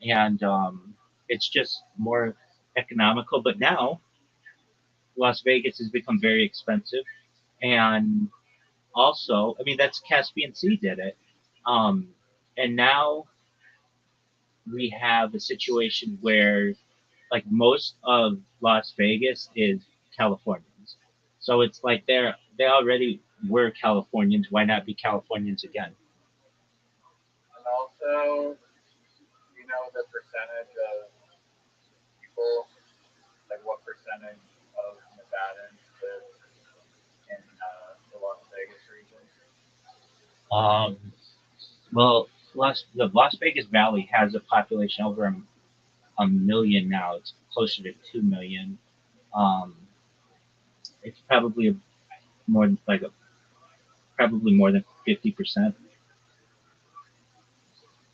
and it's just more economical. But now Las Vegas has become very expensive, and also, I mean, that's Caspian Sea did it, um, and now we have a situation where like most of Las Vegas is Californians. So it's like they already were Californians. Why not be Californians again? And also, you know the percentage of people, like what percentage of Nevadans live in the Las Vegas region? Um, well, the Las Vegas Valley has a population over a million now. It's closer to 2 million. Um, it's probably more like probably more than 50%.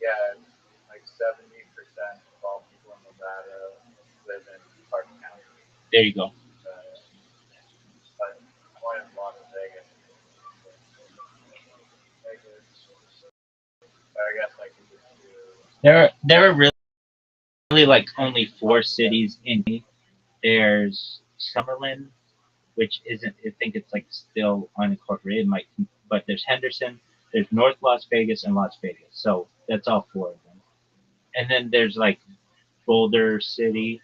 Yeah, it's like 70% of all people in Nevada live in Clark County. There you go. Uh, but one in Las Vegas. Vegas. But I guess I could just do. There are really like only four cities in. There's Summerlin, which isn't. I think it's like still unincorporated. Might, but there's Henderson. There's North Las Vegas and Las Vegas. So that's all four of them. And then there's like Boulder City,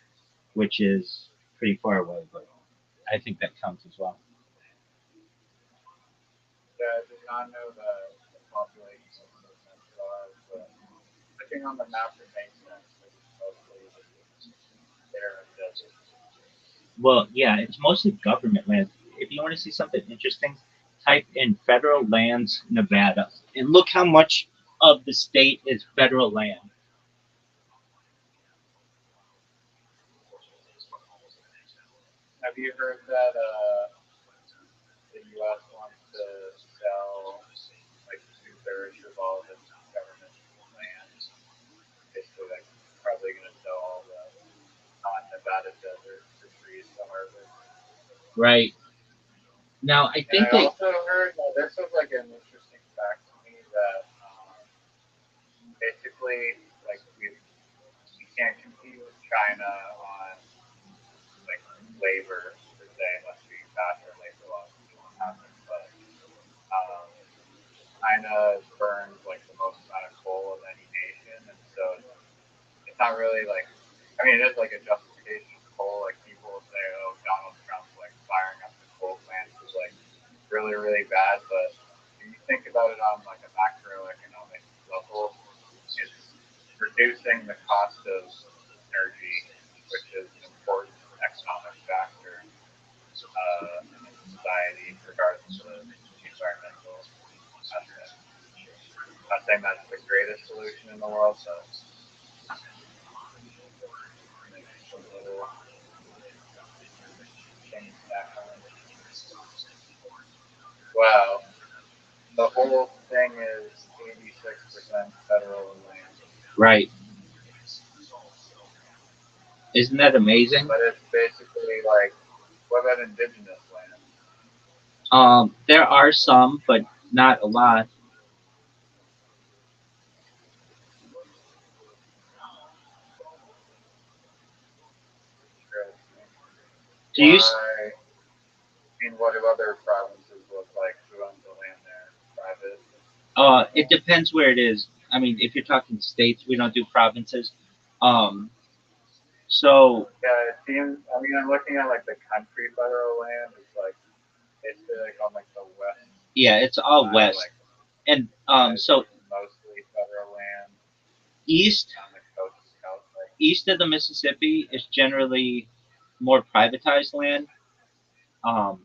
which is pretty far away, but I think that counts as well. Yeah, I did not know the population of those centralized, but looking on the map, it makes sense because it's mostly just barren desert. Well, yeah, it's mostly government land. If you want to see something interesting, type in federal lands Nevada and look how much of the state is federal land. Have you heard that the U.S. wants to sell like 2/3 of all of its government land? Basically, like probably going to sell all the non-Nevada desert for trees to harvest. Right. Now, I And think I that also heard this was like an interesting fact to me that basically like we can't compete with China on like labor per se unless we pass our labor laws, which won't happen. But um, China burns like the most amount of coal of any nation, and so it's not really like I mean it is like a justification of coal. Like people will say, oh, Donald Trump's like firing up the coal plants is like really bad, but if you think about it on like a macroeconomic level, it's reducing the cost of energy, which is an important economic factor in society, regardless of the environmental aspect. I'm not saying that's the greatest solution in the world, but some little things back on. Wow, the whole thing is 86% federal land, right. Isn't that amazing? but it's basically like, what about indigenous land? There are some, but not a lot. Interesting. Do you? Why? I mean, what do other provinces look like? Who owns the land there? Private? It depends where it is. I mean, if you're talking states, we don't do provinces. Um, so Yeah, it seems. I mean, I'm looking at like the country federal land. It's like basically like on like the west yeah, it's all side, west, like and yeah, so it's mostly federal land. east On the coast, like east of the Mississippi is generally more privatized land, um,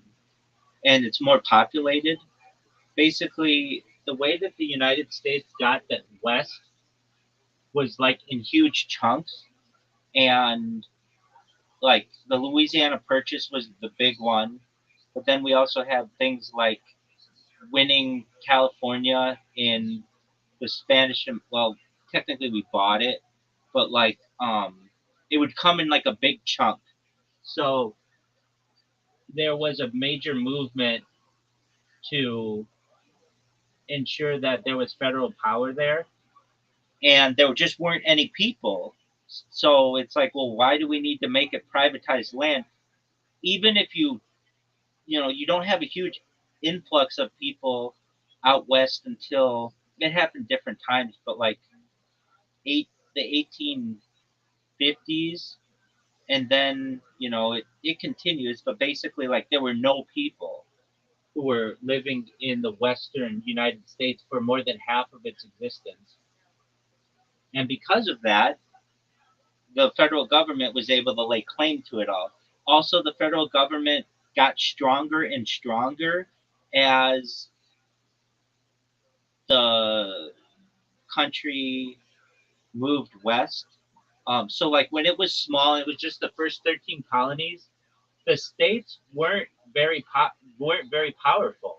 and it's more populated. Basically, the way that the United States got that west was like in huge chunks, and like the Louisiana Purchase was the big one, but then we also have things like winning California in the Spanish. Well, technically we bought it, but like it would come in like a big chunk. So there was a major movement to ensure that there was federal power there, and there just weren't any people. So it's like, well, why do we need to make it privatized land? Even if you don't have a huge influx of people out west until it happened different times, but like the 1850s, and then it continues. But basically, like there were no people who were living in the western United States for more than half of its existence, and because of that, the federal government was able to lay claim to it all. Also, the federal government got stronger and stronger as the country moved west. So, like when it was small, it was just the first 13 colonies. The states weren't very powerful.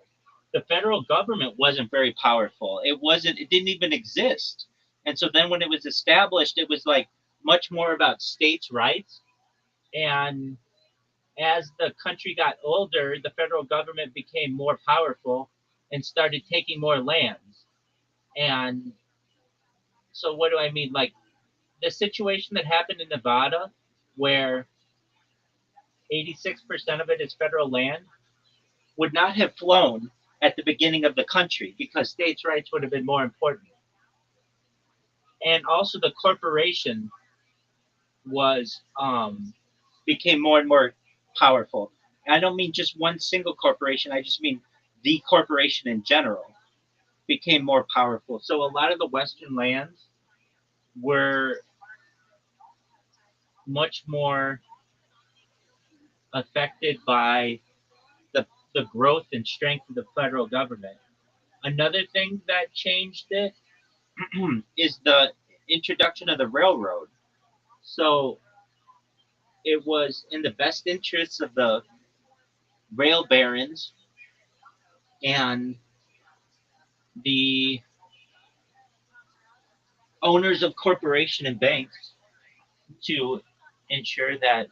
The federal government wasn't very powerful. It didn't even exist. And so then when it was established, it was like much more about states' rights. And as the country got older, the federal government became more powerful and started taking more lands. And so, what do I mean? Like the situation that happened in Nevada, where 86% of it is federal land, would not have flown at the beginning of the country because states' rights would have been more important. And also, the corporation was became more and more powerful. I don't mean just one single corporation. I just mean the corporation in general became more powerful. So a lot of the Western lands were much more affected by the, the growth and strength of the federal government. Another thing that changed it is the introduction of the railroad. So it was in the best interests of the rail barons and the owners of corporation and banks to ensure that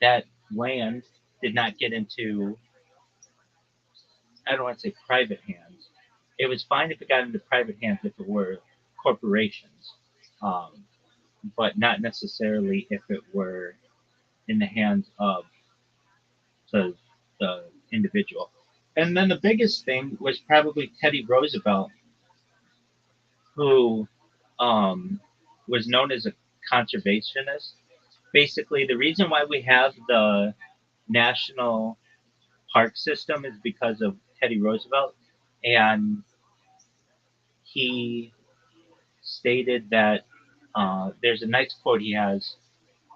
that land did not get into, I don't want to say private hands. It was fine if it got into private hands if it were corporations, um, but not necessarily if it were in the hands of the, the individual. And then the biggest thing was probably Teddy Roosevelt, who um, was known as a conservationist. Basically, the reason why we have the national park system is because of Teddy Roosevelt, and he stated that there's a nice quote he has,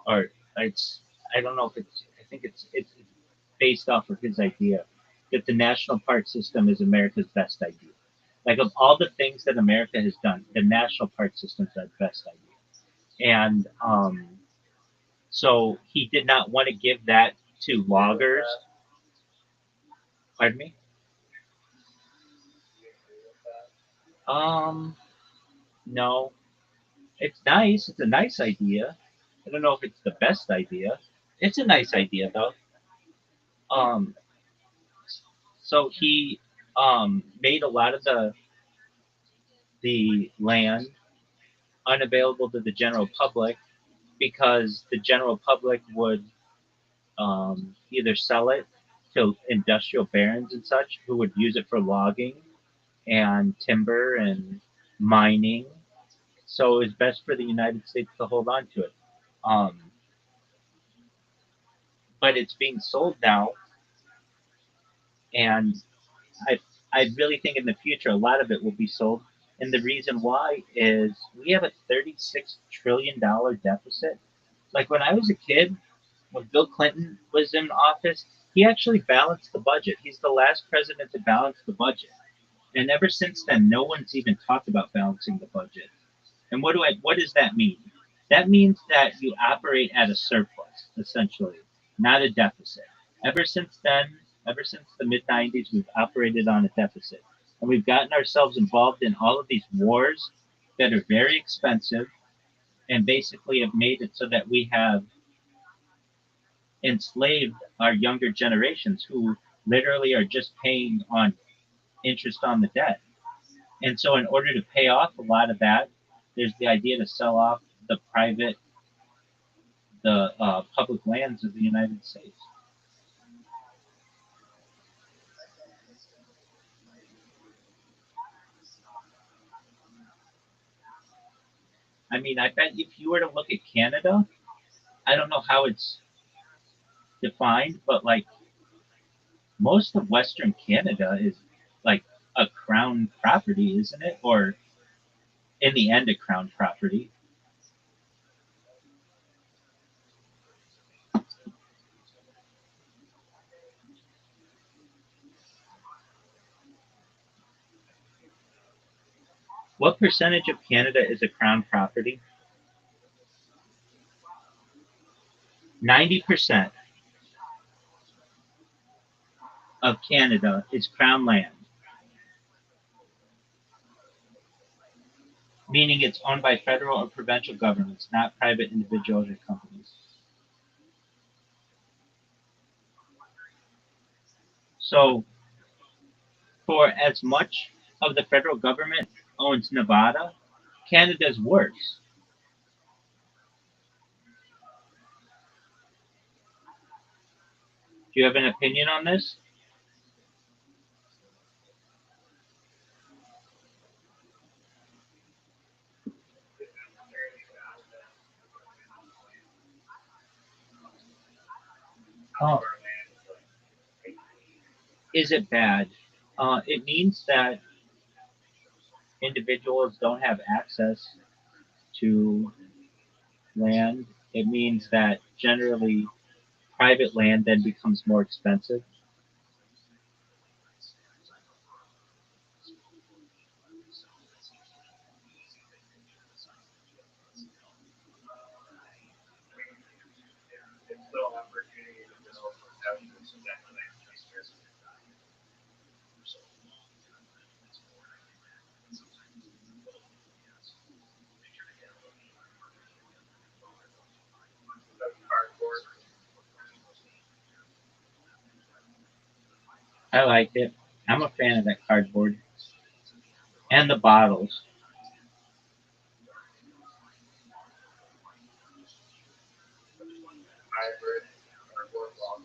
or it's I don't know if it's I think it's based off of his idea that the national park system is America's best idea. Like of all the things that America has done, the national park system is the best idea. And so he did not want to give that to loggers. Pardon me. Um, no, it's nice. It's a nice idea. I don't know if it's the best idea. It's a nice idea though. Um, so he made a lot of the land unavailable to the general public because the general public would either sell it to industrial barons and such who would use it for logging and timber and mining. So it was best for the United States to hold on to it. Um, but it's being sold now, and I I really think in the future a lot of it will be sold. And the reason why is we have a $36 trillion deficit. Like when I was a kid, when Bill Clinton was in office, he actually balanced the budget. He's the last president to balance the budget. And ever since then, no one's even talked about balancing the budget. And what does that mean? That means that you operate at a surplus, essentially, not a deficit. Ever since then, ever since the mid 90s, we've operated on a deficit. And we've gotten ourselves involved in all of these wars that are very expensive and basically have made it so that we have enslaved our younger generations who literally are just paying on interest on the debt. And so, in order to pay off a lot of that, There's the idea to sell off the private, the public lands of the United States. I mean, I bet if you were to look at Canada, I don't know how it's defined, but like most of Western Canada is like a crown property, isn't it? Or in the end, a crown property. What percentage of Canada is a crown property? 90% of Canada is crown land, meaning it's owned by federal or provincial governments, not private individuals or companies. So, for as much of the federal government owns Nevada, Canada's worse. Do you have an opinion on this? Oh, is it bad? It means that individuals don't have access to land. It means that generally private land then becomes more expensive. It's still an opportunity to build houses potentially in the future. The cardboard. I like it. I'm a fan of that cardboard and the bottles. Hybrid cardboard box.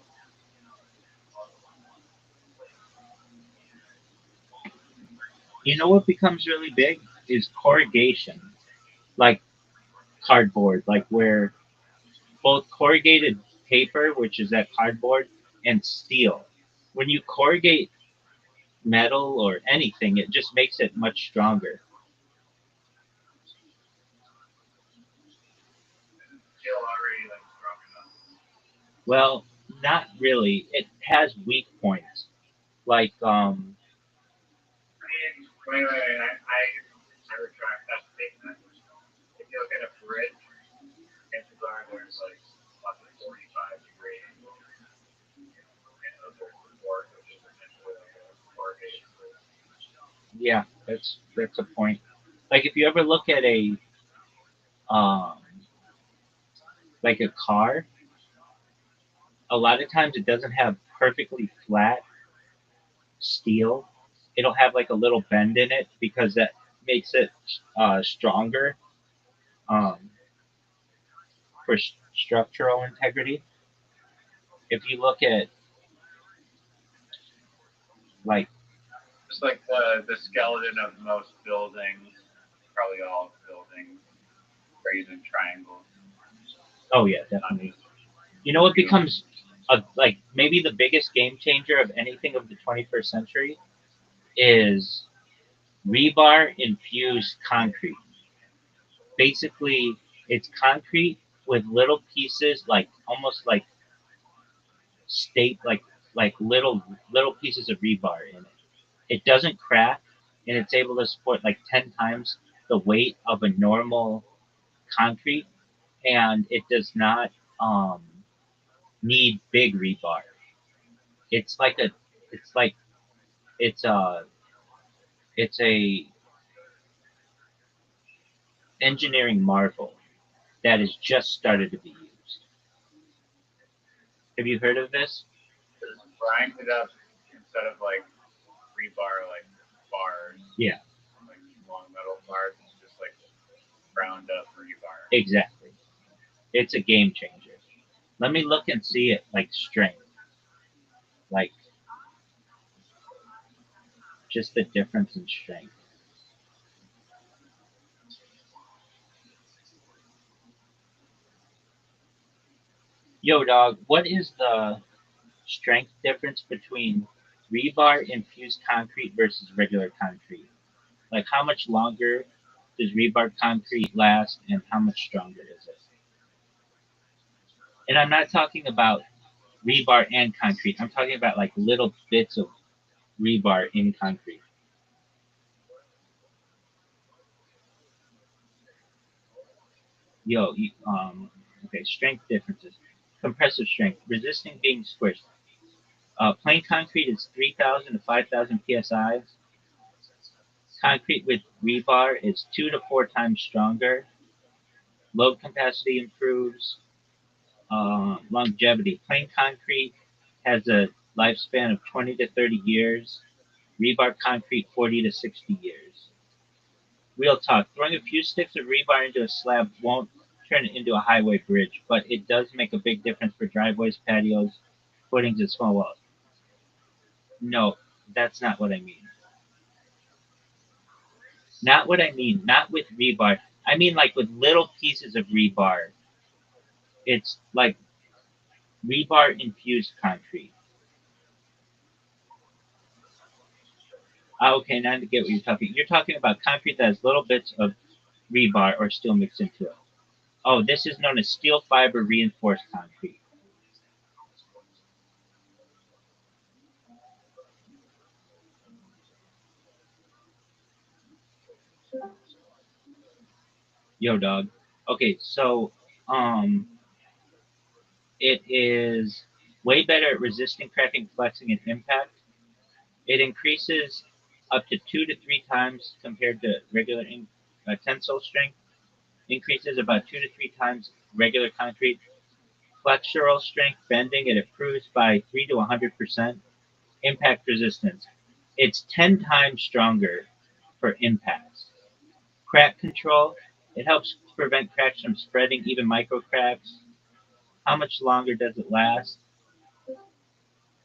You know what becomes really big is corrugation, like cardboard, like where both corrugated paper, which is that cardboard, and steel. When you corrugate metal or anything, it just makes it much stronger. Steel already like strong enough. Well, not really. It has weak points. Like, Wait. I retract that statement. If you look at a bridge, chances are there's like plus of 45 degree angle, and there's support, which is essentially like a corrugated bridge. yeah, that's a point. Like if you ever look at a um, like a car, a lot of times it doesn't have perfectly flat steel. It'll have like a little bend in it because that makes it stronger um, for structural integrity. If you look at like, Just like the skeleton of most buildings, probably all buildings, are using triangles. oh yeah, definitely. You know what becomes like maybe the biggest game changer of anything of the 21st century is rebar infused concrete. Basically, it's concrete with little pieces, like almost like like little pieces of rebar in it. It doesn't crack, and it's able to support like 10 times the weight of a normal concrete, and it does not um, need big rebar. It's like a, it's like it's a, it's a engineering marvel that has just started to be used. Have you heard of this? Just grind it up instead of like rebar, like bars, Yeah. like long metal bars. It's just like ground up rebar. Exactly. It's a game changer. Let me look and see it like strength. Like just the difference in strength. Yo, dog, what is the strength difference between rebar infused concrete versus regular concrete? Like, how much longer does rebar concrete last and how much stronger is it? And I'm not talking about rebar and concrete. I'm talking about like little bits of rebar in concrete. Yo, okay, strength differences. Compressive strength, resisting being squished. Plain concrete is 3,000 to 5,000 psi. Concrete with rebar is 2 to 4 times stronger. Load capacity improves. Longevity. Plain concrete has a lifespan of 20 to 30 years. Rebar concrete, 40 to 60 years. Real talk. Throwing a few sticks of rebar into a slab won't turn it into a highway bridge, but it does make a big difference for driveways, patios, footings, and small walls. No, that's not what I mean. Not what I mean. Not with rebar. I mean like with little pieces of rebar. It's like rebar infused concrete. Okay, now to get what you're talking. You're talking about concrete that has little bits of rebar or steel mixed into it. Oh, this is known as steel fiber reinforced concrete. Yo, dog. Okay, so um, it is way better at resisting cracking, flexing, and impact. It increases up to 2 to 3 times compared to regular tensile strength. Increases about 2 to 3 times regular concrete. Flexural strength bending, it improves by 3 to 100%. Impact resistance, it's 10 times stronger for impacts. Crack control, it helps prevent cracks from spreading, even micro cracks. How much longer does it last?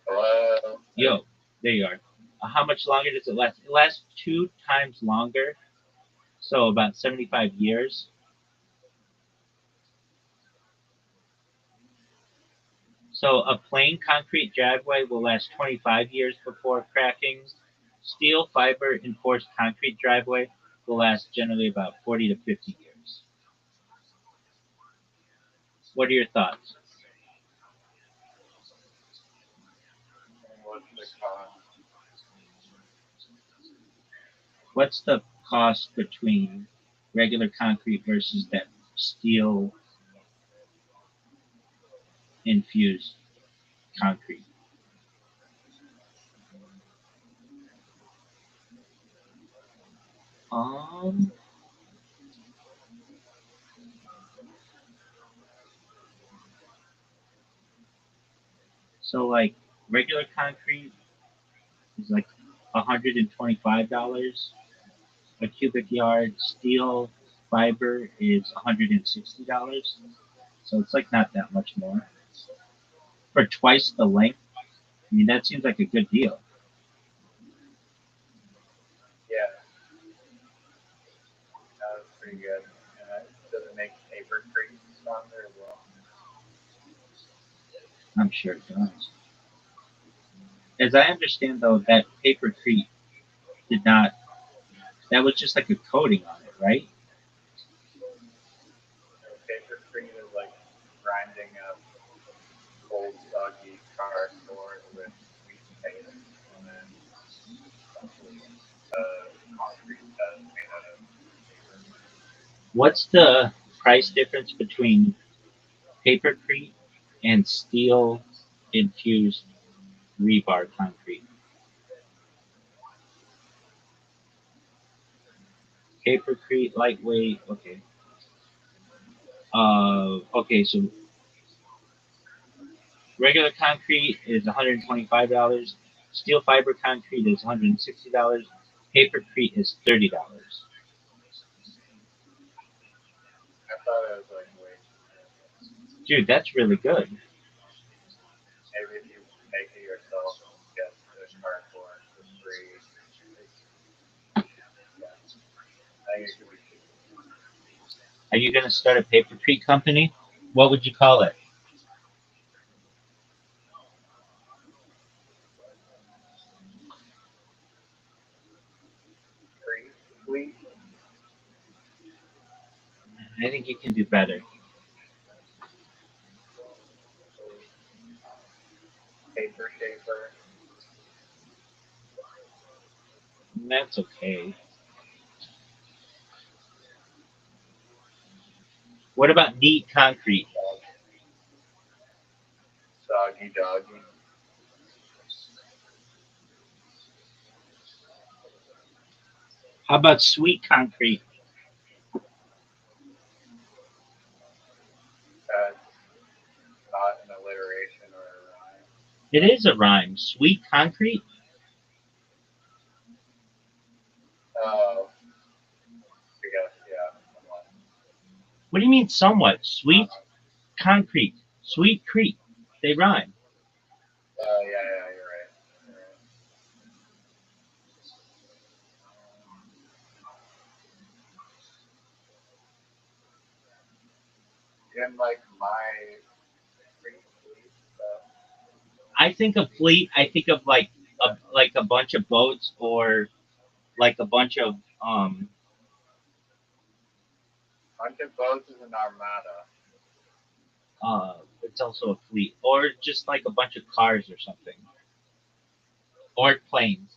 Hello. Yo, there you are. How much longer does it last? It lasts 2 times longer, so about 75 years. So a plain concrete driveway will last 25 years before cracking. Steel fiber enforced concrete driveway will last generally about 40 to 50 years. What are your thoughts? What's the cost? What's the cost between regular concrete versus that steel infused concrete? Um, so like regular concrete is like $125 a cubic yard. Steel fiber is $160. So it's like not that much more for twice the length. I mean, that seems like a good deal. Yeah, that was pretty good. And does it make papercrete stronger as well? I'm sure it does. As I understand, though, that papercrete did not. That was just like a coating on it, right? Papercrete is like grinding up cold, soggy cardboard with sweet paste, and then concrete that is made out of paper. What's the price difference between papercrete and steel infused rebar concrete? Papercrete, lightweight. Okay. Okay. So regular concrete is $125. Steel fiber concrete is $160. Papercrete is $30. thought it was like way too good. Dude, that's really good. Maybe if you make it yourself and get the cardboard for free, like, yeah, I think it could be cheap. Are you gonna start a paper treat company? What would you call it? Free, fleet, I think you can do better. paper shaper. That's okay. What about neat concrete? Soggy doggy. How about sweet concrete? That's not an alliteration or a rhyme. It is a rhyme. Sweet concrete? Oh, I guess, yeah, somewhat. What do you mean somewhat? Sweet concrete. Sweet creek. They rhyme. Yeah, yeah, you're right. You're right. You didn't like my free fleet stuff. I think of fleet, I think of like a bunch of boats or like a bunch of Bunch of boats is an armada. it's also a fleet. Or just like a bunch of cars or something. Or planes.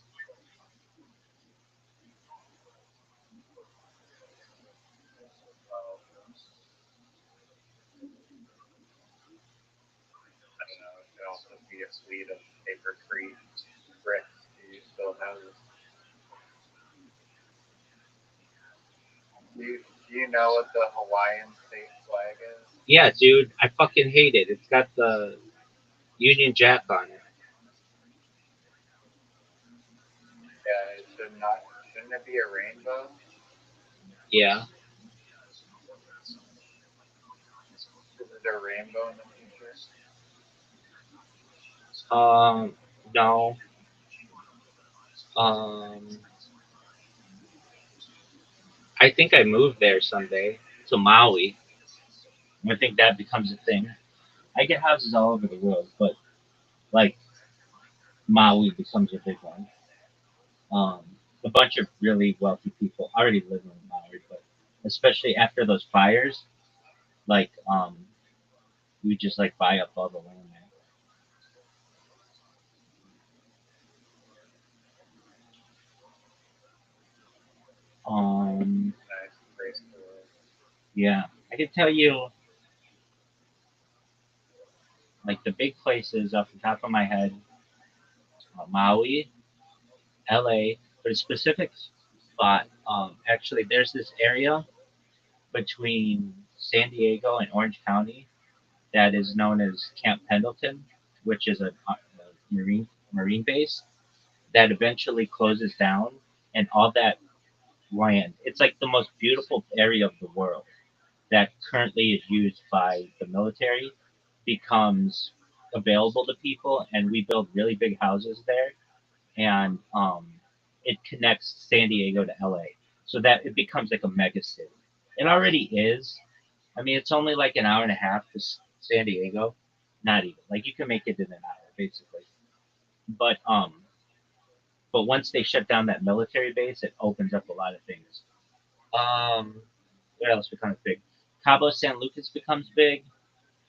Well, I don't know. It could also be a fleet of papercrete bricks. Do you still have this? Do you know what the Hawaiian state flag is? Yeah, dude, I fucking hate it. It's got the Union Jack on it. Yeah, it should not. Shouldn't it be a rainbow? Yeah. Is it a rainbow in the future? Um no. Um I think I moved there someday to Maui. I think that becomes a thing. I get houses all over the world, but like Maui becomes a big one. Um, a bunch of really wealthy people already live in Maui, but especially after those fires, like we just like buy up all the land there. Um, Nice place to live. yeah, I can tell you like the big places off the top of my head: Maui, LA, but a specific spot. Actually, there's this area between San Diego and Orange County that is known as Camp Pendleton, which is a marine base that eventually closes down, and all that land. It's like the most beautiful area of the world that currently is used by the military becomes available to people, and we build really big houses there, and it connects San Diego to LA, so that it becomes like a mega city. It already is. I mean, it's only like an hour and a half to San Diego. Not even like you can make it in an hour basically. But once they shut down that military base, it opens up a lot of things. What else becomes big? Cabo San Lucas becomes big.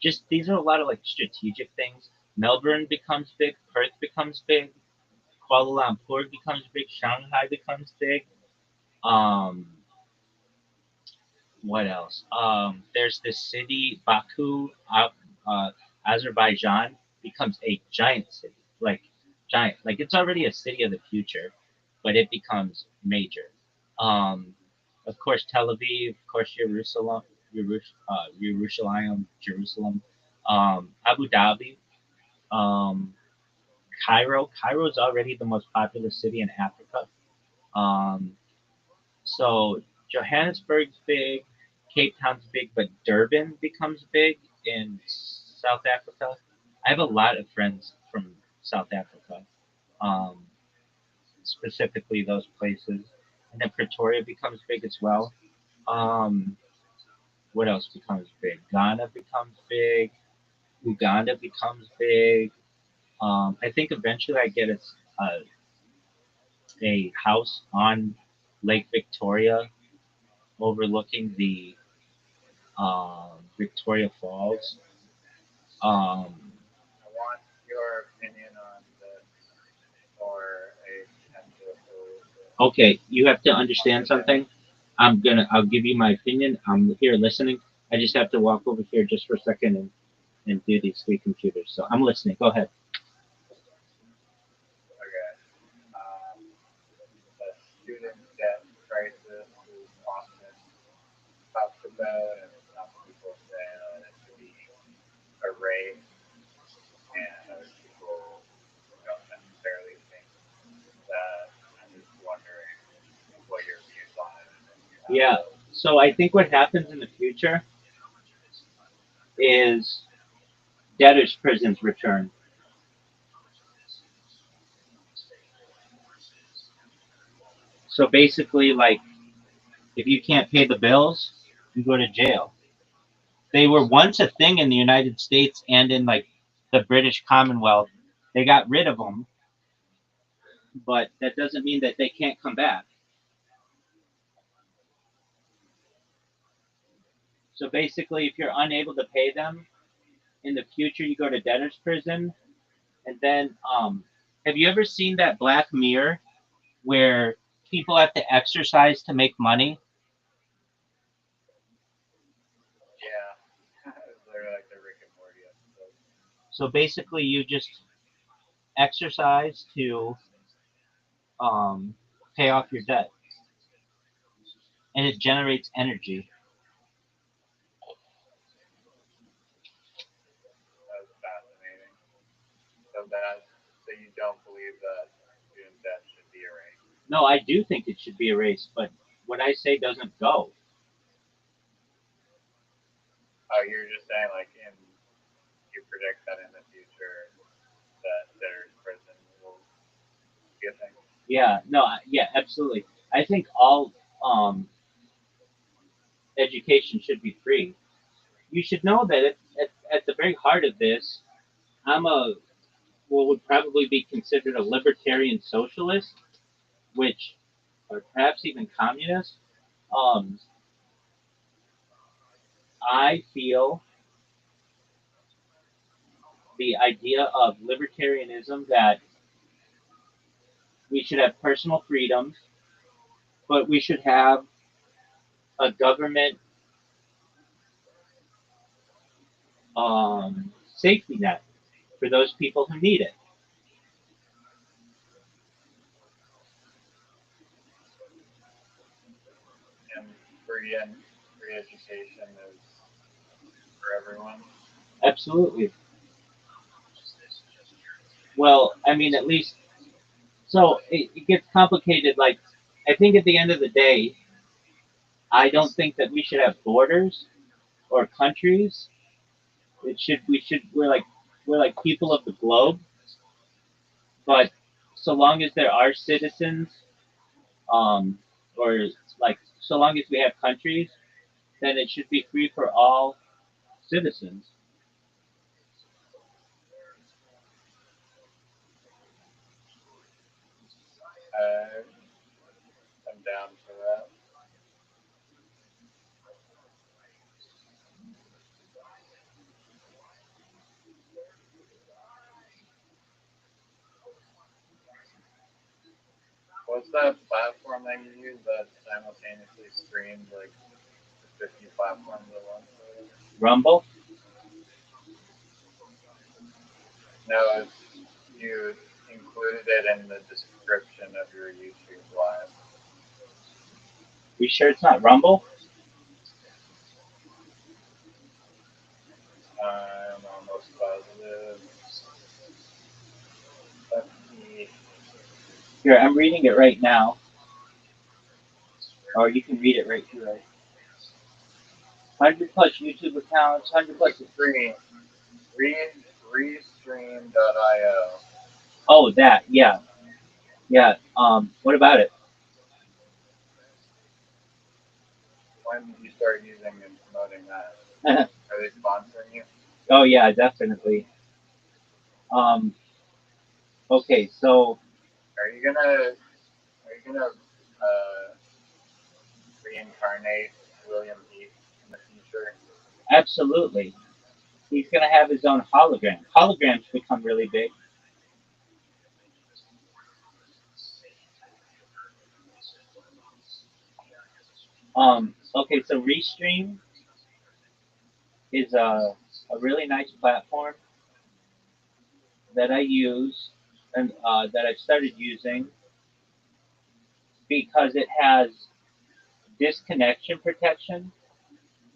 Just these are a lot of like strategic things. Melbourne becomes big. Perth becomes big. Kuala Lumpur becomes big. Shanghai becomes big. Um, what else? There's this city, Baku, uh, Azerbaijan, becomes a giant city. Like, giant. Like, it's already a city of the future, but it becomes major. Um, of course, Tel Aviv, of course, Jerusalem, Abu Dhabi, um, Cairo. Cairo is already the most populous city in Africa. Um, so Johannesburg's big. Cape Town's big, but Durban becomes big in South Africa. I have a lot of friends from South Africa, um, specifically those places. And then Pretoria becomes big as well. Um, what else becomes big? Ghana becomes big. Uganda becomes big. I think eventually I get a house on Lake Victoria overlooking the Victoria Falls. Um, I want your opinion on this for a potential solution okay, you have to on understand the debt. something. I'll give you my opinion. I'm here listening. I just have to walk over here just for a second and do these three computers. So I'm listening. Go ahead. Okay. Um, the student debt crisis is often talked about, and some people say that it should be erased, and other people don't necessarily think that. I'm just wondering what your views on it and if you have Yeah. those. So I think what happens in the future is debtors' prisons return. So basically, like if you can't pay the bills, you go to jail. They were once a thing in the United States and in like the British Commonwealth. They got rid of them, but that doesn't mean that they can't come back. So basically, if you're unable to pay them in the future, you go to debtor's prison. And then, have you ever seen that Black Mirror where people have to exercise to make money? Yeah, they're like the Rick and Morty episodes. So basically, you just exercise to pay off your debt, and it generates energy. That's fascinating. So you don't believe that student debt should be erased? No, I do think it should be erased, but what I say doesn't go. Oh, you're just saying like you predict that in the future that their prison will be a thing. Yeah, no, yeah, absolutely. I think all education should be free. You should know that at the very heart of this, I'm a what would probably be considered a libertarian socialist, which, or perhaps even communist. Um, I feel the idea of libertarianism that we should have personal freedoms, but we should have a government safety net for those people who need it. And free education is for everyone. Absolutely. Well, I mean, at least so it gets complicated. Like, I think at the end of the day, I don't think that we should have borders or countries. We're like people of the globe, but so long as there are citizens, um, or like so long as we have countries, then it should be free for all citizens. I am down for that. What's that platform that you use that simultaneously streams like 50 platforms at once or whatever? Rumble. No, you included it in the description of your YouTube live. You sure it's not Rumble? I'm almost positive. Let's see. Here, I'm reading it right now, or you can read it right here. 100 plus YouTube accounts, 100 plus. Restream, restream.io. Oh, that, yeah, yeah. What about it? When did you start using and promoting that? Are they sponsoring you? Oh yeah, definitely. Um, okay, so Are you gonna reincarnate William Heath in the future? absolutely, he's gonna have his own hologram. Holograms become really big. Okay, so Restream is a really nice platform that I use and that I've started using because it has disconnection protection.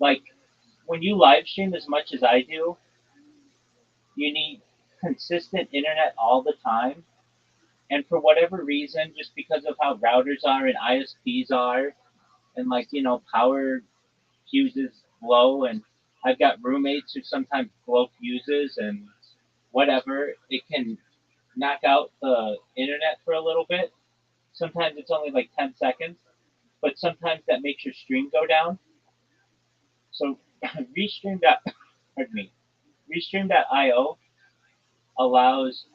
Like when you live stream as much as I do, you need consistent internet all the time. And for whatever reason, just because of how routers are and ISPs are, and like, power fuses blow, and I've got roommates who sometimes blow fuses and whatever, it can knock out the internet for a little bit. Sometimes it's only like 10 seconds, but sometimes that makes your stream go down. So Restream. Pardon me. Restream.io allows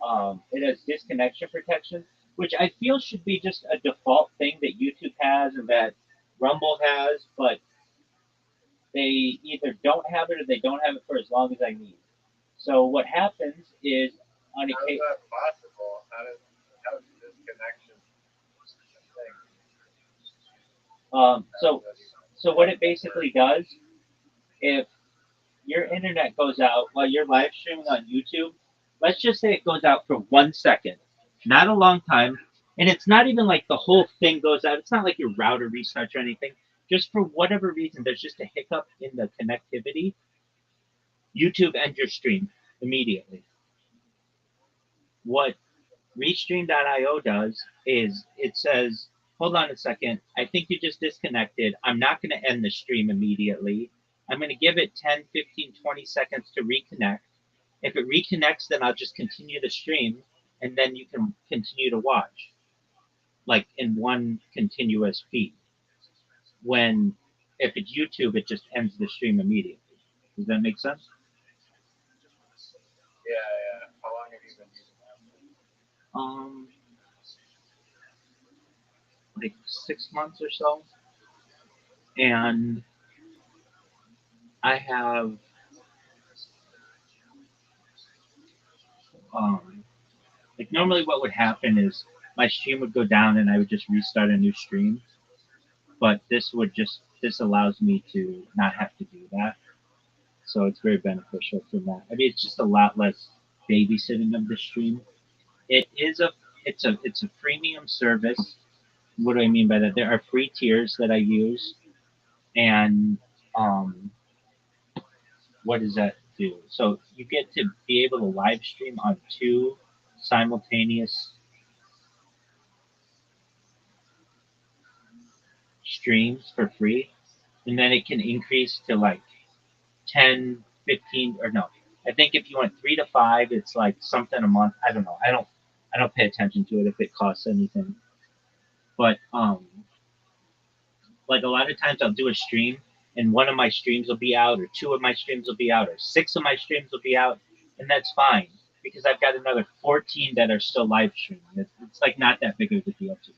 it has disconnection protection, which I feel should be just a default thing that YouTube has and that Rumble has, but they either don't have it or they don't have it for as long as I need. So what happens is on How is occasion, that possible? How is this connection a thing? um, How is so that even so how what does it that work? basically does, if your internet goes out while you're live streaming on YouTube, let's just say it goes out for 1 second, not a long time, and it's not even like the whole thing goes out. It's not like your router restarts or anything. Just for whatever reason, there's just a hiccup in the connectivity. YouTube ends your stream immediately. What Restream.io does is it says, hold on a second, I think you just disconnected. I'm not going to end the stream immediately. I'm going to give it 10, 15, 20 seconds to reconnect. If it reconnects, then I'll just continue the stream and then you can continue to watch, like in one continuous feed. When if it's YouTube, it just ends the stream immediately. Does that make sense? Yeah, yeah. How long have you been using that? Um, like 6 months or so. And I have um, like normally what would happen is my stream would go down and I would just restart a new stream. But this allows me to not have to do that. So it's very beneficial for that. I mean, it's just a lot less babysitting of the stream. It is a it's a freemium service. What do I mean by that? There are free tiers that I use, and um, what does that do? So you get to be able to live stream on two simultaneous streams for free, and then it can increase to like 10, 15, or no. I think if you went 3 to 5, it's like something a month. I don't know. I don't pay attention to it if it costs anything. But like a lot of times I'll do a stream and one of my streams will be out or two of my streams will be out or six of my streams will be out, and that's fine because I've got another 14 that are still live streaming. It's like not that big of a deal to me.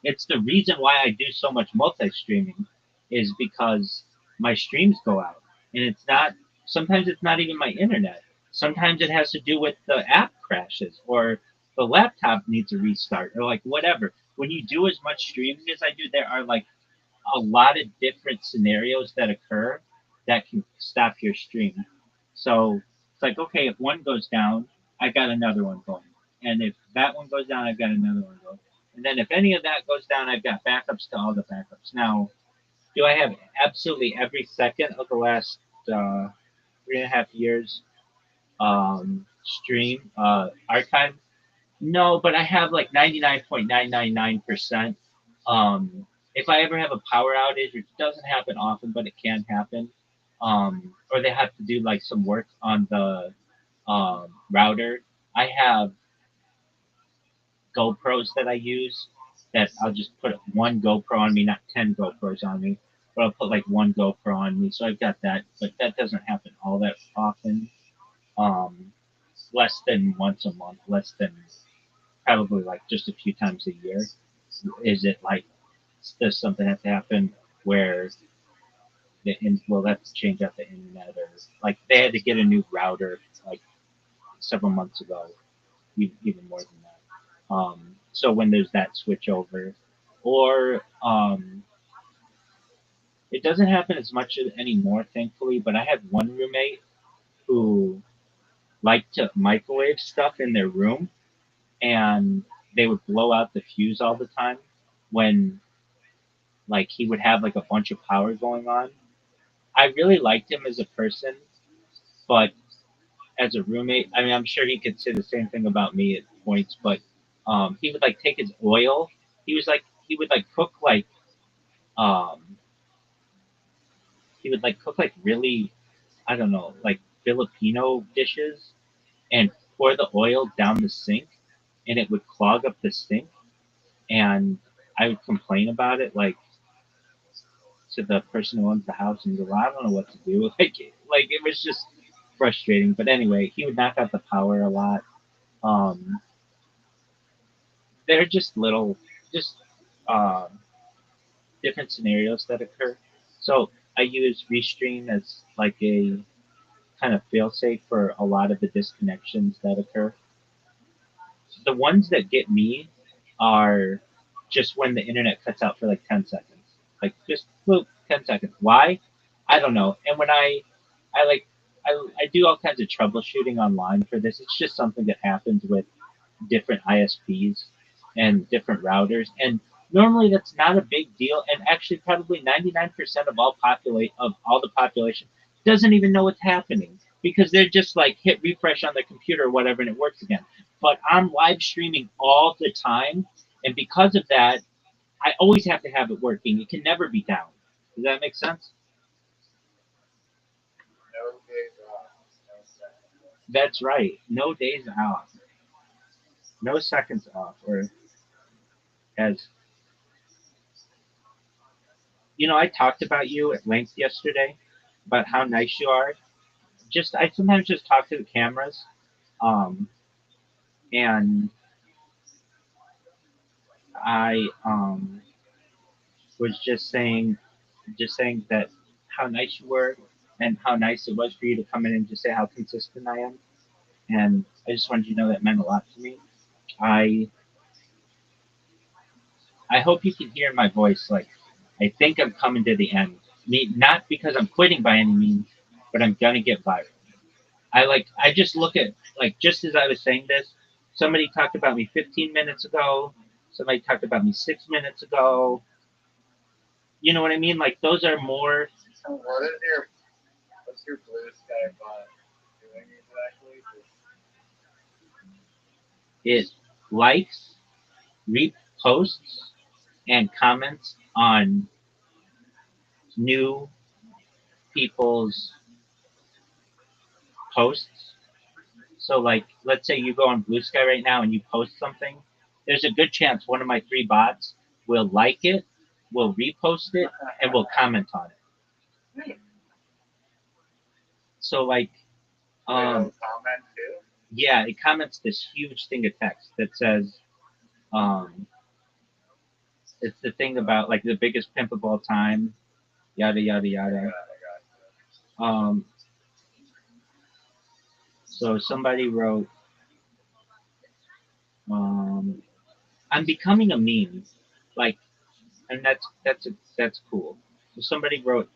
It's the reason why I do so much multi-streaming is because my streams go out, and it's not. Sometimes it's not even my internet. Sometimes it has to do with the app crashes or the laptop needs a restart or like whatever. When you do as much streaming as I do, there are like a lot of different scenarios that occur that can stop your stream. So it's like, okay, if one goes down, I got another one going. And if that one goes down, I've got another one going. And then if any of that goes down, I've got backups to all the backups. Now, do I have absolutely every second of the last 3.5 years stream archived? No, but I have like 99.999%. If I ever have a power outage, which doesn't happen often, but it can happen, or they have to do like some work on the router. I have GoPros that I use that I'll just put one GoPro on me, not 10 GoPros on me, but I'll put like one GoPro on me. So I've got that, but that doesn't happen all that often. Um, Less than once a month, less than probably like just a few times a year. Is it like, does something have to happen where well, that's to change out the internet, or like they had to get a new router like several months ago, even more than that. So when there's that switch over, or it doesn't happen as much anymore, thankfully. But I had one roommate who liked to microwave stuff in their room, and they would blow out the fuse all the time when like he would have like a bunch of power going on. I really liked him as a person, but as a roommate, I mean, I'm sure he could say the same thing about me at points, but he would like take his oil. He would like cook like um, he would like cook like really, I don't know, like Filipino dishes and pour the oil down the sink, and it would clog up the sink, and I would complain about it like to the person who owns the house and go, well, I don't know what to do. Like it was just frustrating. But anyway, he would knock out the power a lot. Um, they're just little, just uh, different scenarios that occur. So I use Restream as like a kind of failsafe for a lot of the disconnections that occur. The ones that get me are just when the internet cuts out for like 10 seconds. Like just boop, 10 seconds. Why? I don't know. And when I like, I do all kinds of troubleshooting online for this. It's just something that happens with different ISPs and different routers. And normally that's not a big deal. And actually, probably 99% of all the population doesn't even know what's happening because they're just like hit refresh on their computer or whatever, and it works again. But I'm live streaming all the time, and because of that, I always have to have it working. It can never be down. Does that make sense? No days off, no seconds off. That's right. No days off, no seconds off, or as you know, I talked about you at length yesterday about how nice you are. Just I sometimes just talk to the cameras, um, and I was just saying that how nice you were and how nice it was for you to come in and just say how consistent I am. And I just wanted you to know that meant a lot to me. I I hope you can hear in my voice like I think I'm coming to the end. Me not because I'm quitting by any means, but I'm gonna get viral. I just look at like just as I was saying this, somebody talked about me 15 minutes ago, somebody talked about me 6 minutes ago. You know what I mean? Like those are more. So what's your blue sky bot doing exactly? Just It likes, reposts, and comments on new people's posts. So like let's say you go on Blue Sky right now and you post something, there's a good chance one of my three bots will like it, will repost it, and will comment on it. So like wait, um, he'll comment too? yeah, it comments this huge thing of text that says, um, it's the thing about like the biggest pimp of all time, yada yada yada. I got you. Um, so somebody wrote, um, "I'm becoming a meme," like, and that's cool. So somebody wrote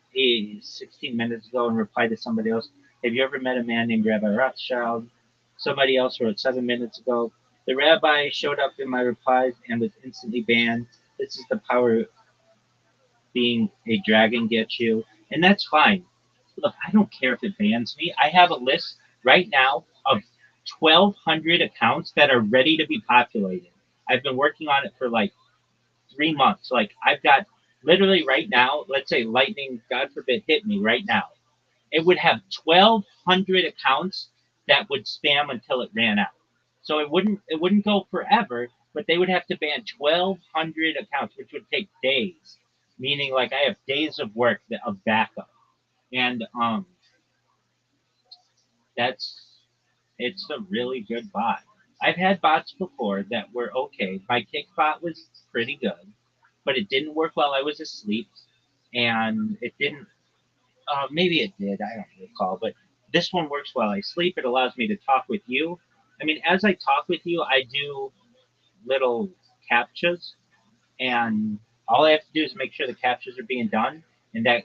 16 minutes ago and replied to somebody else, "Have you ever met a man named Rabbi Rothschild?" Somebody else wrote 7 minutes ago, "The rabbi showed up in my replies and was instantly banned. This is the power being a dragon gets you," and that's fine. Look, I don't care if it bans me. I have a list right now of 1,200 accounts that are ready to be populated. I've been working on it for like 3 months. Like I've got literally right now, let's say lightning, God forbid, hit me right now. It would have 1,200 accounts that would spam until it ran out. So it wouldn't go forever, but they would have to ban 1,200 accounts, which would take days. Meaning, like I have days of work of backup, and that's it's a really good bot. I've had bots before that were okay. My kick bot was pretty good, but it didn't work while I was asleep, and it didn't. Maybe it did. I don't recall, but this one works while I sleep. It allows me to talk with you. I mean, as I talk with you, I do little captchas, and all I have to do is make sure the captchas are being done, and that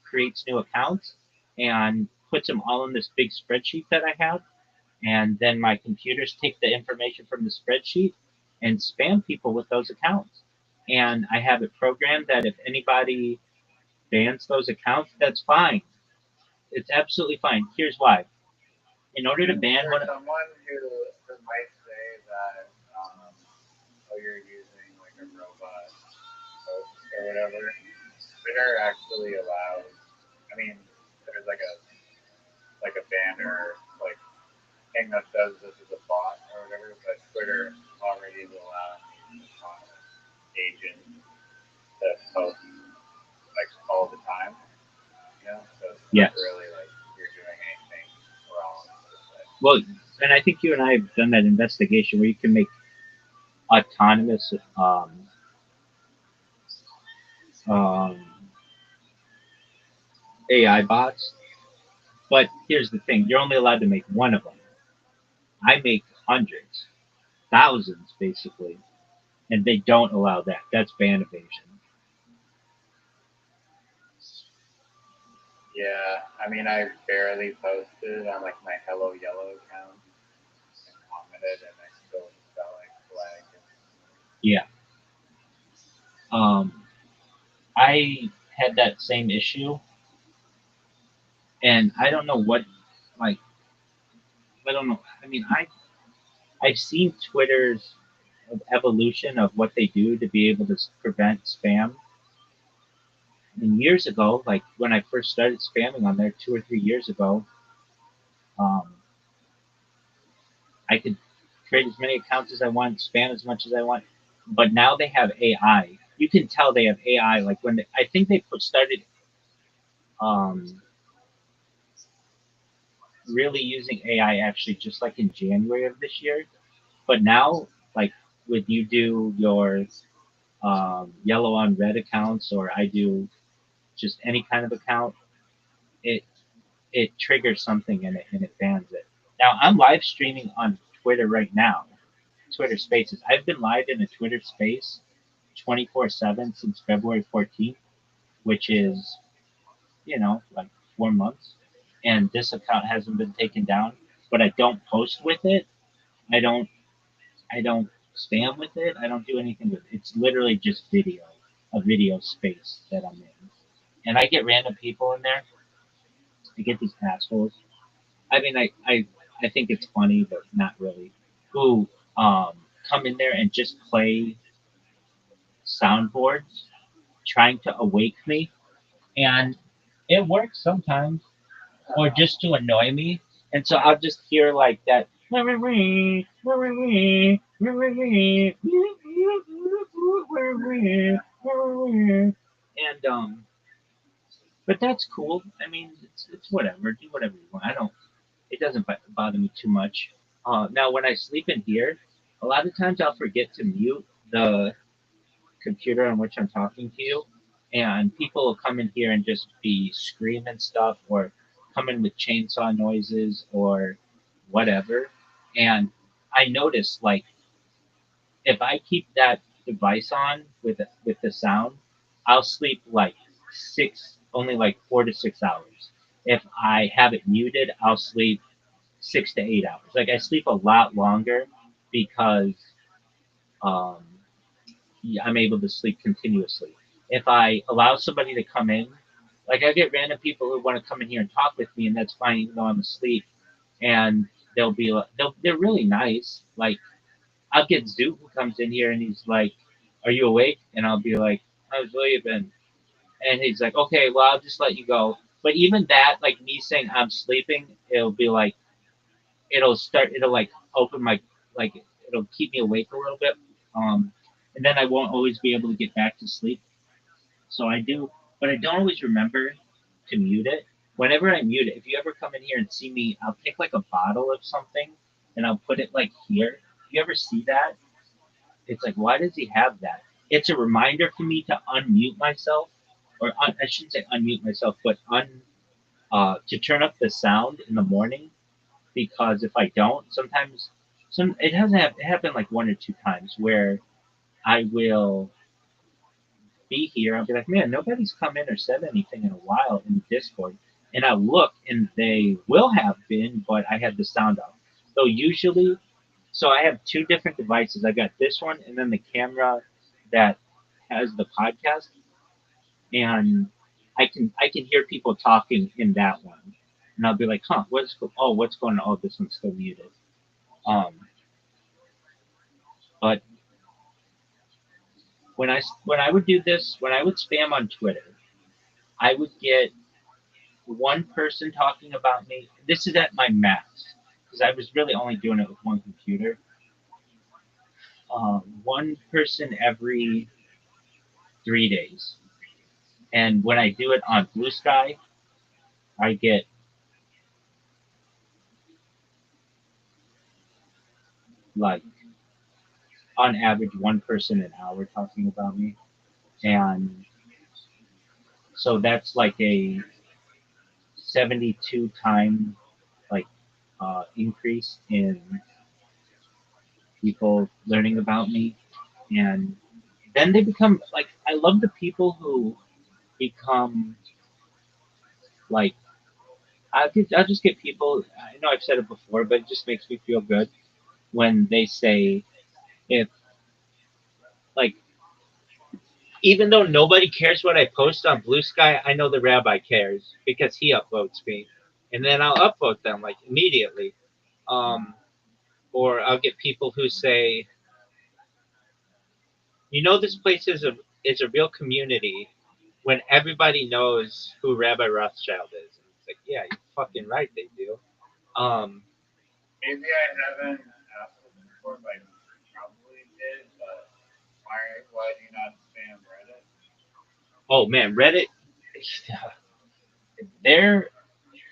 creates new accounts and puts them all in this big spreadsheet that I have. And then my computers take the information from the spreadsheet and spam people with those accounts. And I have it programmed that if anybody bans those accounts, that's fine. It's absolutely fine. Here's why. In order to ban For one, someone who might say that, oh, you're using like a robot host or whatever, Twitter actually allows. I mean, there's like a banner like thing that says this is a bot or whatever, but Twitter already is allowing these agents to post like all the time. You know, so it's not yes. really like you're doing anything wrong per se. Well, and I think you and I have done that investigation where you can make autonomous um, AI bots. But here's the thing: you're only allowed to make one of them. I make hundreds, thousands, basically, and they don't allow that. That's ban evasion. Yeah, I mean, I barely posted on like my Hello Yellow account and commented, and I still just got like flagged. Yeah. Um, I had that same issue, and I don't know what, like, I don't know. I mean, I've seen Twitter's evolution of what they do to be able to prevent spam. And years ago, like when I first started spamming on there 2 or 3 years ago, um, I could create as many accounts as I want, spam as much as I want. But now they have AI. You can tell they have AI. Like when I think they started um, really using AI actually just like in January of this year. But now, like when you do your yellow on red accounts, or I do just any kind of account, it it triggers something in it and it bans it. Now I'm live streaming on Twitter right now, Twitter Spaces. I've been live in a Twitter Space 24/7 since February 14th, which is like 4 months, and this account hasn't been taken down. But I don't post with it. I don't I don't spam with it. I don't do anything with it. It's literally just a video space that I'm in. And I get random people in there. I get these assholes. I mean, I think it's funny, but not really. Who um, come in there and just play soundboards, trying to awake me, and it works sometimes, or just to annoy me. And so I'll just hear like that, and but that's cool. I mean, it's whatever. Do whatever you want. I don't. It doesn't bother me too much. Now, when I sleep in here, a lot of times I'll forget to mute the computer on which I'm talking to you, and people will come in here and just be screaming stuff, or come in with chainsaw noises or whatever. And I notice, like, if I keep that device on with the sound, I'll sleep like only like 4 to 6 hours. If I have it muted, I'll sleep 6 to 8 hours. Like I sleep a lot longer because um, yeah, I'm able to sleep continuously. If I allow somebody to come in, like I get random people who want to come in here and talk with me, and that's fine, even though I'm asleep. And they're really nice. Like I'll get Zoot who comes in here and he's like, "Are you awake?" And I'll be like, "I was sleeping." And he's like, "Okay, well I'll just let you go." But even that, like me saying I'm sleeping, it'll be like it'll like open my like it'll keep me awake a little bit. Um, and then I won't always be able to get back to sleep. So I do, but I don't always remember to mute it. Whenever I mute it, if you ever come in here and see me, I'll take like a bottle of something and I'll put it like here. If you ever see that, it's like, why does he have that? It's a reminder for me to unmute myself, or I shouldn't say unmute myself, but to turn up the sound in the morning. Because if I don't, sometimes it hasn't it happened like one or two times where I will be here. I'll be like, man, nobody's come in or said anything in a while in Discord, and I look and they will have been, but I had the sound off. So usually, so I have two different devices. I got this one and then the camera that has the podcast, and I can hear people talking in that one, and I'll be like, huh, what's going on? Oh, this one's still muted. Um, but when I would do this, when I would spam on Twitter, I would get one person talking about me. This is at my max because I was really only doing it with one computer. One person every 3 days, and when I do it on Blue Sky, I get like on average one person an hour talking about me, and so that's like a 72 time like increase in people learning about me, and then they become like I love the people who become like I'll just get people. I know I've said it before, but it just makes me feel good when they say if like even though nobody cares what I post on Blue Sky, I know the rabbi cares because he upvotes me, and then I'll upvote them like immediately. Um, or I'll get people who say, this place is a real community when everybody knows who Rabbi Rothschild is. And it's like, yeah, you're fucking right, they do. Um, Maybe I haven't asked this before, but I probably did. But why do you not spam Reddit? oh man, Reddit, their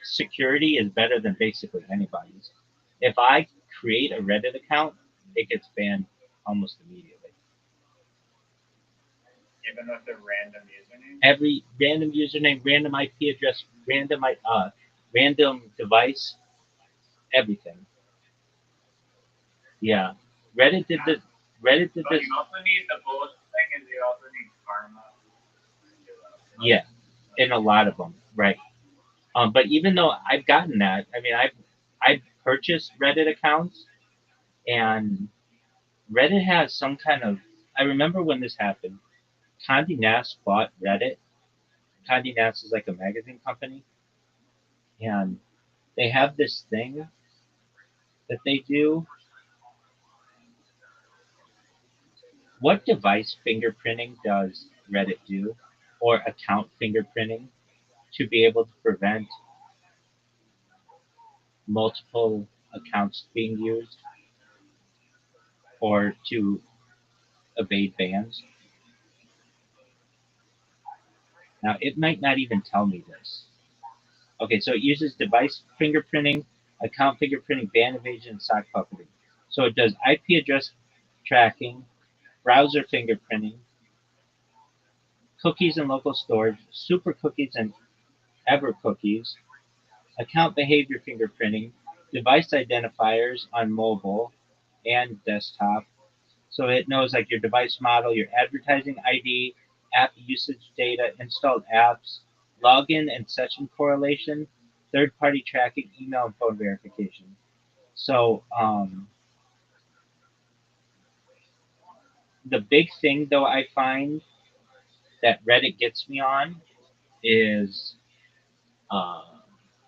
security is better than basically anybody's. If I create a Reddit account, it gets banned almost immediately. Even with a random username? Every random username, random IP address, random device, everything. Yeah, Reddit did this. Reddit did But this. you also need the bullet thing, is you also need karma. Yeah, in a lot of them, right? But even though I've gotten that, I mean, I've purchased Reddit accounts, and Reddit has some kind of. I remember when this happened. Condé Nast bought Reddit. Condé Nast is like a magazine company, and they have this thing that they do. What device fingerprinting does Reddit do, or account fingerprinting, to be able to prevent multiple accounts being used or to evade bans? Now, it might not even tell me this. Okay, so it uses device fingerprinting, account fingerprinting, ban evasion, and sock puppeting. So it does IP address tracking, browser fingerprinting, cookies and local storage, super cookies and ever cookies, account behavior fingerprinting, device identifiers on mobile and desktop. So it knows like your device model, your advertising ID, app usage data, installed apps, login and session correlation, third party tracking, email, and phone verification. So the big thing though I find that Reddit gets me on is uh,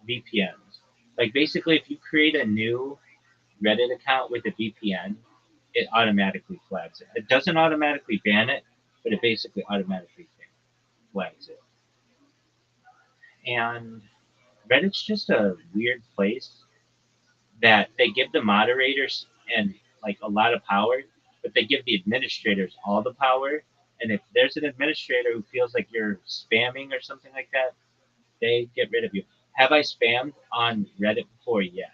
VPNs. Like basically, if you create a new Reddit account with a VPN, it automatically flags it. It doesn't automatically ban it, but it basically automatically flags it. And Reddit's just a weird place that they give the moderators and like a lot of power, but they give the administrators all the power. And if there's an administrator who feels like you're spamming or something like that, they get rid of you. Have I spammed on Reddit before? Yeah.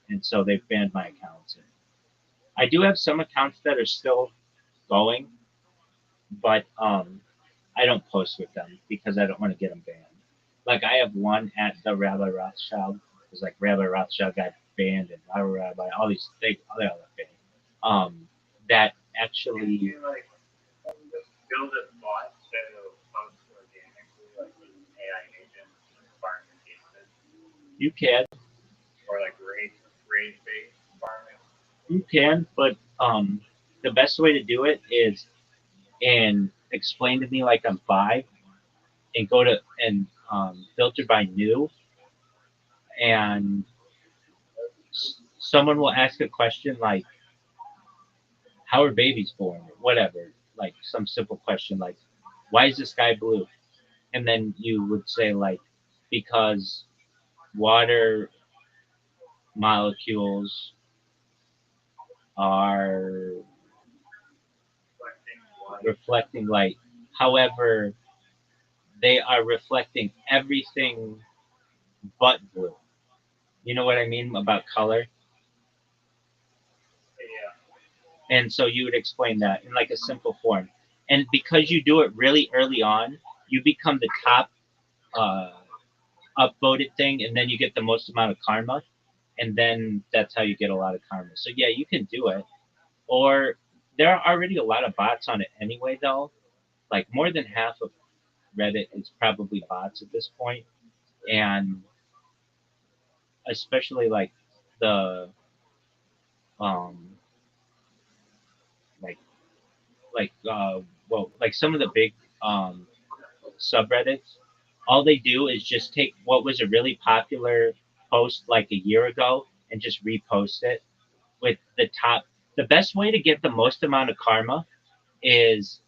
And so they've banned my accounts. I do have some accounts that are still going, but I don't post with them because I don't want to get them banned. Like I have one at the Rabbi Rothschild because like Rabbi Rothschild got banned and Rabbi all these they all got banned. That Can actually you like build a bot to post organically, like with an AI agent farm engagement, you can or like rage based farming? but the best way to do it is and explain to me like I'm five and go to and filter by new and someone will ask a question like how are babies born or whatever like some simple question like why is the sky blue and then you would say like because water molecules are Collecting light. reflecting light. However, they are reflecting everything but blue. You know what I mean about color? Yeah. And so you would explain that in like a simple form. And because you do it really early on, you become the top uh, upvoted thing, and then you get the most amount of karma, and then that's how you get a lot of karma. So yeah, you can do it. Or there are already a lot of bots on it anyway, though. Like more than half of Reddit is probably bots at this point, and especially like the um like like some of the big subreddits, all they do is just take what was a really popular post like a year ago and just repost it with the top. The best way to get the most amount of karma is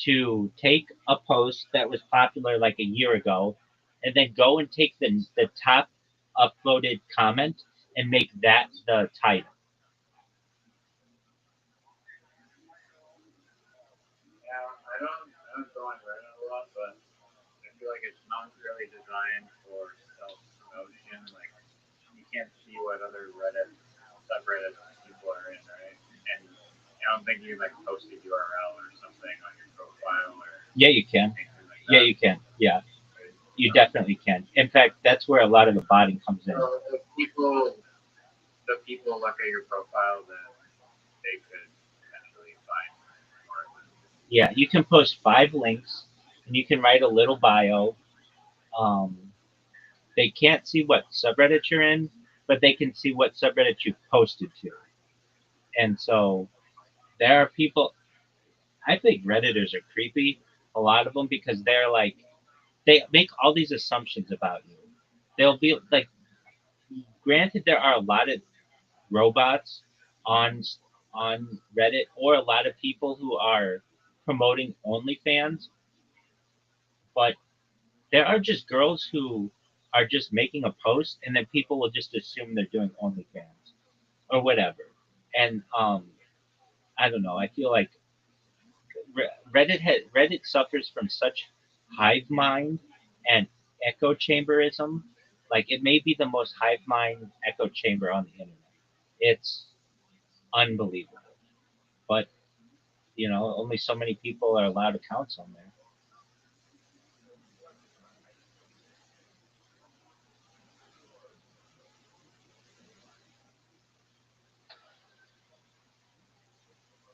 to take a post that was popular like a year ago and then go and take the top upvoted comment and make that the title. Yeah, I don't go on Reddit a lot, but I feel like it's not really designed for self promotion. Like you can't see what other Reddit subreddits people are in, right? And I don't think you like post a URL or something on your profile or Yeah, you can. anything like Yeah, that. you can. Yeah, Right? you definitely can. In fact, that's where a lot of the botting comes in. So if people look at your profile, then they could potentially find more of it. Yeah, you can post 5 links and you can write a little bio. Um, they can't see what subreddit you're in, but they can see what subreddit you posted to. And so there are people. I think redditors are creepy. A lot of them because they're like they make all these assumptions about you. They'll be like, granted, there are a lot of robots on on Reddit or a lot of people who are promoting OnlyFans, but there are just girls who are just making a post and then people will just assume they're doing OnlyFans or whatever. And I don't know. I feel like Reddit suffers from such hive mind and echo chamberism. Like it may be the most hive mind echo chamber on the internet. It's unbelievable. But only so many people are allowed accounts on there.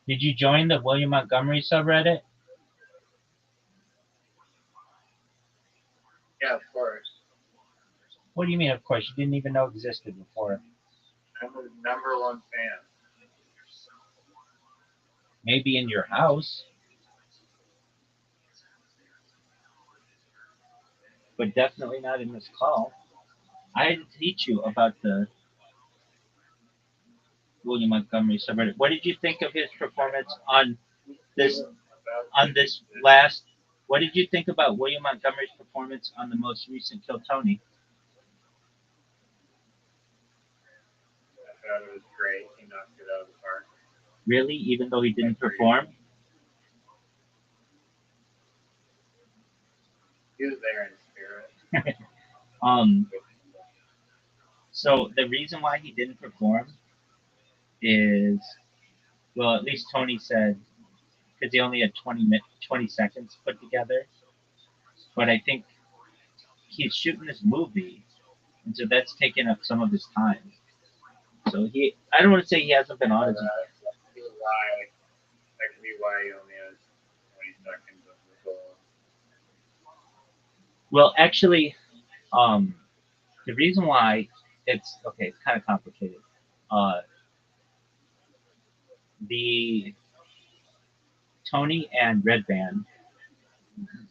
Did you join the William Montgomery subreddit? Yeah, of course. What do you mean? Of course, you didn't even know existed before. I'm the number one fan. Maybe in your house, but definitely not in this call. I had to teach you about the William Montgomery subreddit. What did you think of his performance on this About on this last What did you think about William Montgomery's performance on the most recent Kill Tony? I thought it was great. He knocked it out of the park. Really, even though he didn't Agreed. perform? He was there in spirit. um, so the reason why he didn't perform is, well, at least Tony said, because he only had 20 seconds put together. But I think he's shooting this movie, and so that's taking up some of his time. So I don't want to say he hasn't been on it. That could be why. That could be why he only has 20 seconds of the goal. Well, actually, um, the reason why it's kind of complicated. Uh, the Tony and Red Band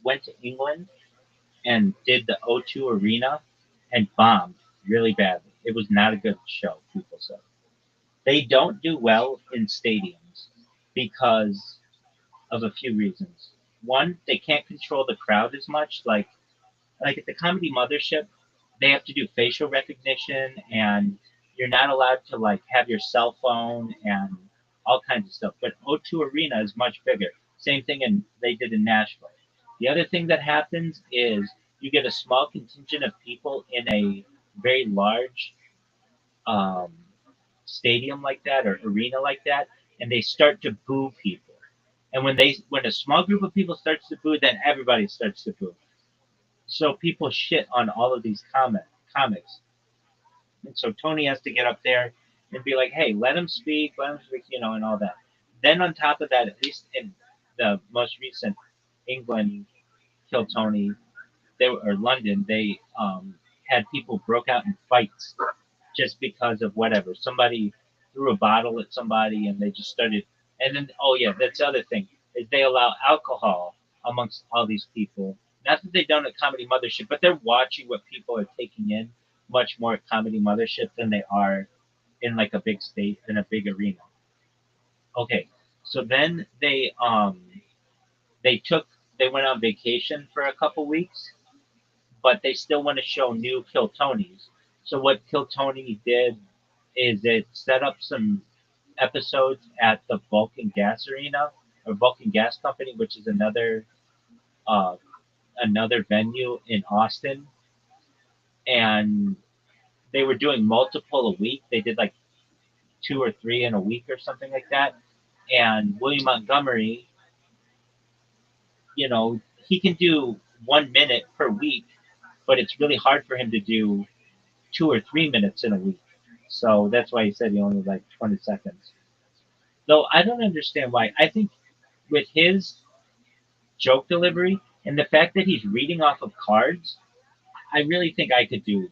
went to England and did the O2 Arena and bombed really badly. It was not a good show, people said. They don't do well in stadiums because of a few reasons. One, they can't control the crowd as much. Like at the Comedy Mothership, they have to do facial recognition, and you're not allowed to like have your cell phone and all kinds of stuff. But O2 Arena is much bigger. Same thing they did in Nashville. The other thing that happens is you get a small contingent of people in a very large um, stadium like that or arena like that, and they start to boo people. And when a small group of people starts to boo, then everybody starts to boo. So people shit on all of these comics, and so Tony has to get up there and be like, "Hey, let him speak," and all that. Then on top of that, at least in the most recent England Kill Tony, or London, they had people broke out in fights just because of whatever. Somebody threw a bottle at somebody and they just started. And then, oh yeah, that's the other thing is they allow alcohol amongst all these people. Not that they don't at Comedy Mothership, but they're watching what people are taking in much more at Comedy Mothership than they are in like a big state in a big arena. Okay, so then they took they went on vacation for a couple weeks, but they still want to show new Kill Tonys. So what Kill Tony did is it set up some episodes at the Vulcan Gas Arena or Vulcan Gas Company, which is uh, another venue in Austin, and they were doing multiple a week. They did like two or three in a week or something like that. And William Montgomery, he can do 1 minute per week, but it's really hard for him to do 2 or 3 minutes in a week. So that's why he said he only like 20 seconds. Though I don't understand why. I think with his joke delivery and the fact that he's reading off of cards, I really think I could do,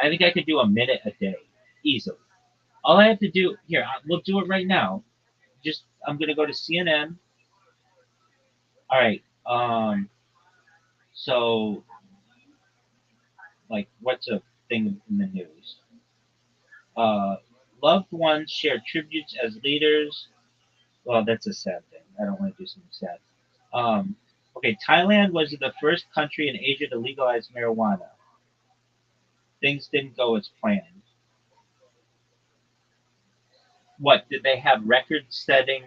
I think I could do a minute a day easily. All I have to do here, we'll do it right now. I'm gonna go to CNN. All right. So like, what's a thing in the news? Uh, Loved ones share tributes as leaders. Well, that's a sad thing. I don't want to do something sad. Um, okay, Thailand was the first country in Asia to legalize marijuana. Things didn't go as planned. What did they have record-setting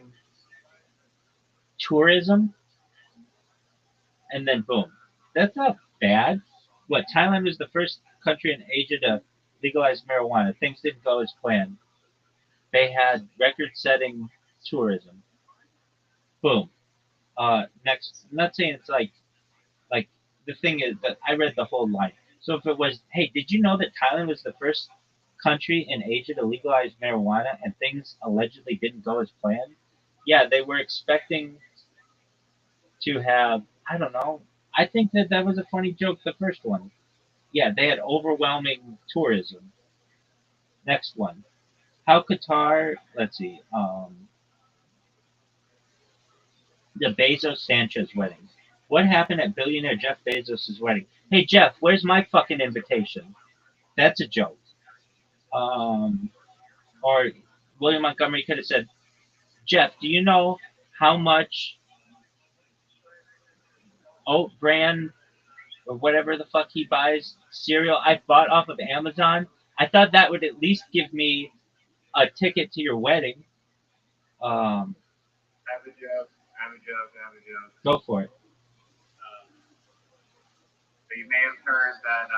tourism? And then boom, that's not bad. What Thailand was the first country in Asia to legalize marijuana. Things didn't go as planned. They had record-setting tourism. Boom. Next, I'm not saying it's like the thing is that I read the whole line. So if it was, hey, did you know that Thailand was the first country in Asia to legalize marijuana and things allegedly didn't go as planned? Yeah, they were expecting to have, I don't know. I think that was a funny joke, the first one. Yeah, they had overwhelming tourism. Next one. How Qatar, let's see, the Bezos Sanchez wedding. What happened at billionaire Jeff Bezos' wedding? Hey, Jeff, where's my fucking invitation? That's a joke. Um, or William Montgomery could have said, Jeff, do you know how much oat bran or whatever the fuck he buys cereal I bought off of Amazon. I thought that would at least give me a ticket to your wedding. Um, I have a joke. I have a joke. I have a joke. go for it. So you may have heard that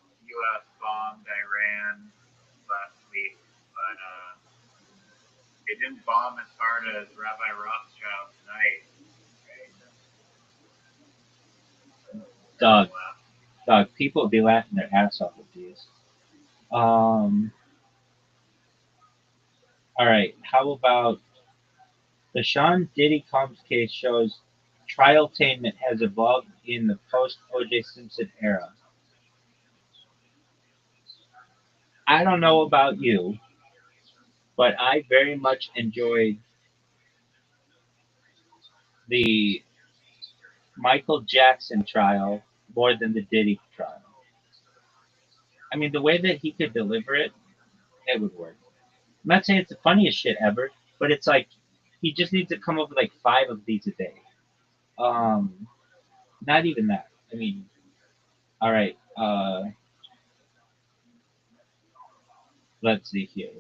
U.S. bombed Iran last week, but it didn't bomb as hard as Rabbi Rothschild tonight. Dog, dog. People would be laughing their ass off at these. Um, all right. How about the Sean Diddy Combs case shows trialtainment has evolved in the post O.J. Simpson era. I don't know about you, but I very much enjoyed the Michael Jackson trial more than the Diddy trial. I mean, the way that he could deliver it, it would work. I'm not saying it's the funniest shit ever, but it's like he just needs to come up with like five of these a day. Um, Not even that. I mean, all right. Let's see here.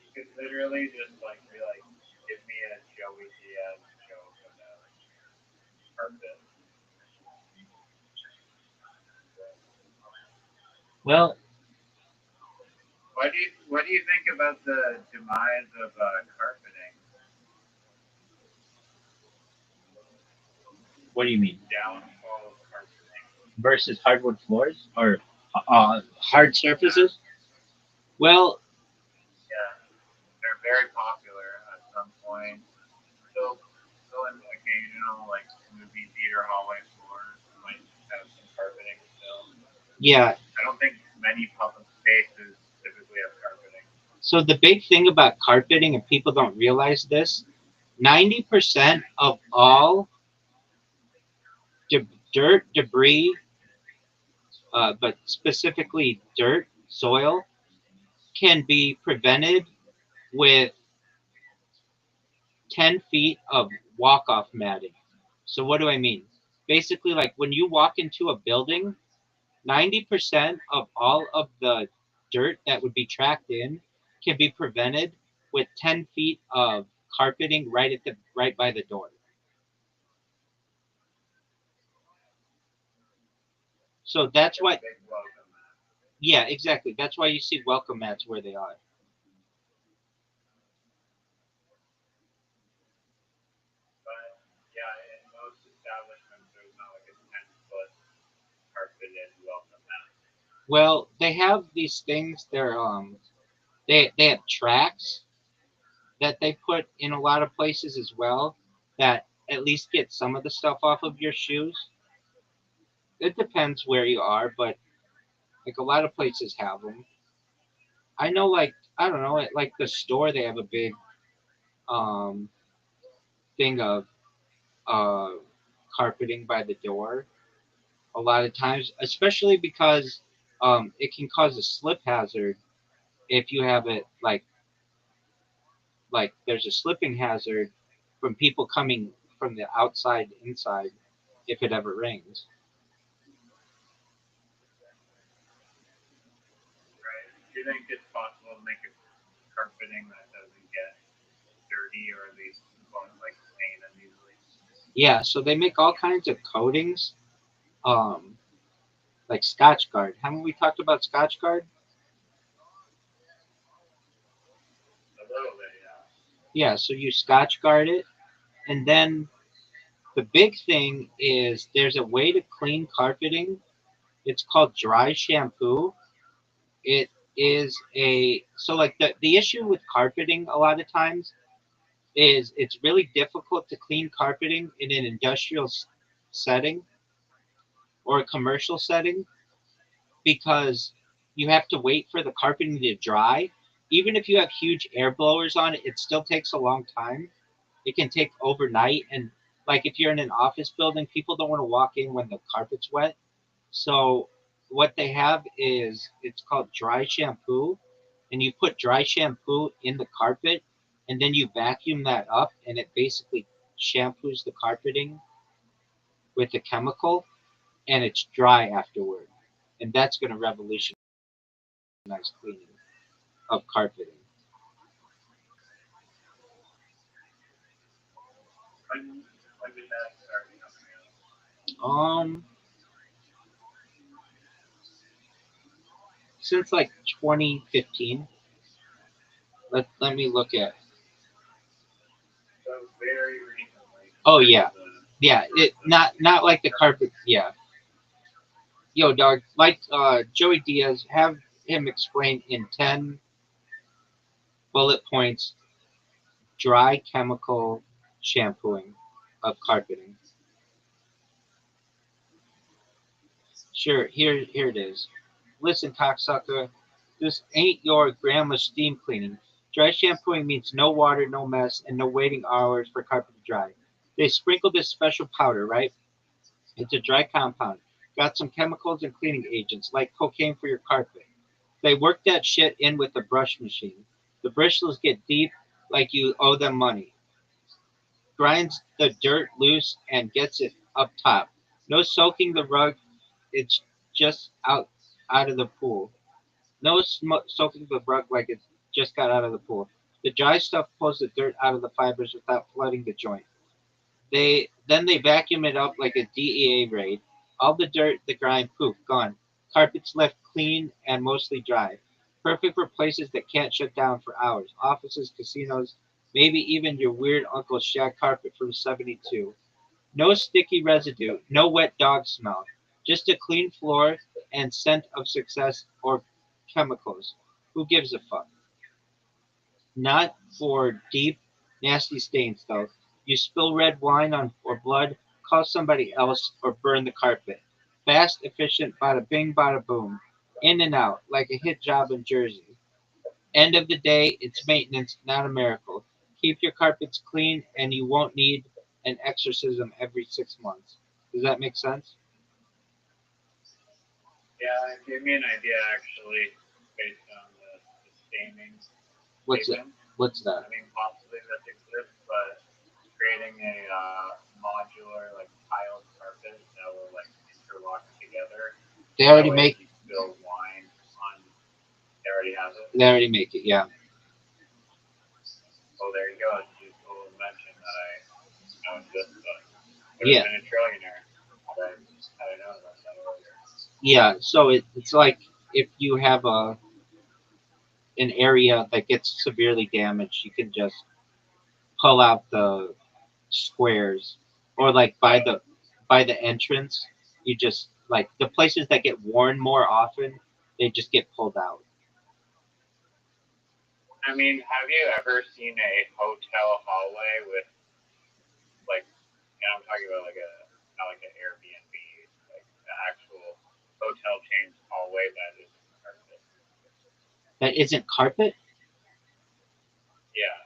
You could literally just like be like, give me a Joey Diaz joke about carpet. Well, What do you think about the demise of carpeting? what do you mean? Downfall of carpeting. Versus hardwood floors or hard surfaces? Well, Yeah, they're very popular at some point. Still, still in occasional like movie theater hallway floors might have some carpeting still. yeah. I don't think many public spaces typically have carpeting. So the big thing about carpeting, and people don't realize this, 90% of all dirt, debris, but specifically dirt, soil, can be prevented with 10 feet of walk off matting. So, what do I mean? Basically, like when you walk into a building, 90% of all of the dirt that would be tracked in can be prevented with 10 feet of carpeting right by the door. So that's Like a why, big welcome mat. yeah, exactly. That's why you see welcome mats where they are. But yeah, in most establishments, there's not like a 10-foot carpeted welcome mat. Well, they have these things. They have tracks that they put in a lot of places as well that at least get some of the stuff off of your shoes. It depends where you are, but like a lot of places have them. I know, like I don't know, at like the store they have a big um, thing of uh, carpeting by the door. A lot of times, especially because it can cause a slip hazard if you have it like there's a slipping hazard from people coming from the outside inside if it ever rains. Right? Do you think it's possible to make a carpeting that doesn't get dirty or at least won't like stain as easily? Yeah, so they make all kinds of coatings, um, like Scotch Guard. Haven't we talked about Scotch Guard? A little bit, yeah. Yeah, so you Scotch Guard it, and then the big thing is there's a way to clean carpeting. It's called dry shampoo. It is a so like the issue with carpeting a lot of times is it's really difficult to clean carpeting in an industrial setting or a commercial setting because you have to wait for the carpeting to dry. Even if you have huge air blowers on it, it still takes a long time. It can take overnight. And like if you're in an office building, people don't want to walk in when the carpet's wet. So what they have is it's called dry shampoo. And you put dry shampoo in the carpet and then you vacuum that up, and it basically shampoos the carpeting with a chemical, and it's dry afterward, and that's going to revolutionize cleaning of carpeting. When did that start coming out? Um, since like 2015. Let me look at. So very recently Oh compared yeah, to the yeah. It the not like the carpet. carpet. Yeah, yo, dog. Like Joey Diaz, have him explain in 10 bullet points dry chemical shampooing of carpeting. Sure, here it is. Listen, cocksucker, this ain't your grandma's steam cleaning. Dry shampooing means no water, no mess, and no waiting hours for carpet to dry. They sprinkle this special powder, right? It's a dry compound. Got some chemicals and cleaning agents, like cocaine for your carpet. They work that shit in with the brush machine. The bristles get deep, like you owe them money. Grinds the dirt loose and gets it up top. No soaking the rug, it's just out of the pool. No soaking the rug like it just got out of the pool. The dry stuff pulls the dirt out of the fibers without flooding the joint. They vacuum it up like a DEA raid. All the dirt, the grime, poof, gone. Carpets left clean and mostly dry. Perfect for places that can't shut down for hours. Offices, casinos, maybe even your weird uncle's shag carpet from '72. No sticky residue, no wet dog smell. Just a clean floor and scent of success or chemicals. Who gives a fuck? Not for deep, nasty stains, though. You spill red wine on or blood, call somebody else, or burn the carpet. Fast, efficient, bada bing, bada boom. In and out, like a hit job in Jersey. End of the day, it's maintenance, not a miracle. Keep your carpets clean, and you won't need an exorcism every 6 months. Does that make sense? Yeah, it gave me an idea actually based on the staining What's that? statement. What's that? I mean, possibly this exists, but creating a modular like tiled carpet that will like interlock together. They That already way, make. if you spill wine on, they already have it. They already make it. Yeah. Oh, there you go. It's a useful invention that I know exists, but would have Yeah. been a trillionaire had I known about that earlier. Yeah. So it's like if you have an area that gets severely damaged, you can just pull out the squares, or like by the entrance, you just like the places that get worn more often, they just get pulled out. I mean, have you ever seen a hotel hallway with like, and I'm talking about like a not like an Airbnb, like the actual hotel chain's hallway that isn't carpet. That isn't carpet. Yeah,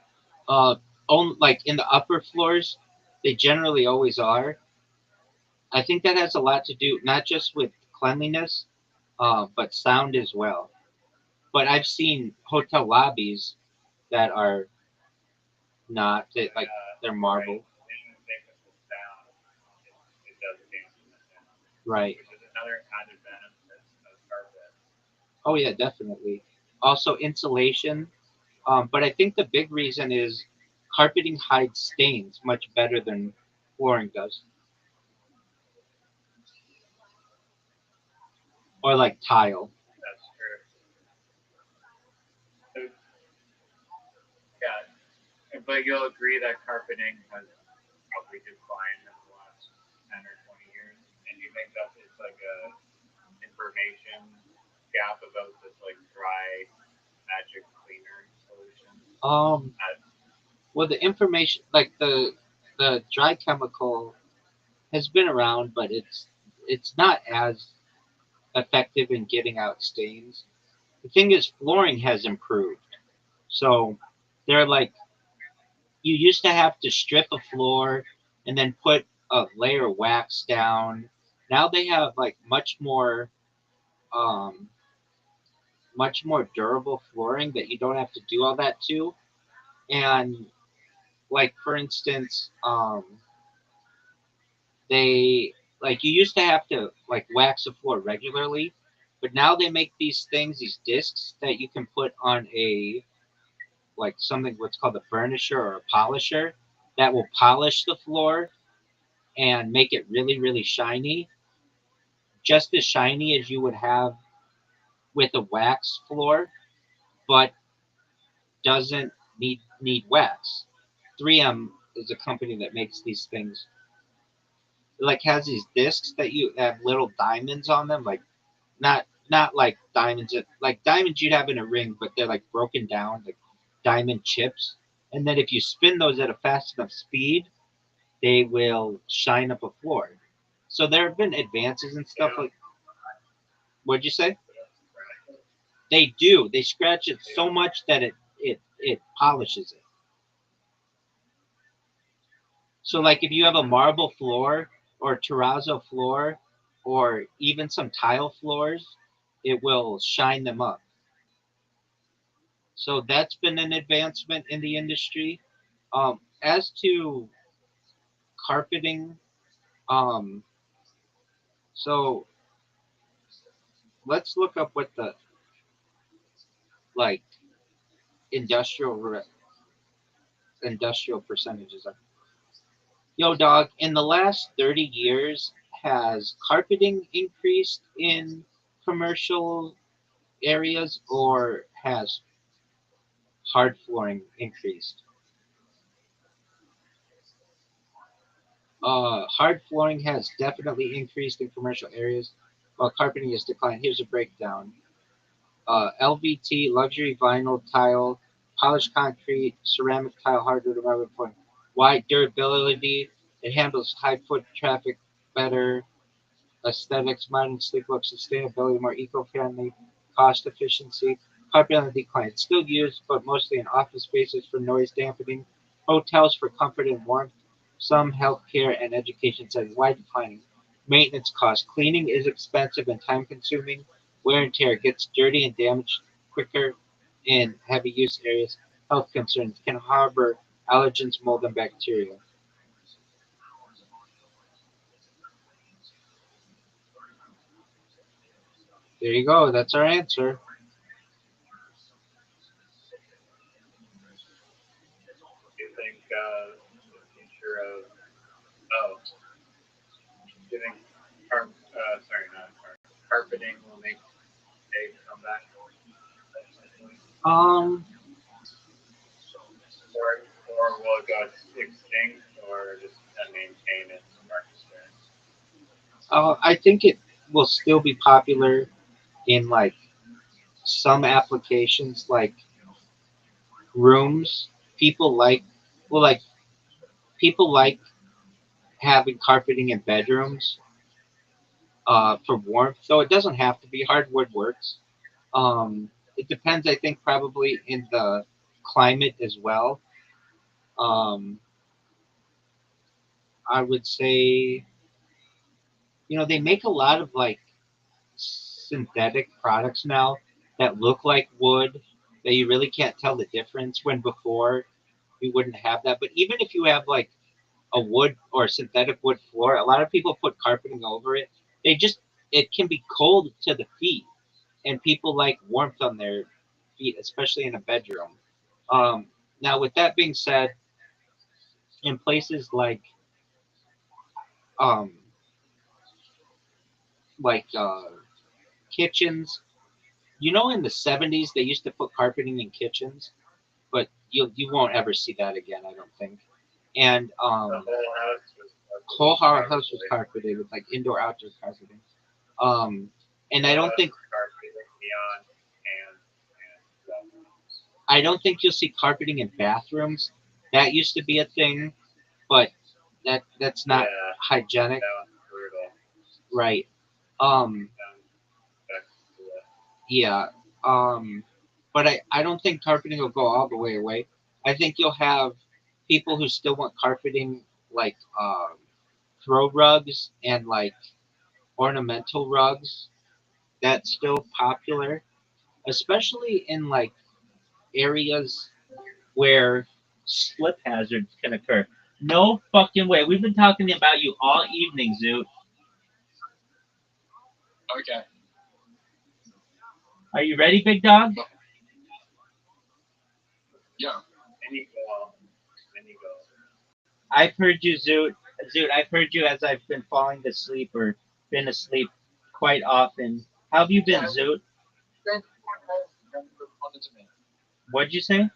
Uh, on like in the upper floors, they generally always are. I think that has a lot to do not just with cleanliness, but sound as well. But I've seen hotel lobbies that are not that like they're right. marble, They didn't think of the sound. It, it does dampen the sound, right? which is another added benefit of carpet. Oh yeah, definitely. Also insulation. But I think the big reason is carpeting hides stains much better than flooring does, or like tile. That's true. So, yeah, but you'll agree that carpeting has probably declined in the last 10 or 20 years, and you think that it's like a information gap about this like dry magic cleaner solution. Um, That, well, the information, like the dry chemical, has been around, but it's not as effective in getting out stains. The thing is, flooring has improved. So they're like you used to have to strip a floor and then put a layer of wax down. Now they have like um, much more durable flooring that you don't have to do all that to, And like for instance, they like you used to have to like wax a floor regularly, but now they make these things, these discs that you can put on a like something what's called a burnisher or a polisher that will polish the floor and make it really really shiny, just as shiny as you would have with a wax floor, but doesn't need wax. 3M is a company that makes these things. It like has these discs that you have little diamonds on them, like not like diamonds like diamonds you'd have in a ring, but they're like broken down, like diamond chips. And then if you spin those at a fast enough speed, they will shine up a floor. So there have been advances and They stuff don't, like. What'd you say? they don't scratch it. They do. They scratch it They so don't. much that it polishes it. So like if you have a marble floor or terrazzo floor or even some tile floors, it will shine them up. So that's been an advancement in the industry. As to carpeting, um, so let's look up what the like industrial industrial percentages are. Yo, dog, in the last 30 years, has carpeting increased in commercial areas or has hard flooring increased? Hard flooring has definitely increased in commercial areas, while carpeting has declined. Here's a breakdown. LVT, luxury vinyl tile, polished concrete, ceramic tile, hardwood, and rubber flooring. Wide durability. It handles high foot traffic better. Aesthetics, modern sleek look, sustainability, more eco-friendly, cost efficiency. Carpet on the decline. It's still used, but mostly in office spaces for noise dampening, hotels for comfort and warmth, some healthcare and education settings. Why declining? Maintenance costs. Cleaning is expensive and time consuming. Wear and tear gets dirty and damaged quicker in heavy use areas. Health concerns can harbor allergens, mold, and bacteria. There you go. That's our answer. Do you think the future of do you think sorry, not carpeting will make a comeback, Um, or will it go extinct, or just maintain its market share? I think it will still be popular in like some applications, like rooms. People like, well, like people like having carpeting in bedrooms for warmth. So it doesn't have to be. Hardwood works. It depends, I think, probably in the climate as well. Um, I would say, they make a lot of like synthetic products now that look like wood that you really can't tell the difference when before you wouldn't have that. But even if you have like a wood or synthetic wood floor, a lot of people put carpeting over it. They just it can be cold to the feet, and people like warmth on their feet, especially in a bedroom. Um, Now, with that being said, in places um, like kitchens, in the '70s they used to put carpeting in kitchens, but you won't ever see that again, I don't think. And The whole house was whole house was carpeted. carpeted with like indoor outdoor carpeting. Um, and Whole house was carpeted beyond and I don't think you'll see carpeting in bathrooms. That used to be a thing, but that's not yeah, hygienic, that was brutal. right? Um, Sounds back to it. yeah. But I don't think carpeting will go all the way away. I think you'll have people who still want carpeting, like throw rugs and like ornamental rugs. That's still popular, especially in like areas where slip hazards can occur. No fucking way. We've been talking about you all evening, Zoot. Okay. Are you ready, big dog? Yeah. Any go. Any go. I've heard you, Zoot. Zoot, I've heard you as I've been falling asleep or been asleep quite often. How have you been, Zoot? Then you responded to me. What'd you say?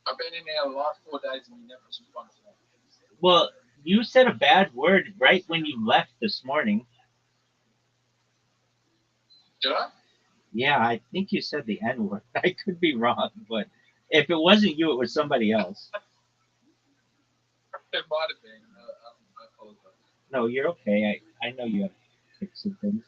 I've been in here the last 4 days and you never responded to me. Well, you said a bad word right when you left this morning. Did I? Yeah, I think you said the N word. I could be wrong, but if it wasn't you, it was somebody else. It might have been. I apologize. No, you're okay. I know you have tics and things.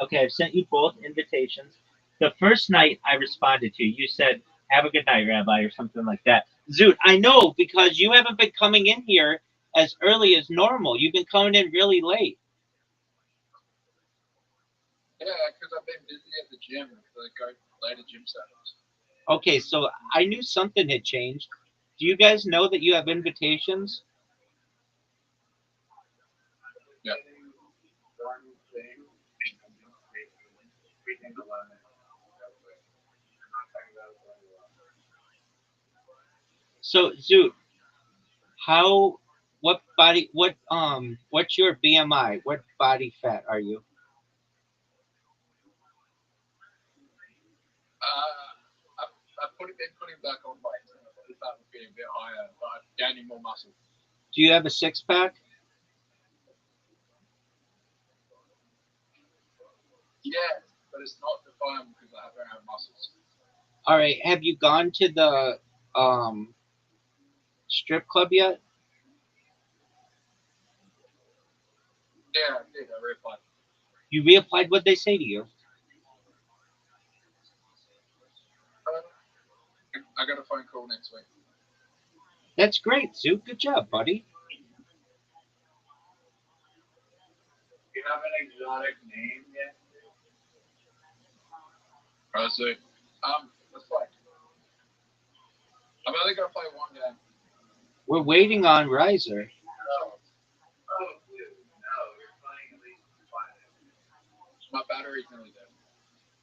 Okay, I've sent you both invitations. The first night I responded to, you said, "Have a good night, Rabbi," or something like that. Zoot, I know because you haven't been coming in here as early as normal. You've been coming in really late. Yeah, because I've been busy at the gym. So I go later gym sessions. Okay, so I knew something had changed. Do you guys know that you have invitations? Yeah. One thing. Everything alone. So, Zoot, how, what body, what's your BMI? What body fat are you? Been putting back on weight. I thought it would be a bit higher, but I'm gaining more muscle. Do you have a six pack? Yeah, but it's not defined because I don't have muscles. All right. Have you gone to the strip club yet? Yeah, I did. I replied. You reapplied what they say to you. I got a phone call next week. That's great, Zoot. Good job, buddy. Do you have an exotic name yet? Alright, so let's play. I'm only gonna play one game. We're waiting on Riser. Oh, dude, no, you're playing at least 5. My battery's nearly dead.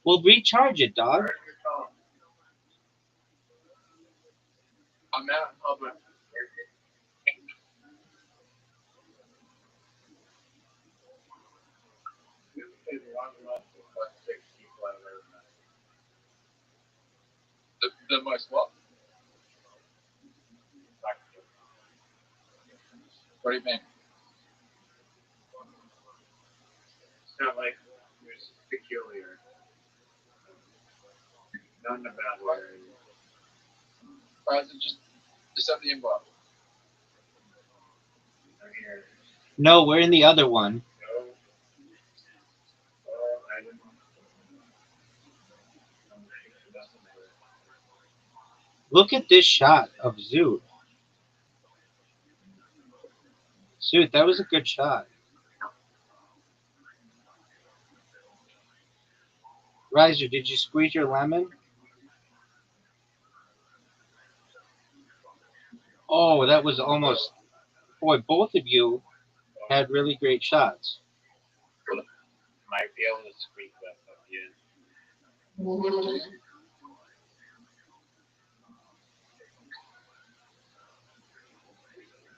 We'll recharge it, dog. Where's your phone? I'm out in public. This is one month with like 6 people I've ever met. The most what? What do you mean? It's not like it's peculiar. None about where it is. Alright, so just have the invite. I'm here. No, we're in the other one. No. Oh, I didn't. Look at this shot of Zoot. Zoot, that was a good shot. Riser, did you squeeze your lemon? Oh, that was almost. Boy, both of you had really great shots. Might be able to squeak that up yet.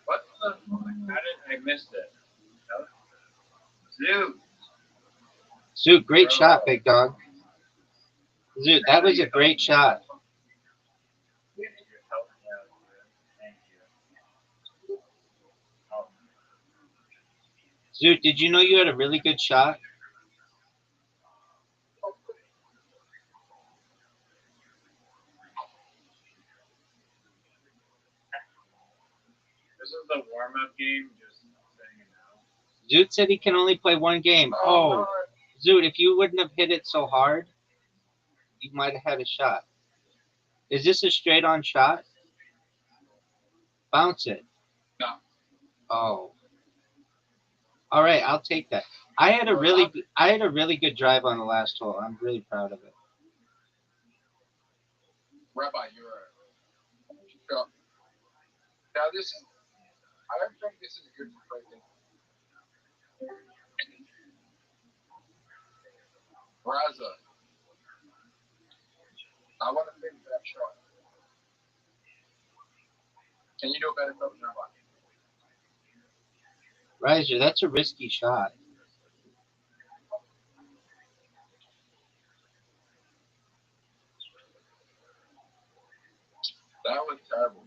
What the? How did I miss it? Zoo. Zoot, great shot, big dog. Zoot, that was a great shot. You're helping out. Thank you. Oh, Zoot, did you know you had a really good shot? this is the warm-up game. Just saying it now. Zoot said he can only play one game. Oh, Zoot, if you wouldn't have hit it so hard, you might have had a shot. Is this a straight on shot? Bounce it. No. Oh. All right, I'll take that. I had a really good drive on the last hole. I'm really proud of it. Rabbi, you're So, now this is, I don't think this is good for Creighton. Raza, I want to finish that shot. Can you do a better coach than Rabbi? Riser, that's a risky shot. That was terrible.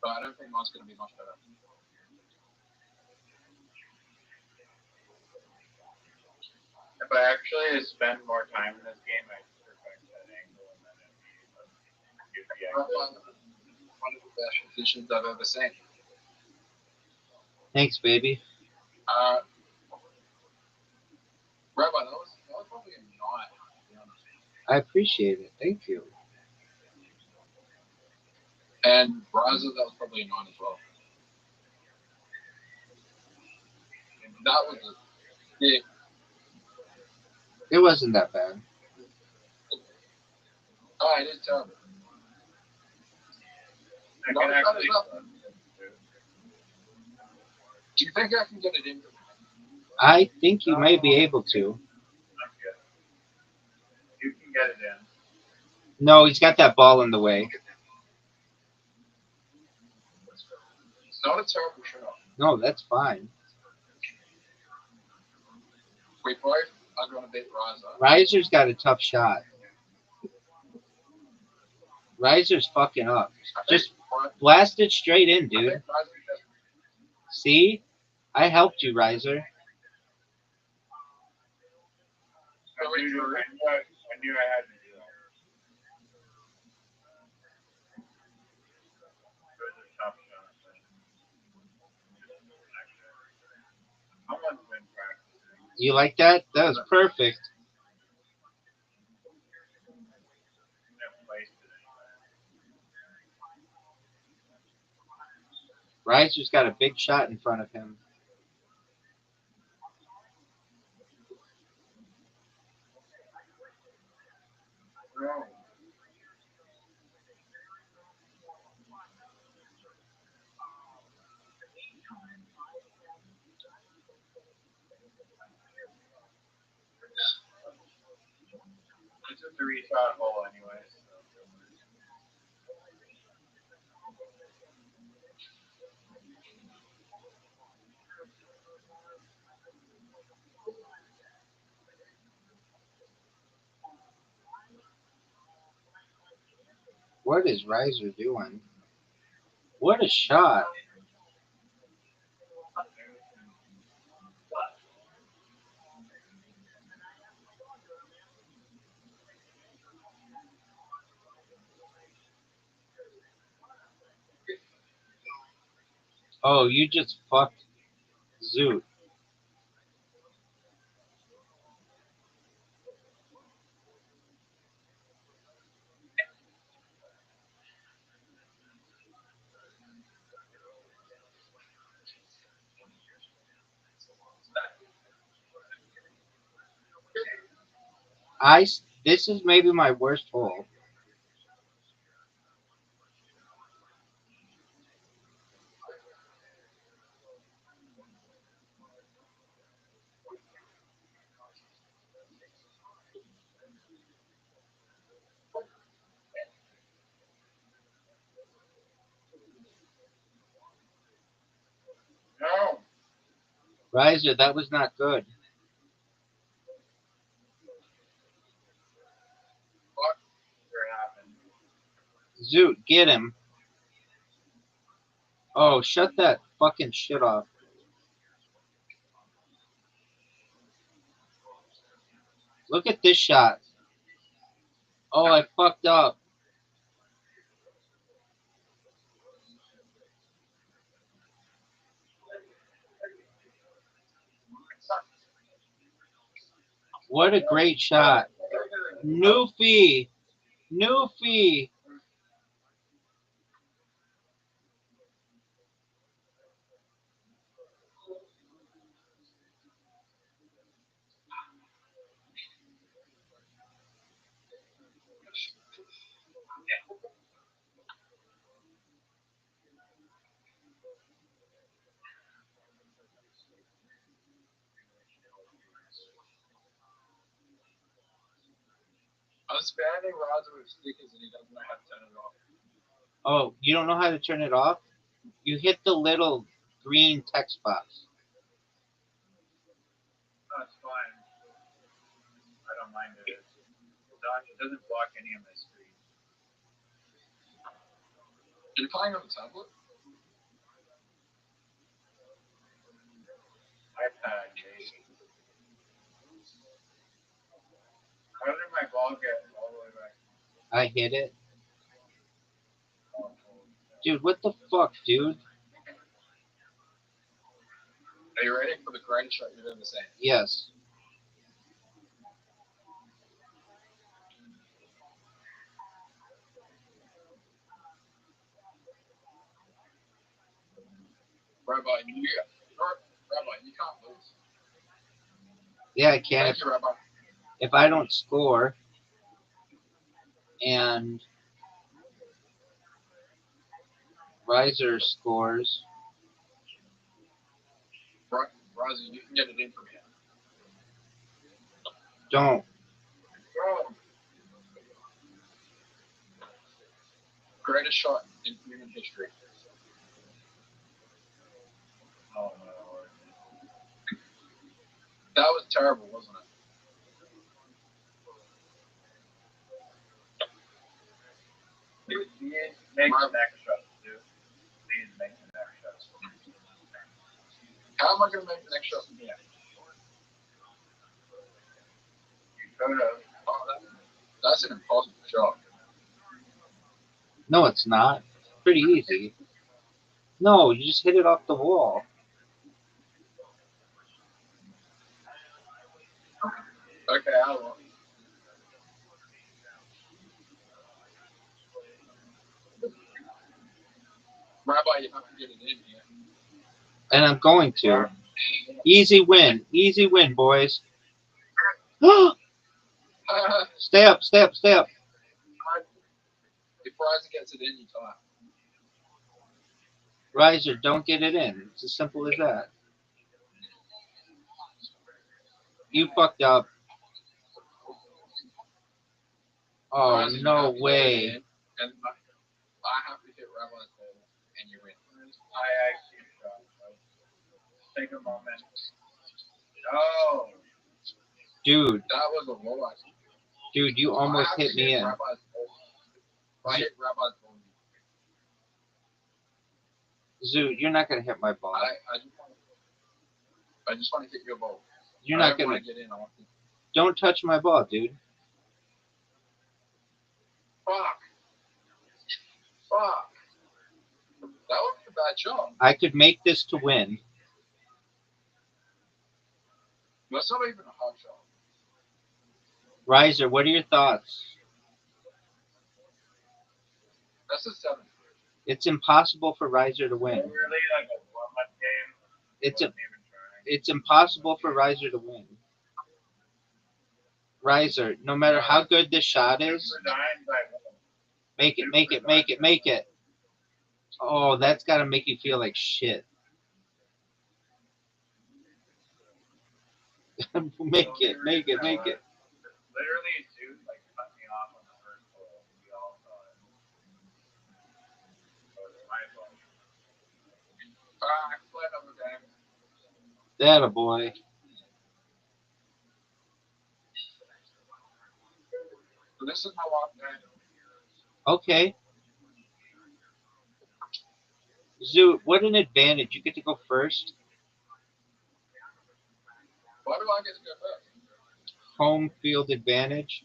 But I don't think mine's going to be much better. If I actually spend more time in this game, I'd perfect that angle and then it'd be One of the best positions I've ever seen. Thanks, baby. Rabbi, that was probably a 9, to be honest. I appreciate it. Thank you. And Raza, that was probably a 9 as well. That was a big. It wasn't that bad. Oh, it is terrible. I can actually. Do you think I can get it in? I think you may be able to. I'm good. You can get it in. No, he's got that ball in the way. It's not a terrible shot. No, that's fine. We both are going to beat Raza. Riser's got a tough shot. Riser's fucking up. Just blast it straight in, dude. See? I helped you, Riser. I knew I had to do that. It was a tough shot. Someone's been practicing. You like that? That was perfect. Riser's got a big shot in front of him. No. It's a 3-shot hole, anyways. So. What is Riser doing? What a shot. Oh, you just fucked Zoot. This is maybe my worst hole. No. Riser, that was not good. What happened? Zoot, get him. Oh, shut that fucking shit off. Look at this shot. Oh, I fucked up. What a great shot. Newfie. Newfie. spamming Raza with stickers and he doesn't know how to turn it off. Oh, you don't know how to turn it off? You hit the little green text box. No, it's fine. I don't mind it. It doesn't block any of my screens. Are you playing on the tablet? iPad, maybe. How did my ball get all the way back? I hit it. Oh, Dude, what the fuck, dude? Are you ready for the greatest shot you've ever seen? Yes. Rabbi, you can't lose. Yeah, I can Thank you, Rabbi. if I don't score and Riser scores. Raza, you can get it in from here. Don't. oh. Greatest shot in human history. Oh, my Lord. That was terrible, wasn't it? Please make the next shot, dude. Please make the next shot. How am I going to make the next shot from here? You could have. Oh, that's an impossible shot. No, it's not. It's pretty easy. No, you just hit it off the wall. Okay, how long? Rabbi, you have to get it in here. And I'm going to. Easy win. Easy win, boys. Stay up, stay up, stay up. If Raza gets it in, you tie. Riser, don't get it in. It's as simple as that. You fucked up. Oh, Raza, you no have to get it way. in, and I have to hit Rabbi's ball, and you win. I actually shot. Take a moment. Oh. Dude, That was a low IQ. dude, you almost hit me in. Rabbi's ball. If I hit Rabbi's ball, Zoot, you're not going to hit my ball. I just want to hit your ball. You're I not don't going want to get in. I want to. Don't touch my ball, dude. Fuck. That would be a bad shot. I could make this to win. That's not even a hard shot. Riser, what are your thoughts? That's a 7. It's impossible for Riser to win. Really like a warm-up game. It's impossible for Riser to win. Riser, no matter how good this shot is, make it, make it, make it, make it. Oh, that's got to make you feel like shit. Make it, make it, make it. Literally, dude, like cut me off on the first hole. We all saw it. So it's my fault. I can play another game. That a boy. So this is my last game. Okay. Zoot, what an advantage. You get to go first. Why do I get to go first? Home field advantage.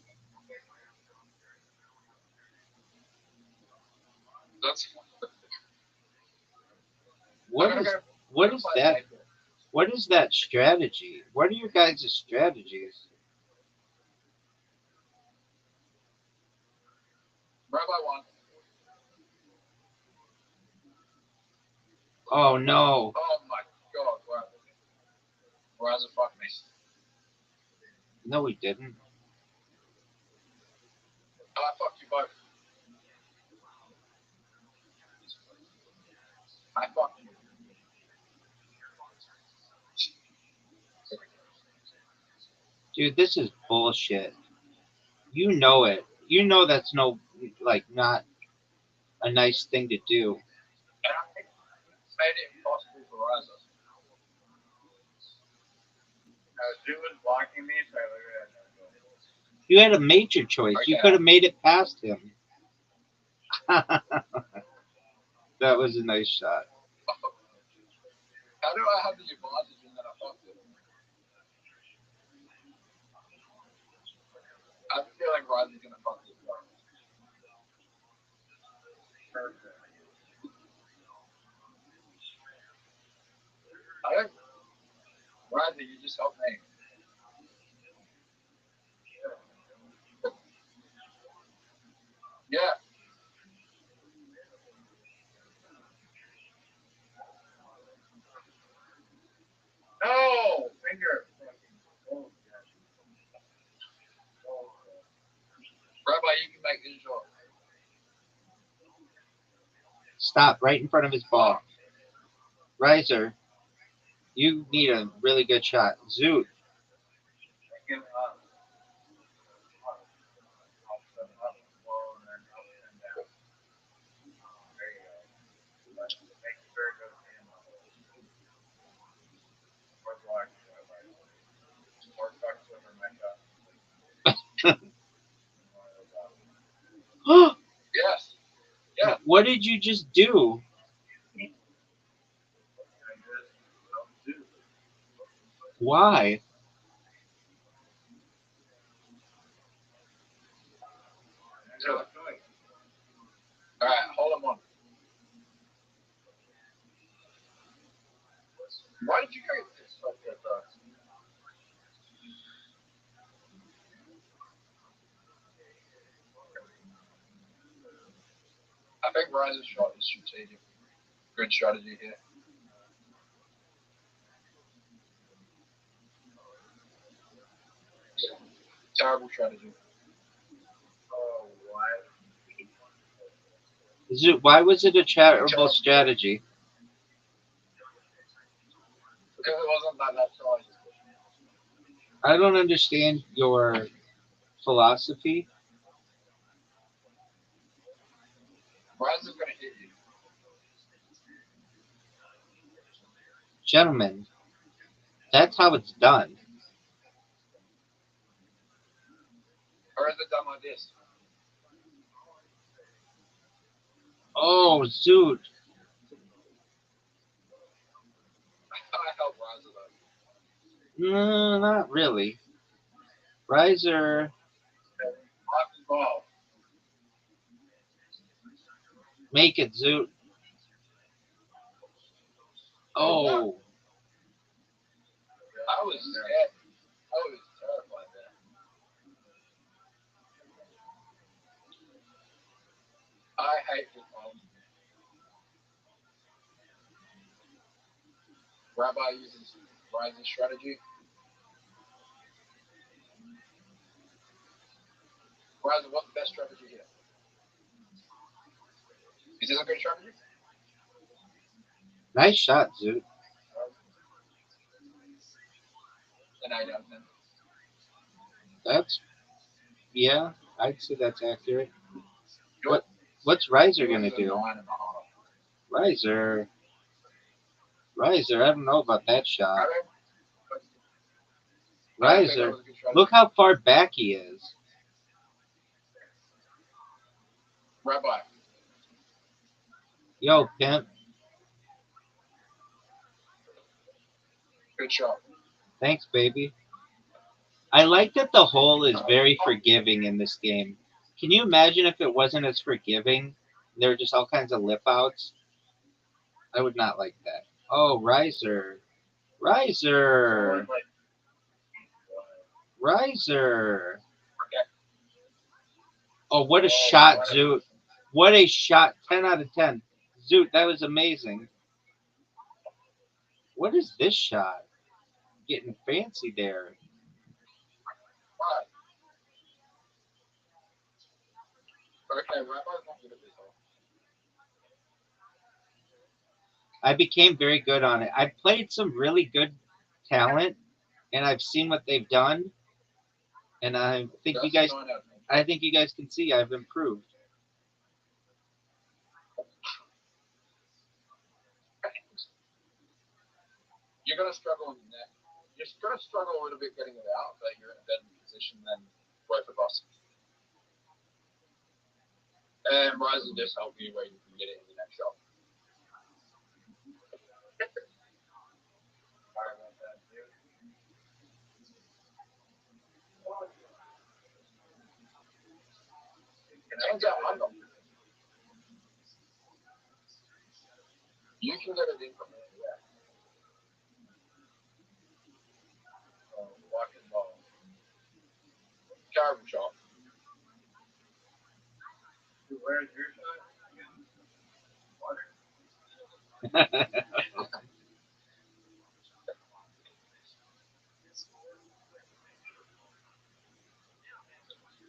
That's What is that? What is that strategy? What are your guys' strategies? Rabbi won. Oh no. Oh my god, wow. Raza fucked me. No, he didn't. I fucked you both. I fucked you. Dude, this is bullshit. You know it. You know that's no like not a nice thing to do. And I think it's made it impossible for Ryza. Zoo was blocking me, so I literally had no choice. You had a major choice. You Okay. could have made it past him. That was a nice shot. How do I have the advantage and then I fucked it? I have a feeling Ryza's gonna fuck this up. Perfect. I don't. Ryza, you just helped me. Yeah. No! Finger! Oh, Rabbi, you can make this shot. Stop right in front of his ball. Riser, you need a really good shot. Zoot, give it up. Up, slow, and then up and down. There you go. Make sure it goes in. Or block. Or tuck over my cup. Yes. Yeah. what did you just do? Why? Do it. All right, hold him on. Why did you create this? Okay, I think Ryza's shot is strategic. Good strategy here. Terrible strategy. Oh, what? Zoot, why was it a terrible strategy? Because it wasn't that size. I don't understand your philosophy. Ryza's gonna hit you. Gentlemen, that's how it's done. Or is it done like this? Oh, Zoot. I help Ryza though. No, not really. Riser, Off the ball. make it, Zoot. Oh, I was scared. I was terrified there. I hate this one. Rabbi uses Ryza's strategy. Ryza, what's the best strategy here? Is this a good strategy? nice shot, Zoot. An 8 out of 10. That's, yeah, I'd say that's accurate. Yours- What's Riser yours gonna is a do? 9.5. Riser, Riser, I don't know about that shot. I don't think that Riser, was a good strategy. look how far back he is. Rabbi, Yo, pimp, good shot. thanks, baby. I like that the hole is very forgiving in this game. Can you imagine if it wasn't as forgiving? There were just all kinds of lip outs. I would not like that. Oh, Riser. Riser. Riser. Oh, what a shot, Zoot. What a shot. 10 out of 10. Zoot, that was amazing. What is this shot? Getting fancy there. Right. Okay, Rabbi's not good at this hole. I became very good on it. I've played some really good talent, and I've seen what they've done. And I think That's you guys, 9 out of 10. I think you guys can see I've improved. You're going to struggle in the neck. You're going to struggle a little bit getting it out, but you're in a better position than both of us. And Rise will just help you where you can get it in the next shot. Turns out I'm not. You can get it in from anywhere. Rock and roll. Caribou shop. Where's your shot? Water?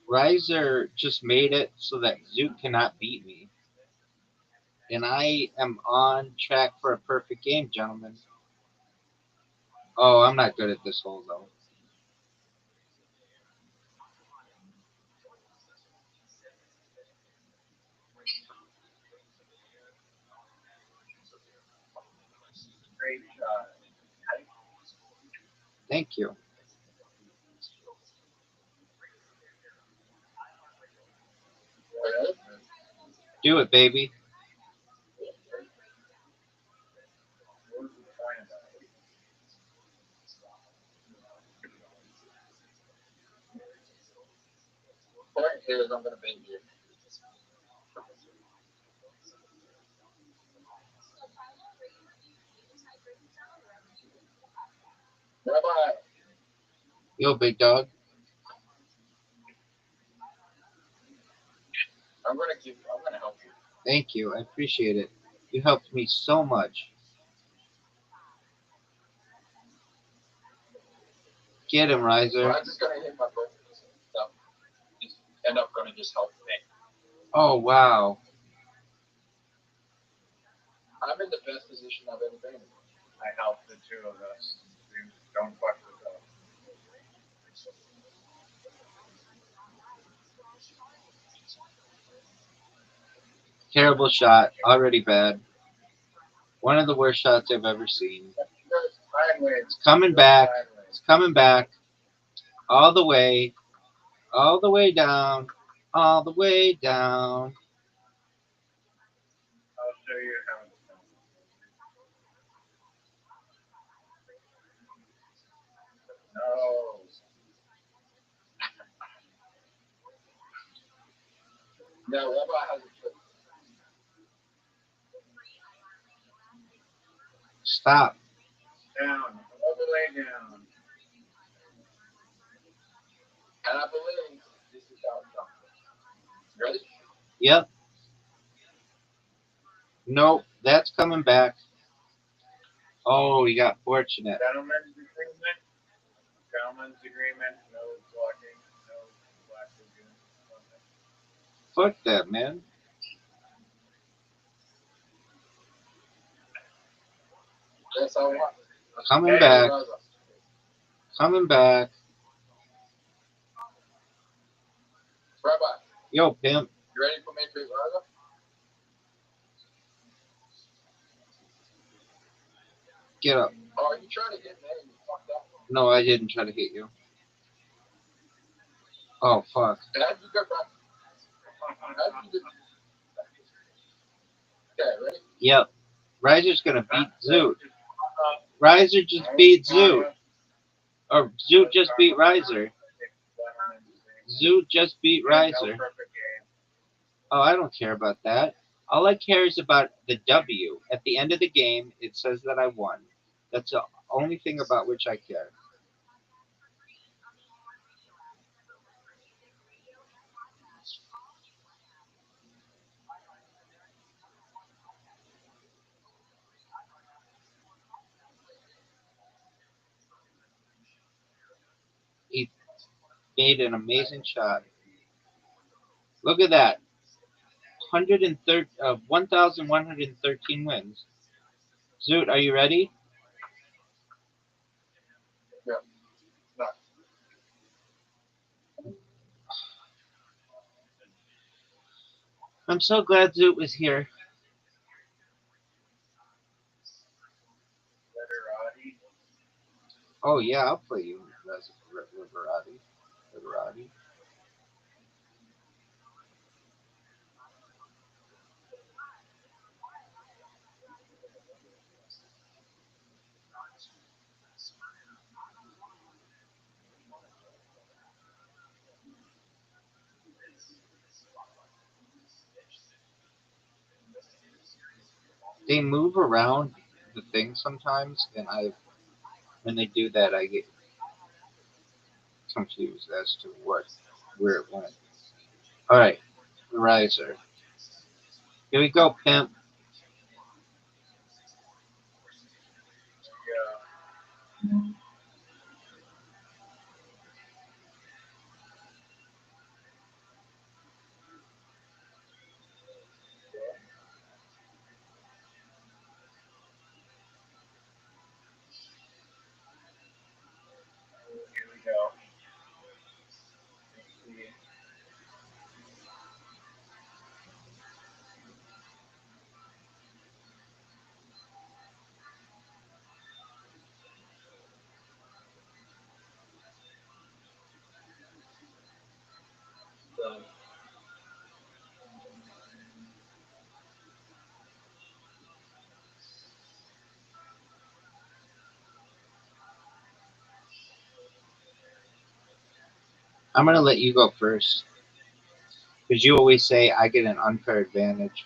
Riser just made it so that Zoot cannot beat me. And I am on track for a perfect game, gentlemen. Oh, I'm not good at this hole, though. Great shot. Thank you. Do it, baby. Point is, I'm going to beat you. Rabbi. Yo, big dog. I'm going to help you. Thank you. I appreciate it. You helped me so much. Get him, Riser. I'm just going to hit my both of this stuff. End up going to just help me. Oh, wow. I'm in the best position I've ever been in. I helped the two of us. Don't fuck with us. Terrible shot. Already bad. One of the worst shots I've ever seen. It's coming back. It's coming back. All the way. All the way down. All the way down. I'll show you how it's done. No. Now, Rabbi has a trick. Stop. Down. All the way down. And I believe this is how it's done. You ready? Yep. Nope. That's coming back. Oh, you got fortunate. Gentlemen's agreement. Gentlemen's agreement. No blocking. No black lagoon. Fuck that, man. Yes, I want. Coming Hey, back. Rabbi. Coming back. Rabbi, Yo, pimp. you ready for me to Rabbi? Get up. Oh, you trying to hit me? You fucked up. No, I didn't try to hit you. Oh, fuck. How'd you go back? How'd you do? Okay, ready? Yep. Riser's gonna beat Zoot. Riser just beat Zoot. Or Zoot just beat Riser. Zoot just beat Riser. Oh, I don't care about that. All I care is about the W. At the end of the game, it says that I won. That's the only thing about which I care. He made an amazing shot. Look at that. 1,113 wins. Zoot, are you ready? Yeah. No. I'm so glad Zoot was here. Literati. Oh yeah, I'll play you Liberati. Liberati. They move around the thing sometimes, and when they do that, I get confused as to where it went. All right, riser. Here we go, pimp. Yeah. Here we go. Let's see. So, I'm gonna let you go first because you always say I get an unfair advantage.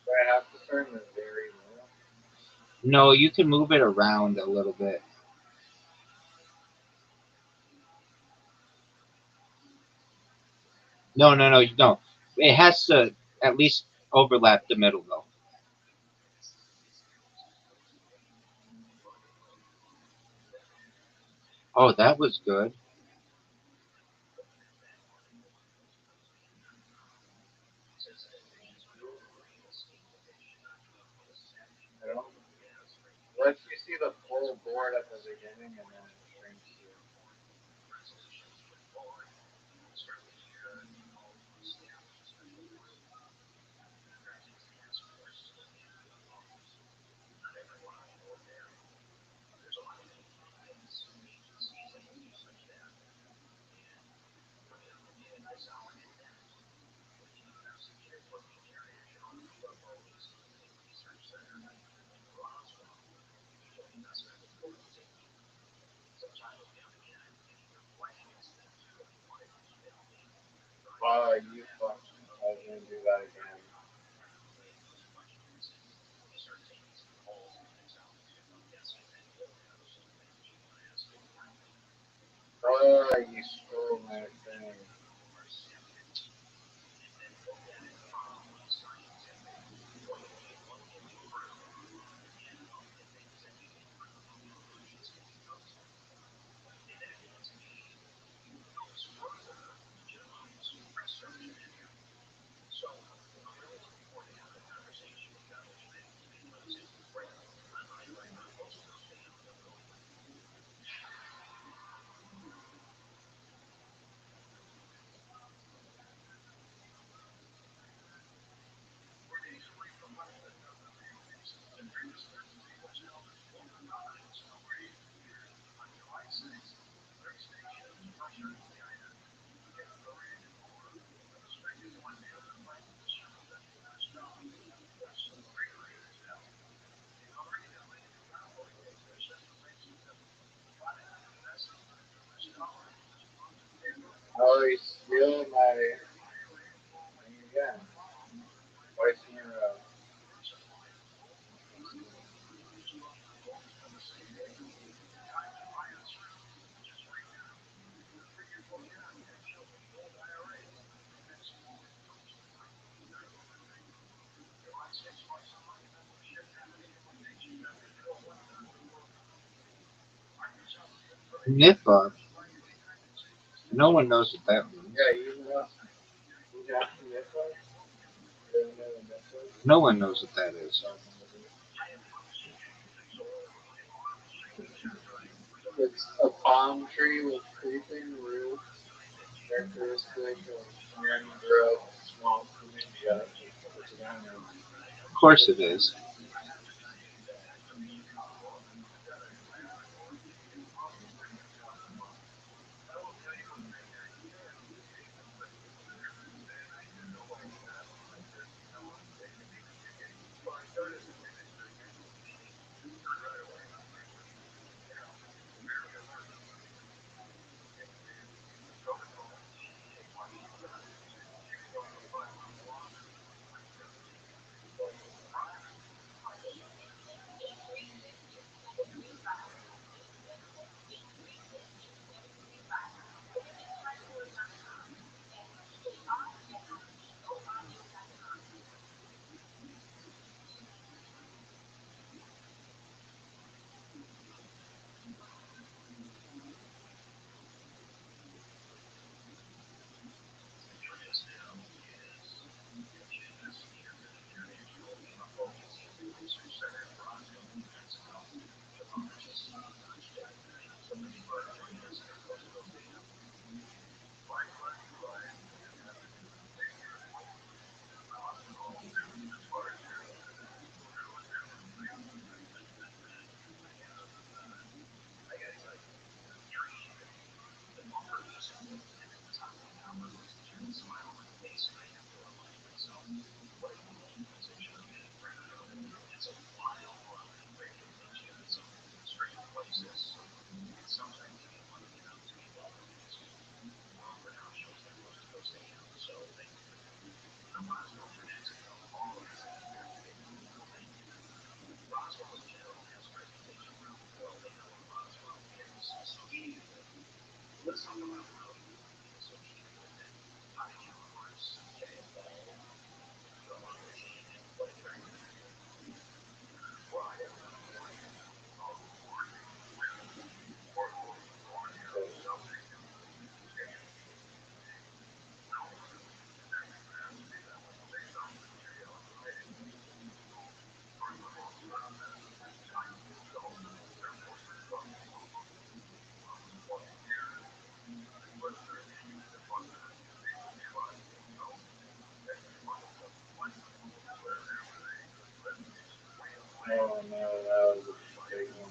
do I have to turn this very low? No, you can move it around a little bit. No, no, no, no. It has to at least overlap the middle though. Oh, that was good. I don't. Lets you see the full board at the beginning and then it shrinks you. Oh, you fucked. I was gonna do that again. Oh, you stole my thing. Oh, you steal my thing again. Twice in a row. Nipah. No one knows what that means. Yeah, you know. You got the necklace? You don't know the necklace? No one knows what that is. It's a palm tree with creeping roots characteristic of men who grow up in swamps in India with Sudan. Of course it is. Oh no, that was a big one.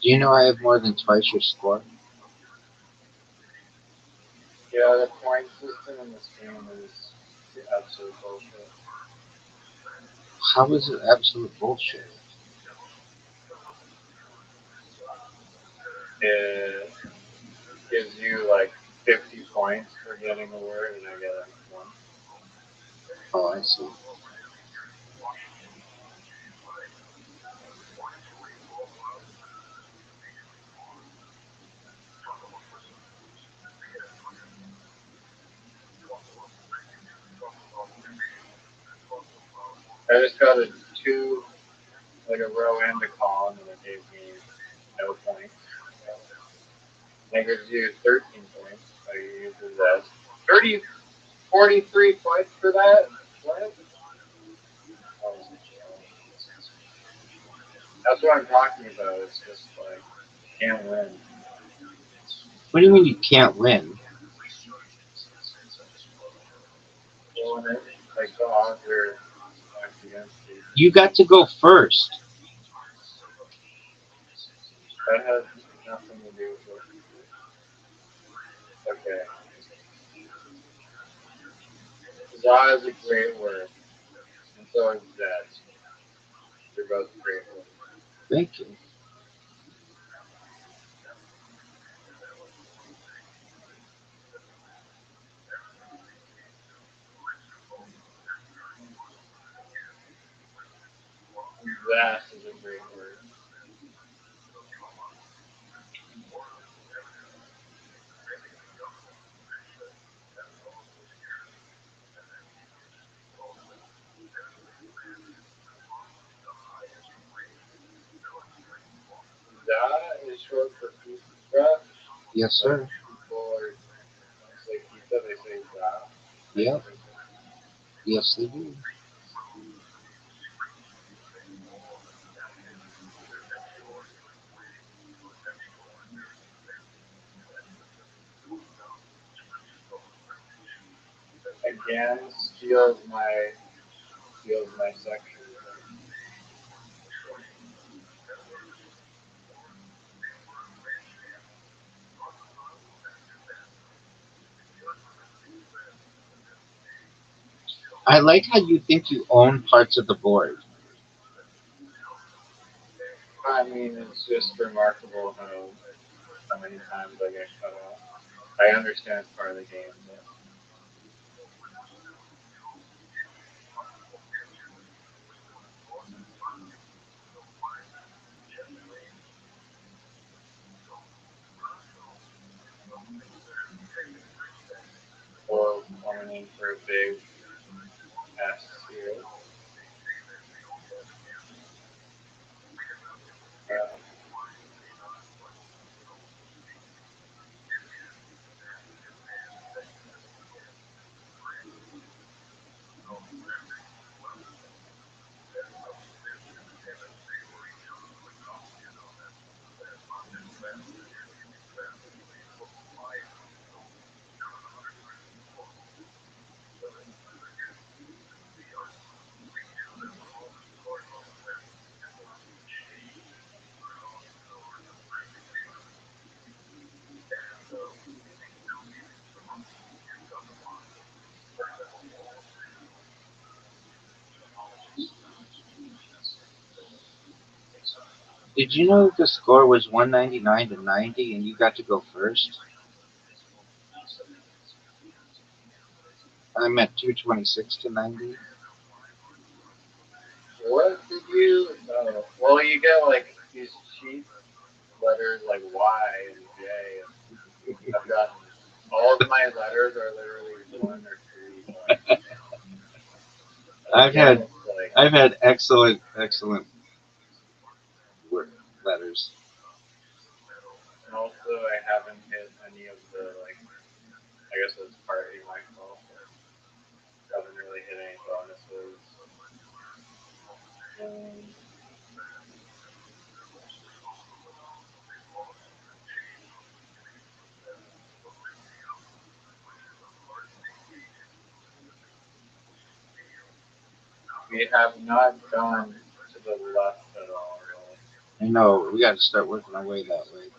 Do you know I have more than twice your score? Yeah, the point system in this game is absolute bullshit. How is it absolute bullshit? It gives you like 50 points for getting a word, and I get like one. Oh, I see. I just got a two, like a row and a column, and it gave me no points. That gives you 13 points. So you use it as 30, 43 points for that. What? Oh, that's what I'm talking about. It's just like can't win. What do you mean you can't win? Well, when it, like the odds are stacked against you. You got to go first. That has nothing to do with it. Okay. Za is a great word, and so is Zed. They're both great words. Thank you. That is a great word. Za is short for pizza. Yes, Like sir. people are say pizza, they say za. Yep. Yes, they do. Again, steals my section. I like how you think you own parts of the board. I mean, it's just remarkable how many times I get cut off. I understand it's part of the game, but or coming in for a big S here. Uh, Did you know the score was 199 to 90 and you got to go first? I'm at 226 to 90. what did you? Well, you get like these cheap letters like Y and J, and I've gotten all of my letters are literally one or three. But I've again, had it's like, I've had excellent word letters. and also I haven't hit any of the like. I guess it's partly my fault. Haven't really hit any bonuses. Um, we have not gone to the left at all, really. I know we got to start working our way that way.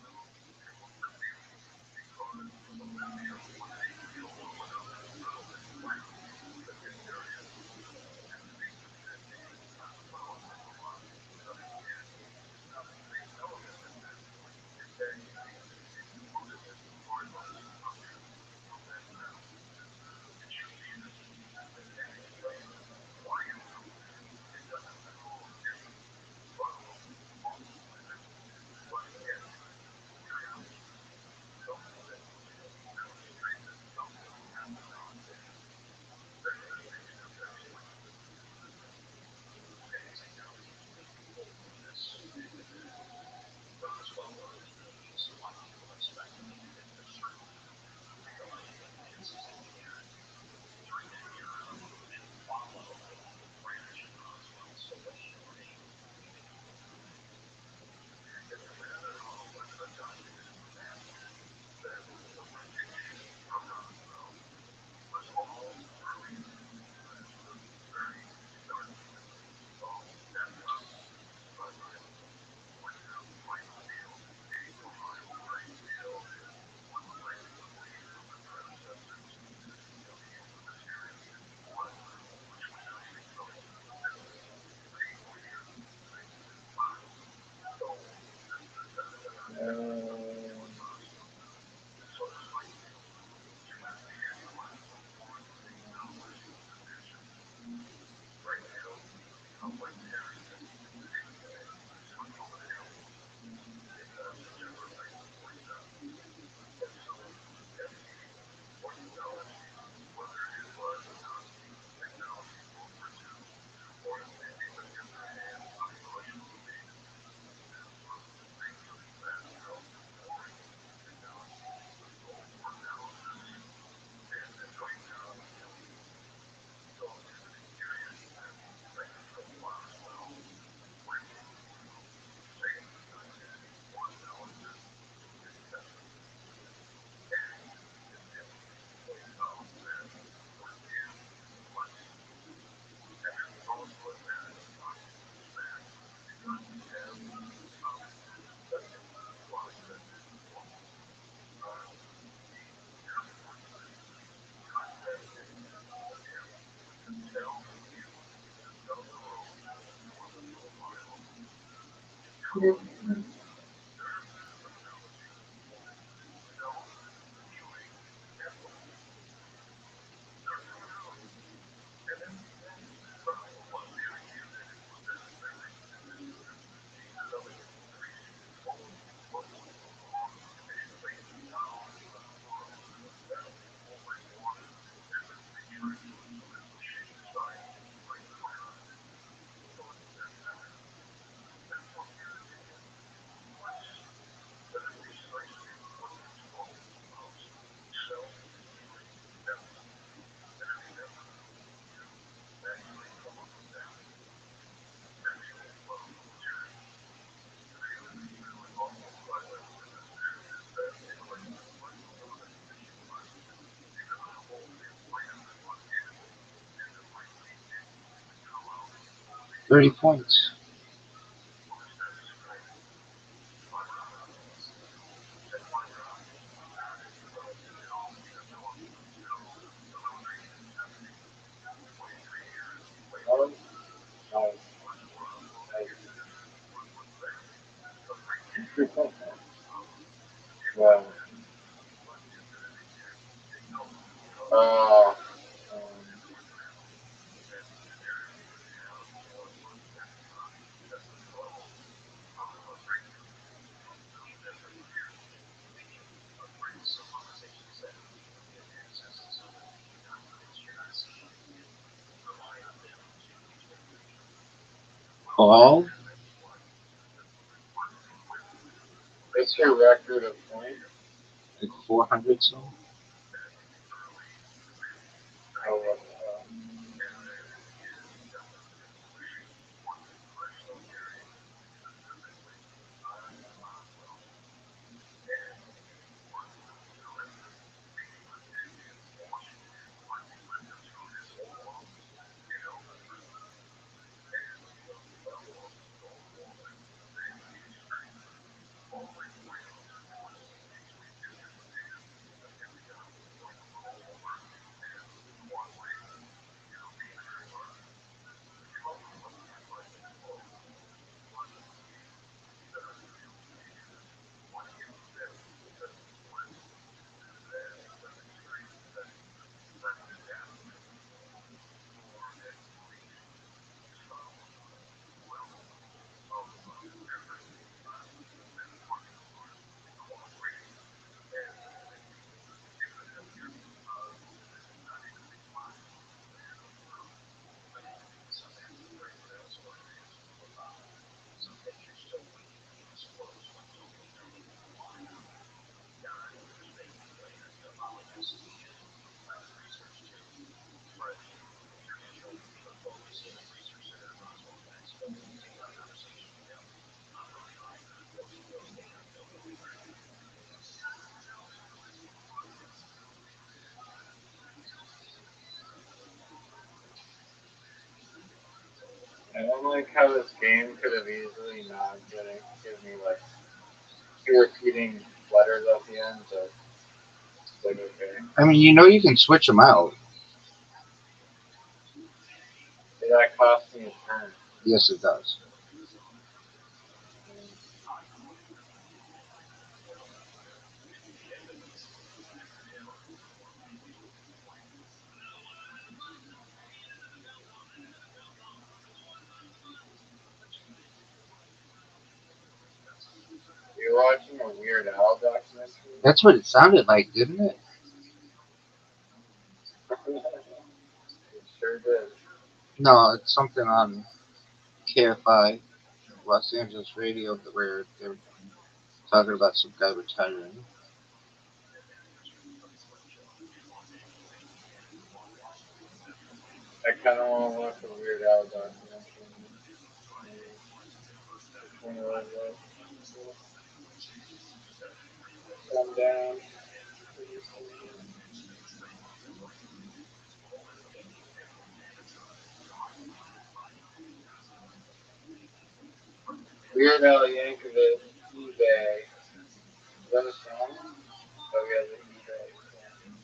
$30. Oh, nice. Nice. Yeah. Uh, All what's your record of points? like 400 some. Oh, I don't like how this game could have easily not give me like two repeating letters at the end, but it's like okay. I mean, you can switch them out. Did that cost me a turn? Yes, it does. You're watching a Weird Al documentary? That's what it sounded like, didn't it? It sure did. No, it's something on KFI, Los Angeles radio, where they're talking about some guy retiring. I kind of want to watch a Weird Al documentary. Which one was it? Sundown. Weird Al Yankovic, eBay. Is that a song? Oh yeah, the eBay song.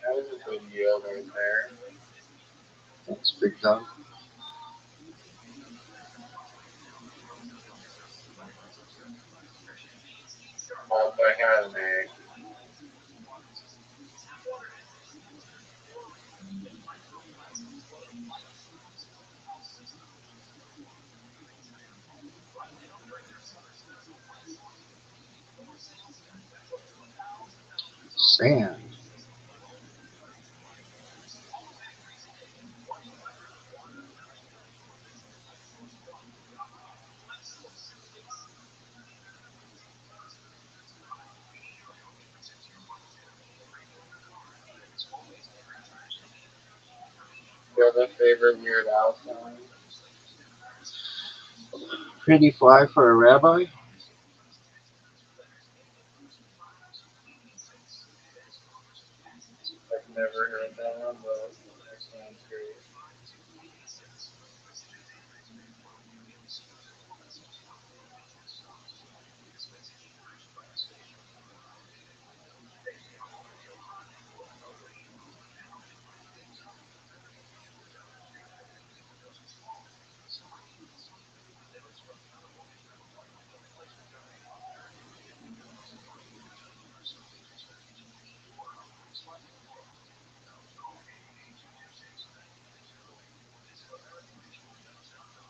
That was a good yield right there. That's big dog. Oh, if I had an egg. Sand. You have a favorite Weird Al song? Pretty fly for a rabbi. I've never heard that one, but that sounds great.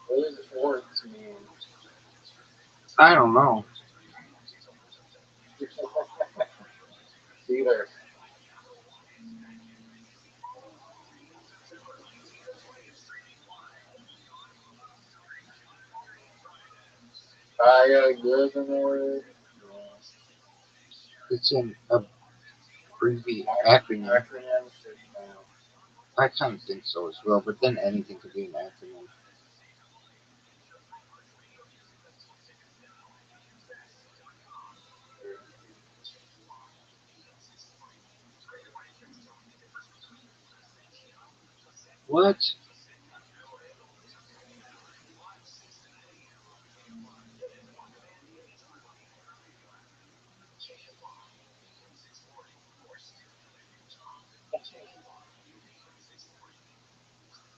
What does orcs mean? I don't know. Either. You're the nerd. It's an acronym. Acronym should count. I kind of think so as well, but then anything could be an acronym. What?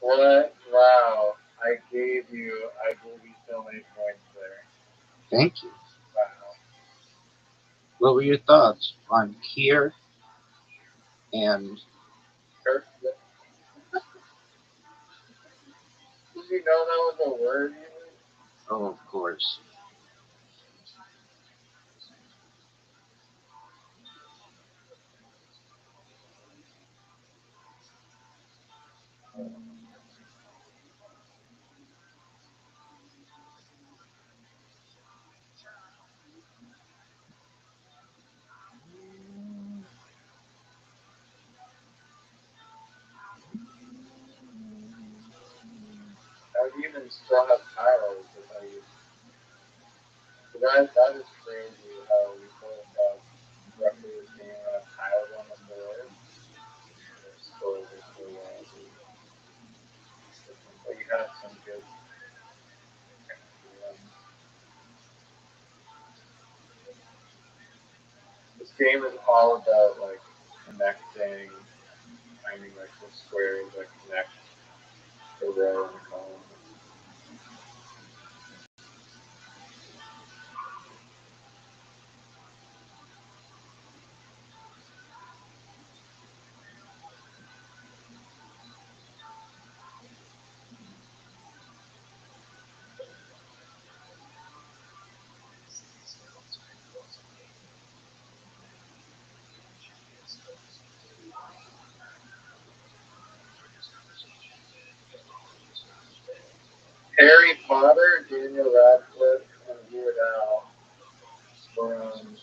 What? Wow. I gave you so many points there. Thank you. Wow. What were your thoughts on Kier and Perfect. Did you know that was a word even? oh, of course. even still have tiles. If I use, that is crazy how we still have roughly the same amount of tiles on the board. They're still wildly different. But you have some good technical ones. This game is all about like connecting, finding like the squares that connect the row and the column. Harry Potter, Daniel Radcliffe, and Weird Al were on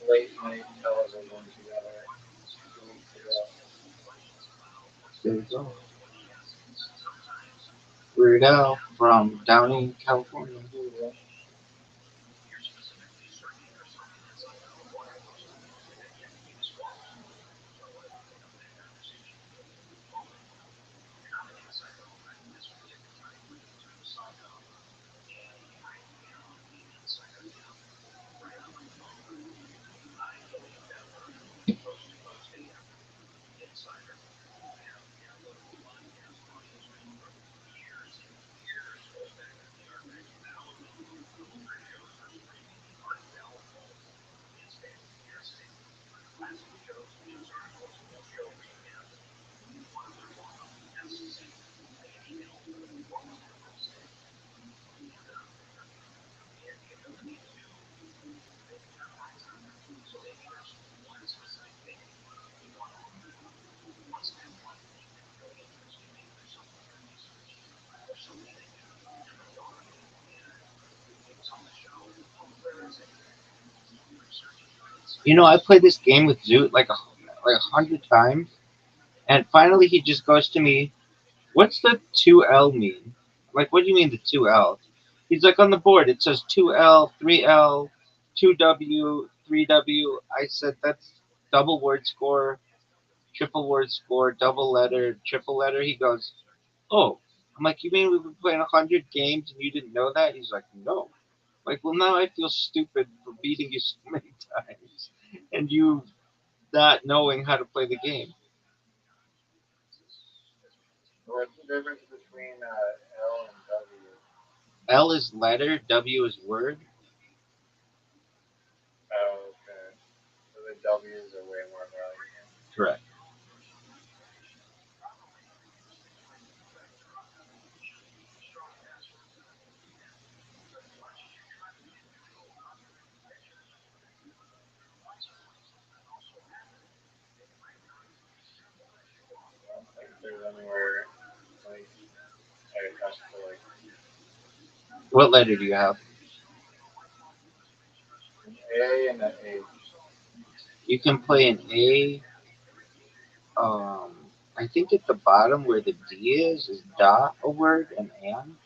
late night television together 2 weeks ago. There you go. Weird Al from Downey, California. You know, I played this game with Zoot like 100 times, and finally he just goes to me, "What's the 2L mean?" I'm like, "What do you mean the 2L?" He's like, "On the board it says 2L, 3L, 2W, 3W." I said, "That's double word score, triple word score, double letter, triple letter." He goes, "Oh." I'm like, "You mean we've been playing 100 games and you didn't know that?" He's like, "No." I'm like, "Well, now I feel stupid for beating you so many times and you not knowing how to play the game." What's the difference between L and W? L is letter, W is word. Oh, okay. So the W's are way more valuable. Correct. I don't think there's anywhere like I have to like What letter do you have? an A and an H. You can play an A. I think at the bottom where the D is da a word and an.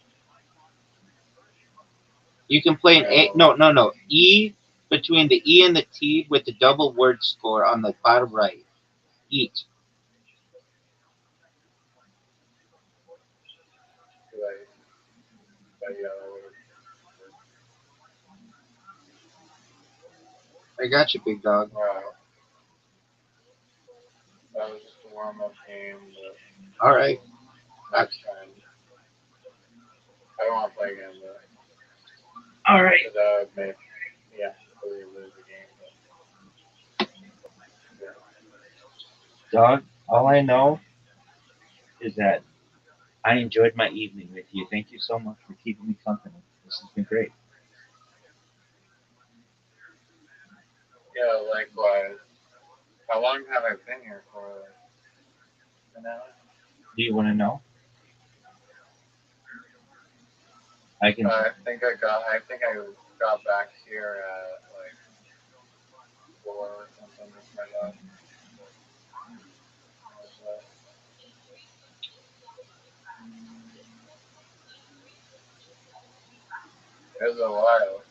You can play an A. No, No, no, no. E between the E and the T with the double word score on the bottom right. Eat. like, but yeah, that would I got you, big dog. wow. That was just a warm up game, but All right. next time I don't want to play again, but All right, because that would make me absolutely lose the game. But yeah, dog. All I know is that I enjoyed my evening with you. Thank you so much for keeping me company. This has been great. yeah, likewise. How long have I been here for? Like, an hour? Do you want to know? I can. I think I got back here at like 4 or something with my last. was a while.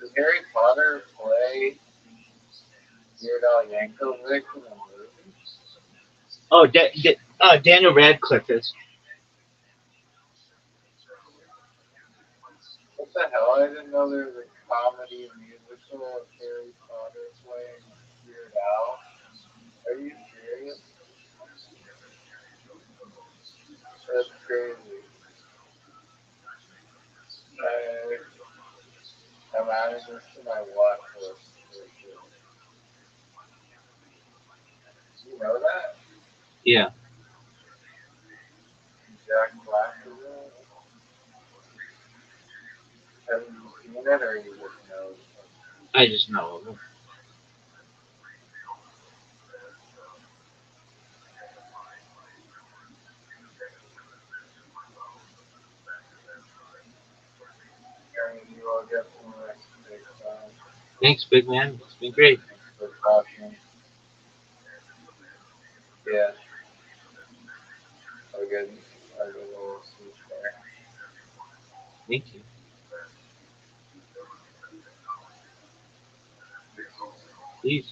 Does Harry Potter play Weird Al Yankovic in the movie? Oh, Daniel Radcliffe is. What the hell? I didn't know there was a comedy musical of Harry Potter playing Weird Al. Are you serious? That's crazy. I'm adding this to my watch list. You know that? Yeah. Jack Black is in it? Have you seen it or you just know? I just know. And you all get some next big time. Thanks, big man. It's been great. For talking. Yeah. A good little speech there. Thank you. Please.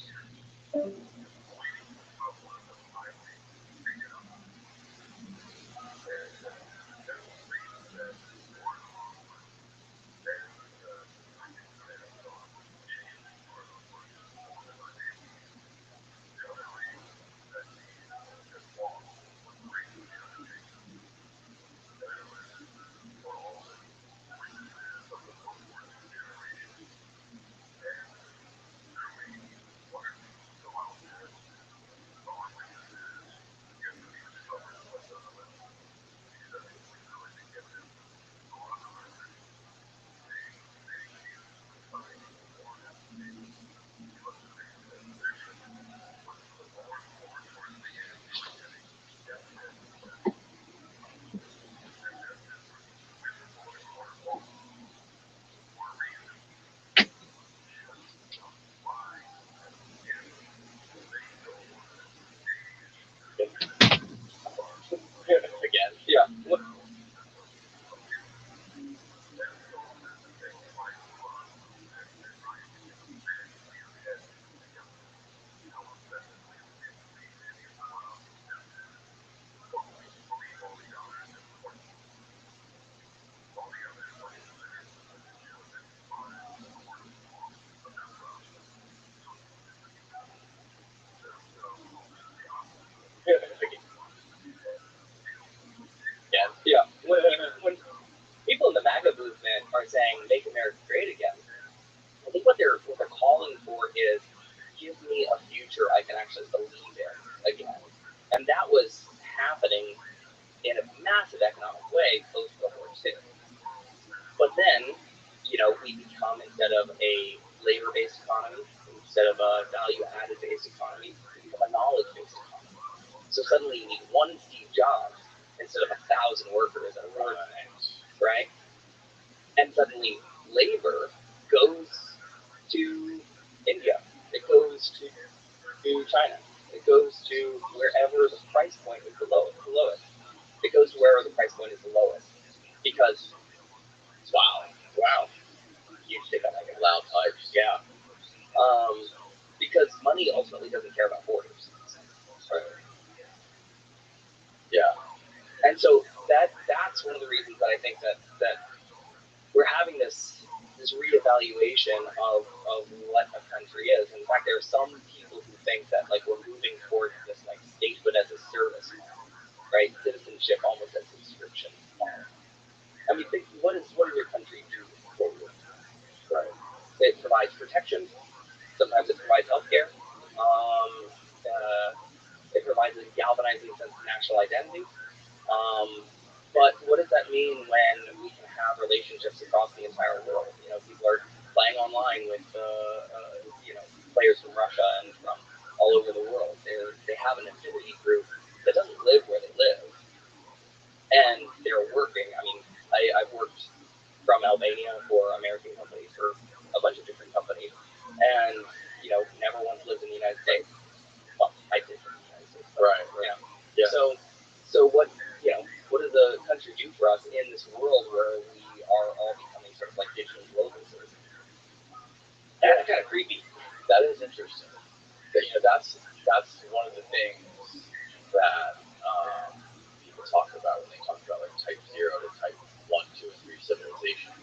Again, yeah. Yeah. When people in the MAGA movement are saying "Make America Great Again," I think what they're calling for is give me a future I can actually believe in again, and that was happening in a massive economic way post World War II. But then, we become instead of a labor-based economy, instead of a value-added based economy, we become a knowledge-based economy. So suddenly you need one Steve Jobs instead of 1,000 workers at a workplace, right? And suddenly labor goes to India, it goes to China, it goes to wherever the price point is the lowest. It goes to wherever the price point is the lowest. Because, wow, huge stick on like a loud pipes, yeah. Because money ultimately doesn't care about borders. Right. Yeah. And so that's one of the reasons that I think that we're having this reevaluation of what a country is. In fact, there are some people who think that like we're moving towards this like statehood as a service model, right? Citizenship almost as a subscription model. I mean, think what does your country do for you? Right. It provides protection. Sometimes it provides healthcare. It provides a galvanizing sense of national identity. But what does that mean when we can have relationships across the entire world? People are playing online with players from Russia and from all over the world. They have an affinity group that doesn't live where they live, and they're working. I mean, I've worked from Albania for American companies, for a bunch of different companies, and never once lived in the United States. Well, I did in the United States, but, Right. Yeah. So what what does the country do for us in this world where we are all becoming sort of like digital global citizens? That's kind of creepy. That is interesting. That's one of the things that people talk about when they talk about like type 0 to type 1, 2, and 3 civilizations.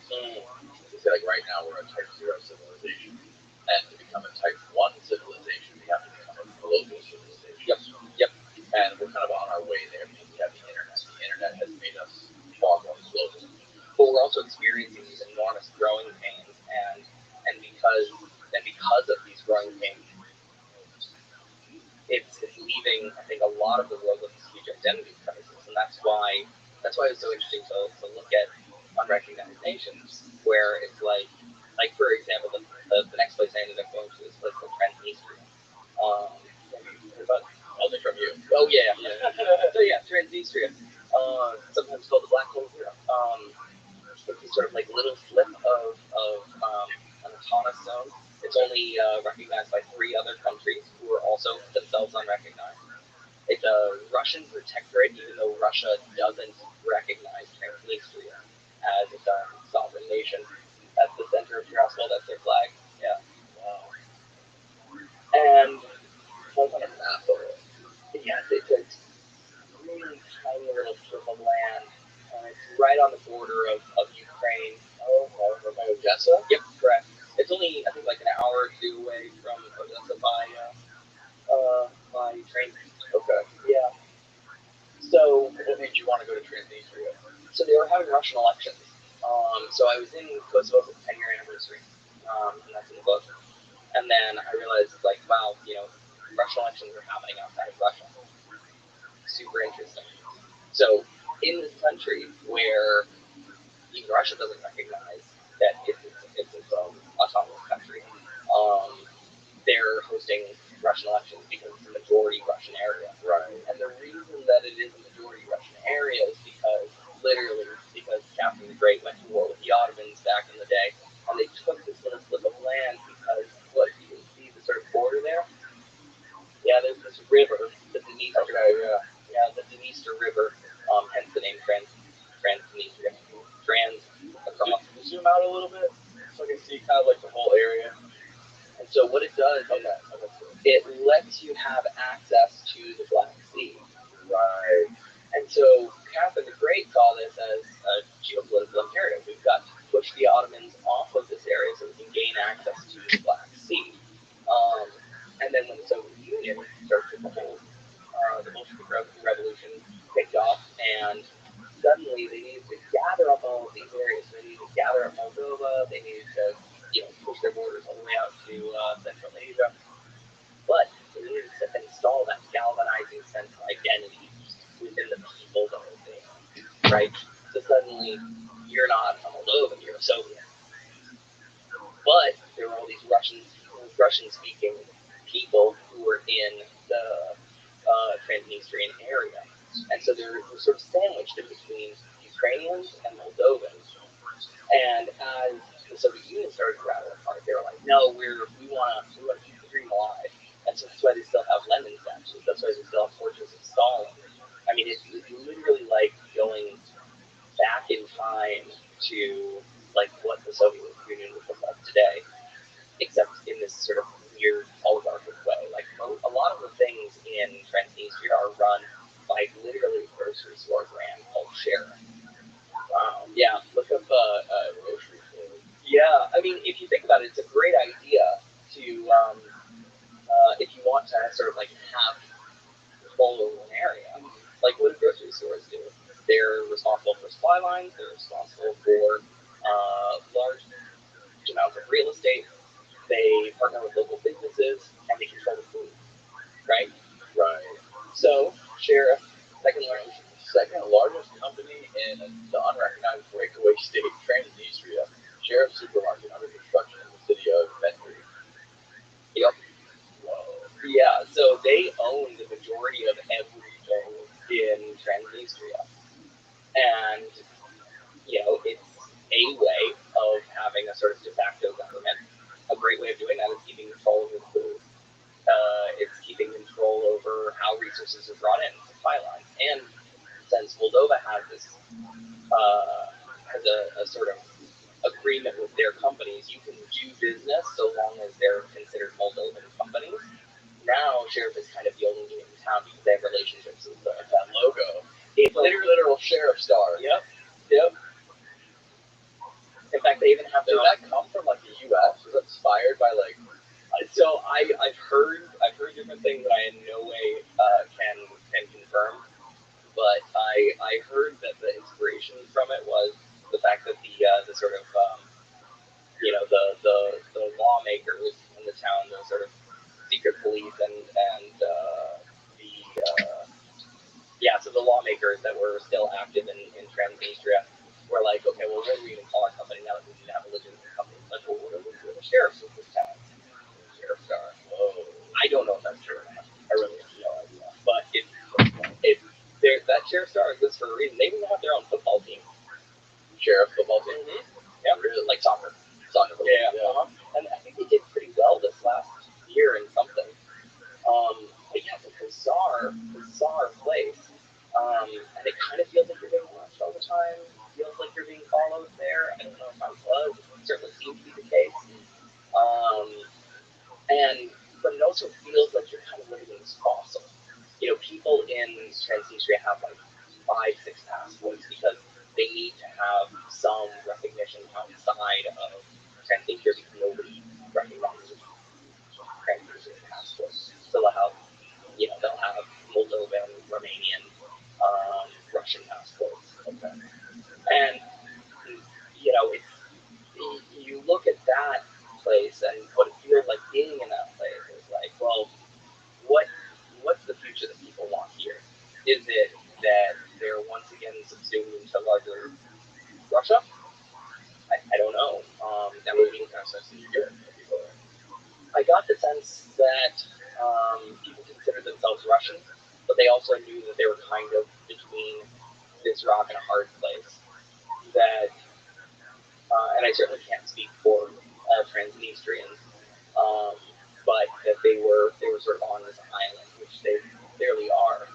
They say like right now we're a type 0 civilization, and to become a type 1 civilization, we have to become a global civilization. Yep. And we're kind of on our way there because we have the internet. The internet has made us far more global. But we're also experiencing these enormous growing pains, and because of these growing pains, it's leaving, I think, a lot of the world with this huge identity crisis, and that's why it's so interesting to look at unrecognized nations, where it's like for example, the next place I ended up going to is a place called Transnistria. Only from you. Oh yeah. So yeah, Transnistria, sometimes called the Black Hole Zero. It's this sort of like little slip of an autonomous zone. It's only recognized by 3 other countries who are also themselves unrecognized. It's a Russian protectorate, even though Russia doesn't recognize Transnistria as its own sovereign nation. That's the center of Tiraspol. That's their flag. Yeah. Wow. And What kind of map of it? yes, it's a really tiny little strip of land. It's right on the border of Ukraine. Oh, by Odessa? Yep, correct. It's only, I think, like an hour or 2 away from Odessa by train. Okay. Yeah. So what made you want to go to Transnistria? So they were having Russian elections. So I was in Kosovo for the 10-year anniversary, and that's in the book. And then I realized, like, wow, Russian elections are happening outside of Russia. Super interesting. So in this country where even Russia doesn't recognize that it's its own autonomous country, they're hosting Russian elections because it's a majority Russian area. Right. And the reason that it is a majority Russian area is because Catherine the Great went to war with the Ottomans back in the day, and they took this little slip of land because, what, you can see the sort of border there? Yeah, there's this river, the Dniester. Okay, yeah. Yeah, the Dniester River, hence the name Transnistria. Trans across. Can you zoom out a little bit so I can see kind of like the whole area? And so what it does is it lets you have access to the Black Sea. Right. And so Catherine the Great saw this as a geopolitical imperative. We've got to push the Ottomans off of this area so we can gain access to the Black Sea. And then when the Soviet Union started to hold, the Bolshevik Revolution kicked off, and suddenly they needed to gather up all of these areas. They needed to gather up Moldova. They needed to, push their borders all the way out to Central Asia. But they needed to install that galvanizing sense of identity within the people that are there, right? So suddenly, you're not a Moldovan, you're a Soviet. But there were all these Russian-speaking people who were in the Transnistrian area. And so they're sort of sandwiched in between Ukrainians and Moldovans. And as the Soviet Union started to rattle apart, they were like, no, we want to keep the dream alive. And so that's why they still have Lenin statues. That's why they still have portraits of Stalin. I mean, it's literally like going back in time to like what the Soviet Union would look like today, except in this sort of weird oligarchic way. Like a lot of the things in Transnistria are run by literally a grocery store brand called Share. Wow. Yeah. Look up grocery store. Yeah. I mean, if you think about it, it's a great idea to, if you want to sort of like have control over an area. Like what do grocery stores do? They're responsible for supply lines. They're responsible for large amounts of real estate. They partner with local businesses, and they control the food, right? Right. So, Share, second largest company in the unrecognized breakaway state, Transnistria. Sheriff's Supermarket under construction in the city of Bedford. Yep. Whoa. Yeah, so they own the majority of everything in Transnistria. And, it's a way of having a sort of de facto government. A great way of doing that is keeping control over the food. It's keeping control over how resources are brought in, supply lines. And since Moldova has this, has a sort of agreement with their companies, you can do business so long as they're considered Moldovan companies. Now, Sheriff is kind of the only game in town because they have relationships with That logo. It's Literal sheriff star. Yep. In fact, they even have Did their that come from like the U.S.? Was that inspired by like? So I've heard different things that I in no way can confirm, but I heard that the inspiration from it was the fact that the sort of the lawmakers in the town, the sort of secret police and so the lawmakers that were still active in Transnistria were like, okay, well, what are we going to call our company now that we need to have a legitimate company? It's like, well, what are the sheriffs of this town? Sheriff Star. Whoa. I don't know if that's true or not. I really have no idea. But that Sheriff Star exists for a reason. They even have their own football team. Sheriff football team? Mm-hmm. Yeah, really? like soccer. Soccer football. Yeah. Uh-huh. And I think they did pretty well this last year in something. But yeah, it's a bizarre place. And it kind of feels like you're being watched all the time. It feels like you're being followed there. I don't know if I was. It certainly seemed to be the case. But it also feels like you're kind of living in this fossil. People in Transnistria have like 5-6 passports because they need to have some recognition outside of Transnistria because nobody recognizes Transnistrian passports. So they'll have Moldovan, Romanian, Russian passports. Okay. And you look at that place and what it feels like being in that place is like, well, what's the future that people want here? Is it that they're once again subsumed into larger Russia? I don't know. That would be kind of sense that you get people there. I got the sense that people considered themselves Russian, but they also knew that they were kind of between this rock and a hard place. That, and I certainly can't speak for all Transnistrians, but that they were sort of on this island, which they clearly are.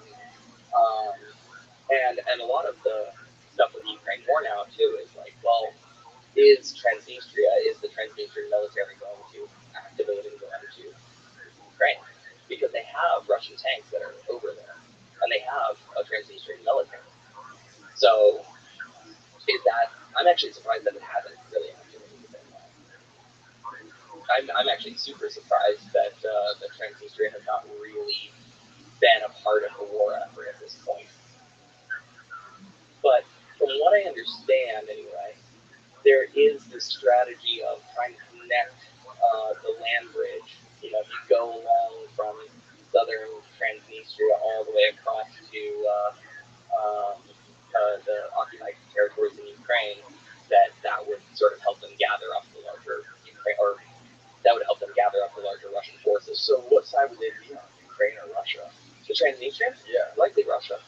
And a lot of the stuff with the Ukraine war now too is like, well, is the Transnistrian military going to activate and go into Ukraine? Because they have Russian tanks that are over there, and they have a Transnistrian military. So I'm actually surprised that it hasn't really activated within that. I'm actually super surprised that Transnistria has not really been a part of the war effort at this point. But from what I understand, anyway, there is this strategy of trying to connect the land bridge. You go along from southern Transnistria all the way across to the occupied territories in Ukraine. That would sort of help them gather up the larger Ukraine, or that would help them gather up the larger Russian forces. So what side would they be on, Ukraine or Russia? The Transnistrians? Yeah. Likely Russia.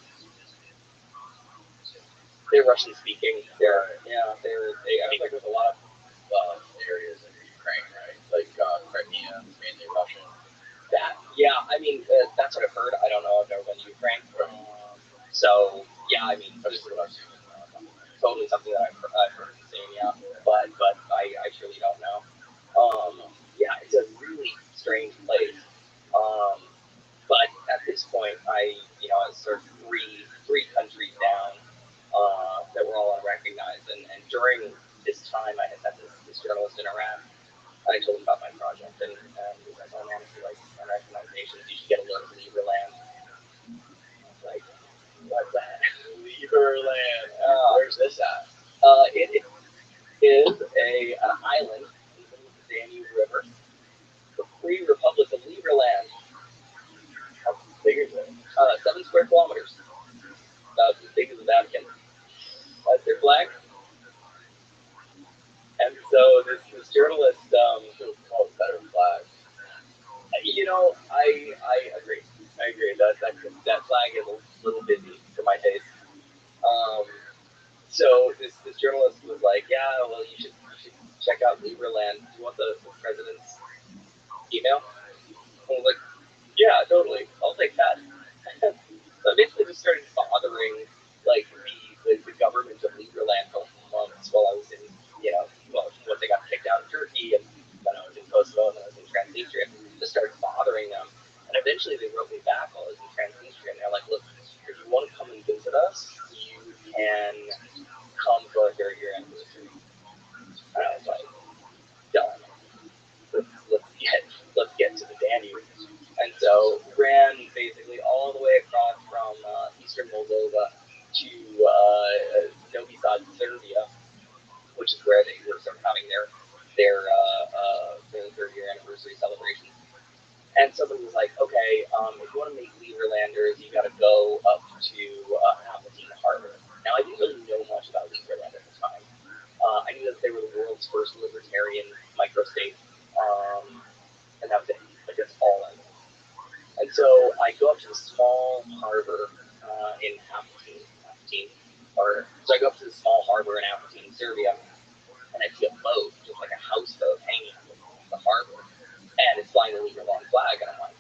They're Russian speaking. I mean, there's a lot of areas in Ukraine, right? Like Crimea, mainly Russian. That's what I've heard. I don't know. I've never been to Ukraine. So, I mean, That's just what I've seen. Totally something that I've heard and seen, yeah. But I truly don't know. It's a really strange place. But at this point, I was sort of three countries down that were all unrecognized. And during this time, I had met this journalist in Iran. I told him about my project, and he was like, "Oh man, if you like unrecognized nations, you should get a load of Lieberland." I was like, "What's that?" Lieberland. Where's this at? It is an island in the middle of the Danube River, the Free Republic of Lieberland. How big is it? 7 square kilometers. About as big as the Vatican. That's their flag. And So this journalist, Should have called better flags. I agree. I agree that flag is a little busy for my taste. Um, so this journalist was like, yeah, well, you should check out Lieberland. Do you want the president's email? I was like, yeah, totally. I'll take that. So I basically just started bothering like the government of Lieberland for months while I was in, once I got kicked out of Turkey and then I was in Kosovo and then I was in Transnistria. Just started bothering them. And eventually they wrote me back while I was in Transnistria and they're like, look, if you want to come and visit us, you can come for our 30-year anniversary. And I was like, done. Let's get to the Danube. And so ran basically all the way across from eastern Moldova to Novi Sad, Serbia, which is where they were sort of having their 30-year anniversary celebrations. And somebody was like, okay, if you want to meet Lieberlanders, you got to go up to Appleton Harbor. Now, I didn't really know much about Lieberland at the time. I knew that they were the world's first libertarian microstate, and that was it. Like, that's all I knew. And so I go up to the small harbor in Appleton, so I go up to the small harbor in Appleton, Serbia, and I see a boat, just like a houseboat hanging on the harbor, and it's flying the Lieberland flag, and I'm like,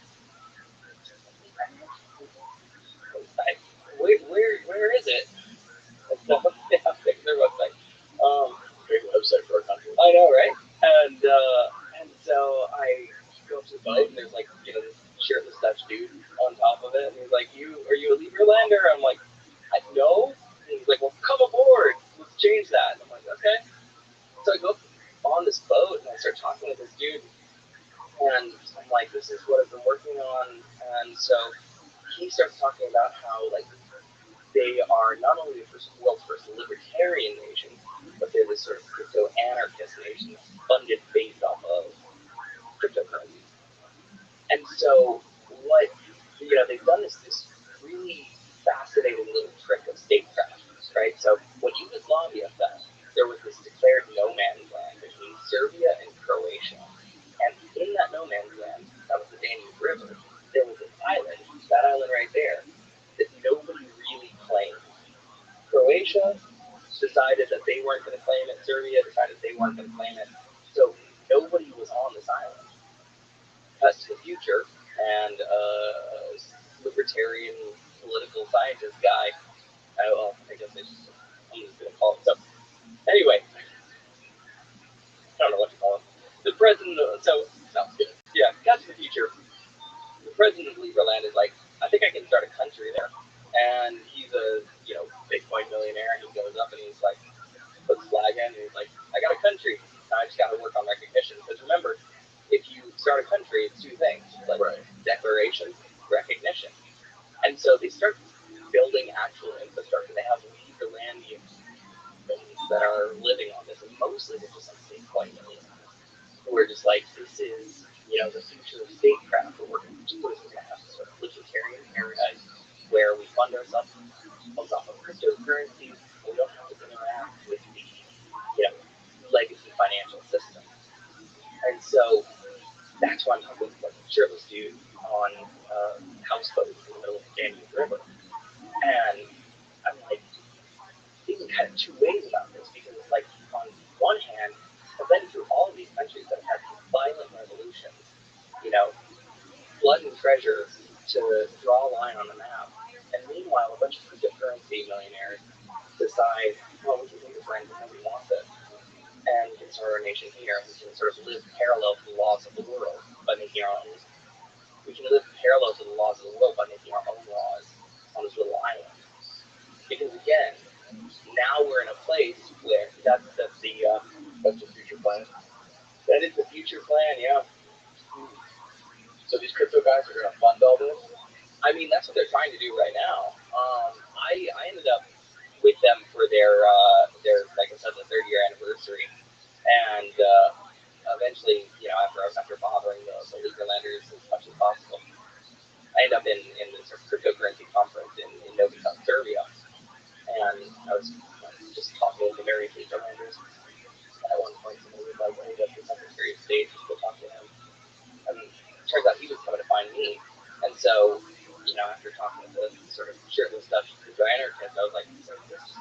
where is it? And so, yeah, their website. Great website for a country. I know, right? And so I go up to the boat, and there's like this shirtless Dutch dude on top of it, and he's like, are you a Lieberlander? I'm like, no. And he's like, well, come aboard. Let's change that. And I'm like, okay. So I go up on this boat, and I start talking with this dude, and I'm like, this is what I've been working on. And so he starts talking about how like they are not only the world's first libertarian nation, but they're this sort of crypto-anarchist nation funded based off of cryptocurrency. And so what they've done this really fascinating little trick of statecraft, right? So when Yugoslavia fell, there was this declared no man's land between Serbia and Croatia. And in that no man's land, that was the Danube River, there was an island, that island right there, that nobody really claimed. Croatia decided that they weren't going to claim it. Serbia decided they weren't going to claim it. So nobody was on this island. Cut to the future, and libertarian political scientist guy. I guess I'm just going to call it. So anyway, I don't know what to call him. The president. So Sounds good. yeah, cut to the future. The president of Lieberland is like, I think I can start a country there. And he's a Bitcoin millionaire. And he goes up and he's like, puts the flag in, and he's like, I got a country. I just got to work on recognition. Because remember, if you start a country, it's two things, like Right. declaration, recognition. And so they start building actual infrastructure. They have Lieberlandians that are living on this, and mostly they're just like Bitcoin millionaires who are just like, this is the future of statecraft. What we're going to do is we're going to have this sort of libertarian paradise where we fund ourselves off of cryptocurrencies, and we don't have to interact with the legacy financial system. And so that's why I'm talking with like a shirtless dude on houseboat in the middle of the Danube River. And I'm like thinking kind of two ways about this because it's like on one hand, I've been through all of these countries that have had these violent revolutions, blood and treasure to draw a line on the map. And meanwhile, a bunch of cryptocurrency millionaires decide, well, we can do this right because we want this. And we can start our nation here, and we can sort of live parallel to the laws of the world by making our own. We can live parallel to the laws of the world by making our own laws on this little island. Because again, now we're in a place where that's the future plan. That is the future plan, yeah. So these crypto guys are going to fund all this. I mean, that's what they're trying to do right now. I ended up with them for their like I said, the 30-year anniversary, and eventually, after bothering the Lieberlanders as much as possible, I ended up in this cryptocurrency conference in Novi Sad, Serbia, and I was just talking with the various Lieberlanders. At one point, some of the after talking to sort of shirtless Dutch anarchists, I was like, so this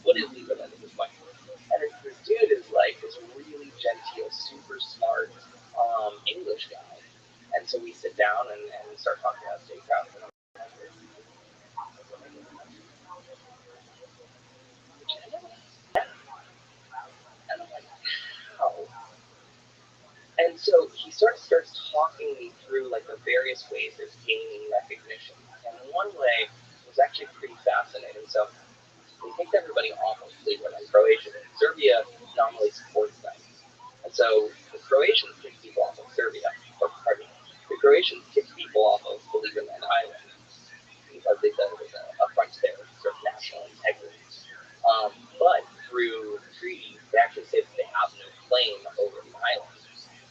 what is Lieberland at this point? And this dude is like this really genteel, super smart English guy. And so we sit down and start talking about statecraft. And I'm like, how? And so he starts talking me through like the various ways of gaining recognition. And one way was actually pretty fascinating. So he takes everybody off of Lieberland, Croatia. Serbia nominally supports them. And so the Croatians kick people off of Serbia, or pardon me, the Croatians kick people off of the Lieberland Island because they said it was a affront to their sort of national integrity. But through treaty, they actually say that they have no claim over the island.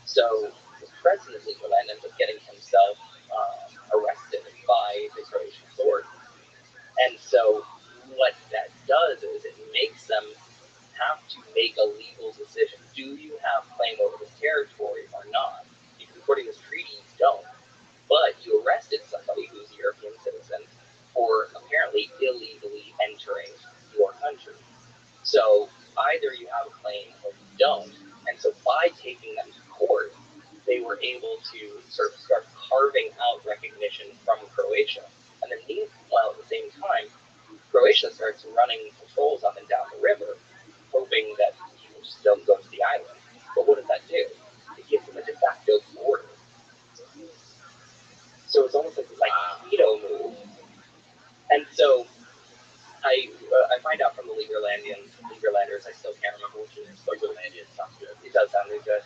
So the president of Lieberland ends up getting himself arrested by the Croatian authorities. And so what that does is it makes them have to make a legal decision. Do you have claim over this territory or not? Because according to this treaty, you don't. But you arrested somebody who's a European citizen for apparently illegally entering your country. So either you have a claim or you don't. And so by taking them to court, they were able to sort of start carving out recognition from Croatia. And then meanwhile, at the same time, Croatia starts running patrols up and down the river, hoping that people just don't go to the island. But what does that do? It gives them a de facto border. So it's almost like this veto move. And so I find out from the Lieberlanders, I still can't remember which is Lieberlandians. Sounds good. It does sound really good.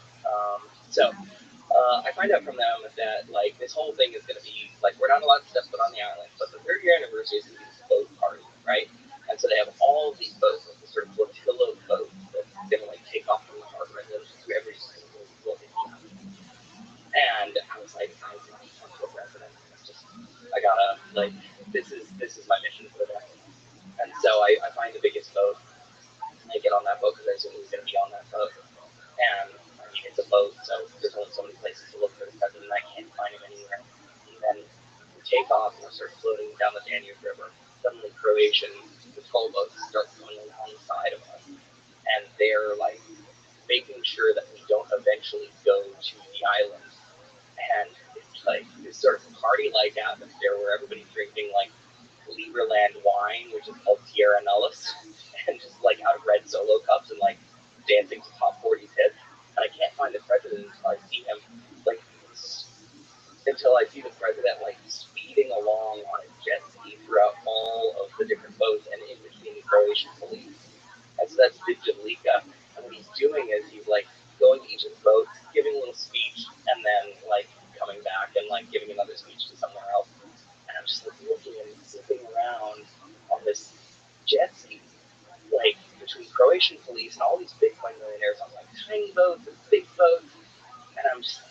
I find out from them that like this whole thing is going to be like we're not allowed to step foot on the island, but the 30-year anniversary is going to be this boat party, right? And so they have all of these boats, like this sort of flotilla of boats that's going to like take off from the harbor and go through every single little island. And I was like, I was like, talk to the president. I gotta like this is my mission for the day. And so I find the biggest boat. I get on that boat because I assume he's going to be on that boat. And I mean, it's a boat, so there's only so many places to look for the president. I can't find him anywhere. And then we take off and we start floating down the Danube River. Suddenly, Croatian patrol boats start coming alongside of us, and they're like making sure that we don't eventually go to the island. And it's like this sort of party-like atmosphere where everybody's drinking like Lieberland wine, which is called Tierra Nullis, and just like out of red Solo cups and like dancing to top 40s hits. And I can't find the president until I see him like like speeding along on a jet ski throughout all of the different boats and in between the Croatian police. And so that's Vidjavlika. And what he's doing is he's like going to each of the boats, giving a little speech, and then like coming back and like giving another speech to somewhere else. And I'm just like looking and zipping around on this jet ski, like between Croatian police and all these Bitcoin millionaires on like tiny boats and big boats. And I'm just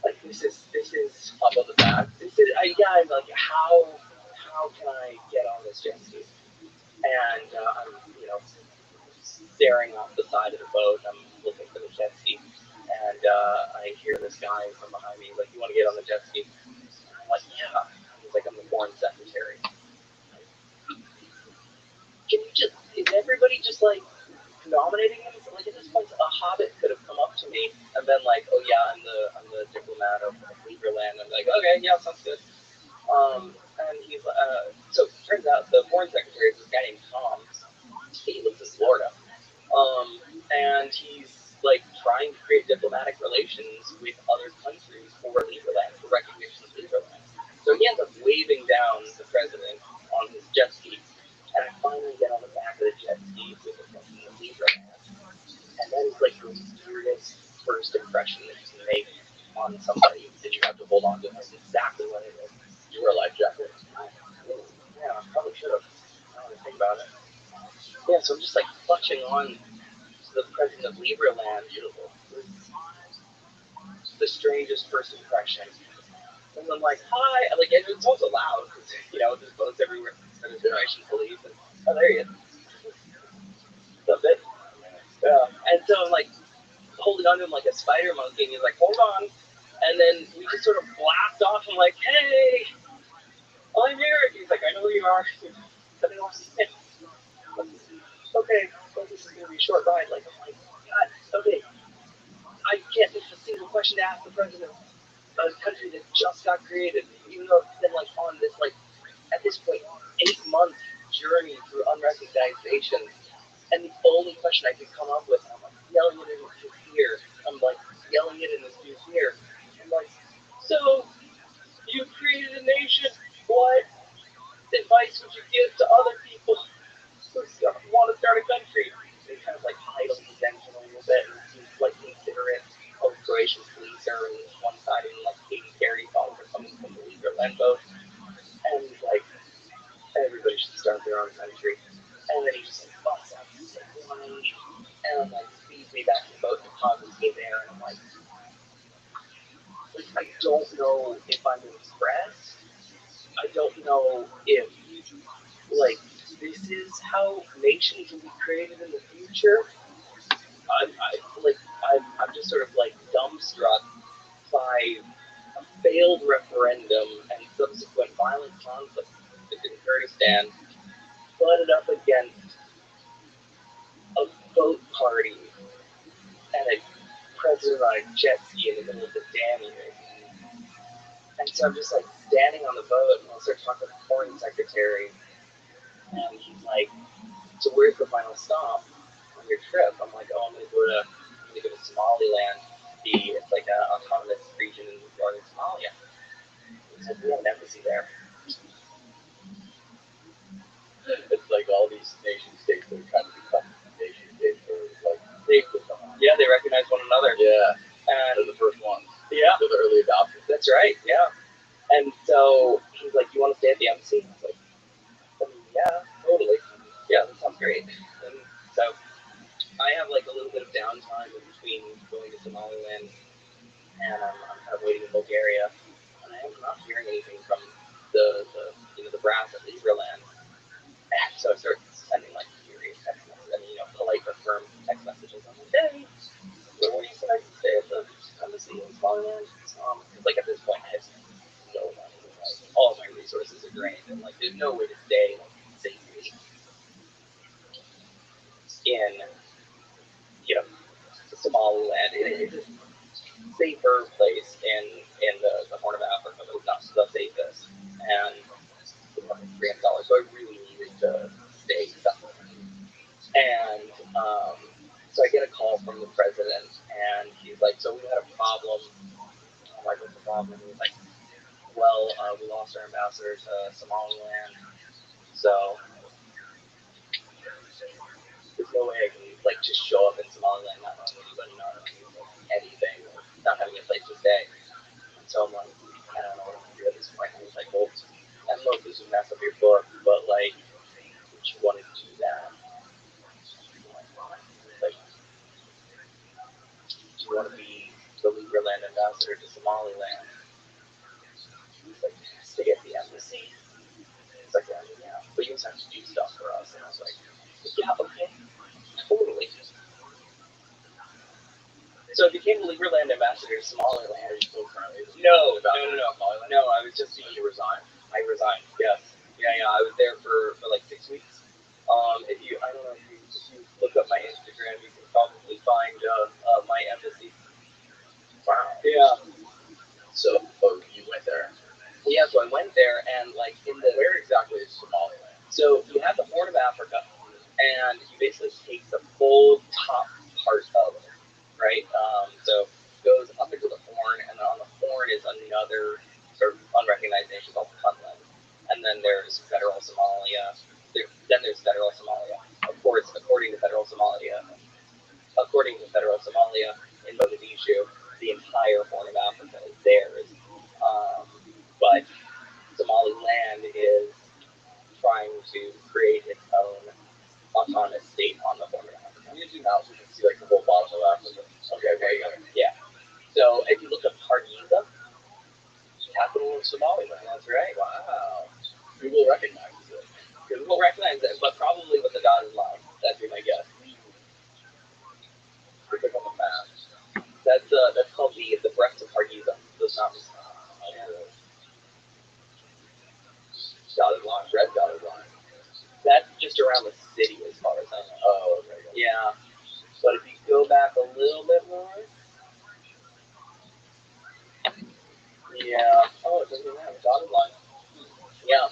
like, this is top of the back. I'm like, how can I get on this jet ski? And I'm, staring off the side of the boat. I'm looking for the jet ski, and I hear this guy from behind me, like, you want to get on the jet ski? I'm like, yeah. He's like, I'm the foreign secretary. Is everybody just like nominating him? Like at this point, a hobbit could have come up to me and been like, oh yeah, I'm the diplomat of Lieberland. I'm like, okay, yeah, sounds good. And he's so it turns out the foreign secretary is this guy named Tom. He lives in Florida. And he's like trying to create diplomatic relations with other countries for Lieberland, for recognition of Lieberland. So he ends up waving down the president on his jet ski, and I finally get on the back of the jet ski with the president of Lieberland. And that is like the weirdest first impression that you can make on somebody that you have to hold on to. That's exactly what it is. You wear a life jacket. Yeah, I probably should have. I don't think about it. Yeah, so I'm just like clutching on to the president of Lieberland. Beautiful. The strangest first impression. And I'm like, hi. Like, and it's also loud because, there's boats everywhere. And there's Croatian police. And, oh, there he is. What's up, bitch? Yeah. And so I'm like, holding onto him like a spider monkey, and he's like, hold on. And then we just sort of blast off. I'm like, hey, I'm here. He's like, I know who you are. But then okay, well, this is going to be a short ride. Like, I'm like, God, okay. I can't think of a single question to ask the president of a country that just got created, even though it's been like on this, like, at this point, 8-month journey through unrecognized nations. And the only question I could come up with, I'm like yelling it in his ear. I'm like yelling it in this dude's ear. I'm like, so you created a nation. What advice would you give to other people who want to start a country? And he kind of like idles his engine a little bit and seems like considerate of Croatia's police are on one side and like 80 carry phones are coming from the leader boat. And he's like, everybody should start their own country. And then he just like busts out and like feeds me back to the boat and deposits me there. And I'm like, I don't know if I'm impressed. I don't know if like this is how nations will be created in the future. I'm just sort of like dumbstruck by a failed referendum and subsequent violent conflict in Kurdistan, butted up against a boat party and a president on a jet ski in the middle of the Danube. And so I'm just like standing on the boat and I'll start talking to the foreign secretary. And he's like, so where's the final stop on your trip? I'm like, oh, I'm gonna go to Somaliland. It's like an autonomous region in northern Somalia. He said, we have an embassy there. It's like all these nation states that are trying to become nation states, or like They recognize one another. Yeah, And they're the first ones. Yeah, They're the early adopters. that's right. Yeah. And so he's like, you want to stay at the embassy? I was like, yeah, totally. Yeah, that sounds great. And so I have like a little bit of downtime in between going to Somaliland and I'm kind of waiting in Bulgaria. And I am not hearing anything from the brass at Liberland. And so I start sending like furious text messages and polite but firm text messages. I'm like, hey, what do you think I can stay at the embassy in Somaliland? Because like at this point I have no money. Like, all of my resources are drained and like there's no way to stay like safely in Somaliland. It's a safer place in the Horn of Africa, but it's not the safest. And it's like $300, so I really needed to stay somewhere. And so I get a call from the president, and he's like, "So we had a problem." I'm like, "What's the problem?" And he's like, "Well, we lost our ambassador to Somaliland, so there's no way I can like just show up in Somaliland, not knowing anybody, not knowing anything, not having a place to stay." So I'm like, I don't know what I'm gonna do at this point. And he's like, well, I don't know if this would mess up your book, but like, would you want to do that? Like, do you want to be the Liberland ambassador to Somaliland? He's like, stay at the embassy. He's like, yeah, but you also have to do stuff for us. And I was like, yeah, okay, totally. So I became the Liberland ambassador to Somaliland. Are you still currently? No, Somaliland? no. I was just You resigned. I resigned. Yes. Yeah. I was there for like 6 weeks. I don't know if you look up my Instagram, you can probably find my embassy. Wow. Yeah. So, you went there. Yeah. So I went there, and like Where exactly is Somaliland? so you have the Horn of Africa, and you basically take the full top part of it, right? So it goes up into the Horn, and then on the Horn is another sort of unrecognized nation called Puntland. And then there's federal Somalia. Then there's federal Somalia. Of course, according to federal Somalia in Mogadishu, the entire Horn of Africa is theirs. But Somaliland is trying to create its own autonomous state on the Horn of Africa. Can you zoom out so you can see like the whole bottom of Africa? Okay, there you go. Yeah. So if you look up Hargeisa, capital of Somaliland, that's right. Wow. Google recognizes it. Google recognizes it, but probably with the dotted line. That'd be my guess. Click on the map. That's called the breast of Hargiza, those mountains. Dotted line, red dotted line. That's just around the city as far as I know. Oh, okay. Yeah. But if you go back a little bit more, yeah. Oh, it doesn't even have a dotted line. Yeah.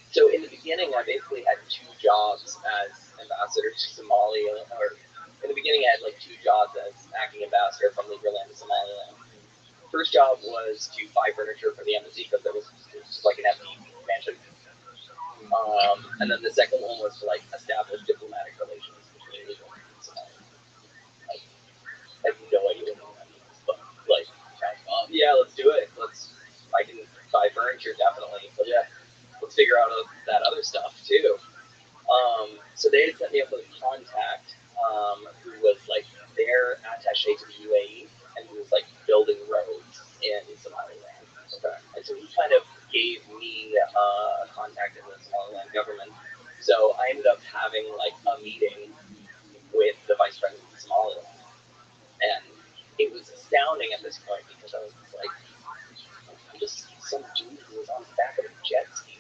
So in the beginning, I basically had two jobs as ambassador to Somalia, or in the beginning, I had like two jobs as acting ambassador from Liberland to Somaliland. First job was to buy furniture for the embassy because it was just like an empty mansion. And then the second one was to like establish diplomatic relations between Liberland and Somalia. I have no idea what that means, but like, sounds fun. Yeah, let's do it. I can buy furniture definitely, but yeah, let's figure out that other stuff too. So they had set me up with a contact who was like their attaché to the UAE, and who was like building roads in Somaliland. Okay. And so he kind of gave me a contact in the Somaliland government. So I ended up having like a meeting with the vice president of Somaliland, and it was astounding at this point because I was like, I'm just some dude who was on the back of a jet ski.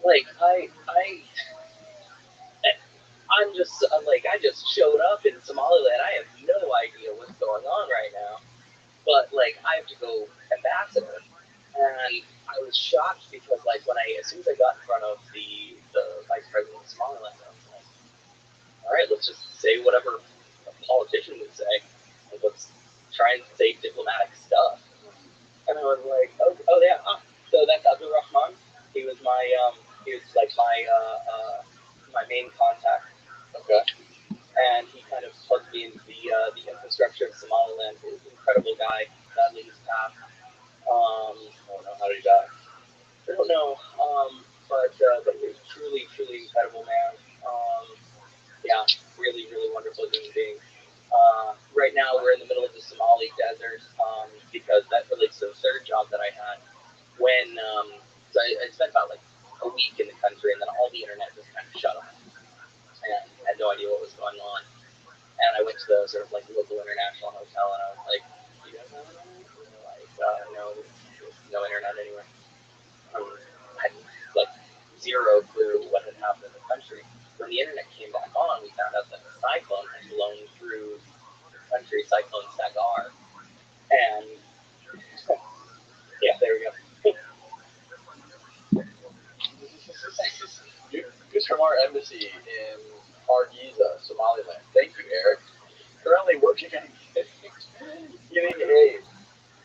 Like I just showed up in Somaliland. I have no idea what's going on right now, but like I have to go ambassador, and I was shocked because like as soon as I got in front of the vice president of Somaliland, I was like, all right, let's just say whatever a politician would say, like, let's try and say diplomatic stuff. And I was like, oh yeah, so that's Abdul Rahman. He was like my main contact. Okay. And he kind of plugged me into the infrastructure of Somaliland. He's an incredible guy. Sadly, he's passed. I don't know how did he die. I don't know, but he's truly incredible man. Yeah, really wonderful human being. Right now, we're in the middle of the Somali desert because that relates to the third job that I had. When so I spent about like a week in the country, and then all the internet just kind of shut off, and I had no idea what was going on. And I went to the sort of like local international hotel, and I was like, "You guys have internet?" And they're like, "No, there's no internet anywhere." I had like zero clue what had happened in the country. When the internet came back on, we found out that a cyclone had blown through the country, Cyclone Sagar, and yeah, there we go. News from our embassy in Hargeisa, Somaliland. Thank you, Eric. Currently working on getting aid.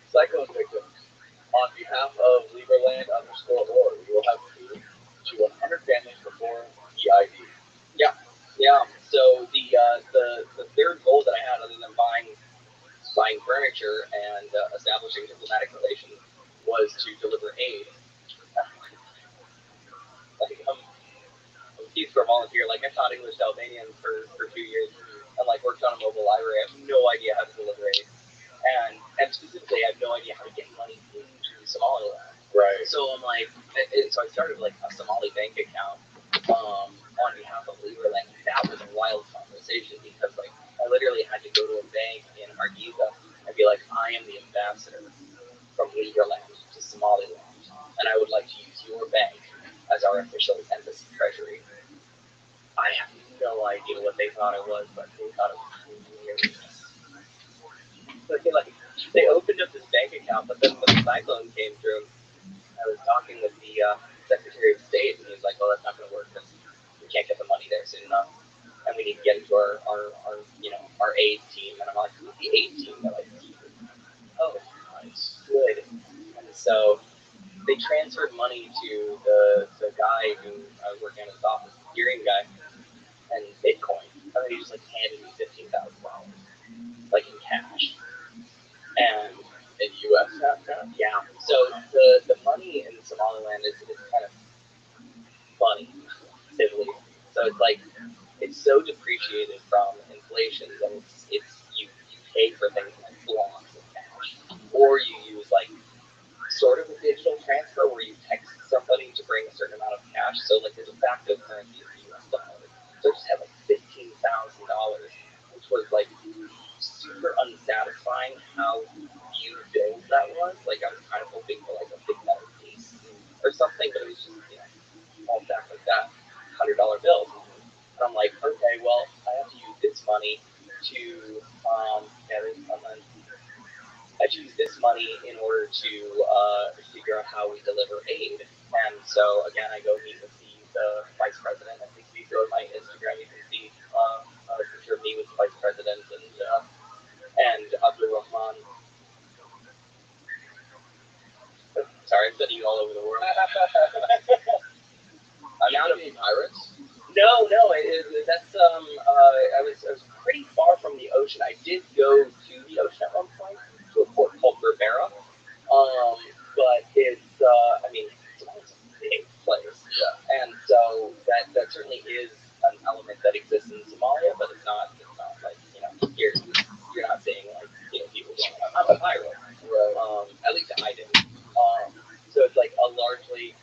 Cyclone victims. On behalf of Liberland_org, we will have food to 100 families before EID. Yeah. So the third goal that I had, other than buying furniture and establishing diplomatic relations, was to deliver aid. Like I'm Keith for a volunteer. Like I taught English to Albanians for 2 years, and like worked on a mobile library. I have no idea how to deliver aid, and specifically, I have no idea how to get money into Somaliland. Right. So I'm like, so I started like a Somali bank account on behalf of Liberland. That was a wild conversation because like I literally had to go to a bank in Hargeisa and be like, I am the ambassador from Liberland to Somaliland, and I would like to use your bank as our official embassy treasury. I have no idea what they thought it was, but they thought it was hilarious. Like they opened up this bank account, but then when the cyclone came through, I was talking with the Secretary of State, and he was like, "Well, that's not going to work because we can't get the money there soon enough, and we need to get into our aid team." And I'm like, "Who's the aid team?" They're like, "Oh, nice, good." And so they transferred money to the guy who I was working at his office, the steering guy, and Bitcoin. And then he just like handed me $15,000, like in cash. And in U.S. yeah, so the money in Somaliland is kind of funny, to say the least. So it's like it's so depreciated from inflation that you pay for things like blocks of cash, or you use like sort of a digital transfer where you text somebody to bring a certain amount of cash. So like the de facto currency is the U.S. dollar. So I just had like $15,000 I use this money in order to figure out how we deliver aid. And so again, I go meet with the vice president. I think if you go to my Instagram, you can see a picture of me with the vice president and Abdul Rahman. Sorry, I'm sending you all over the world. Amount of pirates? No, that's I was pretty far from the ocean. I did go to the ocean at one point to a port called Rivera, but it's I mean it's a big place, Yeah. and so that certainly is an element that exists in Somalia, but it's not like you're not seeing like people going, I'm a pirate. Right. At least I didn't. So it's like a largely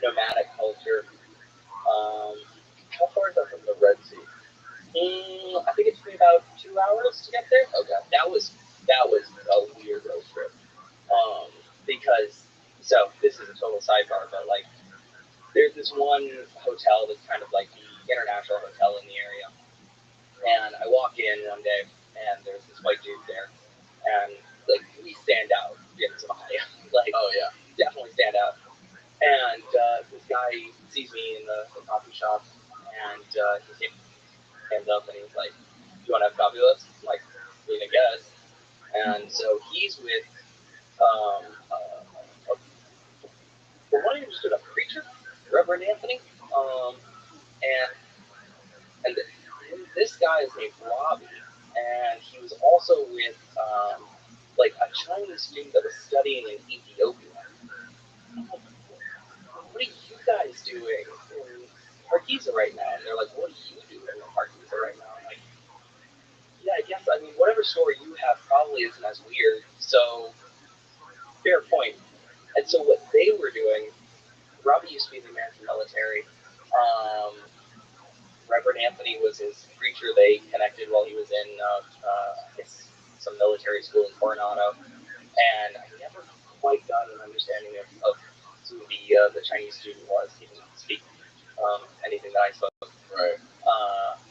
nomadic culture. How far is that from the Red Sea? I think it took me about 2 hours to get there. Okay. That was a weird road trip. Because so this is a total sidebar, but like there's this one hotel that's kind of like the international hotel in the area, and I walk in one day and there's this white dude there, and like we stand out in Somalia, like Oh yeah. definitely stand out. And this guy sees me in the coffee shop, and he hands up and he's like, "You want to have coffee with us?" I'm like, I guess. And so he's with for one, he was with a preacher, Reverend Anthony, and this guy is named Robbie, and he was also with like a Chinese student that was studying in Ethiopia. I'm like, what are you guys doing in Hargeisa right now? And they're like, what are you doing in Hargeisa right now? I'm like, yeah, I guess, I mean, whatever story you have probably isn't as weird, so fair point. And so what they were doing, Robbie used to be in the American military. Reverend Anthony was his preacher. They connected while he was in, I guess, some military school in Coronado. And I never quite got an understanding of who the Chinese student was. He didn't speak anything that I spoke. Right.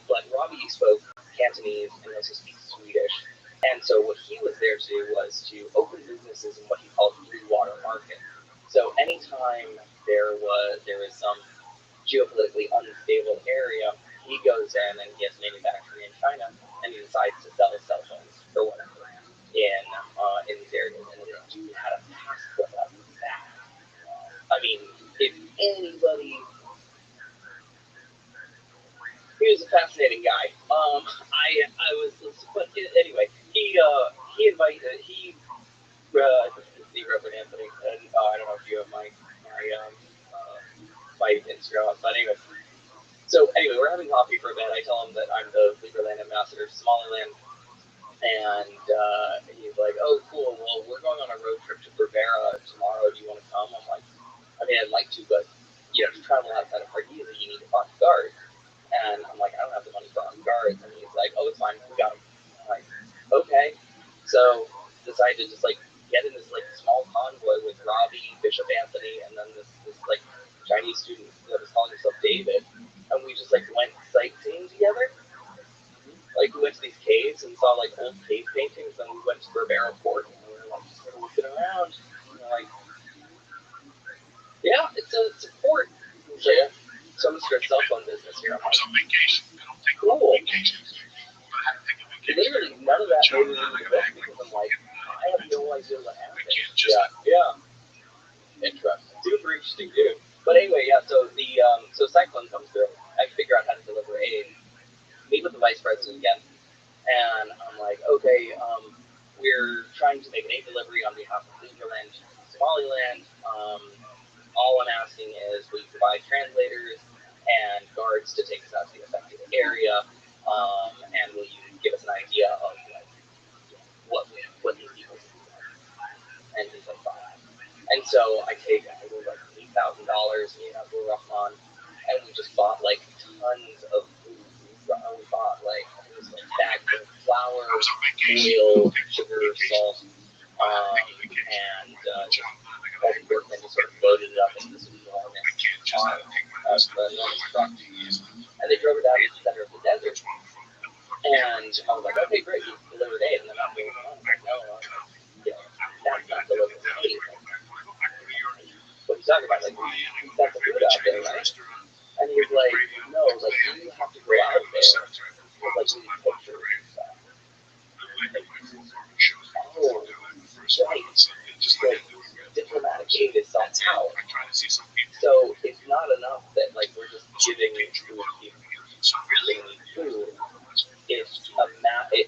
But Robbie spoke Cantonese and also speaks Swedish. And so what he was there to do was to open businesses in what he called blue water market. So anytime there is some geopolitically unstable area, he goes in and he has manufacturing in China, and he decides to sell his cell phones or whatever in these areas. And the dude had a passport that was that. I mean, if anybody, he was a fascinating guy. I was, but anyway, he invited the Reverend Anthony, and I don't know if you have my Instagram, but anyway. So anyway, we're having coffee for a bit. I tell him that I'm the Liberland ambassador to Somaliland, and he's like, "Oh, cool. Well, we're going on a road trip to Berbera tomorrow. Do you want to come?" I'm like, "I mean, I'd like to, but to travel outside of Hargeisa, you need to fund guards." And I'm like, "I don't have the money for armed guards." And he's like, "Oh, it's fine. We got them." I'm like, "Okay." So decided to just like get in this like small convoy with Robbie, Bishop Anthony, and then this like Chinese student that was calling himself David. And we just like went sightseeing together. Like we went to these caves and saw like old cave paintings, and we went to Berbera Port and we were like just looking around. And we're like, yeah, it's a port. So yeah, so I'm gonna start cell phone business here. I'm like, cool. Literally none of that made me into the book because I'm like, I have no idea what happened. Yeah. Interesting. Super interesting dude. But anyway, yeah, so the Cyclone comes through. I figure out how to deliver aid. Meet with the vice president again. And I'm like, okay, we're trying to make an aid delivery on behalf of Liberland, Somaliland. All I'm asking is, will you provide translators and guards to take us out to the affected area? And will you give us an idea of like what these people do? And he's like, fine. And so I was like $8,000, me and Abdul Rahman, and we just bought like tons of food. We bought like bags of flour, oil, sugar, salt, and all the workmen just sort of loaded it up into this enormous truck. And they drove it down to the center of the desert. And I was like, okay, great, you delivered aid. And then Abdul Rahman was like, no, Right. Like, diplomatic aid is soft power. So it's not enough that like we're just giving food people they need food. It's what matters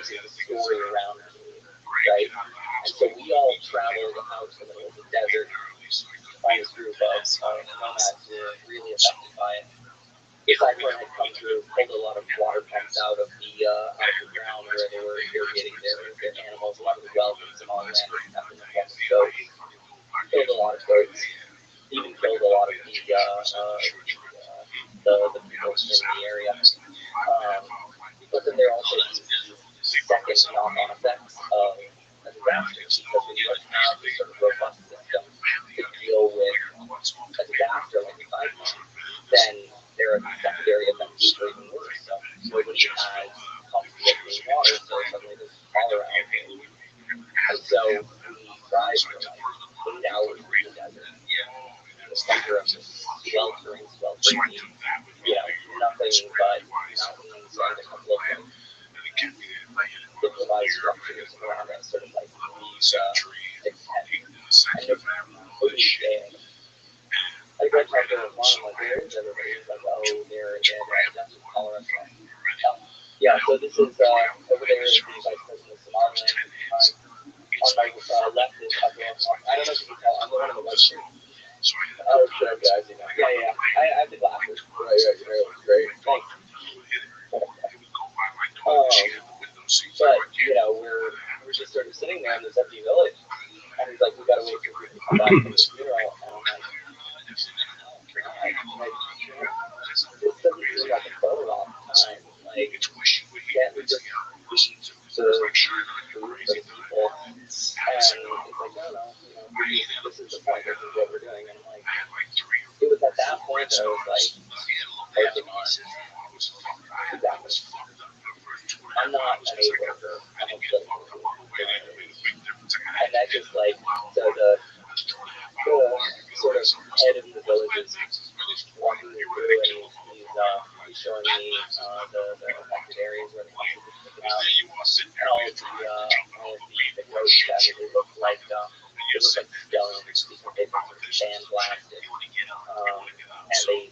is the story around the food, right? And so we all traveled out to the middle of the desert to find this group of nomads who were really affected by it. The cyclone had come through, pulled a lot of water pumps out of the ground where they were irrigating their animals. A lot of the wells in Somaliland were kept in the form of goats. Killed a lot of goats. Even killed a lot of the people in the area. But then there are also these second knock-on effects of a disaster, because when you don't have this sort of robust system to deal with a disaster like a cyclone, then there are secondary effects which are even worse. So nobody has pumps to get clean water, so suddenly there's cholera out there. And so we drive for like 8 hours in the desert, in the center of this sweltering, nothing but mountains and a couple of like improvised structures around us, sort of like these six tents. And there's nobody there. I go talk to one, I'm like, where is everybody? He's like, oh, they're that's with cholera. Yeah, so this is over there is the vice president of Somaliland at the time. On my left is Abdul. I don't know if you can tell, I'm the one in the white shirt. Oh, sure, guys. Yeah. I have the glasses. Right. Great. Thanks. But we're just sort of sitting there in this empty village, and he's like, we gotta wait for people to come back from the funeral, and I'm like, this doesn't seem like a photo all the time. Like, can't we just serve food for the people? And it's like, no, this is the point. This is what we're doing. And I'm like, it was at that point that I was like, taking on. Exactly. I'm not an aid worker. I'm a political worker. And that just like, so the sort of head of the village is walking me through, and he's showing me the affected areas where the country was taken out, and all of the ghosts that they look like skeletons because they've been sort of sandblasted, and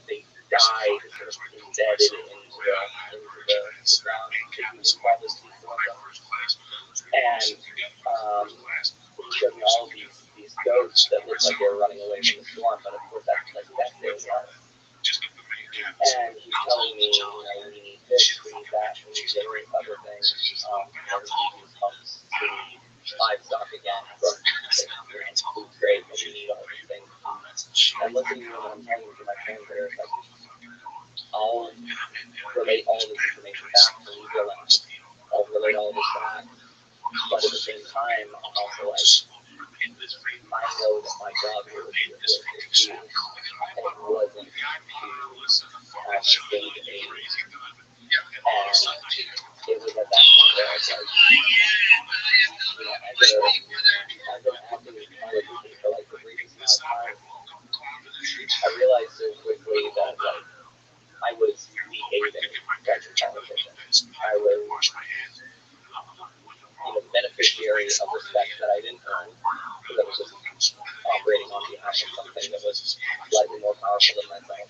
they died sort of embedded into the ground. They call this and he showed me all of these goats that looked like they were running away from the storm, but of course that's they are. And he's telling me, we need this, we need that, we need various other things. We use pumps to livestock again, food's great, but we need all these things. And listening to what I'm telling you to my translator, it's like, I'll relate all this information back to Libra land. I'll relate all this back. But at the same time, I'm also like, I know that my job here was to do, and it wasn't to have state aid. And it was at that point where I was like, I've been acting in politics for like the briefest amount of time. I realized so quickly that like I was behaving as a politician. I was the beneficiary of respect that I didn't earn, because I was just operating on behalf of something that was slightly more powerful than myself.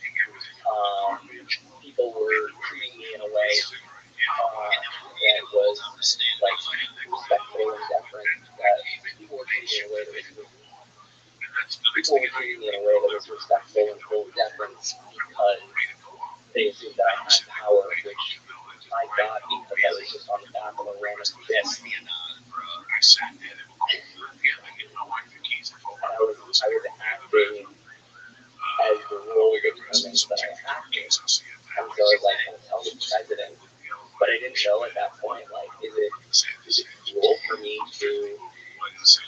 People were treating me in a way that was like respectful and deferent. That people were treating me in a way that was respectful and full of deference, because they assumed that I had power, which I got because I was just on the back of a random fist. And I was acting as the role determines that I acted. And so I was like, I'm tell the president. But I didn't know at that point, like, is it cool for me to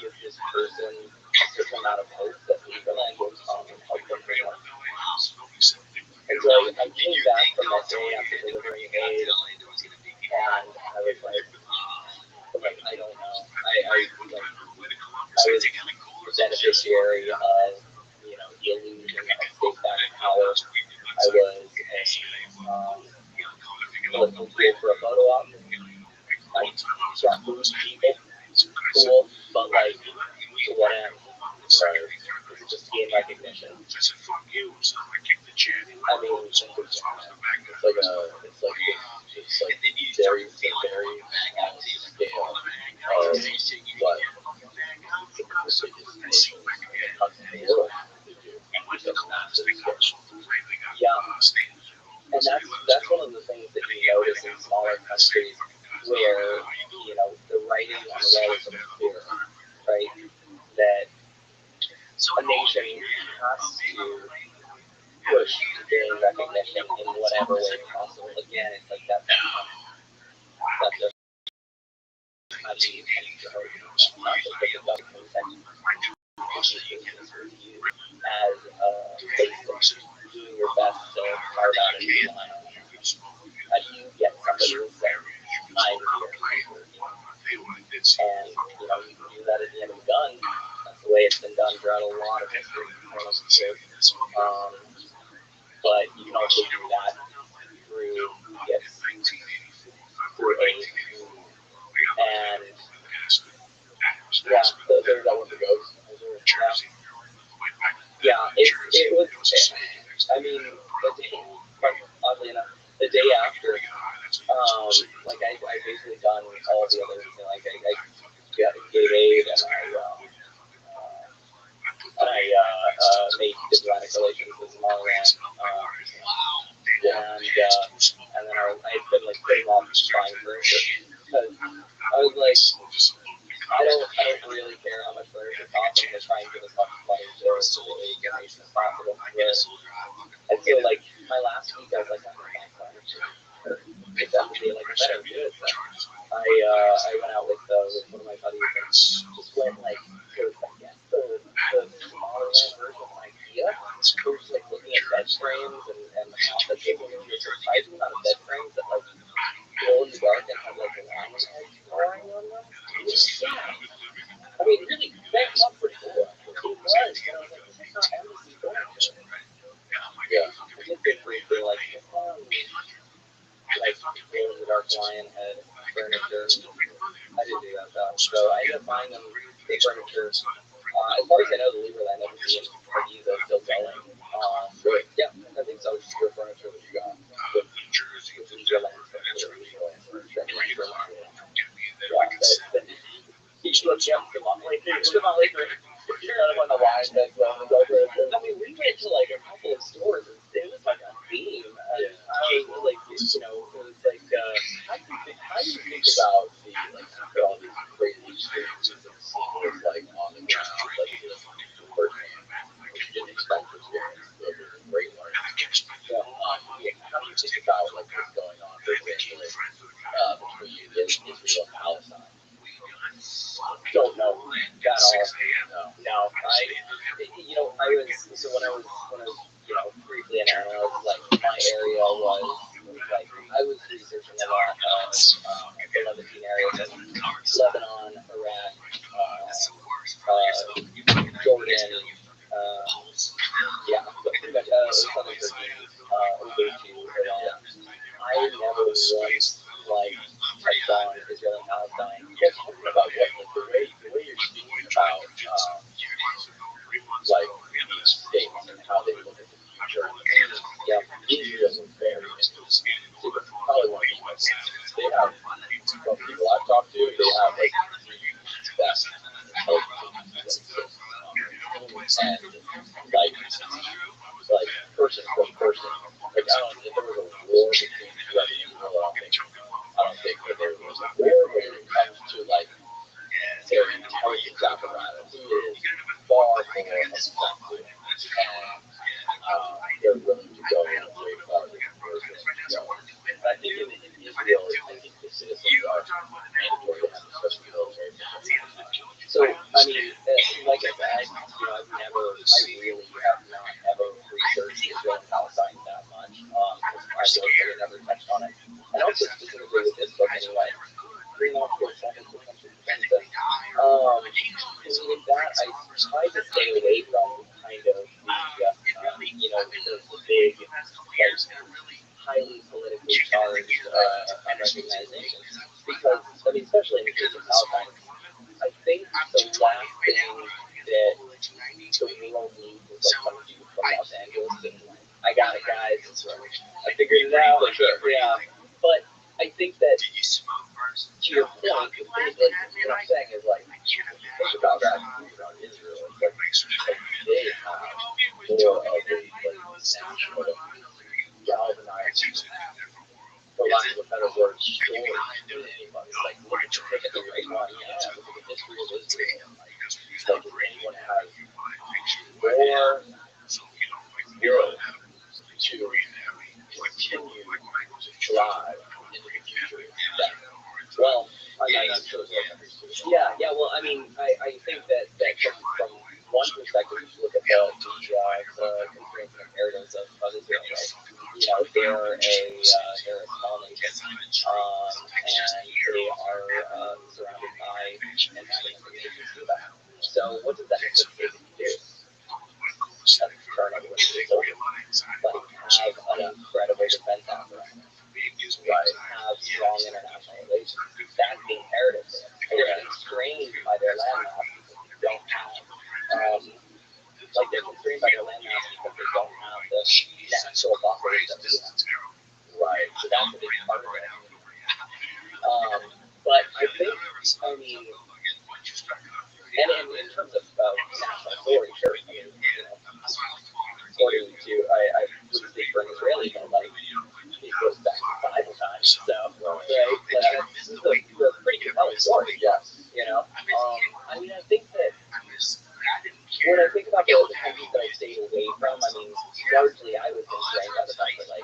give this person a certain amount of hope that Liberland will come and help them bring up? And so I came back from that day after delivering aid, and I was like, I don't know. I was the beneficiary of, the illusion of state-backed power. I was a political tool for a photo op. I brought food to people. cool, but like, to what end? Right? Is it just to gain recognition? I mean, It's like very scale of what Yeah, and that's one of the things that you notice in smaller countries where the writing on the wall is sort of clear, right? That a nation has to push to gain recognition in whatever way possible. Again, it's like that just how do you grow? Not just like a duck context as a place of doing your best to carve out a new line. How do you get somebody to say, I'm here? And you can do that at the end of a gun. That's the way it's been done throughout a lot of history. But you can also do that through gifts, through aid, and there's that one that goes. Yeah, it was. I mean, oddly enough, the day after, like I basically done all the others, like I gave aid and I made diplomatic relations with Somaliland, and then I'd been like putting off buying furniture because I was like, I don't really care how much furniture costs. I'm gonna try and give as much money to the aid donation as possible. And so like my last week, I was like, I'm gonna buy furniture. It's definitely like a better do it. So I went out with one of my buddies and just went like to the smaller version of IKEA. We were just like looking at bed frames and how the surprising amount of bed frames that like glow in the dark and have like lion heads drawing on them. Yeah. I mean, really, that's not pretty cool. It was. And I was like, this is not embassy furniture. Yeah. I did good for like glow in the dark lion head furniture. I didn't do that though. So I ended up buying them the furniture. As far as I know, the Lieberland embassy in Ibiza is still going. Really? Yeah, I think so. Your furniture that you got. With Lieberland furniture. Each look, yeah, the Motley Crue. You're not on the line. I mean, we went to like a couple of stores. It was like a theme. I was like, it was like, how do you think about the like all these crazy experiences and seeing like on the ground, like firsthand, which you didn't expect to experience. Those are great learning. How do you think about like what's going on, for example, between Israel and Palestine? don't know at all. No, I was when I was briefly an analyst, like my area was like I was researching a lot of the Levantine areas of Lebanon, Iraq, Jordan, but pretty much southern Turkey, over to Iran. I never once touched on Israel and Palestine. Just talking about the way you're speaking about these states and how they look at the future. Israel is very interesting. Probably one of the most. They have, from people I've talked to, they have the best intelligence and person from person. I don't know if there was a war between U.S. and Israel. I don't think that there was a war, but when it comes to their intelligence apparatus, it is far more effective, and they're willing to go way farther than I think in Israel, I think the citizens are mandatory to have a special military. So, I mean, like I said, I really have not ever researched Israel and Palestine that much. I really never touched on it. And also specifically with this book anyway, Green Law 47 potential defense. With that, I tried to stay away from kind of the big, highly politically charged unrecognized nations. Because, I mean, especially in the case of Palestine, I think to your point, like, what I'm saying is like, think about that, think about Israel. It's like they have more of a national galvanized, for lack of a better word, story than anybody. Like, look at the right one, yeah, look at the history of Israel. Like, if anyone has more will to continue to drive into the future, then, well, I'm not even sure what that is. Yeah. Well, I mean, I think that from one perspective, you look at the constraints and imperatives of Israel, right? You know, they're a small nation, and they are surrounded by inhabitants of nations nearby. So, what does that necessitate to do? Turn everyone to the soldier, like have an incredible defense apparatus, right? Have strong international relations. That's the imperative there. They're constrained by their landmass because they don't have, they're constrained by their landmass because they don't have the natural buffers that we have, right? So that's a big part of it. But I think, I mean, and in terms of national authority, sure. I mean, you know, according to, I wouldn't speak for an Israeli, but like, it goes back to Bible times. So, right, this is a pretty compelling story. Yes. You know, I mean, I think that when I think about the countries that I stayed away from, I mean, largely I was constrained by the fact that, like,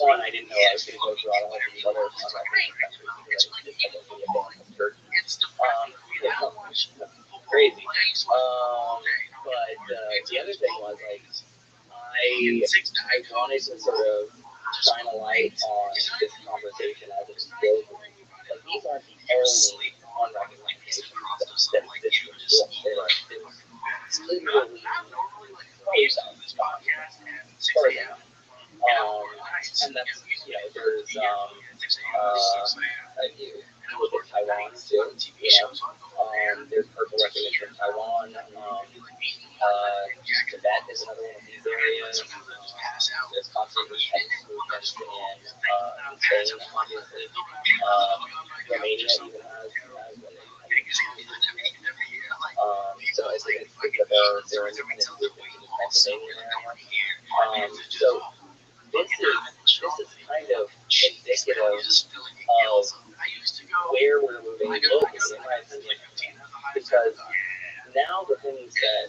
one, I didn't know I was going to go through all of these other countries because I just had to be a fan of Turkey. You know, crazy. But the other thing was, like, I wanted to sort of shine a light on this conversation as it goes. Like, these aren't the only unrecognized nations that exist in this world. It's literally waves out the spot further. And that's, you know, there's you look at Taiwan too, you know, there's purple recognition in Taiwan. Tibet is another one of these areas. There's constantly ethnic movements in Spain, obviously. Romania even has so I think that there are independent movements in the Pennsylvania area. So this is kind of indicative of where we're moving locally, in my opinion, because now the things that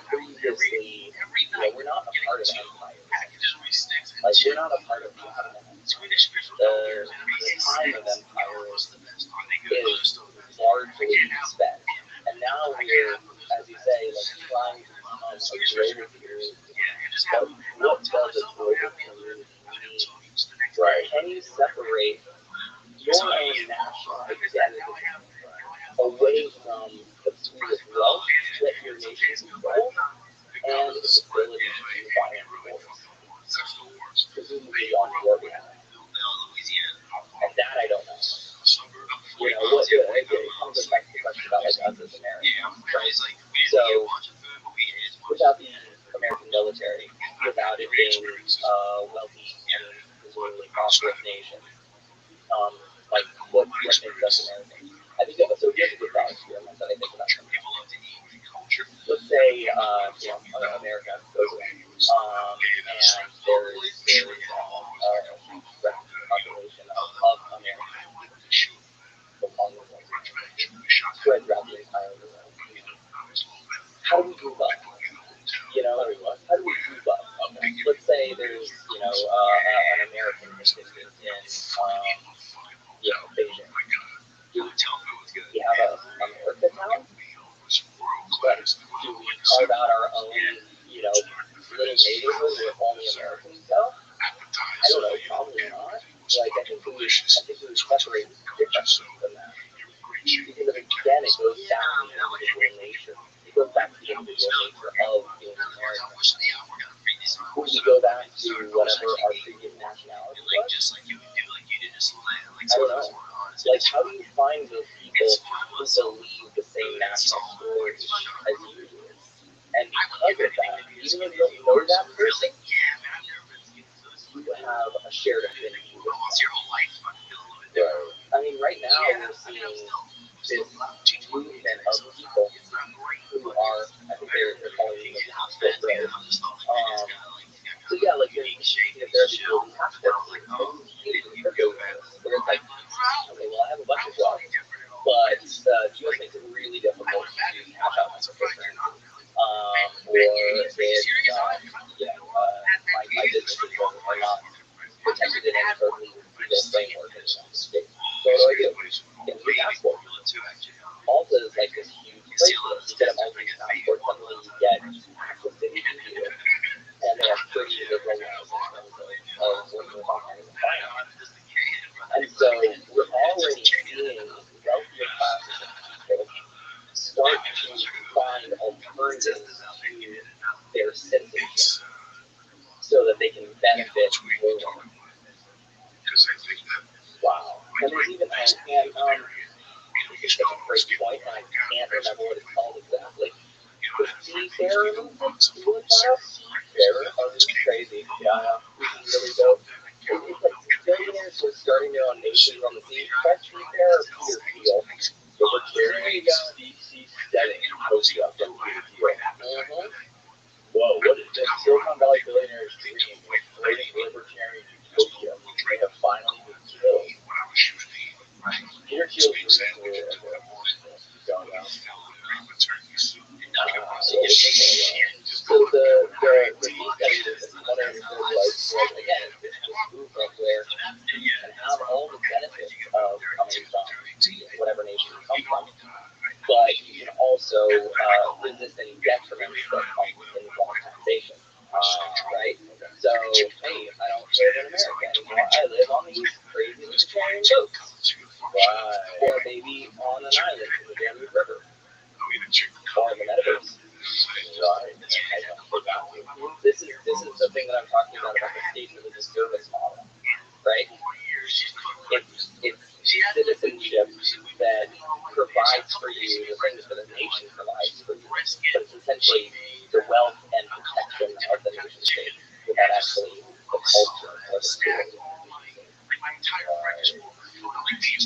previously, you know, we're not a part of empires. Like, we're not a part of the Ottoman Empire. The time of empires is largely spent. And now we're, as you say, like, trying to become a greater community. But what does a global community mean? Right? Can you separate your own national identity away from the pool of wealth that your nation controls and its ability to unify and force, presumably on your behalf? And that I don't know. You know, what it comes back to the question about, like, us as Americans, right? So, without the American military, without it being wealthy and presumably prosperous nation, like, what makes us Americans? I think so. Here's a good thought experiment that I think about. Let's say, you know, America goes away, and there's a huge population of Americans among the spread throughout the entire world. How do we move up? You know, how do we move up? Let's say there's, you know, an American contingent in, you know, Beijing. We have a America town? But do we carve out our own, you know, little neighborhood where only Americans go? I don't know, probably not. Like, I think we would separate differently from that. Because again, it goes back to the individual nature. It goes back to the individual nature of being American. Would we go back to whatever our previous nationality was? I don't know. Like, how do you find those people who believe the same national story as you do? And because of that, even if you don't know that person, you have a shared affinity with them. I mean, right now, we're seeing this movement of people who are, I think they're calling them the passport bros. So yeah, like there are people who passport where it's like, okay, well I have a bunch of jobs, but the US makes it really difficult to cash out my cryptocurrency. Or if my businesses are not protected in any sort of legal framework in the United States. So what do? Get a new passport. Malta is like this huge place for this. You get a Maltese passport, suddenly you get access to the EU, and they have pretty liberal laws in terms of working with all kinds of finance. And so we're already seeing wealthier classes of people start to find alternatives to their citizenship so that they can benefit more. Wow. And there's even, this is such a great point, and I can't remember what it's called exactly. The seafarer movement, you look that up? Seafarer? Oh, this is crazy. Yeah, this is really dope. It's like billionaires who are starting their own nations on the sea. Try seafarer or Peter Thiel. Libertarian deep sea setting in Tokyo from Peter Thiel. Whoa, what is this? Silicon Valley billionaires dream of floating libertarian utopia. They have finally been killed. Peter Thiel's dreams were going down. So the key study is one of the again, this movement where you can have all the benefits of coming from whatever nation you come from, but you can also resist any detriments that come in the wrong taxation. Right? So, hey, I don't live in America anymore. I live on these crazy libertarian boats. Right. Or maybe on an island in the Danube River. Or in the metaverse. Right. This is the thing that I'm talking about the state religious service model. Right? It's citizenship that provides for you the things that a nation provides for you. But it's essentially the wealth and protection of the nation state without actually the culture or the spirit.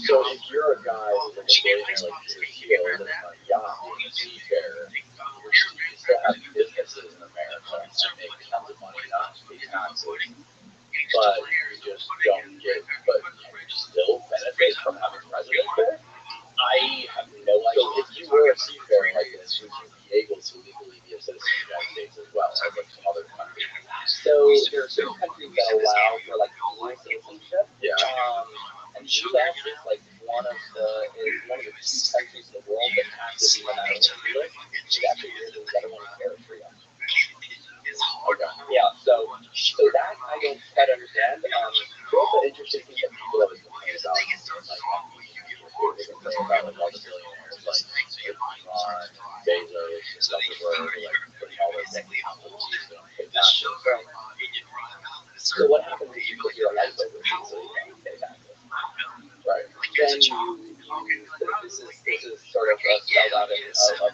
So if you're a guy who's like a billionaire like Peter Thiel living on a yacht in a seafarer, you still have businesses in America and make tons of money, not to pay taxes, but you just don't get, but you still benefit from having residence there? I have no idea. So if you were a seafarer like this, would you be able to legally be a citizen of the United States as well as like some other countries? So there are certain countries that allow for like dual citizenship. Yeah. And the U.S. is like one of the few countries in the world that has to be no matter where you live. It's actually weird that the other one is Eritrea. Okay. Yeah. So that I don't quite understand. There's also interesting things that people always complain about, like all the billionaires, like Elon, Bezos, and stuff like putting all those things on the So what happens if you put your life over so you don't pay taxes? Right. Then this is sort of spelled out in a book.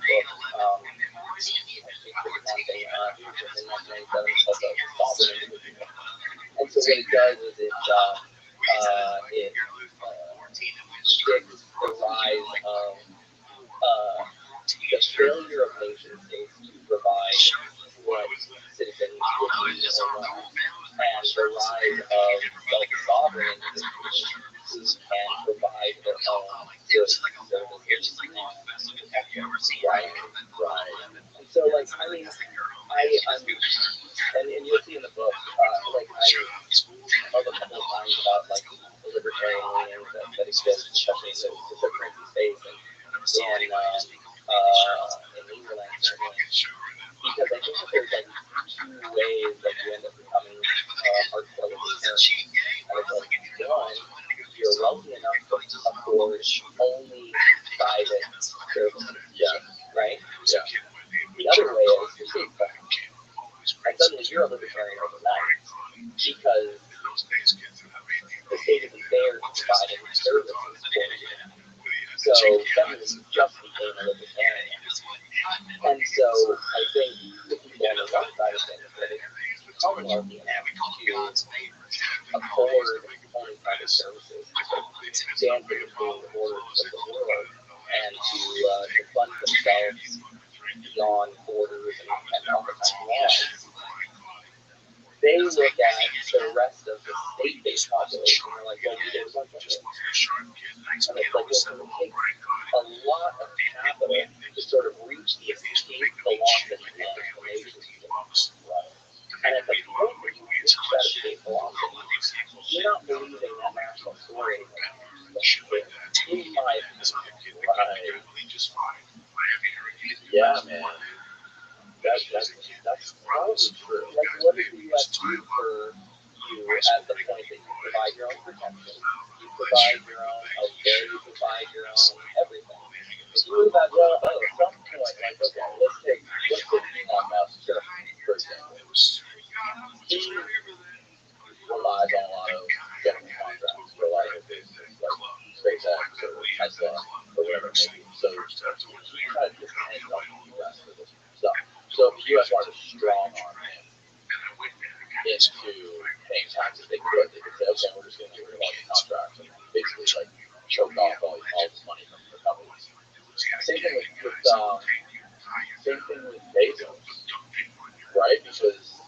And so what it does is it predicts the rise of the failure of nation states to provide what citizens would need or want, and the rise of self-sovereign individuals who can provide their own goods, services, right? And so, like, I mean, and you'll see in the book, like, I love a couple of lines about, like, the libertarian leanings that exist, especially in the cryptocurrency space and in England, certainly. Because I think that there's, like, two ways that you end up becoming hardcore libertarian. And it's like, one, you're wealthy enough to afford only private services. Yeah. Right? Yeah. The other way is you're state funded. And suddenly you're a libertarian overnight because the state isn't there to provide any services for you. So suddenly you just became a libertarian. And so I think the people on the one side of things that it's becoming wealthy enough to afford own private services to sort of stand between the borders of the world and to fund themselves beyond borders and oftentimes laws. They look at the rest of the state-based population and they're like, well, we did a bunch of it. And it's like, well, it takes a lot of capital to sort of reach the escape velocity of information. And at the point where you reach that escape velocity, you're not believing that national story anymore. In my opinion. Right. Yeah, man. That's probably true. Like, what does the U.S. do for you at the point that you provide your own protection, you provide your own healthcare, you provide your own everything? If you move out to Well, at some point, like, okay, let's take Elon Musk, for example. He relies on a lot of government contracts for a lot of his business, like SpaceX or Tesla or whatever it may be. So he kind of depends on the U.S. for this stuff. So if the U.S. wanted to strong arm him into paying taxes, they could. They could say, okay, we're just going to get rid of all these contracts and basically like choke off all this money from the companies. Same thing with Bezos, right? Because the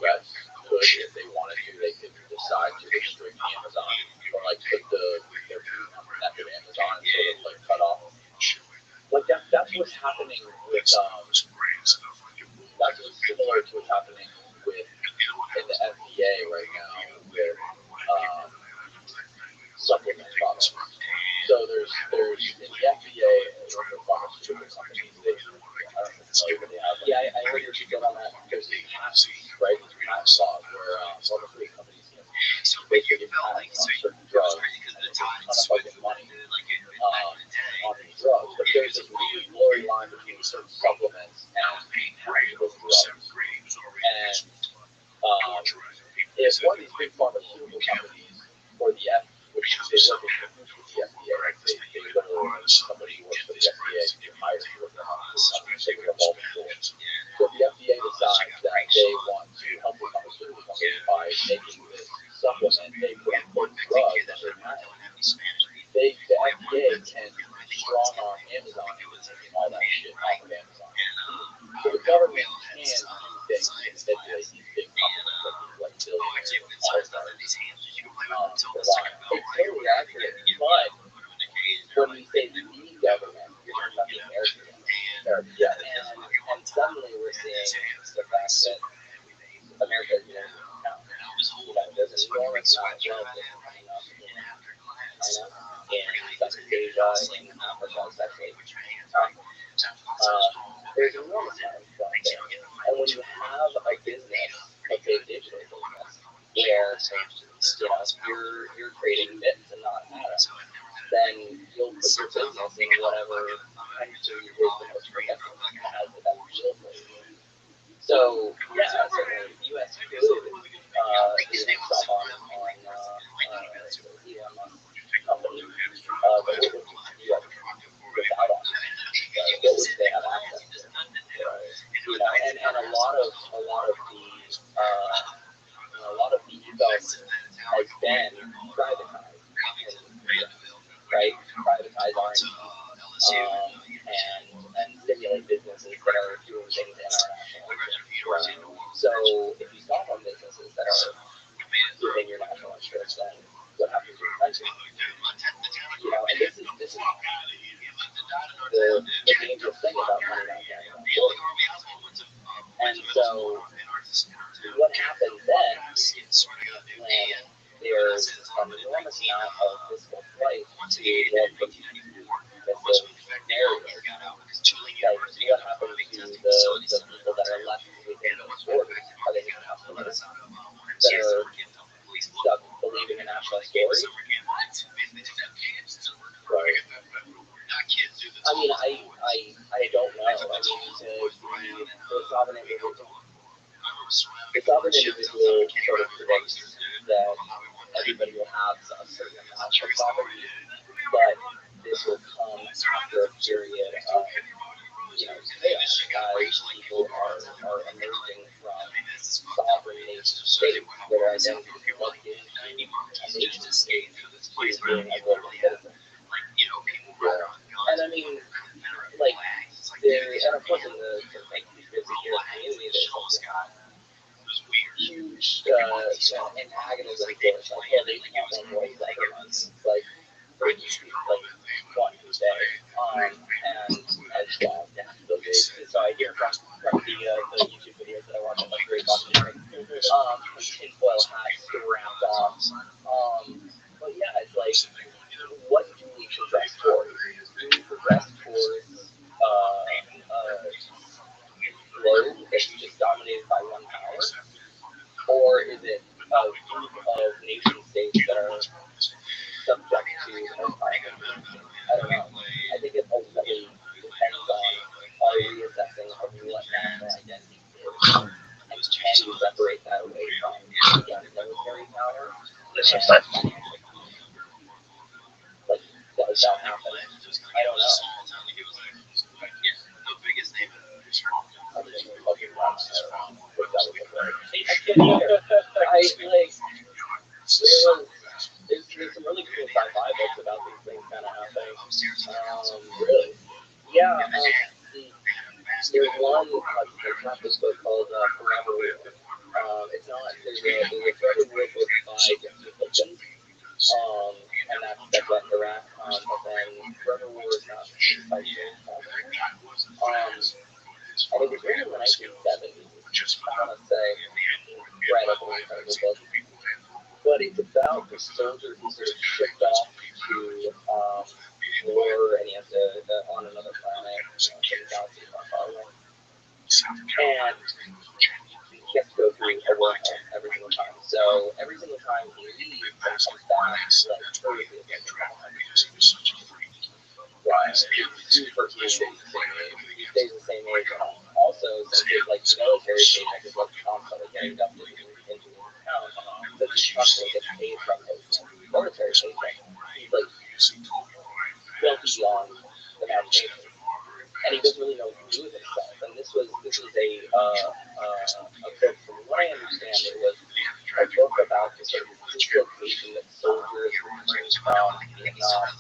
U.S. could, if they wanted to, they could decide to restrict Amazon or like put their food at Amazon and sort of like cut off. Like that's what's happening with that's what's similar to what's happening with in the FDA right now with supplement products. So there's in the FDA or the pharmaceutical companies, I don't know what they have. Yeah, I heard your feedback on that. There's these patents, right? These patent laws where pharmaceutical companies can basically get patents on certain drugs and they take a ton of fucking money on these drugs. But there's this really blurry line between certain supplements and actual drugs. And if one of these big pharmaceutical companies or the which they work with the FDA, right? They literally somebody who works for the FDA get hired to work on this, they get involved in it. So if the FDA decides that they want to help the pharmaceutical companies by making this supplement a quote-unquote drug that they're patenting, the FDA can strong arm Amazon into taking all that shit off of Amazon. So the government can do things to manipulate these big companies like billionaires and all stars. It's totally accurate, but when you say the government, you're talking about the American government. Yeah, and suddenly we're seeing the fact that America, there's an enormous amount of wealth that's coming up in China, in Southeast Asia, in Africa, especially. There's an enormous amount of wealth there. And when you have a business, like a digital business, where you're creating bits and not atoms, then you'll put your business in whatever country is the most productive and has the best deal for you. So, yeah, certainly the U.S. could stop on Elon Musk's company, but what would the U.S. without on? What would they have access to? And a lot of the ethos has been privatized, right? Privatize R&D and stimulate businesses that are doing things in our national interest. So if you stop on businesses that are within your national interest, then what happens to your country? And this is the dangerous thing about money not getting on board. And so what happens then when there's an enormous amount of fiscal flight to what narrative? What happens to the people that are left within those borders? Are they going to have to live that are stuck believing a national story? Right. I mean, I don't know. I mean, the sovereign individual sort of predicts that everybody will have a certain amount of sovereignty, but this will come after a period of chaos as people are emerging from sovereign nation states where identity is plugged into a nation. pushing to make these busy here community, there's huge antagonism towards like, yeah, they want one voice, the other ones. Like, for like one day, and well, yeah, so I hear from the YouTube videos that I watch on my great documentary, tinfoil hat strapped on. But yeah, it's like, what do we progress towards? Do we progress towards globe that's just dominated by one power, or is it a group of nation states that are subject to empire? I don't know. I think it ultimately depends on our reassessing of what national identity is, and can you separate that away from, again, military power and financial power? Like, does that happen? I don't know. There's some really cool sci-fi books about these things kind of happening. Really? Yeah. There's one this book called Forever War. It's not. There's a Forever War book by Jesse Pickens. And that's set in Iraq. But then Forever War is not by James Bond. And it was written in the 1970s. I want to say, incredible book. But it's about the soldier who sort of shipped off to war, and he has to on another planet, some galaxy far away, and he has to go through a wormhole every single time. So every single time he leaves and comes back, like perfectly right, super human. He stays the same age. Also, since his like military paycheck is like constantly getting dumped into his account, that he constantly gets paid from his military paycheck. He's like wealthy beyond imagination, and he doesn't really know what to do with himself. And this was a book, from what I understand, it was a book about the sort of dislocation that soldiers returning from Vietnam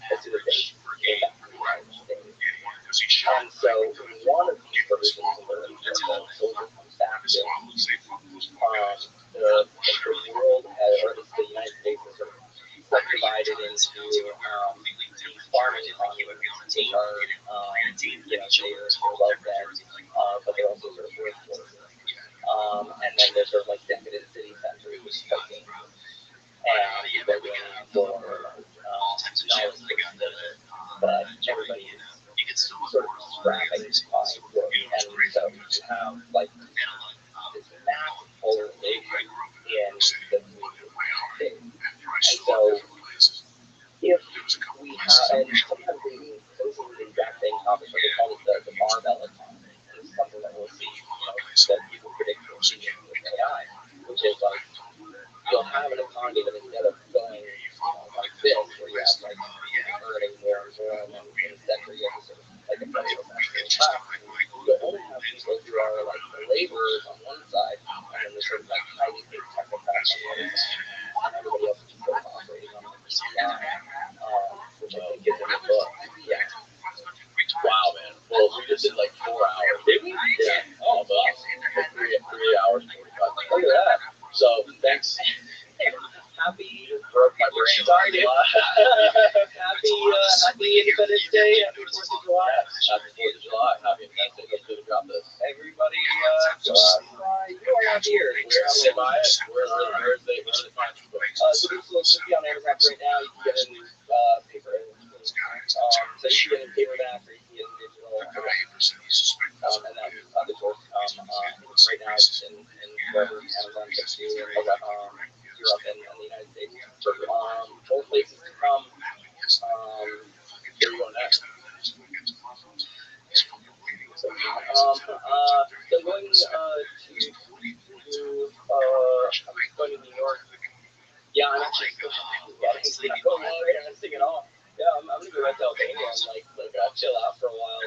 as soon as they came back to the United States. And so one of these versions of the soldier comes back to the world, or at least the United States, is sort of subdivided into these farming communes, which are, they're well fed, but they're also sort of workforces. And then there's sort of like decadent city centers, which is quite dangerous. And they're going for knowledge but everybody is sort of scrapping to find work. And so you have like this massive polarization in the community. And so if we have, and sometimes those are the exact same topics, what they call it the barbell economy. And this is something that we'll see, that people predict will see with AI, which is like, you'll have an economy that instead of going, like this, where you have like earning more and more, and then in the center you have sort of like a federal class, you'll only have people who are like the laborers on one side, and then the sort of like highly paid technocrats on the other side, and everybody else is sort of operating on the PCI, which I think is in the book. Yeah. Wow, man. Well, we just did like 4 hours. Did we? Yeah. All of us. Like 3 hours and 45 minutes. Look at that. So, thanks. Happy, broke my brain. Sorry, dude. Happy Independence Day. Happy 4th of July. Happy 4th of July. Happy Independence Day. Let's do the drop this. Everybody, you are not here. Where they buy it? Where's they find it? So this will be on Amazon right now. You can get it in paper. So you can get it in paperback or you can get it in digital. And then other sources right now it's in wherever Amazon gets you, Europe and the United States. Both places to come. Where are you going next? So I'm going I'm going to New York. Yeah, I'm actually I'm going all right. I'm singing off. Yeah, I'm gonna go right to Albania and like chill out for a while.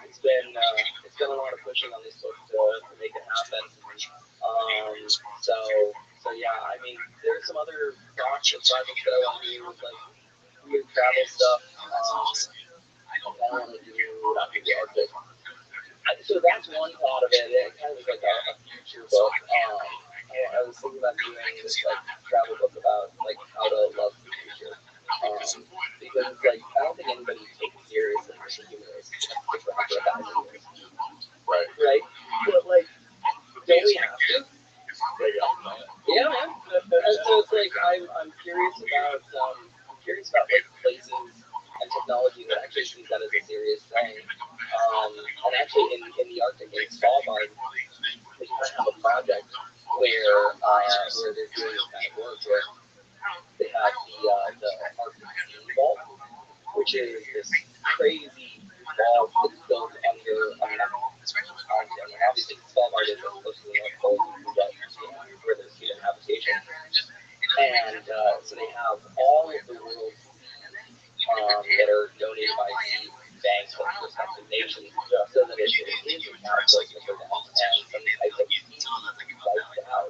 It's been a lot of pushing on this book to make it happen. So yeah, I mean, there's some other projects that I want to do with like weird travel stuff. I want to do Arctic. so that's one thought of it. It kind of is like a future book. I was thinking about doing this like travel book about like how to love the future. Because like I don't think anybody takes seriously the humanists to travel about it. Right? But like, don't we have to? Yeah, man. And so it's like I'm curious about like places and technology that actually sees that as a serious thing. And actually in the Arctic, in Svalbard, they kind of have a project where they're doing this kind of work where they have the Arctic Sea Vault, which is this crazy vault that's built under a mountain. And obviously, Svalbard is as close to the North Pole as you can get, where there's human habitation. And so they have all of the world's that are donated by sea banks of respective nations, so that if it is a cataclysmic event and some type of sea wiped out,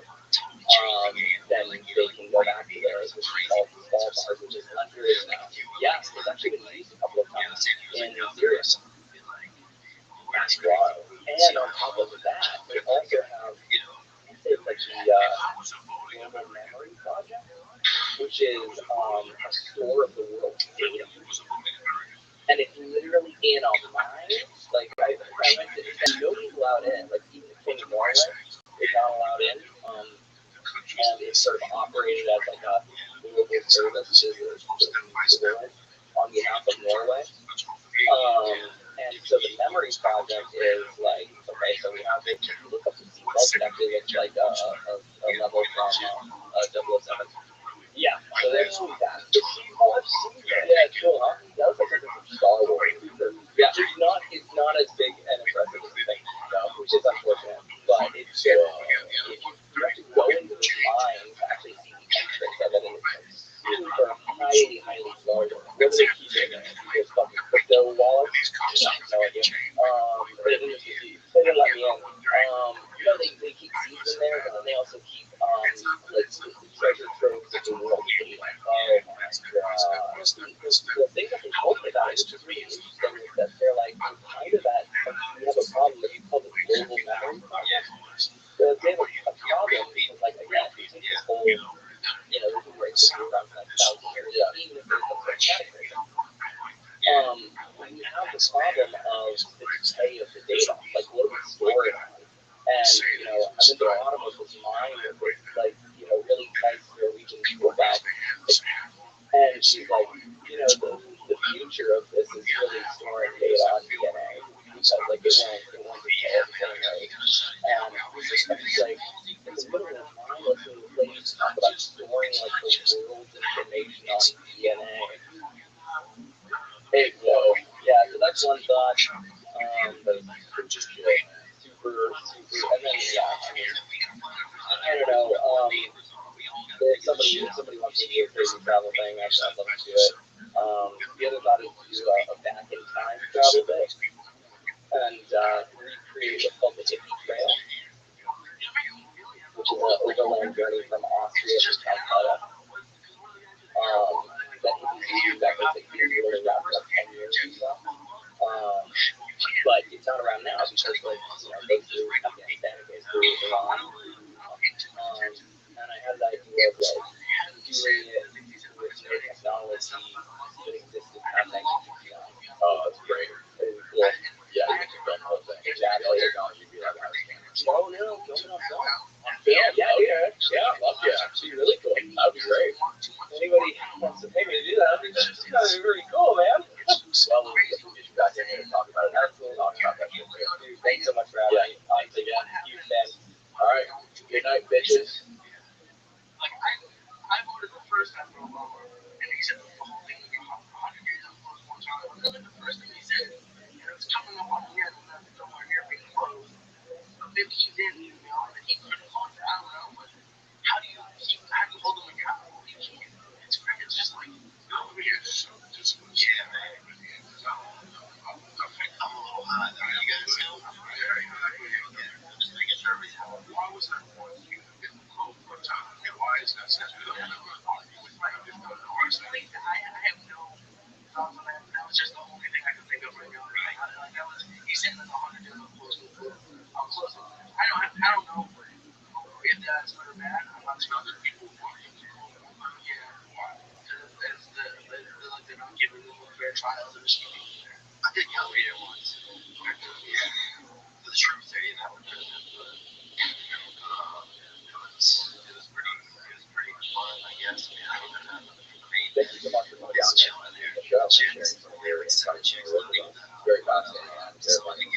then they can go back to this, which is called Svalbard, which is under yes, it's actually been used a couple of times in Syria. That's wild. And on top of that, they also have it's like the Global Memory Project, which is a store of the world's data. And it's literally in a mine. Like I went to, and nobody's allowed in. Like even the King of Norway is not allowed in. And it's sort of operated as like a global service to the world on behalf of Norway. And so the memory project is like, okay, so we have this, if you look up the sea vault, it actually looks like a level from 007. Yeah, so there's that. Yeah, it's cool, huh? That was like something from Star Wars. Yeah, it's not as big and impressive as you think, which is unfortunate. But it's if you have to go into this mine to actually see the entrance of it, and it's super highly slow. What do they keep in there? Those fucking crypto wallets? No idea. They didn't let me in. They keep seeds in there, but then they also keep like treasure troves of the world data. Oh my god. The thing that they told me about it, which is really interesting, is that they're like, we're kind of at, we have a problem that we call the global memory project. So they have a problem because, like, again, if you take this whole, this is where it's been around for like 1,000 years, even if there's some sort of cataclysm, we have the problem of the decay of the data. Like, what do we store it on? And, I'm in the bottom of this mine with, like, really nice Norwegian tobacco. And she's like, the future of this is really storing data on DNA. Because, like, it won't decay at the same rate. And it's like, it's a little bit of mine listening to ladies talk about storing, like, the world's information on DNA. Hey, yeah, so that's one thought. Super, and then, I don't know, if somebody wants to do a crazy travel thing, I'd love to do it. The other thought is to do a back-in-time travel day, and recreate what's called the Hippie Trail, which is an overland journey from Austria to Calcutta. That hippies back in the 60s really wrapped up 10 years or so. But it's not around now because, like, it goes through Afghanistan, it goes through Iran. And I had the idea of, like, doing it with no technology that existed at 1969. Oh, that's great. It was cool. Yeah, you can film the whole thing. Exactly. Technology would be like, no, film it on film. Yeah, fuck yeah. Actually, really cool. That'd be great. Anybody wants to pay me to do that? That'd be very cool, man. Well, we'll get you back in here and talk about it. Absolutely. Talk about that shit too. Dude, thanks so much for having me. Thanks again. Huge fan. All right. Good night, bitches. Like I voted the first time for Obama, and he said the whole thing was 100 days of closed Guantanamo. Look at the first thing he said. And it was coming up on the end, and then somewhere near being closed. But maybe he didn't, and he couldn't close it. I don't know, but how do you hold them accountable? You can't. It's just like, yeah, man. I'm a little high there. You guys know? I'm very high. I'm just making sure everything. Why was that important to you to get close for time? Why is that such a good personally, I have no thoughts on that. That was just the only thing I could think of up right now. Like that was he's sitting like 100 years old close to the floor. I was close. I don't know if that's good or bad. I'm not sure other people want him to go. Yeah, as they're not giving them a fair trial. They're just keeping him there. I think I'll read it once. Yeah, for the shrimp city that was president, but it was pretty much fun, I guess. I don't know. Thank you so much for coming down there. The show, sharing some of your insights. Very fascinating and terrifying.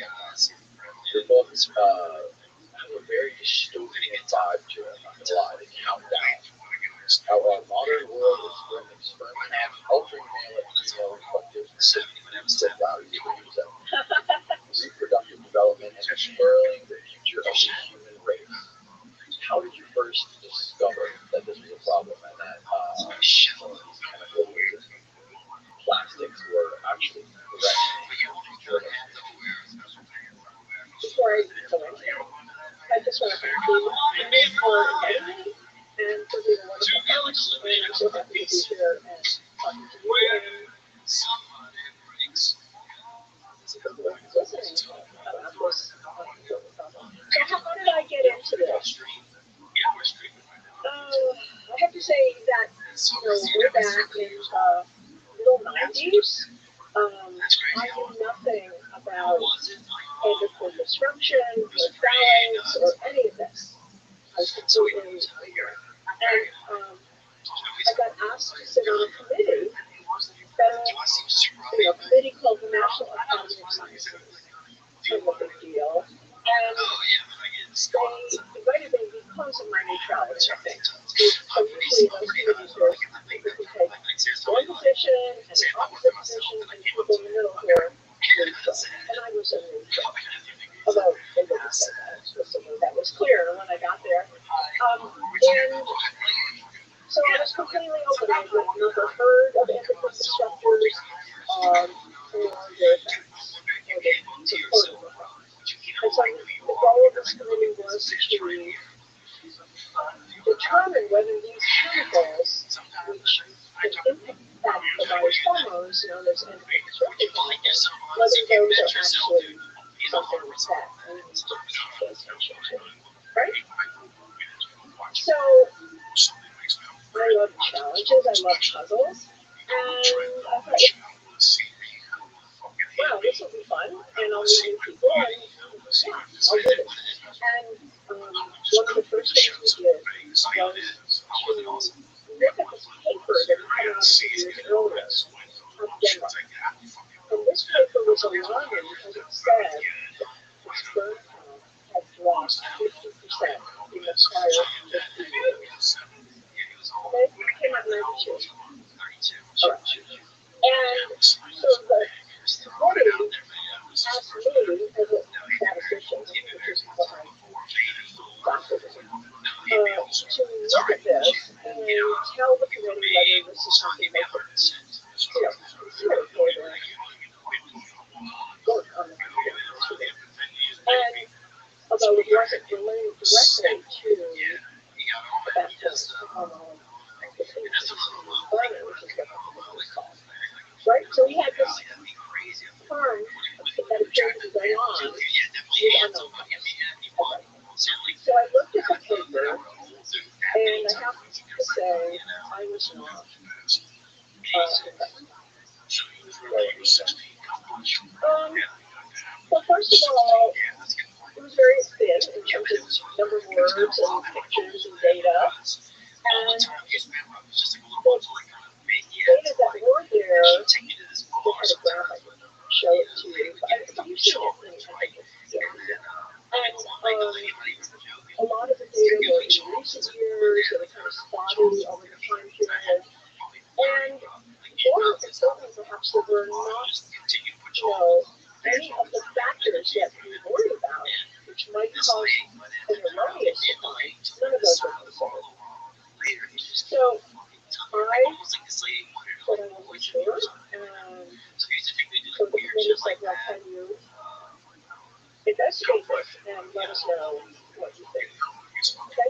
Your book have a very dystopian vibe to it. Not gonna lie. The countdown. How our modern world is from experiment, altering male and female reproductive values, reproductive development, and exploring the future of the human race. How did you first discover that this was a problem and that chemical plastics were actually threatening the future of Before I go into it, I just want to thank you for inviting me and for being a wonderful host. And I'm so happy to be here and talking to you and listening about this problem. So how did I get into this? I have to say that, way back in the middle 90s, I knew nothing about endocrine disruption, or phthalates, or any of this. I was completely ignorant. And I got asked to sit on a committee, a committee called the National Academy of Sciences. Kind of a big deal. And they invited me because of my neutrality, I think. So usually in those committees, there's people who take one position and an opposite position, and people in the middle who are neutral. And I was a neutral. Although they didn't say that explicitly, that was clear when I got there. And so I was completely open. I had never heard of endocrine disruptors or their effects or the supportive effects. And so the goal of this committee was to determine whether these chemicals, which can impact the body's hormones, known as endocrine disruptive chemicals, whether those are actually something that we need to pay attention to. Right? So I love challenges, I love puzzles, and I thought, wow, this will be fun, and I'll meet new people, and yeah, I'll do it. And one of the first things we did was to look at this paper that had come out a few years earlier from Denmark. And this paper was alarming because it said that the sperm count had dropped 50% in the prior 50 years. Okay, it came out in 92. All right. And so the committee asked me as a statistician, which is what my doctorate is, to look at this and tell the committee whether this is something they could, consider for their work on the committee. And although it wasn't related directly to the bacterial hormone activation in the environment, which is what the committee was called. Right? So we had this harm that appeared to be going on with unknown causes. So I looked at the paper, and I have to say I was not impressed. Well, first of all, it was very thin in terms of number of words and pictures and data. And the data that were there, they had a graph I could show it to you. But you've seen it in And a lot of the data were in recent years, they were kind of spotty over the time period. And more importantly, perhaps, there were not, any of the factors that we worry about, which might cause an erroneous decline. None of those were considered. So I said I wasn't sure, and so the committee said, well, can you investigate this and let us know what you think? Okay?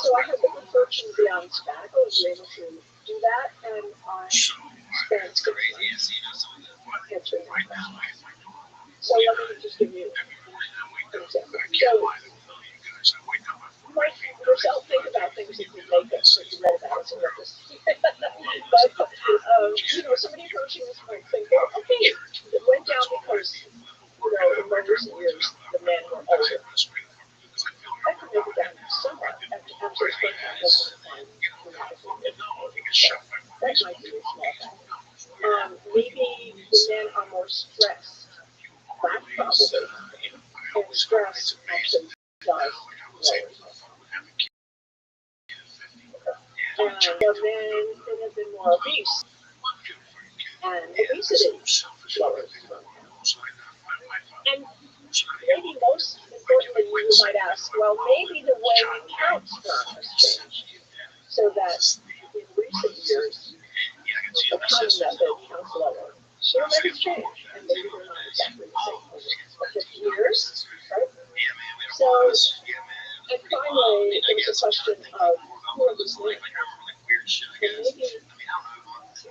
So I had the good fortune to be on sabbatical and be able to do that, and I spent 6 months answering So let me just give you an example. So you might yourself think about things that you make up, that you read about as a witness. But, somebody approaching this might think, well, okay, it went down because, in more recent years, the men were older. That could make it down somewhat. After his first time doesn't define dramatically. That might be a small factor. Maybe the men are more stressed. That probably. And stress actually does lower. And men that have been more obese, and obesity lowers. And maybe most importantly, you might ask, well, maybe the way we count sperm has changed, so that in recent years, the counting method counts lower. Their methods change, and maybe they're not exactly the same for 50 years, right? So, and finally, there's a question of who are these men? And maybe you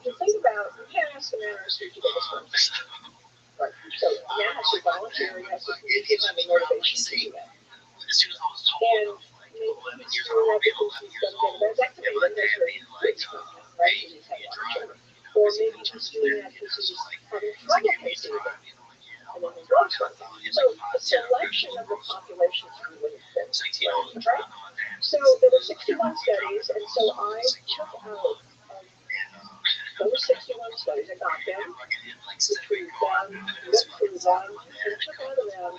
can think about, you can't ask a man or a street to get a sperm. Right. So a man has to volunteer, he has to have the motivation to do that. And maybe he's doing that because he's going to get a vasectomy, and there's a great sperm, right? And he's had a lot of children. Or maybe he's doing that because he's having trouble conceiving. And then he grows from that. So the selection of the population is really important, right? So there were 61 studies, and so I took out those 61 studies, I got them, retrieved them, looked through them, and took out of them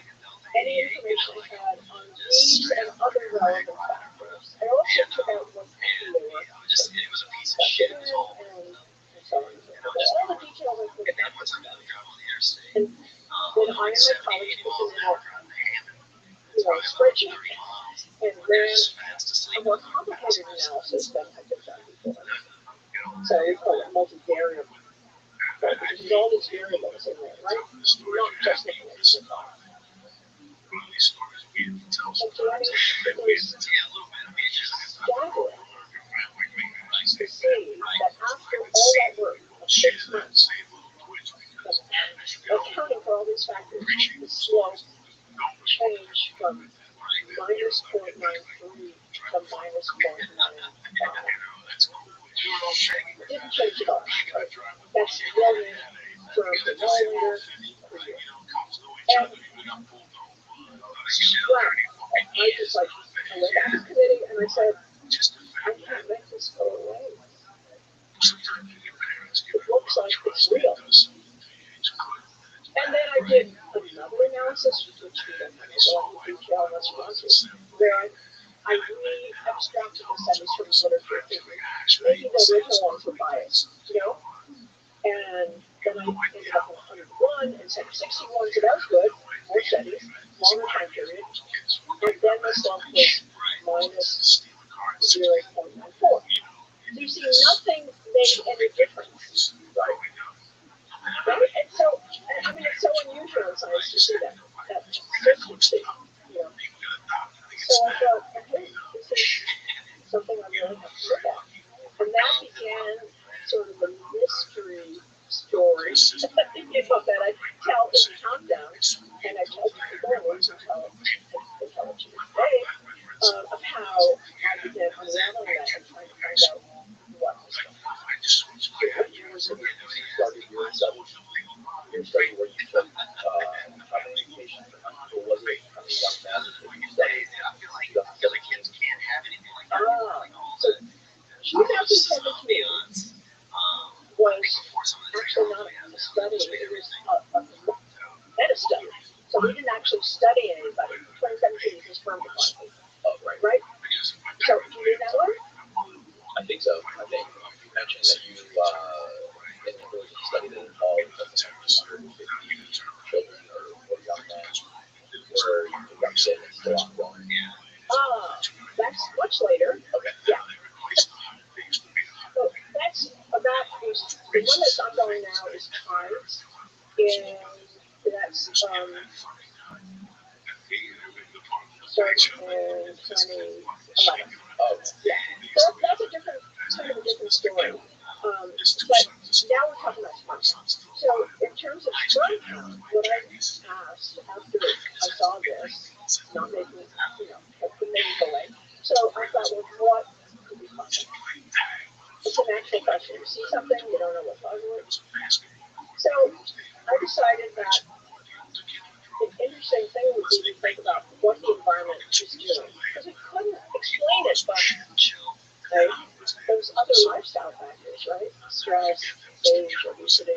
any information I had on these and other relevant factors. I also took out what they were studied and so on. All the details I could have. And then I and my colleagues put in a spreadsheet and ran a more complicated analysis than had been done before. So we call it multivariable. Right? Because there's all these variables in there, right? Not just looking at the data. And so that is staggering to see that after all that work of 6 months, accounting for all these factors, the slope changed from minus 0.93 to minus 0.95. It didn't change at all. That's million per milliliter per year. And I just I went back to the committee and I said, I can't make this go away. It looks like it's real. And then I did another analysis, which we don't have to go into detail unless you want to, where I re-abstracted the studies from the literature. Maybe the original ones were biased, And then I ended up with 101 instead of 61, so that was good. More studies, longer time period. And then the slope was minus 0.94. So you see, nothing made any difference. Right? And so, it's so unusual in science to see that consistency, So I thought, okay, this is something I really have to look at. And that began sort of a mystery story, that I tell in the countdown, and I tell people, and we can tell it to you today, of how I began unraveling that and trying to find out what was going on. What year was it when you started your study? Your study where you took how many patients or was it how many young men that you studied? I feel like kids can't have anything like that. So 2017 was actually not a study, it was a meta-study. So we didn't actually study anybody. 2017 was sperm decline. Oh, right. So do you read that one? I think so. I think you mentioned that you in the early study that involved 250 children or young men where you got sick and still ongoing. That's much later. Okay. Yeah. So that's about, the one that's ongoing now is times, and that's started in 2011. Oh, yeah. So that's a kind of a different story. But now we're talking about sperm. So in terms of sperm count, what I asked after I saw this, not making, couldn't make it go away. So I thought, well, what could be causing it? It's an actual question. You see something, you don't know what's causing it. So I decided that an interesting thing would be to think about what the environment is doing. Because we couldn't explain it, but right, there's other lifestyle factors, right? Stress, age, obesity.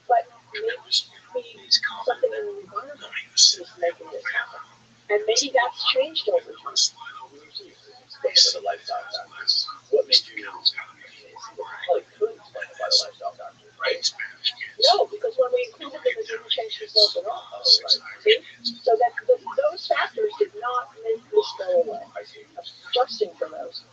But maybe something in the environment is making this happen. And maybe that's changed over time. Explain it by the lifestyle factors. What made you probably couldn't explain it by the lifestyle factors, right? No, because when we included them, it didn't change results at all. Oh, right. See? So that those factors did not make this go away. Adjusting for those.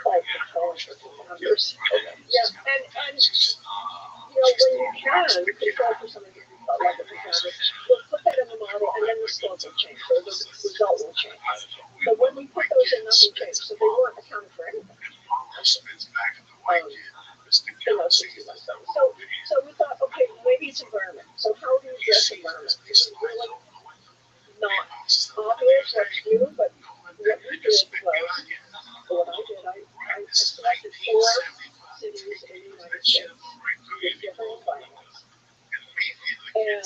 Like the colors of the numbers. Yeah, and when you can control for something like a pajamas, we'll put that in the model and then the slope will change, or the result will change. But when we put those in, nothing changed, so they weren't accounted for anything. So we thought, okay, maybe it's environment. So how do you address environment? It's really not obvious what to do, but what we did was, what I did, I selected 4 cities in the United States with different environments. And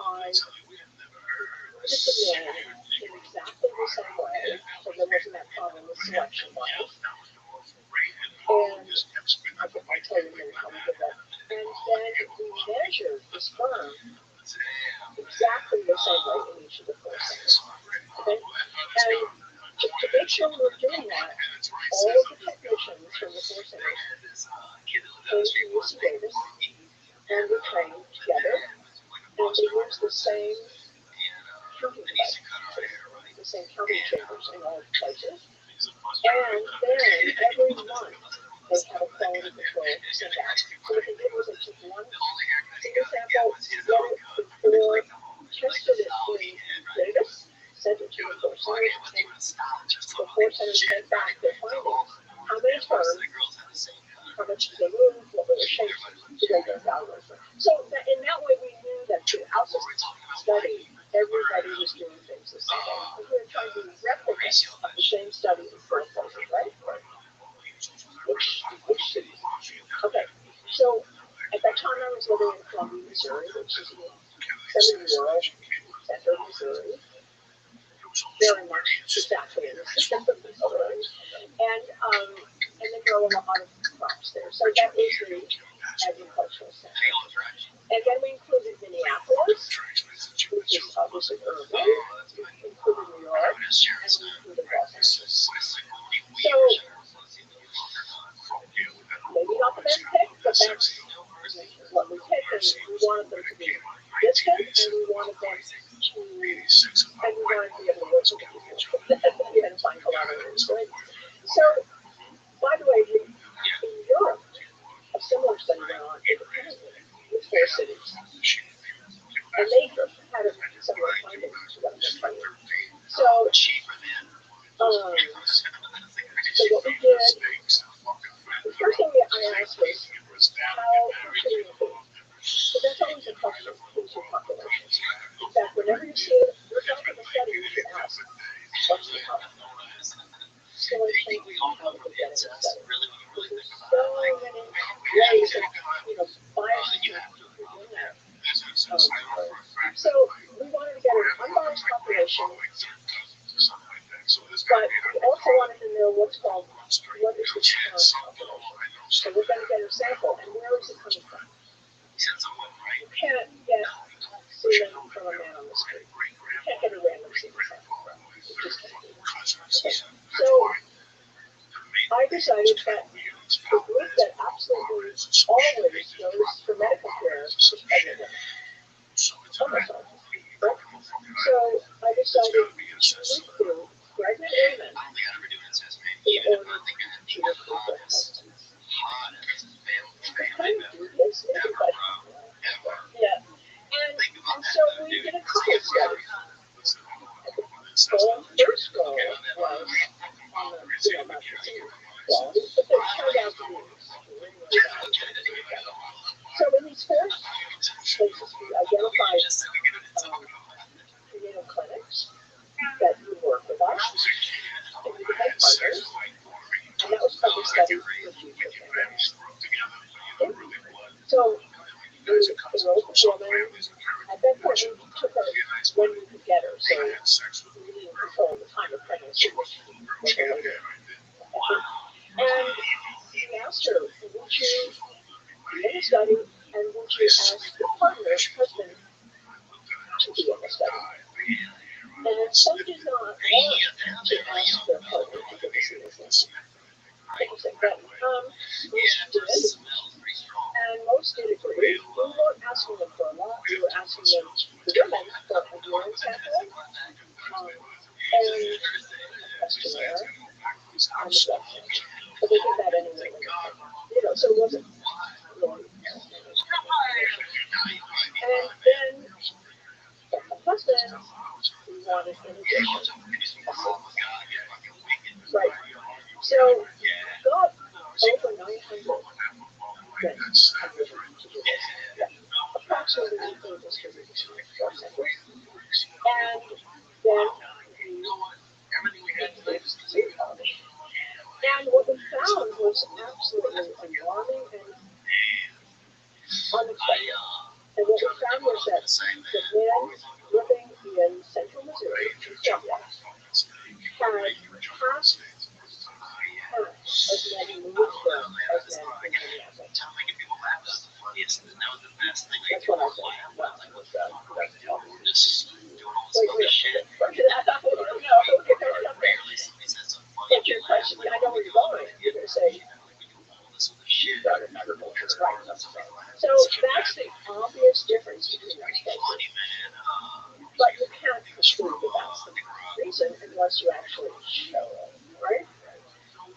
I recruited the men in exactly the same way, so there wasn't that problem with selection-wise. And I'll tell you again how we did that. And then we measured the sperm exactly the same way in each of the 4 centers. Okay? And to make sure we were doing that, all of the technicians from the 4 centers came to UC Davis and we trained together. And they used the same counting device, the same counting chambers in all places. And then every month they had a quality control sent out. So what they did was they took one single sample, ran it before, tested it in Davis, sent it to the 4 centers, and the 4 centers sent back their findings. How many sperm, how much did they move, what were their shapes, did they go downward? So in that way we knew that throughout the study, everybody was doing things the same way. Because we were trying to replicate the same study in 4 places, right? Which cities? Okay, so at that time I was living in Columbia, Missouri, which is in the rural center of Missouri. Very much saturated with Missouri. And they grow a lot of crops there. So that is the agricultural center. And then we included Minneapolis, which is obviously urban. We included New York, and we included Los Angeles. So maybe not the best pick, but that's what we picked. And we wanted them to be distant, and we wanted them to, and we wanted to be able to work with people. We had to find collaborators, right? So, by the way, in Europe, a similar study went on independently with 4 cities. And they had a similar findings to what I'm telling you. So what we did, the first thing I asked was, how should we improve? So that's always a question, who's your population? In fact, whenever you see it, look up at the study, you should ask, what's the population? So it's changing how we get in the study. There's so many ways of, biases to doing that. So we wanted to get an unbiased population, but we also wanted to know what is the current population. So we're going to get a sample, and where is it coming from? You can't get semen from a man on the street. You can't get a random semen sample. You just can't do it. Okay. So I decided that the group that absolutely always goes for medical care is pregnant women. Almost always. Right? So I decided to recruit pregnant women in order to recruit their husbands. How do you do this? Yeah. And so we did a couple of studies. The first goal was on the, not the same quality, but they turned out to be really, really bad. So in these 4 course, we identified prenatal clinics that would work with us, and we became partners, and that was public study for future families. So we enrolled the woman. At that point, we took her when we could get her, so we didn't control the time of pregnancy. And we asked her, would you be in the study, and would you ask your partner's husband to be in the study? And some did not want to ask their partner to give us the but most did, and most did agree. We weren't asking them for a lot, we were asking them, the women, for a urine sample, and a questionnaire, and the blood test. But they did that anyway. So it wasn't really. And then the husband wanted an addition. Right. So we got over 900 women to do this. Approximately equal distribution of four centers. And then and what we found was absolutely alarming and unexpected. And what we found was that the men living in central Missouri, in Joliet, had half as many moved there as men in Minneapolis. That's what I said. Wow. Wait, your question, I know where you're going. You're going to say, right. So that's the obvious difference between those cases. But you can't conclude that that's the reason unless you actually show it, right?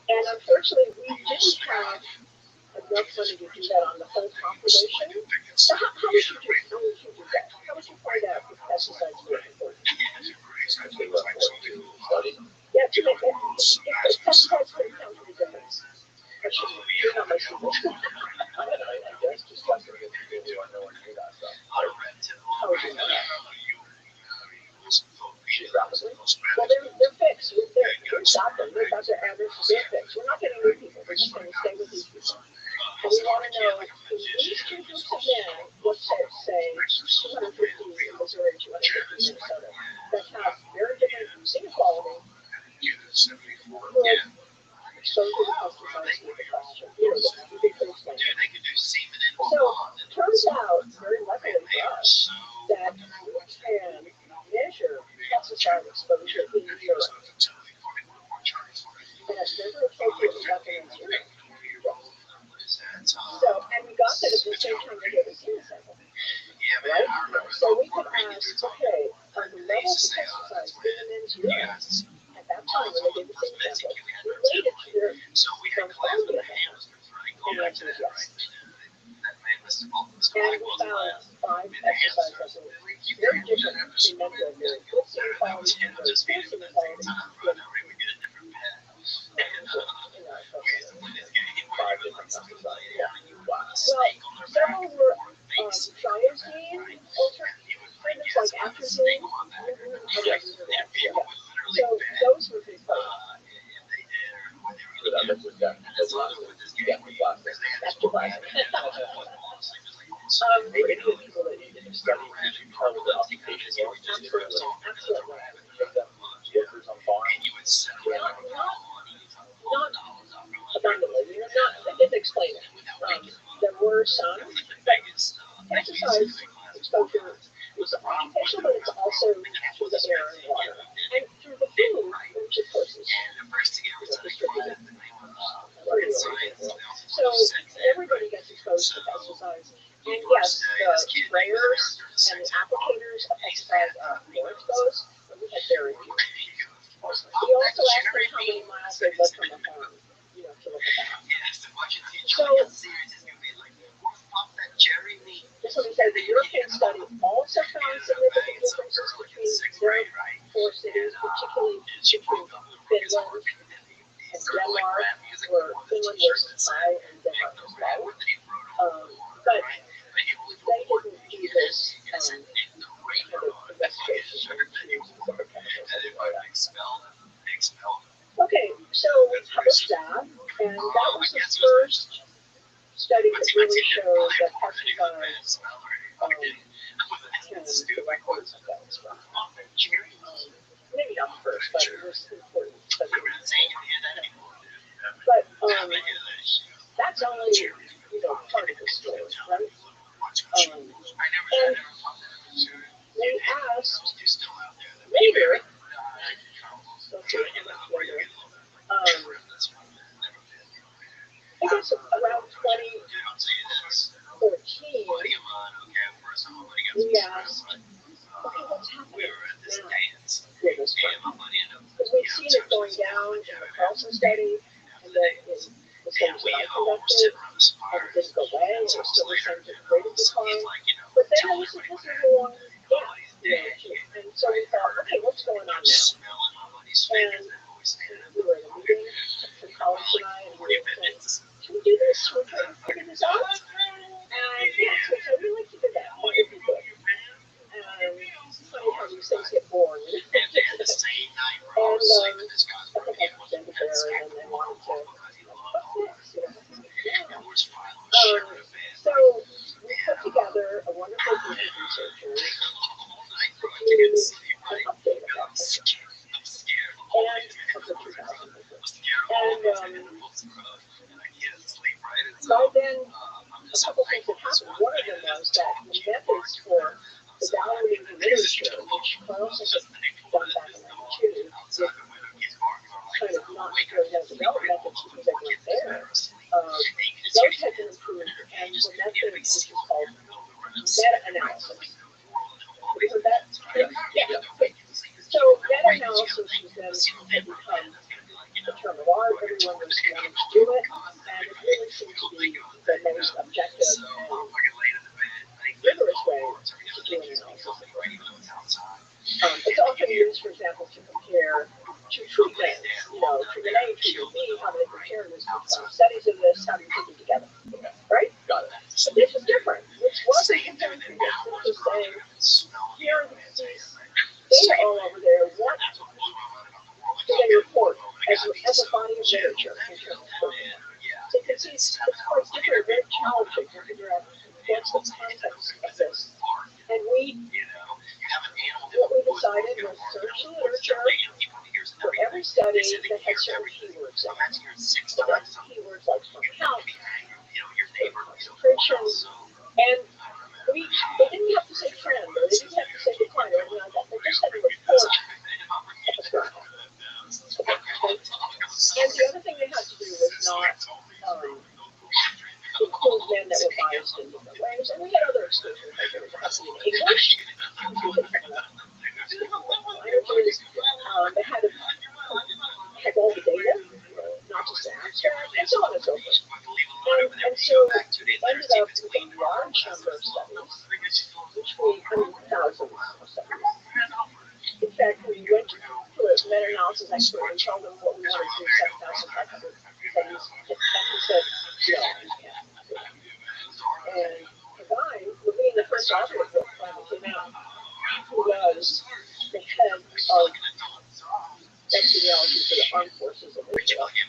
And unfortunately, we didn't have enough money to do that on the whole population. So how would you do that? How would you find out if pesticides were important? Yeah, to make it. If pesticides could account for the difference. You're not my student. I guess just talking to people who are nowhere near that stuff. How would you know that? Well, they're fixed. We're stopping. We're about to add this to their fix. We're not getting new people. We're just going to stay with these people. And we want to know in these two groups of men, let's say 250 in Missouri, 250 in Minnesota, that have very different seed quality, would exposure to pesticides be the question. The big question. So it turns out, very luckily for us, that we can measure pesticide exposure in Europe. And it's never appropriately documented. So, and we got that at the same time they gave us seed sample. Right? So we could ask, okay, are the levels of pesticides in the men's urine at that time when they gave the seed sample related to their quality of the house? And the answer is yes. And we found 5 pesticides that were very different in men who had very good seed quality and very poor seed quality. Well, several were triazine treatments like atrazine. So those were pretty cool. Maybe the people that you didn't study are the occupation workers. Absolutely. Give them workers on farms. Not abundantly. I didn't explain it. There were some, but pesticides exposure is occupational, but it's also through the air and water. And through the food, which of course is distributed. So everybody gets exposed to pesticides. And yes, the sprayers and the applicators of pesticides are more exposed, but we had very few. We also asked them how many miles they lived from the farm, to look at that. So, this one said the European study also found significant differences between their 4 cities, particularly between Finland and Denmark, where Finland was high and Denmark was low. But really show that exercise can directly affect stress. Maybe not first, but it was important. But that's only part of the story, right? And they asked later, let's see how much later, I guess around 2014, we asked, okay, what's happening now with this program? Because we'd seen it going down in the Carlson study, and then in the studies that I conducted, and it didn't go away, it was still the same rate of decline. But then there was a long gap, and so we thought, okay, what's going on now? And we were in a meeting, some colleagues and I, and we were saying, should we do this? Should we try to figure this out? And yes, which I really like to do that. That would be good. And it's funny how these things get boring. And I think I presented there, and then wanted to, what's next? So we put together a wonderful group of researchers to do an update of that picture. And of the 2000 picture. And so then a couple things that happened. One of them was that the methods for evaluating the literature, which Carlson had done back in 92, with kind of not very well developed methods because they weren't there, those had been improved, and the method which is called meta-analysis. Have you heard that? Yeah. So meta-analysis has then become a term of art. Everyone was wanting to do it, and it really seemed to be the most objective and rigorous way to do an analysis. It's often used, for example, to compare two treatments, treatment A, treatment B, how do they compare this? Studies of this, how do you put them together? Right? Got it. But this is different. This wasn't comparing treatments. This was saying, here are these data all over there. What do they report as a body of literature in terms of protein? So you can see it's quite different, very challenging to figure out what's the context of this. And what we decided was search the literature for every study that had certain keywords in it. So that's keywords like health, concentration, and they didn't have to say trend, or they didn't have to say decline, or anything like that. They just had to report a graph. And the other thing they had to do was not include men that were biased in different ways. And we had other exclusions, like there was a husband in English, they had to have all the data, not just the abstract, and so on and so forth. And so we ended up with a large number of studies, thousands of studies. In fact, we went to a meta-analysis expert and told them what we wanted to do, 7,500 studies, and he said, no, you can't do that. And Rabbi, for being the first author of the book when it came out, who was the head of epidemiology for the armed forces of Israel. He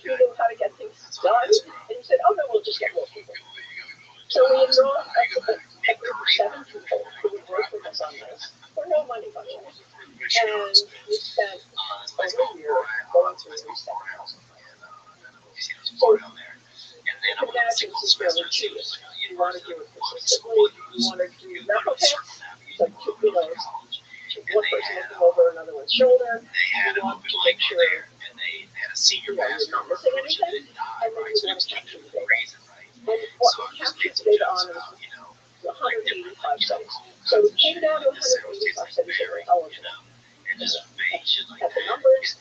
knew how to get things done, and he said, oh no, we'll just get more people. So we enrolled a group of 7 people who would work with us on this for no money budget. And we spent over a year going through these 7,000. So you can imagine this is fairly tedious. You want to do it consistently, you want to do replicates, so one person looking over another one's shoulder, you want to make sure you're not missing anything, and then you want to capture the data. And what we captured the data on was 185 studies. So we came down to 185 studies that were eligible. Had the numbers,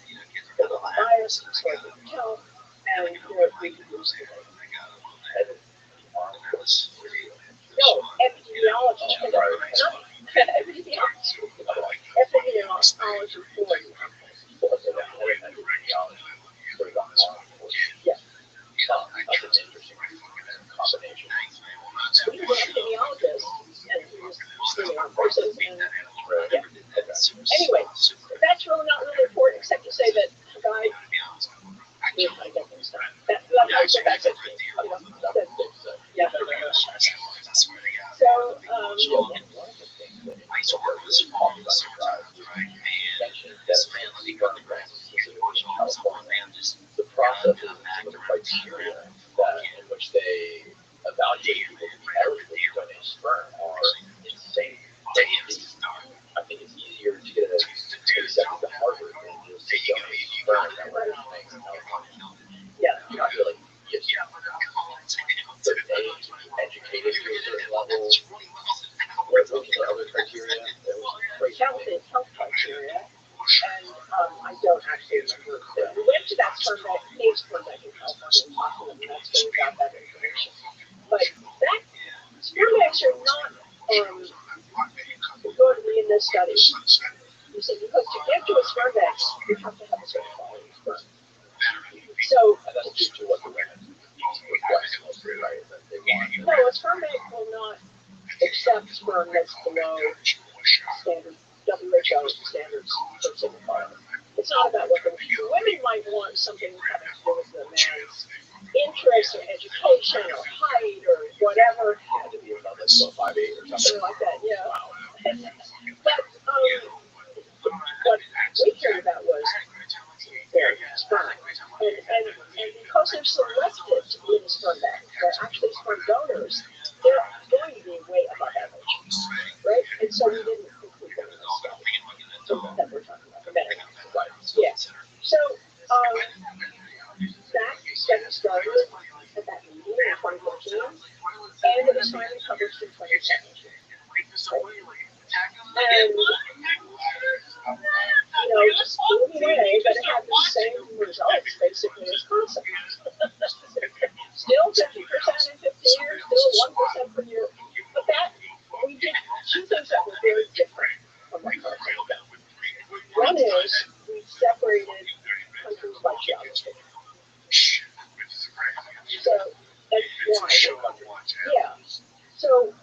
they were unbiased, historically count, and we could use the data. No, epidemiology. Not epidemiology. Epidemiology for you. Yeah. That's an interesting combination. He was an epidemiologist, and he was studying on horses, and yeah. Anyway, that's really not really important, except to say that the guy. That's it. one of the things that was talked about mentioned that sperm banks, specifically in California, the processes and some of the criteria that in which they evaluate people to be eligible to donate sperm are insane. I think it's easier to get accepted to Harvard than just to donate sperm that way makes California. Yeah. You're not really get certain age to be educated to a certain level. What are the other criteria? Health criteria, and I don't actually remember. We went to that sperm bank, sperm bank in California, and talked to them, and that's where we got that information. But that sperm banks are not going to be in this study. You see, because to get to a sperm bank, you have to have a certain quality of sperm. So, and that's due to what the women request mostly, right? That they want. No, a sperm bank will not accept sperm that's below standard WHO standards for single father. It's not about what the women might want something having to do with the man's interest or education or height or whatever. Had to be about like 4'5'8" or Something like that, yeah. But what we cared about was their sperm. And because they're selected to be in the sperm bank, they're actually sperm donors, they're going to be way above average, right? And so we didn't include them in this study that we're talking about, the men. Right. Yeah. So that study started at that meeting in 2014, and it was finally published in 2017. And, just blew me away that it had the same results basically as concept. Still 50% in 15 years, still 1% per year. But that, we did two things that were very different from what concept did. One is we separated countries by geography. So that's why. Yeah. So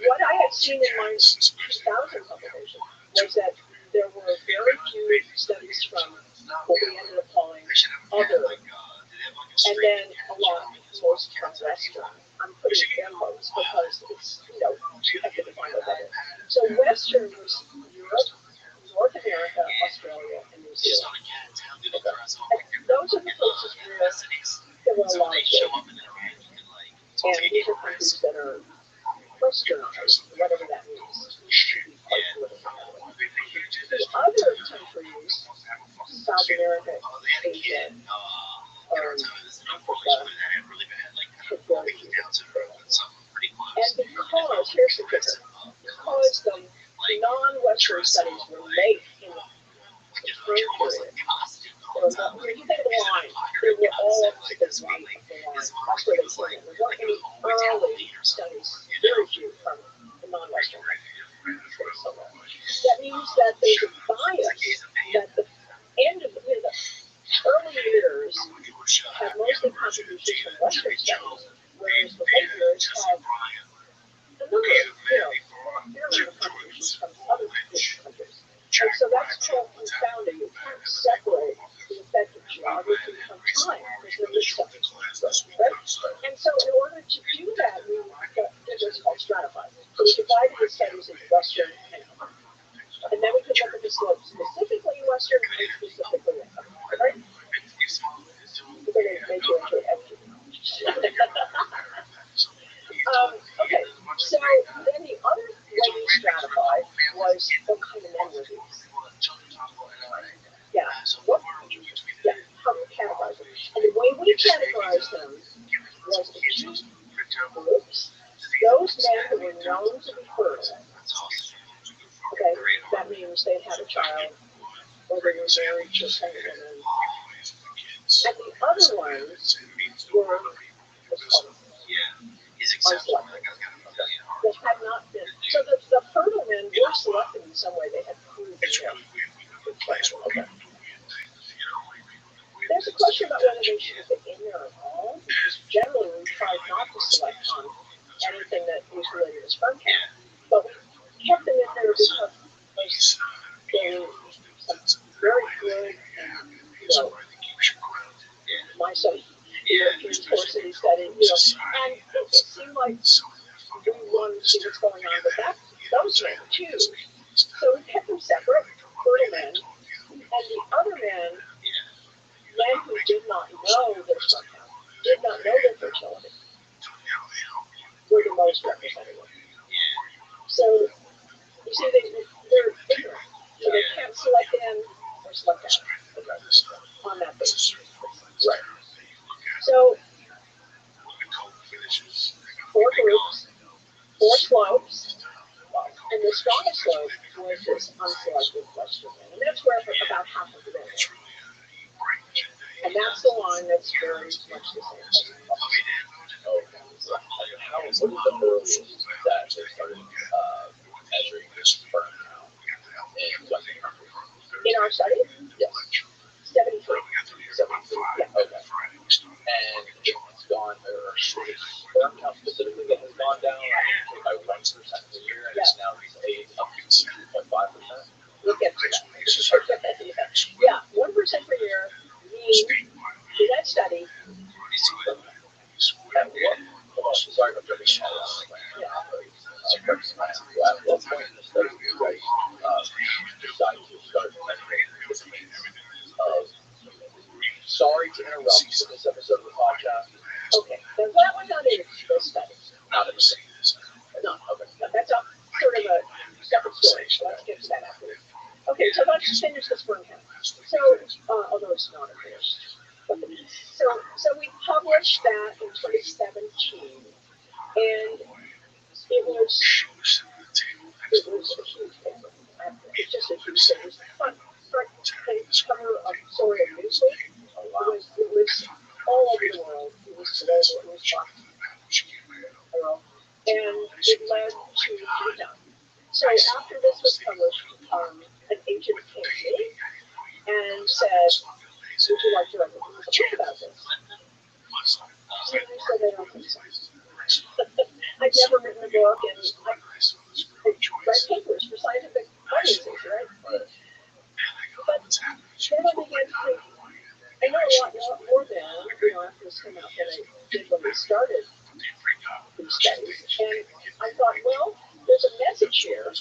what I had seen in my 2000 publication was that there were very few studies from what we ended up calling other, and then a lot most from Western. I'm putting air quotes because it's, you have to define what that is. So Western was Europe, North America, Australia, and New Zealand. Okay. And those are the places where there were a lot of children. And these are countries that are Westernized, whatever that means. The other countries, South America, Asia, Africa, had very few. And because, here's the kicker, because the non-Western studies were late in the time period, when you think of the line, they were all up to the right of the line. That's where they came in. There weren't any early studies, very few from the non-Western countries. That means that there's a bias that the end of the early years have mostly contributions from Western studies, whereas the late years have a number of, fair amount of contributions from other countries. And so that's called confounding. You can't separate the effect of geography from time because they're misstudies, right? And so in order to do that, we did what's called stratifying. So we divided the studies into Western and other. And then we could look at the slope specifically Western and specifically other, right? We're going to make you into an empty. Okay, so then the other way we stratified was what kind of men were these? Yeah, how we categorize them. And the way we categorized them was the two groups. Those men who were known to be fertile. Okay, that means they'd had a child, or they were married to a pregnant woman. And the other ones were what's called unselected. They had not been. So the fertile men were selected in some way. They had proved them. Okay. There's a question about whether they should have been in there at all, because generally we tried not to select on anything that was related to sperm count. But we kept them in there because they were some very good, my son, European course that he studied, and it seemed like we wanted to see what's going on with those men too. So we kept them separate, fertile men, and the other men who did not know their sperm count, did not know their fertility, were the most representative. So you see, they're ignorant, so they can't select in or select out on that basis. Right. So 4 groups, 4 slopes, and the strongest slope was this unselected Western man, and that's where about half of the men were. And that's the one that's very much the same. What was the earliest that they started measuring sperm count in Western countries? In our study? Yes. 73. 73. Yeah. Okay. And it's gone, or sperm count specifically that has gone down by 1% a year, and it's now stayed up to 2.5%. We'll get to that. Yeah, 1% per year means, in that study, At what, sorry for jumping in. At what point in the study did you guys decide to start measuring the difference of humans? Sorry to interrupt this episode of the podcast. okay, now that was not in the study. Not in the study. No, okay, no, that's a sort of a separate story. Let's get to that after. Okay, so let's finish the sperm count. So, although it's not finished. So we published that in 2017, and it was a huge paper. It's just a huge paper. It was the front page cover of story of Newsweek. It was all over the world. It was global. It was world. And it led to freedom. So after this was published, an agent came to me and said, would you like to write a book about this? And I said, I don't think so. I've never written a book, and I write papers for scientific audiences, right? But then I began to think, I know a lot more than, after this came out than I did when we started these studies. And I thought, well, there's a message here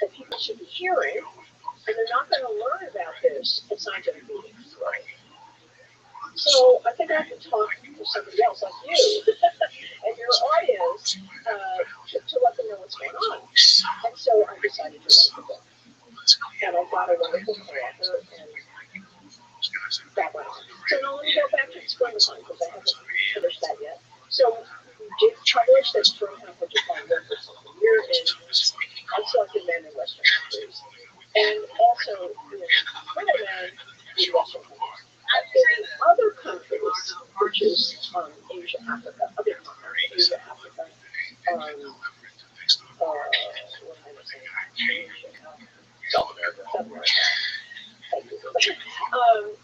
that people should be hearing, and they're not going to learn about this at scientific meetings. So I think I have to talk to somebody else like you and your audience to let them know what's going on. And so I decided to write the book. And I got a wonderful co-author, and that went on. So now let me go back to the spermathon, because I haven't finished that yet. So we did publish that spermathon for just about 1% a year in unselected men in Western countries, and also in fertile men in Western countries. In other countries, which is Asia, Africa, other countries, Asia, Africa, what am I saying? South America. South America. Thank you.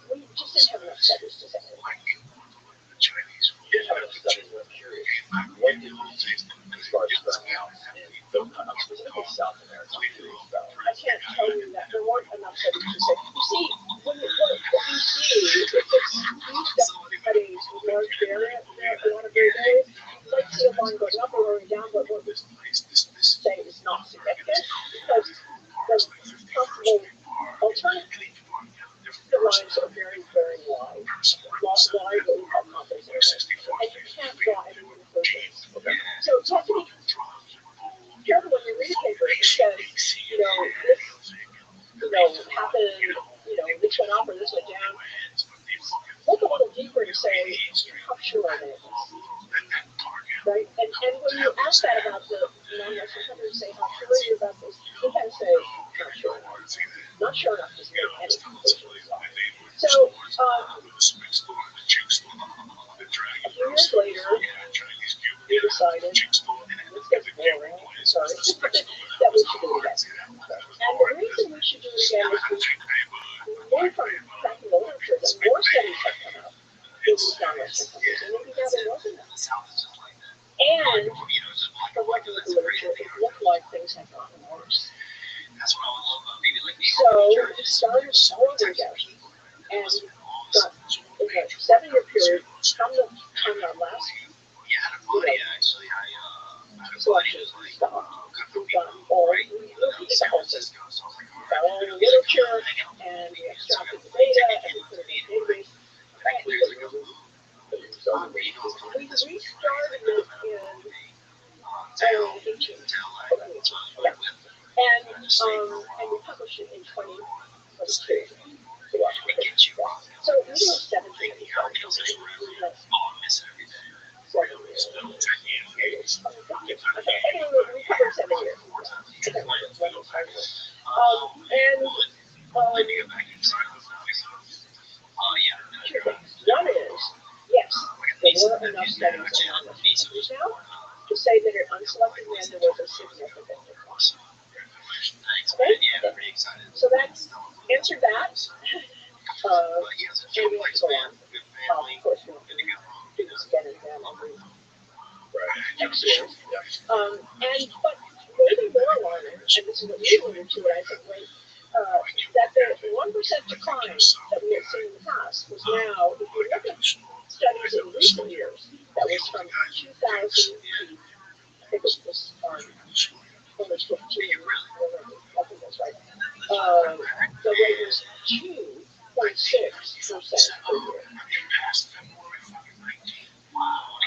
We just didn't have enough studies to say. I'm curious. What did you see as far as sperm counts in those countries, specifically South America? I can't tell you that there weren't enough studies to say. You see, what you see is it's these studies with large variance, a lot of variability. You might see a line going up or going down, but what we say is not significant because the possible alternative lines are very, very wide. Wide, what we call compensation. And you can't draw any conclusions. Okay. So you have to be careful when you read a paper that says, this, happened, this went up or this went down. Look a little deeper and say, how sure are they of this? Right? And when you ask that about the non-Western countries, say, how sure are you about this? You can say, not sure enough. Not sure enough to make any conclusions. So, a few years later, we decided, this gets boring, sorry, that we should do it again. And the reason we should do it again is we know from tracking the literature that more studies have come out in these non-Western countries, and maybe now there wasn't enough. And from looking at the literature, it looked like things had gotten worse. So we started all over again, and got in a 7-year period from the time our last selection stuff. We've got all the whole thing. We've got all the literature, and we extracted the data, and we put it in a database. We restarted it in 18. Yeah. And we published it in 2022. So we do 7 years. Okay, anyway, we covered 7 years. Two things. One is, yes, there were enough studies around the features now to say that in unselected men there was a significant difference. Okay? So that's answered that. And we have to go on. Of course, we do this again and again every next year. But maybe more alarming, and this is what you alluded to, I think, right, that the 1% decline that we had seen in the past was now, if you look at studies in recent years, that was from 2000 to, I think it was 2015, I think that's right. The rate was 2.6% per year.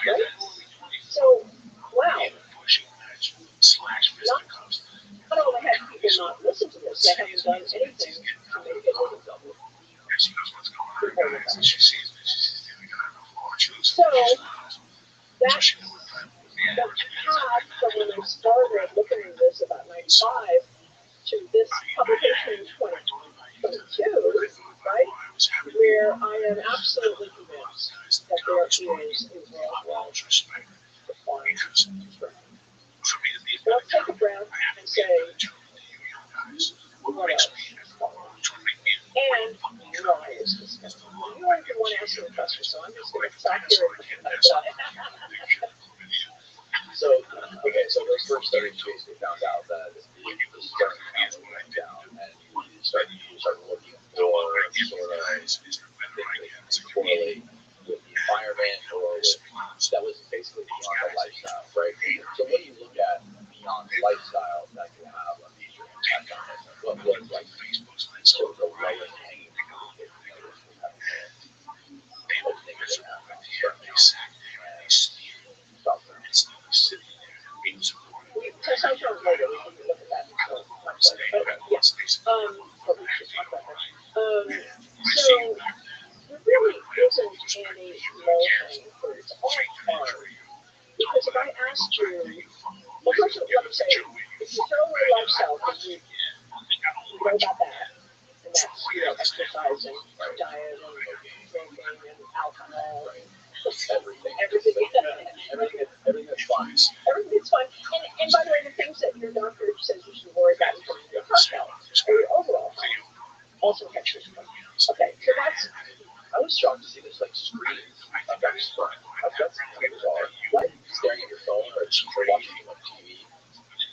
Right? So, wow. Not only have people not listened to this, they haven't done anything to make it work. So, that path from when I started looking at this about 95 to this publication in 2022, right, where I am absolutely convinced that there is a worldwide decline. Let's take a breath and say, what else? And why is this happening? You aren't the one asking the question, so I'm just going to stop here and think about it. So, okay, so those first studies basically found out that the starting count went down, and you started looking for sort of things that correlate with the environment, or with, that was basically beyond the lifestyle, right? So what do you look at beyond lifestyle that can have a major impact on it? What was like sort of the lowest hanging fruit that you noticed was having a negative impact? So I don't know that we can look at that much later, but yeah, but we should talk about that. So there really isn't any low-hanging fruit. It's all hard. Because if I asked you, well, first of all, let me say, if you throw away lifestyle, because you know about that, and that's, exercising, diet, and drinking, and alcohol, and everything that's fun. Everything's fun. And by the way, the things that your doctor says you should worry about in terms of your heart health or your overall health also affect your skin. Okay, so that's. I was shocked to see this like screen. That's bizarre. What? Staring at your phone or watching too much TV.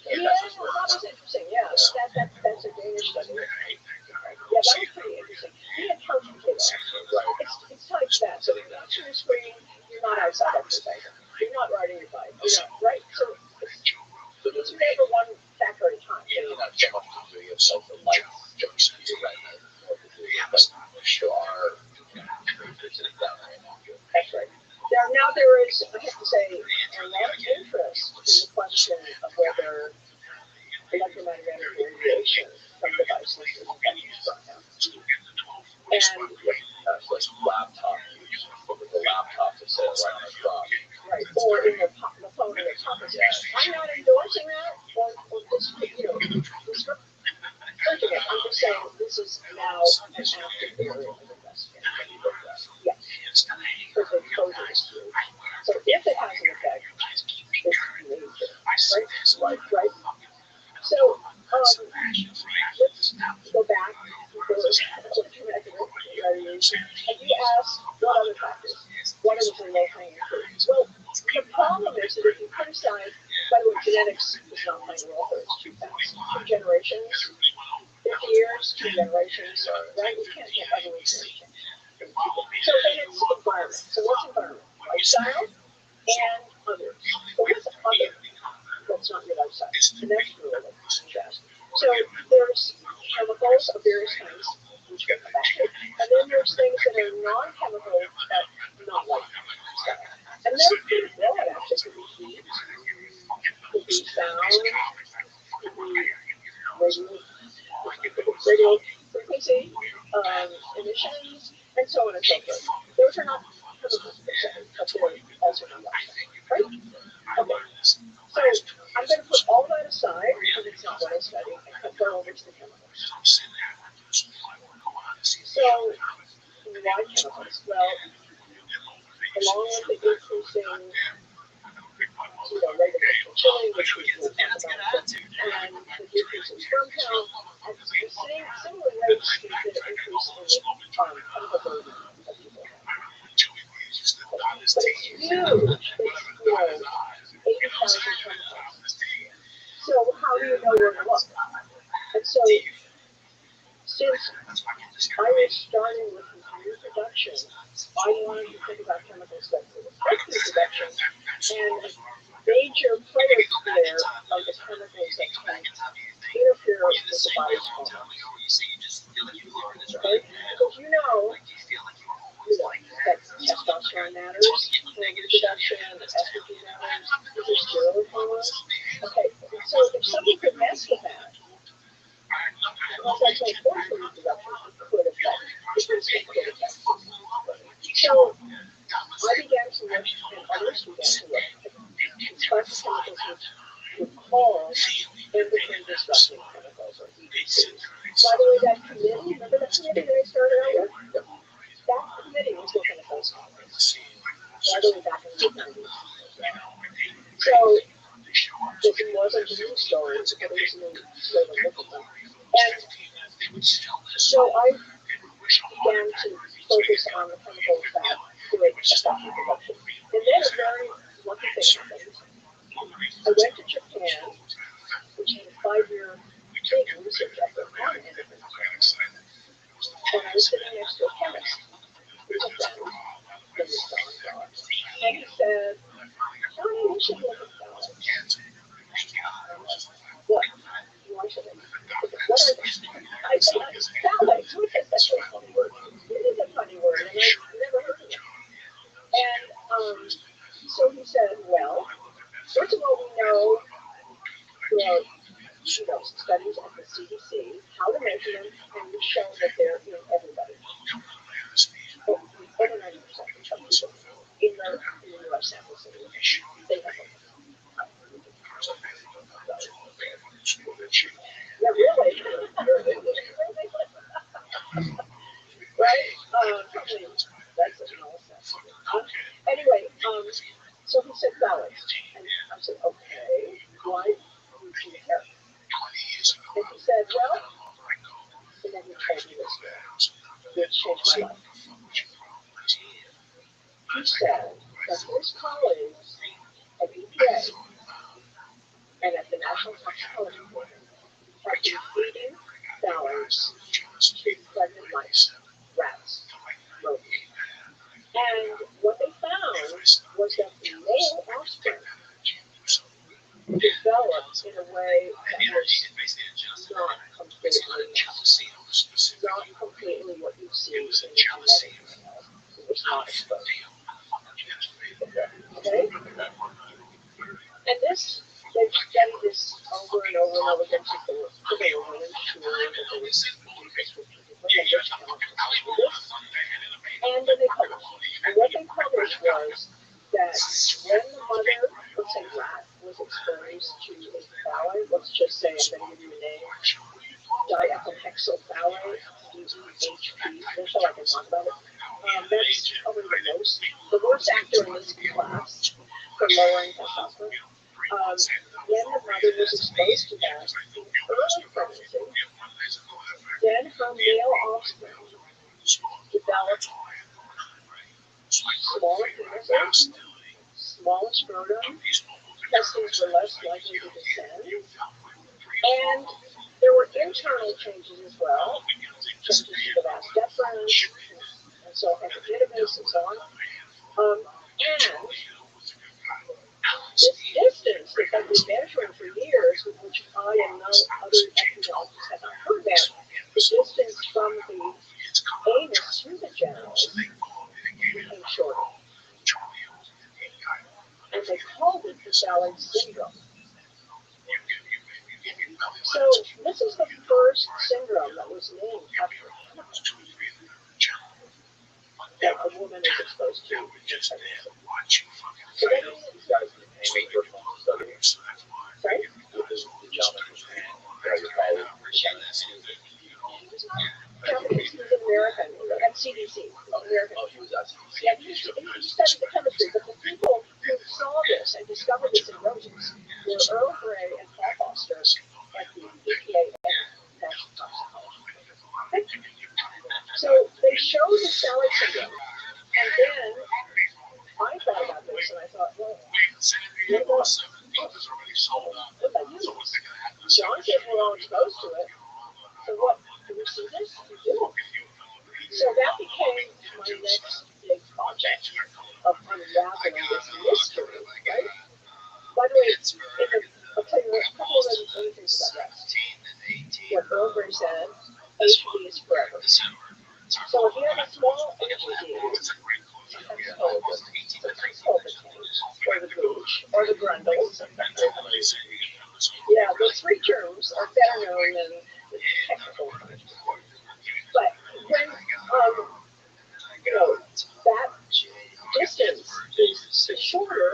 Yeah, that was interesting. Yeah, that's a Danish study. Yeah, that was pretty interesting. We had couch potatoes. Right. It's tied to that. So you're watching your screen, you're not outside exercising. You're not riding your bike. You're not, right? So it's never one factor at a time. Yeah, not so much to do with the light jumping to your retina, or to do with like there are sitting down right now. That's right. There is, I have to say, a lot of interest in the question of whether electromagnetic radiation from devices is affecting strong health. And like laptop use, with the laptop to sit right on the truck. Right, or in the phone in the pocket. I'm not endorsing that, or just, urging it. I'm just saying this is now an active area of investigation. Yes, because the exposure is huge. So if it has an effect, it's major, right? So, let's go back to electromagnetic radiation, and you asked what other factors? What are the low-hanging fruit? Well, the problem is that if you put aside, by the way, genetics is not playing a role here, it's too fast. 2 generations, 50 years, 2 generations, right? We can't have evolutionary change. So then it's environment. So what's environment? Lifestyle and others. So what's other? it's not your lifestyle. And that's really what stress. So there's chemicals of various kinds, which we come back to. And then there's things that are non-chemical, but not lifestyle. And they're pretty broad, actually. Could be heat, could be sound, could be radio frequency, emissions, and so on and so forth. Those are not chemicals per se, but they're also not lifestyle, right? Okay. So I'm going to put all that aside because it's not what I study and go over to the chemicals. So why chemicals? Well, along with the increasing rate of chilling, which we will talk about, and the decrease in sperm count, at the same similar rates to the increase in the chemical burden of people. But it's huge. It's 80,000 chemicals. So how do you know where to look? And so since I was starting with reproduction, I wanted to think about chemicals that would affect reproduction, and major players there are the chemicals that can interfere with the body's hormones. Okay? Because you know that testosterone matters for reproduction, estrogen matters, these are steroid hormones. Okay, so if something could mess with that, because that's so important for reproduction, it could affect, it could affect. So I began to look, and others began to look, at these chemicals which would cause endocrine disrupting chemicals, or EDCs. By the way, that committee, remember that committee that I started out with? That committee was looking at those topics. By the way, back in the 90s. So it wasn't a news story, but it was a news story to look at them. And so I began to focus on the chemicals that could affect reproduction. And then a very lucky thing happened. I went to Japan, which had a 5-year big research effort on endocrine disruptors. And I was sitting next to a chemist, who's a friend, and he said, "Honey, you should look at phthalates." What? Why should I? What are they? I said, "Phthalates, what is that a funny word?" It is a funny word, and I've never heard of it. And so he said, "Well, first of all, we know through studies at the CDC how to measure them, and we've shown that they're in everybody. Over 90% of people in the U.S. sample study, they have them. Yeah, really? Right? Probably that's an analysis. Anyway, so he said phthalates. And I said, okay, why would you care? And he said, well, and then he told me this story, which changed my life. He said that his colleagues at EPA and at the National Toxicology Board had been feeding phthalates to pregnant mice, rats, rodents. And what they found was that the male offspring developed in a way that was not completely what you see in the genetic male. It was not exposed. Okay? And this, they've studied this over and over and over again because they were really sure that there was and then they published. And what they published was that when the mother, let's say rat, was exposed to a phthalate, let's just say, I'm going to give you a name, diethylhexylphthalate, DEHP, just so I can talk about it. That's probably the worst actor in this class for lowering testosterone. When the mother was exposed to that in early pregnancy, then her male offspring developed smaller penises, smaller scrotum, testes were less likely to descend, and there were internal changes as well, changes to the vas deferens, and so epididymis, and so on. And this distance that they've been measuring for years, which I and no other epidemiologists have not heard about, the distance from the anus to the genitals became shorter. And they called it the Sallard syndrome. So this is the first syndrome that was named after that a woman is exposed to. So that means sorry? Japanese, he was American, at CDC, American. Oh, he was at CDC. Yeah, he studied the chemistry, but the people who saw this and discovered this in rodents were Earl Gray and Paul Foster at the EPA and National Toxicology. So they showed the Sallard syndrome, and then I thought about this and I thought, well, what about you? John said we're all exposed to it. So what? Do we see this? We do. So that became my next big project of unraveling this mystery, right? By the way, I'll tell you a couple of other things about that. What Earl Gray said, HB is forever. So if you have a small HB, sometimes called the or the gooch, or the grundles. Yeah, those three terms are better known than the technical terms. But when, that distance is shorter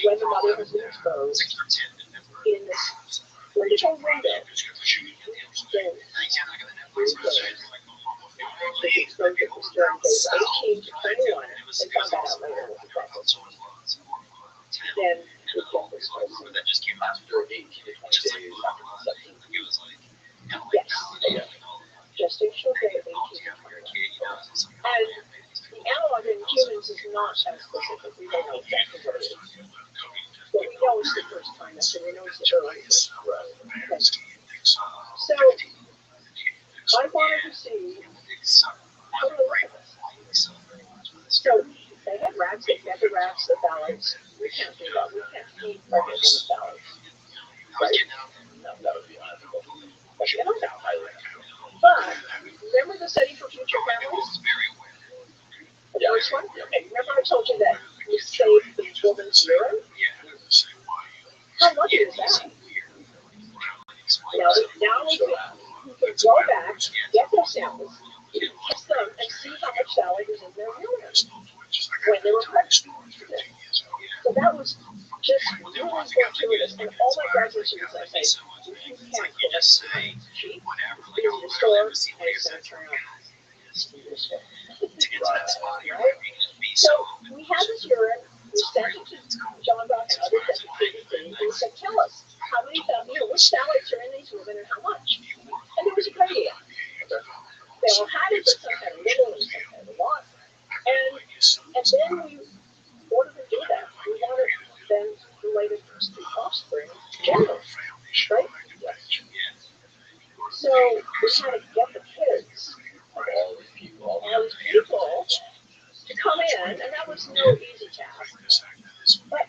when the mother has been exposed in this critical window, then the exposure was during days 18 to 21, and found that out later with the process. Then we get this person That just came after 18 to 20 days after conception. yes, gestational day 18 to 21. And the analog in humans is not as specific. We don't know exactly what it is. But we know it's the first trimester. We know it's the earliest. Okay. So I wanted to see how do I look at this. So they had rats. They fed the rats the phthalates. We can't do that. We can't feed pregnant women phthalates. Right? No, that would be unethical. But remember the study for future families? The first one? Okay, remember I told you that we saved the woman's urine? How lucky is that? Now we can go back, get those samples, test them, and see how much phthalate is in their urine when they were pregnant. So that was just really fortuitous. And all my graduate students, I say, you can't just say cheap. You need to store, and it's going to turn out. Right? So we had this urine, we sent it to John Brock and others at the CDC, and we said, tell us how many, which phthalates are in these women and how much. And there was a gradient. They all had it, but some had a little and some had a lot. And then we wanted to do that. We wanted them related to offspring genitals, right? So we had to get the kids, all these people to come in, and that was no easy task. But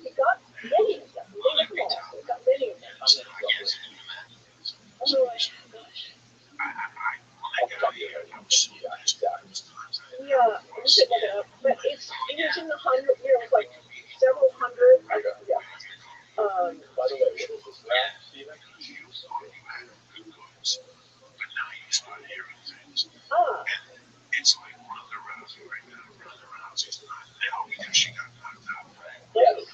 we got many of them. We didn't get them all. We got many of them. Oh my gosh. Yeah, we should look it up. But it was in the hundred, like several hundred. Yeah. By the way, what is this rat, Stephen? It's like one of the rounds right now. One of the rounds is not now because she got knocked out. Yes.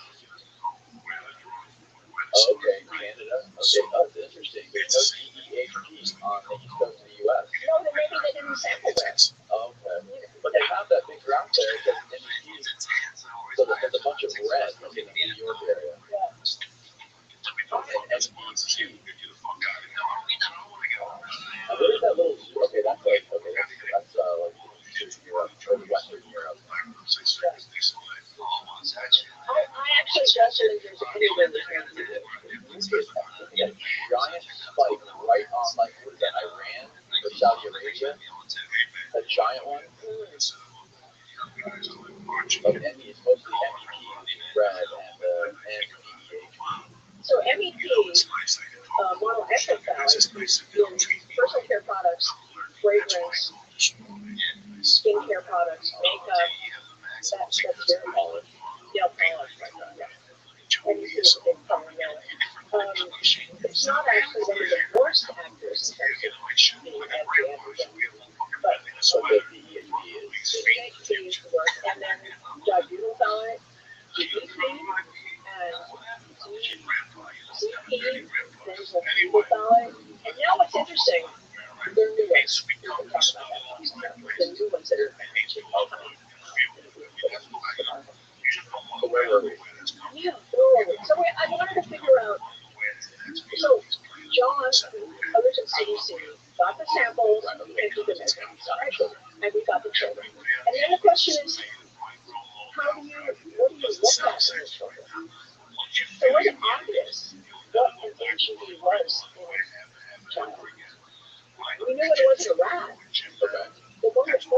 Okay, Canada. Okay, that's interesting. There's no DEHP on the east coast of the U.S. No, then maybe they didn't sample that. Okay. But they have that big round there that's NDP. So there's a bunch of red in the New York area. Yeah. And NDP. Where's that little? Okay, that's like Europe or Western Europe. I actually don't believe there's anywhere between There's a giant spike right on, like, what is that, Iran or Saudi Arabia? A giant one. But ME is mostly MEP, red, and DEH. So MEP, monoethyl phthalate, in personal care products, fragrance, skincare products, makeup, that's very valid. Nail polish, like that. MEP is a big part of that. It's not actually one of the worst actors in terms of being anti-androgen, but So the DEHP is DHT is the worst, and then dibutyl phthalate, DEP, and CP, then dibutyl phthalate. And now what's interesting, there are new ones. We can talk about that. The new ones that are coming. So where were we? Yeah, so I wanted to figure out, so John, others at CDC, got the samples, and did the measurements, right? And we got the children. And then the question is, what do you look at in the children? So it wasn't obvious what an HEV was in a child. We knew it wasn't a rat. But what was the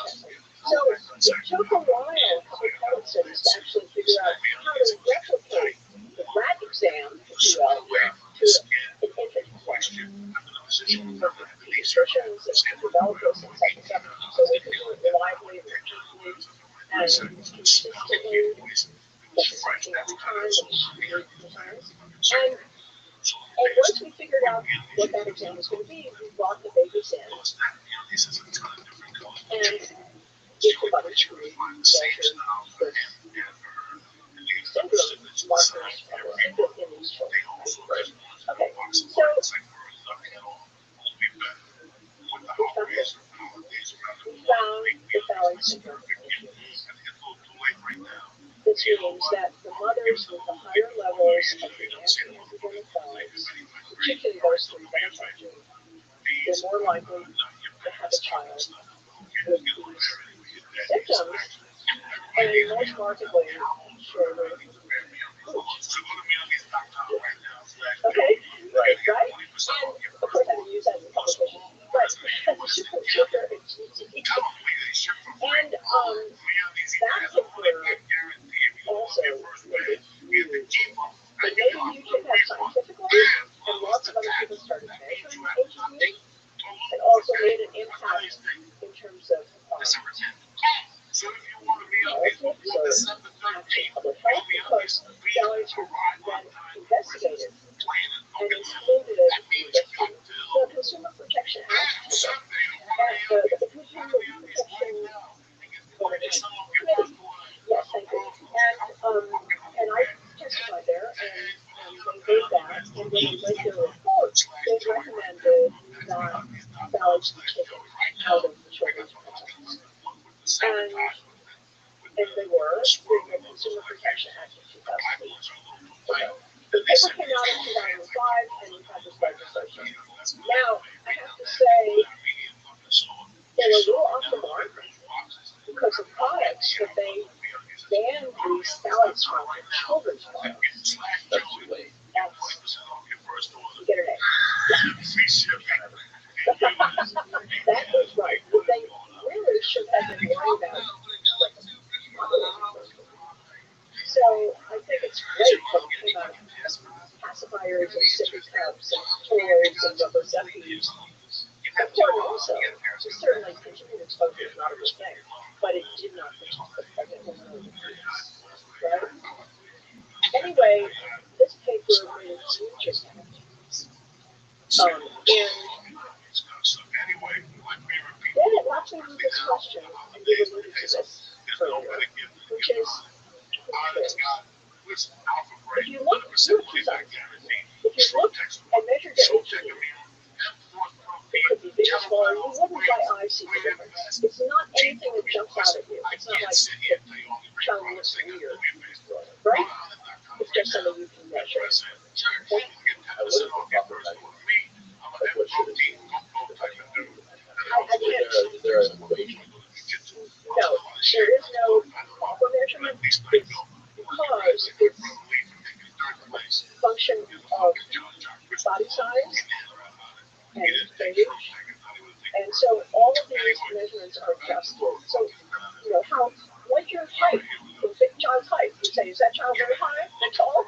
testing? So it took a while, a couple of pilot studies, to actually figure out how to replicate the rat exam, if you will, to an infant pediatricians and developers and stuff, so we can do it reliably, repeatedly, and consistently, every time. And once we figured out what that exam was going to be, we brought the babies in, and with the laboratory measured the syndrome markers in these children. Okay, so we found the Fowling syndrome. This means that the mothers with the higher levels of the anti-androgenic phthalates, particularly those three that I mentioned, they're more likely to have a child with these symptoms, and most markedly shorter boobs. Okay, right? And of course, I didn't use that in the publication, but sugar and cheesy. And that paper also made it really, but maybe YouTube had scientifically, and lots of other people started measuring HEV. It also made an impact in terms of politics or actual public health, because phthalates were then investigated and included the Consumer Protection Act, the Consumer Protection Committee. Yes, thank you. And I testified there, and they did that. And when they read their report, they recommended that phthalates be taken out of the children's protections. And they were through the Consumer Protection Act of 2008. The paper came out in 2005, and we had this legislation. Now, I have to say, they were a little off the mark because of products that they banned these phthalates from children's products. That's too late. You get an A. That is right. What they really should have been worried about. So I think it's great that it came out of pacifiers and sippy cups and toys and rubber seppies. Important also, certainly continued exposure is not a good thing, but it did not protect the pregnant woman or the fetus, right? Anyway, this paper made a huge impact. And then it left me with this question, and we alluded to this earlier, which is, if you look, if you look and measure the HEV, it could be big or small, you wouldn't by eye see the difference. It's not anything that jumps out at you. It's not like the child looks weird, right? It's just something you can measure. Okay? I wouldn't have thought that. Like, what should it be? Is there an equation? No, there is no proper measurement. It's because it's a function of body size and age. And so all of these measurements are adjusted. So, what's your height? Child's height. You say, is that child very high and tall?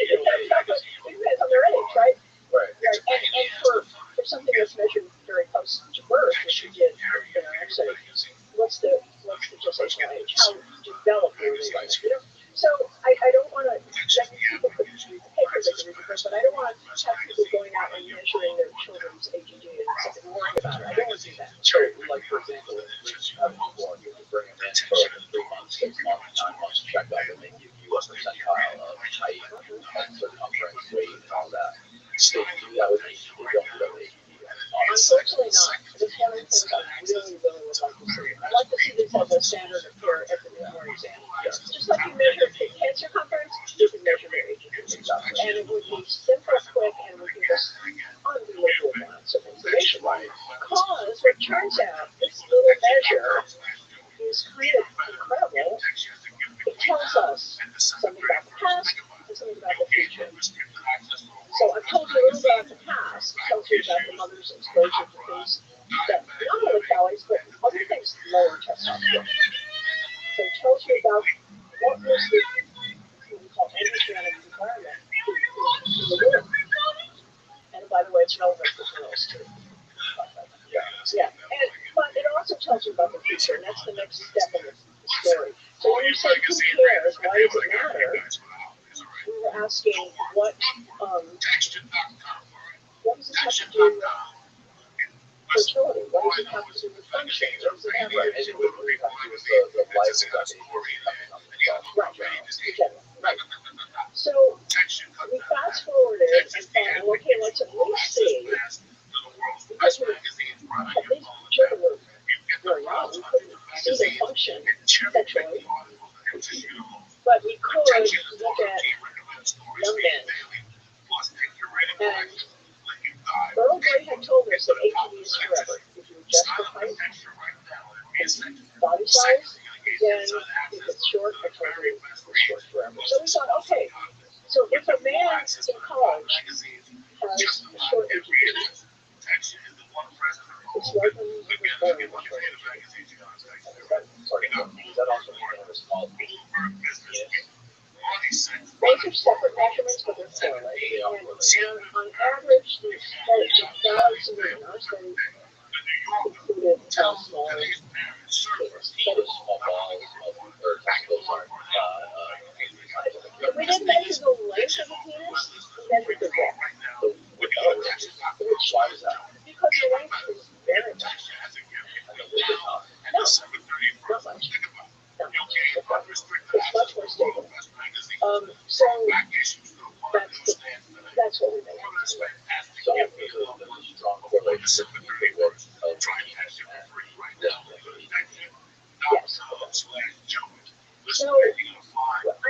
It depends on their age, right? Right. And for something that's measured very close to birth, which you did in our essay, what's the gestational age? How developed were they? Right. So I don't want to, people could read the paper, they can read the book, but I don't want to have people going out and measuring their children's AGD and worrying about it. I don't want to do that. So, like, for example, you can bring them in for 3 months, 6 months, 9 months checkup, and they give you a percentile of height, circumference, weight, and all that. So you do that with AGD, you don't do that with AGD. Unfortunately not. That's one of the things I really would like to see. I'd like to see this as a standard of care at the newborn exam. Just like you measure the head circumference, you can measure their age. And it would be simple, quick, and would give us unbelievable amounts of information. Because it turns out this little measure is kind of incredible. It tells us something about the past and something about the future. So I've told you a little bit about the past. It tells you about the mother's exposure to things that not only phthalates, but other things lower testosterone. So it tells you about what was the what we call androgenic environment in the womb. And by the way, it's relevant for girls too. Yeah. But it also tells you about the future, and that's the next step in the story. So when you say who cares, why does it matter? We were asking what does this have to do with fertility? What does it have to do with function? What does it have to do with The life of that baby coming on the Right. So we fast forwarded and thought, well, okay, let's at least see, because at least children were very young, we couldn't see their function sexually, but we could look at young men. And Earl Grey had told us that AGD is forever. If you adjust for height and body size, then if it's short, I told you it's short forever. So we thought, okay, so if a man in college has a short AGD, it's likely he was born with a short AGD. Is that also a small baby? Those are separate measurements, but they're correlated. And on average, the values in our study included small penis. That is Small balls, or testicles aren't. we didn't measure the length of the penis, we measured the width. Why is that? Because the length is very much. No, not much. Not much. It's much more stable. So that's what we measure. So there's a strong correlation between the work of Yes. So I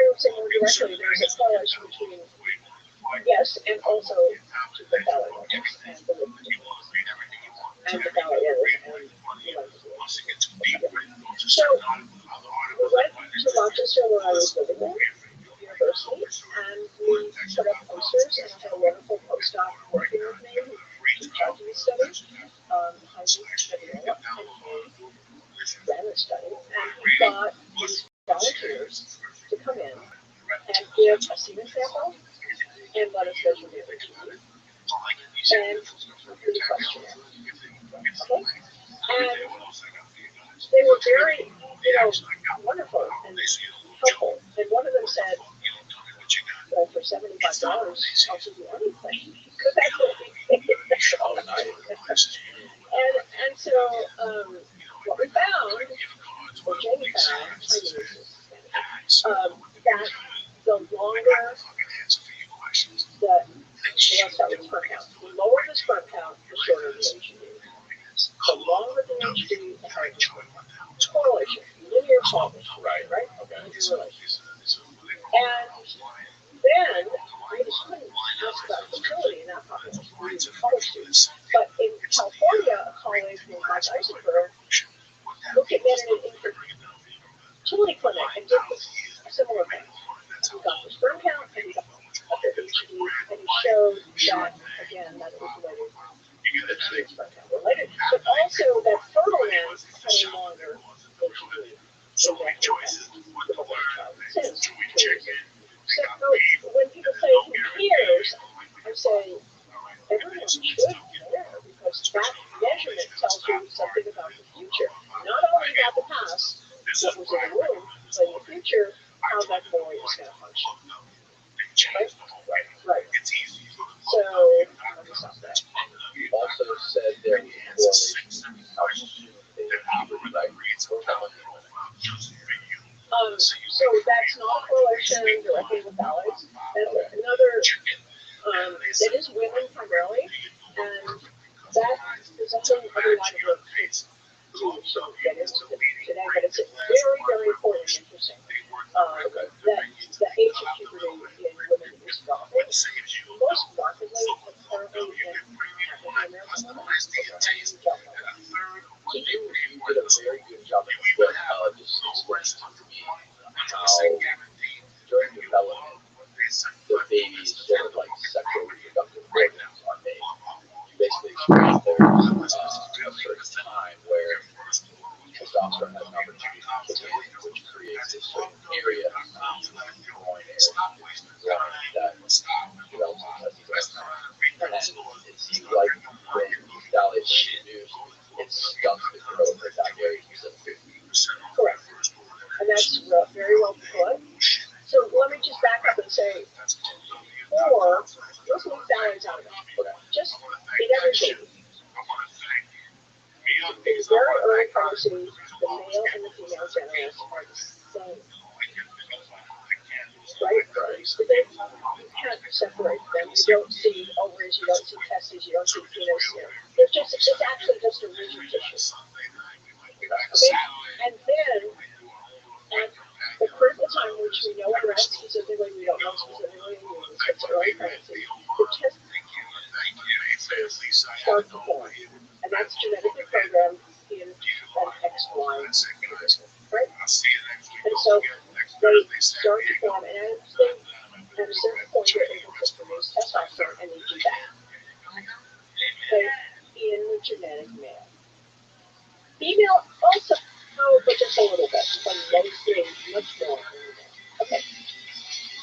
would say more directly, there's a correlation between yes and also to the phthalate levels and the phthalate levels and the length of the age. So we went to Rochester where I was living there, university, and we put up posters, and I had a wonderful postdoc working with me who tried to do studies, Jaime Fabiola, and he ran the study, and he got these volunteers to come in and give a semen sample and let us measure the AGD and complete a questionnaire. Okay? And they were very, wonderful and helpful. And one of them said, well, for $75, I'll do anything. Because that's what we did. And so what we found, or Jamie found, that the longer let's start with sperm count. The lower the sperm count, the shorter the AGD. The longer the AGD, the higher the correlation, linear correlation, right? Okay. Linear relation. And then we just couldn't ask about fertility in that population. We did college students. But in California, a colleague named Mike Eisenberg looked at men in an infertility clinic and did a similar thing. He got the sperm count and he got the AGD, and he showed that, again, that it was related to sperm count related, but also that fertile men had a longer AGD. say everyone should care because that measurement tells you something about the future. Not only about the past, what was in the womb, but in the future, how that boy is going to function. Right? Right. So, let me stop that. You also said there was a correlation between how soon they would like for women. So that's not a correlation directly with phthalates. That's another, that is women primarily, and that is a whole other line of work we should get into today, but it's very, very important and interesting. That the age of puberty in women is dropping. Most markedly, apparently, in African American women. So you did a very good job in the book, just explaining to me how during development the baby's sort of like sexual reproductive organs are made. You basically explained there's a certain time where testosterone has an opportunity to kick in, which creates this certain area, groin area, that develops the testosterone. And it seems like when these phthalates are introduced, it stunts the growth of that area specifically. Correct. And that's very well put. So let me just back up and say, or let's leave phthalates out of it. Okay. Just in every baby. In very early pregnancy, the male and the female genitals are the same. Right? But they can't separate them. You don't see ovaries, you don't see testes, you don't see penis. It's actually just a rigid tissue. Okay? And then, at the critical time, which we know in rats specifically, we don't know specifically in humans, it's early pregnancy, the testes start to form. And that's genetically programmed in an XY chromosome, right? And so they start to form, and at a certain point, they're able to produce testosterone, and they do that. Okay? In the genetic male. Female also, but just a little bit, but mostly much more. Okay.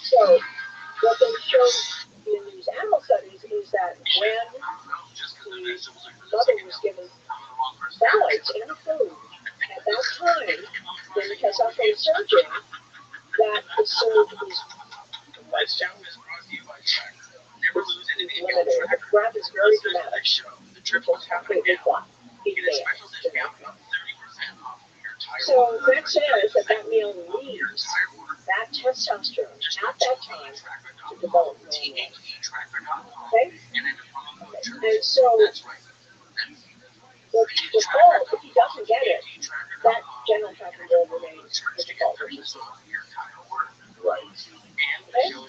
So, what they show in these animal studies is that when the mother was given phthalates in her food, at that time, when the testosterone is surging, that the surge is limited. The graph is very dramatic. It's completely flat. So that says that male needs that testosterone at that time to develop normally. Okay? And so the default, if he doesn't get it, that genital tract will remain the default. Right. Okay? So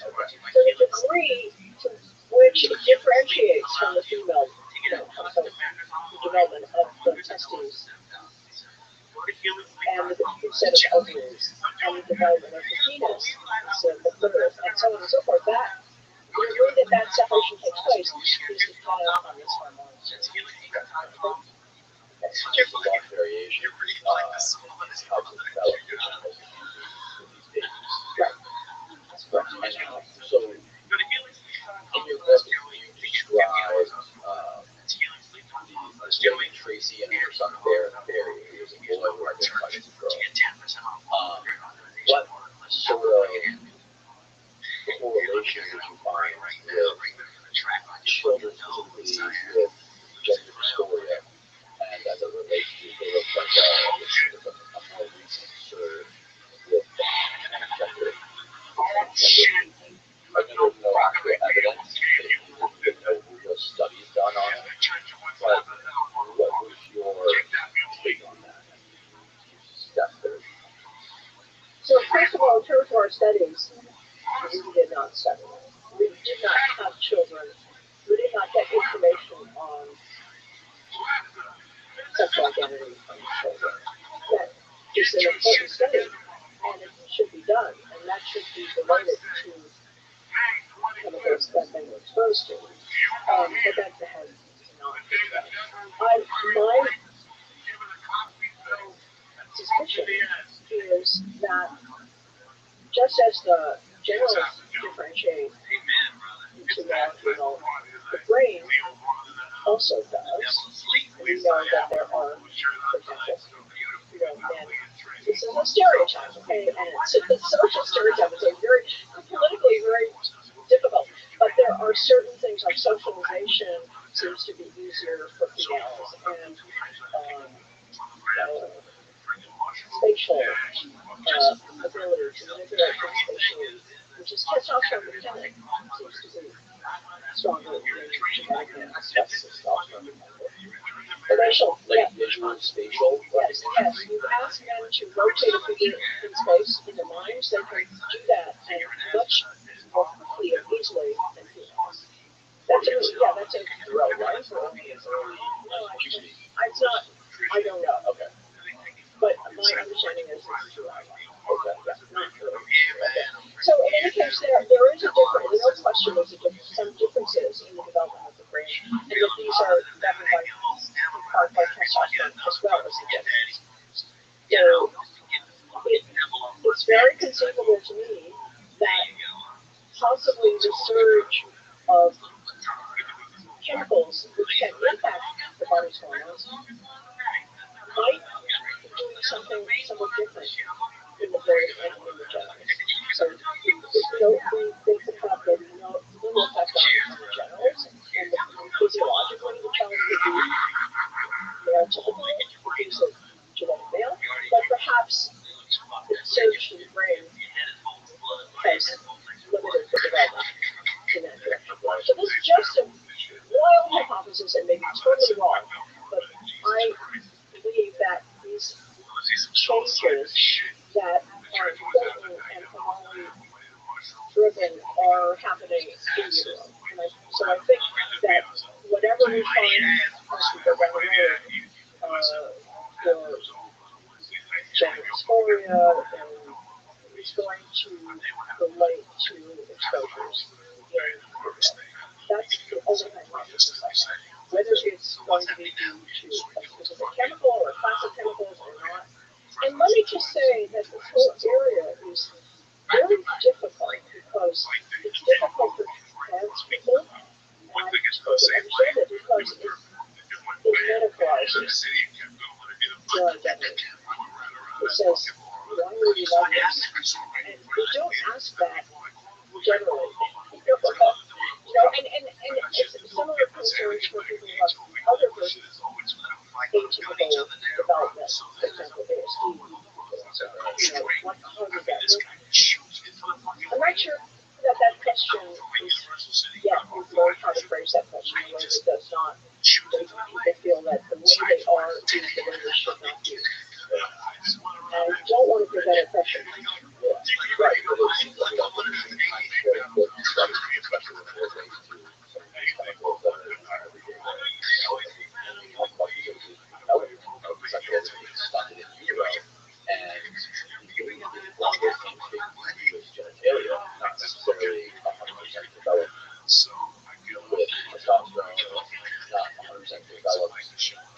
the degree to which it differentiates from the female, so the development of the testes and the set of ovaries and the development of the penis instead of the clitoris and so on and so forth, that the way that separation takes place is dependent on this hormone. That's a lot of variation. How to develop with these babies. Right. Correct. And so, in your book, you describe Tracy and her son Barry, who was a boy who identified as a girl. What sort of correlation would you find with children with gender dysphoria, and as it relates to sort of like a more recent surge with gender? I know there's no actual evidence, there's no real studies done on it, but what was your take on that? So first of all, in terms of our studies, we did not study it. We did not have children. We did not get information on sexual identity from children. That is an important study, and it should be done, and that should be related to chemicals that they were exposed to. But that has not been done. My suspicion is that just as the genitals differentiate into that, the brain also does. We know that there are, for example, men. This is a stereotype, okay? And it's such a stereotype. It's a very politically very difficult. But there are certain things like socialization seems to be easier for females, and spatial ability to manipulate things spatially, which is testosterone dependent, seems to be stronger in genetic men. That's testosterone. Spatial, Like visual, spatial. yes. You ask men to rotate a figure in space in their minds, they can do that and much more quickly and easily than females. That's a thrill, right? No, it's not. I don't know. Okay. But my understanding is it's true. Okay. Not true. Okay. So in any case, there is a difference. No question, there's some differences in the development of the brain, and that these are governed by in part by testosterone as well as the genetics. So it's very conceivable to me that possibly the surge of chemicals which can impact the body's hormones might be doing something somewhat different in the brain and in the genitals. So they could have the little effect on the genitals, and physiologically the child could be male typical, because of genetic male, but perhaps the surge to the brain has limited the development in that direction. So this is just a wild hypothesis and maybe totally wrong, but I believe that these changes that are important and hormonally driven are happening in utero. So I think that whatever we find as we go down the road for gender dysphoria is going to relate to exposures in utero. That's the only hypothesis I have. Whether it's going to be due to a specific chemical or a class of chemicals or not. And let me just say that this whole area is very difficult because it's difficult for trans people, and I understand it because it medicalizes the identity. It says, why would you love this? And we don't ask that generally. And it's similar concerns for people who have other versions atypical development, for example, ASD. What how did that work? I'm not sure that question is yet we've learned how to phrase that question in a way that does not make people feel that the way they are is the way they should not be. And I don't want to give that impression. Right, but it seems like that's very important, especially when it relates to some of these chemicals that are in our everyday life. We talk about the element of sexual being stuck in utero, and doing a lot of those things take you as genitalia, not necessarily 100% developed with testosterone, not 100% developed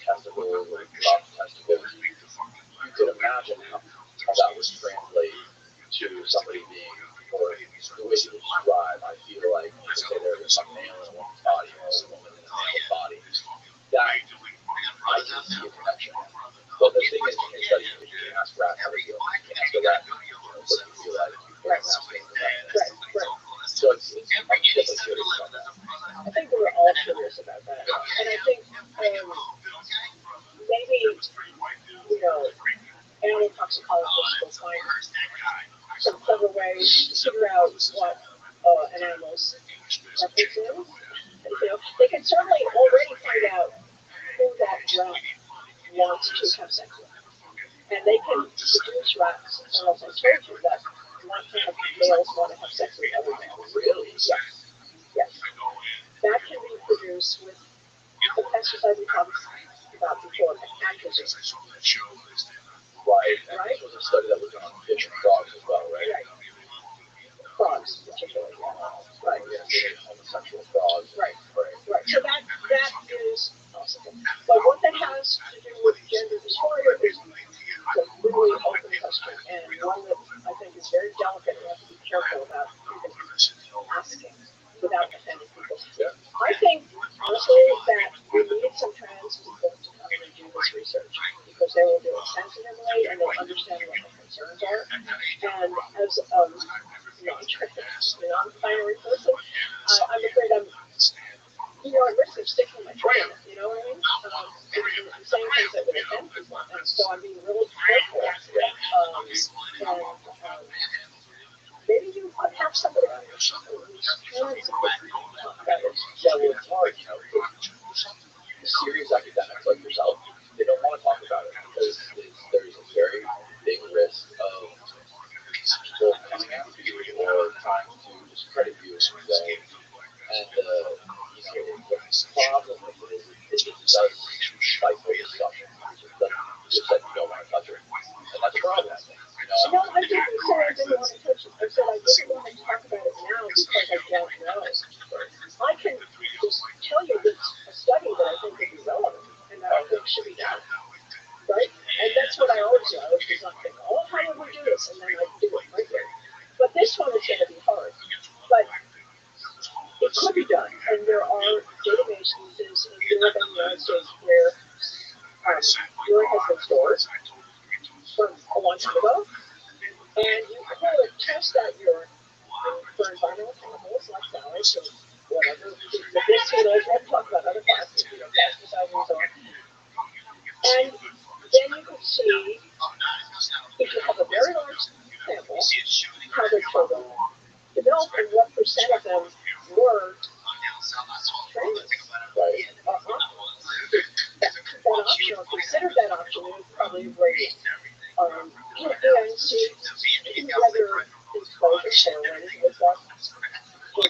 testicles or dropped testicles. You could imagine how that would translate to somebody being, or the way you describe, I feel like, say there's a male in a woman's body or a woman in a male body, that I can see a connection. But the thing is, you can study, if you ask rats how they feel, you can ask a rat, what do you feel like? Right. So it's I'm definitely curious about that. I think we were all curious about that. And I think maybe, animal toxicologists will find some clever ways to figure out what an animal's preference is. And, they can certainly already find out who that rat wants to have sex with. And they can produce rats, I don't know if I told you that males want to have sex with other males. Really? Yes. That can be produced with the exercise we talked about before, atrazine. Right. And this was a study that was done on fish and frogs as well, right? Frogs, particularly. Right. Yeah, homosexual frogs. Right. So that is possible. But what that has to do with gender dysphoria is a really open question, and one that I think is very delicate. We have to be careful about even asking. without offending people. Yeah. I think honestly that we need some trans people to come in and do this research because they will do it sensitively and they'll understand what the concerns are. And as non-trans, non-binary person, I'm afraid I'm at risk of sticking my foot in it. You know what I mean? I'm saying things that would offend people, and so I'm being really careful. And maybe you could have somebody on your show who's trans and talk about it. Yeah, well, it's hard, serious academics like yourself, they don't want to talk about it because there's a very big risk of people coming after you or trying to discredit you in some way. And the problem with it is it does stifle discussion. You just said you don't want to touch it, and that's a problem. No, I didn't say I didn't want to touch it. I said I didn't want to talk about it now because I don't know. I can just tell you that a study that I think would be relevant and that I think should be done. Right? And that's what I always do. I always just think, oh, how would we do this? And then I do it right there. But this one is going to be hard. But it could be done. And there are databases in Europe and the United States where urine has been stored from a long time ago. And you could test that urine for environmental chemicals like phthalates or whatever. The bisphenols, we'll talk about other plastics, pesticides and so on. And then you could see if you have a very large sample, how their children developed and what percent of them were trans. Right. That option, or consider that option, is probably great. And see whether exposure to women with that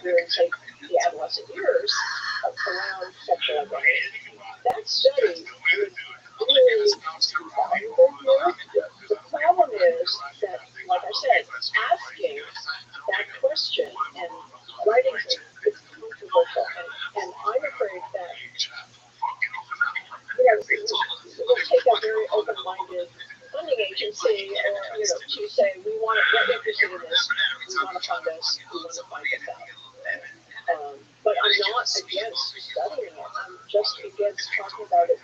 during, say, the adolescent years around sexual identity. That study would really be valuable here. The problem is that, like I said, asking that question and writing it is controversial, and I'm afraid that we'll take a very open-minded funding agency to say we're interested in this, we want to fund this, we want to find this out. But I'm not against studying it. I'm just against talking about it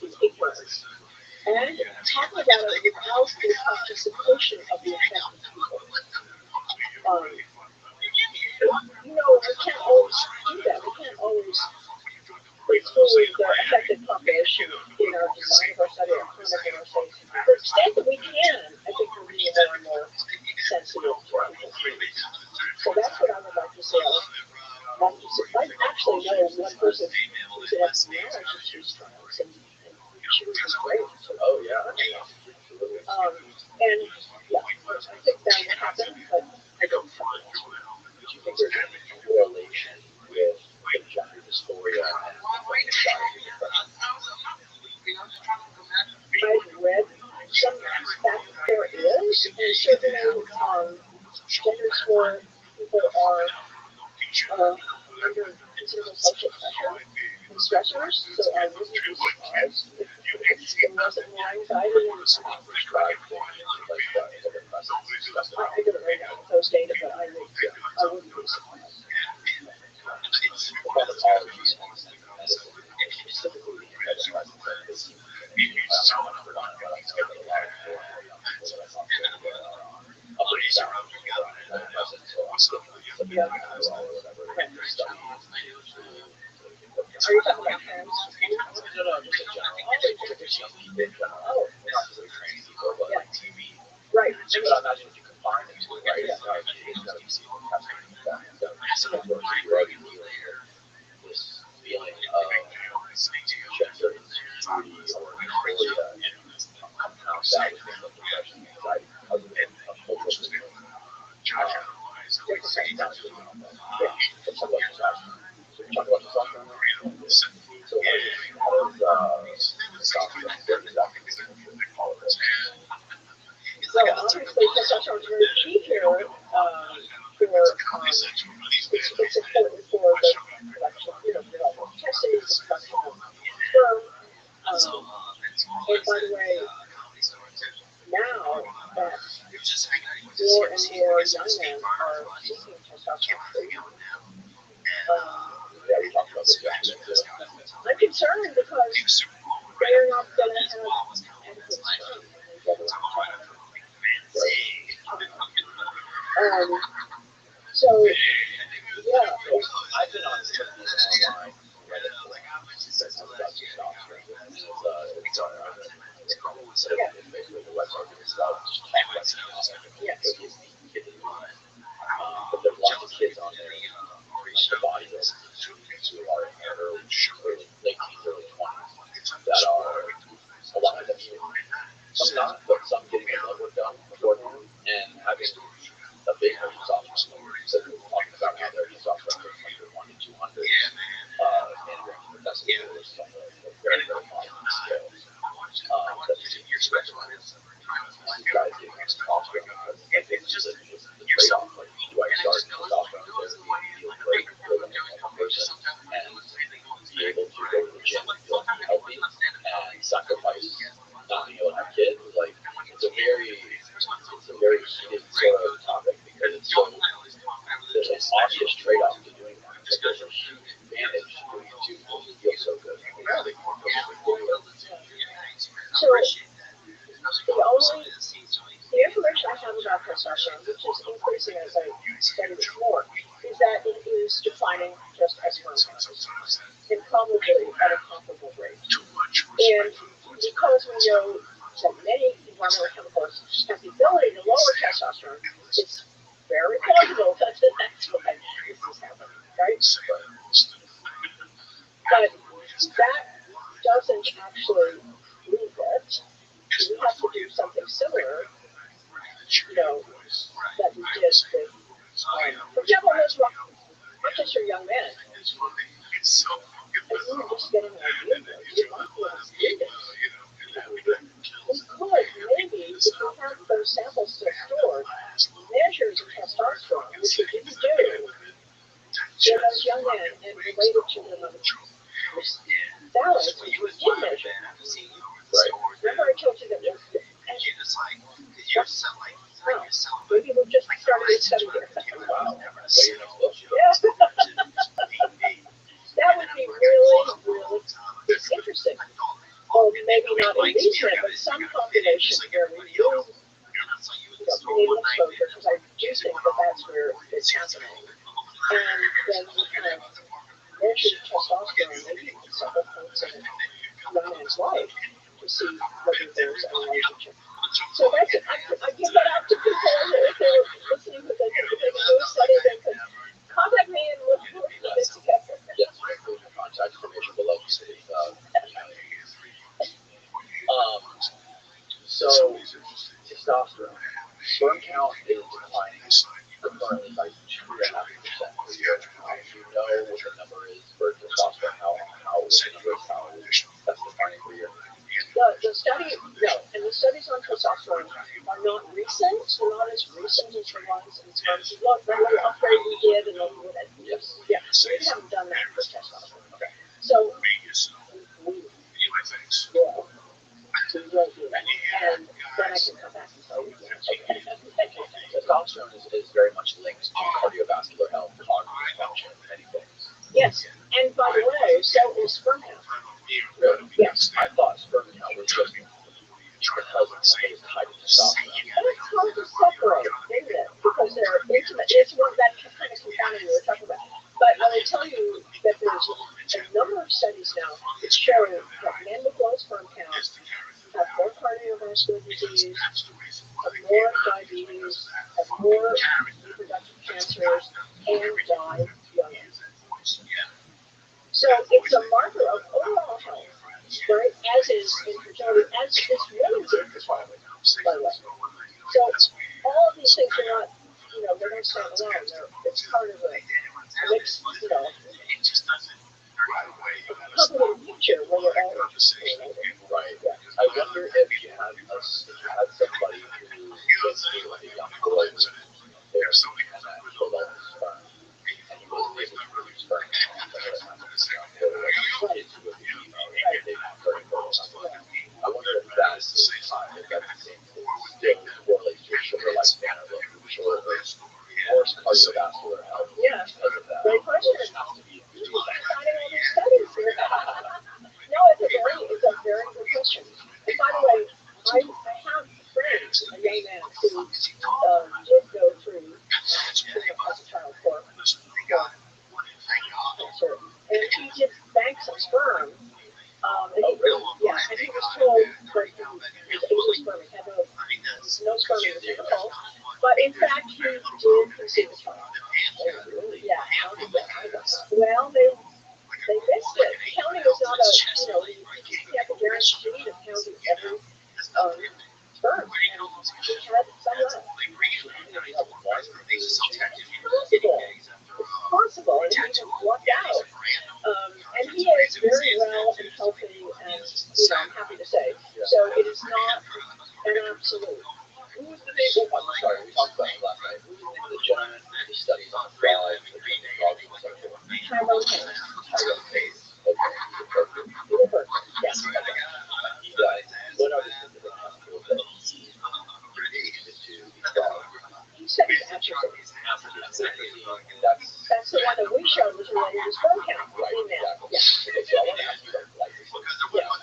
with ignorance and talking about it without the participation of the affected people. We can't always do that. We can't always include the affected population in our design of our study, our conduct of our study. To the extent that we can, I think we're being more and more sensitive to people's needs. So that's what I would like to say. I actually know one person who's at marriage and she's trans, and she was great. So, oh, yeah. And, yeah, I think that would happen, but I don't know. Do you think there's any correlation with the gender dysphoria and anxiety depression? I've read some that there is, and certainly gender dysphoria people are under considerable social pressure and stressors, so I wouldn't be surprised if there wasn't more anxiety and Prescribed things like antidepressants. I didn't write down those data, but I wouldn't be surprised. The pharmacology and medicine, specifically the antidepressants, they seem to be an expert on it, but I know that a lot of people that I talk to are up and down on antidepressants, so I'm still something like Adderall or whatever. Are you talking about trans? No, just in general. Just young people in general. Oh, Not necessarily trans people, but yeah. Right. But I imagine if you combine the two, right, it's got to be testing that. So of course, you're already feeling this feeling of gender insecurity or dysphoria and compound that with things like depression and anxiety because of cultural system. Talk about testosterone. So how does testosterone work exactly with all of this? So obviously testosterone is very key here for it's important for the production, development of testes, the production of sperm. And by the way, now that more and more young men are seeking testosterone what they're getting into. I'm concerned because they're not going to have adequate strength when they get around to so, yeah, I've been on some of these online Reddit forums that talk about testosterone. It's basically the website that's about just talk about testosterone. yes. But there's lots of kids on there, like the bodybuilders, who are in their early late teens, early 20s, that are, a lot of them, some not, but some getting their blood work done beforehand and having a big testosterone. So they're talking about how their testosterone goes from 1 to 200 nanograms per deciliter, which is on the very, very bottom of the scale. That's just a huge difference. These guys getting on testosterone because it's just the trade-off. Like, do I start testosterone therapy and feel great, feel like a normal person, and be able to go to the gym and feel healthy, and sacrifice not being able to have kids? Like, it's a very heated sort of topic because it's so, there's an obvious trade-off to doing that. Like, there's a huge advantage to doing it too because you feel so good. So, the information I have about testosterone, which is increasing as I study this more, is that it is declining just as sperm count, and probably at a comparable rate. And because we know that many environmental chemicals have the ability to lower testosterone, it's very plausible that that's why this is happening, right? But that doesn't actually mean that we have to do something similar, that we did with, for example, those Rochester young men. And we were just getting an idea that we might be able to do this. We could maybe, if we have those samples still stored, measure the testosterone, which we didn't do in those young men and relate it to the balance, which we did measure. Right. Remember I told you that maybe we've just started a study here. Wow. Yeah. That would be really, really interesting. Or maybe not in these men, but some population where we lose prenatal exposure, because I do think that that's where it's happening. And then we kind of measure testosterone maybe several points in a young man's life to see whether there's a relationship. So that's it. I give that out to people if they're listening, but they can do a study, they can contact me and we'll put this together. Yes, we'll include your contact information below. So, testosterone. Sperm count is declining currently by 2.5% per year. Do you know what the number is for testosterone? How that's declining per year? The study, no, and the studies on testosterone are not recent. They're not as recent as the ones in terms of look, that little upgrade we did and then with it. Yes. Yeah, we haven't done that for testosterone. Okay. So we will do that. And then I can come back and tell you. Okay. Testosterone is very much linked to cardiovascular health, cognitive function, many things. Yes, and by the way, so is sperm count. Really? Yes. I thought sperm count was just because it's tied to testosterone. And it's hard to separate, isn't it? Because they're intimate. It's one that kind of confounding we were talking about. But I will tell you that there's a number of studies now that show that men with low sperm count have more cardiovascular disease, have more diabetes, have more reproductive cancers, and die younger. So it's a marker of overall health, right? As is infertility, as is women's infertility, by the way. So all of these things are not, they don't stand alone. It's part of a mixed, complicated picture where you're all right. I wonder if you had somebody who was like a young boy with their and that killed all his sperm, and he wasn't able to produce sperm. I wonder if that's the same thing. Still correlates to shorter lifespan of worse cardiovascular health. Yeah. Because of that. Great question. Has to be Finding all these cancer, and he did banks of sperm. And he was told that he was aspermic, had no sperm in his urethra, but in fact he did conceive a child. Yeah, how did that happen? Well, they missed it. Counting is not a, you have a guarantee of counting every sperm, and he had some left. It's possible, and he walked out. And he is very well and healthy, and I'm happy to say. So it is not an absolute. Who was the name? Oh, I'm sorry, we talked about it last night. Who was the name of the gentleman who studies on flies and frogs and so forth? Tyrone Hayes. Tyrone Hayes. Okay, he's a Berkeley. He's a Berkeley, yes. Okay. He died. What are the specific chemicals that he needed to be frogs? He studies atrazine. That's the one that we showed was related to sperm count. Right, exactly. Yeah. Okay, so I want to ask you about glyphosate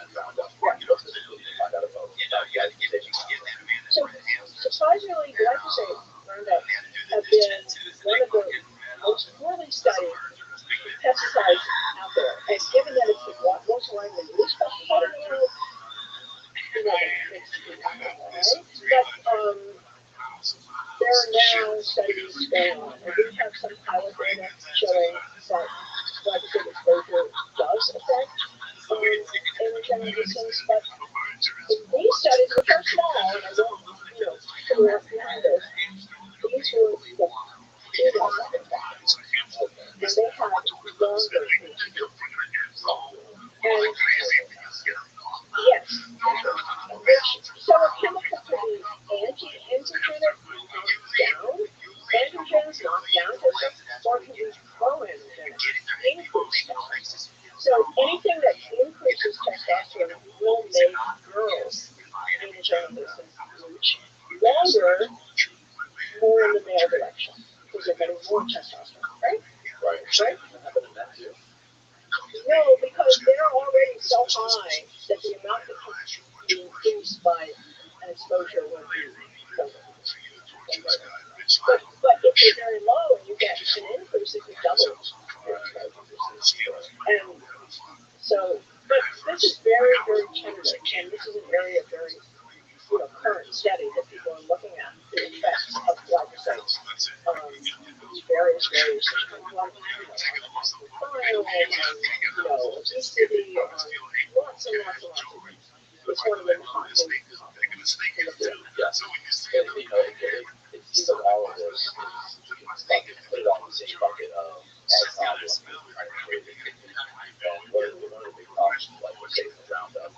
and Roundup. What specifically did you find out about glyphosate? So surprisingly, glyphosate Roundup have been one of the most poorly studied pesticides out there. And given that it's the most widely used pesticide in the world, but there are now studies going on, and we have some pilot data showing that glyphosate exposure does affect anogenic resistance, but in these studies, which are small, and I don't, put a lot behind it, these were the female side effects, and they had longer and yes, so a chemical could be anti-androgenic, down androgens, knock down testosterone, or can be pro-androgenic, increase testosterone. So anything that increases testosterone will make girls' androgen reach longer, more in the male direction, because they're getting more testosterone, right? Right. Right? What happened in that too? No, because they're already so high that the amount that can be increased by an exposure would be but if you're very low and you get an increase, it could double your exposure. And so, but this is very, very tentative, and this is an area of very current study that people are looking at the effects of glyphosate. Various obesity, lots and lots of things. It's one of the hot things. Yeah. It seems like all of this is put it on the same bucket of our problem trying to create it. And one of the big problems is like what's taking Roundup.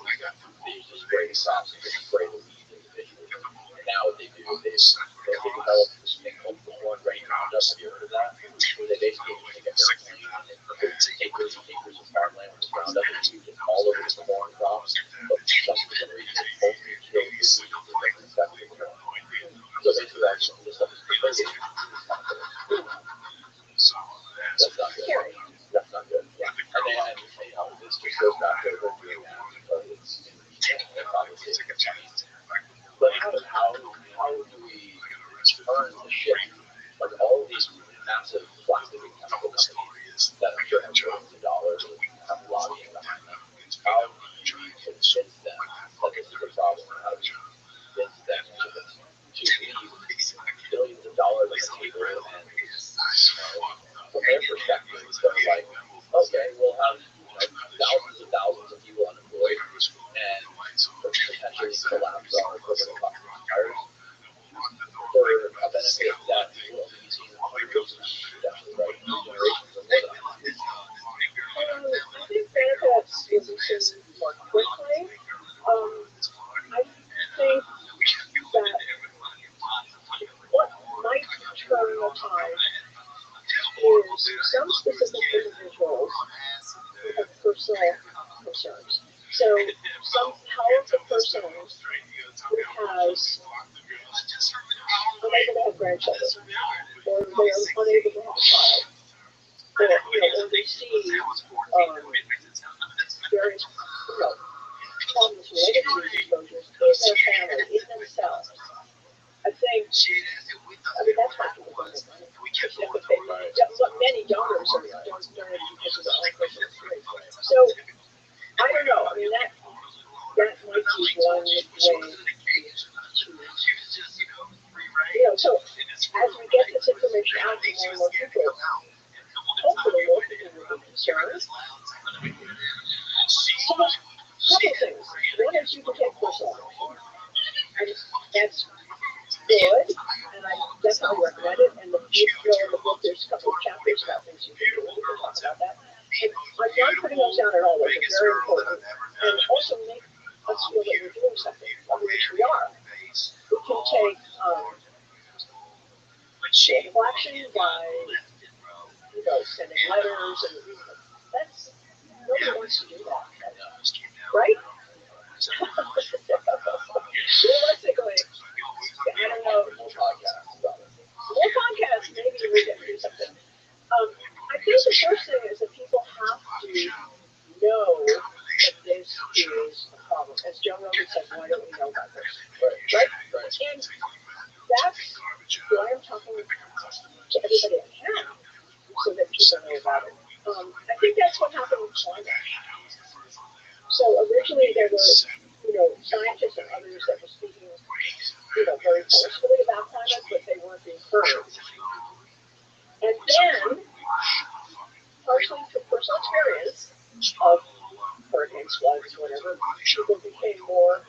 They used to spray the crops and just spray the weeds individually. And now what they do is they develop this thing called corn grain Roundup. Have you heard of that? Where they basically take a airplane and put acres and acres of farmland with Roundup and use it all over the corn crops. But some of the regions only kill the weeds that doesn't affect the corn. So basically that's this stuff is crazy. That's not good. That's not good. Yeah. And this just goes back to what we're doing now because it's obviously but how do we turn the shift? Like all of these massive plastic and chemical companies that I'm sure have billions of dollars and have lobbying behind them. How do you convince them that this is a problem? How do you convince them to leave billions of dollars on the table and from their perspective, they're like, okay, we'll have thousands of people unemployed and potentially collapse our corporate empires for a benefit that will be seen in hundreds of potentially right generations or more than that. I think benefits will be seen more quickly. I think that what might turn the tide is some specific individuals who have personal concerns. So some powerful person who has unable to have grandchildren, or they are unable to have a child, or they see various problems related to these exposures in their family, in themselves. I think, that's why people don't make money. appreciative that many donors are donating because of the own personal experience. So I don't know. I mean that might be one way to so as we get this information out to more and more people, hopefully more people will be concerned. So a couple of things. One is you can take personal action. And that's good, and I definitely recommend it. And in the book, there's a couple of chapters about things you can do. We can talk about that. And I'm not putting those down at all. Those are very important. And also make us feel that we're doing something, which we are. We can take shape action by, sending letters, and that's, nobody wants to do that, right? Realistically, I don't know. More podcasts, maybe we can do something. I think the first thing is that people have to know that this is a problem. As Joe Rogan said, why don't we know about this? Right? And that's why I'm talking to everybody I can, so that people know about it. I think that's what happened with climate. So originally there were, scientists and others that were speaking, very forcefully about climate, but they weren't being heard. And then, partially through personal experience of hurricanes, floods, whatever, people became more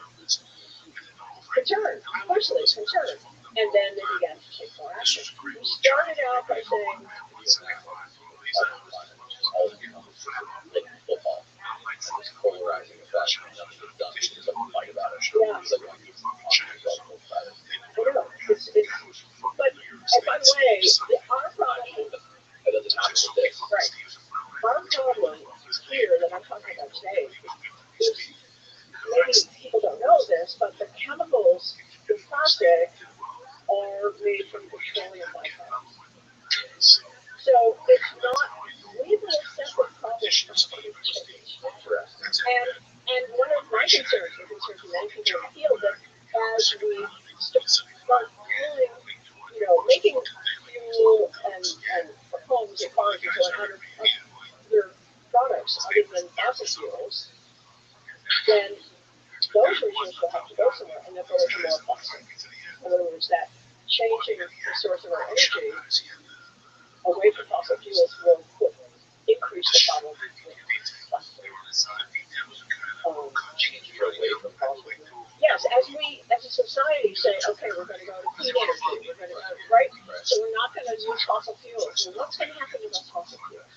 concerned, personally concerned. And then they began to take more action. We started out by saying, polarizing effect. Fight about it. Yeah. I know. But by the way, our problem, That doesn't happen with this. right? Our problem here that I'm talking about today is maybe people don't know this, but the chemicals in plastic are made from petroleum byproducts. So it's not, we have a separate problem from climate change. And one of my concerns, and concerns of many people in the field, that as we start pulling, making fuel and for homes and cars and so on out of other products other than fossil fuels, then those regimes will have to go somewhere, and they'll go into more plastic. In other words, that changing the source of our energy away from fossil fuels will increase the problem with plastic. Yes, as a society, say, okay, we're going to go to clean energy, we're going to go, right? So we're not going to use fossil fuels. So what's going to happen to those fossil fuels?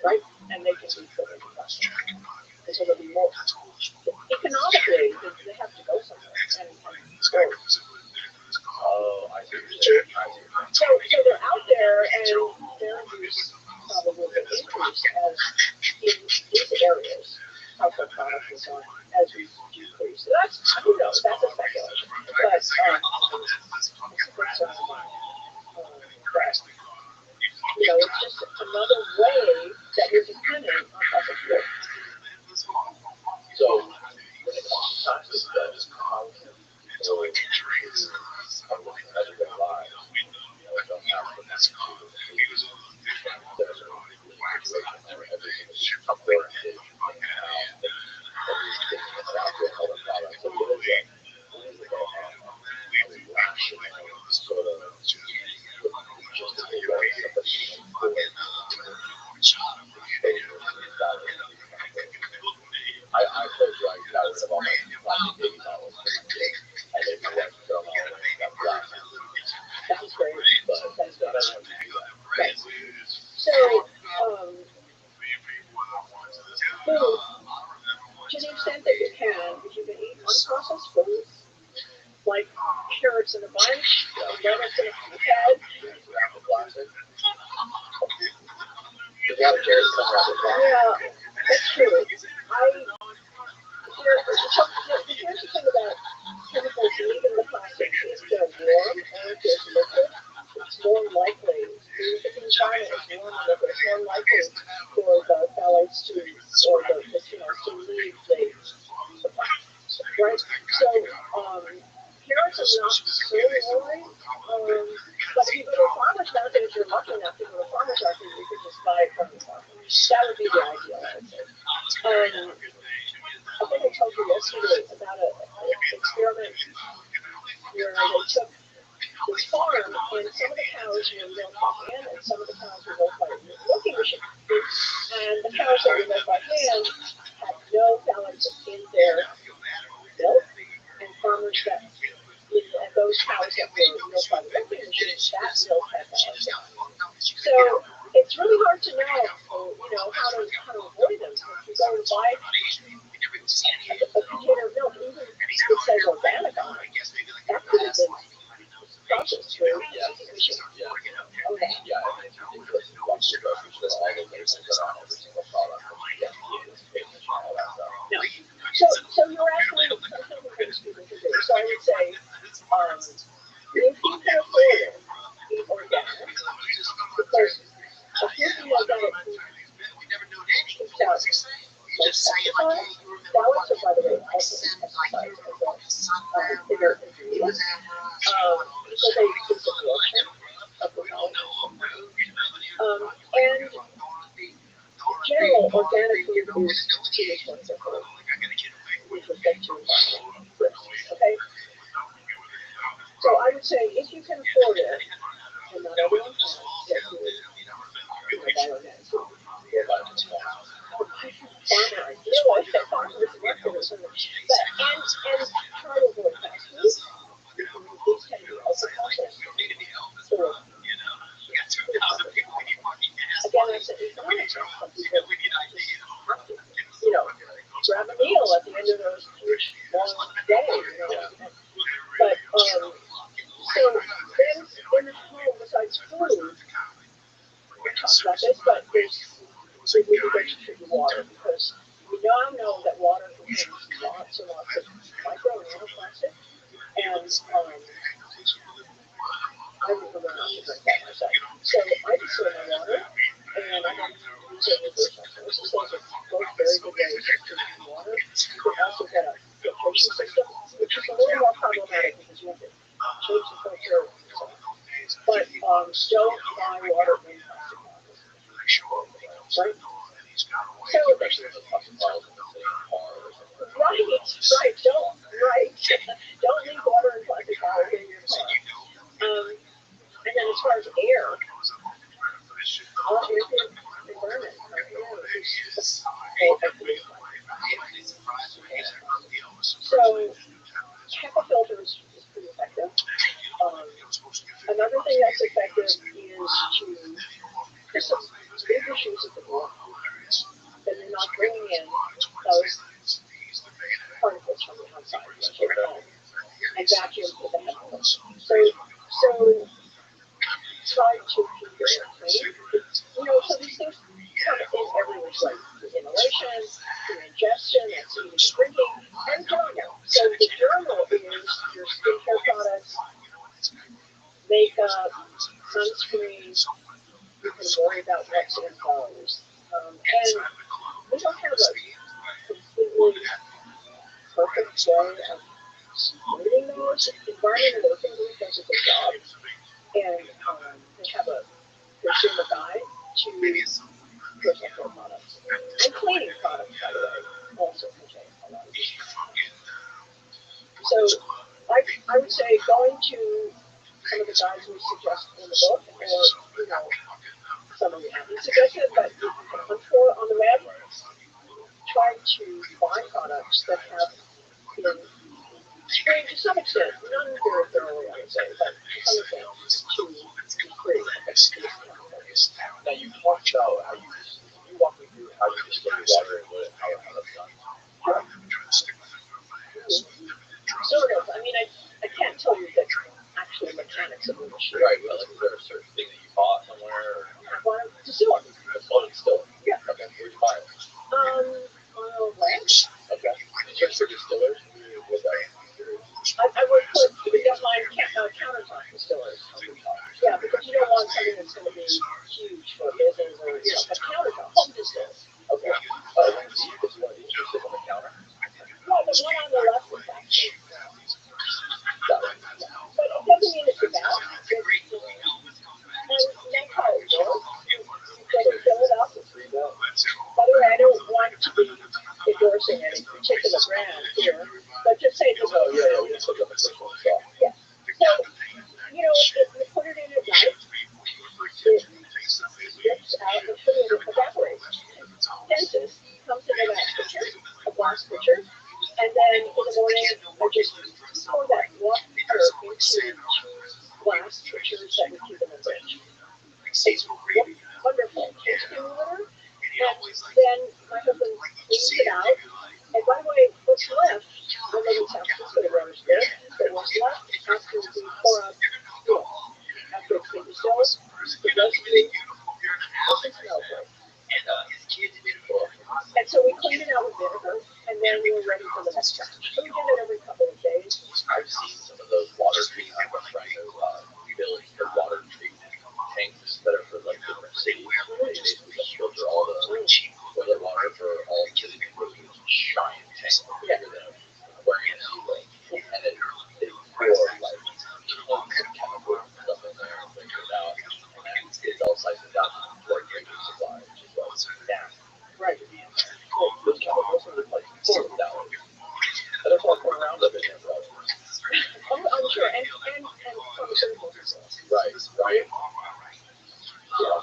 Right? And they can be put into plastic. And so there'll be more. Economically, they have to go somewhere. And go. Oh, I see what you're saying. So they're out there, and their use probably will increase as in these areas, household products and so on, as we decrease. So that's, who knows, that's a speculation. But it's a concern of mine. It's just another way that we're dependent on fossil fuels. So, when it comes to plastic, how can people everyday lives, don't have the necessary everything is up there and everything is out there, other products. So what is it? What is the sort of just a way I told you I got rid of all my plastic baby bottles and they were like, throw them all away. Got glass. That's great. But that's good. Right. So, to the extent that you can, if you can eat unprocessed foods, like carrots in a bunch, lettuce in a head. Yeah, that's true. Here's the thing about chemicals, even the plastic, if they're warm or if there's liquid, it's more likely, if it's in China, it's warm and liquid, it's more likely for the phthalates to, or the phenols to leave the plastic, right? So, carrots are not so warm, buy it from the farmer. That would be the ideal, I would say. I think I told you yesterday about an experiment where they took this farm, and some of the cows were milked by hand, and some of the cows were milked by milking machine. And the cows that were milked by hand had no phthalates in their milk, and farmers that and those cows that were milked by the milking machine, that milk had phthalates. So it's really hard to know, how to avoid them. If you go and buy a container of milk, even if it says organic on it, that could have been processed through the milking machine. Okay. Yeah, I mean, it's ridiculous. You watch the grocery store, all the labels that are on every single product, the FDA's papers and all that stuff. No. So you're asking something things people can do. So I would say, if you can afford it, eat organic, because a fruit organic food keeps out most pesticides. Phthalates are, by the way, also pesticides as well. Bigger ingredients. So they increase absorption of the molecules. And in general, organic food is wonderful with respect to environmental risks. Okay? So I would say if you can afford it, and not everyone can, get to buy organic food. Farmer, I feel like that farmer is working or something. But and try to avoid fast food. These tend to be ultra processed. So again, I said economics are something that we have to, grab a meal at the end of those huge long day, But so then in the home, besides food, we talked about this, but we need to treat the water because we now know that water contains lots and lots of micro and nanoplastic, and I would prefer not to drink that myself. So I distill my water, and I have used it reverse osmosis. Those are both very good ways of treating water. You can also get a filtration system, which is a little more problematic because you have to change the filter. But don't buy water in plastic bottles. Right? So Especially if it's fucking bottles in the same car or something. Right. Don't leave water in plastic bottles in your car. And then as far as air, all air environment, so HEPA filter is pretty effective. Another thing that's effective is to put some big issues at the door, then you're not bringing in those particles from the outside and vacuum with the HEPA filter. So try to keep your air clean. So these things come in every which way. Through inhalation, through ingestion, that's even drinking, and dermal. So the dermal is your skincare products, makeup, sunscreen. You can worry about what's in those. And we don't have a completely perfect way of splitting those. Environmental Working Group does a good job. And they have a consumer guide to personal care products. And cleaning products, by the way, also contain a lot of these. So I would say going to some of the guides we suggest in the book, or some of the haven't suggested, but you can look for on the web. Try to buy products that have been screened to some extent, not very thoroughly, I would say, but to some extent to be free. Now you talked about how you walk me through how you distill your water and how that's done. Sort of. I mean, I can't tell you the actual mechanics of the machine. Right, but like, is there a certain thing that you bought somewhere? I want to distill it. Distill it? Yeah. Okay, where'd you buy it? On a ranch. Okay. Search for distillers. I would put, we don't mind countertop distillers. Yeah, because you don't want something that's going to be huge for business or, but countertop, home distillers. Okay. This one of these you sit on the counter? No, the one on the left is actually. But it doesn't mean it's bad. And that's how it works. You get a fill last picture. And then in the morning, I just pour that water into two glass pitchers that we keep in the fridge. It's wonderful, tasty water. And then my husband cleans it out. And by the way, what's left, I live in San Francisco, the water's good, but what's left after we pour out, after it's been distilled, the residue doesn't smell good. And so we clean it out with vinegar, and then we're ready for the next batch. So we did it every couple of days. I've seen some of those water treatment. I have a friend who builds the water treatment tanks that are for like different cities. They basically filter all the toilet water for all cities, really giant tanks bigger than aquarium lake. And then they pour like tons of chemicals and stuff in there and bring it out. And it's all siphoned out to our drinking supply, which is like nasty. Right. Those chemicals are like $4,000. And it's all going around up in there, bro. Oh, I'm sure. And pharmaceuticals as well. Right. Yeah.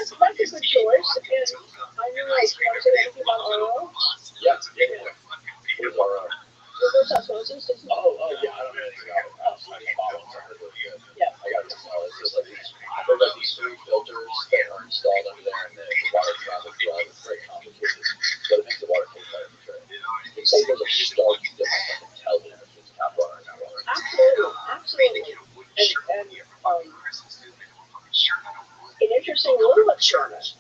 So that's a good choice. And I knew I was going to say anything about RO. Yeah. What is our Reverse osmosis. Oh, yeah, I don't know anything about it. My mom was really good. Yeah. I got to know. It's just like there's like these three filters that are installed under there, and then the water travels through. It's very complicated, but it makes the water taste better for sure. They say there's a stark difference. I can tell the difference between tap water and tap water. Absolutely. And an interesting little experiment,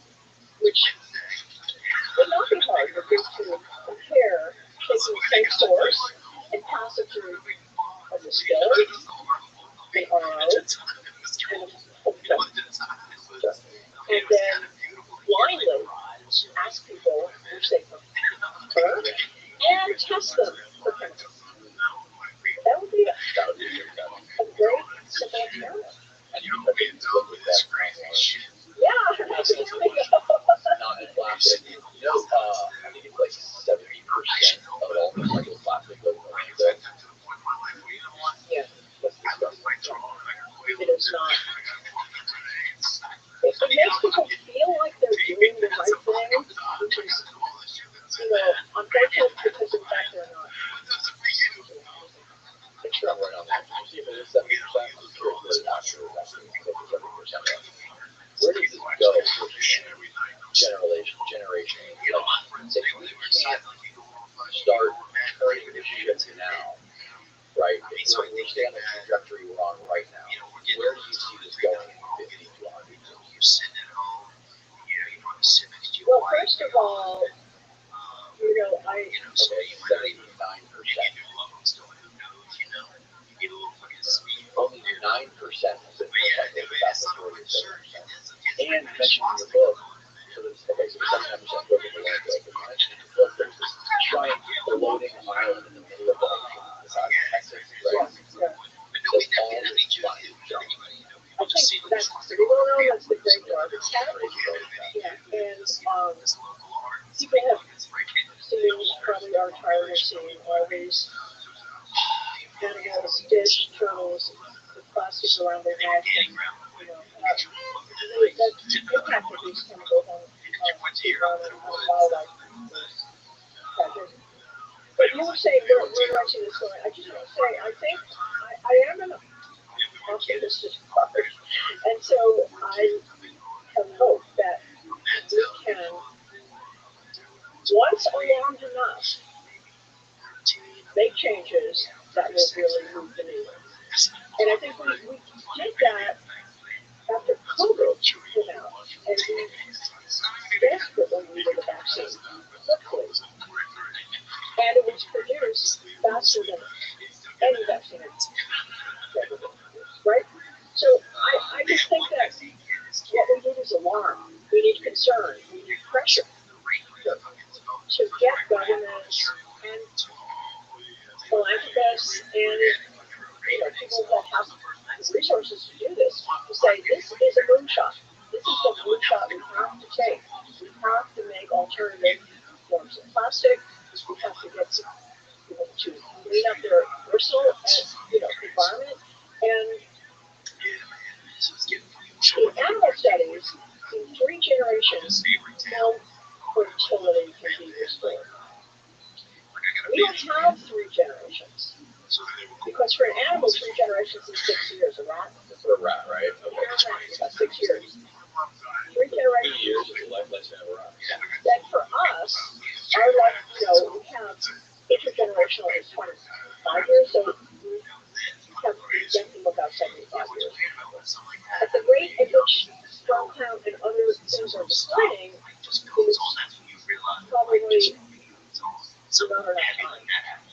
which would not be hard, would be to compare taking the same source and pass it through a distiller, an RO, and a filter. And then blindly ask people which they prefer and test them for chemicals. That would be a great simple experiment. And you know, it's good with that green one. Yeah, that's there we go. Not in plastic. You know, I think it's like 70% of all recycled plastic goes in landfill. Yeah. That's disgusting. It is not. It makes people feel like they're doing the right thing, which is, unfortunate because in fact they're not. It's not right on that. If it is 70%, I'm sure it's not sure that's 70%. Where does this go for generation? Like, if we can't start turning the ship now, right? If we stay on the trajectory we're on right now, where do you see this going in 50 to 100 years? Well, first of all, I... Okay, 79%. Only 9% has been recycled, the vast majority is 7%. And you mentioned in your book, so 79% goes into landfill, but you mentioned in your book there's this giant floating island in the middle of the ocean, the size of Texas, right? Yeah. So all this plastic junk. I think that's pretty well known. That's the Great Garbage Patch. Yeah, and people have seen, probably are tired of seeing all these animals, fish, turtles, with plastic around their neck, and the impact of these chemicals on wildlife is tragic. But you were saying, where do I see this going? I just want to say, I think I am an optimistic part, and so I have hope that we can, once alarmed enough, make changes that will really move the needle. And I think we did that after COVID came out, and we desperately needed a vaccine quickly. And it was produced faster than any vaccine ever been produced, right? So I just think that what we need is alarm. We need concern. We need pressure to get governments and philanthropists and people that have the resources to do this, to say this is a moonshot. This is the moonshot we have to take. We have to make alternative forms of plastic. We have to get people to clean up their personal environment. And in animal studies, in 3 generations, no fertility can be restored. We don't have 3 generations. Because for an animal, 3 generations is 6 years. A rat? For a rat, right? For Okay. a rat, it's about 6 years. 3 2 generations. years is the life lifespan of a rat. Then for us, our life, we have intergenerational is 25 years, so we get to look out 75 years. At the rate at which sperm count and other things are declining is probably not enough time.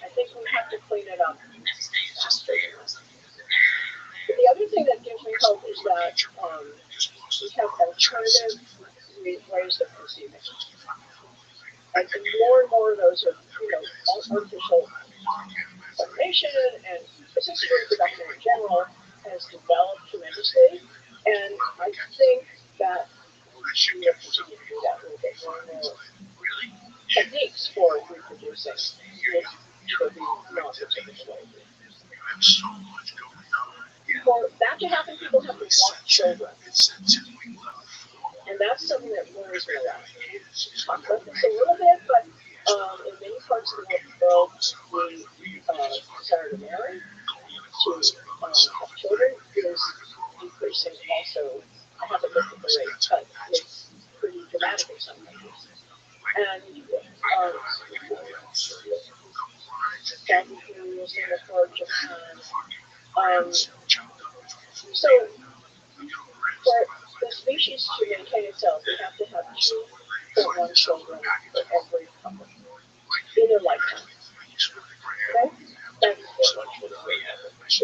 I think we have to clean it up. But the other thing that gives me hope is that we have alternative ways of conceiving. And more of those are, artificial insemination and assisted reproduction in general has developed tremendously. And I think that we have to continue to do that a little bit more and more techniques for reproducing with the non-fertility way. For that to happen, people have to want children. And that's something that worries me a lot. We talked about this a little bit, but in many parts of the world, the desire to marry, to have children is decreasing also. I haven't looked at the rate, but it's pretty dramatic in some countries. And South Korea, Singapore, Japan. So for the species to maintain itself, we have to have 2.1 children for every couple in their lifetime. Okay? That's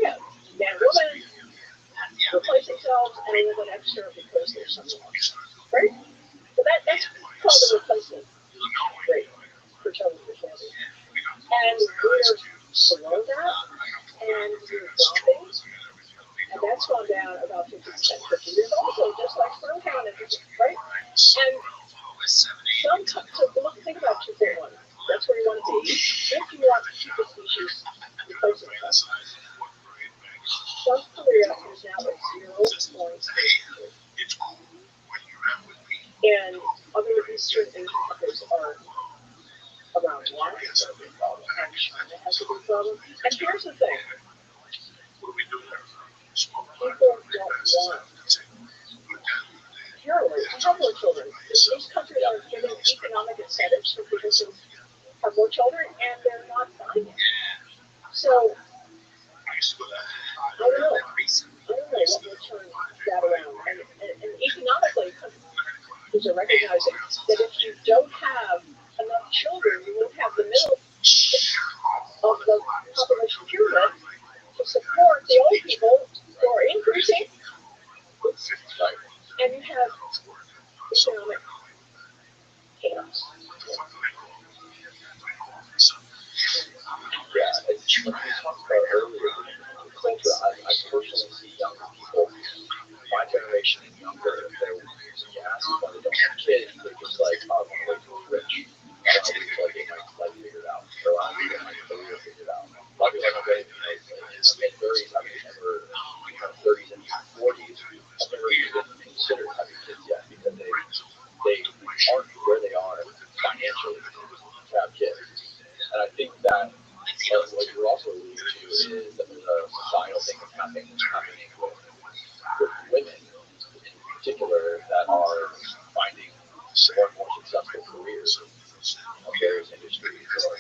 yeah. Man, woman replace themselves and a little bit extra because there's something else. Right? So that's called a replacement rate for total fertility. And we're below that, and we're dropping. And that's gone down about 50%, 50 years also, just like sperm count, right? And think about 2.1. That's where you want to be if you want to keep the species replacing itself. South Korea is now at 0.83. And other Eastern Asian countries are around 1. And China has a big problem. And here's the thing. People don't want purely to have more children. These countries are giving economic incentives for people to have more children, and they're not buying it. So, I don't know what will turn that around. And economically, countries are recognizing that if you don't have enough children, you won't have the middle of the population pyramid to support the old people who are increasing, and you have economic chaos. Yeah, it's like we talked about earlier in culture. I personally see younger people, my generation and younger, when you ask them why they don't have kids, they're just like, oh, I want to wait till I'm rich. I want to wait till I get my life figured out, or I want to get my career figured out. A lot of people have in their mid-30s, I've never, 30s and 40s, I've never even considered having kids yet because they aren't where they are financially to have kids. And I think that what you're also alluding to is that there's a societal thing that's happening with women in particular that are finding more and more successful careers in various industries or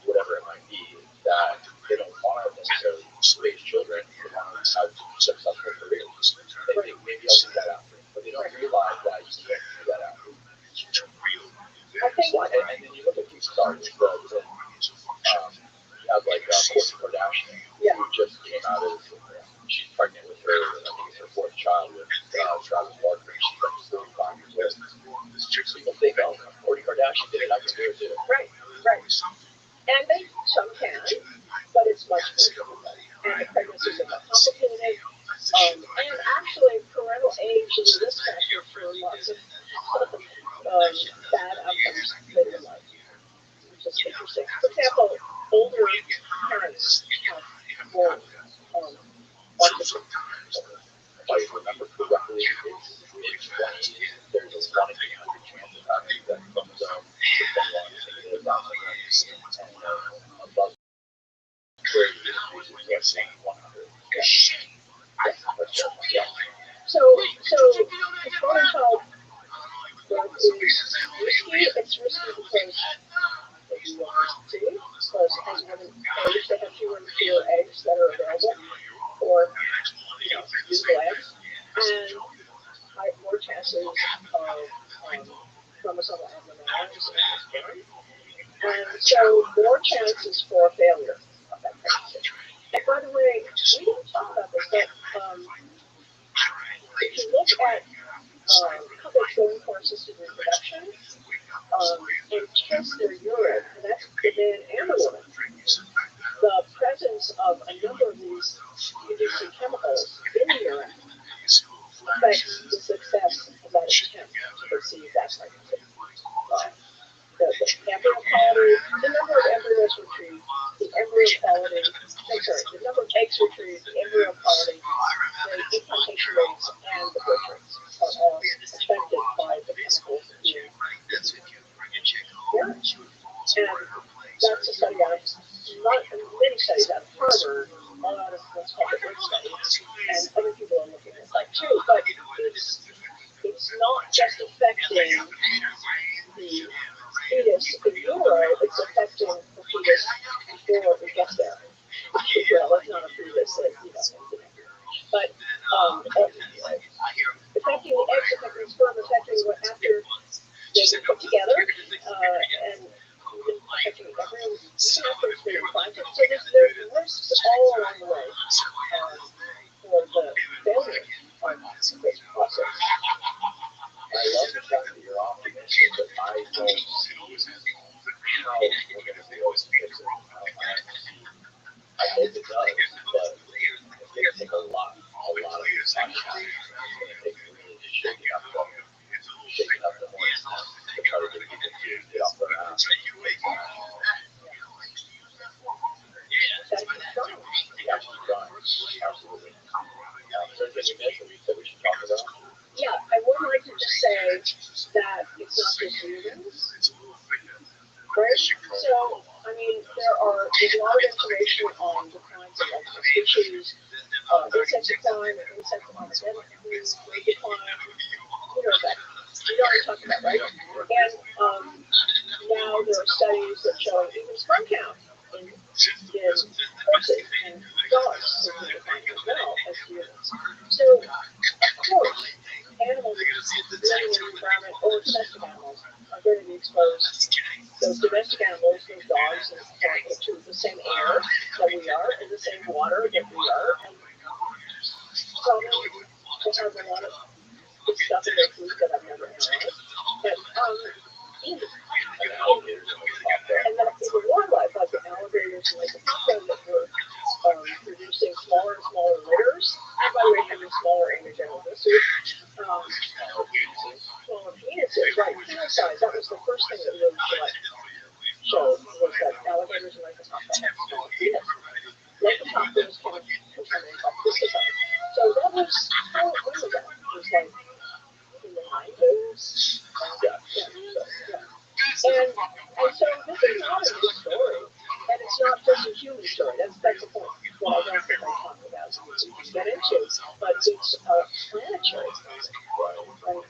whatever it might be, that they don't want to necessarily raise children, they want to have successful careers. They think maybe I'll do that after, but they don't realize that you can't do that after. I think, and then you look at these stars, you have like Kourtney Kardashian, who just came out as she's pregnant with her, I think it's her 4th child with Travis Barker. She's like 45 years old. People think, oh, Kourtney Kardashian did it, I can do it too. right. And some can, but it's much more difficult. And the pregnancies are more complicated. And actually, parental age is a risk factor for lots of bad outcomes later in life, which is interesting. For example, older parents have more autism. If I remember correctly, it's mid-20s. There's a 1 in 800 chance of having that chromosome, the 21, I think it is, and cases of chromosomal abnormalities in the sperm. And so more chances for failure of that pregnancy. And by the way, we don't talk about this, but if you look at couples going for assisted reproduction and test their urine, and that's the man and the woman, the presence of a number of these inducing chemicals in the urine affects the success of that attempt to conceive that pregnancy. The embryo quality, the number of embryos retrieved, the embryo quality, the number of eggs retrieved, the embryo quality, the implantation rates, and the birth rates are all affected by the chemicals in urine. And that's a study out of many studies out of Harvard, a lot of what's called the birth studies, and other people are looking at that too. But it's not just affecting the fetus in utero, it's affecting the fetus before it gets there. Well, it's not a fetus that, but affecting the eggs, affecting the sperm, affecting what after they get put together, and even affecting the embryo, even after it's been implanted. So there's risks all along the way for the failure of this process. I love the fact that you're optimistic, but I don't see how we're going to be able to fix it. I hope it does, but it's going to take a lot of time. It's going to take really shaking up the horns to try to get people to get off their ass. Absolutely. So can you mention that we should talk about? Yeah, I would like to just say that it's not just humans, right? So, I mean, there's a lot of information on the kinds of species, insect decline, insect epidemic, rate decline, that we already talked about, right? And now there are studies that show even sperm count in horses and dogs is declining as well as humans. So, of course, animals living in the environment or domestic animals are going to be exposed. Those domestic animals, those dogs, to the same air that we are, and the same water that we are, and probably they have a lot of good stuff in their food that I've never analyzed. But and then in the wildlife, like the alligators and like the papa that were producing smaller and smaller litters, and by the way, having smaller anogenital tissues, smaller penises, right? Penis size. That was the first thing that really showed was that alligators and like the papa had smaller penis. Like the papas can contaminate pesticides. So that was how it was that. It was like in the 90s. And so this is not a new story, and it's not just a human story. That's the point. What I don't think I'm talking about we can get into, but it's a planetary story, right?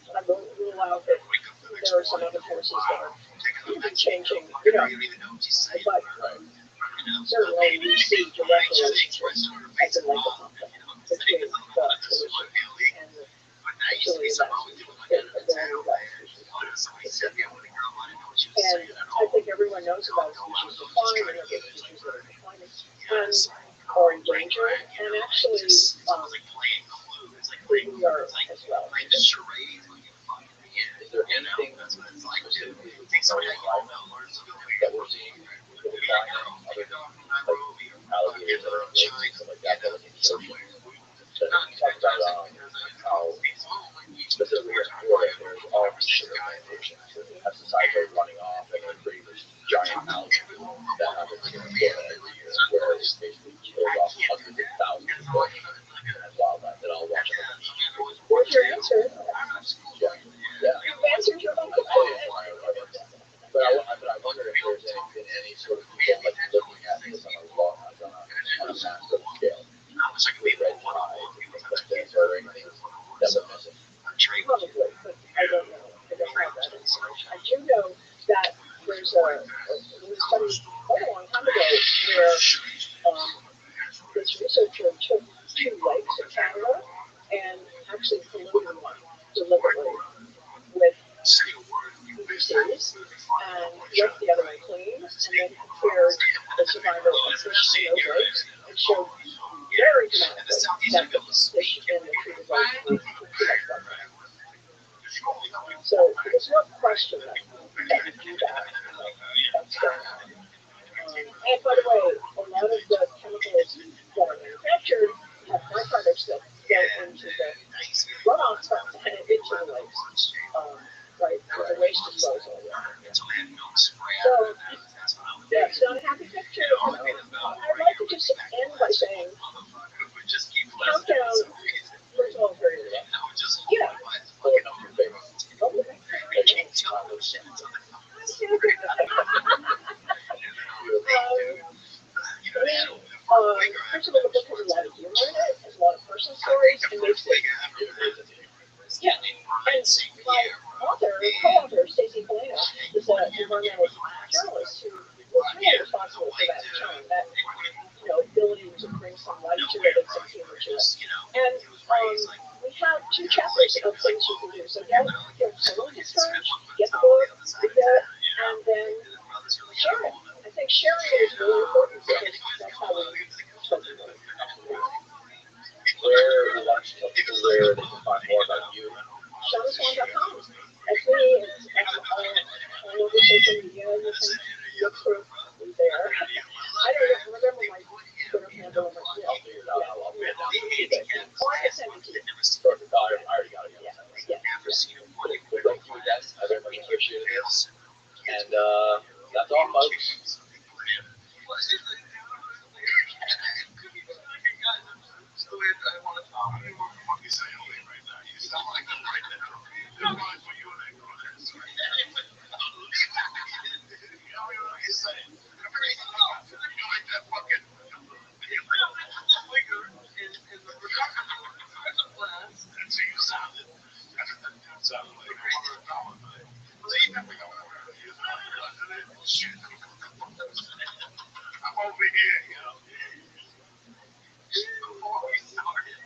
I won't rule out that there are some other forces that are changing, but certainly we see direct relationships as in like a conflict between the pollution and the fertility of that species. And I think everyone knows about species decline and other species that are declining and or endangered, and actually we are as well. Is there anything specifically that we're seeing with the decline other than like alligators or lakes and like that in the ocean? That talk about how specifically in Florida there's all these sugar plantations that pesticides are running off and they're creating this giant algae that happens in Florida every year where it basically kills off hundreds of thousands of fish and wildlife that all wash up on the beach. What's your answer? Yeah. You've answered your own question. But I wonder if there's been any sort of people like looking at this on a massive scale. With red tide, things like this, or anything this researcher took 2 lakes in Canada and actually polluted one deliberately with PVCs and left the other one clean, and then compared the survival of fish in those lakes and showed very dramatically that the fish in the treated lakes were too much butter. So there's no question that you do that. That's going on. And by the way, a lot of the chemicals that are manufactured have byproducts that go into the runoff and into the lakes, right, for the waste disposal. So, yeah, it's not a happy picture. I'd like to just end by saying, countdown, first of all, very rough. Yeah. First of all, the book has a lot of humor in it, has a lot of personal stories, and makes it. Yeah, and my co-author, Stacey Polino, is an environmental journalist who was really responsible for that term, that ability to bring some light to it and some humor to it. And we have 2 chapters of things you can do. So get totally discouraged, get the book, read it, and then share it. I think sharing it is really important because that's how we spread the word. Where we want to tell people where they can find more about you. ShaunaSwan.com. That's me. It's all over social media. You can look for me there. I don't remember my Twitter handle. I'll figure it out. I'll put it down. Or I can send it to you. Perfect. I already got it. Yeah. Well, thank you again. I very much appreciate it. And that's all, folks. I'm over here, before we started,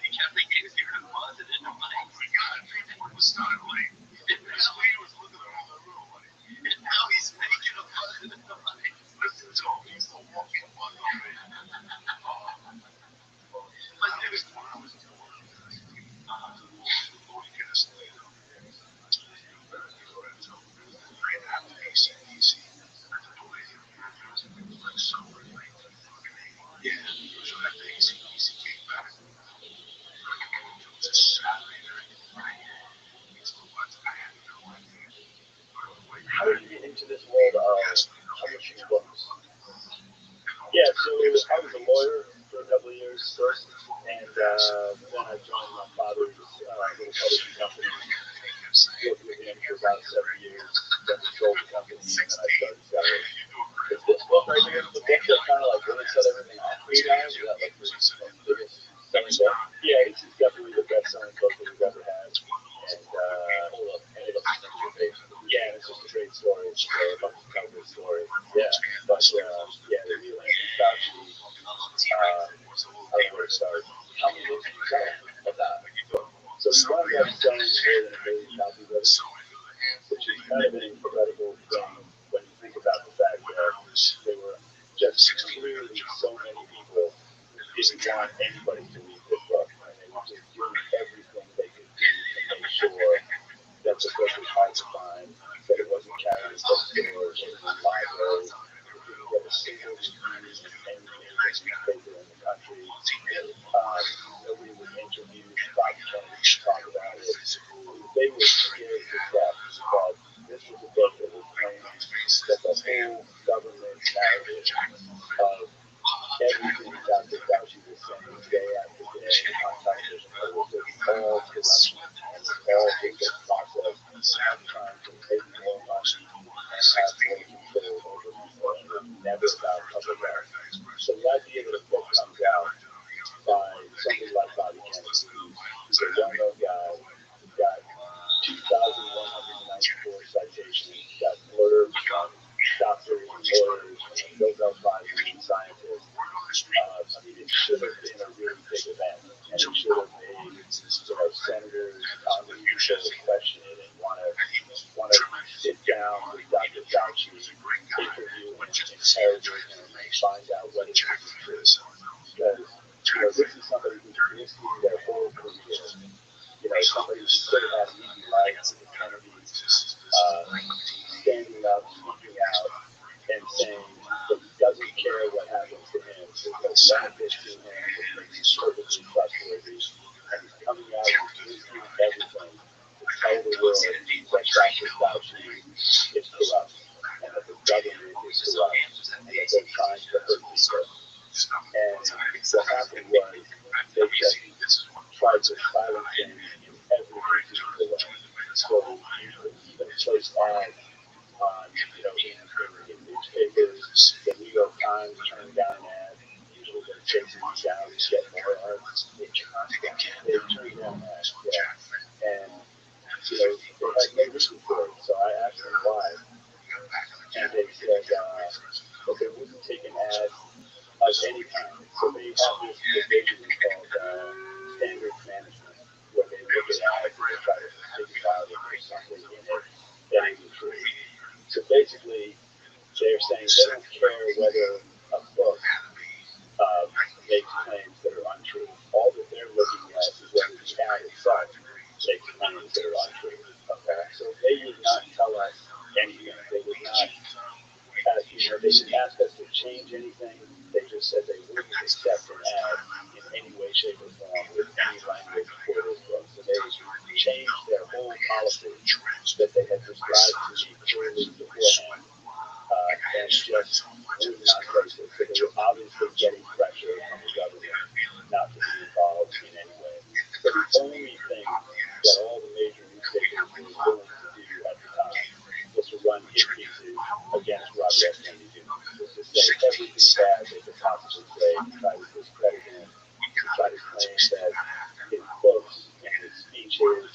he kept thinking he was deposit in the money. We got it before we started late. And now he was looking around the room, and now he's making a deposit in the money. Listen to him, he's a walking bug already. My next one, I was doing How did you get into this world of publishing books? Yeah, so I was a lawyer for a couple of years first, and then I joined my father's little publishing company. Worked with him for about 7 years, then we sold the company, and then I started selling. Is this book right here the book that kind of like really set everything off for you guys? Is that like your biggest selling book? Yeah, it's definitely the best-selling book that we've ever had. And yeah, it's just a great story. It's a bunch of kind of good story. Yeah, but yeah, the real Anthony Fauci. I don't know where to start. How many books did you sell of that? So we wound up selling more than 1 million copies of it, which is kind of an incredible thing when you think about the fact that there were just clearly so many people who didn't want anybody to read this book, and they were just doing everything they could do to make sure that the book was hard to find, that it wasn't carried in bookstores or in libraries, that you could get a single review in any major newspaper in the country. Nobody was interviewed about the Kennedy to talk about it. They were scared to death that this was a book that was claiming that the whole government narrative of everything Dr. Fauci was saying day after day on television was just all corruption and all just a process of trying to make more money and have more control over people, and it was never about public health. So the idea that a book comes out by somebody like Bobby Kennedy, who's a well-known guy, who got 2,000 find out whether this is true. Because, this is somebody who's risking their whole career. Somebody who could have had an easy life with the Kennedys, standing up, speaking out, and saying that he doesn't care what happens to him. There's no benefit to him, that he's perfectly trustworthy, and he's coming out and risking everything to tell the world that Dr. Fauci is corrupt, and that the government is corrupt, and that they're trying to hurt people. And what happened was they just tried to silence him in every conceivable way. So you could even place ads on, in newspapers. The New York Times turned down an ad. Usually they're chasing you down to get more ads. They turned down ads, yeah. And, they had no reason for it. So I asked them why. And they said that they wouldn't take an ad of any kind. So they have this division called standards management, where they look at ads and they try to figure out if there's something in it that isn't true. So basically, they're saying they don't care whether a book makes claims that are untrue. All that they're looking at is whether the ad itself makes claims that are untrue. Okay, so they would not tell us anything. They would not. They didn't ask us to change anything. They just said they wouldn't accept an ad in any way, shape, or form with any language for this book. So they changed their whole policy that they had prescribed to me clearly beforehand, and just would not place it. So they were obviously getting pressure from the government not to be involved in any way. So the only thing that all the major newspapers were willing to do at the time was to run hit pieces against Robert F. Kennedy Jr. Just to say everything bad they could possibly say, to try to discredit him, to try to claim that his books and his speeches and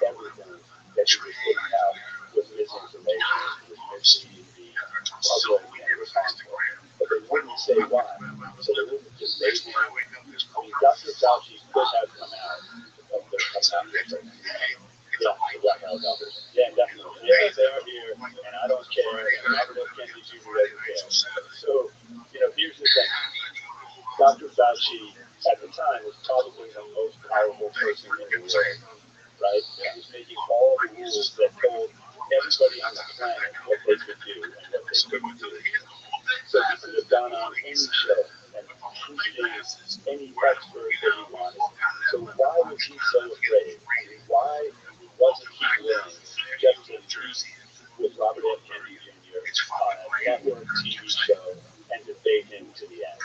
everything that he was putting out was misinformation, was misleading the public, and it was harmful. But they wouldn't say why. So they wouldn't just say, Dr. Fauci could have come out of their yeah, the Black Helicopters. Yeah, definitely. Yeah, they're here, and I don't care, and Robert F. Kennedy Jr. doesn't care. So, here's the thing. Dr. Fauci, at the time, was probably the most powerful person in the world, right? He was making all the rules that told everybody on the planet what they could do and what they couldn't do. So he could have gone on any show and preached any expert that he wanted. So why was he so afraid? Why wasn't he willing just to meet with Robert F. Kennedy Jr. on a network TV show and debate him to the end?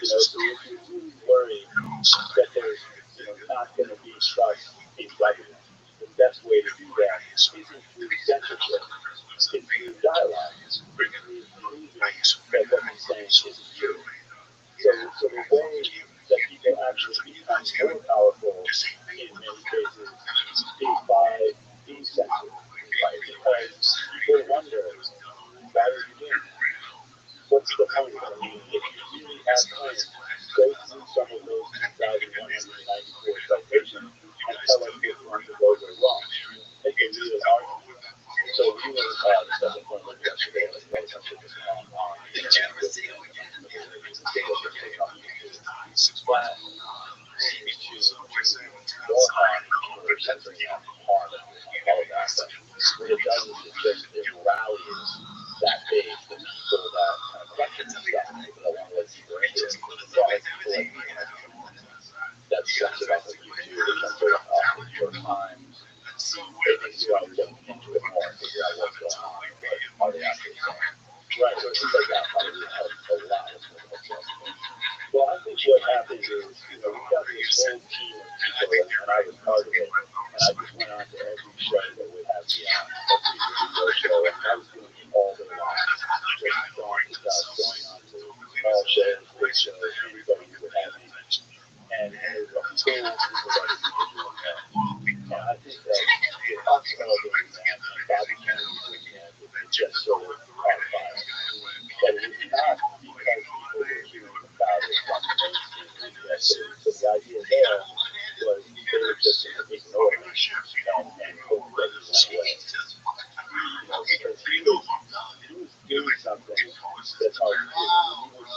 So if you're really worried that there's not going to be trust in government, the best way to do that isn't through censorship. It's through dialogue. It's through proving that what he's saying isn't true. So the way that people actually become more powerful in many cases is by being censored, right? Because people wonder, why are you doing that? What's the point of it? I mean, if you really have plans, go through some of those 2,194 citations and tell us which ones of those are wrong. Make a real argument. So we were the second point was yesterday, like censorship is wrong on the internet with the but more harm or censoring harm all of that. What it does is it rallies that base, the people that kind of question stuff, people that want to let people into it. So I feel like that's censored off of YouTube, censored off of New York Times. They think you are looking into it more, figure out what's going on, what are they actually saying. Right, so things like that probably help a lot with what's going on. Well, I think what happens is, we've got this whole team of people, and I was part of it, and I just went on to every show that would have me on, every video show, and I was doing it all day long, just going to stuff, going on to all shows, big shows, anybody who would have me, and it was a whole group of other people doing that. And I think that the Rothschild'S doing that, and Bobby Kennedy doing that, it's just sort of horrifying. That it is not because people were hearing about it from the mainstream media. So the idea there was they were just going to ignore it and hope that it went away. Because he was doing something that's hard to do. He was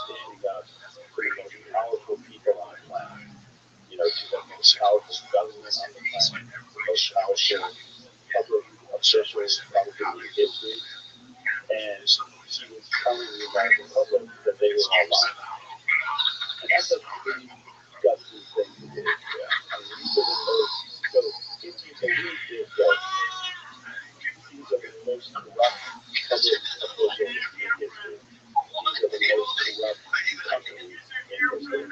most powerful public officials probably in history, and he was telling the American public that they were all lying. And that's a pretty gutsy thing to do. Yeah. I mean, these are the most, so if you believe this, that these are the most corrupt public officials in history, these are the most corrupt companies in history.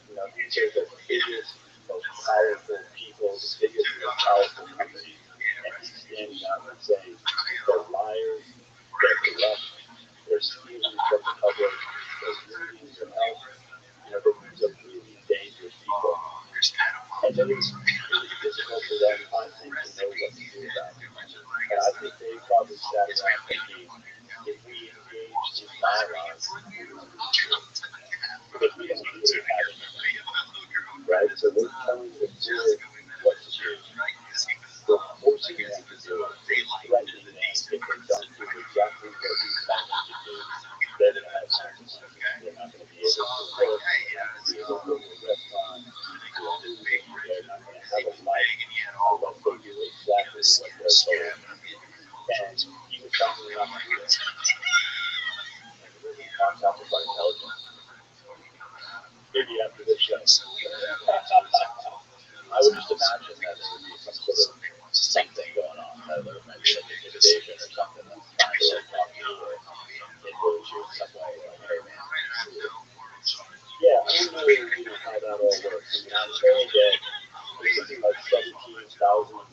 You know, these are the biggest, most powerful people, the biggest, most powerful companies. And he's standing up and saying they're liars, they're corrupt, they're stealing from the public, they're looting your health. You know, these are really dangerous people. And it was difficult for them, I think, to know what to do about it. And I think they probably sat around thinking, if we engaged in dialogue, we would lose it. Because we don't really have anything. Right? So we're telling the world what to do. We're forcing them to do it. We're threatening them if they don't do exactly what we tell them to do. They're going to have consequences. They're not going to be able to work. They're not going to be able to go to a restaurant. They're not going to have a life unless they do exactly what they're told. And he was telling them not to do it. On top of our intelligence. Maybe after this show. I would just imagine that there would be some sort of something going on. That there might be like a invasion or something that's trying to talk to you or influence you in some way. Like, hey man. Yeah, I don't know, how that all works. I mean, I'm told that there's something like 17,000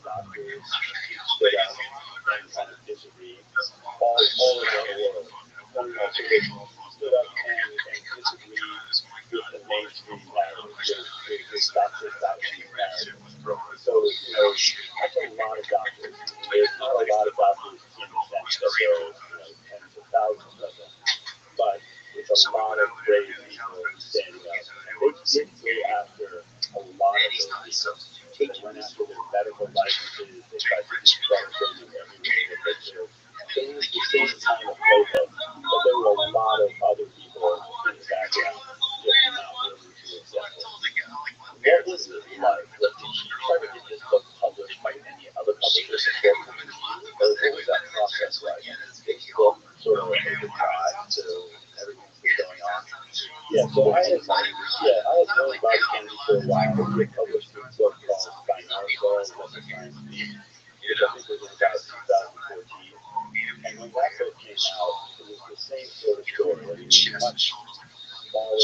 doctors stood up and kind of disagreed all around the world. Some stood up and disagreed with the mainstream narrative, with Dr. Fauci's narrative. So, that's a lot of doctors. There's not a lot of doctors in the sense that there are, tens of thousands of them. But it's a lot of brave people standing up. And they did go after a lot of those people. They went after their medical licenses. They tried to discredit them in every way that they could. They used the same kind of playbook, but there were a lot of other people in the background just not willing to accept it. What was it like? Did you try to get this book published by any other publishers before coming to you? Or what was that process like? This book sort of opened your eyes to everything that was going on? Yeah, so I had known about Kennedy for a while. He had published a book called By Narcos, What the Science Means, which I think was in about 2014. And when that book came out, it was the same sort of story. I mean, it was a much smaller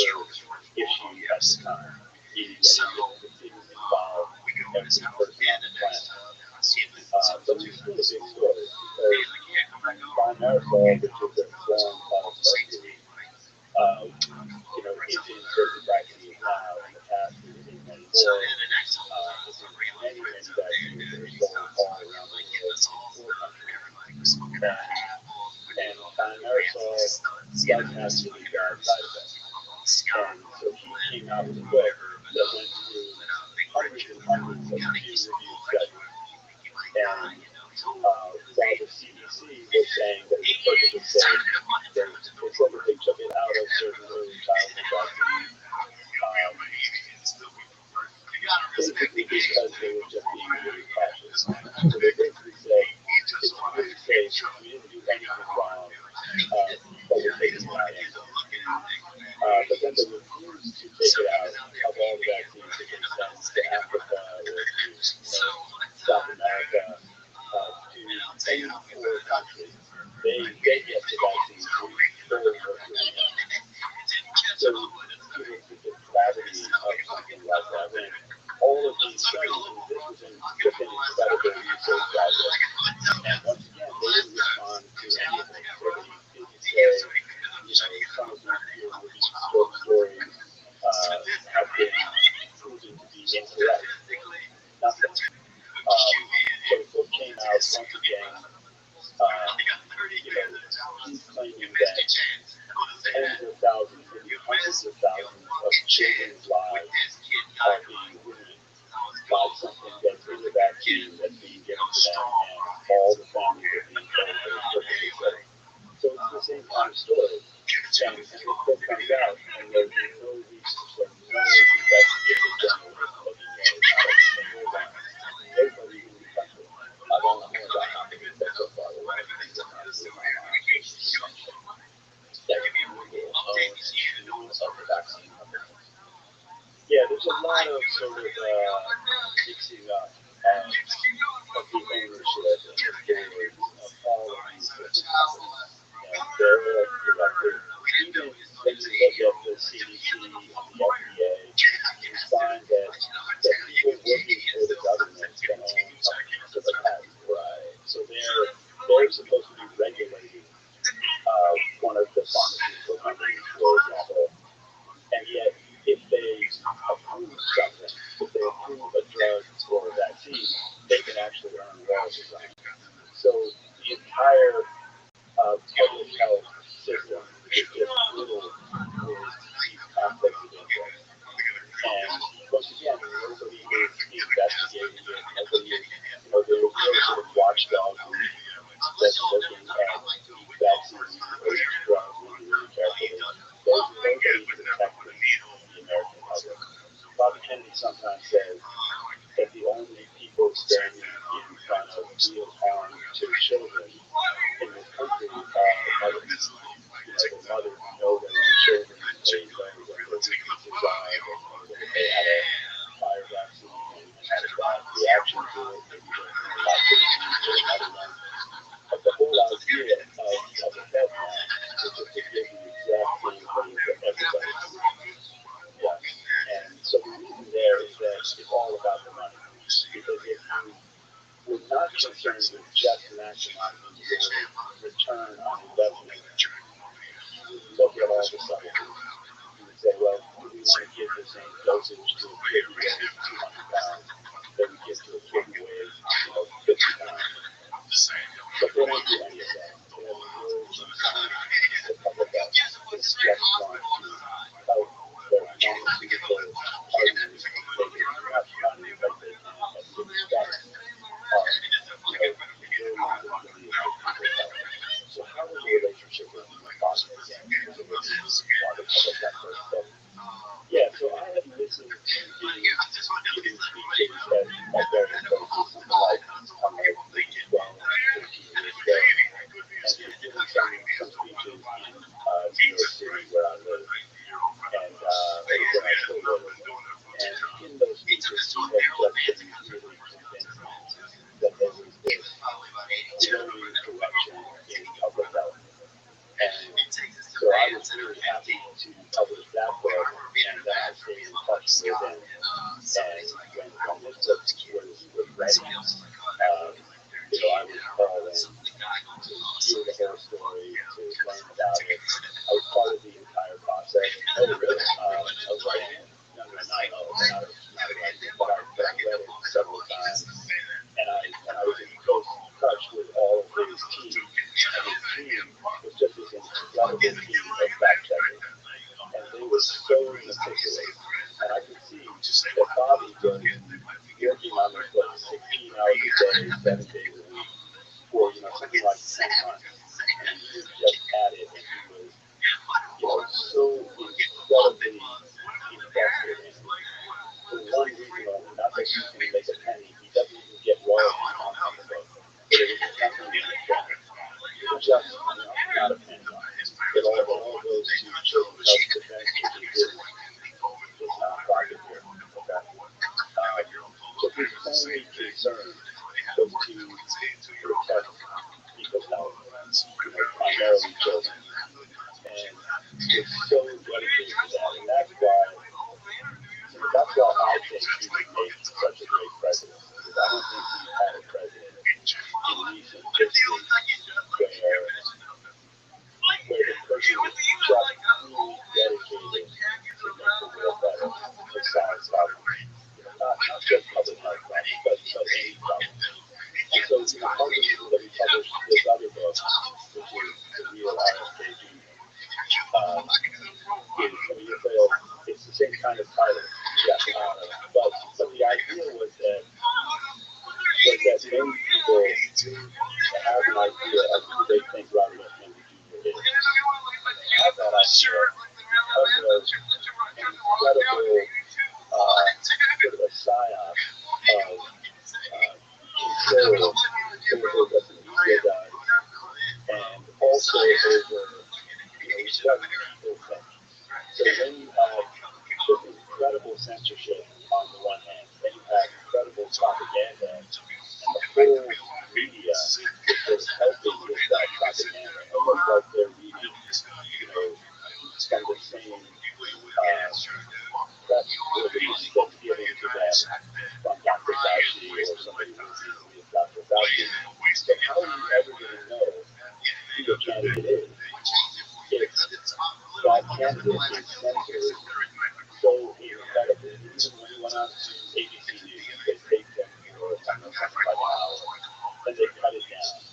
issue at the time. Meaning that it didn't involve every person on the planet. But it was still a big story because By Narcos, which is a foreign title subsidy, is in certain vaccines now. In the past, it was in many more. It's in many vaccines that are sold all around the world in 4 countries. And By Narcos doesn't have really bad side effects. And so he came out with a book that went through hundreds and hundreds of peer-reviewed studies. And while the CDC was saying that it was perfectly safe, they said that they took it out of certain early childhood vaccines, basically because they were just being really cautious. So they basically said, it's really safe, we didn't do anything wrong, but we're taking it out anyway. But then they refused to take it out of all the vaccines that they sent to Africa or to South America, to any poor country. They get the vaccine to full workers. So the depravity of something like that, when all of these studies, this was just an incredible research project. And once again, they didn't respond to anything. So they didn't say, some of these peer-reviewed stories have been proven to be incorrect. Nothing. So the book came out once again. He's claiming that tens of thousands, maybe hundreds of thousands of children's lives are being ruined by something that's in the vaccine that's being given to them, and all the families are being told that it's perfectly safe. So it's the same kind of story. And this book comes out, and there's no research, there's no investigative journalist looking at it, not a single one. the vaccine companies. Yeah, there's a lot of sort of mixing up of the ownership and the boards of all of these different companies. And they're directed, even when you look at the CDC and the FDA, you find that people working for the government can own companies of the patent. Right. So they're supposed to be regulating one of the pharmaceutical companies, for example, and yet if they approve something, if they approve a drug or a vaccine, they can actually earn royalties on it. So the entire public health system is just riddled with these conflicts of interest. And once again, nobody is investigating it. Nobody is, there's no sort of watchdog group that's looking at these vaccines or these drugs really carefully. There's nobody protecting the American public. Bobby Kennedy sometimes says that the only people standing in front of real harm to children in this country are the mothers. The mothers who know their own children, they know that their weaknesses are, they know that they had a prior vaccine and had a bad reaction to it, maybe they're likely to use another one. But the whole idea of public health now is just to give the exact same thing to everybody. Yeah. And so the reason there is that it's all about the money. Because if you were not concerned with just maximizing your return on investment, you would look at all the subtleties. You would say, well, we want to give the same dosage to a kid who weighs 200 pounds that we give to a kid who weighs 50 pounds. But they don't do any of that. They have no concern with public health. They just want to help their pharmaceutical partners make as much money as they can at the expense of millions of people's health. So how is the relationship with Boston again? Because it was part of public health first. But yeah, so I have listened to giving speeches at various places, something like 12, 13 years ago. And he's given some speeches in New York City where I live, and where I still live. And in those speeches, he has just been really convincing that there was this growing corruption in public health. And so I was really happy to publish that book, and then I stayed in touch with him. And when this book was ready, I was called in to hear the whole story, to learn about it. I was part of the entire process. Oh, really? I was like, no, not right, but I read it several times, and I was in close touch with all of his team, and his team was just this incredible team of fact-checkers, and they were so meticulous, and I could see that Bobby was working on this book 16 hours a day, 7 days a week, for something like 10 months, and he was just at it, and he was so incredibly invested in it. For one reason only, not that he can make a penny, he doesn't even get royalties on the book, but it was nothing in exchange. Just not a penny on it. It all goes to Children's Health Defense, which is his nonprofit here. Okay. So his only concern was to protect people's health, primarily children. And it's so dedicated to that, and that's why I think he would make such a great president. Because I don't think we've had a president in recent history where the person is just really dedicated to make the world better, to solve problems. Not just public health problems, but any problems. And so, part of the reason that we published this other book, which is The Real RFK Jr., it's the same kind of title. Yeah, but the idea was that many people have an idea of who they think Robert F. Kennedy Jr. is. They have that idea because of an incredible sort of a psyop of control over what the media does, and also over what people think. So when you have just incredible censorship on the one hand, and you have incredible propaganda, and the whole media is just helping with that propaganda, almost like they're reading, from the same press release that's given to them from Dr. Fauci or somebody who's with Dr. Fauci. So how are you ever going to know who the candidate is if that candidate is censored so incredibly? Even when he went on to ABC News, they taped him for, I don't know, something like an hour, then they cut it down.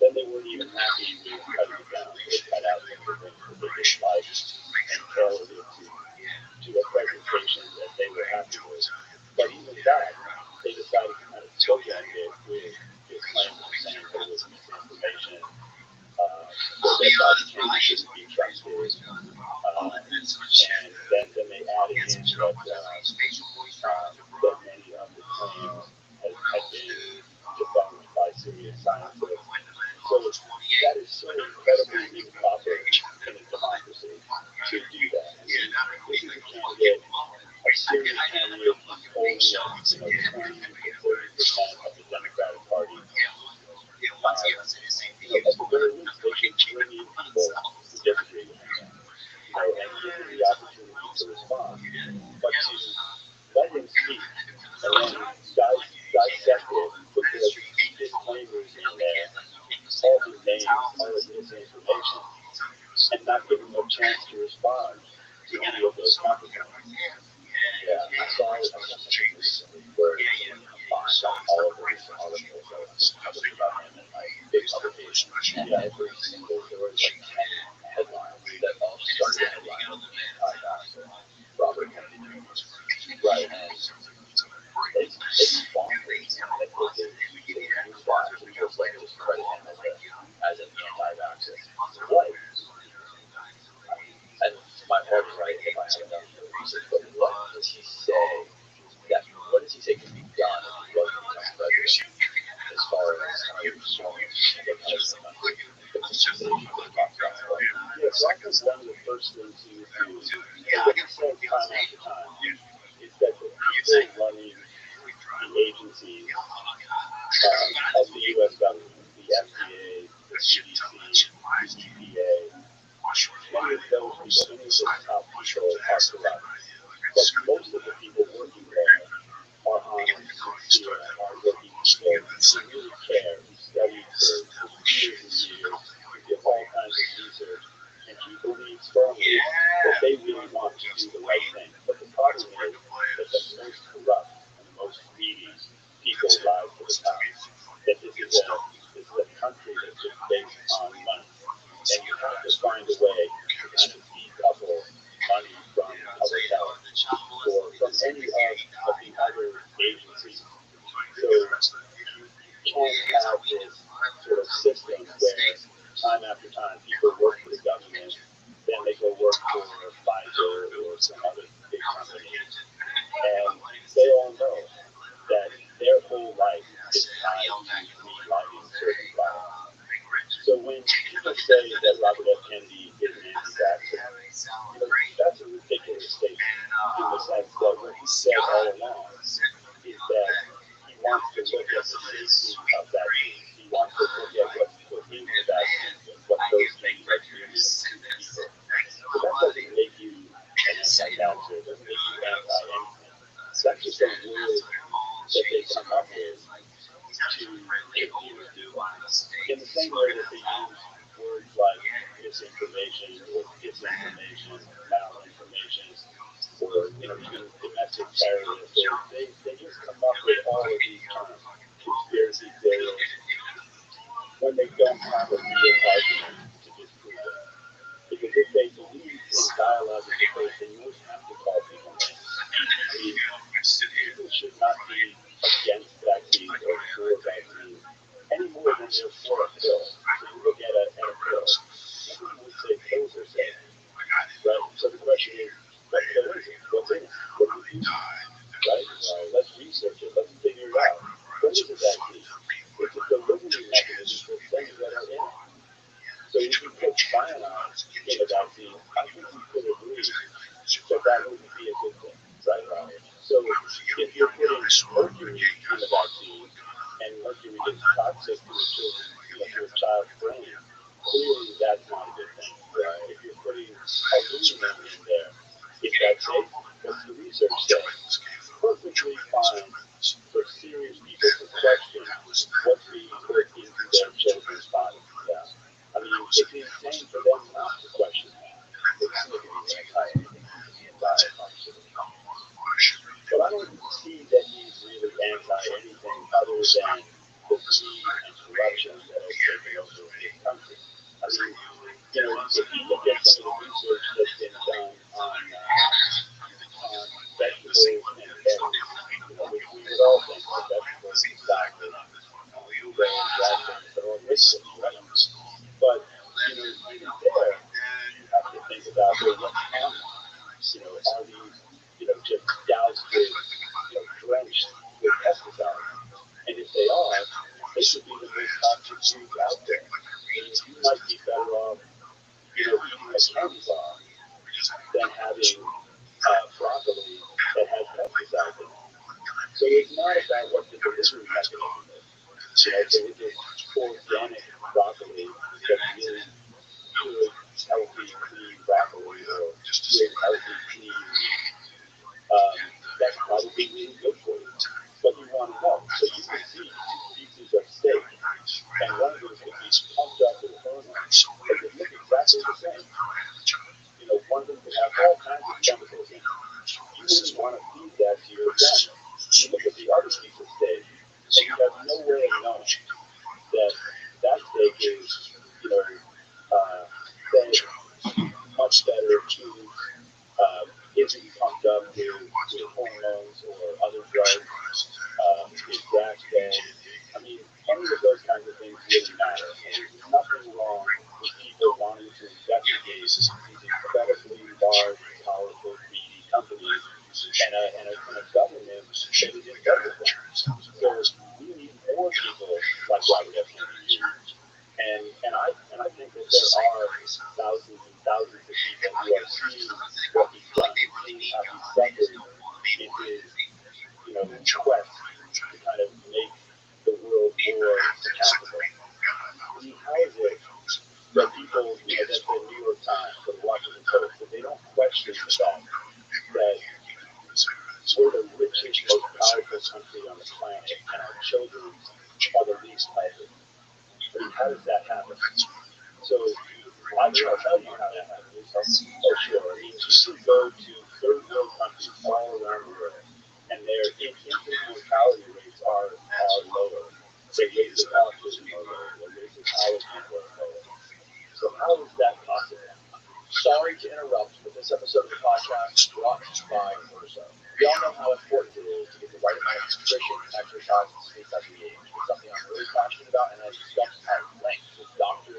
Then they weren't even happy with cutting it down. They cut out some of the things that they didn't like and tailored it to a presentation that they were happy with. But even that, they decided to kind of bookend it with this claim of saying that it was misinformation, that Dr. King shouldn't be trusted, and then they added in that many of the claims had been debunked by serious scientists. So that is so incredibly improper in a democracy to do that. I mean, this is a candidate, a serious candidate, who's polling at 20 to 30% of the Democratic Party. At the very least, they should bring in people who disagree with him, and give him the opportunity to respond. But to let him speak and then dissect it with their disclaimers in there, all his names, all of his information, and not give him a chance to respond to any of those counterpoints. Yeah, I saw something recently where someone combined all of those articles published about him in like big publications. Yeah, every single, there was like 10 headlines that all started headlining the anti-vaxxer Robert Kennedy Jr. Right, and it's bonkers that they use that to just like discredit him as an anti-vaxxer. What? And my heart is right if I haven't done the research, but what does he say? What does he say can be done if he was to become president? As far as how you're showing the president on the participation of possible. Yeah, so I think one of the first things he would do, what he said time after time, is that the people running the agencies of the U.S. government, the FDA, the CDC, the EPA, many of those people, many of those top people are corrupt. But most of the people working there are honest, sincere, hardworking people who really care, who study for years and years, who do all kinds of research, and who believe strongly that they really want to do the right thing. But the problem is that the most corrupt and the most greedy people rise to the top. That this is a country that's just based on money. And you have to find a way to kind of decouple money from public health or from any of the other agencies. So you can't have this sort of system where time after time people work for the government, then they go work for Pfizer or some other big company, and they all know that their whole life is tied to greenlighting certain products. So when people say that Robert F. Kennedy is an anti-vaxxer, that's a ridiculous statement in the sense that what he said all along is that he wants to look at the safety of vaccines. He wants to look at what's put into vaccines and what those things are doing to people. So that doesn't make you an anti-vaxxer. It doesn't make you anti-anything. That's just a word that they come up with to confuse people. In the same way that they use words like misinformation or disinformation, malinformation, or even domestic terrorists, they just come up with all of these terms, conspiracy theorists, when they don't have a real argument to disprove it. Because if they believe in dialogue and debate, then you always have to call people names. I mean, people should not be against vaccines or for vaccines any more than they're for a pill. So you look at a pill, nobody would say pills are safe, right? So the question is, what pill is it? What's in it? What do you do? Right? Let's research it. Let's figure it out. What is a vaccine? It's a delivery mechanism for things that are in it. So if you put cyanide in a vaccine, I think we could agree but that wouldn't be a good thing, right? So if you're putting mercury in the vaccine and mercury is toxic to a child's brain, clearly that's not a good thing, right? If you're putting aluminum in there, is that safe? What's the research say? Perfectly fine for serious people to question what's being put into their children's bodies. Yeah. I mean, it's insane for them not to question that. It's going to be anti-pharmaceutical. But I don't see that he's really anti-anything other than the greed and corruption that has taken over this country. I mean, if you look at some of the research that's been done on vegetables and berries, which we would all think that vegetables and stock and blueberries, raspberries are all rich with, right? But, even there, you have to think about, well, what's happening? Are these, just doused with, drenched with pesticides? And if they are, they should be the most toxic foods out there. You might be better off, eating a candy bar than having broccoli that has pesticides in it. So it's not about what the delivery mechanism is. So is it organic broccoli that's really good, healthy, clean broccoli or good, healthy, clean meat? That's probably really good for you. But you want to know. So you can see pieces of steak, and one of them could be pumped up with hormones, but they look exactly the same. One of them could have all kinds of chemicals in it. You wouldn't want to feed that to your family. You look at the other piece of steak, and you have no way of knowing that steak is, fed much better foods, isn't pumped up with hormones or other drugs, is grass fed. I mean, any of those kinds of things really matter. And there's nothing wrong with people wanting to investigate these incredibly large, powerful, greedy companies and a government that is in everything. So we need more people like Robert F. Kennedy Jr. And I think that there are thousands and thousands of people who are seeing what he's done, seeing how he's suffered in his quest to kind of make the world more accountable. I mean, how is it that people, that the New York Times, the Washington Post, that they don't question the fact that we're the richest, most powerful country on the planet, and our children are the least healthy? I mean, how does that happen? So I'll tell you how that happens. Oh, sure. I mean, you can go to third world countries all around the world, and their infant mortality rates are lower. Their rates of autism are lower. Their rates of allergies are lower. So how is that possible? Sorry to interrupt, but this episode of the podcast is brought to you by Verso. We all know how important it is to get the right amount of nutrition, exercise, and sleep as we age. It's something I'm really passionate about, and I discuss at length with doctors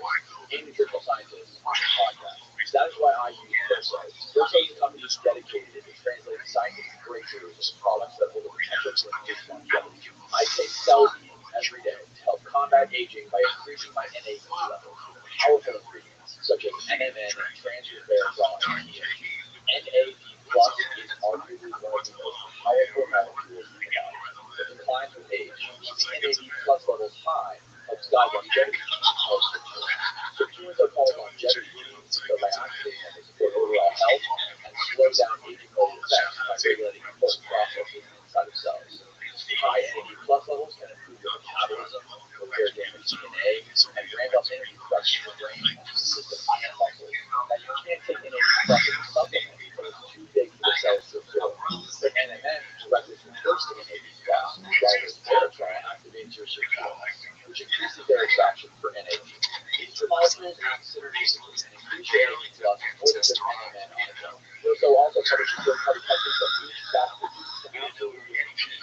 and nutritional scientists on the podcast. That is why I use Verso. Verso is a company that's dedicated to translating scientific breakthroughs into products that hold the potential to increase longevity. I take Cell-V every day to help combat aging by increasing my NAD levels with powerful ingredients such as NMN, trans-resveratrol, and DHA. NAD Plus is arguably one of the most powerful molecules in the body. It declines with age. Keeping NAD Plus levels high helps guide longevity and health control. Secures are called longevity genes because by activating them, they support overall health and slow down aging-related effects by regulating important processes inside of cells. High NAD Plus levels can improve your metabolism, repair damaged DNA, and ramp up energy production in the brain, system, and muscles. Now, you can't take NAD Plus as a supplement because it's too big for the cells to absorb. But NMN directly converts to NAD Plus, while resveratrol activates your circuitry, which increases their attraction for NAD. These two molecules act synergistically and increase your NAD Plus more than just NMN on its own. Verso also publishes third-party testing that each batch produces absolutely unique.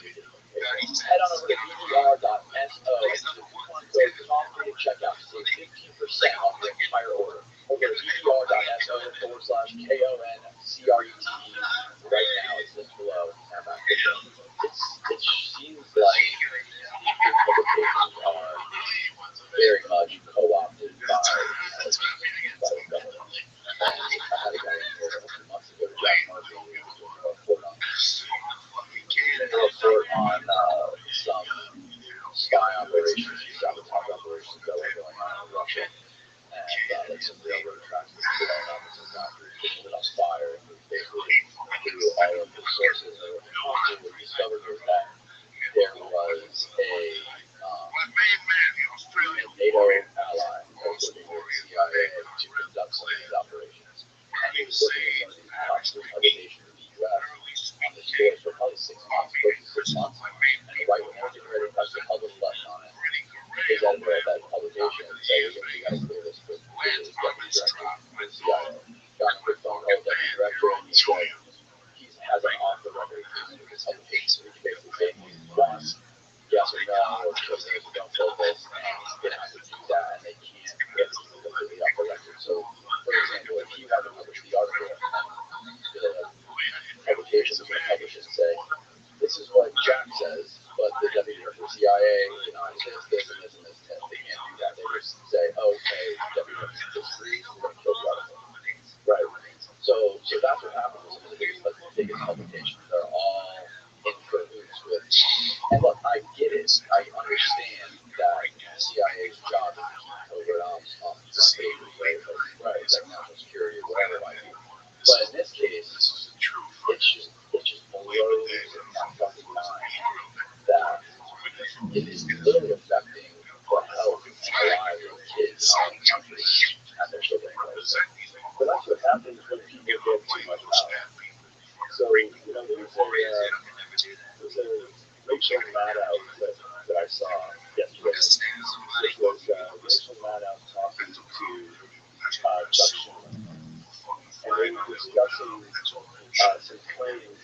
Head on over to bbr.so and use the coupon code COMFREE at checkout to save 15% off your entire order. Or go to bbr.so/KONCRETE right now. It's linked below. It seems like these publications are very much co-opted by the government. And I had a guy in here a few months ago, Jack Murphy, the sources or what we discovered was that there was a NATO ally working with the CIA to conduct some of these operations. And he was looking at some of these publications in the U.S. on this course for probably 6 months, close to 6 months. And right when they were getting ready to press the publish button on it, his editor of that publication said, "We got to clear this with the deputy director of the CIA." Got on the phone call with the deputy director, and he said he has an off-the-record agreement with his publication, which basically saying one, yes or no, or kill this, or don't kill this, and they have to do that, and they can't get it completely off the record. So, for example, if you haven't published the article, the publication is going to publish it and say, "This is what Jack says, but the deputy director of the CIA denies this, and this, and this, and this." They can't do that. They just say, "Okay, deputy director disagrees, we're going to kill the article." Right. So that's what happens with some of the biggest publications. They're all in cahoots with. And look, I get it. I understand that the CIA's job is to keep covert ops off the front pages, right? Like national security or whatever it might be. But in this case, it just blows my fucking mind that it is literally affecting the health and the lives of kids in our country at their children. But that's what happens when people get too much power. So, there was a Rachel Maddow that I saw yesterday. It was Rachel Maddow talking to Chuck Schumer. And they were discussing some claims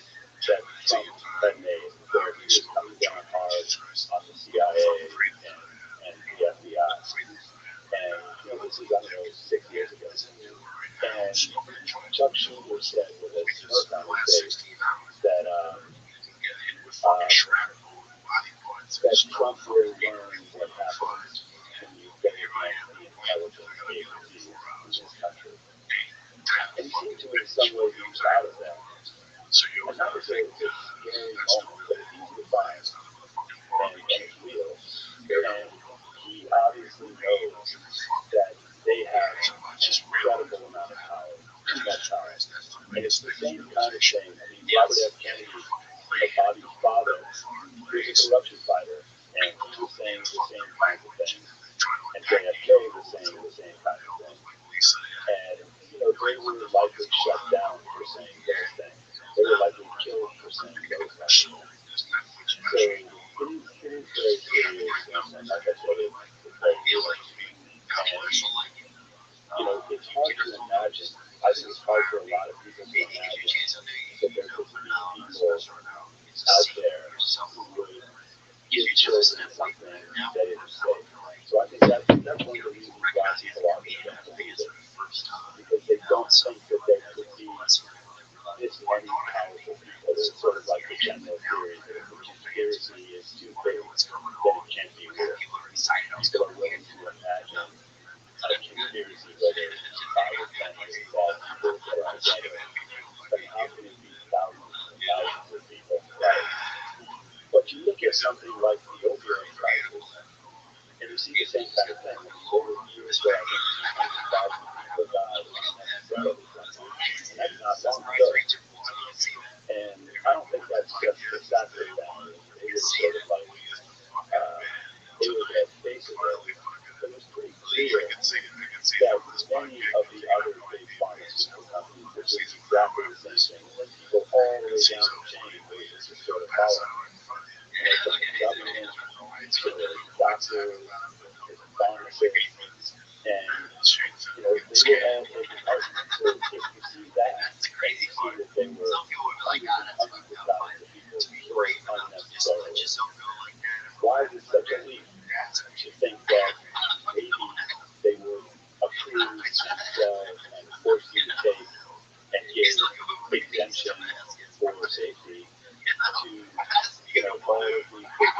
that Trump had made where he was coming down hard on the CIA and the FBI. And, this is, 6 years ago. And Chuck Schumer said with a smirk on his face that Trump will learn what happens when you go against the intelligence agencies in this country. And he seemed to, in some way, be proud of that. And not to say it's a scary moment, but it's easy to find. And it's real. And he obviously knows that they have just incredible amount of power in that power. And it's the same kind of thing. I mean, Robert F. Kennedy, Bobby's father, was a corruption fighter, and he was saying the same kinds of things. And JFK was saying the same kind of things. And, they were likely shut down for saying those things. They were likely killed for saying those kinds of things. So it is very serious, and like I said, it's very real. And, it's hard to imagine. I think it's hard for a lot of people to imagine that there could be people out there who would give children something that is safe. So I think that's one of the reasons why people are against it, because they don't think that there could be this many powerful people. It's sort of like the general theory that if the conspiracy is too big, then it can't be real. People are willing to imagine a conspiracy, whether it's 5 or 10 or 12 people that are together, but how can it be thousands and thousands of people? Right? But you look at something like the opioid crisis, and you see the same kind of thing. Over years, where I think 200,000 people died unnecessarily from that, and that's not long ago. And I don't think that's just the factor that they were sort of like, they were at the base of it. But it was pretty clear that many of the other big pharmaceutical companies were doing exactly the same thing. And then people all the way down the chain were just sort of following. From the government to the doctors, to the pharmacists, and they were all taking part. So if you see that, and you see that they were hundreds and hundreds of thousands of people killed unnecessarily, why is it such a leap to think that maybe they would approve and sell and force you to take and give exemption for safety to all of these big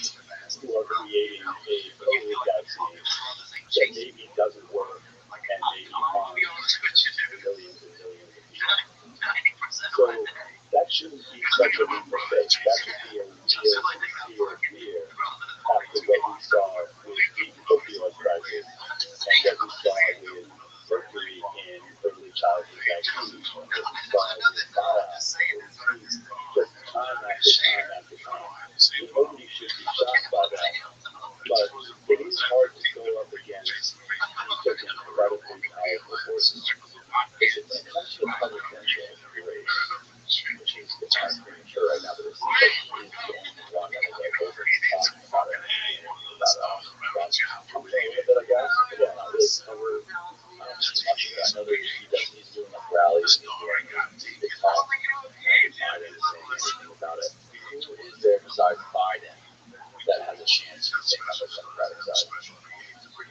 companies who are creating a COVID vaccine that maybe doesn't work and maybe harms millions and millions of people. So that shouldn't be such a leap of faith. That should be a real sincere fear after what we saw with the opioid crisis and what we saw with mercury in early childhood vaccines. the presidential race, which is it's kind of premature right now, but it seems like he is the only one that is like openly talking about it. About something a little bit, I guess. But yeah, not really cover too much of that. I know that he's doing like rallies and he's doing big talk. And Biden is saying anything about it. Who is there besides Biden that has a chance to take on the Democratic side?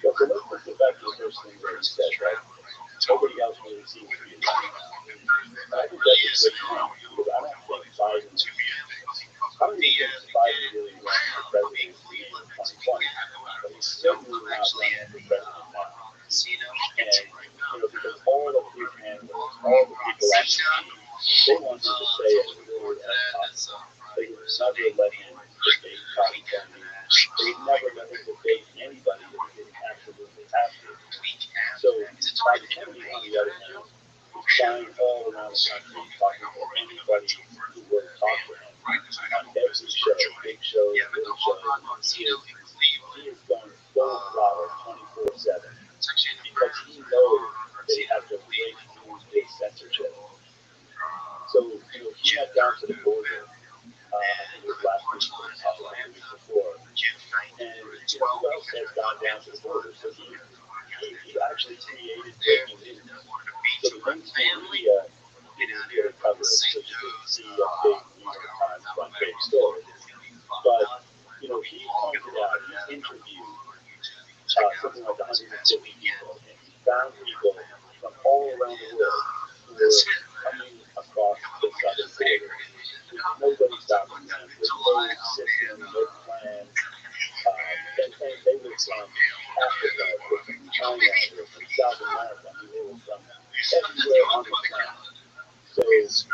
Well, so let's get back to the first thing that you said, right? Nobody else really seems to be running now. And I think that's a great point, because I don't think Biden, I don't even think Biden really ran for presidency in 2020, but he's certainly not running for president now. And, because all of his handlers, all the people on the team, they want him to stay as forward as possible. They would never let him debate Biden Kennedy. They would never let him debate anybody if he didn't absolutely have to. So Biden Kennedy, on the other hand, was flying all around the country, talking to anybody who would talk to him on every show, big shows, little shows. He is going full throttle 24/7 because he knows that he has to break through this censorship. So, he went down to the border, I think it was last week, or the week before, and who else has gone down to the border? So he actually created breaking news. So the mainstream media didn't really cover it, so you didn't see a big New York Times front page story. But, he pointed out, he interviewed something like 150 people, and he found people from all around the world who were coming across the southern border with nobody stopping them, with no system, no plan. And they were from Africa, they were from China, they were from South America, they were from everywhere on the planet. So, that's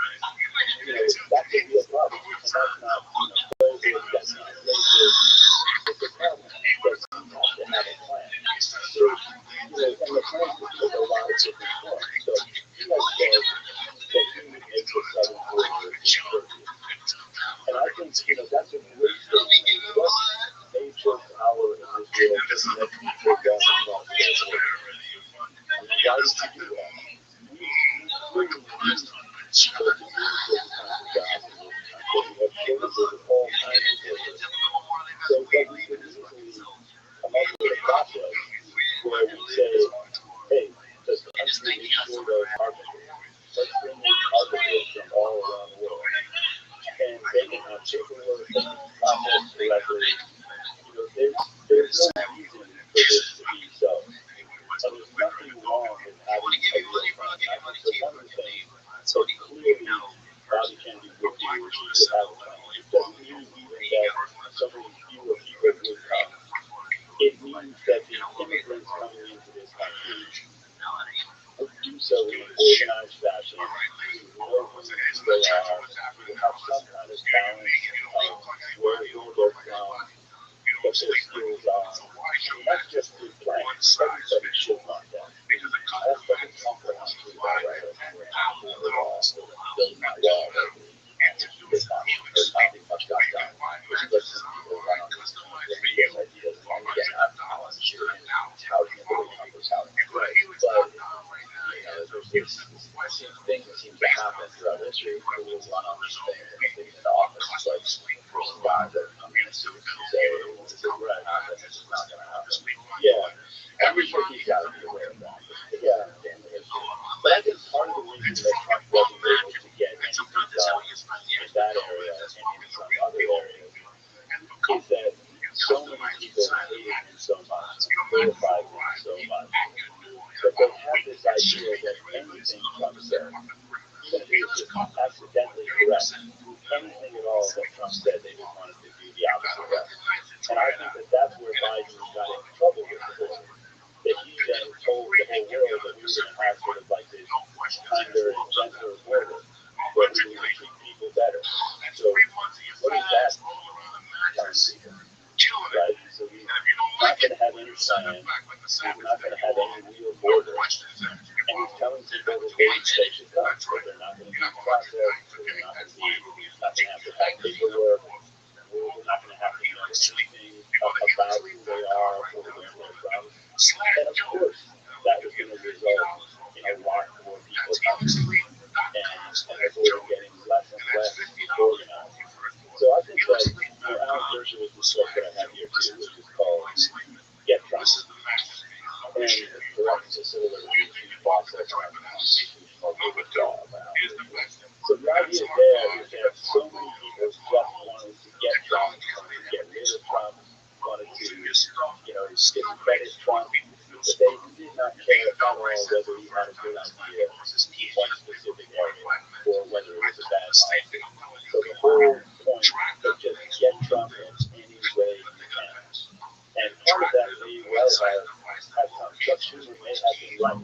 a real problem. And that's not, COVID, that's not racism. It's a problem because you have to have a plan. So, and the plan could take a lot of different forms. So, he has said that he would make the southern border impervious. And I think, that's a great statement. What major power in this world doesn't let people walk across their border? I mean, why would you do that? We clearly need people to use those kinds of jobs in this country. We have shortages of all kinds of workers. So, but we could easily come up with a process where we say, hey, the country is short of carpenters. Let's bring in carpenters from all around the world. And they can have paperwork, they can process correctly. There's no reason for this to be so. And there's nothing wrong with having a real plan. I think so one of the things that clearly Bobby Kennedy would do is he would have a plan. It doesn't mean even that so many fewer people would come. It means that the immigrants coming into this country would do so in an organized fashion. We would know who they are. We would have some kind of balance of where they're from, what their skills are. And that's just good planning. Everybody should want that. That's what the Trump wants to do, right? Building that wall, right? There's not much got done. There's some people run on these ideas. And again, I'm unsure how the way Trump was housing it. But, there's these things that seem to happen throughout history. People will run on these things and they get into office. It's like some guys that come in and say, this is going to happen, this is not going to happen. Yeah. I'm sure he's got to be aware of that. Yeah. But I think part of the reason that Trump wasn't able to get anything done in that area and in some other areas is that so many people hated him so much, vilified him so much, that they have this idea that anything Trump said, even if it was just accidentally correct, anything at all that Trump said, they just wanted to do the opposite of. And I think that that's where Biden got in trouble with the border. That he then told the whole world that we were going to have sort of like this kinder and gentler border, where we were going to treat people better. So what is that telling people? Right? So we're not going to have any plan. We're not going to have any real border. And he's telling people that they should come, that they're not going to be processed, they're not going to have to have paperwork, we're not going to have to know anything about who they are or where they're from. And of course, that was going to result in a lot more people coming. good idea in one specific area or whether it was a bad policy. So the whole point is just get Trump in any way you can. And part of that may well have come. Chuck Schumer may have been right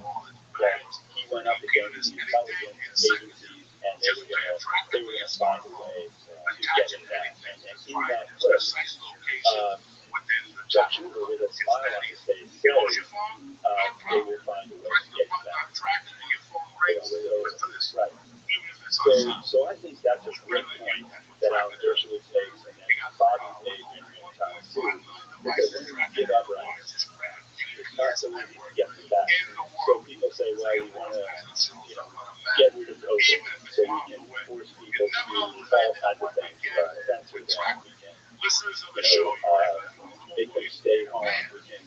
that he went up against the intelligence agencies and they were gonna find a way to get him back. And in that clip, Chuck Schumer with a smile on his face says they will find a way to get him back. Right. So I think that's a great point that Alan Dershowitz makes and that Bobby made in time too. Because when you give up rights, it's not so easy to get them back. So people say, well, we want to, get rid of COVID so we can force people to do all kinds of things. Censor them, we can, make them stay home. We can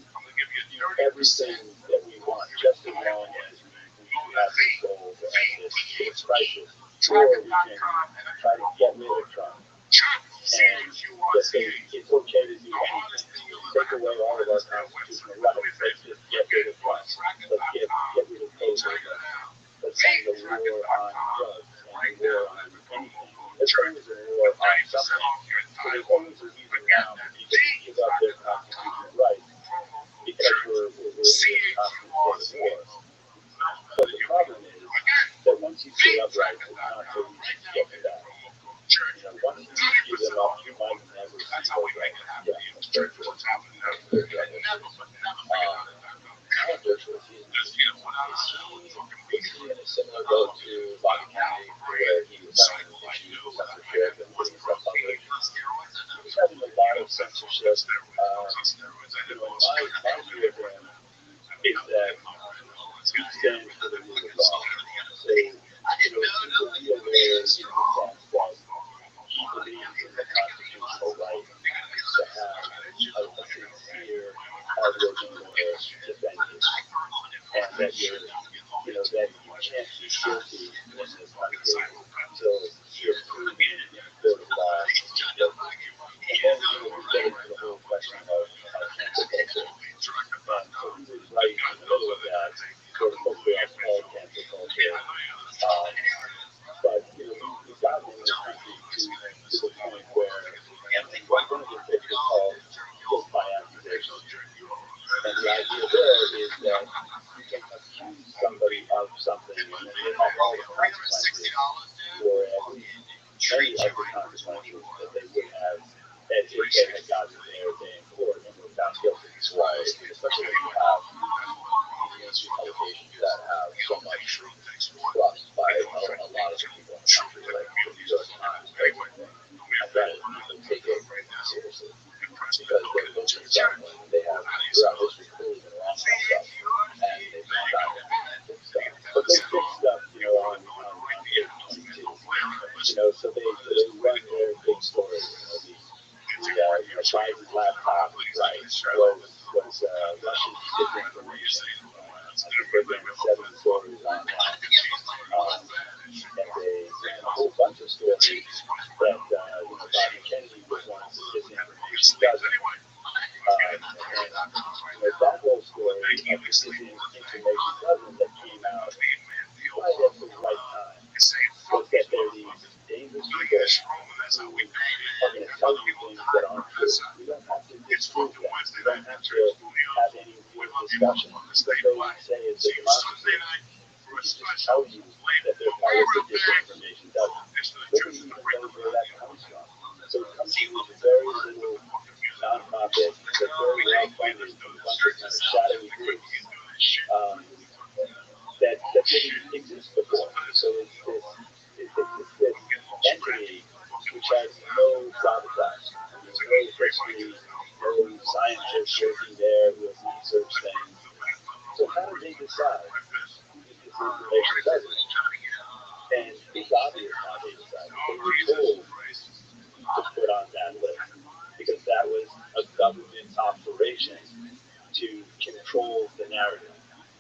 do everything that we want, just as long as we have this goal to end this crisis. Or we can try to get rid of Trump and just say it's okay to do anything. Take away all of our constitutional rights. Let's just get rid of Trump. Let's get rid of COVID. Let's end the war on drugs and the war on anything. Let's end the war on something. So there's always a reason now for people to give up their constitutional rights because we're in this constant state of war. But the problem is that once you give up rights, it's not so easy to get them back. Once you give them up, you might never see those rights. Yeah, that's very true. Alan Dershowitz, is he in a similar boat to Bobby Kennedy, where he was having issues with censorship and putting stuff public? He was having a lot of censorship. My view of him is that he stands for the rule of law. So, he's a real lawyer in the sense that he believes in the constitutional right to have a sincere, hardworking lawyer defend you. And that you're, that you can't be guilty in this country until you're proven in a court of law to be guilty. And then, we get into the whole question of cancel culture. And so he was right in the middle of that, sort of hopefully I've called cancel culture. But, we've gotten in this country to the point where, and one of the things is called guilt by accusation. And the idea there is that you can accuse somebody of something and then they have all the consequences, or at least many of the consequences that they would have as if they had gotten their day in court and were found guilty. Right. Especially when you have these publications that have so much trust by a lot of people in the country, like the New York Times, and that people take it seriously because they're looking at stuff and they have throughout history clearly been wrong about stuff and they found out good stuff. But they fix stuff, on page 22. So they run their big stories. The Biden's laptop, right, was Russian disinformation. I think they ran 7 stories on that. And they ran a whole bunch of stories that, Bobby Kennedy was one of the disinformation dozen. And that whole story of the disinformation dozen that came out right at the right time was that there are these dangerous people who are going to tell you things that aren't true. We don't have to disprove them. We don't have to have any real discussion. What they say is a democracy. We can just tell you that they're part of the disinformation dozen. Nobody even knows where that comes from. So it comes from these very little nonprofits that are very well funded from a bunch of kind of shadowy groups that didn't exist before. So it's this entity which has no gravitas, no history, no scientists working there who have researched things. So how did they decide who the disinformation doesn't? And it's obvious how they decided. They were told to put on that list because that was a government operation to control the narrative.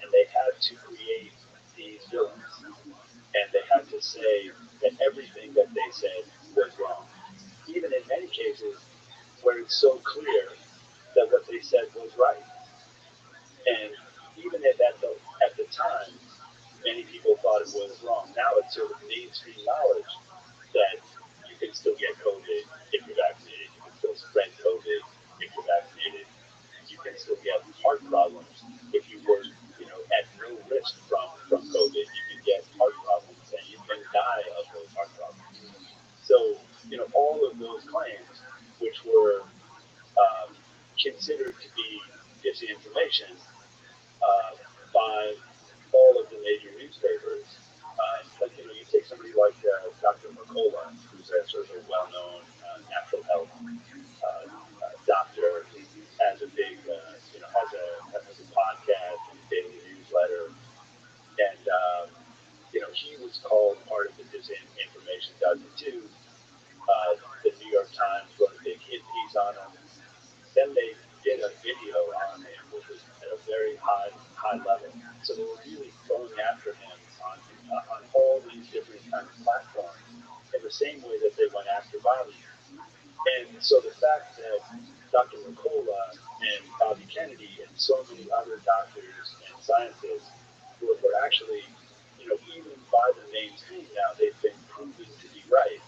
And they had to create these villains. And they had to say that everything that they said was wrong. Even in many cases where it's so clear that what they said was right. And even at the time, many people thought it was wrong. Now it's sort of mainstream knowledge that you can still get COVID if you're vaccinated. You can still spread COVID if you're vaccinated. You can still get heart problems if you were, at no risk from COVID. You can get heart problems and you can die of those heart problems. So, all of those claims, which were considered to be disinformation by all of the major newspapers. But you take somebody like Dr. Mercola, who's a sort of a well-known natural health doctor, has a big, has a podcast and a daily newsletter, and he was called part of the disinformation dozen too. The New York Times wrote a big hit piece on him. Then they did a video on him, which was at a very high level. So they were really going after him on all these different kinds of platforms in the same way that they went after Bobby. And so the fact that Dr. Mercola and Bobby Kennedy and so many other doctors and scientists were actually, even by the mainstream now, they've been proven to be right.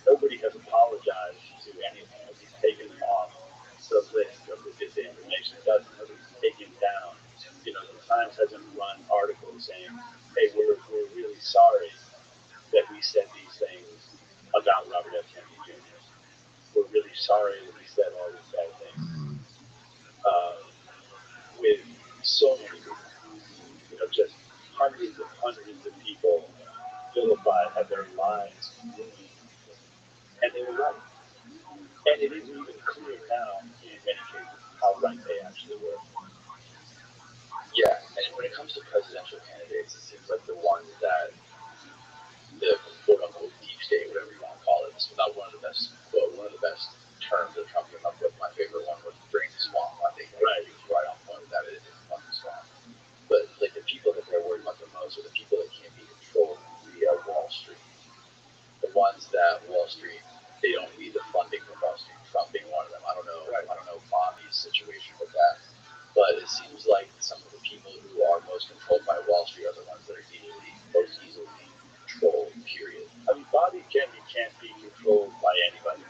Nobody has apologized to any of them. Nobody's taken them off the list of the disinformation. Nobody's taken down. The Times hasn't run articles saying, hey, we're really sorry that we said these things about Robert F. Kennedy Jr. We're really sorry that we said all these bad things. With so many people, just hundreds of people vilified, had their lives ruined, and they were right. And it isn't even clear now, in many cases, how right they actually were. Yeah, and when it comes to presidential candidates, it seems like the ones that the quote unquote deep state, whatever you want to call it, it's not one of the best terms that Trump came up with. My favorite one was bring the swamp. I think Right. he was right on point with that. It is fun the swamp. But like the people that they're worried about the most are the people that can't be controlled via Wall Street. The ones that Wall Street, they don't need the funding from Wall Street. Trump being one of them. I don't know. Right. I don't know Bobby's situation with that. But it seems like some of the people who are most controlled by Wall Street are the ones that are most easily controlled, period. I mean, Bobby Kennedy can't be controlled by anybody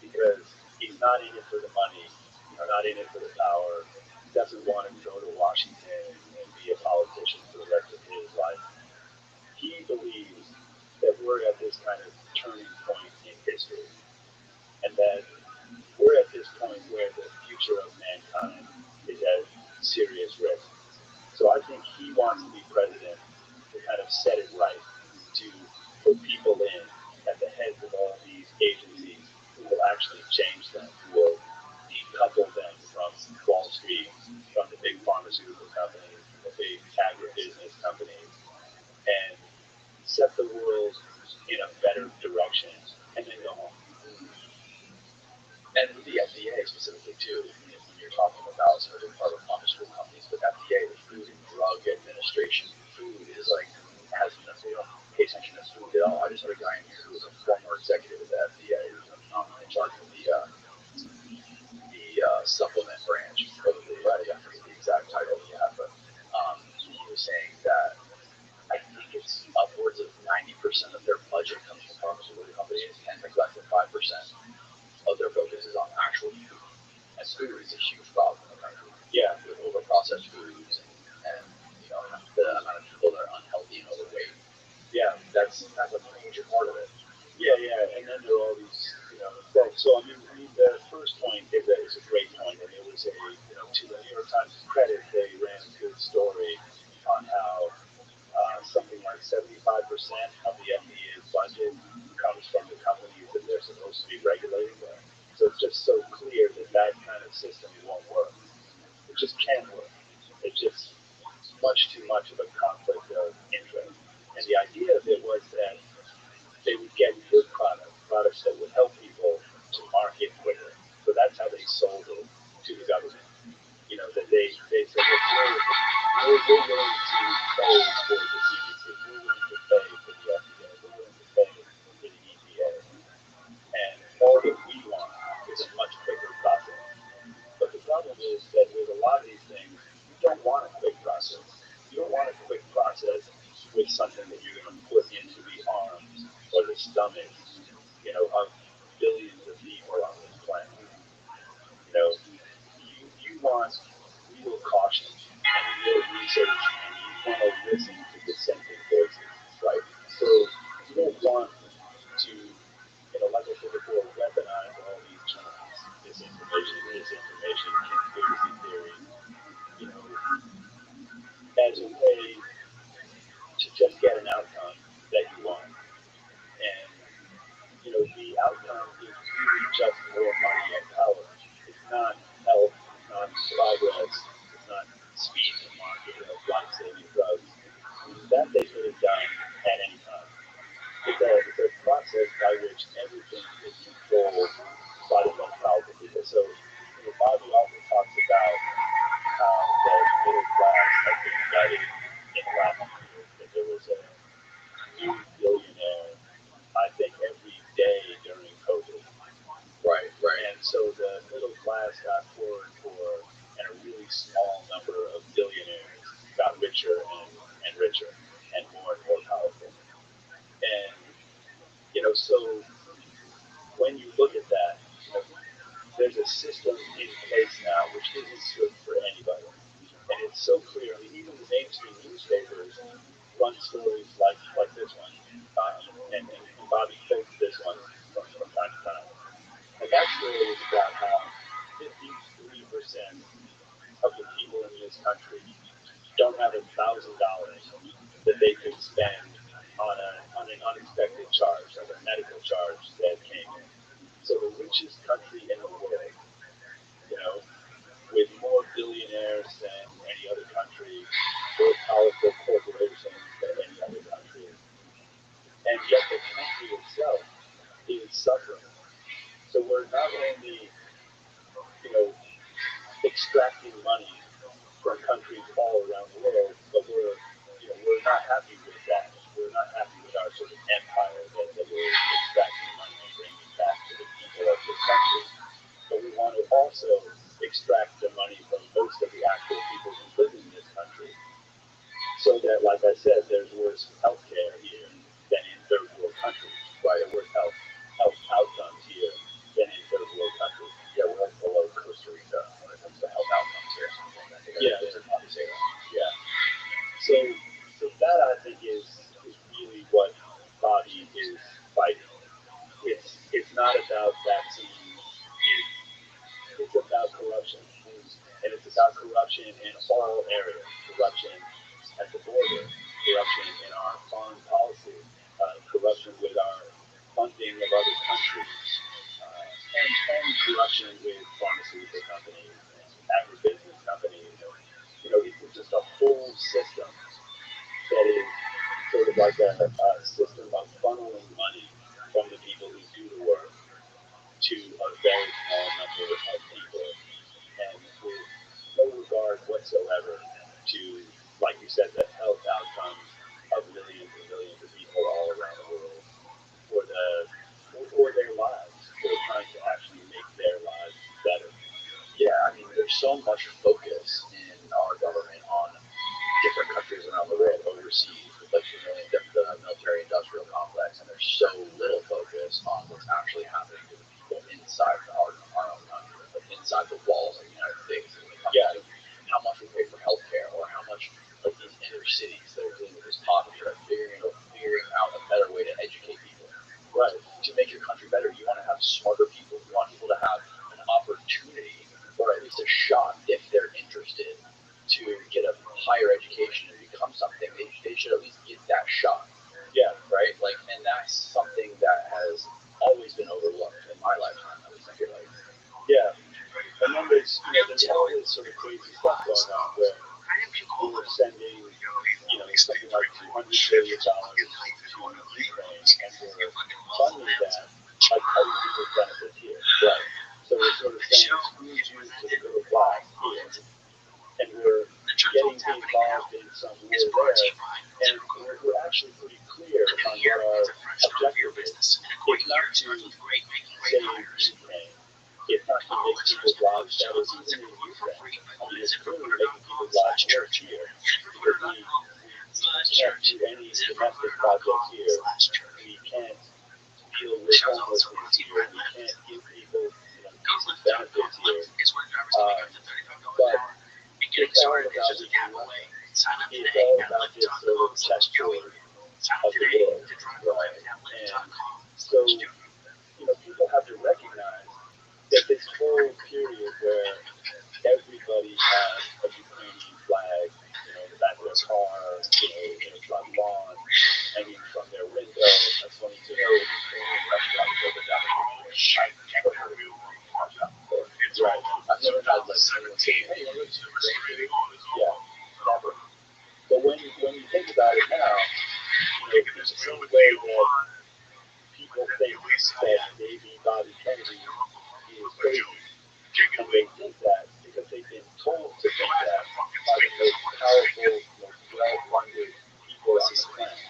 because he's not in it for the money, not in it for the power. He doesn't want to go to Washington and be a politician for the rest of his life. He believes that we're at this kind of turning point in history, and that we're at this point where the future of mankind is at serious risk. So I think he wants to be president to kind of set it right, to put people in at the heads of all these agencies who will actually change them, who will decouple them from Wall Street, from the big pharmaceutical companies, from the big agribusiness companies, and set the world in a better direction, and then go home. And with the FDA specifically too, when you're talking about some of the other pharmaceutical companies, but FDA, the Food and Drug Administration, food is like they don't pay attention to food at all. I just had a guy in here who was a former executive of the FDA, who was in charge of the supplement branch of the I forget the exact title he had, but he was saying that I think it's upwards of 90% of their budget comes from pharmaceutical companies, and like less than 5% of their focus is on actual food. And food is a huge problem in the country. Yeah, with over-processed foods and the amount of people that are unhealthy and overweight. yeah, That's a major part of it. yeah, and then there are all these, so I mean, the first point is a great point, and it was to the New York Times' credit, they ran a good story on how something like 75% of the FDA's budget comes from the companies that they're supposed to be regulating. So it's just so clear that kind of system won't work. It just can't work. It's just much too much of a conflict of interest. And the idea of it was that they would get good products that would help people to market quicker. So that's how they sold it to the government. That they said, we're willing to pay for the CDC, we're willing to pay for the FDA, we're willing to pay for the EPA. And all that we want is a much quicker process. But the problem is that with a lot of these things, you don't want a quick process. You don't want a quick process stomach, of billions of people on this planet. You want real caution and real research, and you want to listen to dissenting voices, right? So you don't want to, like I said before, weaponize all these terms: disinformation, conspiracy theory, you know, as a way to just get an outcome that you want. And the outcome is really just more money and power. It's not health, it's not progress, it's not speed to market of life-saving drugs. That they could have done at any time. It's a process by which everything is controlled by the most powerful people. So, Bobby often talks about how the middle class has been gutted in the last few years. That there was a new billionaire, I think, every day during COVID. Right. And so the middle class got poorer and poorer, and a really small number of billionaires got richer and richer and more powerful. And, so when you look at that, there's a system in place now which isn't good for anybody. And it's so clear. I mean, even the mainstream newspapers run stories like this one. And Bobby quotes this one from time to time. And that story is about how 53% of the people in this country don't have $1,000 that they could spend on an unexpected charge, like a medical charge that came in. So the richest country in the world, with more billionaires than any other country, more powerful corporations than any other country, and yet the country itself is suffering. So we're not only, extracting money from countries all around the world, but we're not happy with that. We're not happy with our sort of empire that we're extracting money and bringing back to the people of this country. But we want to also extract the money from most of the actual people who live in this country, so that, like I said, there's worse healthcare here than in third world countries. Right, and worse health outcomes here than in third world countries. Yeah, we're like below Costa Rica when it comes to health outcomes here. I think it's important to say that. Yeah. So that, I think, is really what Bobby is fighting. It's not about vaccines. It's about corruption, and it's about corruption in all areas. Corruption at the border, corruption in our foreign policy, corruption with our funding of other countries, and corruption with pharmaceutical companies and agribusiness companies. It's just a whole system that is sort of like a system of funneling money from the people who do the work to a very small number of people, and with no regard whatsoever to, like you said, the health outcomes of millions and millions of people all around the world, or their lives, or trying to actually make their lives better. Yeah, I mean, there's so much focus in our government on different countries around the world, overseas, with like the military-industrial complex, and there's so little focus on what's actually happening to the people inside our own country, like inside the walls of the United States. When it comes to how much we pay for healthcare, or how much, like these inner cities that are dealing with this poverty, are figuring out a better way to educate people. Right. To make your country better, you want to have smarter people. You want people to have an opportunity, or at least a shot, if they're interested, to get a higher education and become something. They should at least get that shot. Yeah. Right? Like, and that's something that has always been overlooked in my lifetime, at least I feel like. Yeah. And then there's all this sort of crazy stuff going on where we're sending, something like $200 billion to Ukraine, and we're funding that by cutting people's benefits here. Right. So we're sort of saying, screw you to the middle class here, and we're getting involved in some war there, and we're actually pretty clear on what our objective is. It's not to save Ukraine. It's not to make people's lives better, even in Ukraine. I mean, it's clearly making people's lives worse here. Because we can't do any domestic projects here. We can't there's homelessness here. We can't give people, decent benefits here. But it's all about the money. It's all about this sort of chessboard of the world, right? And so, people have to recognize that this whole period where everybody has a Ukrainian flag, in the back of their car, in a front lawn, hanging from their window. That's when Ukrainian restaurants over down right. I've never had anyone say, hey, yeah, never. But when you think about it now, the same way that people think that maybe Bobby Kennedy is crazy, and they think that because they've been told to think that by the most powerful, most well-funded people on the planet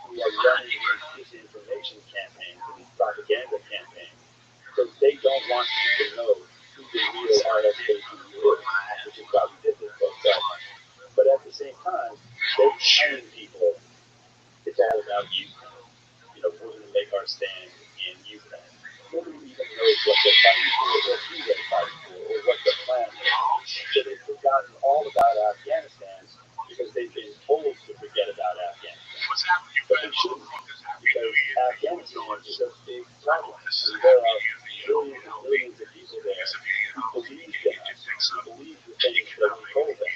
who are running these disinformation campaigns and these propaganda campaigns. So they don't want you to know who the real RSKPU is, which is why we did this book. But at the same time, they're telling people it's all about Ukraine. We're going to make our stand in Ukraine. Nobody even knows what they're fighting for, or who they're fighting for, or what the plan is. So they've forgotten all about Afghanistan because they've been told to forget about Afghanistan. But they shouldn't, because Afghanistan is a big problem. There are billions and billions of people there who believe in us, who believe the things that we told them.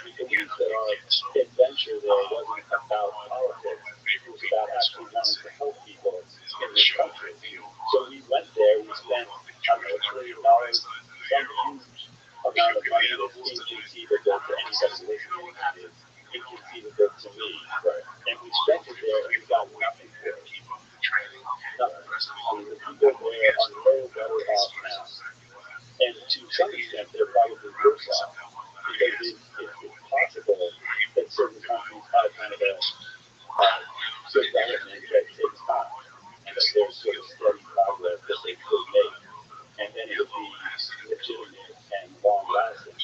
We believe that our adventure there wasn't about politics. It was about actually wanting to help people in this country. So we went there, we spent, $1 trillion, some huge amount of money that's inconceivable to anybody listening. It's inconceivable to me. Right. And we spent it there and we got nothing for it. Nothing. The people there are no better off now. And to some extent, they're probably worse off. Because it's possible that certain countries have kind of a development that takes time. And that there's sort of steady progress that they could make. And then it would be legitimate and long-lasting.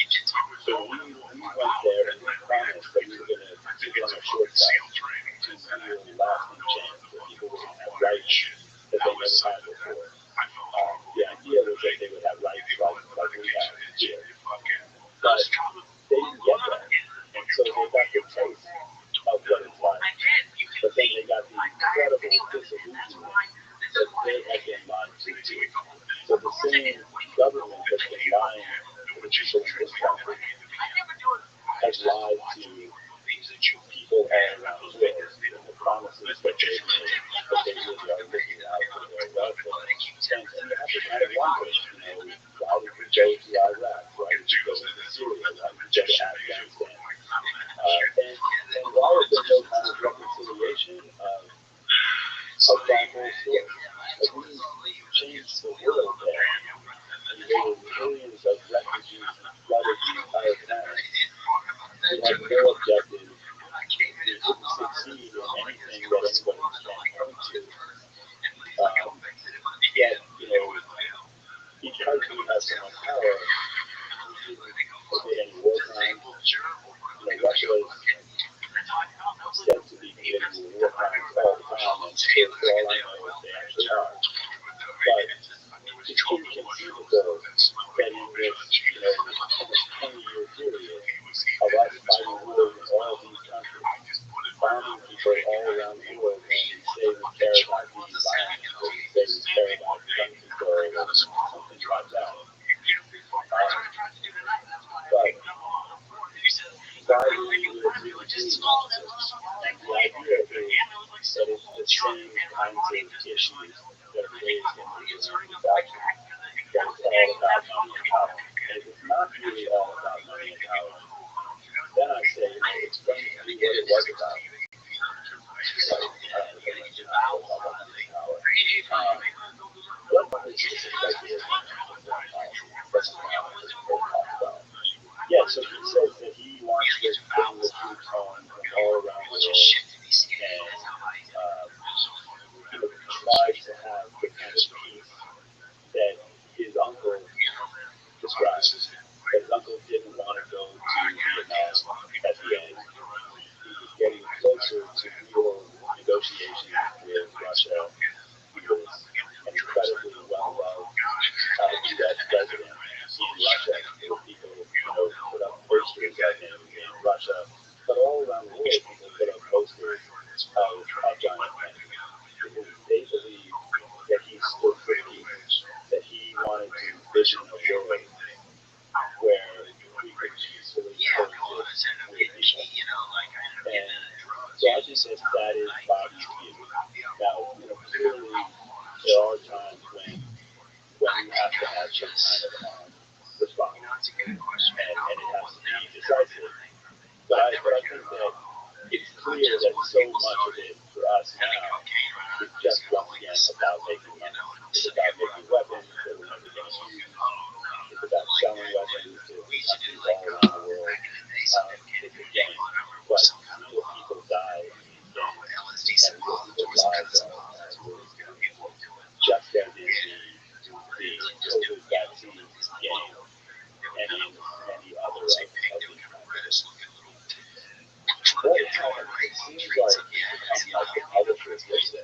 So we went there and we promised that we were going to give them a shortcut to real lasting change, where people were going to have rights that they never had before. The idea was that they would have rights like we have here. But they didn't get that. And so they got the taste of what it's like. But then they got the incredible disillusionment that they had been lied to. So the same government that's been lying to the people in this country has lied to people all around the world. The promises that they made, that they really are looking out for their welfare. And you have to kind of wonder, why did we go to Iraq? Why did we go to Syria? Why did we go to Afghanistan? And why is there no kind of reconciliation of that whole story? We changed the world there. And there were millions of refugees who flooded the entire planet. We had no objective. We couldn't succeed in anything that anybody was campaigning to. Yet, because we have so much power, we didn't commit any war crimes. Russia is said to be committing war crimes all the time, and for all I know, they actually are. But it's inconceivable that in this, almost 20-year period of us fighting wars in all these countries, bombing people all around the world when we say we care about the environment, or we say we care about gun control, or something like that. But why do we really do all this? And the idea is that it's the same kinds of issues that are raised in the Israeli doctrine, that it's all about money and power. And if it's not really all about money and power, then I say, explain to me what it was about. What is this idea? Yeah, so he says that he wants to bring the troops home from all around the world and try to have the kind of peace that his uncle described. His uncle didn't want to go to Vietnam at the end. He was getting closer to real negotiations with Russia. He was environment. They believe that he stood for peace, that he wanted to envision a world where we could peacefully coexist with each other. And so I think that is Bobby's view. Now, clearly there are times when you have to have some kind of response, and it has to be decisive. But I think that it's clear that so much of it for us now is just once again about making money. It's about making weapons that we're never going to use. It's about selling weapons to countries all around the world. It's a game, but real people die in these games, and real people's lives are worth just as in the COVID vaccine game and in many other of these kinds of what it seems like become like the publishers of this.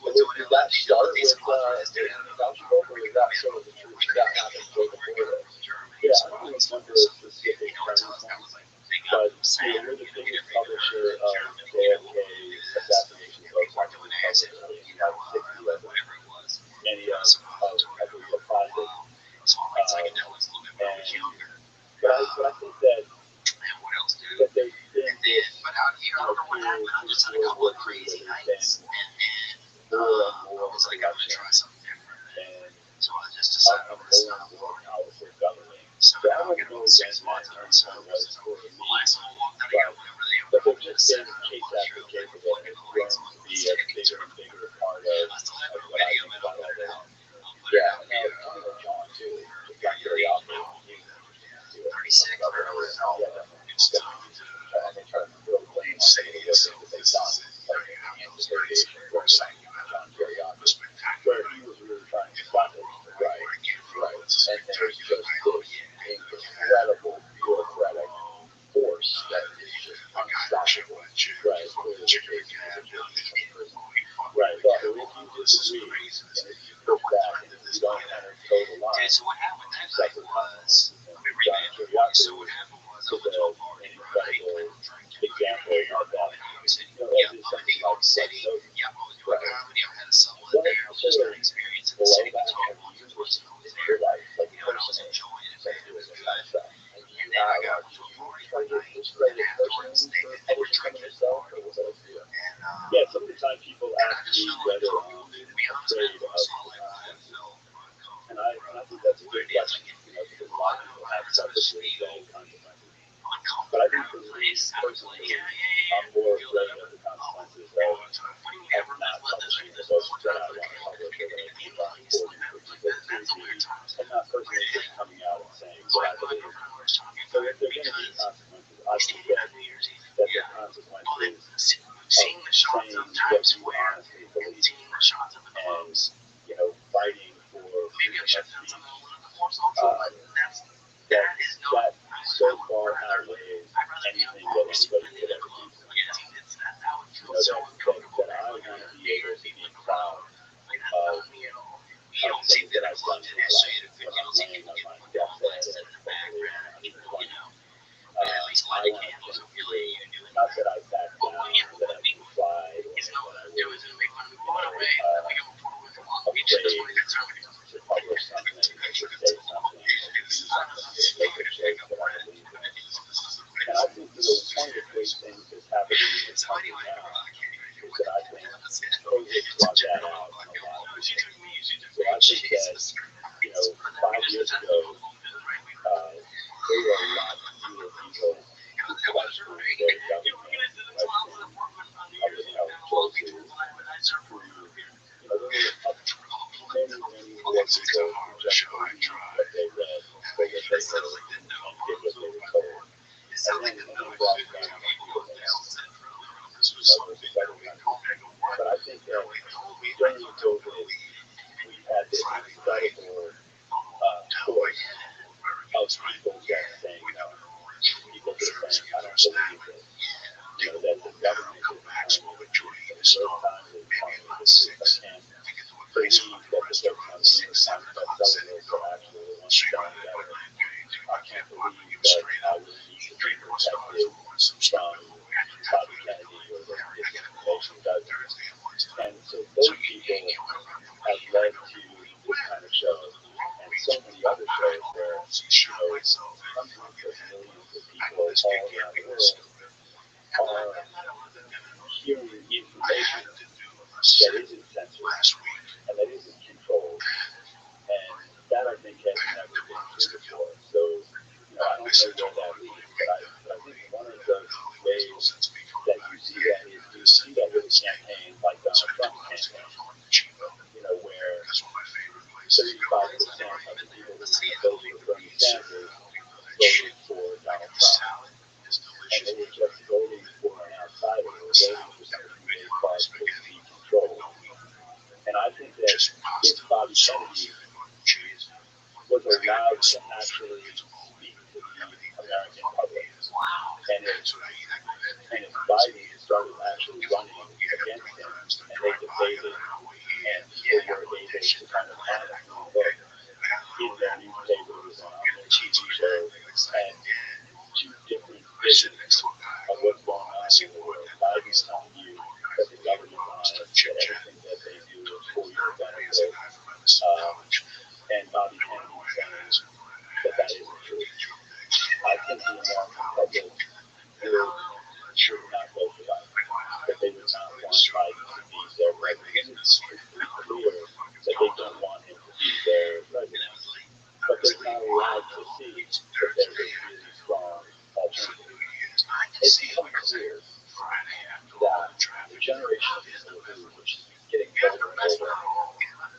Did that start with Rothschild, or is that sort of the truth that happened way before this? Yeah, I don't remember a specific turning point, but we're the biggest publisher of JFK assassination books. I think we published about 60 of them, many of the classics. But I think that there's been this, what crazy nights, and more and more production, and a more and more powerful government. So I don't know when that turning point was for me, but there's just been case after case of it. It's grown to be a bigger and bigger part of what I think about all this. Yeah, and John too, just got very awkward. I'm going to try to throw blame on some of the things that they've done, like the anti-radiation program, John Kerry Office, where he was really trying to stop it. Right. And there's just this incredible bureaucratic force that is just unstoppable. Right. Right. So if you disagree, and if you push back, and if you don't toe the line, you suffer consequences. John Kerry Office is an incredible example of that. As is something like City. Right. What sort of blowback have you used in your life, like personally, from doing this kind of stuff? And do you try to get discredited personally for publishing some of this stuff, or what else do you do? Yeah, some of the time people ask me whether I'm afraid of the consequences. And I think that's a good question, because a lot of people have self-esteem consequences. But I think for me personally, I'm more afraid of the consequences of not publishing the books that I want to publish, or that I think are important for people to read, and not personally just coming out and saying what I believe. So if there are going to be consequences, I think that the consequences of saying what you honestly believe, and fighting for freedom of speech, that so far outweighs anything that anybody could ever do. That I want to be able to be proud of things that I've done in my life when I'm laying on my deathbed and hopefully in 120. I want to feel, not that I back down, or that I complied, or that I was, afraid to publish something, or to say something, or to do something, or to make a choice that I believe in. And I think one of the great things that's happening in this country now is that I think COVID brought that out in a lot of people. So I think that, 5 years ago, there were a lot fewer people who questioned their government, questioned choices, who, there were many more people who just believed what they read, what they heard, and did what they were told. And then brought down people but I think that during COVID, we had this incredible force of people just saying no. People just saying, I don't believe this. That the government is telling me the truth. For the first time, they're telling me the truth. I can't believe that the books on the New York Times bestseller list are actually the ones selling better. I can't believe that I would need to be protected from Bobby Kennedy or the disinformation doesn't. And so those people have led to this kind of show and so many other shows where, hundreds of millions of people all around the world are hearing information that isn't censored and that isn't controlled. And that, I think, has never been true before. So, I don't know where that leads, but I think one of the ways that you see that is you see that with a campaign like Donald Trump's campaign, where 35% of the people who voted for Bernie Sanders voted for Donald Trump. And they were just voting for an outsider, or voting for somebody who they thought could be controlled. And I think that if Bobby Kennedy was allowed to actually speak to the American public, and if Biden started actually running against him, and they debated, and people were able to kind of honestly look in their newspapers and on their TV shows and two different visions of what's going on in the world. Biden's telling you that the government's honest, that everything that they do is for your benefit, and Bobby Kennedy saying that that isn't true. I think the American public should not vote for Biden, that they would not want Biden to be their president. It's pretty clear that they don't want him to be their president. But they're not allowed to see that there's a really strong alternative. It's become clear that the generation of people which is getting older and older,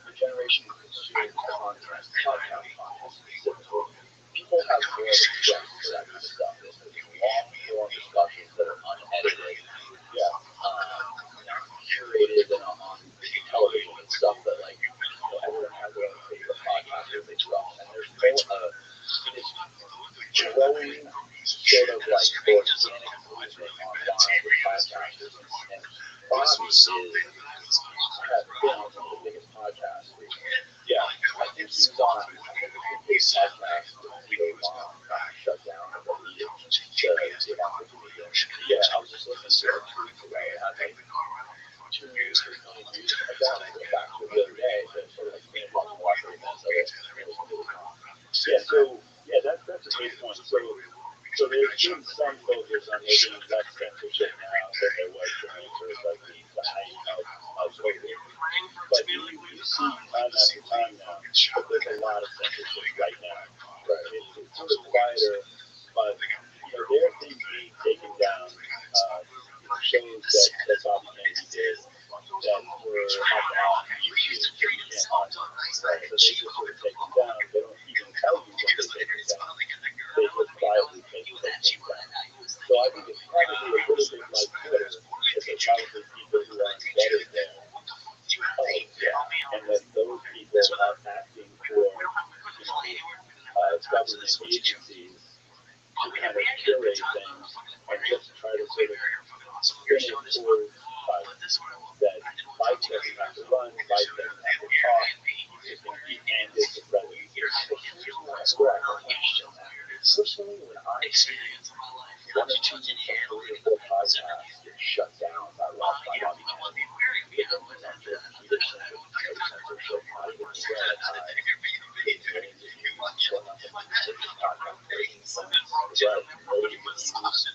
the generation who consumes content, podcast content specifically, people have more of a stress for that kind of stuff. There's long form discussions that are unedited, not curated and on television and stuff that everyone has their own favorite podcast that they trust. And there's this growing sort of organic movement online with podcasters. And Bobby has been on some of the biggest podcasts recently. Yeah, I think he was on a big podcast with shut down or deleted the announcement. Yeah, I was just listening to it ago. It had 2 years or 3 views. I got it back to the other day, so sort of watch 30 minutes of it. It was really fun. Yeah, that's a great point. So there's been some focus on making less censorship now than there was during sort of the height of COVID. But you see time after time now that there's a lot of censorship right now. Right? It's sort of quieter, but there are things being taken down. Shows that Bobby Kennedy did that were up on YouTube that you can't watch. Right? So they just sort of take them down. They don't even tell you when they take them down. They just quietly take them down. So I think it's probably a little bit like Twitter, that there's probably people who are embedded there. And that those people are acting for government agencies to kind of curate things and just try to sort of bring it towards that Biden doesn't have to run, Biden doesn't have to talk, he's going to be handed the president. That's where I question that. Personally, when I see 1 or 2 or 3 or 4 podcasts get shut down by Bobby Kennedy, they don't censor Peterson, no censorship, not even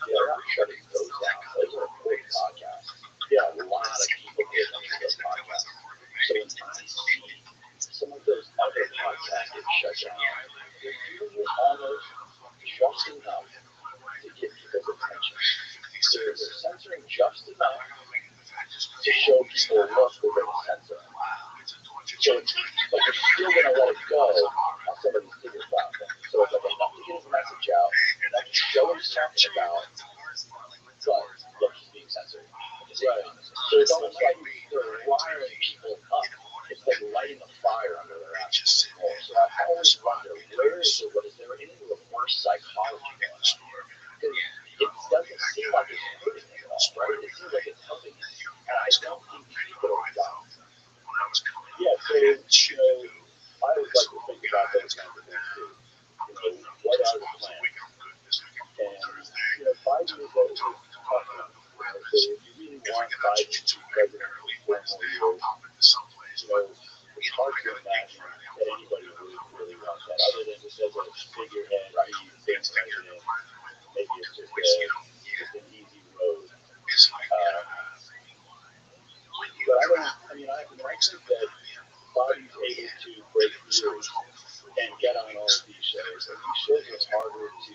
they're not shutting those down. Those are great podcasts. Yeah, a lot of people get into those podcasts. So when I see some of those other podcasts get shut down, they're doing it almost just enough to get people's attention. They're censoring just enough to show people, look, we're going to censor them. So it's like they're still going to let it go on somebody's bigger platform. So it's like enough to get his message out, enough to show him something about, but look, he's being censored. Right. So it's almost like they're wiring people up. It's like lighting a fire under their asses. So I always wonder, what is there any reverse psychology going on? Because it doesn't seem like it's hurting him at all, right? It seems like it's helping him. And I don't think people are dumb. Yeah, so, I always like to think about those kinds of things too. What are the plans? And, Biden is a tough one. So if you really want Biden to be president, 4 more years. It's hard to imagine that anybody would really want that, other than just as a figurehead, he's been president. Maybe it's just an easy road. But I think that Bobby's able to break through and get on all of these shows. And these shows are harder to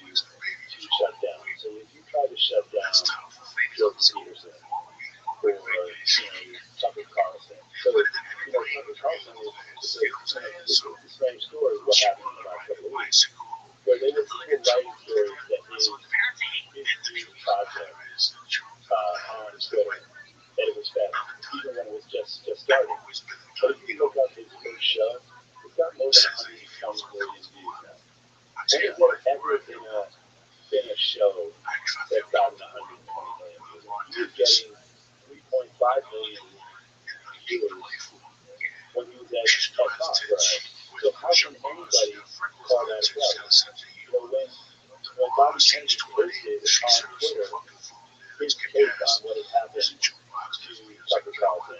shut down. So if you try to shut down Jordan Peterson or Tucker Carlson, so Tucker Carlson is a strange story. What happened in the last couple of weeks, where they were writing stories that his new project on Twitter, that it was fast, even when it was just starting. But if you look up his first show, it's got more than 120 million views now. When has there ever been a show that got 120 million views? He was getting 3.5 million viewers when he was at Fox. So how can anybody call that a failure? When Bobby Kennedy posted on Twitter his take on what had happened to Tucker Carlson,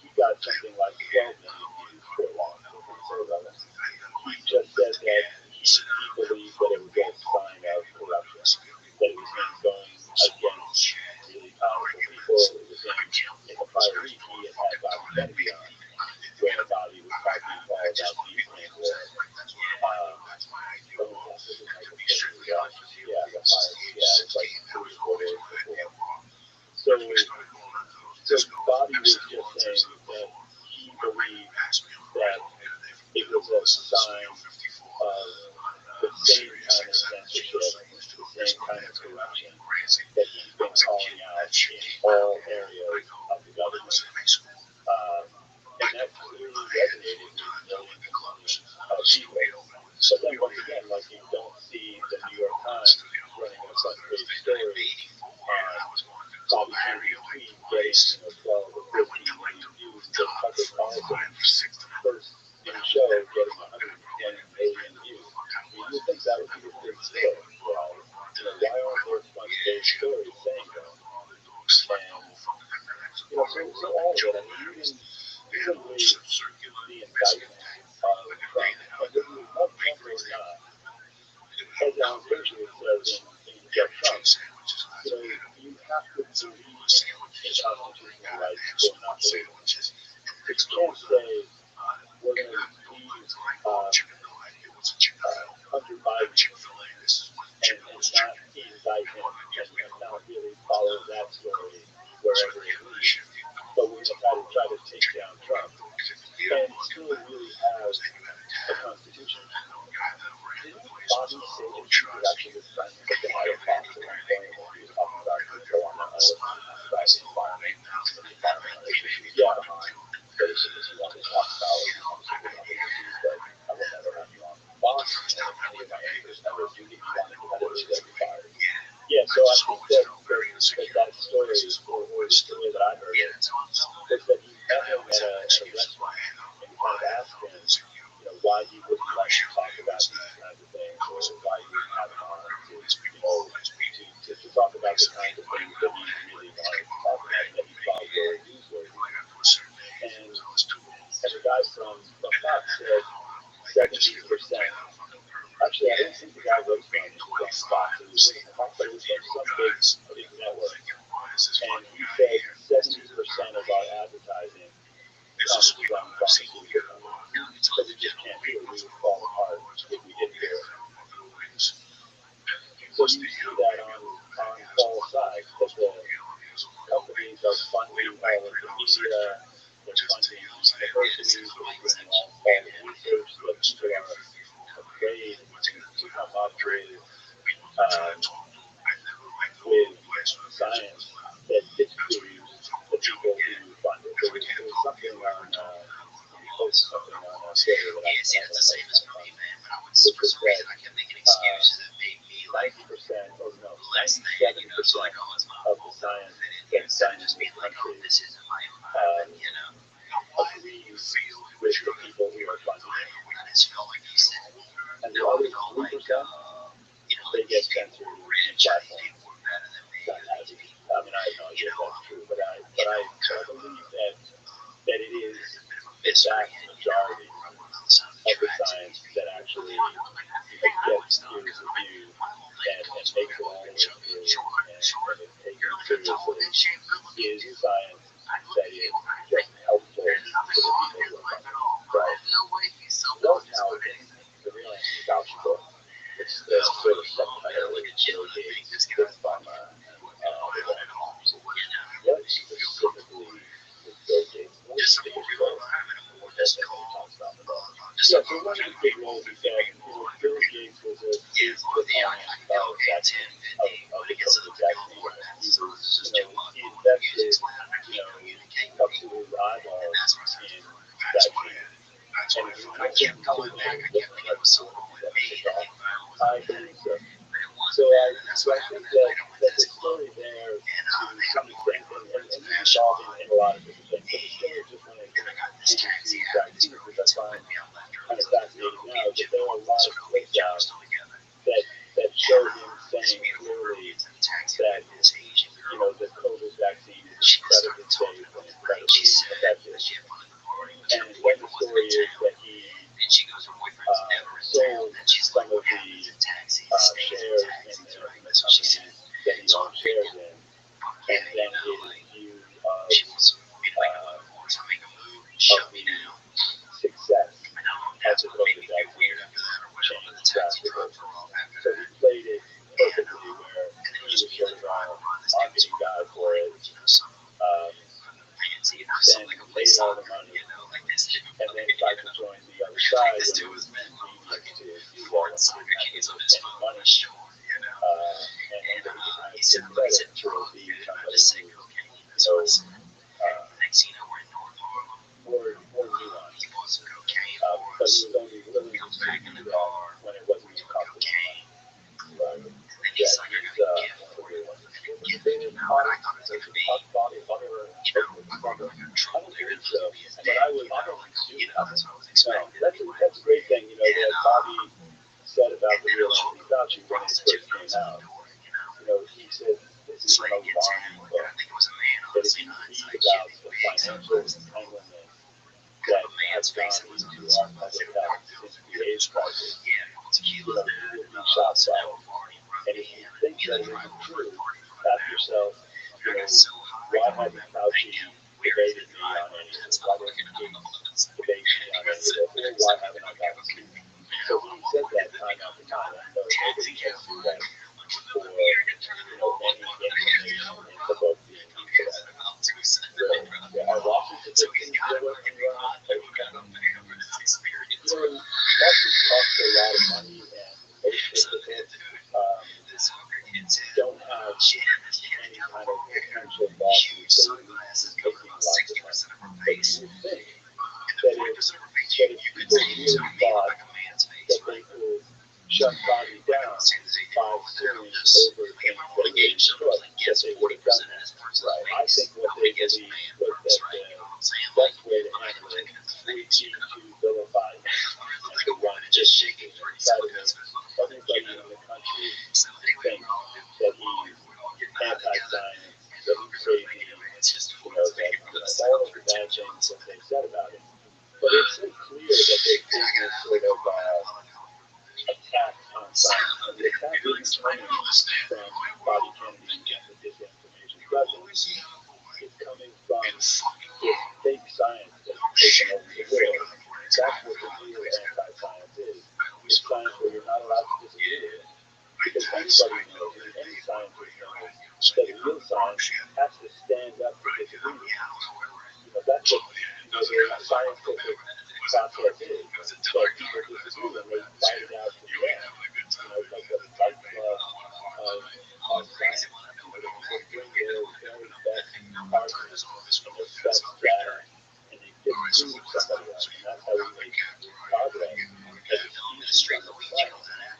he got something like 12 million views for a while. He just said that he believed that it was a sign of corruption, that it was him going against really powerful people. It was him in the prior week he had Bobby Kennedy on, where Bobby was talking all about the Ukraine war. It's like 3 or 4 days before. So Bobby was just saying that he believed that it was a sign of the same kind of censorship, the same kind of corruption that he's been calling out in all areas of the government. And that clearly resonated with millions and millions of people. But then once again, you don't see the New York Times running a front page story on Bobby Kennedy's tweet getting 12 or 13 million views, just Tucker Carlson's first new show getting 120 million views. You think that would be a big story? Well, why aren't there front page stories saying that? And so all of it, even with the indictment of Trump, and whether you love Trump or not, as Alan Patriot says in Get Trump, you have to believe in constitutional rights or not believe in it. You can't say we're going to leave Hunter Biden and not indict him and not really follow that story wherever it leads, but we're going to try to take down Trump and still really have a constitution. Didn't Bobby say that he was actually trying to get the higher cost at one point? He was talking about go on the private environment, yeah, but as soon as he wanted to talk about it, but I will never have you on boss, and any of my anchors never do get you on competitors that be fired. Yeah, so I think that story, or the story that I heard, was that he met him at a restaurant and kind of asked him, why he wouldn't like to talk about these kinds of things, or why he wouldn't have him on to talk about the kinds of things that he really wanted to talk about, that he thought were newsworthy. And the guy from Fox said 70%. Actually, I didn't think the guy was from Fox. It was from some big network. And he said 70% of our advertising comes from pharmaceutical companies. Because we just can't do it. We would fall apart if we didn't do it. So you see that on all sides, that the companies are funding all of the media, they're funding universities, they're doing all the research that people are afraid to come up with science that disproves the people who fund it. There was something on Twitter that I the same as me, man, but I would for some reason I kept making excuses that made me 90% or no, less than, so like, oh, it's not of the science instead of just being like, oh, this isn't my environment, agrees with the people who are funding it. I just felt like he said, and the other they get censored in platforms. I mean, I have no idea if that's true, but I believe believe that it is the vast majority of the science that actually gets peer reviewed and makes it all the way through and is taken seriously is science that is just helpful to the people who are funding. Right. Rothschild'S, the real answer is algebra. It's the sort of subtitle of Bill Gates' book from what specifically is Bill Gates' most biggest role that he talks about the book? Yeah, so one of the big roles is that Bill Gates was a big proponent of vaccine, of the COVID vaccine. He invested, up to his eyeballs in vaccine. And I kept going back. I believe so. So I think that the story there to some extent, and this is involved in a lot of different things, but the story just when it came to vaccines, which I find kind of fascinating now, is that there are a lot of clips out that show him saying clearly that the COVID vaccine is incredibly safe and incredibly effective. And then the story is that he sold some of the shares in the companies that he owned shares in, and then his view of the success of the COVID vaccine changed drastically. So he played it perfectly where he was sort of a marketing guy for it, then made all the money, and then tried to join the other side when it was convenient to do that and he didn't have to spend any money. And then he didn't have to take credit for being somebody who, more nuanced. But he was only willing to do that when it wasn't uncomfortable. Right. Yeah, he's one of the good ones. I don't believe so, but I would do that. No, that's a great thing, that Bobby said about the real Anthony Fauci when it first came out. He said this is an alarming book. That if you read about the financial entanglement that has gone into our public health since the AIDS crisis, you will be shocked by it. And if you think that it isn't true, ask yourself, why hasn't Fauci debated me on any of this? Why doesn't Gates debate me on any of this? Or why haven't I gotten to? So he said that time after time. I know nobody can do that for any information in the book being incorrect. Yeah, our lawsuit predictions go up and down. Lawsuits cost a lot of money, and most of it don't have any kind of potential lawsuits that are making lots of money. But you would think that if people really thought that they could shut Bobby down by suing over things that were destroyed, that they would have done that. Right. I think what they believed was that the best way to handle it would be to vilify him and to run districts and try to make everybody in the country think that he's anti-science, that he's crazy, that all of the bad things that they said about him. But it's so clear that they've been this sort of attack on science. And the attack isn't coming from Bobby Kennedy and the disinformation presence. It's coming from this fake science that's taken over the world. That's what the real anti-science is. It's science where you're not allowed to disagree with it. Because anybody knows, any scientist knows, that real science has to stand up to disagreement. That's what the scientific process is. That people disagree and they fight it out to the end. It's like the fight club of science. People bring their very best arguments and their best data, and they disprove somebody else. And that's how we make progress as a species on the planet.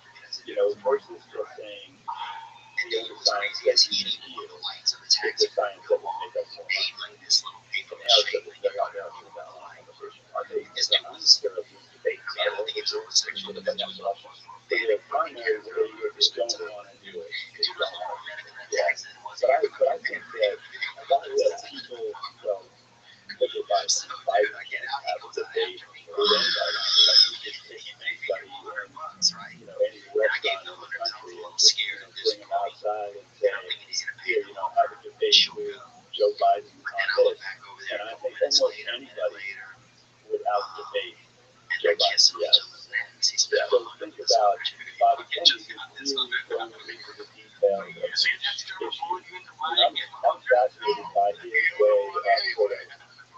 Versus just saying the only science that we can heal is the science that will make us more money. And Eric said this very often in that line conversation. Is there necessarily debate? I don't think it's always sexual debate. So the primary way you don't want to do it is wrong. Yeah. But I think that a lot of people, Biden have a debate with anybody. Like, you just pick anybody in, any restaurant in the country and just, bring them outside and say, here, have a debate with Joe Biden on this. And I think almost anybody would out-debate Joe Biden, yes. So think about Bobby Kennedy, who's really going into the details of these issues. I'm fascinated by his way of sort of,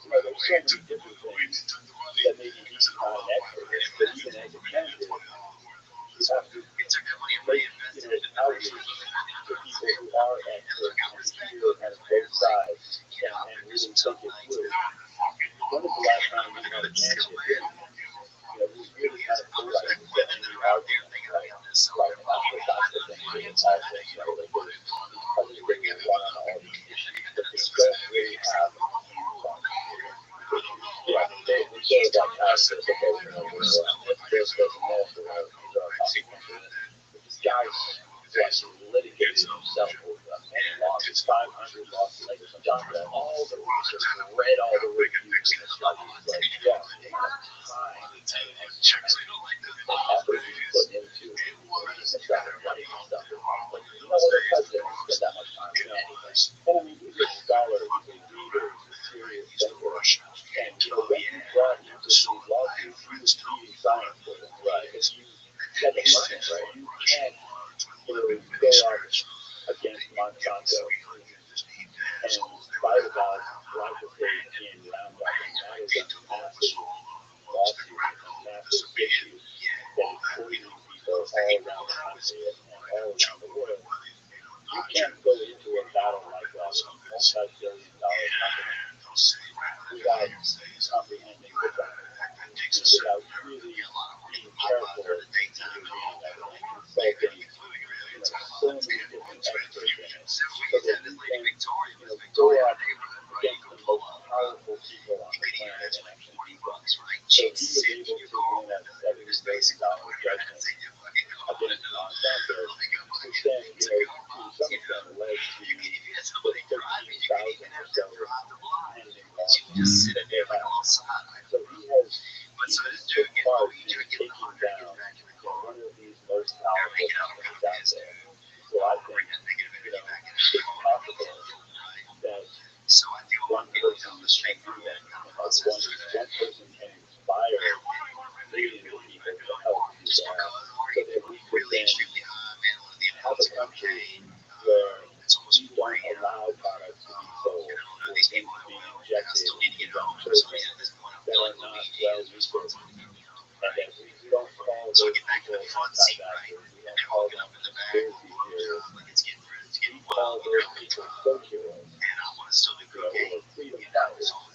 there's so many different things that maybe he's not an expert in, but even as a candidate, you have to make, outreach to people who are experts and hear kind of both sides and really think it through. When was the last time we had a candidate who's really kind of polarized with any argument, right? Like, and that's the thing with politics, like, they probably bring it one on all these issues, but they don't really have views on issues. Yeah, they say about taxes, okay, this doesn't matter, these are consequences. But this guy's litigated himself over many lawsuits, 500 lawsuits, like, done all the research, read all the reviews and studies, like, yeah, they have time and effort he's put into reading the stuff and writing the stuff. Like, the president doesn't spend that much time on anything. And I mean, he's a scholar, he's a leader, he's a serious thinker. And, when he brought into these lawsuits, he was feeding science for them, right? Because you had to learn it, right? You can't, go out against Monsanto and fight about glyphosate in Roundup. And that is a massive lawsuit, a massive issue that is poisoning people all around the country and all around the world. You can't go into a battle like that with a multi-billion-dollar company without comprehending the facts, without really being careful in your reading of it and consulting, so many different experts in it, so that you can, go up against the most powerful people on the planet and actually beat them. So he was able to win a $70 billion judgment against Monsanto, which then, to some extent led to the 13,000 or so pending lawsuits that they have. So he's took part in taking down one of these most powerful companies out there. So I think, it's possible that one person can do that. One person can inspire millions of people to help do that, so that we could then have a country where we don't allow products to be sold or things being injected into young children that are not well researched. And that we don't call those people anti-vaxxers, we don't call them conspiracy theorists, we call those people folk heroes, or freedom fighters, or,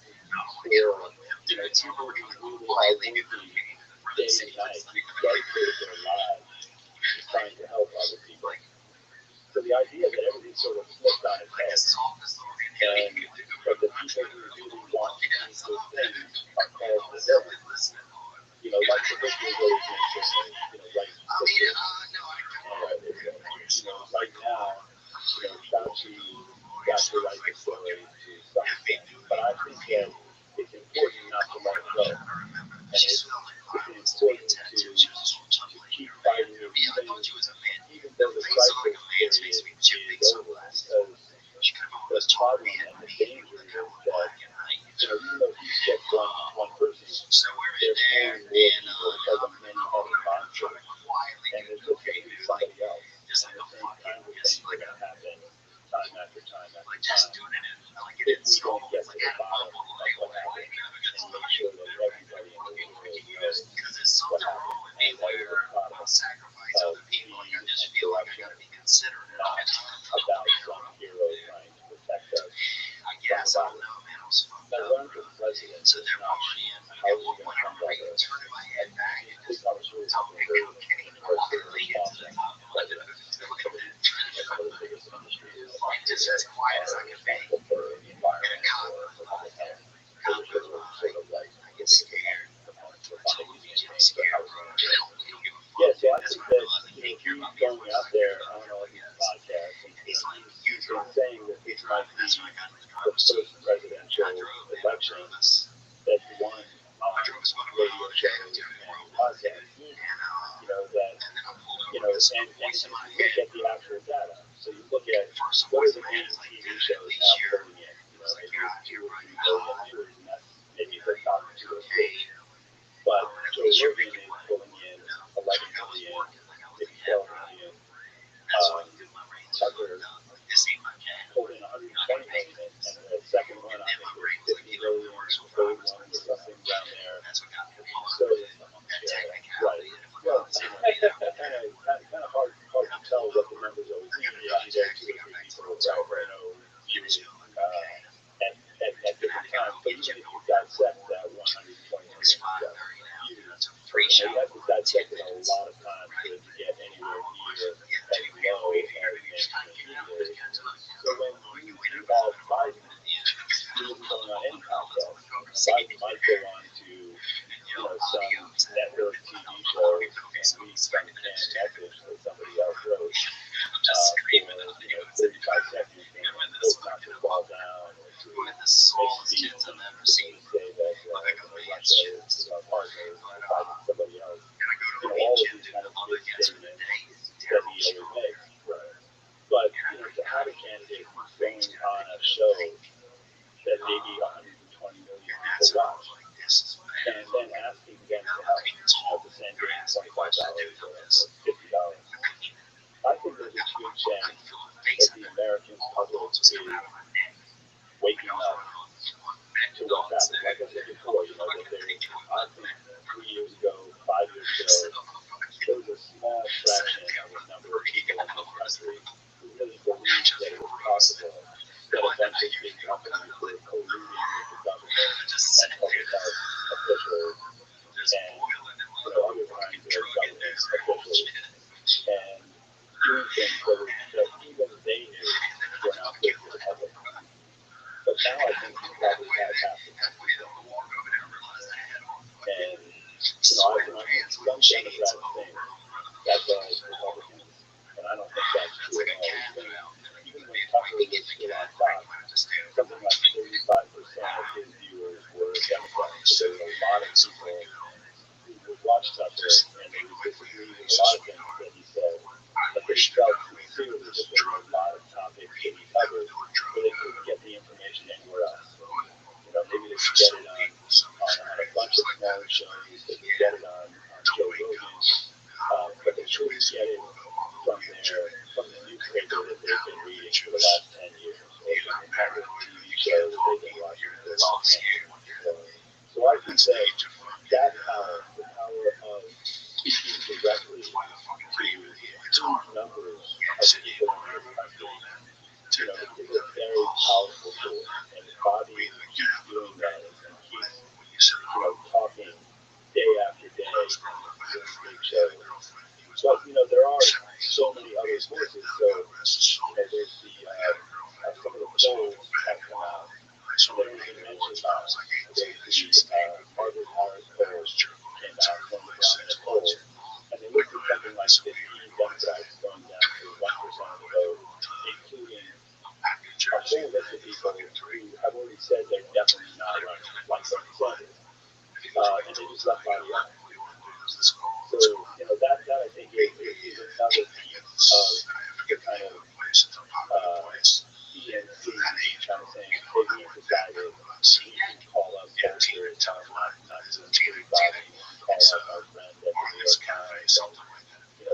people who really are working day and night, dedicated their lives to trying to help other people. So the idea that everything's sort of flipped on its head, and but the people who really want to do good things are called the villains. Like the victimization thing, right? And, right now, Fauci got to write the story to some extent, but I think that it's important not to let it go. And it's important to keep fighting it, even though the crisis period is over, because the problem and the danger is that, even though he's just one person, they're paying more people because of many other monsters. And there's just going to be somebody else. And the same kinds of things are going to happen time after time after time. If we don't get to the bottom of what happened and make sure that everybody in the world knows what happened and that it was a product of greed and corruption, not about some hero trying to protect us from the virus. Now, run for president is not how are we going to come by this. And this conversation is very personally responsible. But some of the biggest industries are responsible for the environment or for public health. So we're sort of like the biggest components for funding these campaigns for housing. Yeah, so I think that he's going out there on all these podcasts, and he's been saying that this might be the first presidential election radio shows and podcasts. That and you look at the actual data. So you look at what are the main TV shows now pulling in. Maybe it's 2 or 3 billion viewers, and that's maybe the top 2 or 3. But Joe Rogan is pulling in 11 million, maybe 12 million. Tucker pulled in 120 million, and the second one I think was 50 million, the third one was something around there. So, right. Well, kind of hard to tell what the numbers always mean. Yeah, you got 2 or 3 people viewers at different times. But even if you dissect that 120 million views, you have to dissect it a lot of times for it to get anywhere near as low as mainstream media. So when you have Biden, he isn't going on any podcast. Biden might go on to some network TV show and read some canned message that somebody else wrote for 35 seconds and hope not to fall down or to make speech and say that Russia is our partner and fighting somebody else. All of these kind of big statements that he always makes. But to have a candidate who's going on a show that maybe 120 million people watch, and then asking them to help, to send in $25 or $50. I think there's a good chance that the American public is waking up to what's happening. Like I said before, that I think 3 years ago, 5 years ago, there was a small fraction of the number of people in this country who really believed that it was possible that a bunch of big companies were colluding with the government and public health officials and other kinds of government officials and doing things that even they knew were not good for the public. But now I think we probably have half the country. And I've seen some Democrats think that's all Republicans, and I don't think that's true at all. Even when Tucker was still on Fox, something like 35% of his viewers were Democrats. So there were a lot of people who would watch Tucker and they would disagree with a lot of things that he said, but they felt sincerely that there were a lot of topics that he covered where they couldn't get the information anywhere else. Maybe they could get it on a bunch of smaller shows, they could get it on Joe Rogan, but they couldn't get it from the newspaper that they've been reading for the last 10 years, or from the network TV show that they've been watching for the last 10 years. So I think that power, the power of speaking directly to huge numbers of people in this country, is a very powerful tool. And if Bobby keeps doing that and keeps talking day after day on this big show, but there are so many other voices. So there's some of the polls have come out. They don't even mention that. There's the Harvard-Harris poll came out from the prominent poll, and they looked at something like 15 Democrats going down to 1% of the vote, including a whole list of people who have already said they're definitely not running, like Bernie Sanders, and they just left Bobby out. So that I think is another piece of the kind of ENC kind of saying, hey, we decided we can call up Bolster, tell him not to include Bobby, call up our friend at the New York Times, and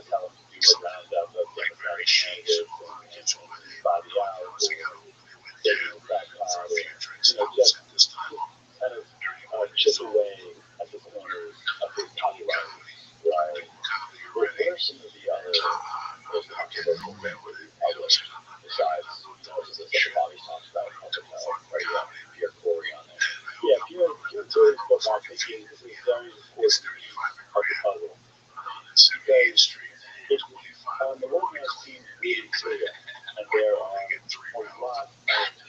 tell him to do a roundup of Democratic candidates and Bobby out, or they do a back pod, or just kind of chip away at the corners of his popularity. Right. What are some of the other most controversial things with the public besides the Bobby talks about public health? Or you have Pierre Corey on there? Yeah, Pierre Corey's book, I think, is very important of the puzzle. Because the one hand seems really clear, and there are a lot of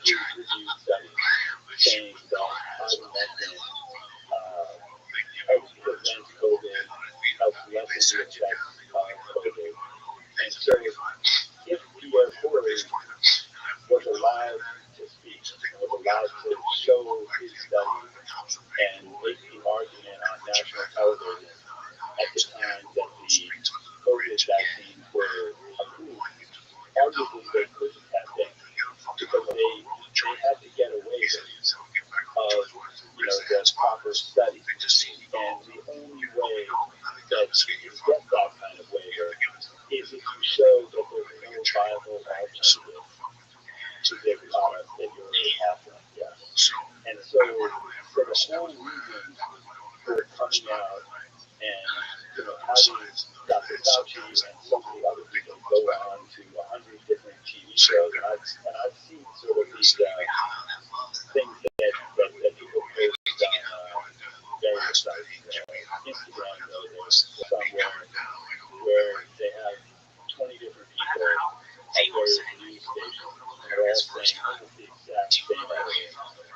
peer-reviewed studies saying that ivermectin helps prevent COVID, helps lessen the effects of COVID. And so if Pierre Corey was allowed to speak, was allowed to show his studies and make the argument on for study. And the only way that you can get that kind of waiver is if you show that there's no viable alternative to the product that you're offering. Yes. And so the whole reason for coming out and having Dr. Fauci and so many other people go on to 100 different TV shows, and I've seen sort of these things that people post on various sites, Instagram, there's somewhere where they have 20 different people at various news stations, and they're all saying almost the exact same thing. Where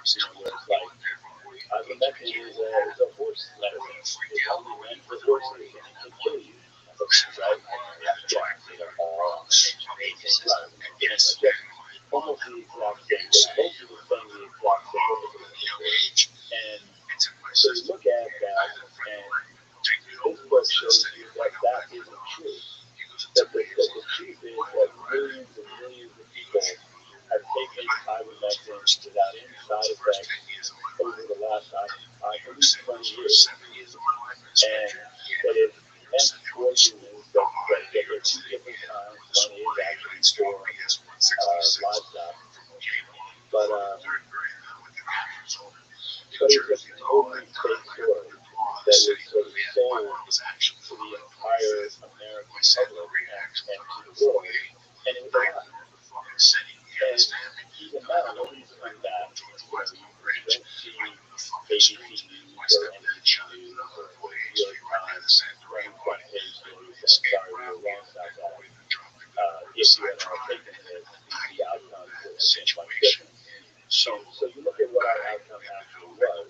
it's like, ivermectin is a horse medicine. It's only meant for horses, and it can kill you. Right? They're all on the same page. Right. Almost the exact same thing. Both of them saying the exact same thing. And so you look at that, and this book shows you that that isn't true. That the truth is that millions and millions of people have taken ivermectin without any side effects over the last, I believe, 20 years. And that it's meant for humans, that there are two different kinds. One is actually for livestock. But it's a totally fake story that was sort of sold to the entire American public and to the world, and it was a lie. And even now, nobody's coming back. You don't see ABC News or NBC News or New York Times running front page stories saying, sorry, we were wrong about that. If you had taken the outcome would have been much different. So you look at what our outcome actually was,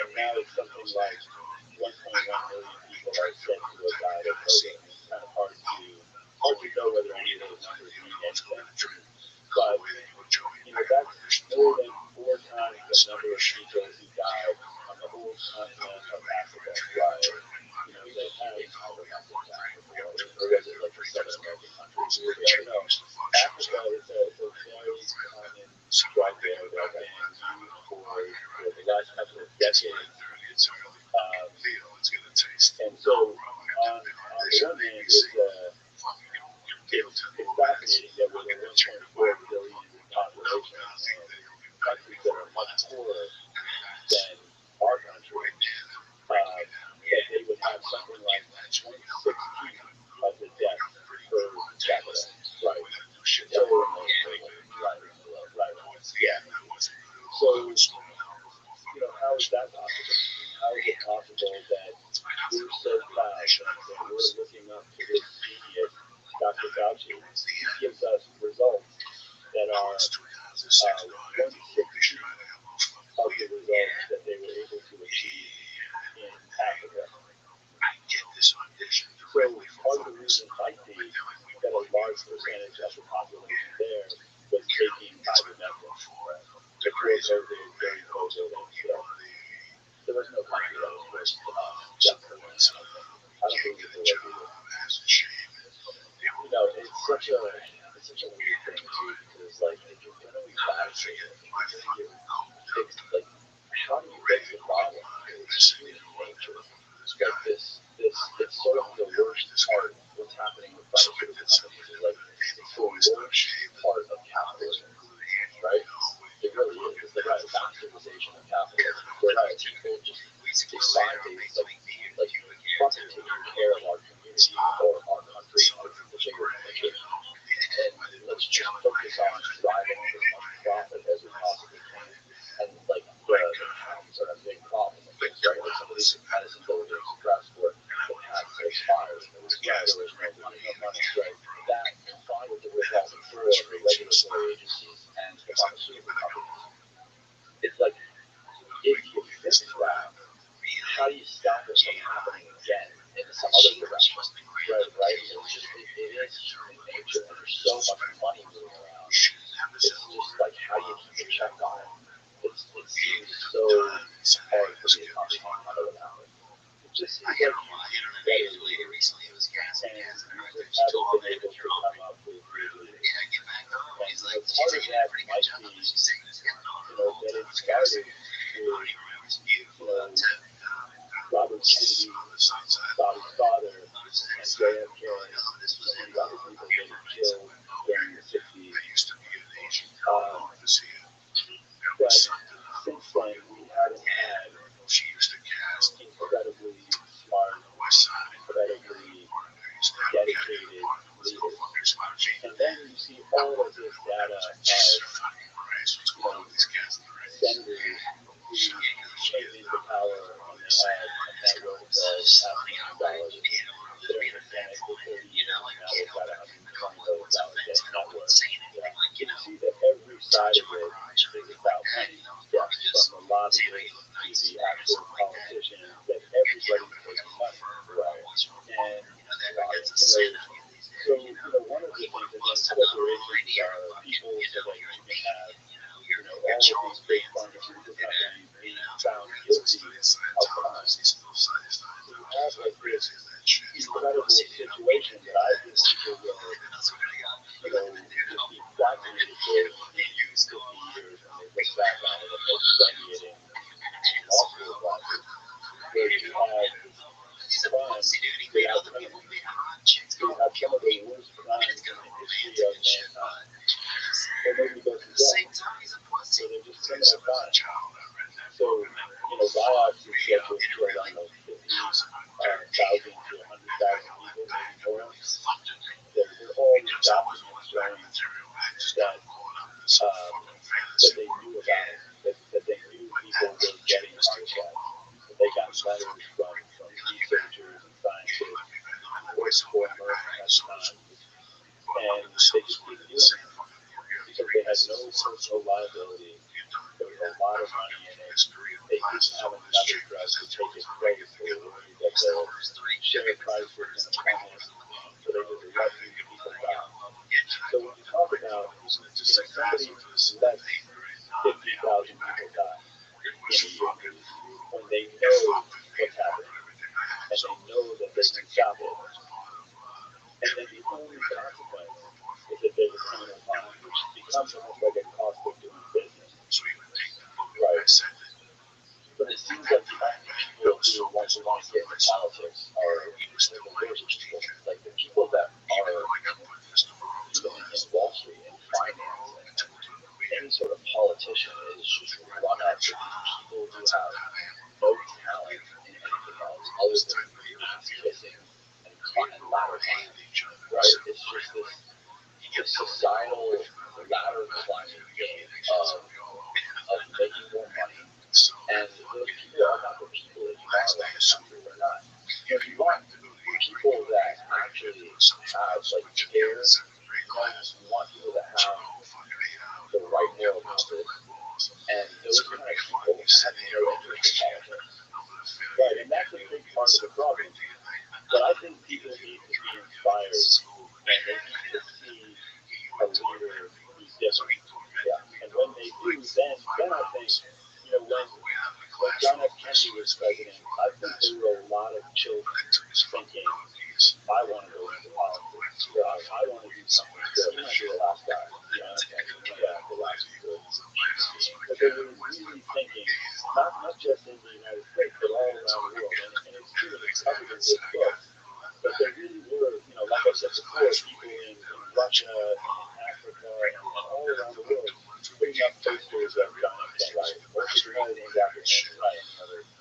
and now it's something like 1.1 million people are said to have died of COVID. It's kind of hard to know whether any of those numbers mean anything. But that's more than 4 times the number of people who died on the whole continent of Africa. We don't have Africa, or was it like the Southern American countries? No. Africa is a very common drug there that has been used for the last couple of decades. And so on the one hand, it's fascinating that with a 1.4 billion population and countries that are much poorer than our country, that they would have something like 1/16 of the death per capita. Right. Yeah. So, how is that possible? How is it possible that we're so proud that we're looking up to this genius, Dr. Fauci? He gives us results that are 1/16 of the results that they were able to achieve in Africa. So part of the reason might be that a large percentage of the population there was taking ivermectin before COVID, during COVID, and stuff. There was no country that was worse than us. Definitely. I don't think there was either. It's such a weird thing too, because if you're gonna eradicate it, if you're gonna get fixed, how do you fix the problem? It's human nature. It's sort of the worst part of what's happening with pharmaceutical companies. It's the worst part of capitalism, right? It really is. It's the bastardization of capitalism, where people just decide fucking taking care of our community or our country or the bigger picture, and let's just focus on driving as much profit as we possibly can. And the patents are a big problem with this, right? Some of these medicines that were being suppressed were the patents are expired. There was no money, right? That combined with the withdrawal control of the regulatory agencies and the pharmaceutical companies, it's like, if you fix that, how do you stop it from happening again in some other direction? Right? It is human nature, and there's so much money moving around. It's just like, how do you keep a check on it? It seems so hard for me to comprehend how that would happen. It just seems like recently it was gas, and you just haven't been able to come up with really. And part of that might be, that it started with, power and they had a net worth of $500 million. So in the next 30 years, now they've got $120 million net worth. You see that every side of it is about money. Yeah, from the lobbyists to the actual politicians, that everybody's making money. Right. And so one of the things that corporations are people so that you can have all of these big pharmaceutical companies being found guilty of crimes. So you have like this incredible situation that I think people will, just be fascinated with in 50 years when they look back on it and they're studying law school classes, where you have crimes without penalty. You have some of the worst crimes in the history of mankind. Or maybe goes to death. So they're just criminal crimes. So, biopsy schedules kill around like 50,000 to 100,000 people, maybe more. They're all these documents showing that they knew about it, that they knew people were getting heart attacks. And they got letters from researchers and scientists who worked for Merck at the time. And they just didn't do it because they had no personal liability. There was a lot of money in it. They didn't have another drug to take its place. They were worried that the share price was going to plummet. So they just let these people die. So when you talk about somebody let 50,000 people die in a year, when they know what's happening, and they know that they can stop it, and then the only consequence is that there's a criminal fine, which becomes almost like a cost of doing business. Right. But it seems like the only people who want to get into politics are the rich people, like the people that are even in Wall Street and finance and any sort of politician is just run up to people who have no talent in anything else other than ass kissing and ladder climbing. Right? It's just this societal ladder climbing game of making more money. And those people are not the people that you want around the country. They're not. If you want people that actually have like care, you want people that have the right moral compass, and those kind of people have no interest in politics. Right, and that's a big part of the problem. But I think people need to be inspired, and they need to see a leader who's different. Yeah, and when they do, then I think, when John F. Kennedy was president, I think there were a lot of children thinking, I want to go into politics. I want to do something good. I'm not the last guy. The last good. But they were really thinking, not just in the United States, but all around the world. And it's true, it's covered in this book. But there really were, like I said before, people in Russia, in Africa, and all around the world putting up posters of John F. Kennedy, or named after him, right?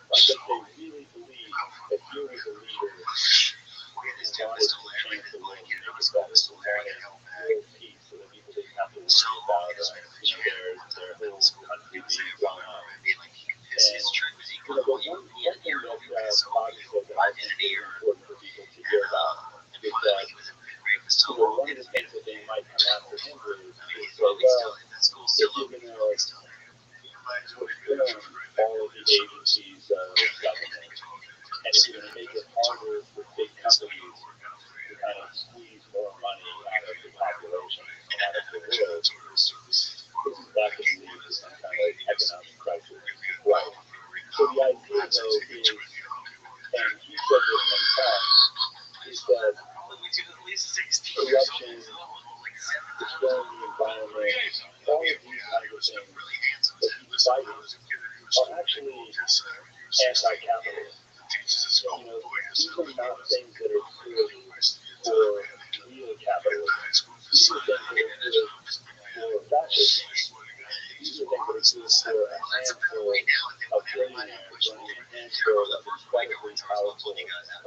Because they really believe that he was a leader who wanted to change the world and make it better, who wanted world peace so that people didn't have to worry about their whole country being blown up. And the one thing that Bobby said that I think is important for people to hear about is that one of the things that they might come after him with is well, if you're going to reform all of the agencies of government, and if you're going to make it harder for big companies to kind of squeeze more money out of the population and out of the world, that can lead to some kind of economic crisis. Right. So the idea, though, is, and he said this many times, is that corruption, destroying the environment, all of these kinds of things that he's fighting are actually anti-capitalist. These are not things that are good for real capitalism. These are things that are good for fascism. These are things that are good for a handful of billionaires running a handful of incredibly powerful companies that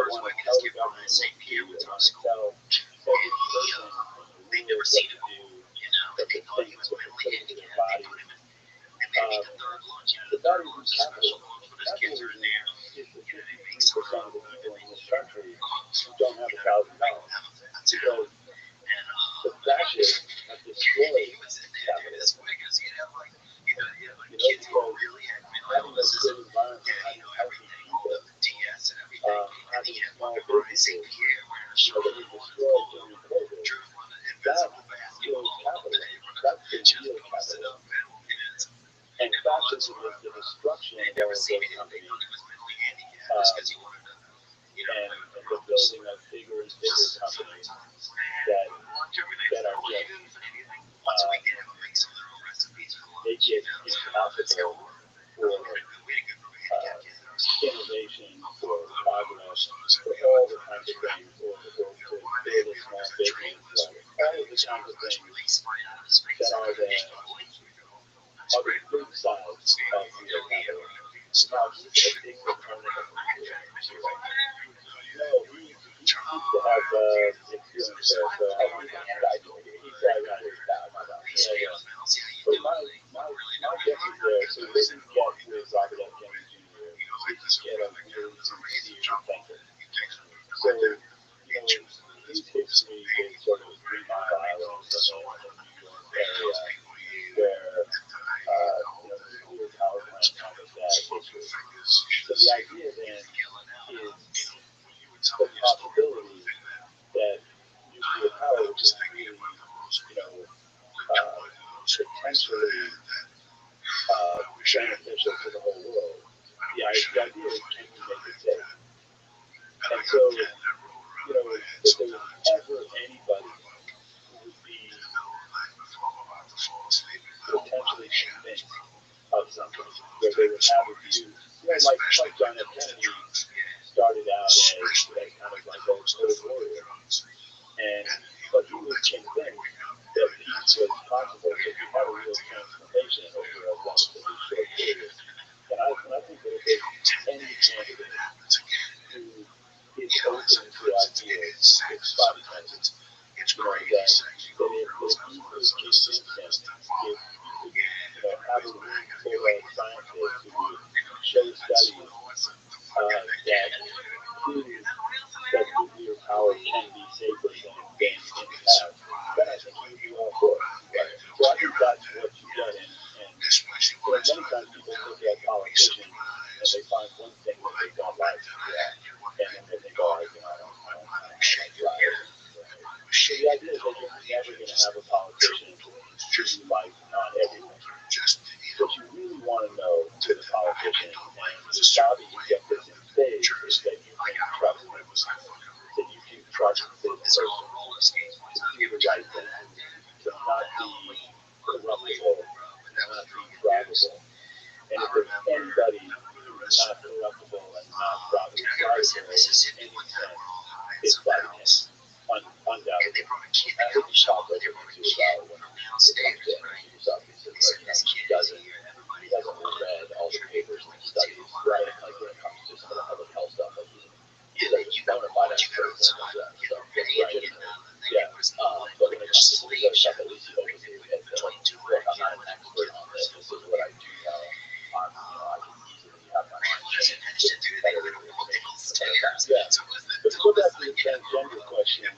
want to tell the government what to do, that want to tell every person what to do, that they think what to put into their bodies. But not even capitalism. Capitalism is the 53% of the people in this country who don't have $1,000. Because the fascists have destroyed capitalism. Because having a good environment, having healthy people, having small businesses, that we destroyed during COVID, that fuels capitalism. That's the real capitalism. And fascism is the destruction of all of those companies, and the building of bigger and bigger companies that are just make it impossible for innovation, for progress, for all the kinds of things, or to build a small business, all of the kinds of things that are the good sides of real capitalism. Now, he's a big proponent of real. No, he used to have experience there, so I think he's got his back. Yeah. But my guess is there, so he doesn't get with Robert F. Kennedy Jr., he just get a really sincere thinker. So, his history is sort of 3 Mile Island in the New York area, where nuclear power plants kind of that history. So the idea then is the possibility that nuclear power, which is really, potentially beneficial to the whole world, the idea is, can we make it safe? And so, if there was ever anybody who would be potentially convinced of something, where they would have a view, like John F. Kennedy started out as kind of like a cold warrior, but he was convinced that peace was possible if you had a real transformation over a relatively short period. And I think that if there's any candidate who is open to ideas, it's Bobby Kennedy. That if he was convinced him, if you could have a room full of scientists who would show studies that prove that nuclear power can be safer than it's been in the past, then I think he would be all for it. So I think that's what you get in. And many times people look at politicians and they find one thing that they don't like, and then they think, oh, I don't like that. So the idea is that you're never going to have a politician who you like on everything. What you really want to know with a politician, and with Bobby, you get this in spades, is that you can trust him. That you can trust this person to do the right thing, to not be corruptible, to not be drivable. And if there's anybody who is not corruptible and not drivable in any sense, it's Bobby Kennedy. Undoubtedly. I think he talked about when it comes to energy use, obviously, he hasn't read all the papers and studies, right? Like when it comes to some of the public health stuff, like he's like bona fide expert when it comes to that stuff, right? Yeah. But when it comes to some of the other stuff, at least he opens it and says, look, I'm not an expert on this. This is what I do know. I can easily have my mind changed. Yeah. But to go back to the transgender question, he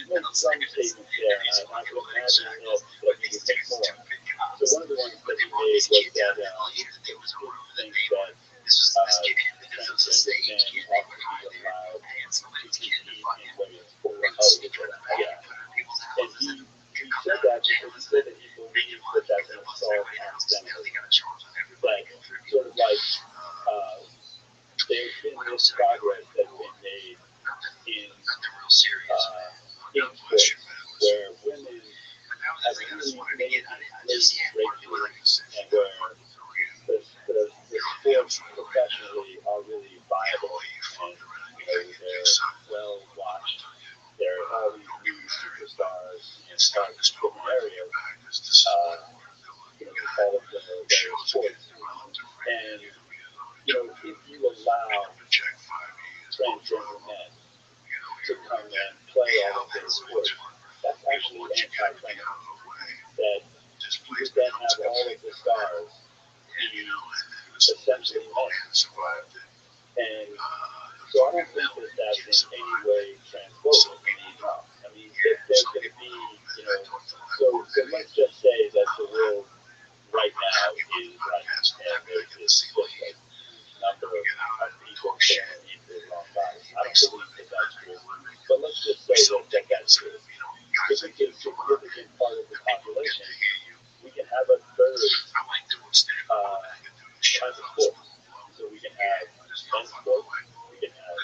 made some statements there, and I could imagine that he would make more. So one of the ones that he made was that he didn't think that transgender men ought to be allowed to compete in women's sports. And he said that because he said that he believes that that's an assault on feminism. That sort of like there's been this progress that's been made in sports where women have really made great breakthroughs, and where the sports professionally are really viable, and they're well watched. There are all these new superstars in different areas, all of the various sports. And if you allow essentially men. And so I don't think that that's in any way transphobic. I mean, if there's going to be, so let's just say that the world right now is right, and there's just like number of people falling into the wrong bodies. I don't believe that that's true, but let's just say that that's true. If it's a significant part of the population, we can have a third type of sports. So we can have men's sports, we can have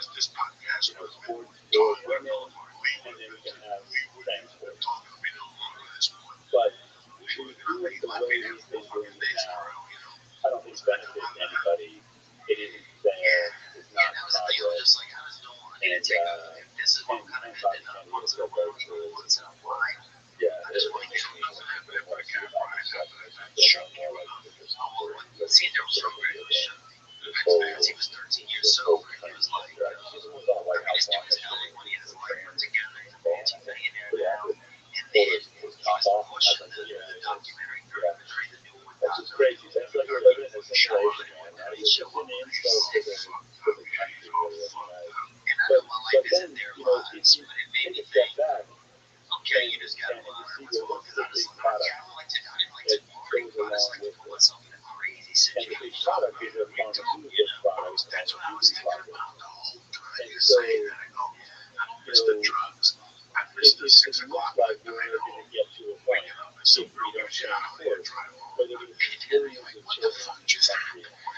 sports for women, and then we can have trans sports. But to do it the way we've been doing it now, I don't think benefits anybody. It isn't fair. It's not progress. And Bobby Kennedy was so very true. Yeah, it was more he was 13 years sober. He was like, he was on White House all his money in his life together. He's a multi-millionaire now. And then he pushed the documentary create the new one. That's just crazy. That's like we're living in a simulation, man. It's just an insult for the country. But then, if you take a step back, okay, you just got to see what's the big product that goes along with it. And the big product is a pharmaceutical product and a beauty product. And so, it looks like we're going to get to a point if we don't change course, where there will be millions of children in this country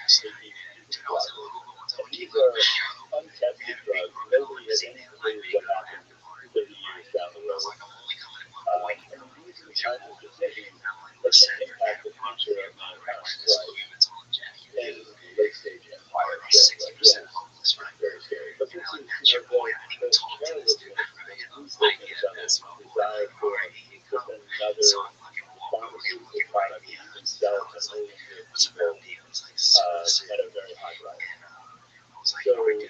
taking these drugs. And these are untested drugs. Nobody has any clue what happens 30 years down the road. And these are the kinds of decisions that can impact the future of mankind, right? And late stage empire, yeah, very scary. But this is the carelessness, the ruthlessness of it, desire for just another pharmaceutical product that you can sell to millions of people at a very high price. So, and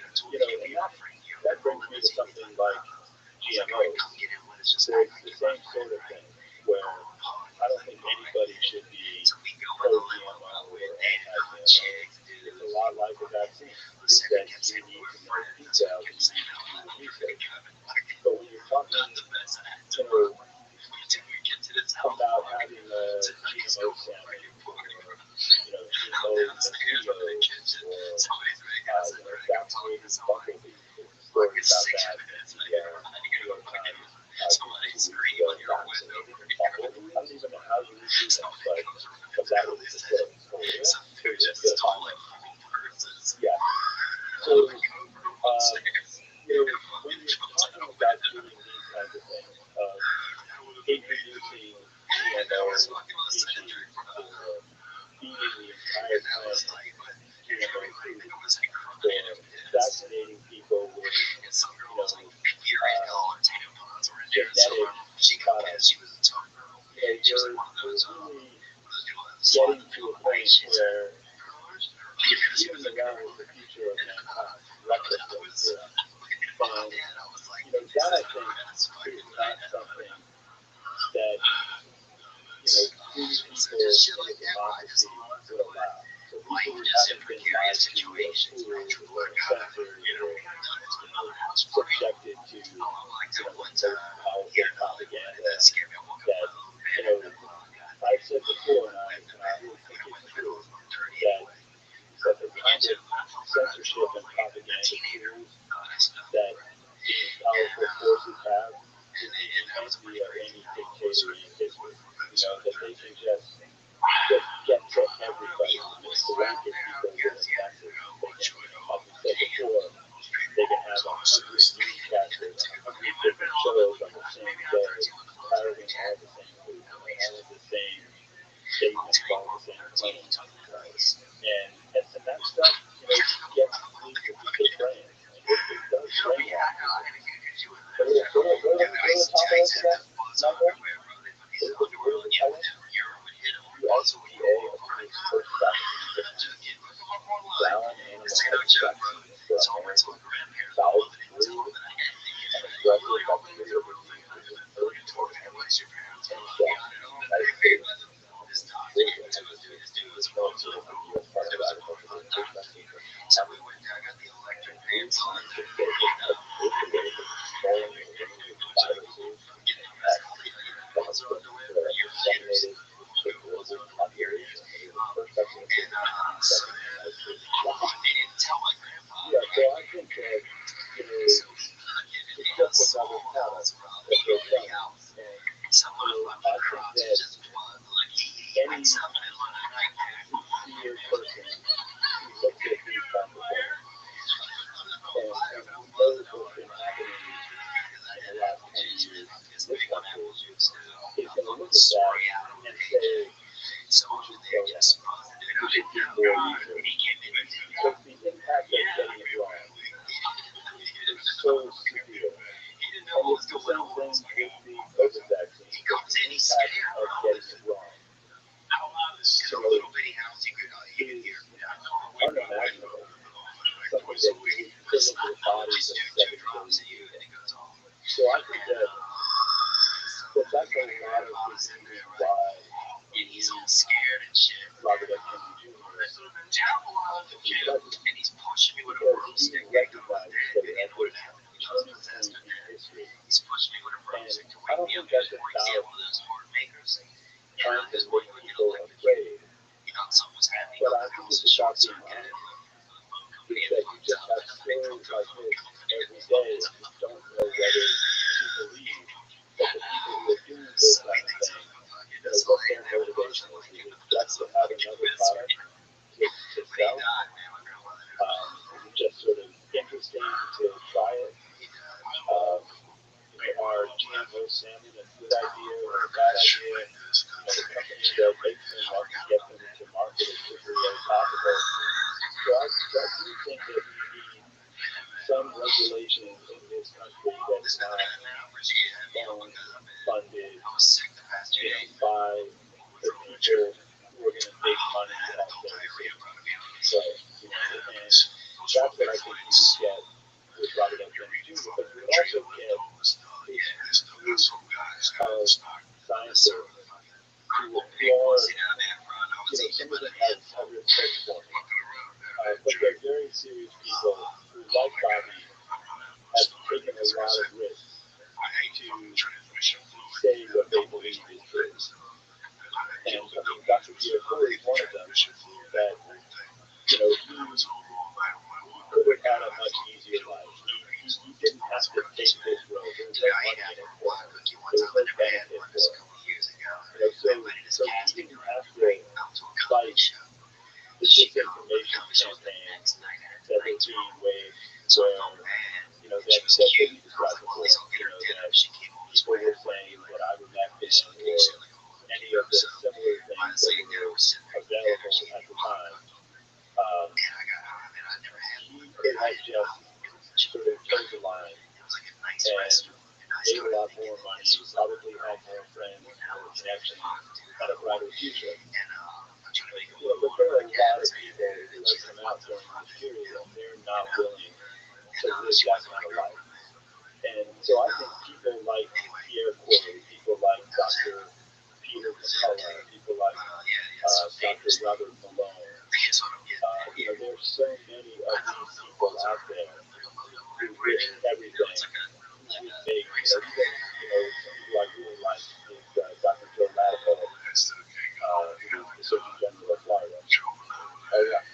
that brings me to something like GMOs. So it's the same sort of thing, where I don't think anybody should be pro-GMO or anti-GMO. It's a lot like a vaccine. It's that you need to know details and you need to do the research. But when you're talking, about having a GMO salmon or, GMO mosquitoes or vaccinated bumblebees. There's a story about that in the New York Times. I don't even know how you do that, but that was the story. Yeah. So, when you're talking about doing these kinds of things, introducing GMO species or feeding the entire planet GMO food or vaccinating people with, genetic products. You're really getting to a point where you're screwing around with the future of mankind recklessly. And, that I think is not something that, free people in a democracy would allow. So people who haven't been lied to or fooled or censored or subjected to, most powerful propaganda that, I've said before, and I really think it's true, that the kind of censorship and propaganda tools that these powerful forces have is the envy of any dictator in history. That they can just get to everybody. Just blanket people with offenses. They can, like we said before, they can have 100 newscasters, 100 different shows on the same day, parroting all the same things, all of the same statements, all the same claims. And that stuff, gets into people's brains. It does brainwash people. But yeah, go to the top of that number. USDA approves first vaccine brown animal vaccines for American fowl flu and aggressive bacterial diseases in bird, pork, and duck. United States. very time to get it like away from falling in the viruses that have disseminated the global population. First, that's going to take time. Second, that's just yeah, so I think that, it's just another product that they're selling. And I think that any sincere person who looks at these kinds of things and who knows what's been happening in the last 10 years in this country is going to look at that and say, we should slow down. We should do more research. Because the impact of getting it wrong is so severe. And it's the same thing with the COVID vaccine. The impact of getting it wrong is unimaginable. Something that you would put into the bodies of 7 billion people. So I think that's a lot of reasons why Robert F. Kennedy Jr. is president. Because he recognizes that at this turning point in history. And I don't think that's about trying to make people afraid. But I think it's about being honest. Is that you just have stories like this every day and you don't know whether to believe that the people who are doing this kind of thing, what their motivation is. Is it just to have another product to sell? Is it just sort of interesting to try it? Are GMO salmon a good idea or a bad idea? The companies that make them want to get them into market as quickly as possible. So I do think that we need some regulation in this country that's not owned, funded, by the people who are going to make money off their decisions. So, and that's what I think we would get with Robert F. Kennedy Jr. But we would also get this group of scientists who are, some of them have respect for me. But they're very serious people who, like Bobby, have taken a lot of risks to say what they believe is true. And Dr. Pierre Corey is one of them that, he could have had a much easier life. He didn't have to take this road. There was no money in it for him. There was no benefit for him. So he didn't have to fight the disinformation campaign that was being waged where, that he described before, that people were saying that ivermectin or any of the similar things that were available at the time. He could have just sort of toed the line and made a lot more money, probably had more friends, more connections, had a brighter future. But there are a lot of people who have come out during this period and they're not willing to live that kind of life. And so I think people like Pierre Corey, people like Dr. Peter McCullough, people like Dr. Robert Malone, there's so many of these people out there who risk everything, who make, some who I really like is Dr. Joe Latipo, who's the Surgeon General of Florida.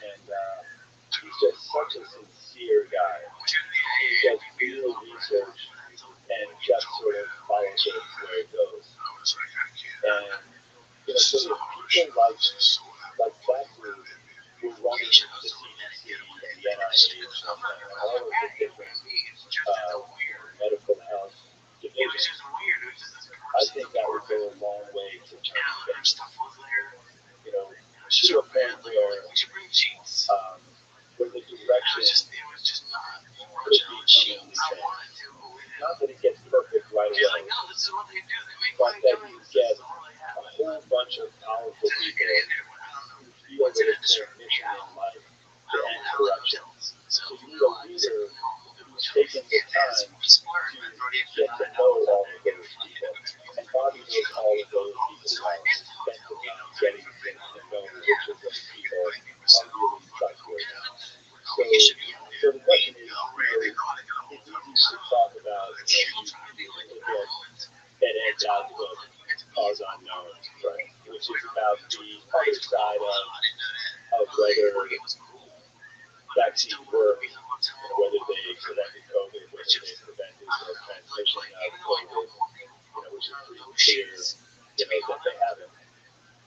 And he's just such a sincere guy. He does real research and just sort of follows it where it goes. And, so people like that group who are running the CDC and the NIH and all of the different medical health divisions, I think that would go a long way to turn things, to a point where the direction could be permanently changed. Not that it gets perfect right away, but that you get a whole bunch of powerful people who feel that it's their mission in life to end corruption. So you need a leader who's taken the time to get to know all of those people. And Bobby knows all of those people well. He spent the time getting to know which of those people are really trustworthy. So the question is, other side of whether vaccines work, whether they prevented COVID, whether they prevented the transmission of COVID, which is pretty clear, that they haven't.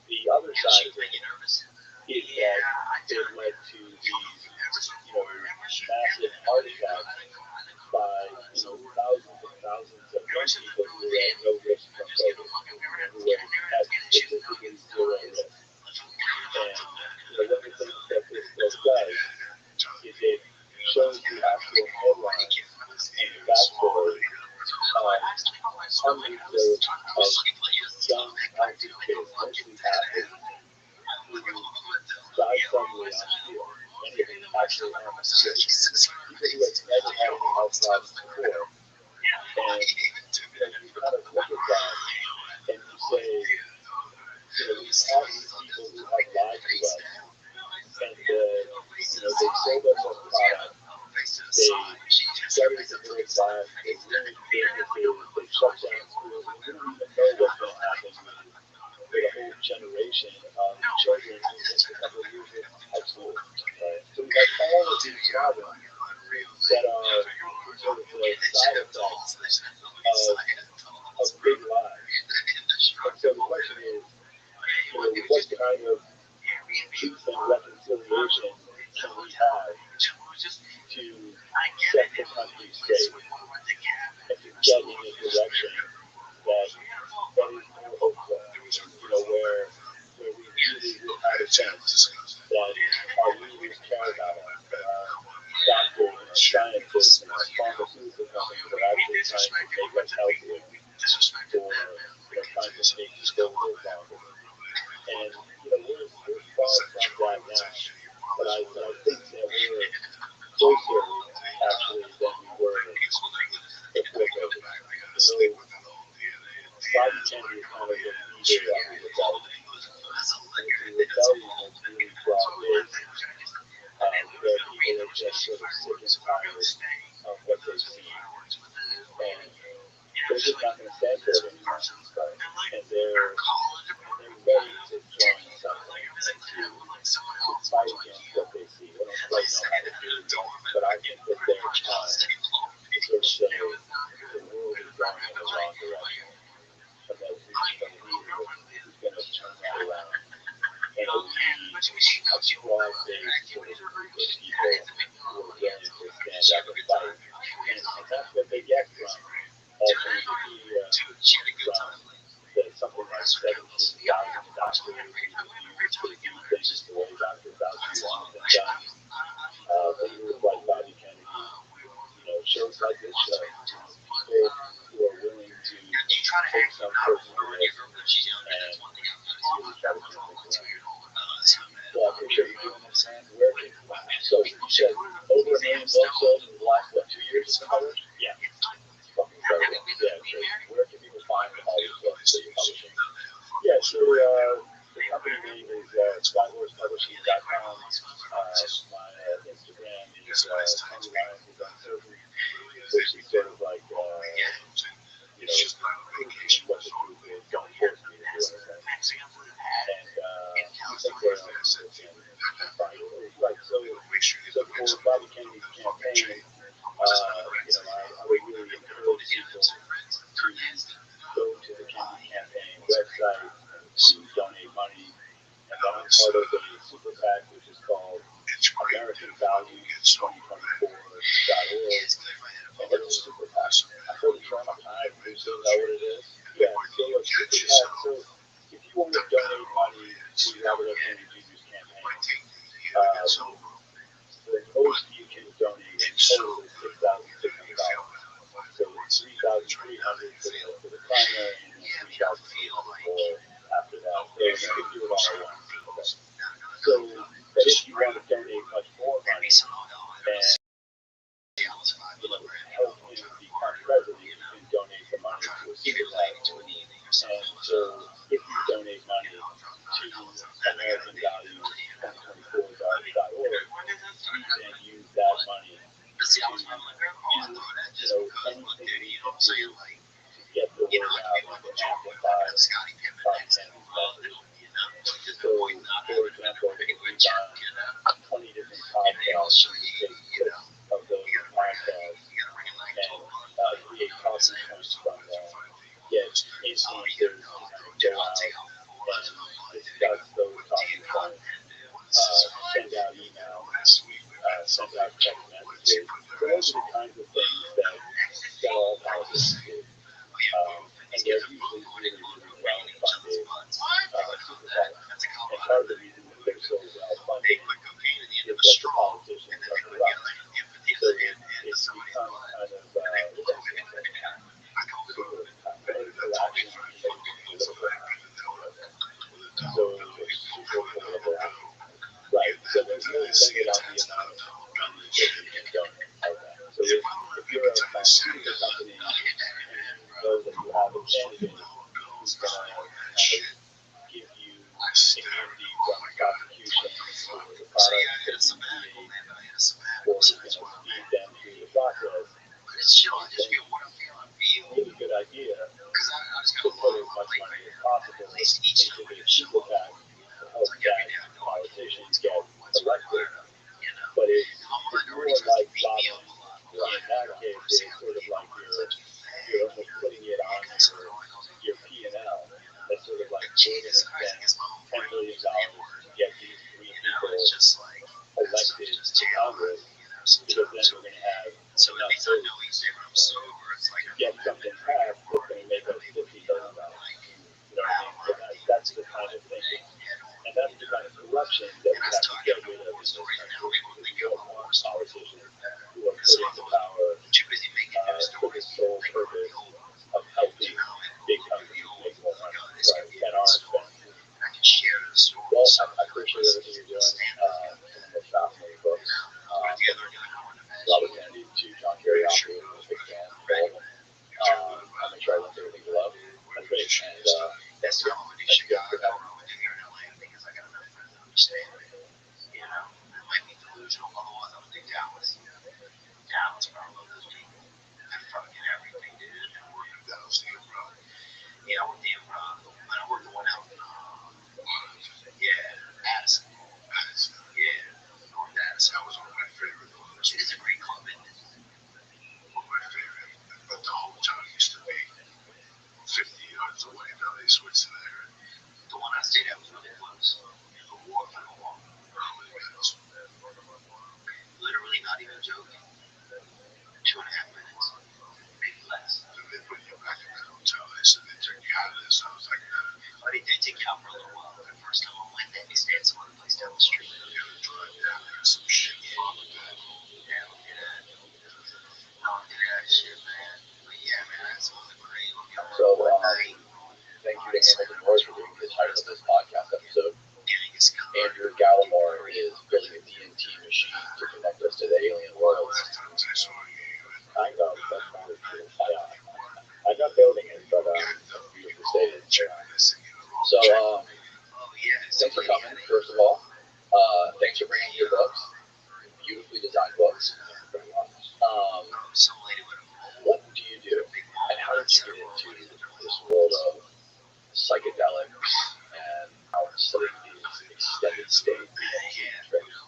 The other side of it is that it led to these, massive heart attacks by, thousands and thousands of young people who had no risk from COVID, who had statistically zero risk. And, one of the things that this book does is it shows the actual headlines and the backstory of hundreds of young, healthy kids, mostly athletes, who died suddenly on the field. Many of them actually on the field. People who had never had any health problems before. And you kind of look at that and you say, we have these people who have lied to us. And, they sold us a product. They started the middle class. They ruined businesses. They shut down schools. And we don't even know what's going to happen with a whole generation of children in just a couple of years in high school. Right? So we have all of these problems that are sort of the side effects of big lies. And so the question is, what kind of truth and reconciliation can we have to set the country straight and to get in a direction that is more hopeful, where we really will have a sense that our leaders care about us, that our doctors and our scientists and our pharmaceutical companies are actually trying to make us healthier, or trying to make people live longer. And we're far from that now, but I think that we're closer actually than we were before COVID. Bobby Kennedy is kind of the leader of the rebellion. And the rebellion is really broad-based, where people are just sort of sick and tired of what they've seen. And they're just not going to stand for it anymore. And they're ready to join something and to fight against what they see. They don't quite know how to do it, but I think that they're trying to sort of say the world is going in the wrong direction. And that we need a leader who's going to turn that around and lead a broad-based sort of group of people who are willing to stand up and fight. And that's what they get from alternative media, from something like 17,000 doctors who refuse to do things the way Dr. Fauci wants them done. Leaders like Bobby Kennedy, shows like this show, people who are willing to take some personal risk and really try to turn things around. Well, I appreciate you doing this, man. So you said over 1 million books sold in the last, 2 years or something? Yeah. Fucking incredible. Yeah, great. Where can people find all these books that you're publishing? Yeah, so the company name is SkyHorsePublishing.com. My Instagram is Tony Lyons is Uncertain, which is sort of like, what the truth is. Don't force me to do anything. And I think there are other people can find it. Right, so for Bobby Kennedy's campaign, I would really encourage people to go to the Kennedy campaign website to donate money. And then I'm part of a super PAC, which is called American Values 2024.org. And it's a super PAC. I heard it from a time. Do you know what it is? Yeah, so it's super PAC. So if you want to donate money to Robert F. Kennedy Jr.'s campaign, the most you can donate in total is $6,600. So it's $3,300 for the primary and then $3,300 after that. So you can do it all at once. Okay. So, but if you want to donate much more money and help him become president, you can donate the money to a super PAC. And so if you donate money to American Values 2024.org, you can use that money to do anything we can do to get the word out and to amplify Bobby Kennedy's message. So So, for example, we've done 20 different podcasts and we take clips of those podcasts and create talking points from them, get influencers to go out and discuss those talking points, send out emails, send out text messages. So those are the kinds of things that all politicians do. And they're usually really, really well-funded super PACs. And part of the reason that they're so well-funded is that the politicians are corrupt. So it's become kind of, super interaction political activism. So super political activism. Right. So there's no limit on the amount of money that you can donate like that. So if you're a pharmaceutical company and you know that you have a candidate who's going to kind of give you immunity from prosecution for the product that you create, or is going to speed them through the process, then it's a really good idea to put as much money as possible into the super PAC to help that politician get elected. But it's more like lobbying. In that case, it's sort of like you're almost putting it on your P&L. It's sort of like we're going to spend $10 million to get these 3 people elected to Congress, because then we're going to have enough votes to get something passed that's going to make us $50 billion. You know what I mean? So that's the kind of thinking. And that's the kind of corruption that we have to get rid of in this country. We don't want politicians who are put into power for the sole purpose of helping big companies make more money, right, at our expense. Well, I appreciate everything you're doing. It's fascinating books. Robert Kennedy to John Kerry, I'm a big fan. I'll make sure I link everything below. That's great. And that's good for having me. So, thank you to Hamilton Morris for giving me the title of this podcast episode. Andrew Gallimore is building a DNT machine to connect us to the alien world. Kind of. That's kind of true. I'm not building it, but it's beautifully stated. So, thanks for coming, first of all. Thanks for bringing your books, beautifully designed books. What do you do, and how did you get into this world of psychedelics and how sleep is extended state trips?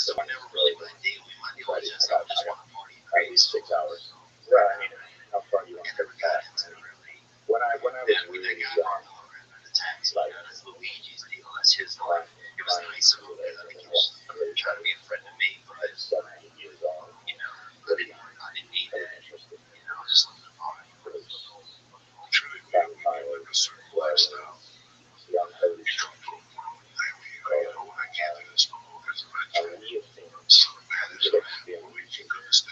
So I never really tried it. I got at least 6 hours. Well, I mean, how far do you want to go with that? When I was really young, like his life, it was nice over there. I mean, I'm really trying to be a friend to me, but I was 17 years old. Really not interested. Just that time was young, heavily I mean, you've seen good experience.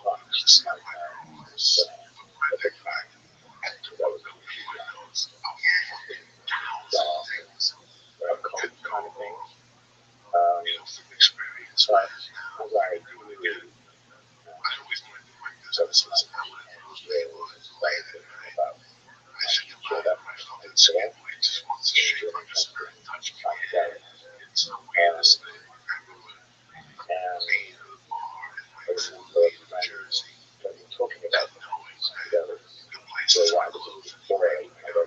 Not just my but the fact that was a cult kind of thing. But as I grew, so it's like about sure that incident and talking about together. So why was it before I ever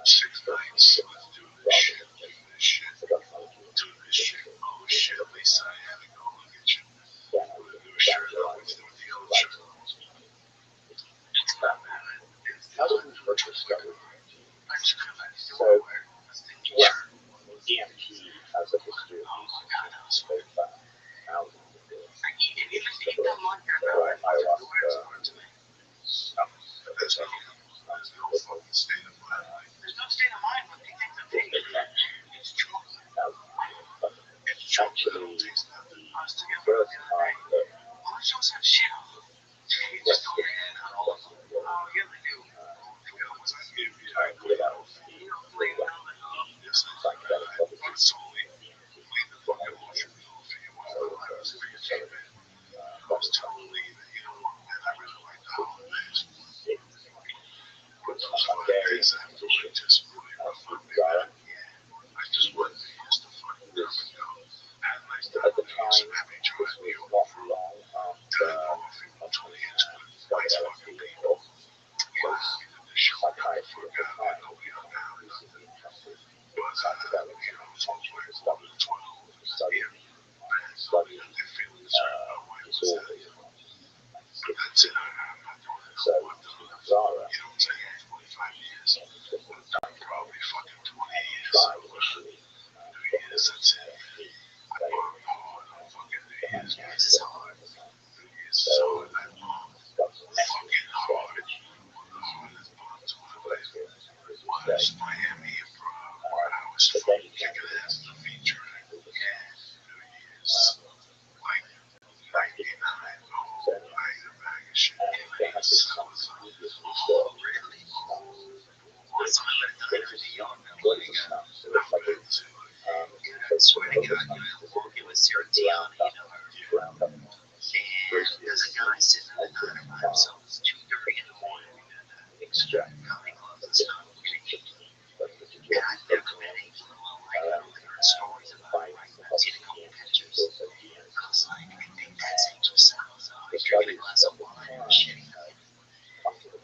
6 nights. Let's do this shit. Do this shit. Do this shit. Oh shit, Lisa, I had to go look at you. We're gonna do a shirt. Let's do the other shirt. It's not bad. How did we first discover? I just feel like So, yeah, DMT has a history of use of thousands of years. Ayahuasca. there's no fucking state of mind. There's no state of mind, but they think that it's chocolate. It's chocolate. It don't taste nothing. I was together the other day. Well, let's show some shit. You just don't hand out. Oh, yeah, they do. Was I gave you time to get out? You don't believe it. Yes, it's only leave the fucking mushroom off of you. I was where you came in. I was telling Lee that, you know what, man, I really like the holidays. But those holidays, I really just really rough on me, man. I just wasn't used to fucking rough and go. I had a nice time with you. Happy trying to be over for time off in 20 inch nice fucking people. The show got the fuck out of there. Nobody hung out or nothing. But, you know, it's all like 11 to 12. Yeah. Study their feelings about why it was that, you know. But that's it. I'm not doing it. So, Zara, you know what I'm saying? 25 years. I'm probably fucking 20 years. New Year's, that's it. I work hard on fucking New Year's. New Year's is hard. New Year's is hard. I work fucking hard. One of the hardest parts of my life was Miami Improv, where I was fucking kicking ass in the feature. New Year's. Like 99, the whole night, a bag of shit. I was really once I let it die, I swear to God, it was Sarah Dion, you know her. And there's a guy sitting in the diner by himself. It's 2:30 in the morning. We got comedy clubs and stuff. And I've never met anything like it. I've heard stories about it. I've seen a couple pictures. I was like, I think that's Angel Sal's. He's drinking a glass of wine and a shitty night.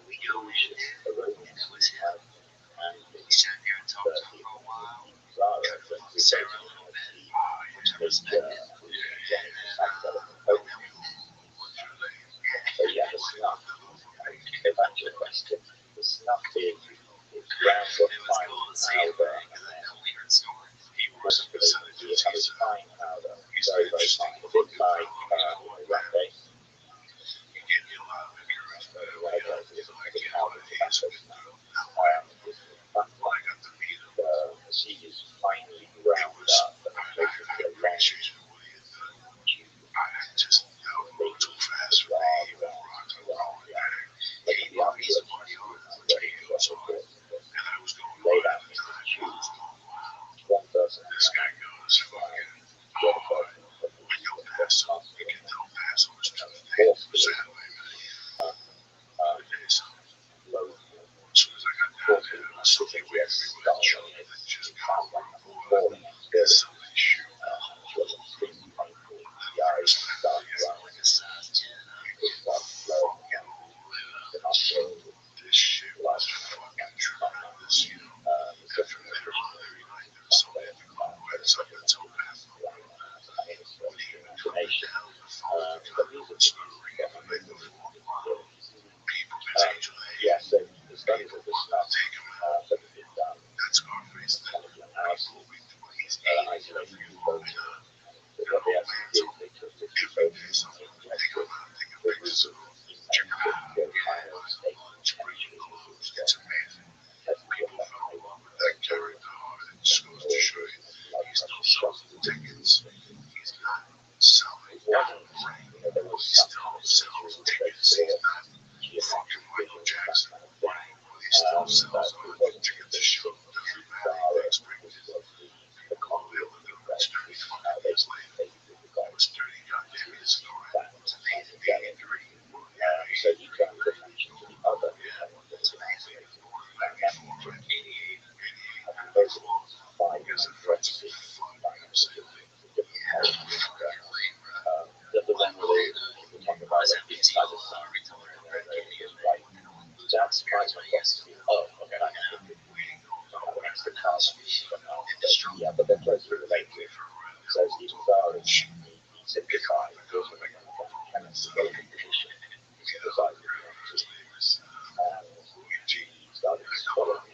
We go in there, and it was him. We sat there and talked to him for a while. Got to fuck Sarah a little bit, which I respected. And then we the snuff is round what fine powder, he was basically a fine powder, very, very fine. A bit like Rabbi. He gave me a lot of encouragement. The powder tobacco now. When I got to meet him, the seed is finely ground up and basically a long tube. I just moved too fast for me. He was rocking and rolling back. He's a party artist. He goes on. And I was going wild at the time. I was going wild. This guy goes fucking hard. When you pass up, you can tell pass on his Tuesday, Saturday, man. As soon as I got down there, I was sitting with a chum that just got on board. There's somebody shoot. This shit was fucking tremendous, you know. After middle every night, there was somebody at the club who had something to tell back. When he even coming down, the phone at the time would start ringing the night before. People could change their Yes, people wanted to take him out. That's Scarface. Then people, he's 80 and an old man told me every day someone would take him out, taking pictures of him. Check him out. Yeah, lunch, bringing clothes. It's amazing. People fell in love with that character hard. It just goes to show you. He still sells the tickets. He's not selling brain. He still sells tickets. He's not fucking Michael Jackson. He still sells tickets to show doesn't matter. He expected people will be able to do it. It's 30 fucking years later. It was 30 goddamn years ago, right? It was 83. So you can differentiate to the other. It's amazing. 94, 88, 88, There's 5 because the friends of fun, you know what I'm saying? Yeah, fucking late, bro. The one where they talk about like the inside of the right. That maximize my quantity. Oh, okay. That's the cost. Yeah, but that's what's related to. So Stephen Zara simplified chemistry position, synthesized the and started following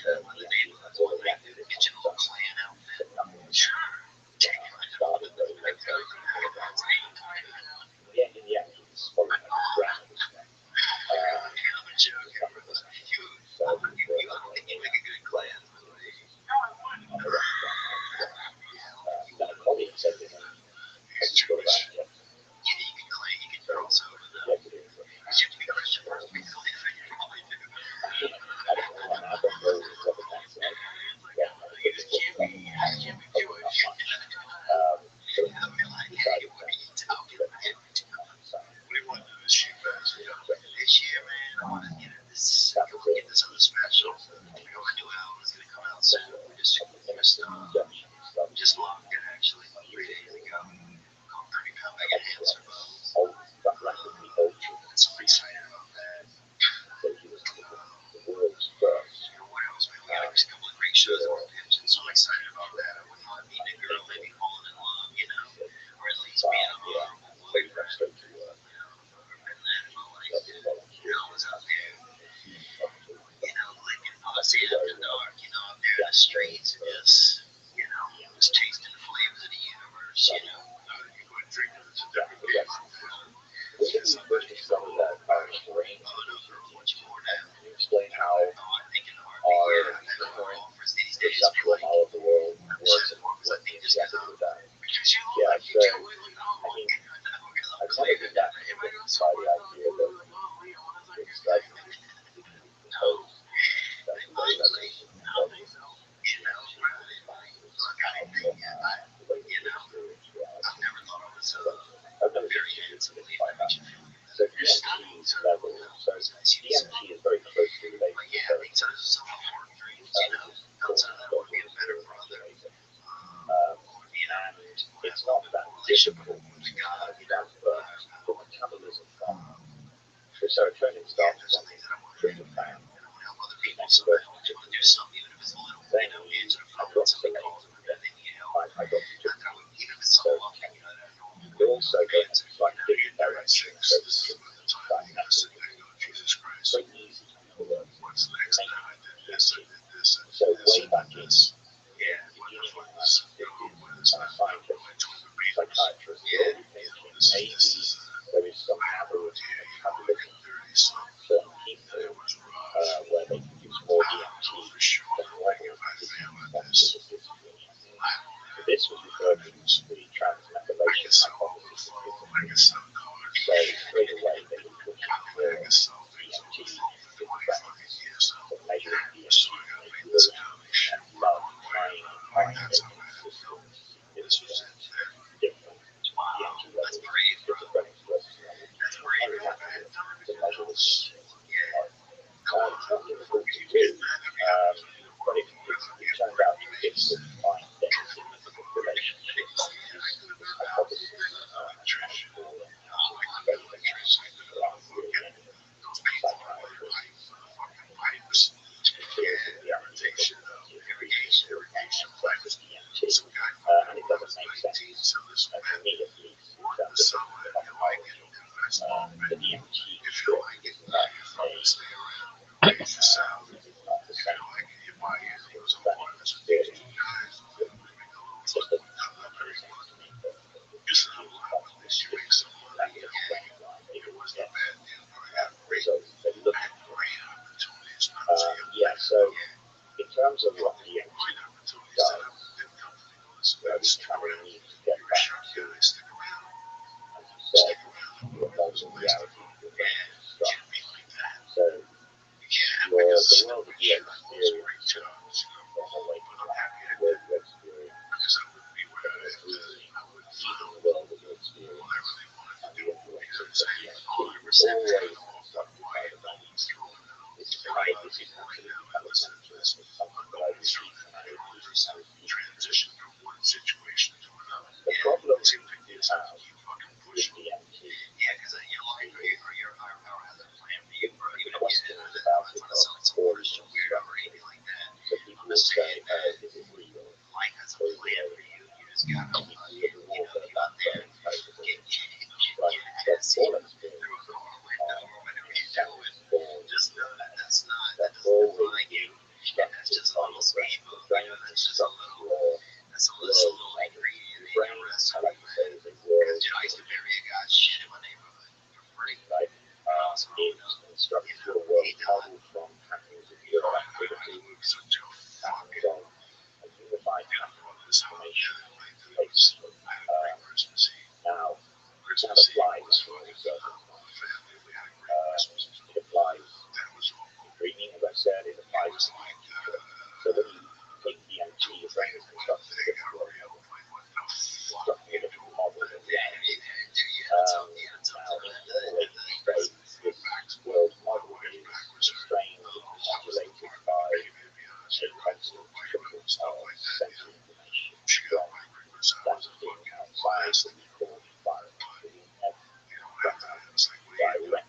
now we know that's all the reactive but nothing started very late. Yeah, in the end, it's following a graph. Just logged in actually 3 days ago. Called 30 pound bag of hands for both. It's pretty excited about that. What else, man? We got a couple of great shows in Pigeon, so I'm excited about that. I wouldn't mind meeting a girl, maybe falling in love, you know, or at least being a honorable woman. You know, I've been that in my life. You know, I was out there, you know, licking pussy after dark, you know, out there in the streets and just, you know, just tasting the flavors of the universe, you know. You go and drink it, it's a different game. Explain how our current conceptual model of the world works and what the objective of that. Yeah, so I mean, I've never been that convinced by the idea that it's like I've never thought I was very handsomely so DMT level, so DMT is very closely related but yeah, I think so. There's some hard dreams, you know. Outside of that, I want to be a better brother. And it's not that difficult to transfer the metabolism from the serotonin starts from tryptophan. And I want to help other people, so I want to do something, even if it's a little, you know, into the phone, something calls them, and they need help. I got to Not that I would, even if it's something lucky, you know, that I know. but also got like different directions. So it's Jesus Christ. very easy to work. What's next? I did this, I did this. So way back in Yeah, scientists, psychiatrists, maybe there is some aberrant metabolism in certain people where they produce more DMT than normal so this was referred to as the transmethylation hypothesis. So straight away they were looking for DMT in brains, so measuring DMT and love, trying activating systems in different DMT levels, schizophrenic versus to measure the DMT. It's not difficult to do, but it turned out to be difficult to find definitive relationships. This hypothesis and it doesn't make sense, and for me at least, in terms of the DMT trip so in terms of what DMT does, we kind of need to get back to, as you said, the modern reality stuff. So the world that you experience on awakening, the world you experience, even the world that you experience, and the influences of DMT always constructed by the values. This is right, this is what the development, this is something that I received from my transition from one situation to another. The problem you have with DMT exceptional circumstances. It applies in dreaming, as I said, it applies to future. So when you take DMT, your brain is constructing a different world model, constructing a different model of reality. Now, in the state, this world model is restrained and modulated by a constant trickle of sensory information from something outside that we call the environment. So we never have direct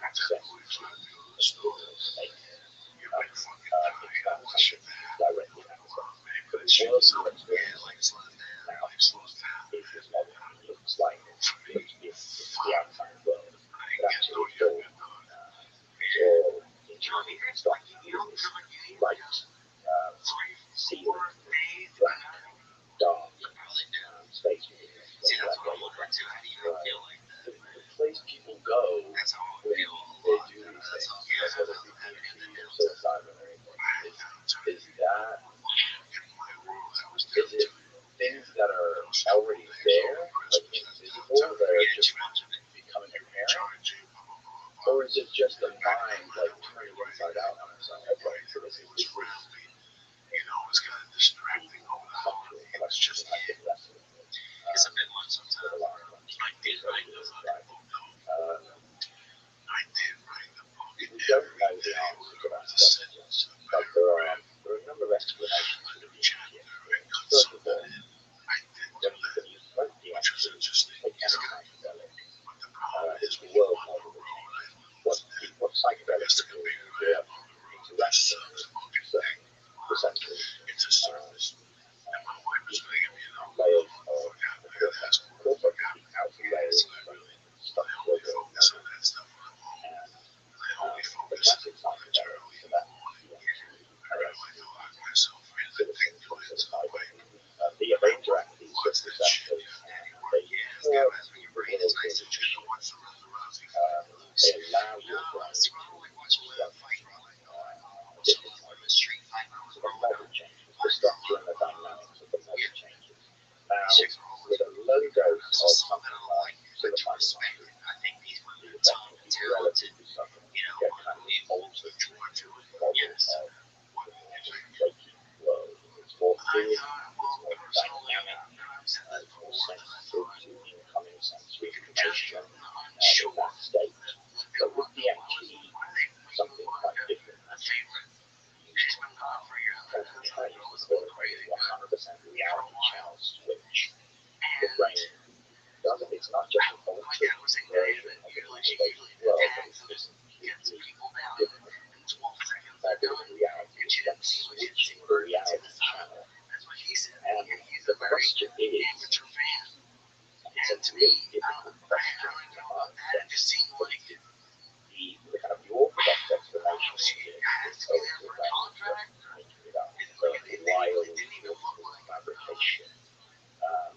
access to a spirit state. It's not something directly accessed. So the world we're experiencing now is this model. It looks like it's the outside world, but actually it's all internally constructed in this light, ceiling, black, dark space. The place people go when they do these things, whether it be DMT or psilocybin or anything, is it things that are already there, like invisible, that are just becoming apparent? Or is it just a mind like turning inside out on itself? Okay, so this is it's kind of distracting over the holiday. It's just I think that's it's a bit much sometimes. I did write the book. If you don't know the answer to that question, but there are a number of explanations for the DMT. First of all, when you smoke DMT, take any psychedelic, it's the world model that changes. What psychedelics do is they have interaction with certain essentially layers of corporate outer layers of structural and the classic psychedelics for that they interact with these receptors and they help your brain is they allow your brain to so the model changes, the structure and the dynamics of the model changes. Now, with a low dose of something like psilocybin, the effect will be relatively subtle. You get kind of an altered model of waking world. It's more fluid, it's more dynamic, it's more sensitive to incoming sensory information in that state. But with DMT, something quite different. Concentrate for a 100% reality channel switch. The brain doesn't, it's not just an altered version of the waking world, but it's just completely different. That different reality, it's like switching the reality channel. And the question is, it's a really difficult question to answer. The kind of the orthodox explanation is totally making it up. So wild fabrication.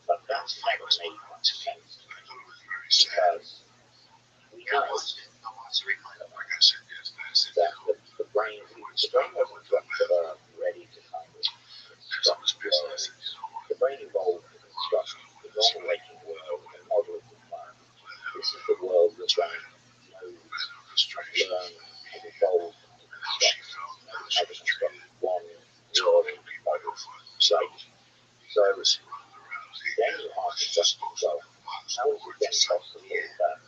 But that's never made much sense to me because we know that the brain wasn't ever ready to kind of construct worlds. The brain evolved to construct the normal waking world and model its environment. This is the world the brain knows, learn, and evolve to construct. How to construct one world model, right? So then you ask yourself, well, how is it then possible that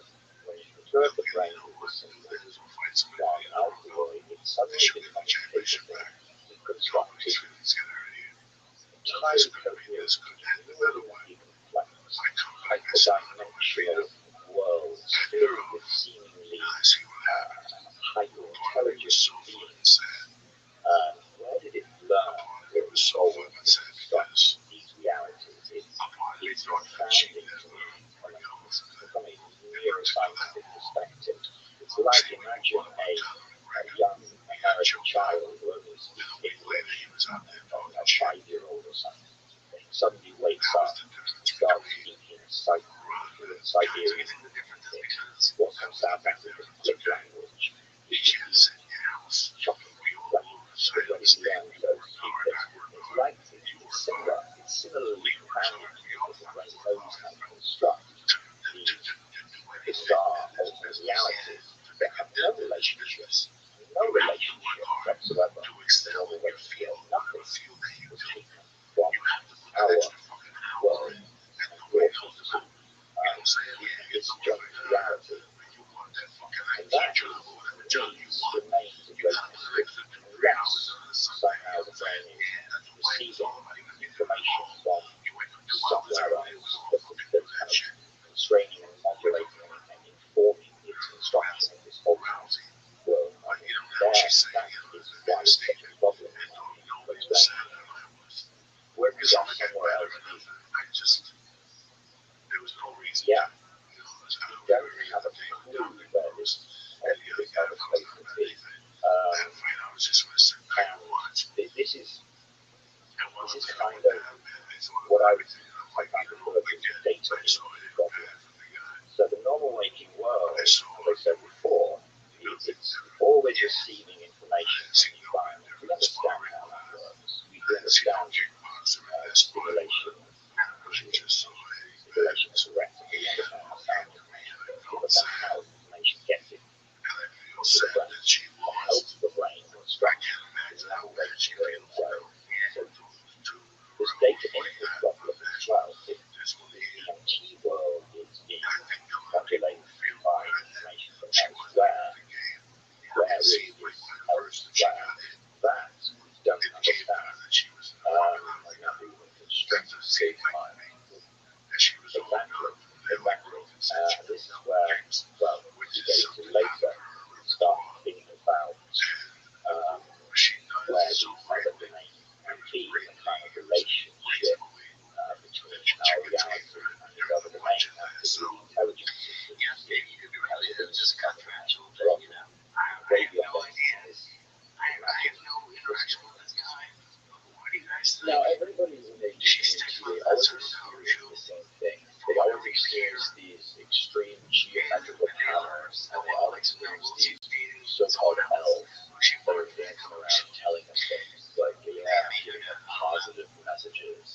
when you perturb the brain with this one alkaloid, it suddenly becomes capable of constructing entirely coherent, really complex, hyperdimensional worlds filled with seemingly hyper-intelligent beings? Where did it learn to evolve to construct these realities? It's confounding to me from a neuroscientific perspective. It's like imagine a young American child who only speaks English, a 5-year-old or something, suddenly wakes up and starts speaking Siberian. What comes out as a different language? It's shocking. When he learns those secrets, it's like it's similar. It's similarly profound because the brain knows how to construct these relationship. No relationship whatsoever. Normal relationship, nothing was taken from our world and brought into this joint reality. And that remains a great mystery unless somehow the brain is receiving information from somewhere else that's kind of constraining and modulating and informing its construction of this ultimate world. That is why it's such a problem in our brain. Where we are somewhere else, yeah, we don't have a clue where this other space could be. And this is kind of what I would refer to as a data problem. So the normal waking world, as I said before, it's always receiving information from the environment. We understand how that works. We understand stimulation, stimulation correct. We understand how sound understand how information gets it to the brain, to help the brain construct its navigation very well. So this data input problem as well, if the DMT world is being modulated by information from elsewhere, where is elsewhere? That we don't understand. Maybe we can strengthen state mind. Exactly. This is where, well, we get into later, start thinking about where the other domain can be, the kind of relationship between our reality and the other domain, and the intelligence systems, way beyond this. Now, everybody's in the community always experiences the same thing. They always experience these extreme geometrical patterns, and they all experience these so-called elves that are dancing around telling us things, like giving us positive messages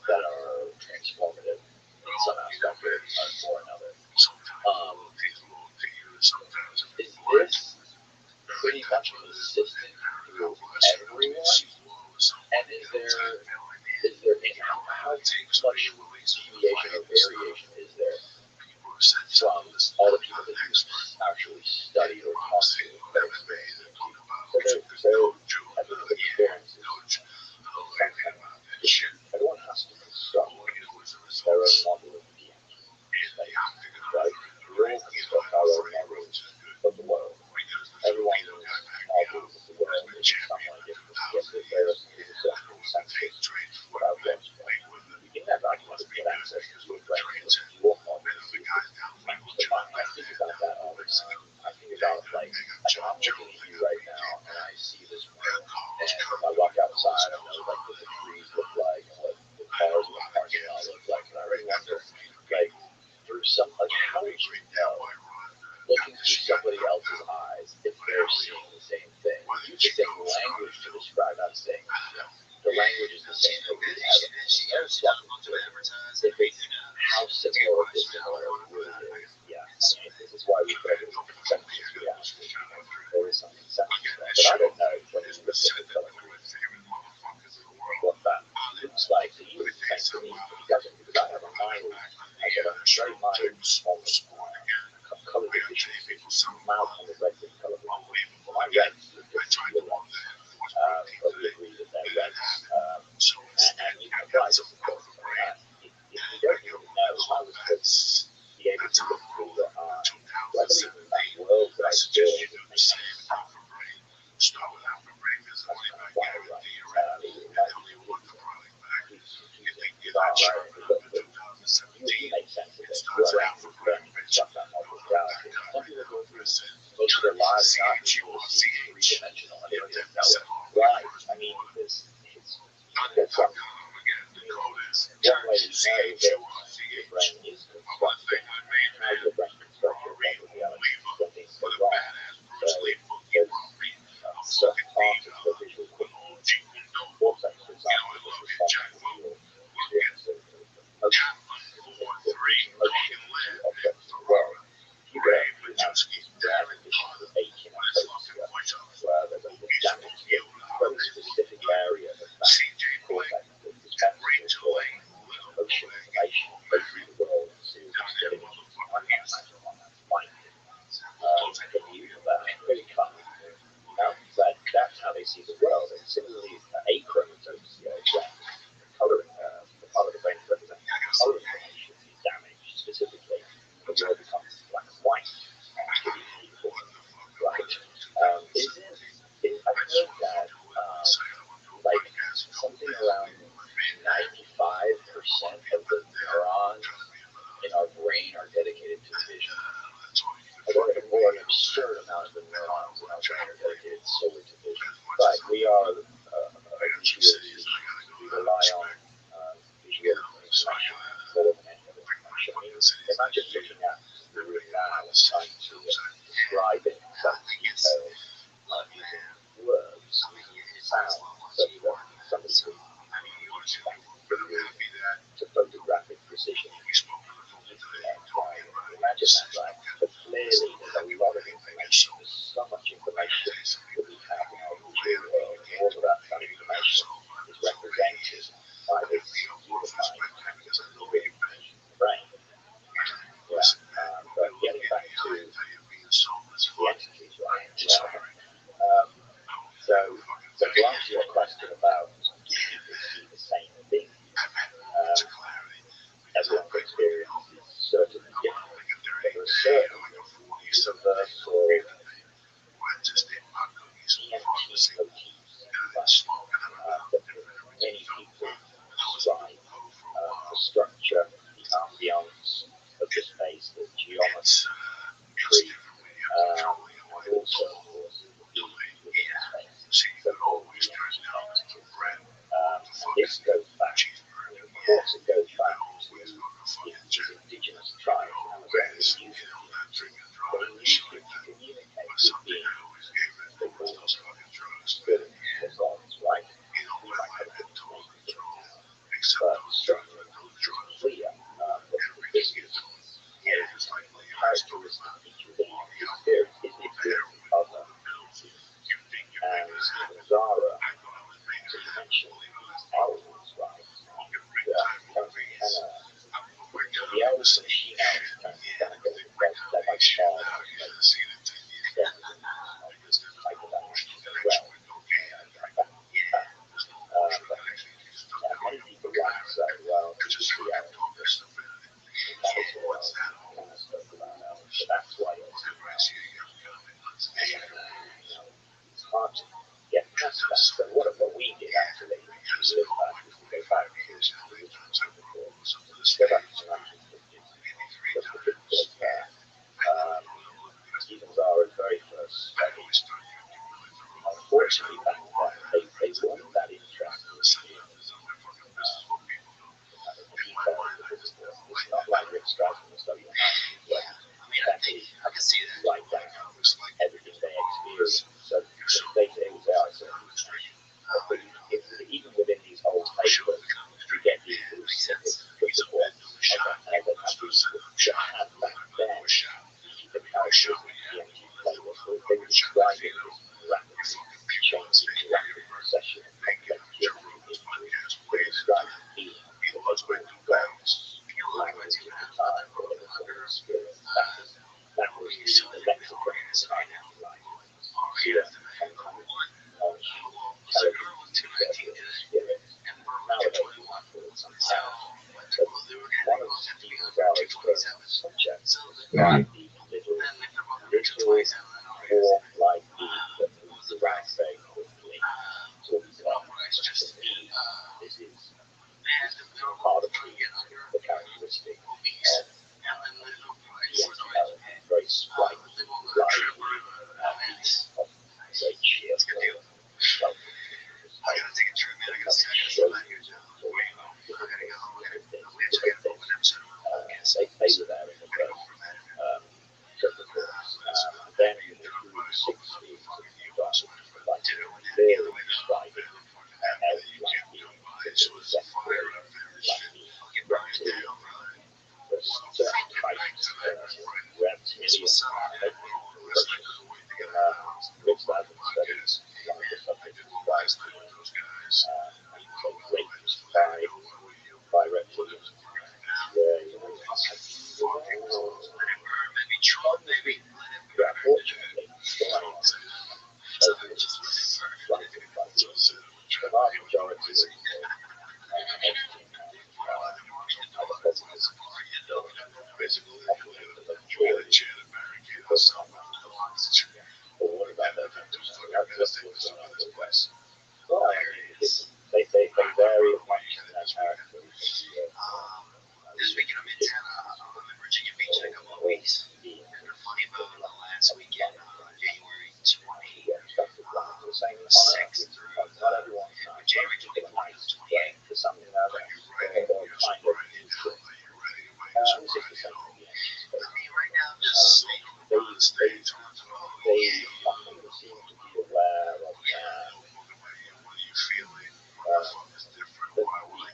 that are transformative in some aspect or another. Is this pretty much consistent through everyone? And is there how much deviation or variation is there from all the people that you actually study or talk to that experience DMT? So everyone's experience is some kind of different. Everyone has to construct their own model of DMT, right? We all construct our own models of the world. Everyone's models of the world is somewhat different. Yes, there are certain consensus about what's right. We can have arguments to get access to your brain and look at your model and see if it matches the mine. I think about that all the time. I think about, like, I'm looking at you right now, and I see this world, and if I walk outside, I know, like, what the trees look like, and what the cars in the parking lot look like, and I really wonder, like, through some, like, how would you know, looking through somebody else's eyes, if they're seeing the same thing? We use the same language to describe that thing. The language is the same, but we have no substance to it. If it's how similar or dissimilar it really is. Yeah, I mean, this is why we call it a consensus reality. There is some consensus there, but I don't know when you look at the television what that looks like. So you would think to me, he doesn't, because I have a mild, I get a very mild small color deficiency, mild on the red color. My reds look different to your reds. But we agree that they're reds. And you can apply this, of course. If you don't even know, I would hope to be able to look through your eyes, whether even that world that I feel makes sense. That's kind of why I run. You make sense of it. You're around for learning stuff that model of reality. Some people go through most of their lives not being able to see three-dimensional, and they don't even know it. Right. I mean, it's some one way to know that your brain is constructing, how your brain constructs your model of reality when things go wrong. So there's certain parts of the visual cortex, for example, is responsible for your experience of motion, objects in the world. If you don't have air conditions with aching and Tokyo, where there's a damage to a very specific area of that cortex that is responsible for motion information basically the world to get images. I can't imagine what that's like. Can you really can't. But that's how they see the world. And similarly, A chromosomes, where the part of the brain that represents color information is damaged specifically. The world becomes black and white. Right? I've heard that like something around 95% of the neurons in our brain are dedicated to vision. Or an absurd amount of the neurons in our brain are dedicated solely to vision. But we are a visual species. We rely on visual information more than any other information. I mean, imagine looking at the room now and trying to describe it in some detail using words, using sounds, so that somebody can to photographic precision. Imagine that, right? But clearly, there's a lot of information. There's so much information that we have in our visual world. All of that information is represented by this unified information in the brain. Yeah. But getting back to the entities, right? So to answer your question about do people see the same thing, everyone's experience is certainly different. But there are certain universal EMT motifs that many people describe the structure, the ambience of the space, the geometry, and also, of course, the space. So-called EMT entities. And this goes back, of course, it goes back to the indigenous tribes in Amazon. They used it to communicate with beings they call spirits or gods, right? We might have a different name for them now, but the structure is clear. But the biggest characteristic feature of the spirit is the appearance of other entities. And in Zara, to mention these owls, right? The owls and she owls kind of go they're like shards of many people like say, well, this is the owls, that is the owls, kind of spoke about owls, so that's why it's hard to get past that. So what we did actually, we look back, we go back to the original before, go back to the 1950s, just the big there. Stephen Zara's very first study. Unfortunately, back then, they weren't that interested in detail of the physical. It's not like Rick Strassman study in where he actually had to write down everything they experienced. So they was there, so even within these old papers, you get these physical and they have these that had back then the characters of EMT players. They were describing this rapidly changing rapid procession of complex geometry imagery. They described being the most gods, language of the time, or whatever sort of spirit. That was the lexicon of the time, if you like. Yeah. Nowadays, you might call it something else. But one of Stephen Zara's first subjects might be little or like the moves around very quickly. So to me, this is part of the characteristic of the very sprightly, lively, piece of great sheer form. They were there in the first then in the 60s, like clearly describing elves like being reptilian pushing Rich Levin studies one of the subjects of Christ, and so raped by reptilians. Yeah, unfortunately, still on the vast majority of editing other positive but what about that? Well, I mean, they vary much in their characters. Speaking of Montana, I'm in Virginia Beach in a couple of weeks. And the funny bone last weekend, January 26th through January 24th, 28th. For something like that, or kind of neutral. It's just the same thing. I mean, right now, just They fucking seem to be aware of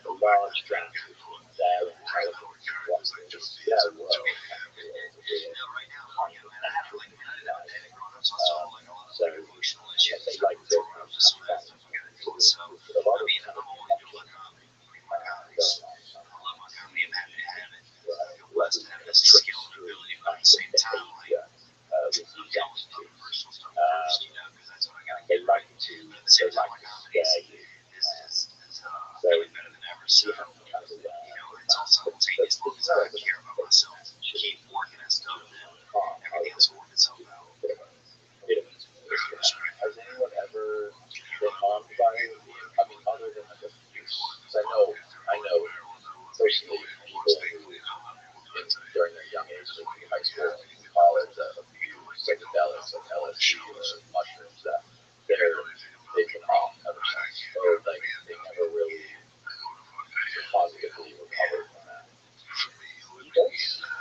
the large gap between their intelligence and what is their world. So they like to have some fun. A lot of kind of going on. Blessed to have this skill and ability, but at the same time, like, with these youngsters. They like to scare you. So better than ever. So, it's all simultaneous. As long as I care about myself, keep working and stuff, and everything else will work itself out. Has anyone ever been harmed by it? I mean, other than like abuse? Because I know personally people who, during their young age, like high school and college, abuse psychedelics like LSD or mushrooms, that they've been harmed ever since. Or like they never really positively recovered from that.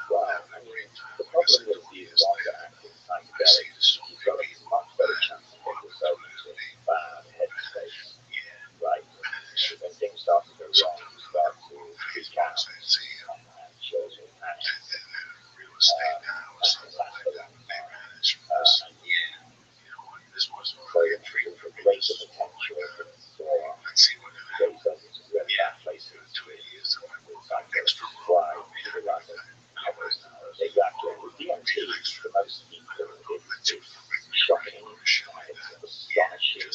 Wow. I mean, the problem with these longer acting psychedelics, you've got a much better chance to get yourself into a bad headspace, right? When things start to go wrong, you start to freak out and show your panic. That's the one part. So the greater potential for yourself into really bad places with psychedelics. Why? Exactly. With DMT, for most people, it's shocking, it's astonishing.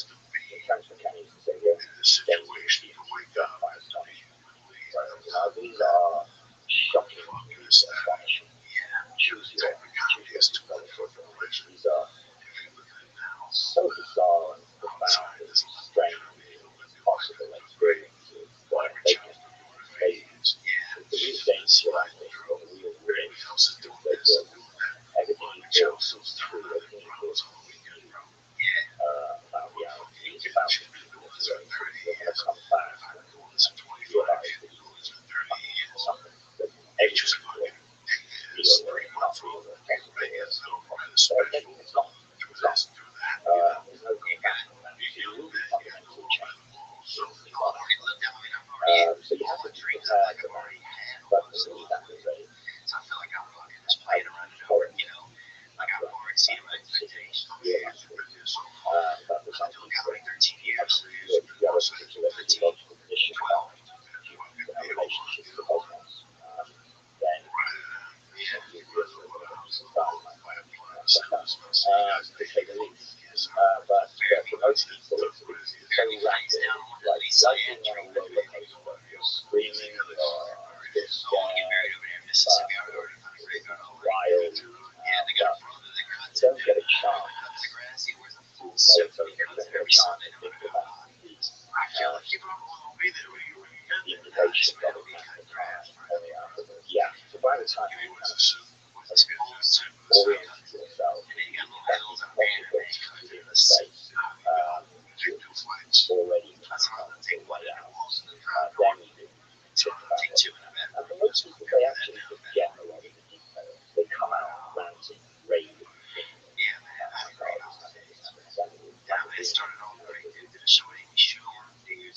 In terms of mechanics, so you're dangerous, by astonishing. These are shocking, astonishing. Choose your these are so bizarre and profound and strange and impossible experiences that the real danger, I think, or the real risk is that everything you feel is true, everything you feel is about reality, is about the people that you're going to come back and realize that you're something that everyone will feel or not feel or possible or so everything is not. There's no going back from that. So you will be fundamentally changed. So you have to prepare for that. But for me, that was a So I feel like I'm fucking just playing around it over, like I've already seen my expectations. But for some people, you have a particular physiological condition about a relationship with the cosmos. Then you really start to say the least. But for most people, it's so rapid, like being on a roller coaster. You're screaming, you're scared, wild, don't get a chance. So you don't get a chance to think about the implications of it yeah. So by the time you orient yourself, that is possible within the space, already take way out. Then you can think about it. And for most people, they actually forget a lot of the details. They come out ranting, raving, It started off great, dude. Did a show at Amy Schumer.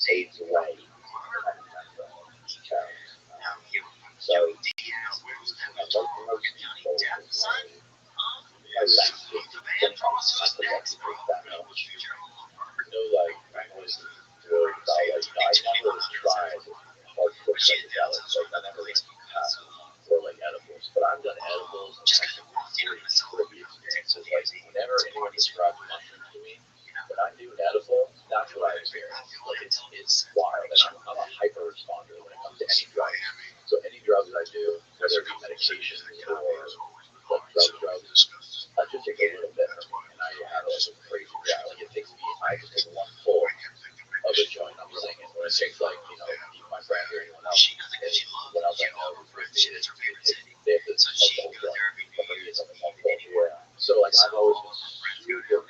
aids away and details. So most people, am from a suspect. Like I was worried about I never tried hardcore psychedelics. Like I never or like edibles, but I've done edibles and had some really trippy experiences. Like whenever anyone describes mushrooms to me, when I do an edible, that's what I experience. Like it's wild. And I'm a hyper responder when it comes to any drug. So any drugs I do, whether it be medications or like drugs, I just take a little bit and I have like a crazy reaction. Like it takes me, I can take one pull of a joint, I'm singing. When it takes like, my friend or anyone else, anyone else I know who's really they have to smoke the whole joint. But for me, it's only one pull. Yeah. So like I've always been super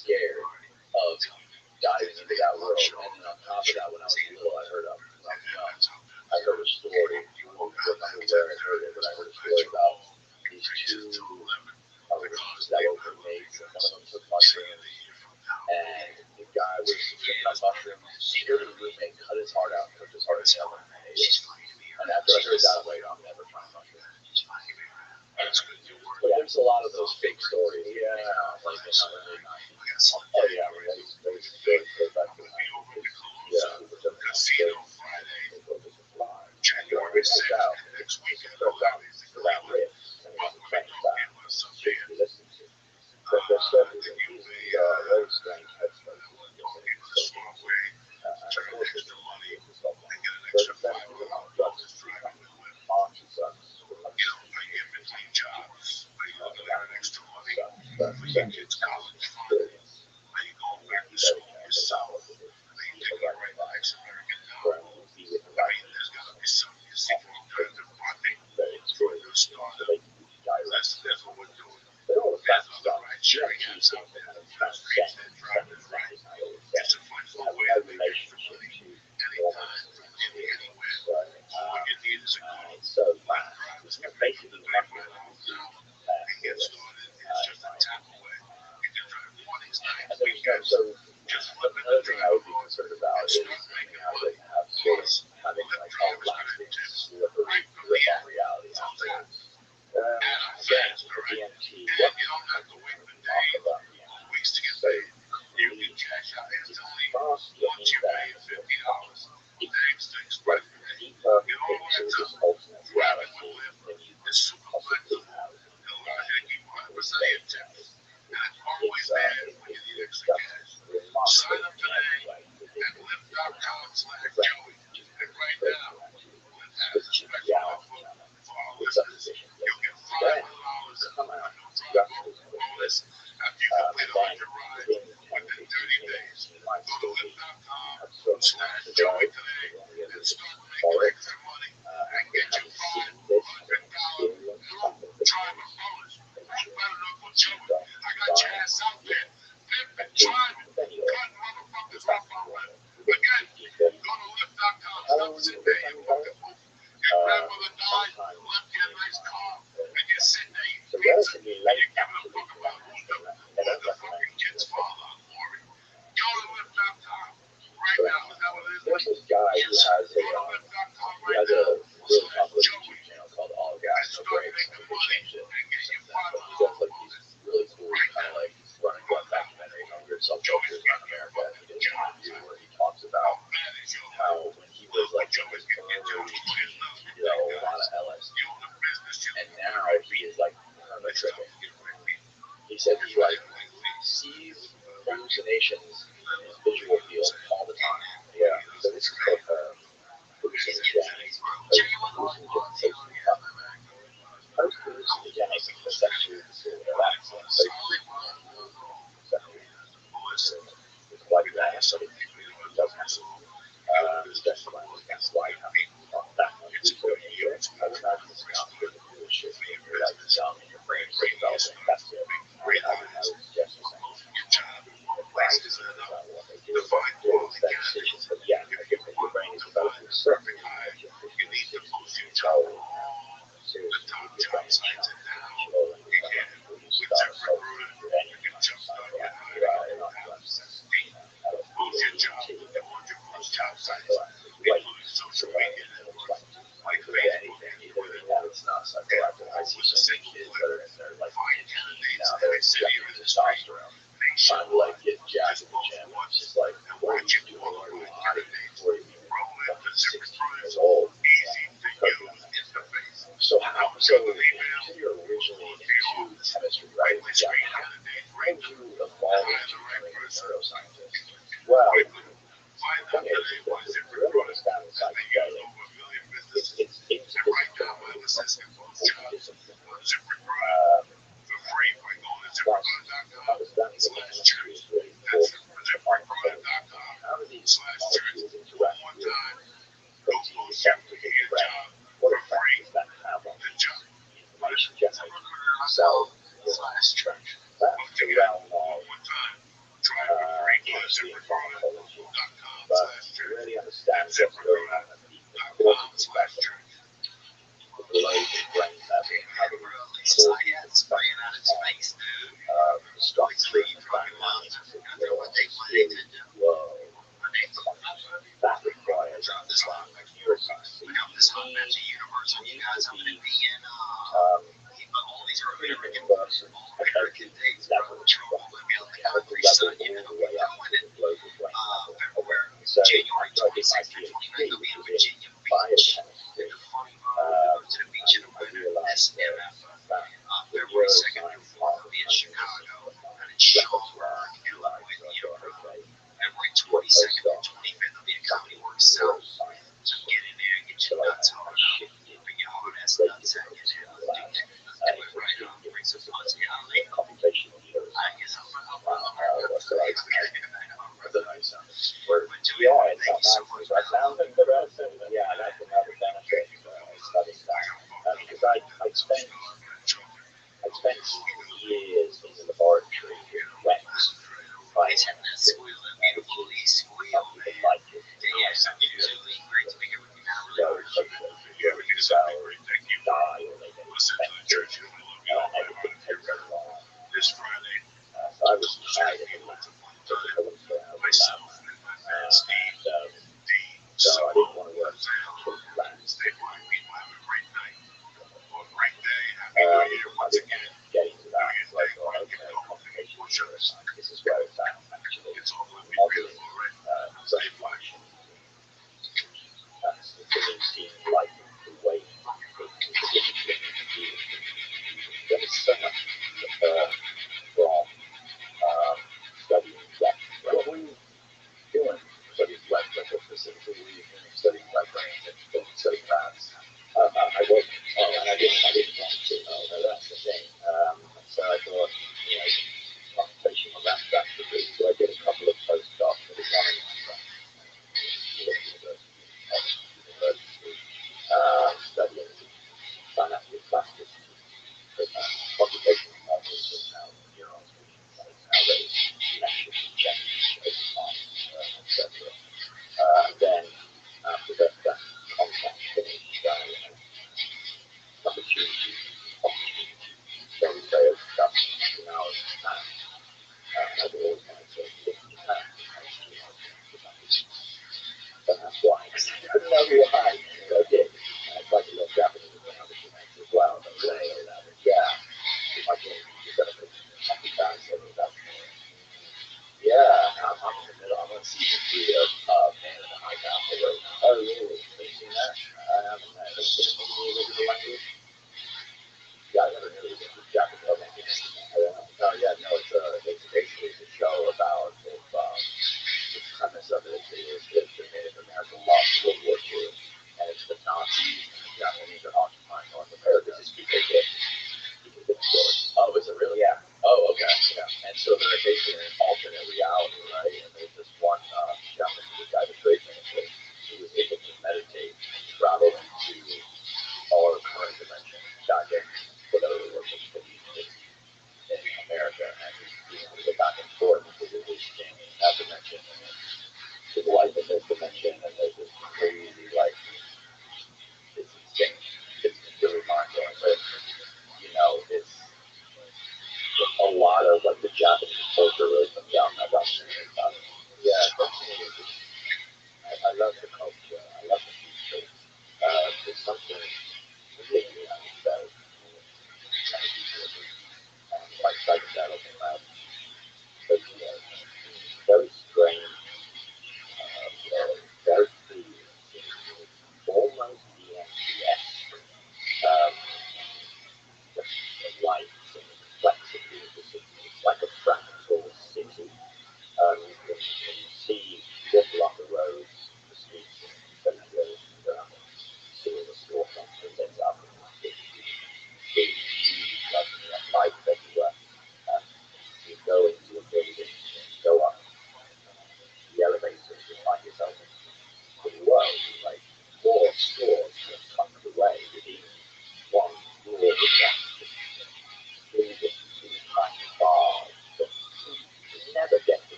scared of diving into that world. And then on top of that, when I was little, I heard I heard a story. I don't remember where I heard it, but I heard a story about these two that were roommates, and one of them took mushrooms, and the guy was taking on mushrooms. Scared the roommate, cut his heart out, took his heart out, and ate it. And after I heard that, I'm like, I'm never trying mushrooms. But there's a lot of those fake stories. Yeah, like in the early 90s. Oh yeah, those back in the 90s. Yeah, which are it's out. Next week, it's about riffs. And it's a track style. You listen to. But their stuff is in these very strange headspace. So another thing I would be concerned about is having like a lasting slippery grip on reality. Again, DMT. What talk about DMT? So you cross looking back at like deeper into this ultimate reality than you possibly have. It's remarkable. There's this guy who has a really popular YouTube channel called All Gas No Brakes. He changed it. He does like these really cool kind of like running gun documentaries on weird subcultures around America. And he did an interview where he talks about how when he was like in his early teens, he did a lot of LSD, and now he is like hermit tripping. He said he like sees hallucinations in his visual field all the time. Yeah. So this is like hallucinogenic. Post-hallucinogenic essentially that's it's like that, but it doesn't. That's why not that much research. I would imagine it's not good to do this shit when you're like young and your brain's developing. That's it. I would suggest advice is what they do is statisticians, but yeah, I think that your brain is developing certainly you need to tell seriously your brain is controlling testosterone, trying to like get jacked in the gym. It's just like, what are you doing to your body before you even fucking 16 years old? So you're originally into chemistry, right? Yeah. How did you evolve into becoming a neuroscientist? Well, everyone is found inside together. It's a discipline. Understanding the chemistry is really important to find how do these molecules interact with protein receptors in the brain? What effect does that have on the information generated in cells? That's the realm of chemistry and pharmacology. But to really understand what's going on at the important spectrum, below the brain level, how do we the structure and dynamics of the world, that requires neuroscience. So you need to be universal at every level, from chemical level all the way up to the global brain level. So I did my PhD in biochemistry, and I realized that the neuroscience part of repertoire, and like, so I thought, okay, what postdoc exactly what neuroscience. So I shifted radiology lab computational neuroscience. So I don't know, some word. Yeah, it's not nice right now. Yeah, that's another benefit of studying that. Because I'd spent years in the laboratory with wet right? So people like it. Yeah, we can die or they get infected. Everything takes so long. So I was tired of it. So I was out of the lab. So I didn't want to work for the lab. I didn't get into that. So I thought, okay, computational neuroscience. This is where it's at, actually. Modeling brain function. That's the thing like the way there's so much from studying black. What were you doing studying black? Specifically, were you studying black brains and studying maths? I wasn't. And I didn't want to. That's the thing. So I thought, computational that's the route. So I did a couple of postdocs at one of my university, studying synaptic plasticity, computational models of how neurons communicate, how they connections change over time, etc. Then after that contact finished, opportunity, shall we say, of about 2 hours in Japan. I've always wanted to live in Japan. And that's why. I don't know why, but I did. I'd like to learn Japanese as well. But yeah, I think you're going to be back so that's yeah, I'm in the middle. I'm on season 3 of Man in the High Castle right now. Oh, really? Have you seen that? I haven't seen the original language. Yeah, I never knew it was Japanese. Oh, yeah, no, it's basically a show about if, the premise of it is if the Native American lost World War II, and it's the Nazis and the Japanese are occupying North America. This is because oh, is it really? Yeah. Oh, okay. Yeah. And so they're basically in an alternate reality, right? And there's this one Japanese guy, the trade minister, he was able to meditate and travel into our current dimension back in whatever it was in America, and he's being able to go back and forth because it was in that dimension and then his life in this dimension, and there's this crazy like it's insane. It's really mind blowing, but it's a lot of like the Japanese culture really comes down that documentary about it. Yeah, definitely. I love the culture. I love the people. There's something particularly about like psychedelic and love.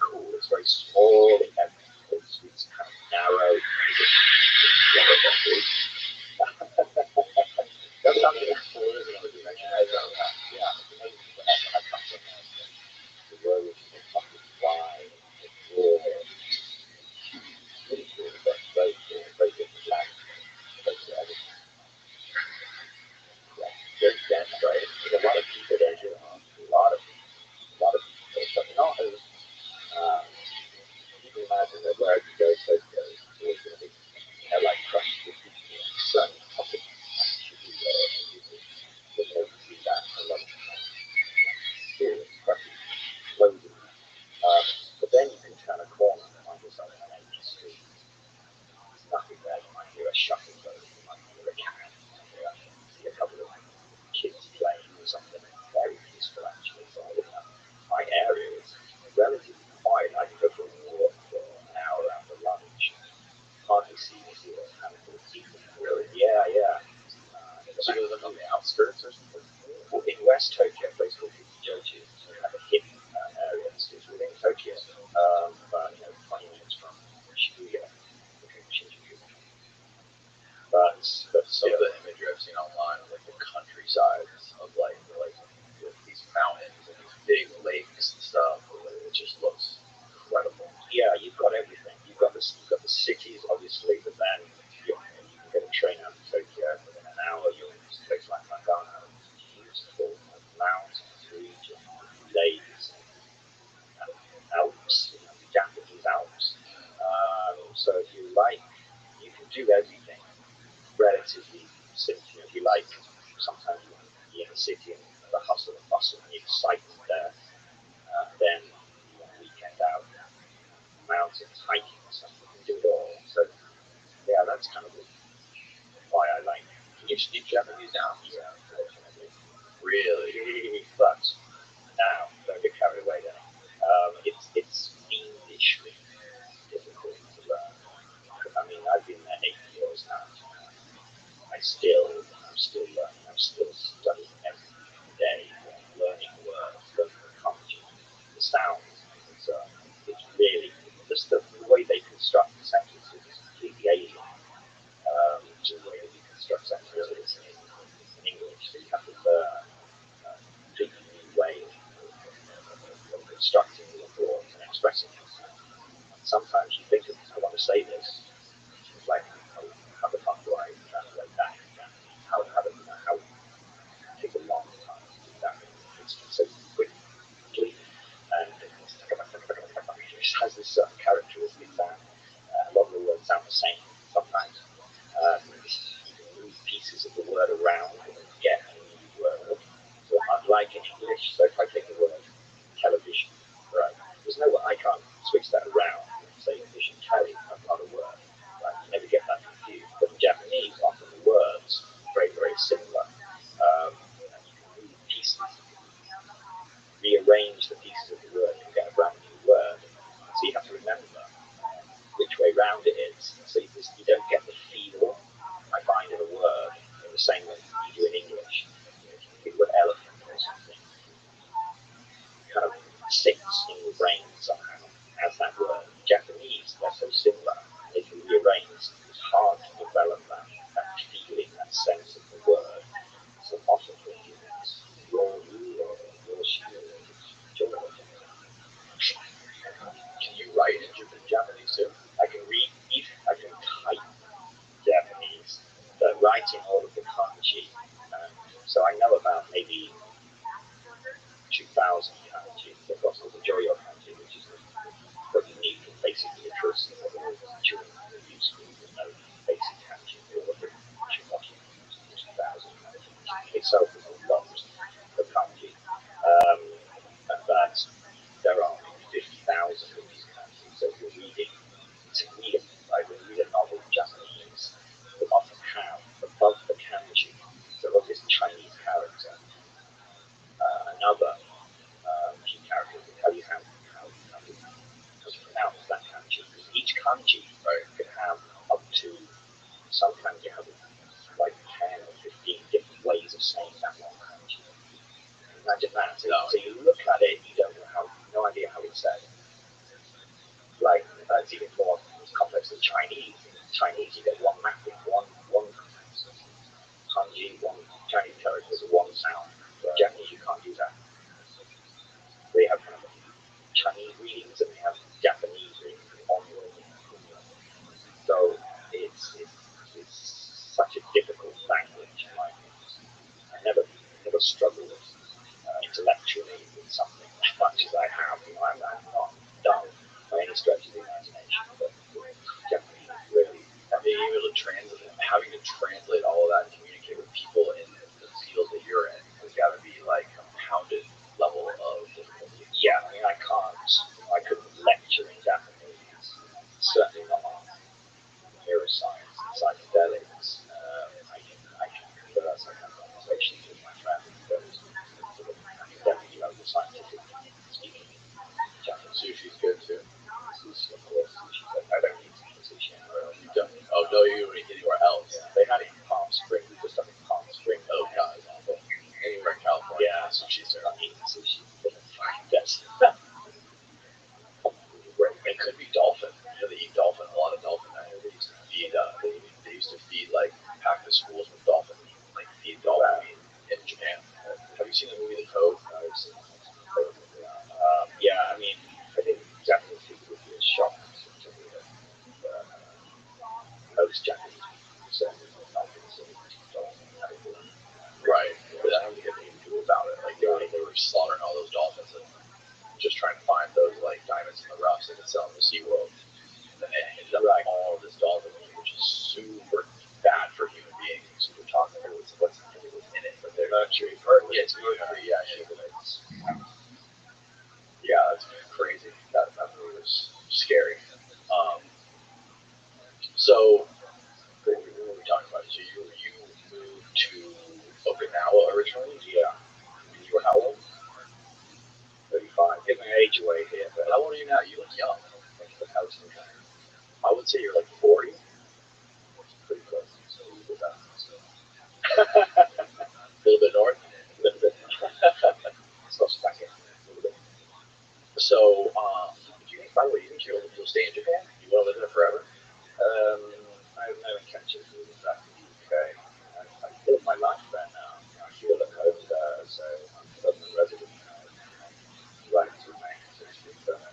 cool. It's very small. It's kind of narrow. That's something that's for another dimension. Yeah. The road is fucking wide, broad, really cool, but very cool, very different land. Very dense, right? There's a lot of people there, a lot of people, but not as you can imagine that wherever you go, Tokyo is always going to be like crushed with people. Certain topics should be there. You see that a lot of serious crushes, loads of them. But then you can turn a corner and find yourself on an empty street. There's nothing there. You might hear a shuffle go, you might hear a cat, you might see a couple of kids playing or something. Very peaceful actually. So my area is relatively quiet. I can go for a walk for an hour after lunch. Hardly see a handful of people. Really? Yeah. So you live on the outskirts or something? Well, in West Tokyo, a place called Fujijoji, so kind of a hip area. It's within Tokyo, but 20 minutes from Shibuya. But some of the imagery I've seen online of like the countryside of like these mountains and these big lakes and stuff, it just looks incredible. Yeah, you've got everything. You've got the cities, obviously, but then you can get a train out of Tokyo within an hour. You're in this place like Nagano, beautiful mountains, region, lakes, Alps, Japanese Alps. So if you like, you can do everything relatively simple. If you like, sometimes you want to be in the city and the hustle and bustle and the excitement there, then you want a weekend out, mountains, hiking or something, you can do it all. So yeah, that's kind of why I like it. You speak Japanese now? Yeah, definitely. Really? But now, don't get carried away there. It's fiendishly difficult to learn. I mean, I've been there 8 years now. I'm still learning. I'm still studying every day, learning words, learning the kanji, the sounds. It's really just the way they construct the sentences is completely alien to the way that we construct sentences in English. So you have to learn a completely new way of constructing your thoughts and expressing yourself. Sometimes you think, I want to say this. It's like, how the fuck do I translate that? How take a long time to do that. It's so quickly, and it has this certain characteristic sound. A lot of the words sound the same sometimes. You can move pieces of the word around and get a new word. So unlike in English, so if I take the word television, right, there's no way I can't switch that around and say vision telly, that's not a word. Right? You never get that confused. But in Japanese, often the words are very, very similar. And you can move pieces, rearrange the pieces of the word and get a brand new word. So you have to remember which way round it is. So you don't get the feel, I find, in a word in the same way you do in English. If you think of elephant or something, it kind of sits in your brain somehow as that word. In Japanese, they're so similar. If you rearrange, it's hard to develop that feeling, that sense of the word. So often it's Can you write in Japanese too? I can read, I can type Japanese, but writing all of the kanji. So I know about maybe 2,000 kanji. They've got the Joyo kanji, which is what you need for basic literacy for all children in the school. There's no basic kanji. All of it, 2,000 kanji. Itself is a lot of kanji. But there are 50,000 of these kanji. So if you're reading, when you read a novel in Japanese, they often have above the kanji, so of this Chinese character, another key character to tell you how to pronounce that kanji. Because each kanji can have up to, some kanji have like 10 or 15 different ways of saying that one kanji. Imagine that. So you look at it, you don't know no idea how it's said. it's even more complex than Chinese. Chinese, you get one mapping, one kanji, one Chinese characters, one sound. Japanese, you can't do that. They have kind of Chinese readings and they have Japanese readings on your so it's such a difficult language. I never struggled intellectually with something as much as I have. I'm not dumb by any stretch of the imagination, but Japanese really. I mean, having to translate all of that and communicate with people in the field that you're in has got to be like a compounded level of difficulty. Yeah, I mean, I couldn't lecture in Japanese. Certainly not on neuroscience and psychedelics. I can converse, I have conversations with my friends, but definitely the scientific speaking. Japanese sushi's good too. Sushi, of course. I don't eat sushi anywhere else. You don't? Oh no, you don't eat anywhere else. Yeah. They had it in Palm Springs. Just up in Palm Springs. Oh god, anywhere in California. Yeah, sushi's there. I'm eating sushi. Yes. It could be dolphin. They eat dolphin. A lot of dolphin. They used to feed. They used to feed pack the schools with dolphin meat. Feed dolphin meat in Japan. Have you seen the movie The Code? I've seen it. Yeah, I mean, I think Japanese people would be a shock to me that most Japanese people say right. But I don't think anything to do about it. They were slaughtering all those dolphins and just trying to find those diamonds in the rough so they could sell them to SeaWorld. And then they ended up all of this dolphin meat, which is super bad for human beings, super toxic. What's in it? But they're mercury. Yeah, it's mercury. Yeah, yeah, that's crazy. That movie was scary. So what were we talking about? So you moved to Okinawa originally? Yeah. And you were how old? 35. Give my age away here. But how old are you now? You look young. I would say you're 40. Pretty close. So you did that. A little bit north. A little bit. So back in. A little bit. So, by the way, you think you'll stay in Japan? You want to live there forever? I have no intention of moving back to the UK. I've built my life there now. I feel at home there, so I'm a permanent resident now. Right to remain essentially permanent.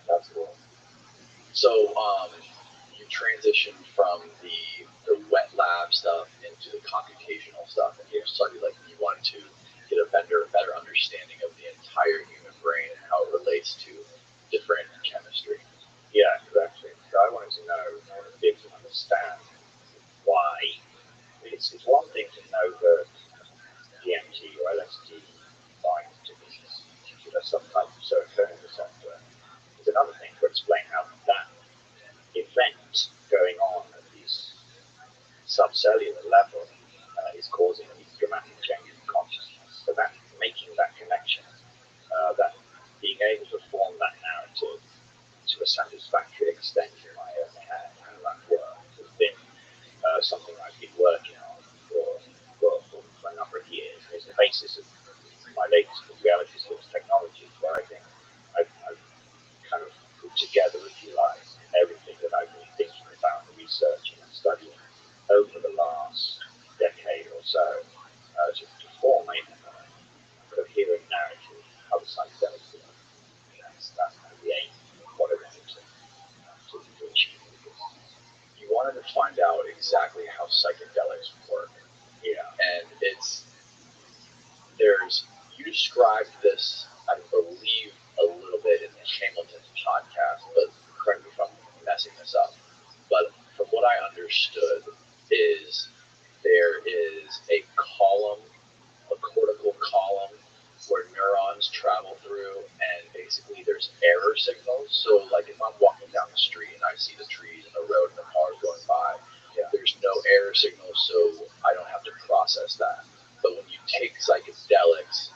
That's cool. So, you transitioned from the wet lab stuff into the computational stuff, and you started you wanted to get a better understanding of the entire human brain and how it relates to different chemistry. Yeah, exactly. So I wanted to know, be able to understand why. It's one thing to know that DMT or LSD binds to this particular subtype of serotonin receptor. It's another thing to explain how that event going on at this subcellular level is causing these dramatic changes in consciousness. So that making that connection, that being able to form that narrative to a satisfactory extent in my own head, how that works, has been something I've been working on for a number of years. It's the basis of my latest reality source technology, where I think I've kind of put together, if you like, everything that I've been thinking about, researching and studying over the last decade or so to form a coherent narrative of how the psychedelics work. That's kind of the aim of what I wanted to achieve. You wanted to find out exactly how psychedelics work. Yeah. And you described this, I believe, a little bit in the Hamilton's podcast, but correct me if I'm messing this up. But from what I understood is there is a cortical column where neurons travel through, and basically there's error signals. So if I'm walking down the street and I see the trees and the road and the cars going by, there's no error signals, so I don't have to process that. But when you take psychedelics,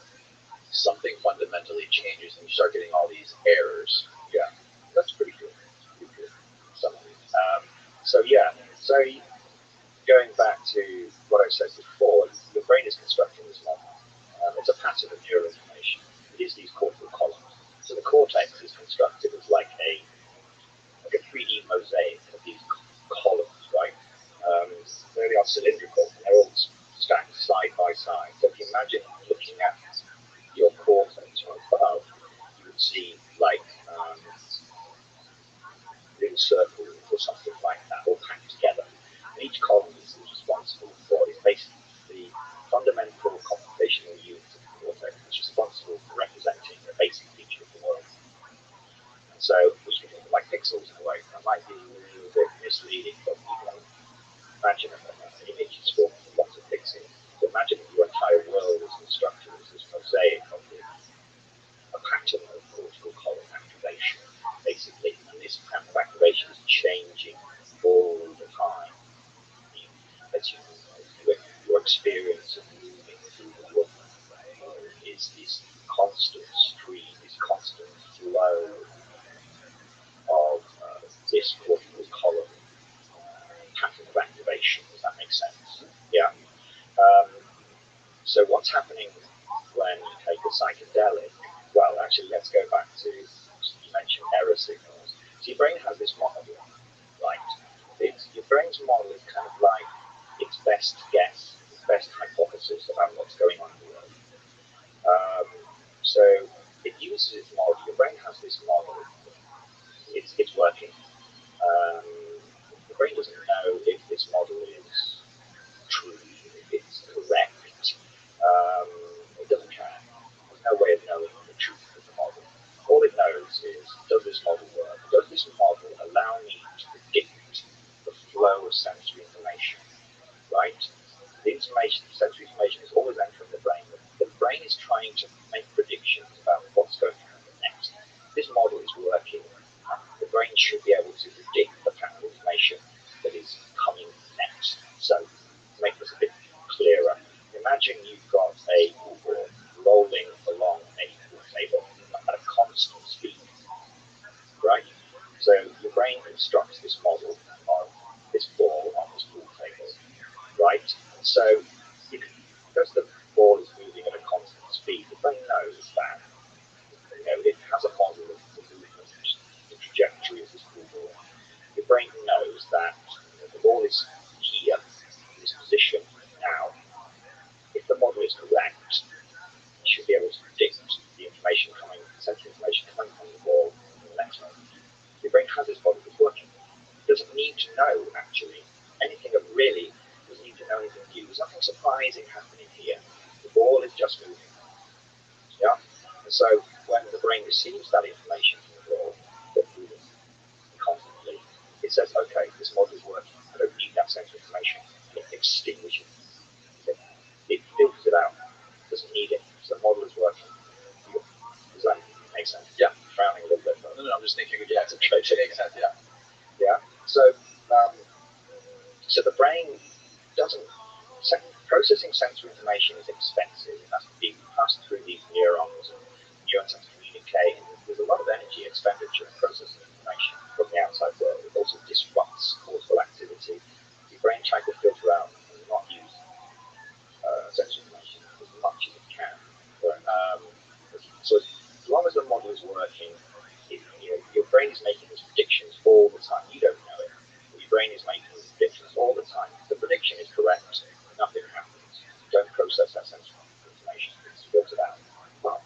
something fundamentally changes and you start getting all these errors. Yeah, that's pretty good. So going back to what I said before, your brain is constructing this model. It's a pattern of neural information. It is these cortical columns. So the cortex is is constructed as like a 3D mosaic of these columns, right? They are cylindrical and they're all stacked side by side. So if you imagine looking at your cortex from above, you would see like little circles or something like that, all packed together. And each column is responsible for, is basically the fundamental computational unit of the cortex, which is responsible for representing the basic feature of the world. And so, which can think of like pixels in a way. That might be a little bit misleading, but you can imagine an image is formed from lots of pixels. So imagine that your entire world is constructed as this mosaic of a pattern of cortical column activation, basically. And this pattern of activation is changing all the time. As your experience of moving through the world is this constant stream, this constant flow of this cortical column pattern of activation. Does that make sense? Yeah. So what's happening when you take a psychedelic? Well, actually, let's go back to, you mentioned error signals. So your brain has this model, right? Your brain's model is kind of like its best guess, its best hypothesis about what's going on in the world. So it uses its model. Your brain has this model. It's working. The brain doesn't know if this model is true, if it's correct. It doesn't care. There's no way of knowing the truth of the model. All it knows is, does this model work? Does this model allow me to predict the flow of sensory information? Right? The sensory information is always entering the brain. The brain is trying to make predictions about what's going to happen next. This model is working. The brain should be able to predict the pattern of information that is coming next. So, to make this a bit clearer, imagine you've got a ball rolling along a pool table at a constant speed, right? So your brain constructs this model of this ball on this pool table, right? And so, because the ball is moving at a constant speed, the brain knows that it has a model of the movement, the trajectory of this pool ball. Your brain knows that the ball is here, in this position now. If the model is correct, you should be able to predict the information coming, sensory information coming from the ball in the next moment. Your brain has this model that's working. It doesn't need to know, actually, anything of really, it doesn't need to know anything new. There's nothing surprising happening here. The ball is just moving. Yeah? And so when the brain receives that information from the ball that's moving constantly, it says, okay, this model is working. I don't need that sensory information. And it extinguishes it. It filters it out. It doesn't need it. So the model is working. Does that make sense? Yeah. I'm frowning a little bit. But No, I'm just thinking, yeah, it's a trade. it makes sense, yeah. Yeah. So the brain doesn't. Processing sensory information is expensive. It has to be passed through these neurons, and neurons have to communicate. And there's a lot of energy expenditure in processing information from the outside world. It also disrupts cortical activity. Your brain tries to filter out and not use sensory information as much as it can. But, so as long as the model is working, your brain is making these predictions all the time. You don't know it, but your brain is making these predictions all the time. If the prediction is correct, nothing happens. Don't process that sensory information. It's filtered out. But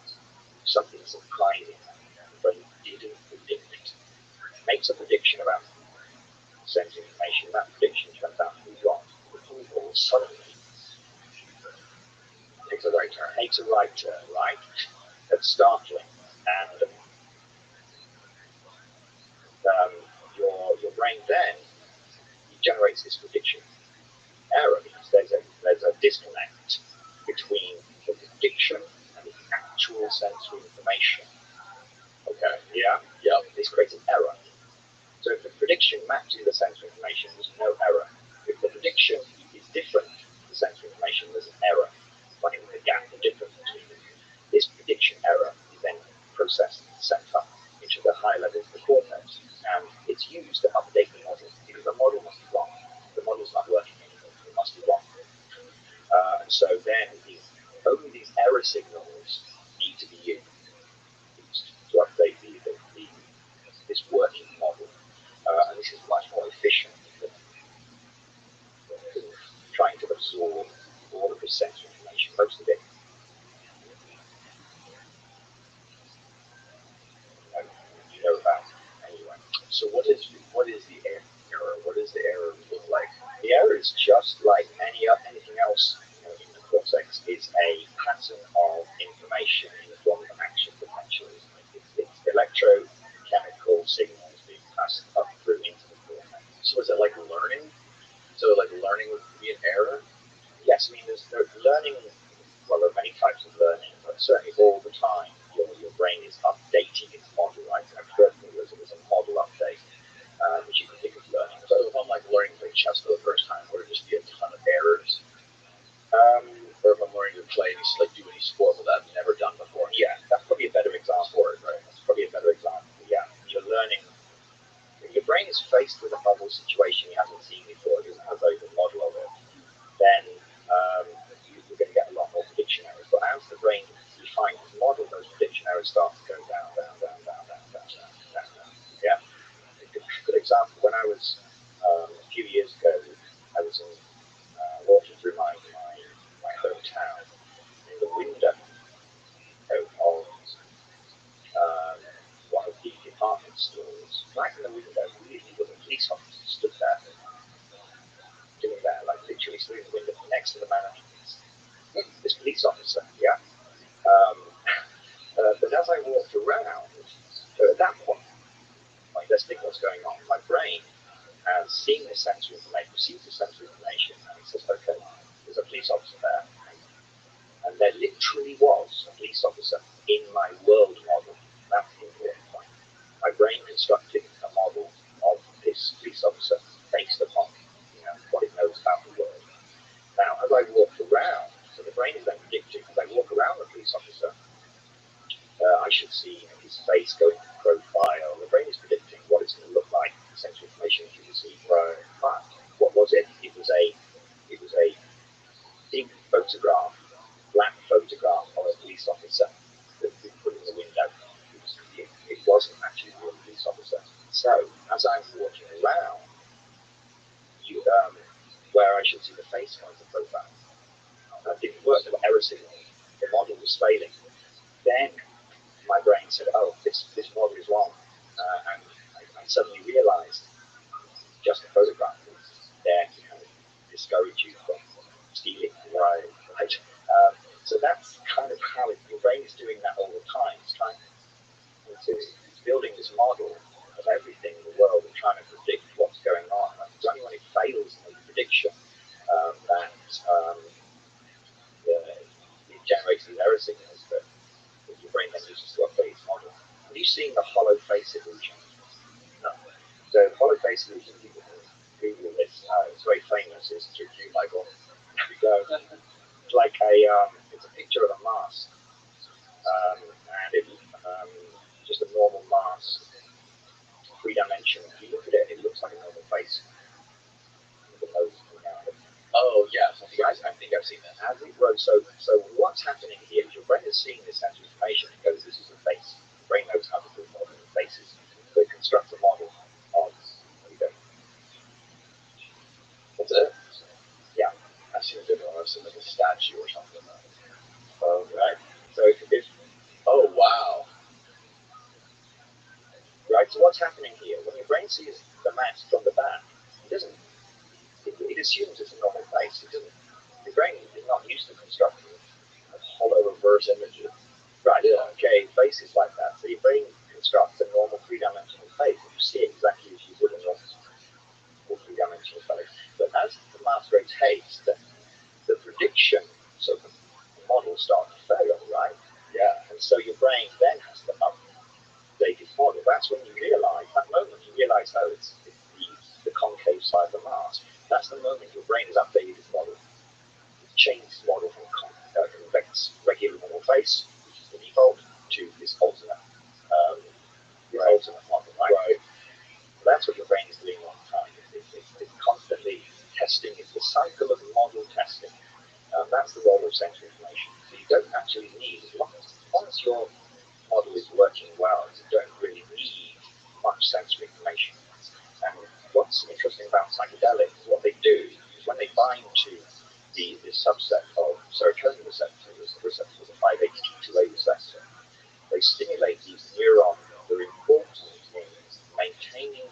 something surprising happened. The brain didn't predict it. It makes a prediction about sensory information. That prediction turns out to be wrong. The ball suddenly takes a right turn. Takes a right turn, right? That's startling. And your brain then generates this prediction error because there's a disconnect between the prediction and the actual sensory information. Okay, yeah? This creates an error. So if the prediction matches the sensory information, there's no error. If the prediction is different to the sensory information, there's an error. Like the gap, the difference between them. This prediction error is then processed and sent up into the high levels of the cortex, and it's used to update the model because the model must be wrong. The model's not working anymore. It must be wrong. And so then only these error signals need to be used to update the So what is the error? What does the error look like? The error is just like anything else in the cortex. It's a pattern of information in the form of an action potential. It's electrochemical signals being passed up through into the cortex. So is it like learning? So like learning would be an error? Yes, I mean there's learning. Well, there are many types of learning, but certainly all the time your brain is updating its model, right? And certainly there's a model update, which you can think of learning. So if I'm like learning to play chess for the first time, would it just be a ton of errors? Or if I'm learning to play like do any sport that I've never done before, yeah, that's probably a better example, right? That's probably a better example. Yeah, you're learning. When your brain is faced with a novel situation you haven't seen before, it doesn't have a very good model of it, then you're going to get a lot more prediction errors. But as the brain defines its model, those prediction errors start to go down. Yeah. A good example, when I was a few years ago, I was walking through my hometown in the window of one of the department stores. Right in the window, weirdly, was a police officer stood there, doing that, like literally stood in the window next to the manager. This police officer, yeah. But as I walked around, at that point, like, let's think what's going on. My brain has seen this sensory information, receives this sensory information, and it says, okay, there's a police officer there. And there literally was a police officer in my world model. That's the important point. My brain constructed a model of this police officer based upon what it knows about the world. Now, as I walked around, so the brain is then predicting, as I walk around the police officer, I should see his face going to profile. The brain is predicting what it's going to look like, the sensory information you receive. Right. But what was it? It was a big photograph, black photograph of a police officer that we put in the window. It wasn't actually a real police officer. So as I'm walking around, where I should see the face going to profile, that didn't work. There were error signals. The model was failing. Then my brain said, oh, this model is wrong. And I suddenly realized just a photograph is there to kind of discourage you from stealing. Right. So that's kind of how your brain is doing that all the time. It's building this model of everything in the world and trying to predict what's going on. And it's only when it fails in the prediction that it generates these error signals that your brain then uses to update its model. Have you seen the hollow face illusion? No. So the hollow face illusion, people can Google this. It's very famous. It's through Michael. So it's like it's a picture of a mask, and it's just a normal mask, 3-dimensional. If you look at it, it looks like a normal face. The nose coming out of it. Oh yes, I think I've seen that. As it grows, so what's happening here is your brain is seeing this sensory information. It goes, this is a face. The brain knows how to do model of faces. So it constructs a model of. There you go. That's it. Yeah, I've seen a different one. I've seen like a statue or something. Oh, right. So if oh wow. Right. So what's happening here? When your brain sees the mask from the back, it doesn't. It assumes it's a normal face. It doesn't. The brain is not used to constructing hollow reverse images. Right, yeah. Okay, faces like that. So your brain constructs a normal 3-dimensional face, and you see it exactly as you would a normal 3-dimensional face. But as the mask rotates, the prediction, so the models start to fail, right? Yeah. And so your brain then has to update its model. That's when you realize, that moment you realize, oh, it's the concave side of the mask. That's the moment your brain has updated its model. It's changed its model from convex, regular normal face, which is the default, to this alternate model, right? So that's what your brain is doing all the time. It's constantly testing. It's the cycle of model testing. That's the role of sensory information. So you don't actually need, once your model is working well, you don't really need much sensory information. And what's interesting about psychedelics, what they do is when they bind to the subset of serotonin receptors, the 5-HT2A receptor, they stimulate these neurons that are important in maintaining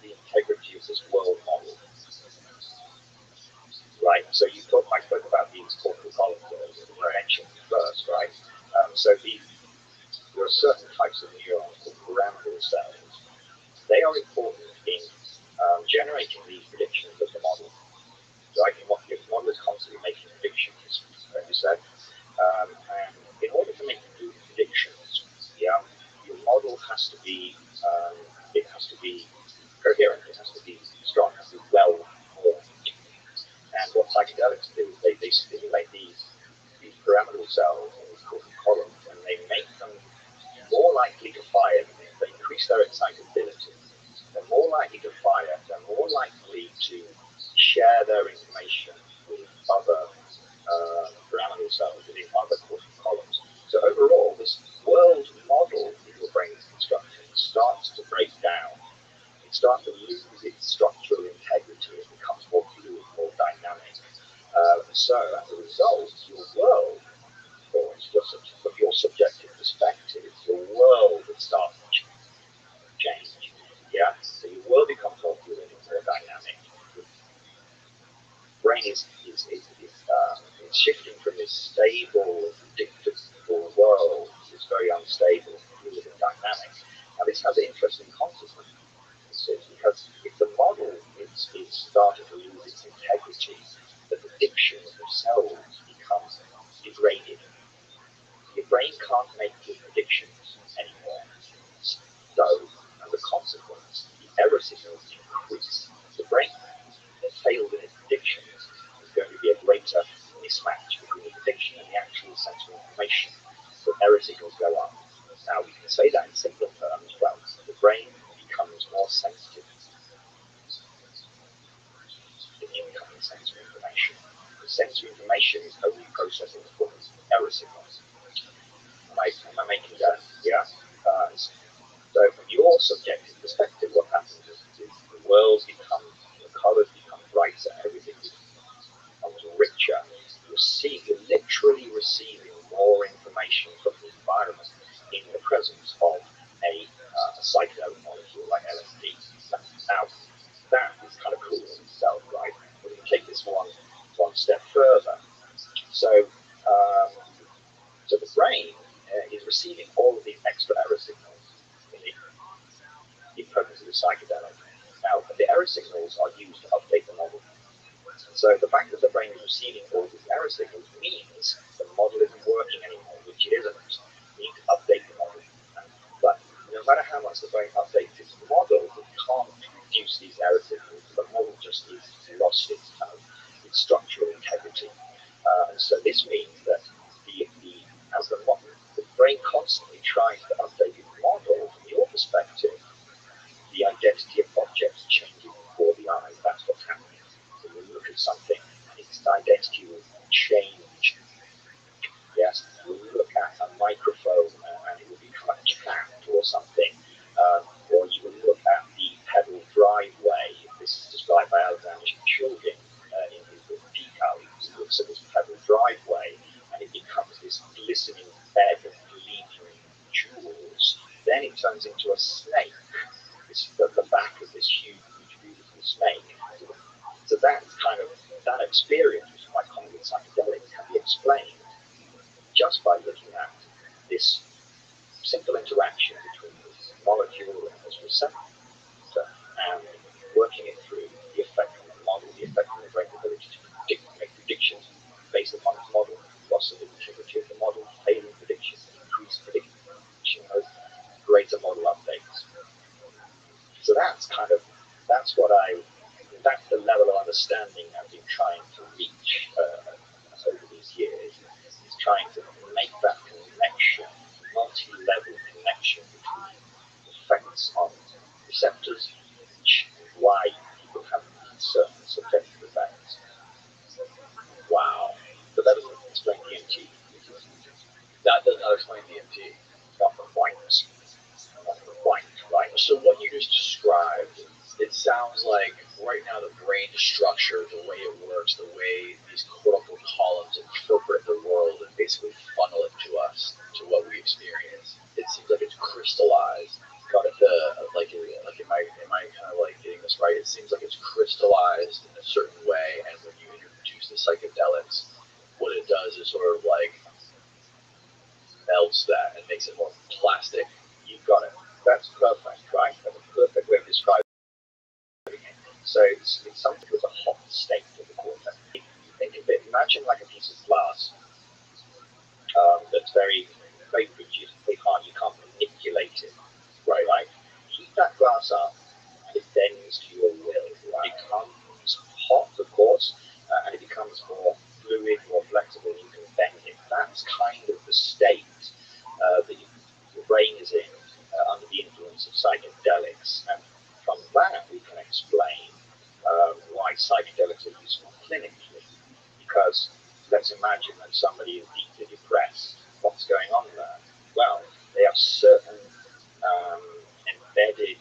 making these predictions of the model. Right? Your model is constantly making predictions, as you said. And in order to make good predictions, yeah, your model has to be coherent, it has to be strong, it has to be well formed. And what psychedelics do is they stimulate these pyramidal cells in these columns, and they make them more likely to fire. They increase their excitability. They're more likely to fire. They're more likely to share their information with other pyramidal cells within other cortical columns. So overall, this world model that your brain is constructing starts to break down. It starts to lose its structural integrity. It becomes more fluid, more dynamic. So as a result, your world, from your subjective perspective, your world will start to change. Yeah, so your world becomes more fluid and more dynamic. Your brain is shifting from this stable, predictable world to this very unstable, fluid and dynamic. Now this has interesting consequences because if the model is starting to lose its integrity, the predictions themselves become degraded. Your brain can't make good predictions anymore. So, as a consequence, the error signals increase. The brain that fails in its predictions is going to be a greater mismatch between the prediction and the actual sensory information. So error signals go up. Now, we can say that in simple terms. Well, the brain becomes more sensitive to incoming sensory information. The sensory information is only processed in the form of error signals. Am I making that? Yeah. So from your subjective perspective, what happens is the world becomes, the colors become brighter, everything becomes richer. You're literally receiving more information from the environment in the presence of a psychedelic molecule like LSD. Now, that is kind of cool in itself, right? But we can take this one step further. So the brain is receiving all of these extra error signals in presence of the psychedelic. Now, the error signals are used to update the model. So the fact that the brain is receiving all these error signals means the model isn't working anymore, which it isn't. You need to update the model. But no matter how much the brain updates its model, it can't reduce these error signals. The model just is lost its structural integrity. And so this means that as the brain constantly tries to update its model, from your perspective, the identity of objects changing before the eyes. That's what's happening. So you look at something, and its identity will change. Yes, you look at a microphone, and it will become a cat or something. Or you will look at the pedal driveway. This is described by Alexander Shulgin in his book Tikal. He looks at this pedal driveway, and it becomes this glistening bed of gleaming jewels. Then it turns into a snake. The back of this huge, beautiful snake. So that experience, which is quite common with psychedelics, can be explained just by looking at this simple interaction between this molecule and this receptor and working it through the effect on the model, the effect on the brain's ability to make predictions based upon its model, loss of the integrity of the model, failing predictions, increased prediction, greater model updates. So that's the level of understanding I've been trying to reach over these years, is trying to make that connection, multi-level connection between effects on receptors, why people have certain subjective effects. Wow. But that doesn't explain DMT. That does not explain DMT. Not quite. Right? So what you just described, it sounds like right now the brain structure, the way it works, the way these cortical columns interpret the world and basically funnel it to us, to what we experience. It seems like it's crystallized. Got it. Am I kind of like getting this right? It seems like it's crystallized in a certain way, and when you introduce the psychedelics, what it does is sort of like melts that and makes it more plastic. You've got it. That's perfect, right? That's a perfect way of describing it. So it's something with a hot state of the cortex. Think of it, imagine like a piece of glass that's very, very rigid, very hard. You can't manipulate it, right? Heat that glass up, and it bends to your will. It becomes hot, of course, and it becomes more fluid, more flexible. You can bend it. That's kind of the state that your brain is in under the influence of psychedelics. And from that, we can explain why psychedelics are useful clinically. Because let's imagine that somebody is deeply depressed. What's going on there? Well, they have certain embedded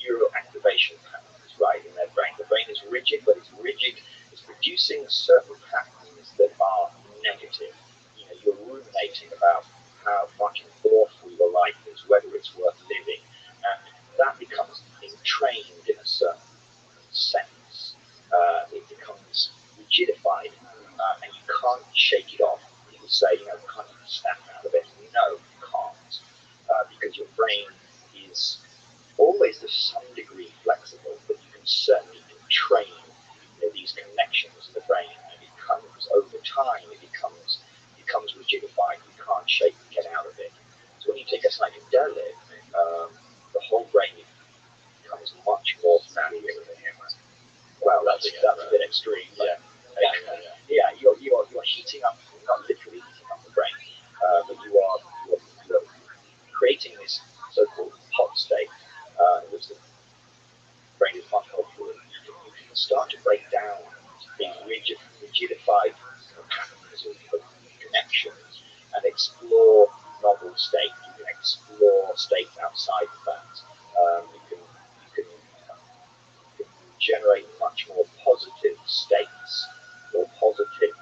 neural activation patterns, right, in their brain. The brain is rigid, but it's rigid. It's producing certain patterns that are negative. You know, you're ruminating about how fucking awful your life is, whether it's worth living, and that becomes entrained in a certain sense. It becomes rigidified, and you can't shake it off. People say, you know, can't you snap out of it? No, you can't, because your brain is always to some degree flexible, but you can certainly train these connections in the brain, and it becomes, over time, it becomes rigidified. You can't shake and get out of it. So when you take a psychedelic, the whole brain becomes much more malleable. Well, that's a bit extreme, but yeah, you're heating up, not literally heating up the brain, but you're creating this so-called hot state, in which the brain is much more fluid. You can start to break down these rigidified patterns of connections and explore novel states. You can explore states outside of that. You can generate much more positive states or positive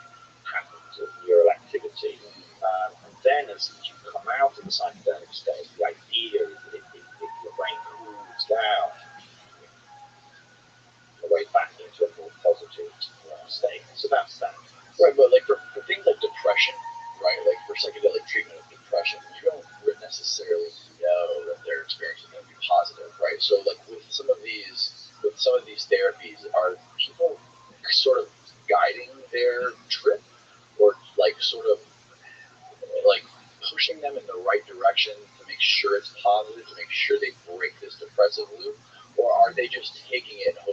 patterns of neural activity. And then as you come out of the psychedelic state, the idea is that if your brain cools down, the way back into a more positive state. So that's that. Right, but like for things like depression, right? Like for psychedelic treatment of depression, you don't necessarily know that their experience is going to be positive, right? So like with some of these therapies, are people sort of guiding their trip, or like sort of like pushing them in the right direction to make sure it's positive, to make sure they break this depressive loop, or are they just taking it and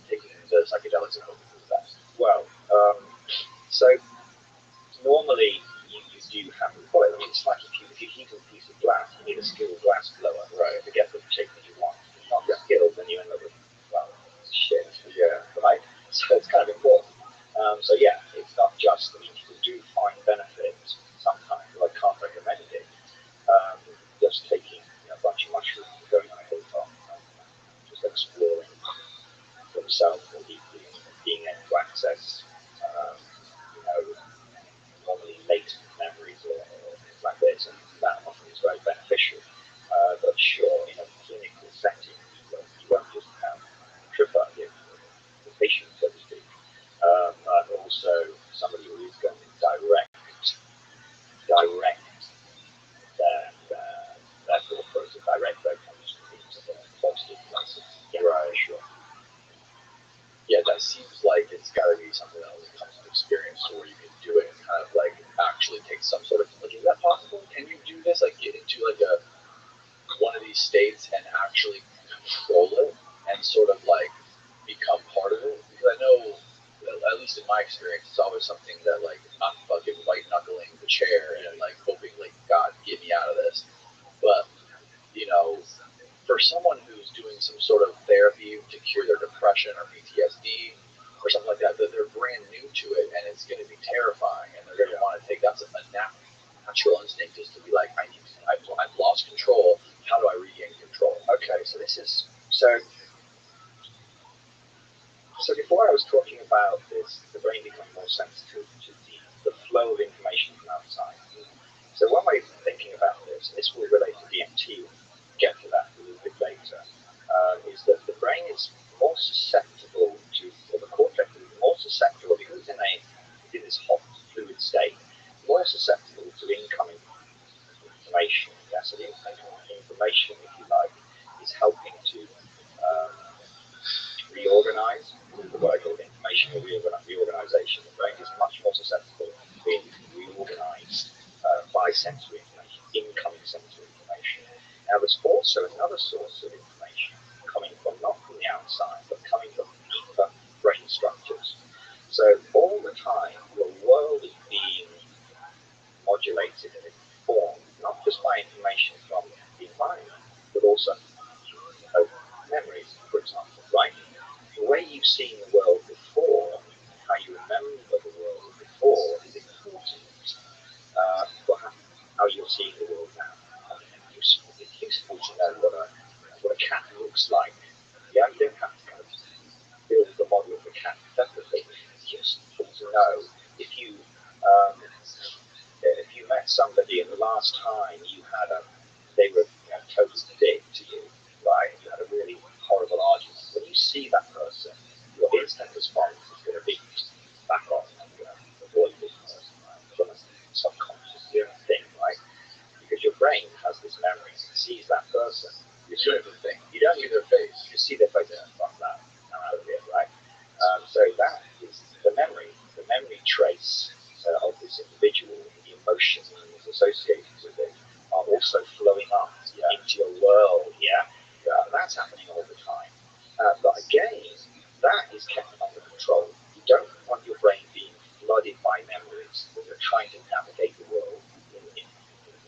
taking the psychedelics and hoping for the best? Well, so normally you do have a point. I mean, it's like if you heat a piece of glass, you need a skilled glass blower, right, to get the shape that you want. If you're not skilled, then you end up with, well, shit. Yeah. Right? So it's kind of important. So yeah, it's not just, I mean, people do find benefit sometimes, but I can't recommend it. Just taking a bunch of mushrooms and going on a hilltop and just exploring themselves more deeply and being able to access, normally latent memories or things like this, and that often is very beneficial. But sure, in a clinical setting, you won't just have a tripper, the patient, so to speak, but also somebody who is going to direct their thought process, direct their conscious into the positive places. Yeah, right, sure. Yeah, that seems like it's got to be something that only comes with experience, where you can do it and kind of like actually take some sort of, like, is that possible? Can you do this? Like get into like one of these states and actually control it and sort of like become part of it? Because I know, at least in my experience, it's always something that like I'm fucking white knuckling the chair and like hoping like God get me out of this. But for someone who's doing some sort of therapy to cure their depression or PTSD or something like that, they're brand new to it and it's going to be terrifying, and they're going to want to take, that's a natural instinct is to be like, I've lost control. How do I regain control? Okay, so so before I was talking about this, the brain becomes more sensitive to the flow of information from outside. So one way of thinking about this, and this will relate to DMT, we'll get to that a little bit later, is that the brain is more susceptible to, or the cortex is more susceptible, because it's in this hot fluid state, more susceptible to incoming information. Yeah, so the incoming information, if you like, is helping to also another source of information coming from not from the outside, but coming from deeper brain structures. So all the time, your world is being modulated and informed, not just by information from the environment, but also memories, for example, right? The way you've seen the world before, how you remember the world before, is important for how you're seeing the world now. It's useful to know what a cat looks like. Yeah, you don't have to kind of build the model of the cat separately. It's useful to know if you met somebody and the last time they were total dick to you, right? You had a really horrible argument. When you see that person, your instant response is going to be back off and avoid this person, right? From a subconscious thing, right? Because your brain has this memory, it sees that person. You don't even think. You don't see their face. You see their face and fuck that. I'm out of here, right? So that is the memory trace of this individual, the emotions associated with it are also flowing up into your world. That's happening all the time. But again, that is kept under control. You don't want your brain being flooded by memories when you're trying to navigate the world in the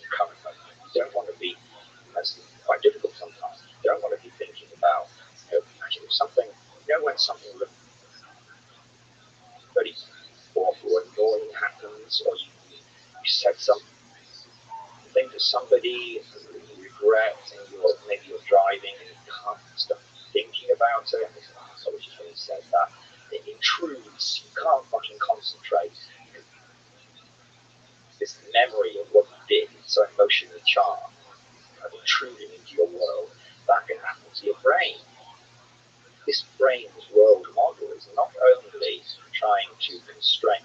current moment. You don't want to be, that's quite difficult sometimes. You don't want to be thinking about, actually something, when something very awful or annoying happens, or you said something to somebody that you regret, and maybe you're driving and you can't stop thinking about it, and I was just when he said that, it intrudes, you can't fucking concentrate. This memory of what you did, so emotionally charged, intruding into your world, that can happen to your brain. This brain's world model is not only trying to constrain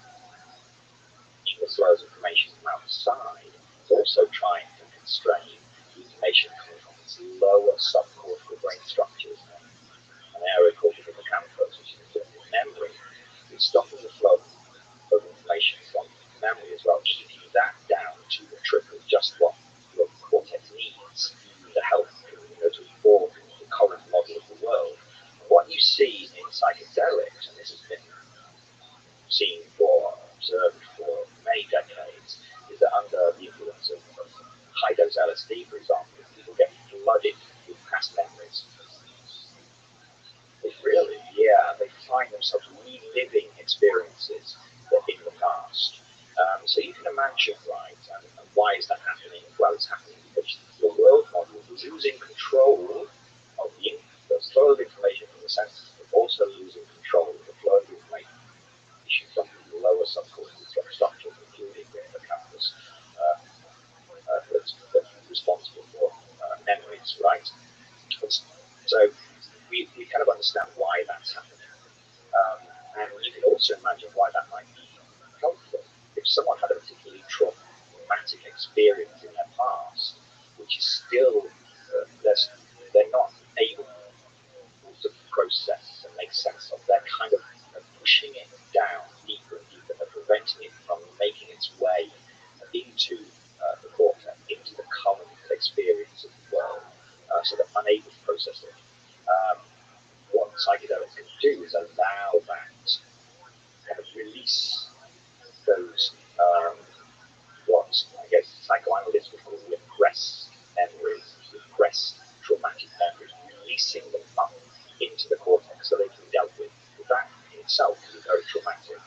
the flow of information from outside, it's also trying to constrain the information coming from its lower subcortical brain structures, an area called the hippocampus, which is memory. It's stopping the flow of information from memory as well, just giving that down to the trickle, just what your cortex needs to help to form the current model of the world. What you see in psychedelics, and this has been seen observed for many decades, is that under the influence of high dose LSD, for example, people get flooded with past memories. Really? Yeah, they find themselves reliving experiences in the past. So you can imagine, right, and why is that happening? Well, it's happening because your world model is losing control of the flow of information from the senses, but also losing control of the flow of information from the lower subcortical structures, including the hippocampus, that's responsible for memories, right? So we kind of understand why that's happening. And you can also imagine why that might be helpful. If someone had a particularly traumatic experience in their past, which is still, they're not able to process and make sense of, they're kind of pushing it down deeper and deeper, they're preventing it from making its way into the cortex, into the current experience of the world, so they're unable to process it. What psychedelics can do is allow that kind of release those, what I guess psychoanalysts would call repressed memories, repressed traumatic memories, releasing them up into the cortex so they can be dealt with. That in itself is very traumatic.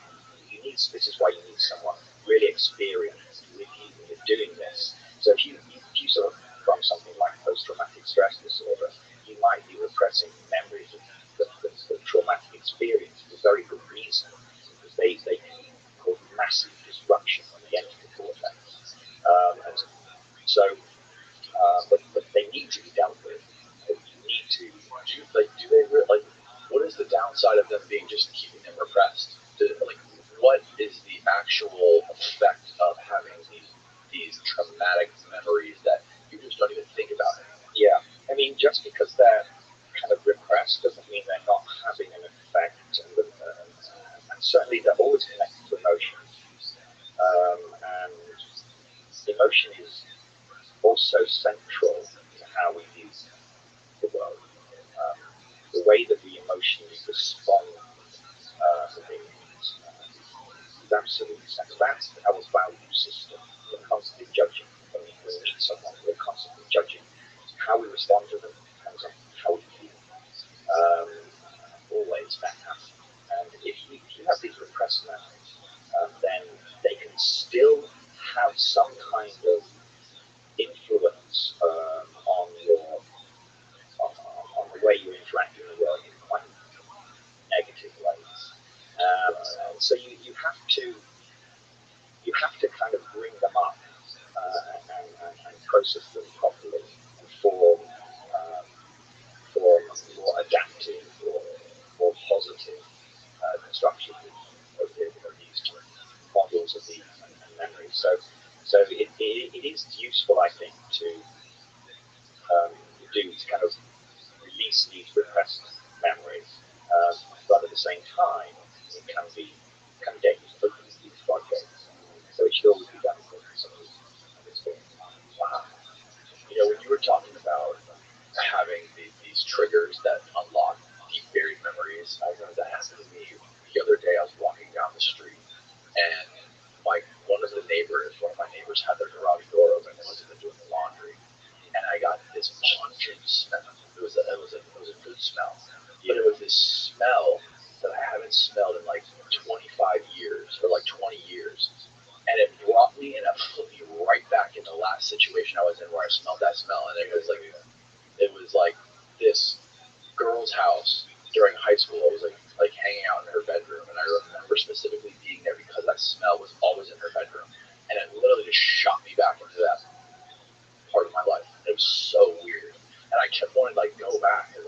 This is why you need someone really experienced with you when you're doing this. So if you sort of from something like post-traumatic stress disorder, you might be repressing memories of the traumatic experience for very good reason, because they can cause massive disruption when they enter the cortex. And so, but they need to be dealt with. You need to. Do they like? What is the downside of them being just keeping them repressed? What is the actual effect of having these traumatic memories that you just don't even think about it? Yeah, I mean, just because they're kind of repressed doesn't mean they're not having an effect, and certainly they're always connected to emotion. And emotion is also central to how we view the world, the way that we emotionally respond to things is absolutely essential. That's our value system. We're constantly judging. When we meet someone, we're constantly judging. How we respond to them depends on how we feel. Always that happens. And if you have these repressed memories, then they can still have some kind of influence on the way you interact in the world in quite negative ways. So you have to kind of bring them up and process them properly and form more adaptive or more positive construction of these models of these and memories. So it is useful, I think, to kind of release these repressed memories, but at the same time, it can be dangerous to open these floodgates. So it should always be done with some experience. Wow. When you were talking about having these triggers that unlock deep buried memories, I know that happened to me the other day. I was walking down the street, and one of my neighbors had their garage door open. They must have been doing the laundry, and I got this pungent smell. It was a good smell, but it was this smell that I haven't smelled in like 25 years or like 20 years. And it brought me and it put me right back in the last situation I was in where I smelled that smell. And it was like this girl's house during high school. I was like hanging out in her bedroom, and I remember specifically being there because that smell was always in her bedroom, and it literally just shot me back into that part of my life. It was so weird, and I kept wanting to go back, and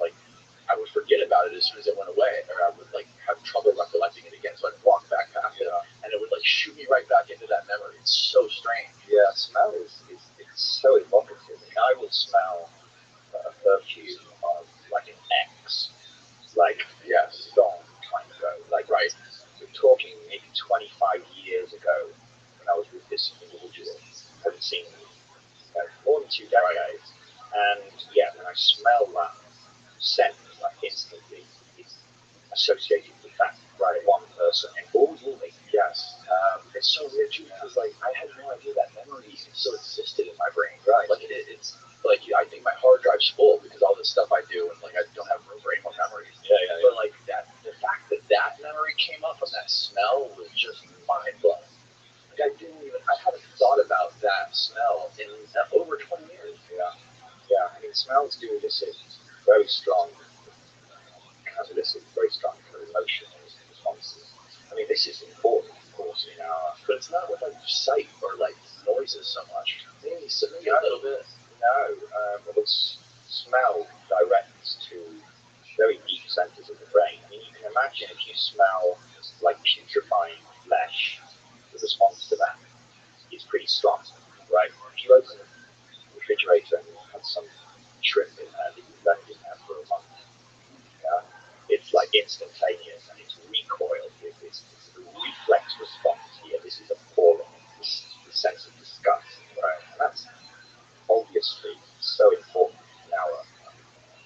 I would forget about it as soon as it went away, or I would have trouble recollecting it again. So I'd walk back past it, and it would shoot me right back into that memory. It's so strange. Yeah, smell is so evocative. I will smell a perfume of an ex, long time ago. Right. We're talking maybe 25 years ago when I was with this individual. I hadn't seen him more than 2 decades. And yeah, when I smell that scent, instantly it's associated with that one person. And always will be. Yes. It's so weird too because I had no idea that memory still existed in my brain. Right. It's I think my hard drive's full because all the stuff I do, and I don't have room for any more memories. Yeah. But the fact that memory came up from that smell was just mind blowing. I haven't thought about that smell in over 20 years. Yeah. I mean, smells do elicit very strong, very strong emotional responses. I mean, this is important, of course, but it's not with sight or noises so much. Maybe a little bit. No, well, smell directs to very deep centers of the brain. I mean, you can imagine if you smell putrefying flesh, the response to that is pretty strong, right? If you open the refrigerator and you have some shrimp in there that you've left in there for a month, it's instantaneous and it's recoiled. It's a reflex response here. This is appalling. This sense of disgust, right? And that's obviously so important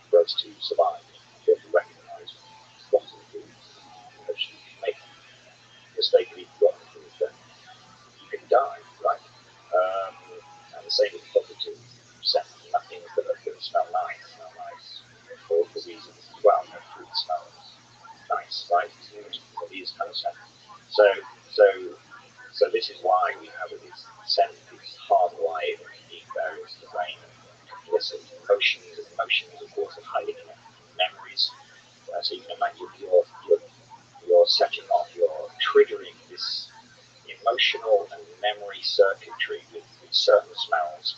for us to survive. We have to recognize what to do. Make mistakenly forgotten things, then you can die, right? And the same with positive sense. Things that smell nice for reasons as well. Food smells nice, right? These kind of sense. So this is why we have this sense, this hardwired in deep areas of the brain. Listen, emotions, of course, are highly connected to memories. So you can imagine you're setting off, you're triggering this emotional and memory circuitry with certain smells.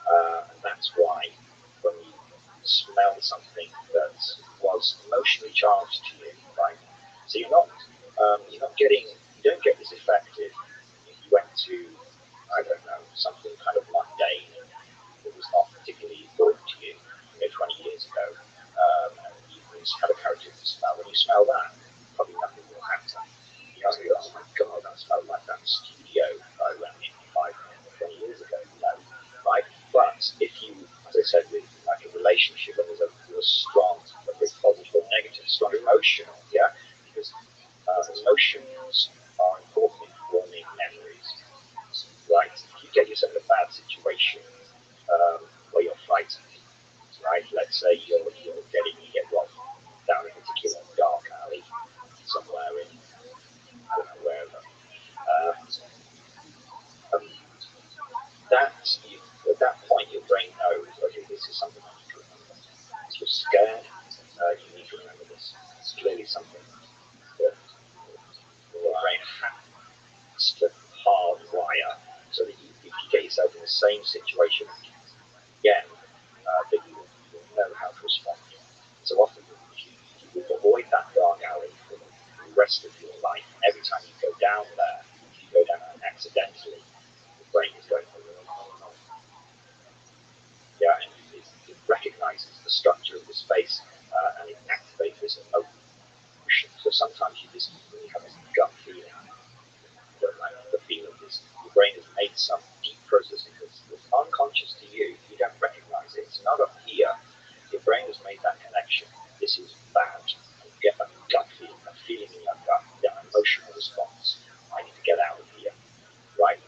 And that's why when you smell something that was emotionally charged to you, right? So you don't get this effect if you went to, I don't know, something kind of mundane that was not particularly important to you 20 years ago, and you had a character smell. When you smell that, probably nothing will happen. Oh my God, that smelled like that studio I went in 20 years ago. No, right? But if you, as I said, with a strong, whether it's positive or negative, strong emotional, yeah, because emotions are important in forming memories, right? If you get yourself in a bad situation where you're frightened, right? Let's say you get robbed down a particular dark alley somewhere in, I don't know, wherever. At that point, your brain knows, okay, this is something I need to remember. If you're scared, you need to remember this. It's clearly something that your brain has to hardwire so that if you get yourself in the same situation again, that you will know how to respond. So often, if you avoid that dark alley for the rest of your life, every time you go down there, if you go down accidentally, the brain is going, oh, yeah, and it recognizes the structure of the space and it activates this emotion. So sometimes you have this gut feeling, like the feeling this, your brain has made some deep processing that's unconscious to you. You don't recognize it. It's not up here. Your brain has made that connection. This is bad. And you get that gut feeling, that feeling in your gut, that emotional response. I need to get out of here, right?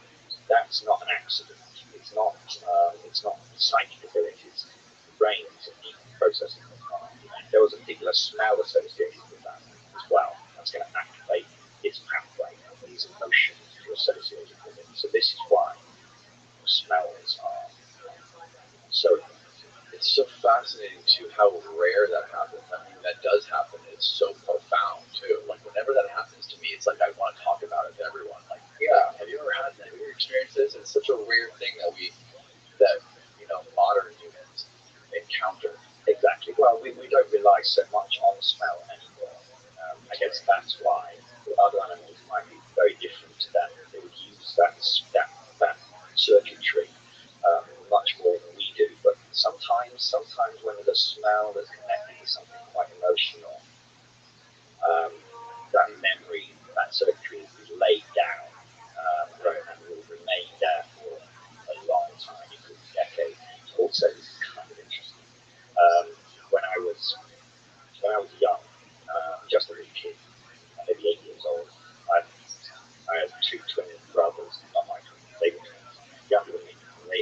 That's not an accident. It's not psychic abilities. The brain is a deep processing. There was a particular smell associated with that as well. That's going to activate its pathway. These emotions are associated with it. So this is why smells are so. It's so fascinating too how rare that happens. I mean, that does happen. It's so profound too. Like whenever that happens to me, it's like I want to talk about it to everyone. Like, yeah, have you ever had that? Have you ever experienced this? It's such a rare thing that modern humans encounter. Exactly. Well, we don't rely so much on smell anymore. I guess that's why other animals might be very different to them. They would use that circuitry much more than we do. But sometimes when there's a smell that's connected to something quite emotional, that memory, that circuitry is laid down and will remain there for a long time, it could be decades. Also, this is kind of interesting. When I was young, just a little kid, maybe 8 years old, I had two twin brothers, not my twins, they were twins, younger than me.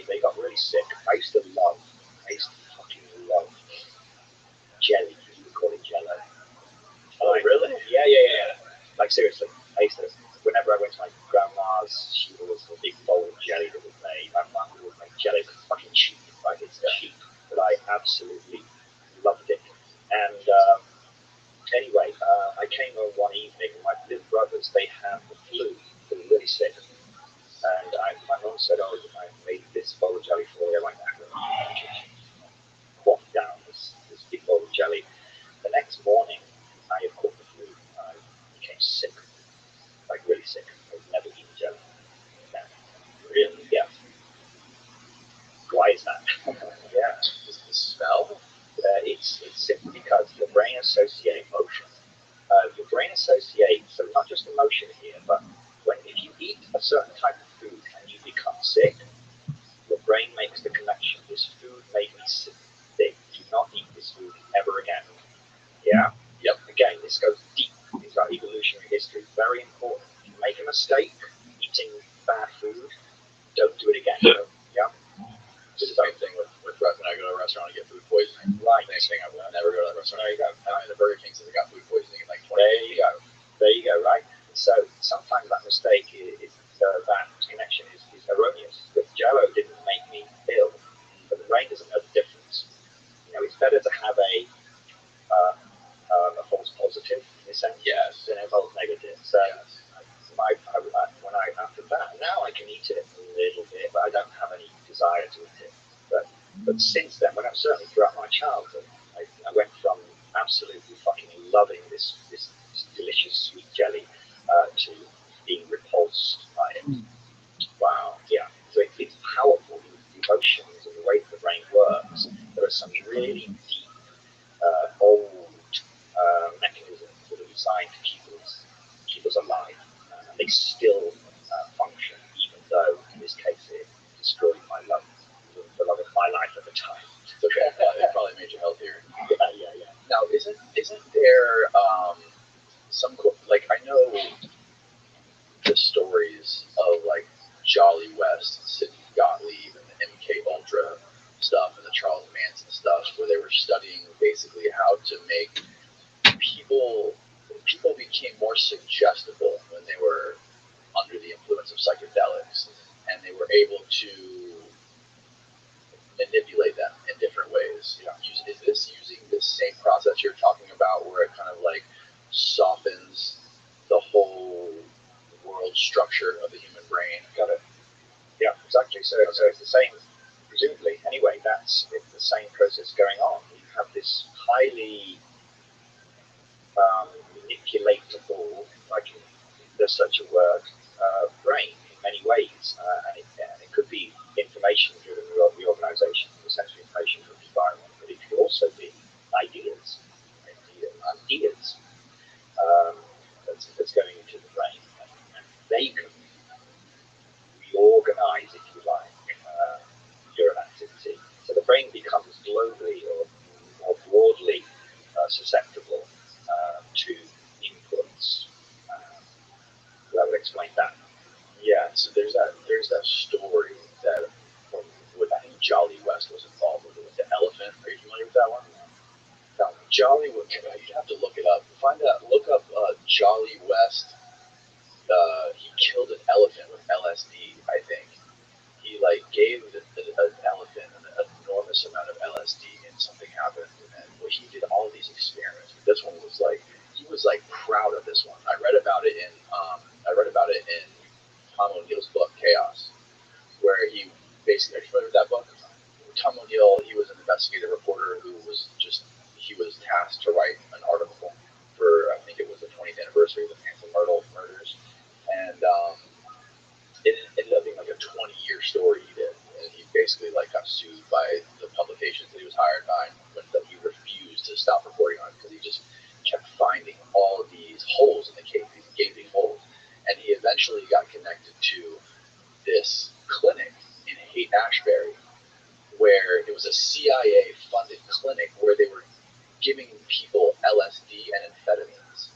They got really sick. I used to fucking love jelly. You would call it jello. Oh, really? Yeah. Like seriously, whenever I went to my grandma's, she always had a big bowl of jelly that was made. My mum would make jelly because it's fucking cheap, right? It's cheap, but I absolutely loved it. And anyway, I came home one evening, and my little brothers, they had the flu. They were really sick. And my mum said, oh, I made this bowl of jelly for you. I went back and quaffed down this big bowl of jelly. The next morning, I had caught the flu. I became sick, like really sick. I'd never eaten jelly. Really? Yeah. Why is that? Yeah. Is the smell? It's simply because your brain associates emotion. Your brain associates, so not just emotion here, but if you eat a certain type of food and you become sick, your brain makes the connection. This food made me sick. Do not eat this food ever again. Yeah? Yep. Again, this goes deep into our evolutionary history. Very important. If you make a mistake eating bad food, don't do it again. Yeah? It's the same thing with when I go to a restaurant and get food poisoning. Right. Same thing. I will never go to that restaurant. There you go. The Burger King says I got food poisoning in like 20 minutes. There you go, right? So sometimes that mistake that connection is erroneous. But Jello didn't make me ill, but the brain doesn't know the difference. It's better to have a false positive in a sense than a false negative. So after that, now I can eat it a little bit, but I don't have any desire to eat it. But since then, certainly throughout my childhood, I went from absolutely fucking loving this delicious sweet jelly to being repulsed by it. Wow. Yeah. So it's powerful. The emotions and the way that the brain works. There are some really deep, old mechanisms that are designed to keep us alive, and they still function, even though in this case it destroyed the love of my life at the time. It's okay. It probably made you healthier. isn't there some like I know the stories of like Jolly West, Sidney Gottlieb, and the MK Ultra stuff, and the Charles Manson stuff, where they were studying basically how to make people became more suggestible when they were under the influence of psychedelics, and they were able to manipulate them in different ways. Is this using the same process you're talking about, where it kind of like softens the whole world structure of the human brain? Got it. Yeah, exactly. So it's the same, presumably. Anyway, it's the same process going on. You have this highly manipulatable, like there's such a word, brain in many ways, and it could be information-driven reorganization, essentially information-driven environment, but it could also be ideas that's going into the brain, and they can reorganize, if you like, neural activity. So the brain becomes globally or more broadly susceptible to inputs. That would explain that. Yeah, so there's that story that I think Jolly West was involved with the elephant. Are you familiar with that one? No, Jolly West. You'd have to look it up. Look up Jolly West. He killed an elephant with LSD, I think. He like gave an elephant an enormous amount of LSD, and something happened. And he did all these experiments. But this one was like he was like proud of this one. I read about it in Tom O'Neill's book Chaos, where he basically, are you familiar with that book? Tom O'Neill, he was an investigative reporter who was tasked to write an article for, I think it was the 20th anniversary of the Panther Myrtle murders, and it ended up being like a 20-year story he did, and he basically like got sued by the publications that he was hired by, but he refused to stop reporting on it because he just kept finding all of these holes in the case, these gaping holes, and he eventually got connected to this clinic in Haight-Ashbury, where it was a CIA-funded clinic where they were giving people LSD and amphetamines,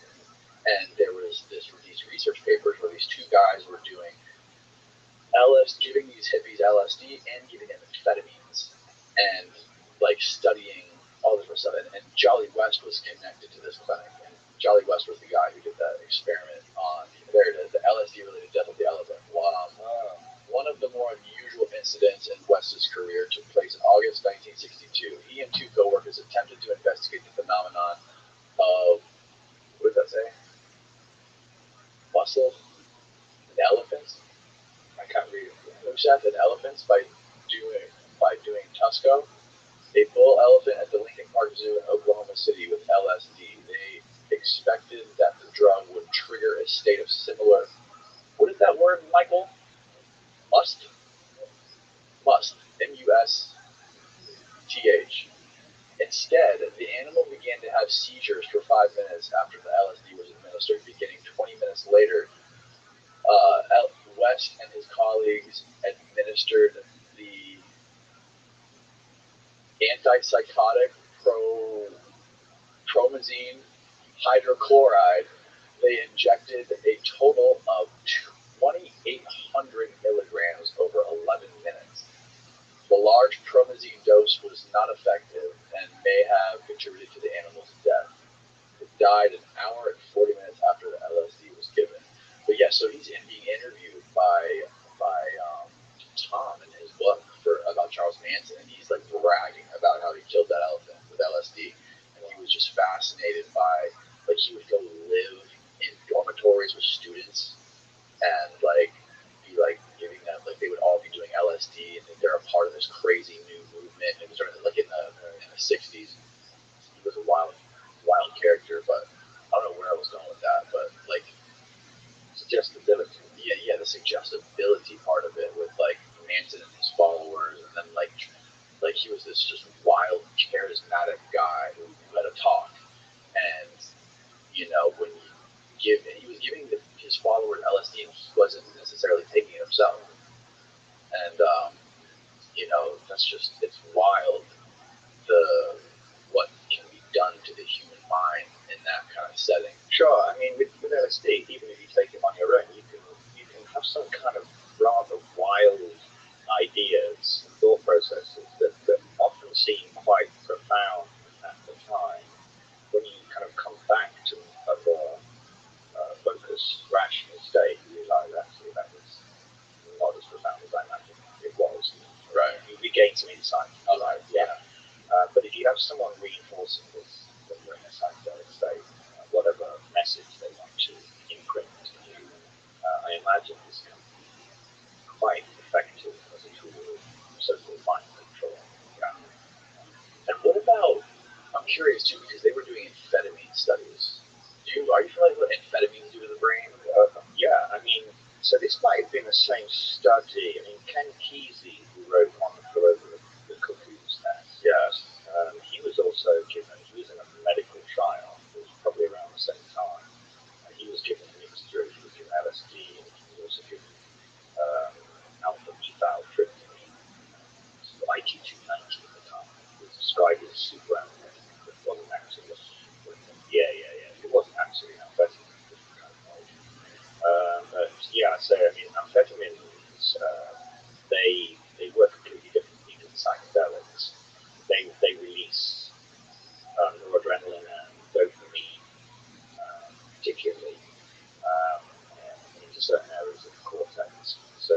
and there was these research papers where these two guys were doing giving these hippies LSD and giving them amphetamines, and like studying all this stuff. And Jolly West was connected to this clinic, and Jolly West was the guy who did that experiment on the LSD-related death of the elephant. One of the more unusual incidents in West's career took place in August 1962. He and two co-workers attempted to investigate the phenomenon of, what does that say? Muscle in elephants? I can't read it. Musaf in elephants by doing Tusco. A bull elephant at the Lincoln Park Zoo in Oklahoma City with LSD. They expected that the drug would trigger a state of similar. What is that word, Michael? Must. M-U-S-T-H. Instead, the animal began to have seizures for 5 minutes after the LSD was administered. Beginning 20 minutes later, West and his colleagues administered the antipsychotic promazine hydrochloride. They injected a total of 2,800 milligrams over 11 minutes. The large promazine dose was not effective and may have contributed to the animal's death. It died an hour and 40 minutes after the LSD was given. But yeah, so he's being interviewed by Tom in his book about Charles Manson, and he's like bragging about how he killed that elephant with LSD, and he was just fascinated by, like, he would go live in dormitories with students and like be like giving them, like, they would all be doing LSD and they're a part of this crazy new movement. It was sort of like in the 60s. He was a wild character, but I don't know where I was going with that, but like suggestibility. Yeah, the suggestibility part of it with like Manson and his followers, and then like he was this just wild, charismatic guy who had a talk, and when he was giving his followers LSD, and he wasn't necessarily taking it himself, and that's just, it's wild, what can be done to the human setting. Sure, I mean, with LSD, even if you take it on your own, you can have some kind of rather wild ideas and thought processes that often seem quite profound at the time. When you kind of come back to a more focused, rational state, you realize actually that was not as profound as I imagined it was. Right. You regain some insight, right? Yeah. But if you have someone reinforcing this, when you're in a psychedelic state, whatever message they want to imprint to you, I imagine this can be quite effective as a tool of so-called mind control. And what about, I'm curious too, because they were doing amphetamine studies. Are you familiar with what amphetamines do to the brain? Yeah, I mean, so this might have been the same study. I mean, Ken Kesey, who wrote On the Floor Over the Cuckoo's Nest, Yes. he was also given, he was in a medical trial, it was probably around the same time, and he was given a mixture, he was given LSD, and he was also given alpha-methyl-tryptamine, IT-290 at the time. It was described as super amphetamine, but it wasn't actually. Yeah. It wasn't actually an amphetamine. But yeah, so I mean, amphetamines, they work completely differently than psychedelics. They release noradrenaline and dopamine, particularly into certain areas of the cortex. So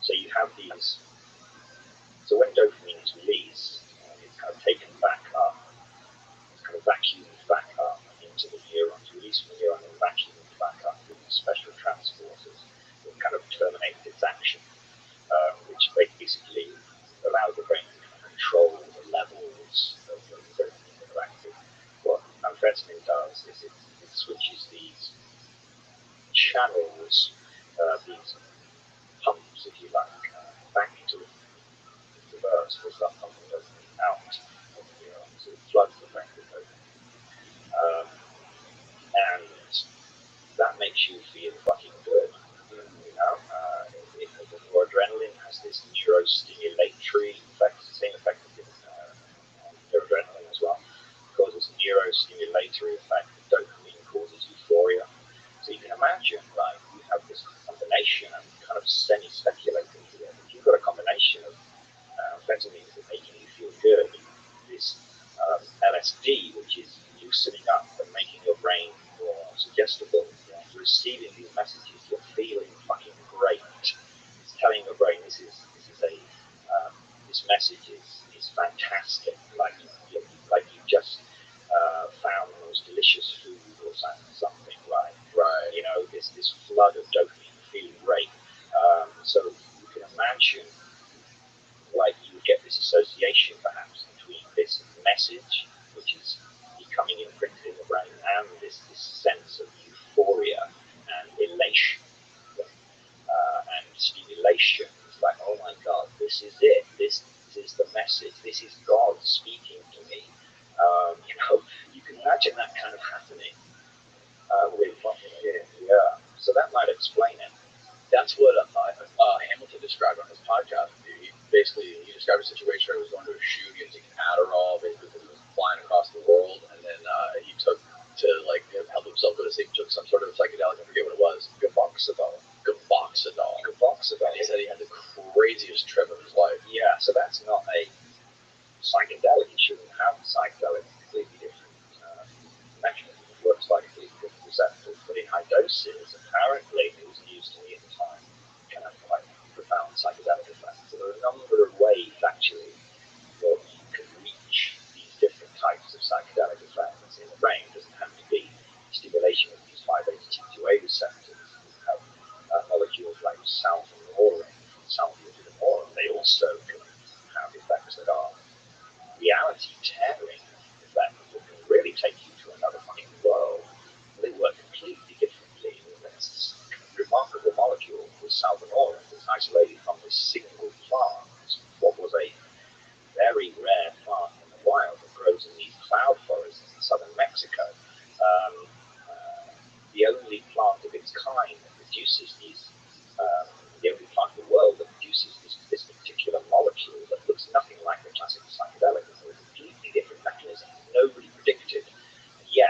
so you have these. So when dopamine is released, it's kind of taken back up. It's kind of vacuumed back up into the neurons, released from the neuron and vacuumed back up with special transporters that kind of terminate its action, which basically allows the brain to control the levels of dopamine that are active. What amphetamine does is it switches these channels, these pumps, if you like, back into reverse, will start pumping dopamine out of the neurons. So it floods the brain with dopamine. And that makes you feel fucking good. You know, the noradrenaline has this neurostimulatory effect, same effect as noradrenaline as well. It causes neurostimulatory effect. Dopamine causes euphoria. So you can imagine, like, you have this combination. I'm kind of semi-speculating here. If you've got a combination of amphetamines that making you feel good, this LSD, which is loosening up and making your brain more suggestible, receiving these messages, you're feeling fucking great. It's telling your brain this message is fantastic. Like you just found the most delicious food or something, right? Right. You know, this flood of dopamine, feeling great. So you can imagine, like, you get this association perhaps between this message, which is becoming imprinted in the brain, and this sense of euphoria and elation and stimulation. It's like, oh my God, this is it. This is the message. This is God speaking to me. You know, you can imagine that kind of happening with fucking him. Yeah. So that might explain it. That's what Hamilton described on his podcast. He described a situation where he was going to a shoot, he had taken Adderall, basically because he was flying across the world, and then he took, to like help himself go to sleep, took some sort of psychedelic, I forget what it was. Gavoxidol. And he said he had the craziest trip of his life. Yeah, so that's not a psychedelic. You shouldn't have psychedelic. Completely different mechanism. It works like completely different receptors. But in high doses, apparently, it was news to me at the time, can have quite profound psychedelic effects. So there are a number of ways, actually, that you can reach these different types of psychedelic effects in the brain. It doesn't have to be stimulation of these 5-HT2A receptors. You have molecules like salvinorin, they also can have effects that are reality-tearing effects that can really take you to another fucking world. They work completely differently. There's this remarkable molecule called salvinorin that's isolated from this single plant. What was a very rare plant in the wild that grows in these cloud forests in southern Mexico. The only plant of its kind that produces these, the only plant in the world that produces this particular molecule that looks nothing like the classic psychedelic. It's a completely different mechanism. Nobody predicted. And yet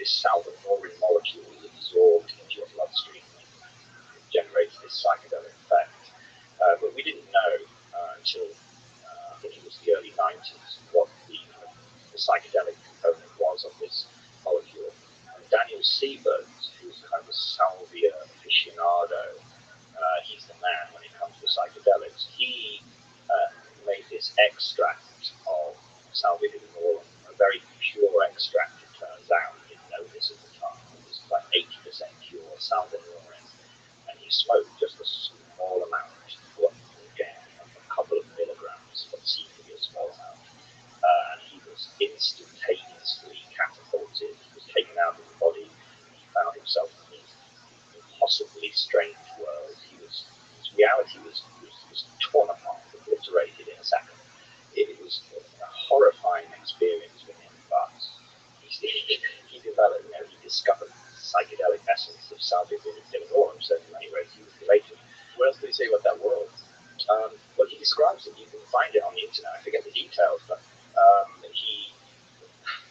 this salvinorin molecule is absorbed into your bloodstream and generates this psychedelic effect. But we didn't know until I think it was the early 90s what the psychedelic component was of this molecule. And Daniel Siebert, who's kind of a salvia aficionado, he's the man when it comes to psychedelics. He made this extract of salvia divinorum, a very pure extract, it turns out. He didn't know this at the time. It was like 80% pure salvinorin. And he smoked just a small amount, again, a couple of milligrams, what seemed to be a small amount. And he was instantaneously catapulted. He was taken out of the body. He found himself in this impossibly strange world. His reality was torn apart, obliterated in a second. It was a horrifying experience for him, but he developed, he discovered the psychedelic essence of salvia divinorum, so in many ways he was related. What else did he say about that world? Well, he describes it. You can find it on the internet. I forget the details, but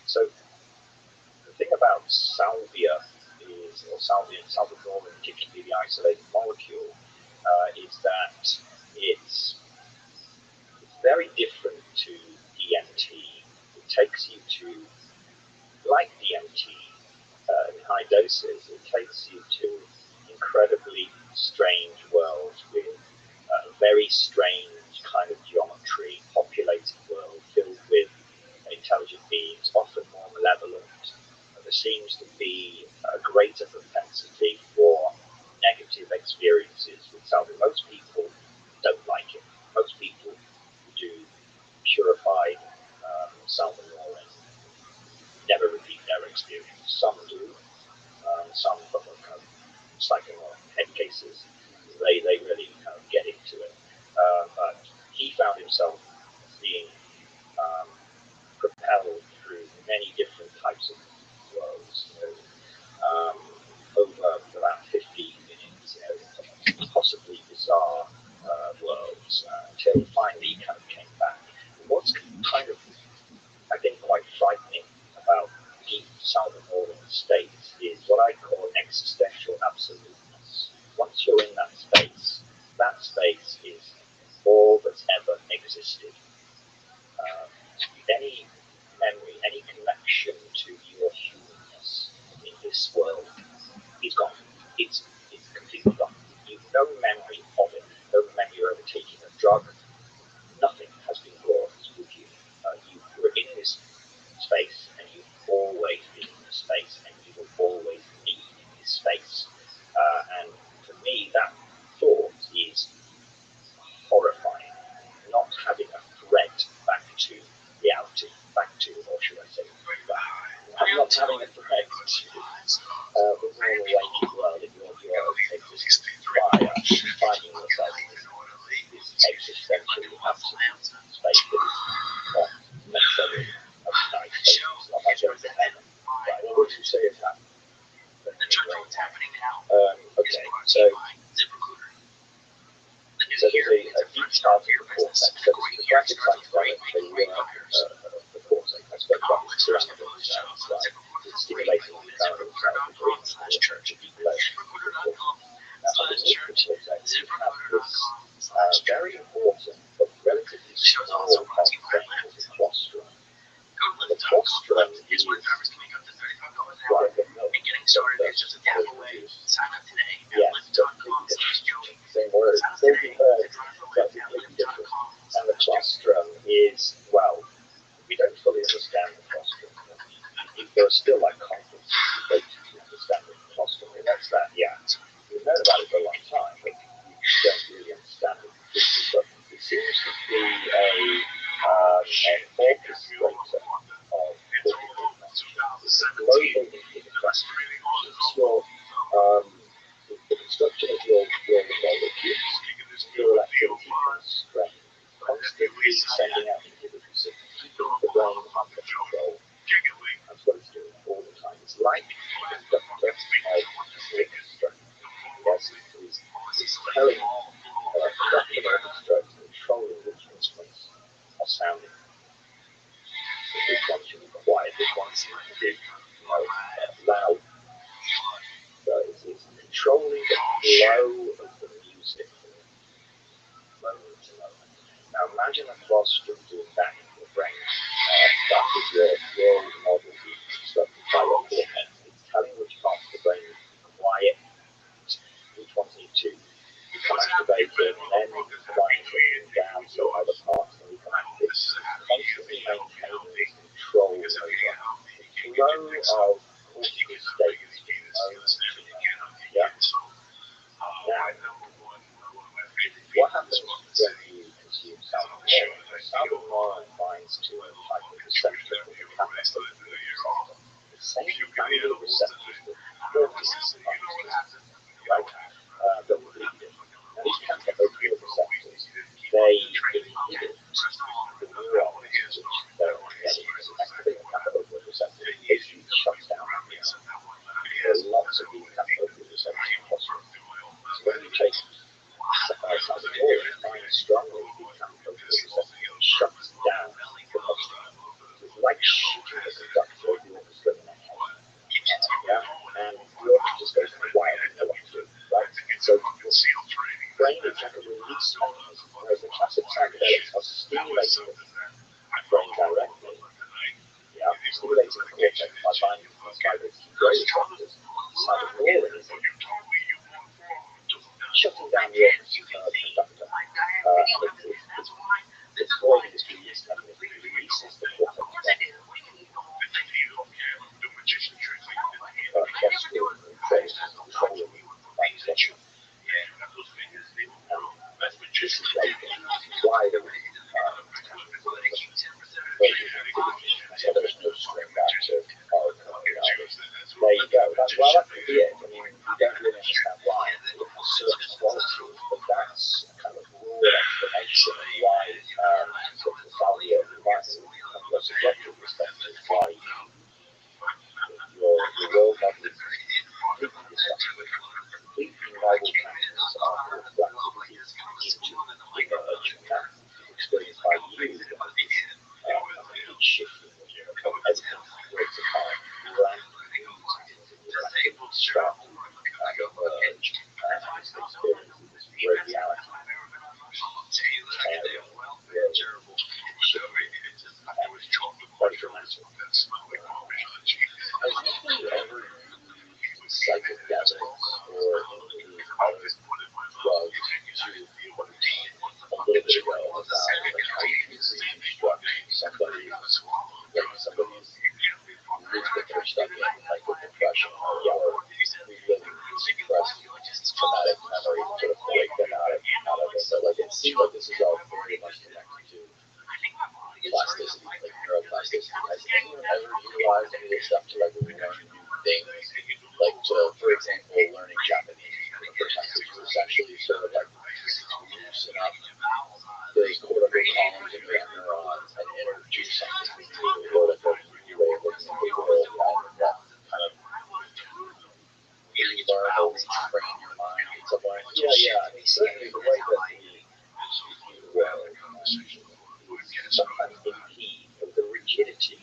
so the thing about salvia is, or salvinorin, particularly the isolated molecule, is that it's very different to DMT. It takes you to, like DMT, in high doses, it takes you to incredibly strange worlds with very strange kind of geometry, populated world filled with intelligent beings, often more malevolent. There seems to be a greater propensity for negative experiences with salvia. Most people don't like it. Most people who do purified salvinorin never repeat their experience. Some do. Some from kind of psychedelic head cases, they really kind of get into it. But he found himself being propelled through many different types of worlds, over about 15 minutes, possibly bizarre worlds, until finally he kind of came back. What's kind of, I think, quite frightening about deep salvinorin states is what I call existential absoluteness. Once you're in that space is all that's ever existed. Any memory, any connection to your humanness in this world is gone. It's completely gone. You've no memory of it, no memory of ever taking a drug. Nothing has been brought with you. You were in this space, and you've always been in this space, and you will always be in this space. And for me, that thought is horrifying. Not having a thread back to reality, back to, or should I say, not having a thread to the normal waking world in your existence via finding yourself in this existential absolute space that is not necessarily a nice space. It's not like going to heaven. Right? What would you say is happening? Okay, so there's a deep part of the cortex. So the graphic psychedelic, they work the cortex. I spoke about this pyramidal slide. It's stimulating the pyramidal cell, the green cell, the deep layer of the cortex. Now, underneath the cortex, you have this very important but relatively small part of the brain called the colostrum. And the colostrum is right in the middle. Yes, same word, same word, but completely different. And the colostrum is, well, we don't fully understand the colostrum. There are still like conferences debated to understand the colostrum. And that's that, yeah. We've known about it for a long time, but we don't really understand it completely. But it seems to be an orchestrator of cortical messages. It's a global inhibitor. It's your the construction of your molecules, neural activity constrained, constantly sending out inhibitory signals, keeping the brain under control. That's what it's doing all the time. It's like a conductor of orchestra. Yes, it's telling a conductor of orchestra, controlling which instruments are sounding. So which ones should be quiet, which ones should be loud, flow of the music moment to moment. Now imagine a colostrum doing that in your brain. That is your world model being constructed by your cortex. It's telling which parts of the brain need to be quiet, which ones need to become activated, and then quiet them down so other parts can become active. Constantly maintaining control over the flow of cortical states from moment to moment. Yeah? Now, what happens when you consume salmonella? Salmonella binds to a type of receptor called the kappa-opioid receptor. The same family of receptors that cortices binds to, right? But completely different. Now, these kappa-opioid receptors, they inhibit the neurons which they're getting. So activate the kappa-opioid receptor, basically shuts down the neuron. There are lots of these kappa-opioid receptors in hospitals. So when you take salmonella, it binds strongly to the kappa-opioid receptor and shuts down the muscle. So it's like shooting a conductor of the orchestra in the head. Yeah? And the orchestra just goes quiet and no one to do, right? So your brain is like a release mechanism, whereas the classic psychedelics are stimulating the brain directly. Yeah, stimulating the cortex by binding to these gray receptors. Salmonella is shutting down the conductor. It's avoiding this release mechanism. It releases the cortex back. Postural controlling that session. This is why you can fly the so there's no string back to our there you go. That's the it. I mean, you don't really understand why. It has certain qualities, but that's kind of a broad explanation of why the salvia device, from a subjective perspective, why your world model is completely disrupted. Completely novel patterns are reflected into emerge, and that's experienced by you. Complete shifting of everything breaks apart. Brand new patterns in your life start to emerge, and this experience is this great reality. Quite dramatic. Has anybody ever used psychedelics or any of these other drugs to a little bit ago about like how you can reconstruct somebody who's lived with their stuff in like with depression or reliving suppressed traumatic memory to sort of break them out of it. But like it seems like this is all very much connected to plasticity, like neuroplasticity. Has anyone ever utilized any of this stuff to like learn new things? Like to, for example, learning Japanese for the first time, which is essentially sort of like loosen up those cortical columns in your neurons and introduce something new or like a new way of looking at the world and that kind of relearn or retrain your mind in some way. Yeah. I mean, certainly the way that we view the world sometimes impede the rigidity,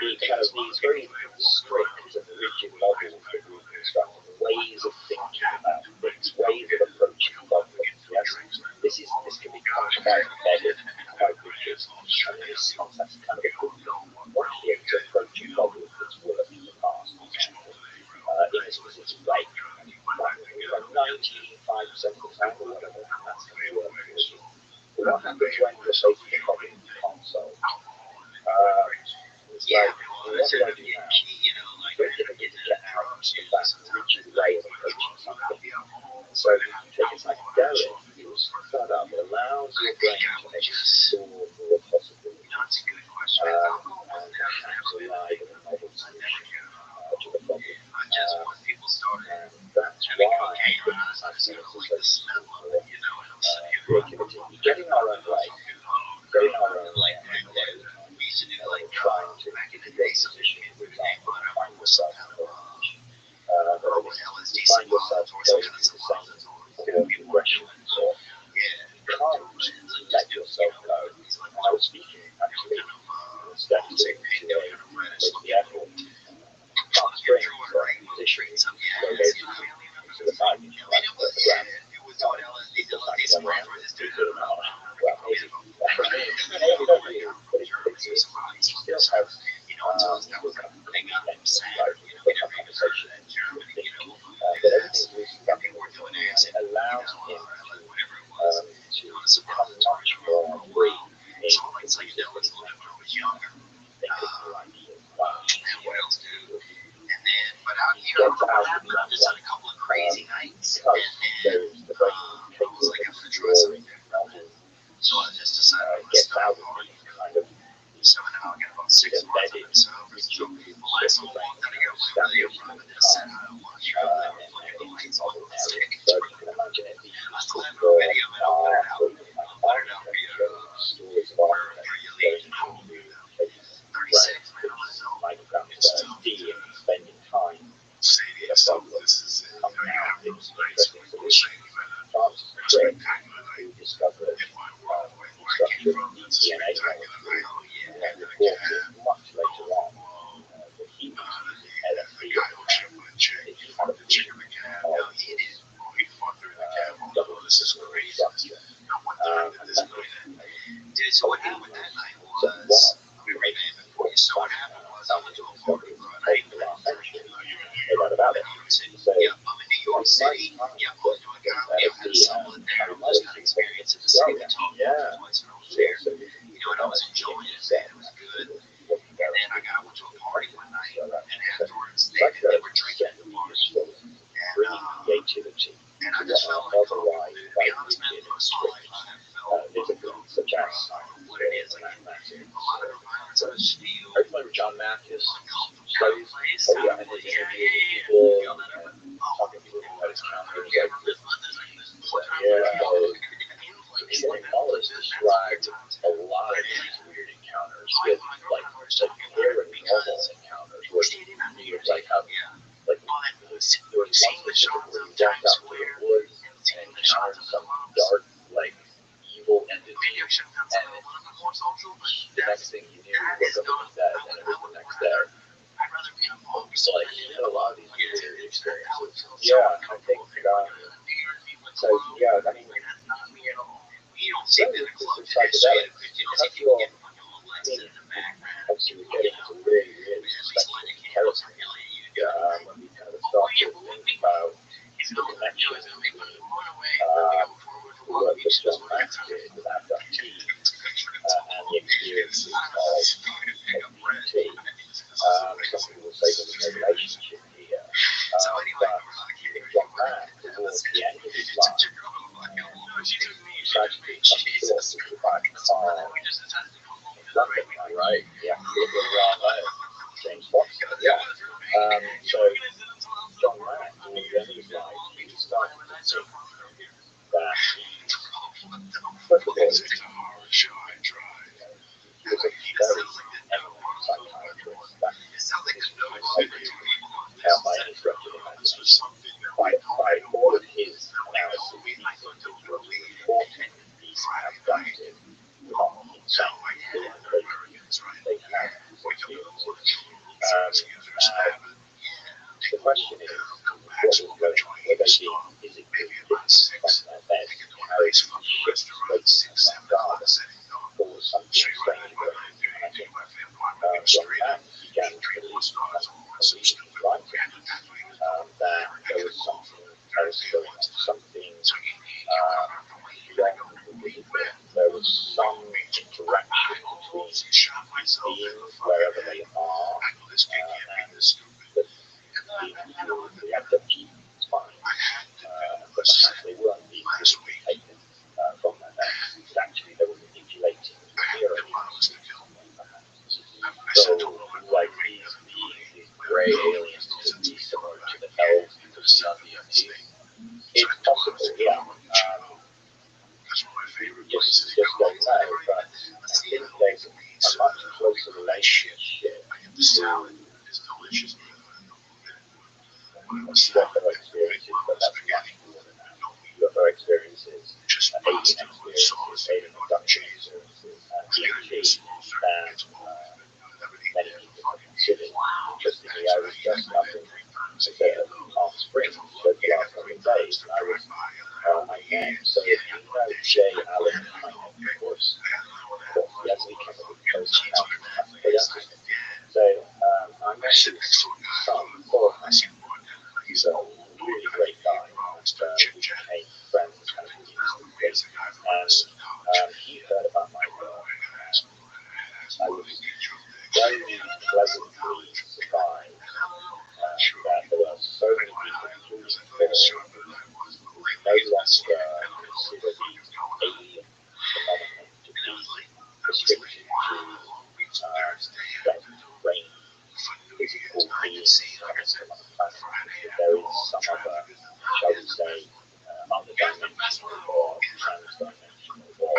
because these very strict and rigid models that we construct, ways of thinking about things, ways of approaching problems. Yes, this can become quite embedded, quite rigid, and in this context, kind of a good way to approach a problem that's worked in the past. In this specific way, 95% of the time or whatever, that's going to work for you. But what happens when you're facing a problem you can't solve? It's like, what do I do now? Very difficult to get out of that rigid way of approaching something. And so if you take a psychedelic, you start up, it allows your brain to explore more possibilities and perhaps arrive at a novel solution to the problem. And that's why I think psychedelics is so useful for creativity. Getting our own way, trying to create solutions, for example, find yourself in a garage. You find yourself going through the same progressions, or you can't let yourself go. And I was speaking actually instead to the airport Palm Springs, transitioning location to the side, like the ground. It's well, maybe, but you still have conversation that everything's loose about it allows him to become much more free in his thinking new ideas. He gets out of the crazy nights, there's the very capable of drawing novels. Gets out of these kind of embedded rigid standards of time, and into novel narrative. So you can imagine it being useful for stories of architects going into micrograms dealing and spending time with a problem, coming out with interesting solutions. Charles Crick, who discovered construction DNA molecules, reported much later on that he was using LSD. He had a vision of double structure. So what happened that night was we were in before you. So what happened was I went to a party right the last century. No doubt about it. So, yep, I'm in New York City. Yep, I was doing comedy. I had someone there. I was kind of experiencing the city. We talked about twice when I was there. And I was enjoying it. It was good. And then I went to a party one night, and afterwards they were drinking at the bar. Creativity. And I just felt like, to be honest, man, the first song I felt such as what it is. Like, a lot of the violence I was feel. I remember John Mathis Place. and his interview with people talking to people about his counters. Wallace described a lot of these weird encounters with like paranormal encounters where he was like how like there was one specific where he walked out to the woods and encountered some dark like evil entity, and the next thing you knew he woke up in bed and it was the next day. So like he had a lot of these weird experiences. Yeah, I think so yeah, I mean psychedelics, because you're obviously we're getting into really, really speculative territory when we kind of start to think about the connection between the work that John Max did with abductees and the experiences of BT. Some people will say there's no relationship here. But John Max, towards the end of his life, tragically comes short by a car in London, right? Yeah, James Watson. Yeah. So John Mack, towards the end of his life, he started to think that first of all, he was a very eminent psychiatrist back in his by any stretch of the imagination. By all of his analysis, he was reporting these abducted not insane. They have the question is, what will go on? Will they be, is it from their bed, carried straight to that garden, or was something strange going on? And I think John Mack began to believe right, that there was something else going on, something beyond the believable. There was some interaction between these beings, wherever they are, and the abductee's mind. But perhaps they weren't being taken from their beds. Actually, they were manipulating the neurons. So, like these beings, these grey aliens, could be similar to the elves we could see on DMT. It's possible, yeah. Just don't know, but I think there's a much closer relationship to UFO experiences, but that's much more than that. UFO experiences, alien experiences, alien abduction experiences, and DMT that many people have considered. Interestingly, I was just pleasantly surprised that there are so many people, including Paul, who no longer consider the alien phenomenon to be restricted to brain physical beings coming from other planets. There is some other, shall we say, other dimensional or trans-dimensional or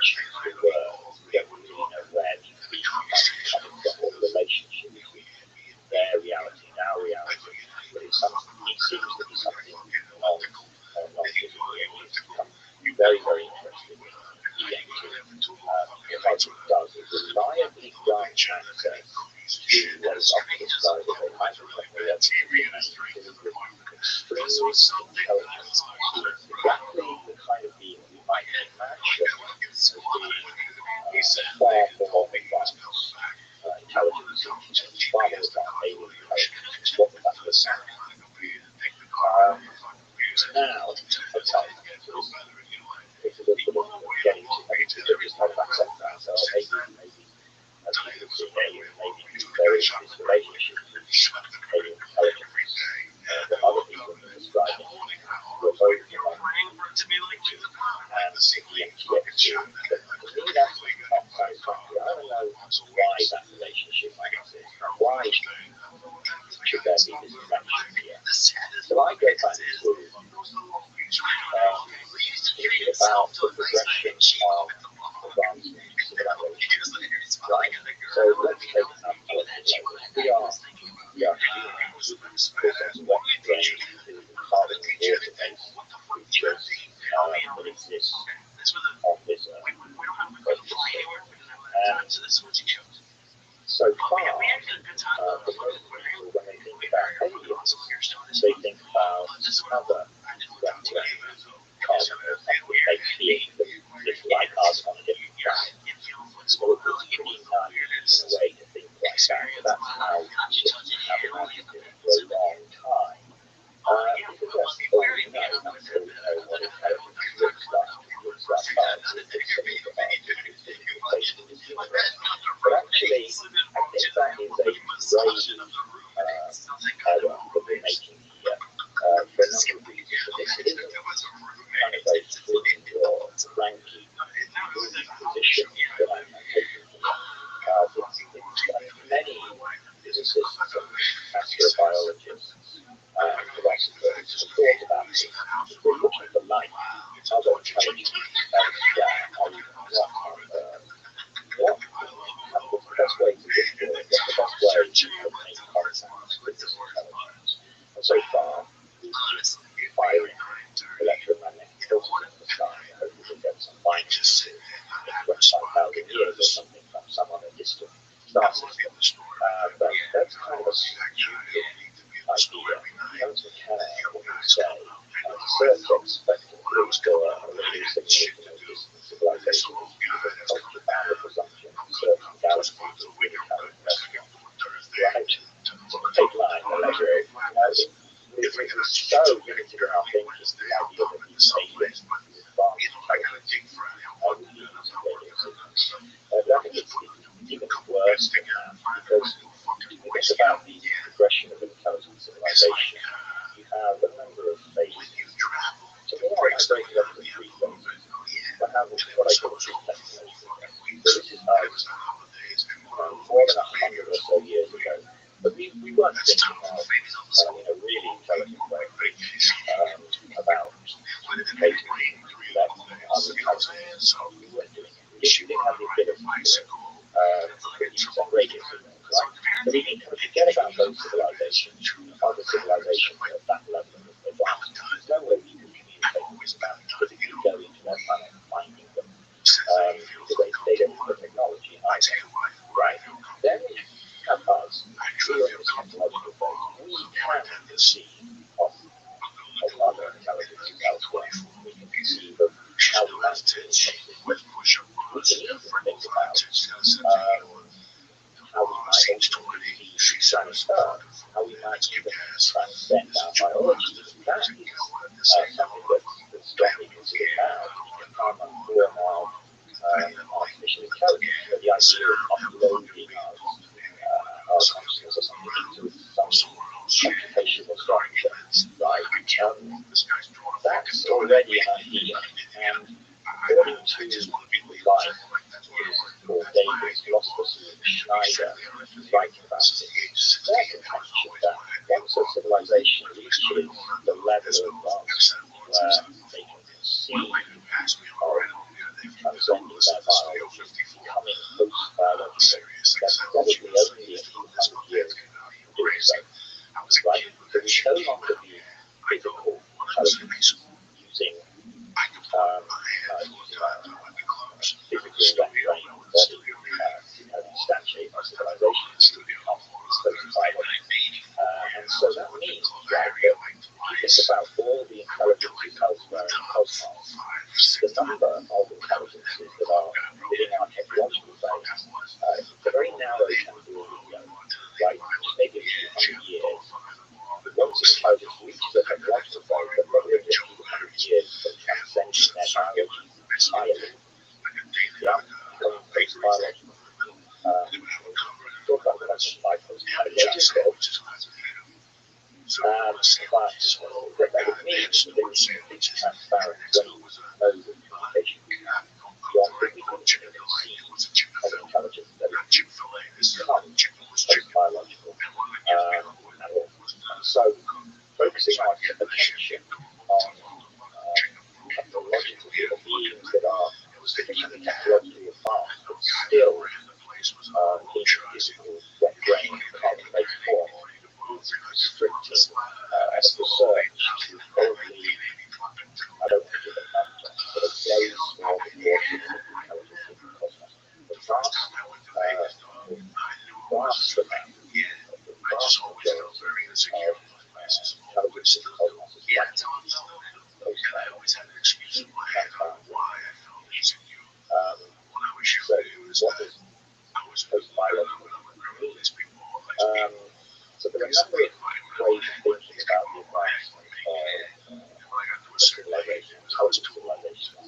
choose the word. We don't really know where these beings might be coming from or the relationship between their reality and our reality. But it seems to be something non-physical. It's become very, very interesting in EM2. What it does is reliably grant access to what is often described as a hyper-technological and extremely intelligent being, exactly the kind of being we might imagine as being far more advanced intelligence, far more advanced alien intelligence. What would that look like? Now, okay, it's a little bit of getting to just how to accept that. So maybe as people see alien, maybe there is this relationship with alien intelligence that other people have been describing. We're both and the MTX2. But to me, that's not satisfactory. I don't know why that relationship might exist. Why should there be this connection here? So I go back to thinking about the progression of advancement in civilization, right? So let's take an example. We are humans with all sorts of wet brains, carbon and water-based creatures that exist on this earth. And so far, for most people, when they think about aliens, they think about other wet-brained carbon or something-based beings that live like us on a different planet. So it's pretty naive in a way to think like that. That's how humans have imagined it for a long time. Because that's all we know. That's all we know what intelligence looks like. It looks like us. It looks like us. But actually, I think that is a grave error that we're making here for a number of reasons. This isn't kind of a fringe or ranky position that I'm taking here. Many physicists and astrobiologists and philosophers have thought about this. We're looking for life, other intelligence elsewhere, on what on Earth. What's the best way to look for it? What's the best way to make contact with this intelligence? And so far, we've been firing electromagnetic pulses in the sky. Hopefully we'll get some findings in 25,000 years or something from some other distant star system. But that's kind of a stupid idea. Terence McKenna would say, research expectancy for a really significant distant civilization is the bounded presumption of certain galaxies of really current restaurant. Right? Take line, the ledger. It's so limited in our thinking, the idea that these aliens, these advanced intelligence, would be using radio signals. But I think it's even worse than that, because if you think about the progression of intelligent civilization, you have a number of phases. So we are migrating up to 3 phases. We have what I call a three-phase. So this is more than 100 or so years ago. But we weren't thinking of in a really intelligent way about making other intelligence. We weren't doing it. We didn't have the ability to send radio signals, right? But if you kind of forget about those civilizations, other civilizations at that level of advancement, there's no way we can communicate with them, physically go into their planet and finding them, because they don't have the technology either, right? Then we have us, we are in this technological phase. We can conceive of other intelligences elsewhere. We can conceive of how we might do something. We can even think about how we might ultimately transfer, how we might even transcend our biology. That is something that's strongly considered now in part of form of artificial intelligence. The idea of uploading us already an idea, and according to life, or David's philosopher Schneider, writing about it, their contention that once a civilization reaches the level of advancement where they can conceive of transcending their biology, becoming post-biological, there's probably only a few hundred years of doing so. Right? So we no longer be physical intelligence using physically left-brain body instantiate our civilization to become post-biological. And so that means, right, that you think about all the intelligences elsewhere in the cosmos, the number of intelligences that are within our technological phase, it's a very narrow temporal window, right? Maybe a few hundred years. Once intelligence reaches the technological phase, they're probably only a few hundred years from transcending their biology entirely. Yeah, becoming post-biological. Talk about quantum by post-biological. But that would mean that there is a transparent range of communication. One that we can conceive of intelligence that has become post-biological animal. And so, focusing our attention on technological beings that are sufficiently technologically advanced, but still in physical, wet-brain, carbon-based form, is restricting research to probably, I don't think it's a number, but a very small proportion of the intelligence in the cosmos. The vast amount, the vast majority of intelligence in the cosmos is so what is post-biological mean? So there are a number of ways of thinking about the advancement of civilization, intelligent civilization.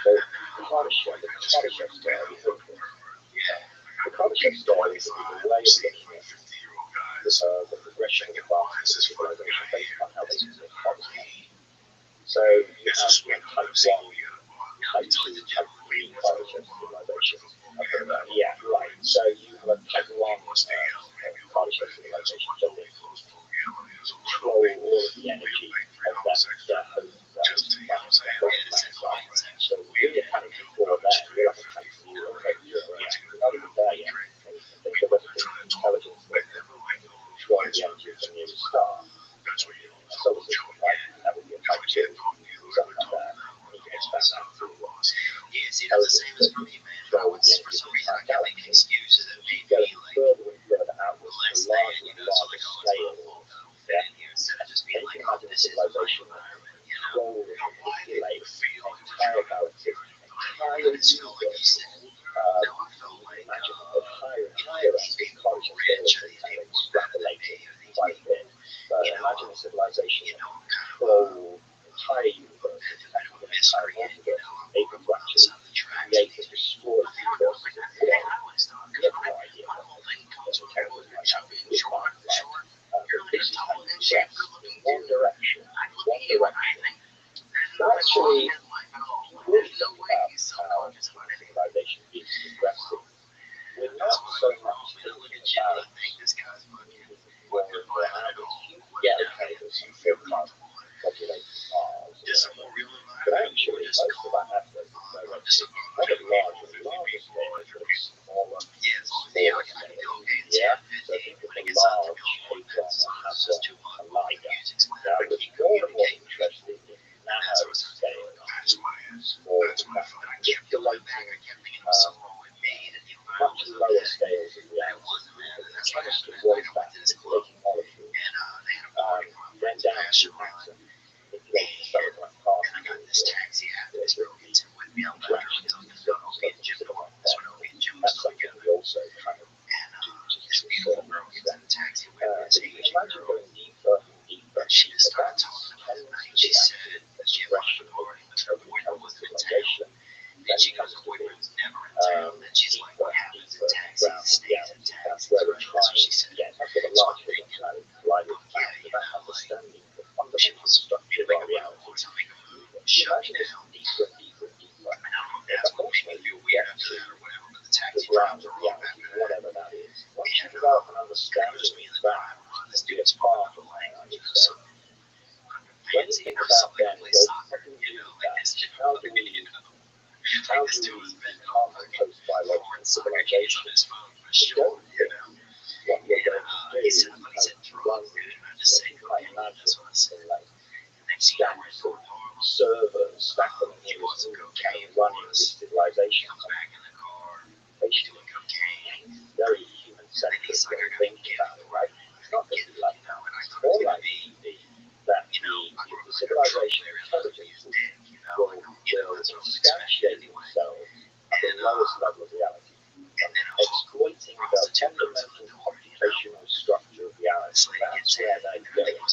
So the Kardashev story is interesting. The Kardashev story is a way of looking at the progression of advancement of civilization based on how they evolve. So you have type 1, type 2, type 3 Kardashev civilization. Yeah, right. So you have a type 1 Kardashev civilization that will control all of the energy of their home planet. So we're kind of before that. We're like a type 0, type 0. We're not even there yet. Think of everything intelligence that control the energy of the nearest star. Solar system, right? That would be a type 2, something like that. You can expand that through intelligence that control the energy of the entire galaxy. Going further and further outwards to larger and larger scale. Yeah? And you can imagine a civilization that control and manipulate the entire galaxy, entire universe. Imagine at higher and higher ends of consciousness and extrapolate quite a bit. But imagine a civilization that control the entire universe, the entire multiverse, able to actually create and destroy the universe as it will. You have no idea what the technology might have to look like. This is how you progress in one direction. But actually, when we think about how civilization is progressing, we're not so much thinking about where we're at. Yeah, okay, there's some field carbon populating Mars, but actually, most of our efforts is directed not at larger scale, but at smaller scale. Yeah, so think of the large hadron and LIDAR. Now, we're more and more interested in nano scale, small, manipulating much lower scales of reality. The chemistry goes back to taking molecules, then down to atom, manipulating something like particles, interactions and stuff like that. That's something we also kind of do to a certain extent. So you can imagine going deeper and deeper. That's she said the progression of intelligent civilization. Then you come to the deeper and deeper ground reality. That's where we're trying to get. I've got a large hadron collider about understanding the fundamental structure of our reality. yourself an understanding that this is part of my life. When you think about then, well, how do we do that? How do we become a post-biological civilization? We don't think what we're going to do is run, I imagine, in like stacks of servers, stacked on computers, and running this civilization. Very human-centric way of thinking about it, right? It's not going to be like that. It's more likely to be that the civilization intelligence will substantiate themselves at the lowest level of reality, exploiting the fundamental computational structure of reality. That's where they're going. They're going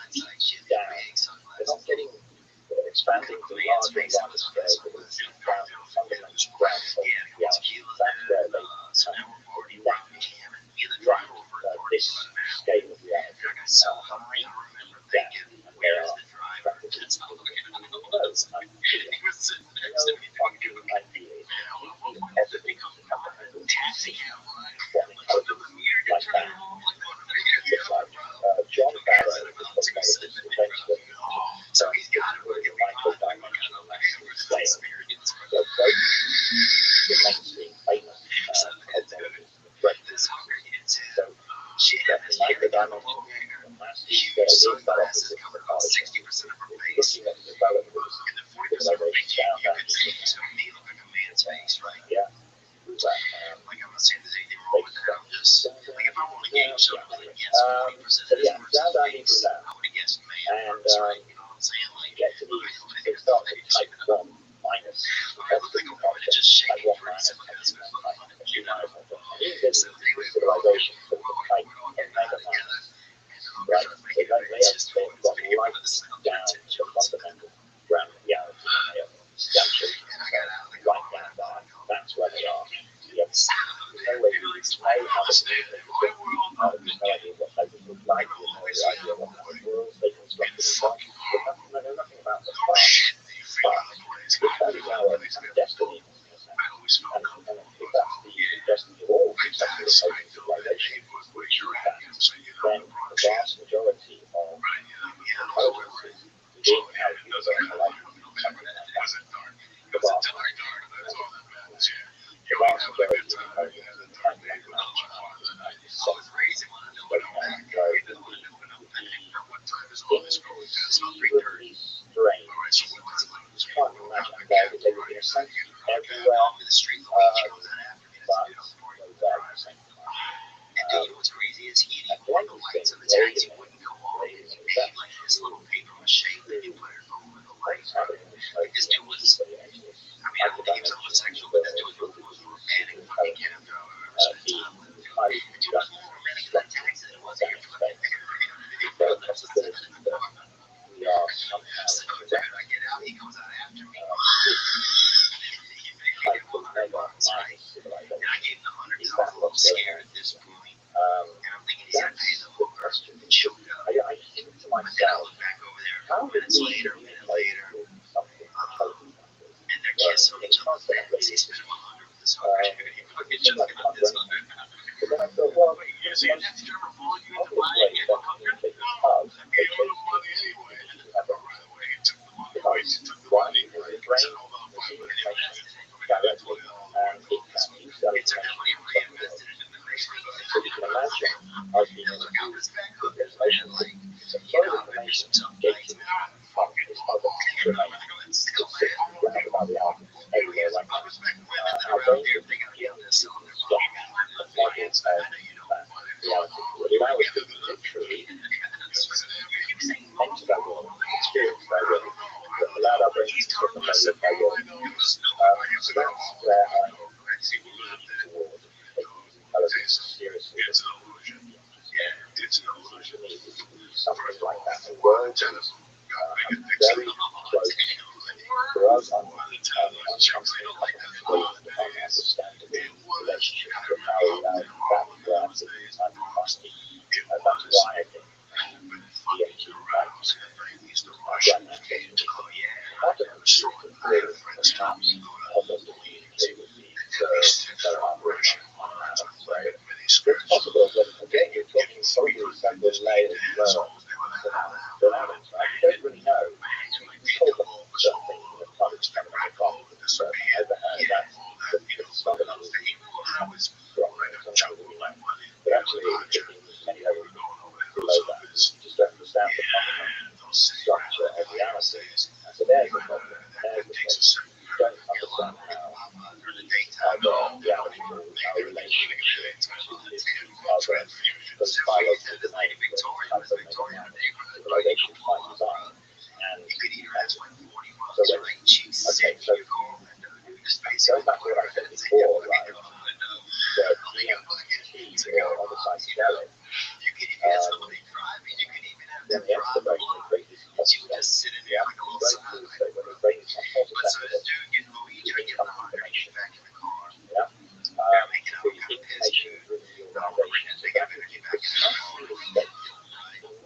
deep down. They're not getting expanding to larger and larger scale, but deep down to the fundamental grounds of reality. That's where they this scale of reality. How deep down and where are practices. John Barrow is eventually so he's got to work at micro-dimensional scale. So both the mainstream famous so the micro-dimensional scale is that opposite of the college. Looking at the development civilization down yeah. Like I'm not saying there's anything wrong with that. I'm just like if I want a game show, so yeah, down I need to that. And get to the it starts at type 1 minus everything type 1 minus civilization from the type of mega minus. Right? So they've got lights down to fundamental ground reality and they have substantial right down there. That's where they are. Yep. No way to explain how to do it. There's no idea what they would look like, there's no idea what kind of worlds they constructed themselves. They know nothing about the past. But it's fairly well a destiny. And if that's the destiny of all conceptual civilization, then the vast majority of intelligences being out of the vast majority But again, you're talking probably several layers lower than atoms, right? We don't really know. We call them certain things in the particles coming out of carbon, but that's the fundamental but actually, many levels below that, you just don't understand the fundamental structure of reality. And so there's the problem. There's the problem. You don't understand how the reality rules, our relationship to this other, those biological domains, civilization by design. And so going back to what I said before, right? The DMT or other psychedelics, then the exploration of great disease, the exploration is that when the brain is not positive, you become information. Yeah? The information is within the organization. So that would be precisely the state in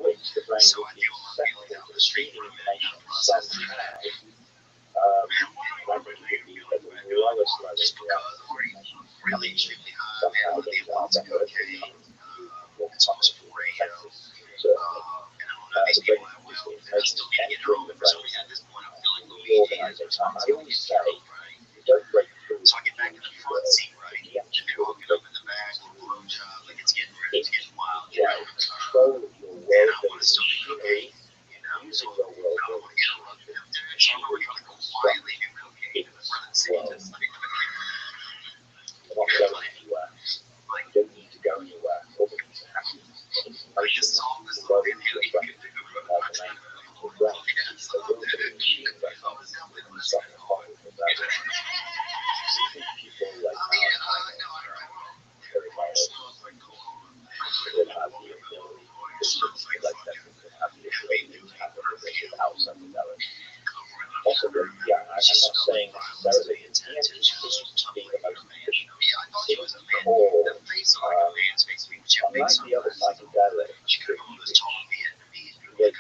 which the brain would be susceptible to receiving information somehow. I think it would be at the lowest level of information. Somehow these are better more functional senses. The brain is entering the brain and reorganizing time. I always say, you don't break through the DMT world. The DMT world is control of your world as machinery, using your world to construct its world. You're not going anywhere. You don't need to go anywhere. All that needs to happen is information flowing into your brain. The brain. The will to be machine brain. Stuff in bottle for that. You think people like very violent could have the ability to like that could have the ability to happen without psychedelics. Possibly, yeah. I'm not saying necessarily DMT seems to be the most efficient. Seems core, unlike the other psychedelics, which create this really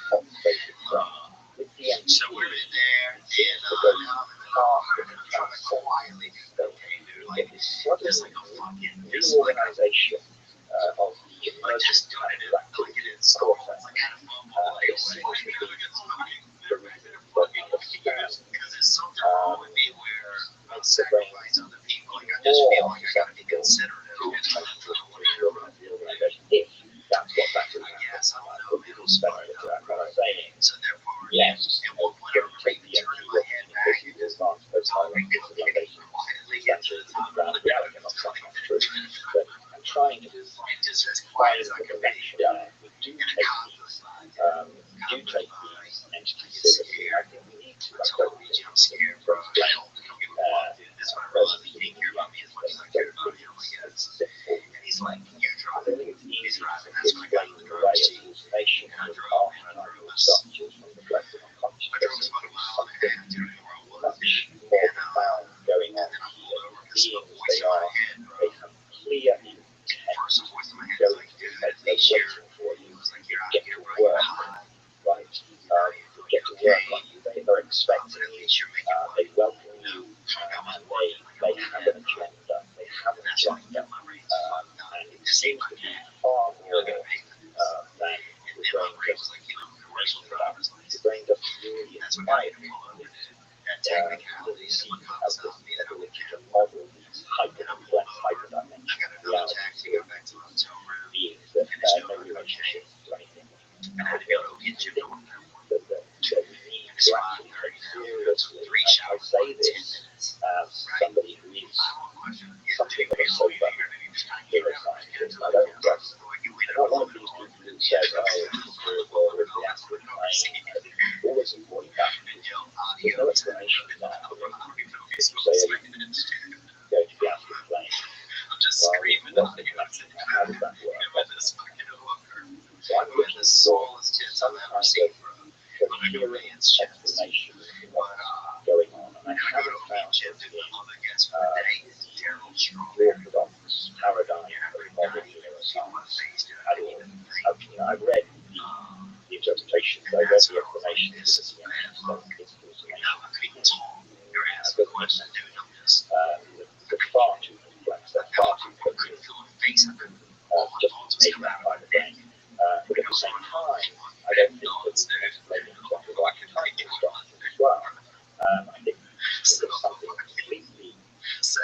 hot state of brain. With DMT, seems to go past the transcend state. Get this sudden reorganization of the emergent interactive cortex. It seems to be the reason that we understand makes the brain more susceptible to reorganization if that's what's actually happening. I put little speculative around what I'm saying. Yes, don't take the empty work because you advance those high levels of realization. Essentially, it's ground reality. I'm not saying that's true, but I'm trying to find the connection there. We do take these entities seriously. I think we need to. I don't really explain I don't think it's easy to explain the way of hallucination with archetypal structures from the collective unconscious. Something much more profound going on here. Beings, they have clear intent going to make them waiting for you. Get to work, right? Get to work on you. They are expecting you. They welcome you, and they have an agenda. They have an agenda. And it seems to be far more than the brain just making it up. The brain doesn't really inspire people. You see how this ability to model these hyper-complex, hyper-dimensional realities beings that have no relationship to anything. And how to be able to get you that we need to actually take seriously. I say this as somebody who is something of a sober neuroscientist. I don't just, I'm not one of these people who says, oh, it's the world of the astral plane. Always important that there's no explanation for that. If you say go to the astral plane, well, what's the connection? How does that work? So I'm looking for some kind of coherent explanation of what's going on, and I haven't found it in the orthodox paradigm of modern neuroscience at all. I've read the interpretations, I read the explanations of the hallucination, they're far too complex, they're far too complicated. just to make that by the brain. But at the same time, I don't think that we can explain it exactly like mechanical structure as well. I think there's something completely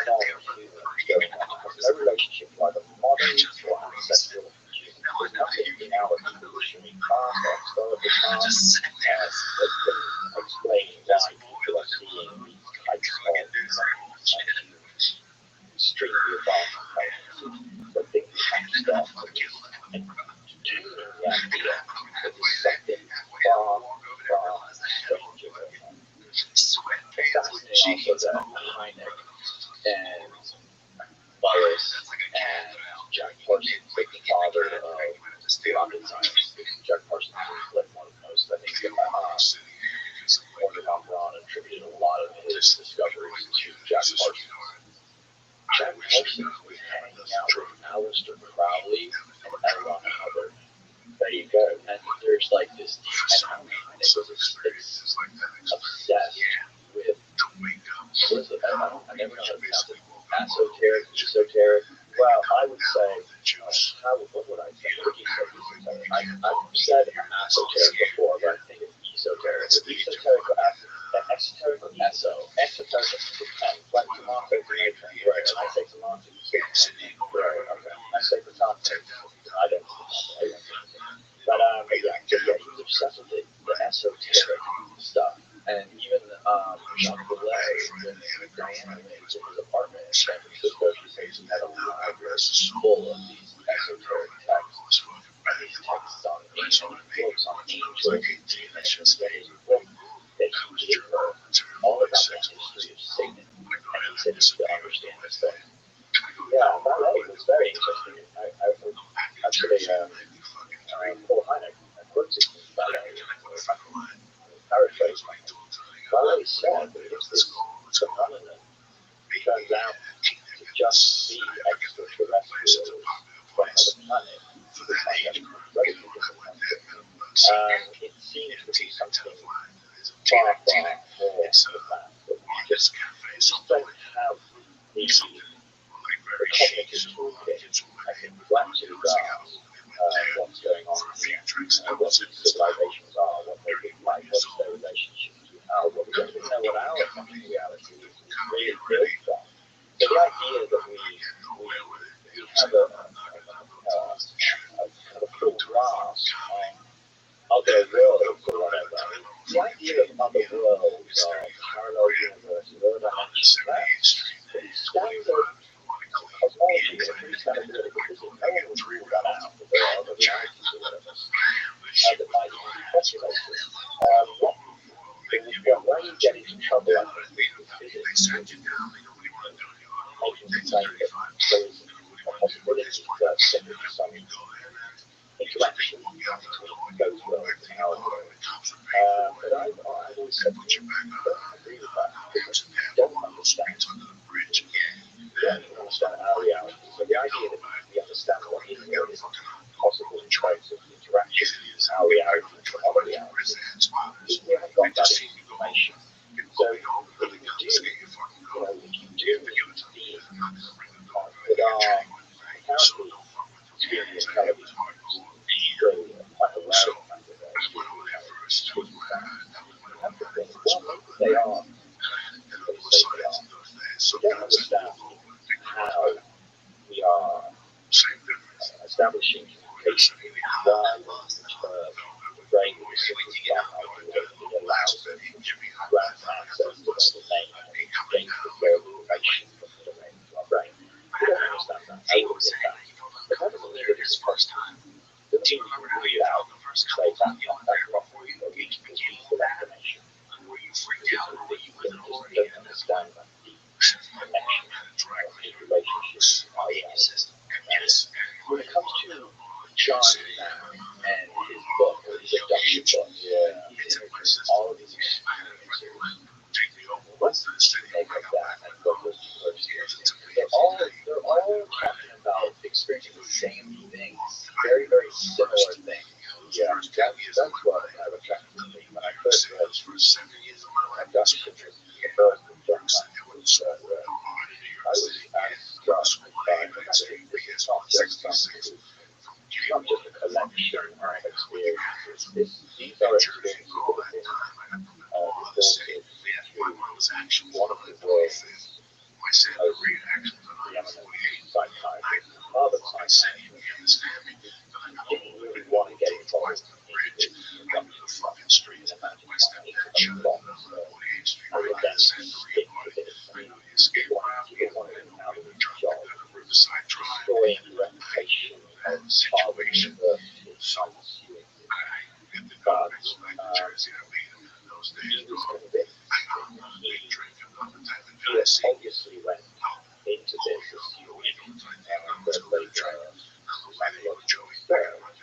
non-human going on. It has no relationship to either modern or ancestral humans. There's nothing in our evolutionary past, our historical past, that can explain why people are seeing these types of extremely advanced intelligence. So I think we have to start and do the idea that there's something far, far stranger going on. Fascinating also that Hynek and Wallace and Jack Parsons, the father of rocket science. Jack Parsons is like one of the most, I think, Morgan Ron attributed a lot of his discoveries to Jack Parsons. Jack Parsons was hanging out with Aleister Crowley and L. Ron Hubbard. There you go. And there's like this deep Hynek is obsessed with, what is it? I never know how to pronounce it. Esoteric. Well, I would say, what would I say? I've said esoteric before, but I think it's esoteric. Esoteric or eso? Esoteric depends. Like tomato, tomato, right? And I say tomato, you say tomato. Right, okay. I say potato. I don't know. But yeah, he was obsessed with the esoteric stuff. And even Jean Boulay, when Diana went to his apartment in San Francisco, she had a library full of these esoteric texts. And these texts on ancient books on angels and demons that he gave her all about the history of Satan. And he said he could understand this thing. Yeah, ballet was very interesting. I actually, Paul Hynek quoted ballet, paraphrase. Ballet said that if this phenomenon turns out to just be extraterrestrial from another planet, it seems to be something far, far more than that. But we just don't have the cognitive toolkit, I think, to actually grasp what's going on here, what these civilizations are, what they look like, what's their relationship to our world. We don't even know what our fucking reality is really built from. So the idea that we have a kind of full grasp on other worlds or whatever, the idea of other worlds or parallel universes, other dimensions, that standard cosmology is a pretty standard theory, because no one would rule that out, that there are other realities or whatever that might even be postulated. Where you get into trouble, I think, with physics, making the claim that there is a possibility that there is some interaction between those worlds and our world. But I've always said that I don't agree with that, because we don't understand. We don't even understand our reality. So the idea that we understand what is and what isn't possible in terms of interaction with our reality and other realities, we haven't got that information. So if we do, we can do beings that are apparently extremely intelligent, very quite aware of the fact that they're extremely intelligent, we have to think, well, they are, they say they are. We don't understand how we are establishing communication, why the brain is simply it allows them to grant access to the domain and gain the information from the domain to our brain. We don't understand that. I will admit that. But that doesn't mean that it's possible. It doesn't mean we can rule it out and say that's not properly, or we can use the information. It's that you can just don't understand that deep connection or relationship with our reality. When it comes to John and his book, or his abduction book, all of these experiences, what's the make of that, and what was your experience? They're all talking about experiencing the same things, very, very similar things. Yeah, that's what kind of attracted me when I first read abduction. The first John I was as struck by the fact that this is not just not just a collection of experiences. These are experiences that have been reported to one of the world's most preeminent psychiatrists, Harvard psychiatrist. Didn't really want to get involved in this industry and imagine into the plot and would then stick with it. He wanted to now do his job, destroying the reputation of Harvard University by pursuing it. But he was convinced. He obviously went into this assuming that they were psychological experiments,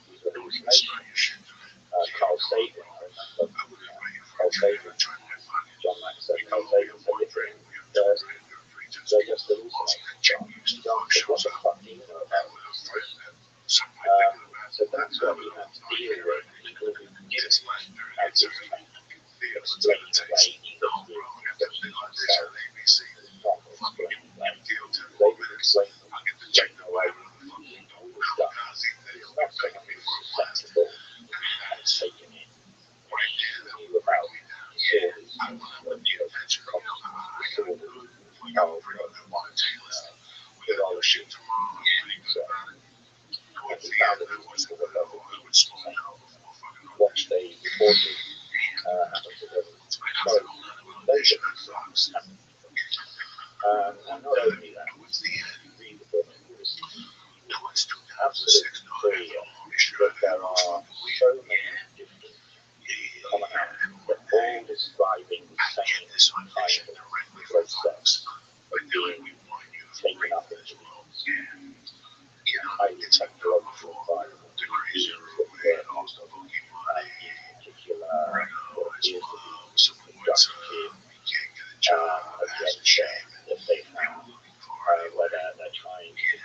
these were hallucinations. Carl Sagan, I remember Carl Sagan, John Max said, Carl Sagan said they're just hallucinations. What the fuck do you know about hallucinations? So that's what we have to deal with. People who didn't have this kind of explain away what they reported happened to them. And not only that, you read the book, it was absolutely clear that there are so many different commonalities that all describing the same kind of process of being taken up into these highly technological environment, in particular what appears to be productive adventure that they have, where they're trying to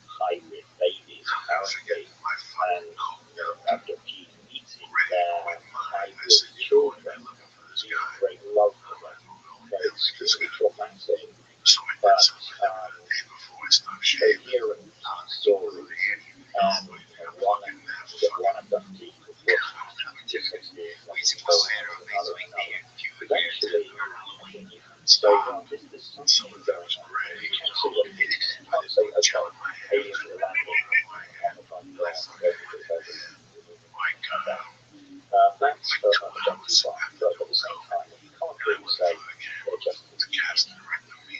hybrid babies apparently, and after a few meeting their hybrid children, being great love for them, very extremely traumatic, but coherent stories. One abductee reports this experience another. Eventually, so there's something going on. You can't say what it is. You can't say, okay, aliens are landing on the front door. Thanks for abducting far, but at the same time, you can't really say they're just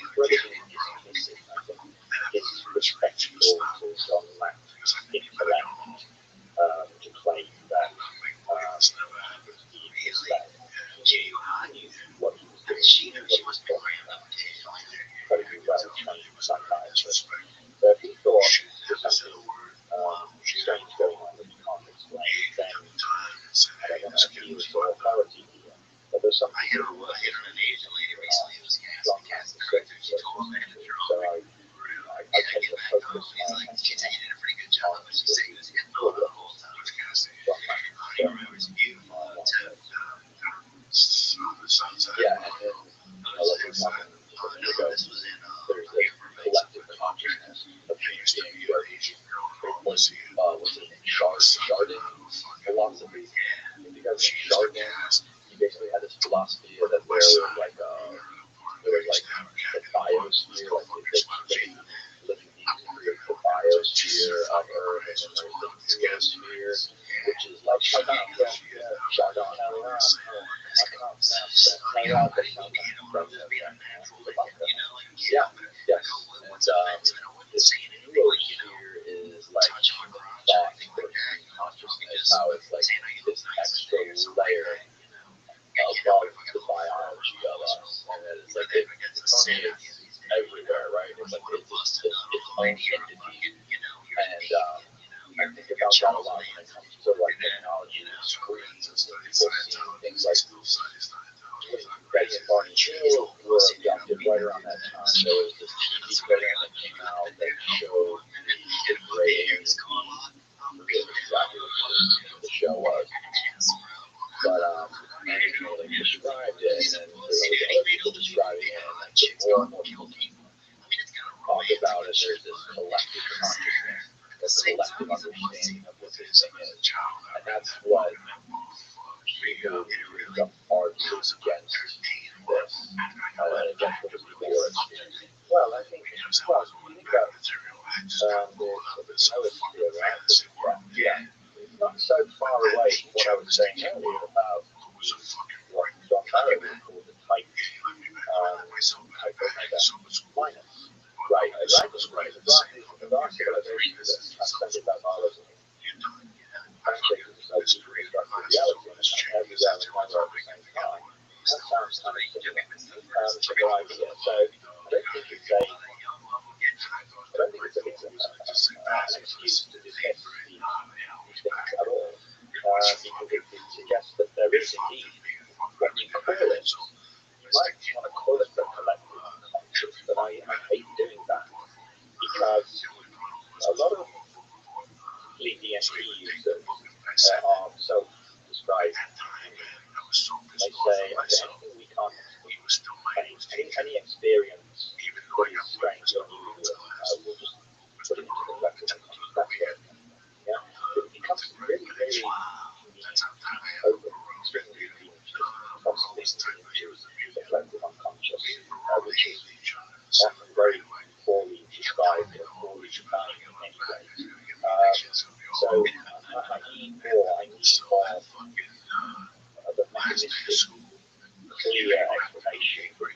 incredibly dismissive, I think, disrespectful to John Mack's intellect to claim that he is that he knew what he was doing, he knew what he was talking about. Incredibly well-trained psychiatrist. So if he thought there's something strange going on that you can't explain, then I don't want to abuse your authority here. But there's something John Mack's so I tend to focus my attention on yeah, and then like we talked a minute ago, there's a collective consciousness of being where what's it, Chardin philosophy. If you guys know Chardin, he basically had this philosophy that there was like the biosphere, like they living beings create the biosphere of Earth, and then there's the geosphere, which is like Chardin. Yeah, yes. And this geosphere is like thought, consciousness, how it's like this extra layer above the biology of us, and then it's like it permeates everywhere, right? It's like it's its own entity, and I think about that a lot when it comes to like technology, screens, people seeing things like Betty and Barney Hill were abducted right around that time. There was this TV program that came out that showed the rays. I forget exactly what the show was, but they described it, and then there was other people describing it, and then more and more people talk about it. There's this collective hemisphere, right? Yeah. It's not so far away from what I was saying earlier about what John Barrett would call the type omega minus. Right. The vast civilization that transcended that biology, penetrated the social constructed reality and everywhere and never at the same time. That sounds kind of similar idea. So I don't think it's an excuse to dismiss these things at all, because it suggests that there is indeed what you call it. You might want to call it the collective conscious, but I hate doing that because a lot of DMT users are self-described. They say, anything we can't explain, any experience that is strange or unusual, we'll just put it into the collective conscious. That's it. Yeah? It becomes really, really open, extremely convenient to toss things into the collective unconscious, which is often very poorly described or poorly defined anyway. So I need more of a mechanistic, clear explanation of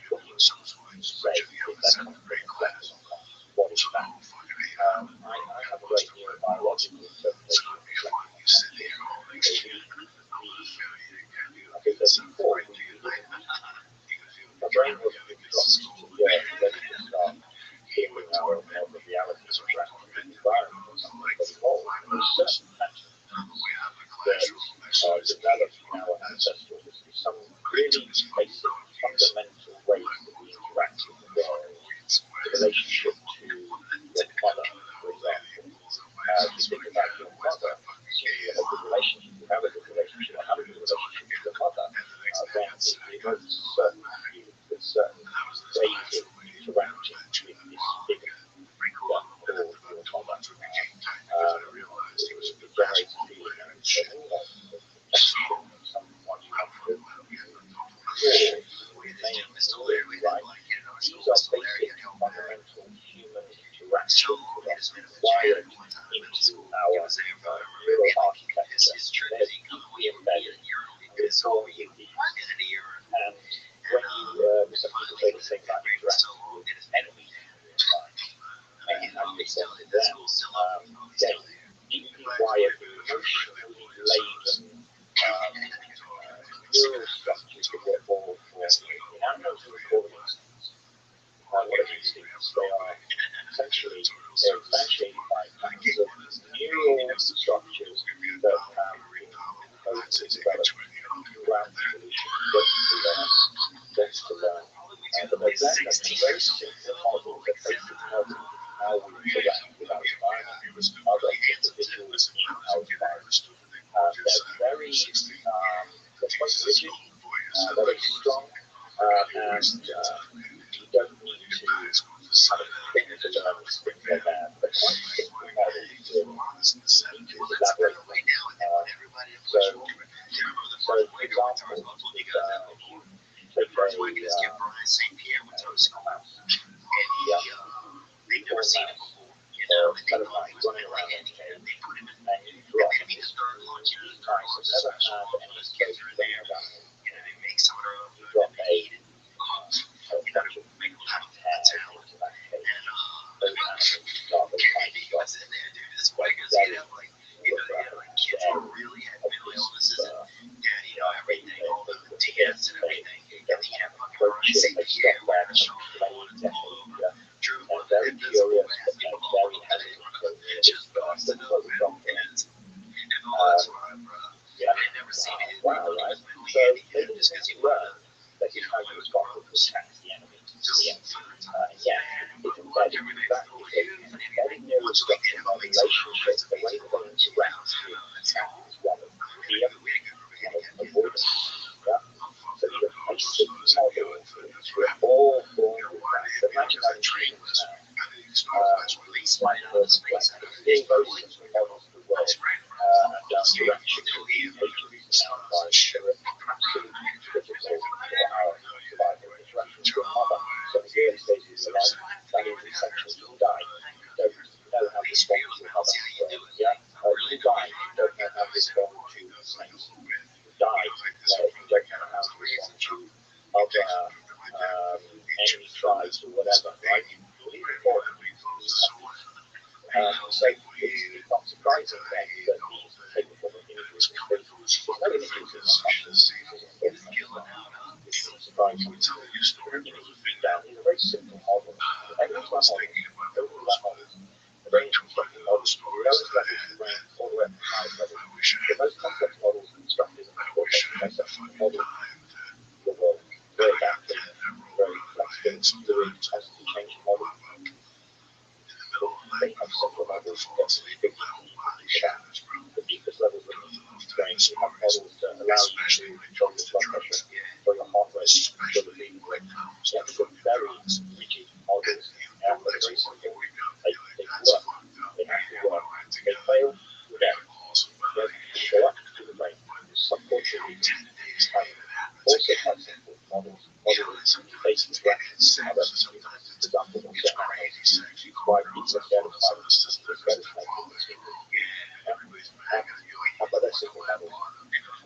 what you say is that collective unconscious. What is that? I have a great neurobiological interpretation of the collective unconscious. I think that's important. My brain wasn't dropped into the earth ready to start hearing our reality interact with the environment or something, but evolved. There's certain patterns that developed in our ancestral history, some really basic, fundamental ways that we interact with the world, the relationship to your mother, for example. If you think about your mother, assuming you have a good relationship, you have a good relationship, or have a good relationship with your mother, then it evokes certain feelings, there's certain ways of interacting with this figure called your mother. It generates a feeling of affection, someone you have to remain right? These are basic, fundamental human interactions that are wired into our neural architecture. They're deeply embedded. It's all in the and when you, some people say the same about interacting with enemies and then deeply wired, emotionally laden neural structures that get evolved for in animals we call them instincts. What are instincts? They are essentially instantiated by patterns of neural structures that have been developed throughout evolution, learn to learn. But they're very simple models, they're basic models of how we interact with our environment, other individuals in our environment. They're very they're quite rigid, very strong, and you don't need to kind of think to learn things like that. They're quite simple models, really. You need to elaborate them. So, for example, if you take a mouse, they've never seen it before, running around in the air, and you drop it. These mice have never had any space running around. You drop a bunch of hairs into that cage. Those animals start those tiny dots. Like very, look at them, scary, obvious, approaching, they stop there and explain their behavior. They're very curious, but they're very hesitant to look at doctors. Wow, right? So they didn't just learn that is how you respond to attack the enemy. Yeah, it's embedded in that. It's embedded neural structure in their relationships, the way that they interact with attack is one of fear, one of avoidance. Yeah? So the basic model, we're all born with that. So imagine that in humans now. Like first place, being very simple models of the world and our interaction with agents in our environment are absolutely critical for our survival. Interaction with your mother, so in the early stages of your life, that is essential. you die, you don't know how to respond to another bird. Yeah? You die, you don't know how to respond to snakes. You die, you don't know how to respond to other enemy tribes or whatever, right? Well, these are important. So it's not surprising then that these take the form of images. There's no images in the conscious. It's not surprising. The images being down is a very simple model. Every one model, the brain constructed models, the lowest levels of the brain all the way up to the highest level. The most complex models constructed in the cortex model the world, very adaptive, very flexible, fluid, constantly changing model. They have simple models that big the deepest levels of the brain, you have models that allow you to control your blood pressure, control your heart rate, control your breathing rate. Yeah, they've got very rigid models, but very simple. They work. They have to work. They fail, you're dead. They go up to the brain. Unfortunately, also have simple models based on reactions to other humans. For example, on certain animals, why people are scared of spiders, they're scared of snakes, but they're simple models.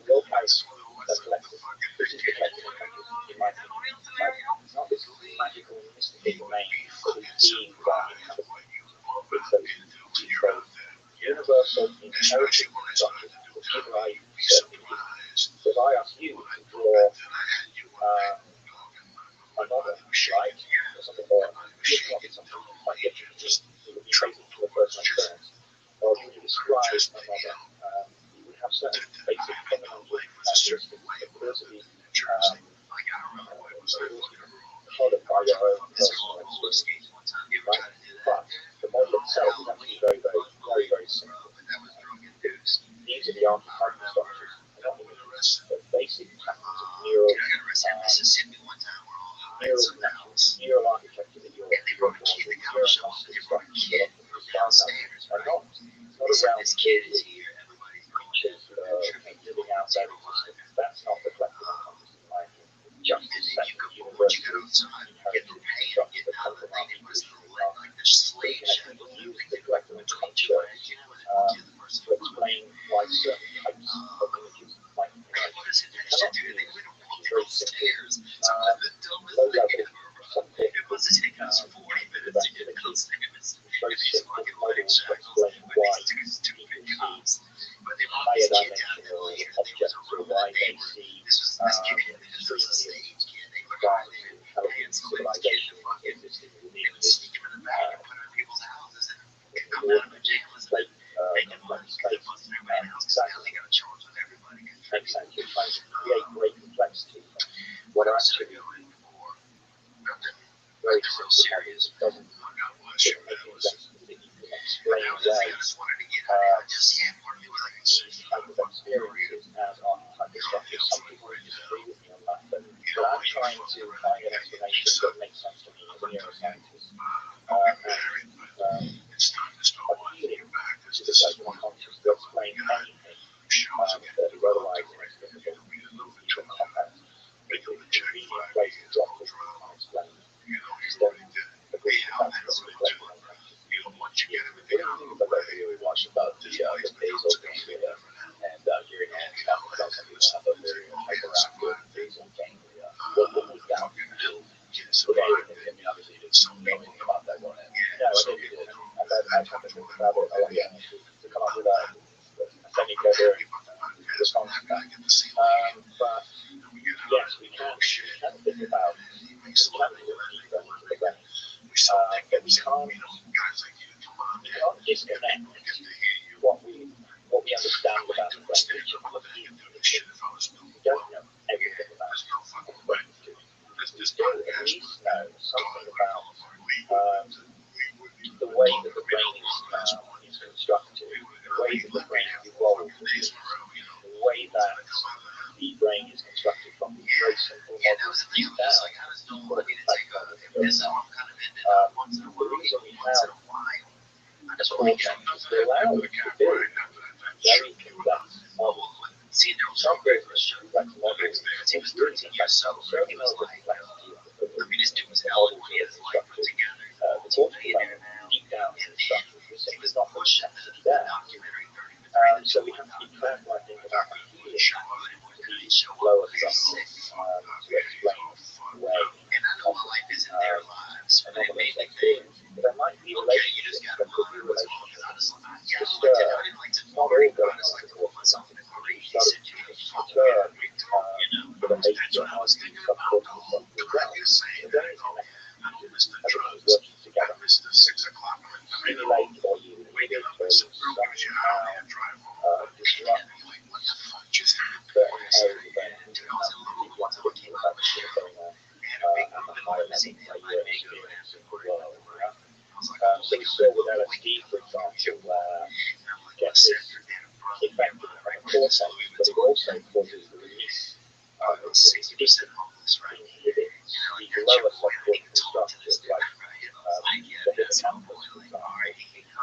We all carry that collective. This is the collective unconscious, in my opinion. It's not this magical, mystical brain that we see by it's a controlled, universal, inherited structure that give life to certain images. So if I ask you to draw a novel, right, or something, or just not something quite different, just trace it to a personal experience, or you would describe a novel, you would have certain basic fundamental characteristics that could also be coded by your own personal experience, right? But the model itself is actually very, very, very, very simple. These are the archetypal structures, not images, but basic patterns of neural architecture that you're neural structures that are not around creatures that are living out their existence. That's not the collective unconscious in my opinion. Just a set of universal inherited structures that come from our evolutionary past. So you can actually use the collective unconscious to explain why certain types of images might emerge. You cannot use very simple, low level, something very simple models to explain why people see higher dimensional objects or why they see extremely advanced intelligent civilization existing within this complex space. Makes sense. You're trying to create great complexity what are actually very simple models. It doesn't make sense that you can explain away these type of experiences as archetypal structures. Some people will disagree with me on that, but I'm trying to find an explanation that makes sense to me as a neuroscientist. Appealing to the psychic unconscious to explain anything that is otherwise inexplicable, even complex. People in convenient places often unexplained. Just don't agree with that from the collective unconscious. One of the things that I really watched about the basal ganglia and hearing about some people have a very hyperactive basal ganglia. What was that? Obviously, you didn't know anything about that one. No, I didn't. And I tried to think about it a lot to come up with a semi-coherent response to that. But yes, we can think about, we can look deeper into the brain, but we can't disconnect what we understand about the brain. We don't know everything about the brain. We do at least know something about the way that the brain is constructed, the way that the brain evolved, the way that the brain is constructed from these very simple models down what a complex model is. The reason we have a cortex is to allow you to build very complex models. Some very complex models is really complex. Certainly not the complexity of the model is constructed. The cortex So we have to be careful, I think, about appealing to these lower structures to explain away anomalous experience. There might be relationships, there could be relationships disturbed, not all going on at the forefront. You start to perturb the behavior of the subcortical structure as well. The brain is connected. Everything's working together. Stimulate or you inhibit or you somehow disrupt certain areas of the brain. If you want to get to about what's going on at the higher level where you're experiencing the world. So we saw with LSD, for example, where you get this effect in the cortex, but it also causes the release of inhibits these lower subcortical structures like the hippocampus, for example,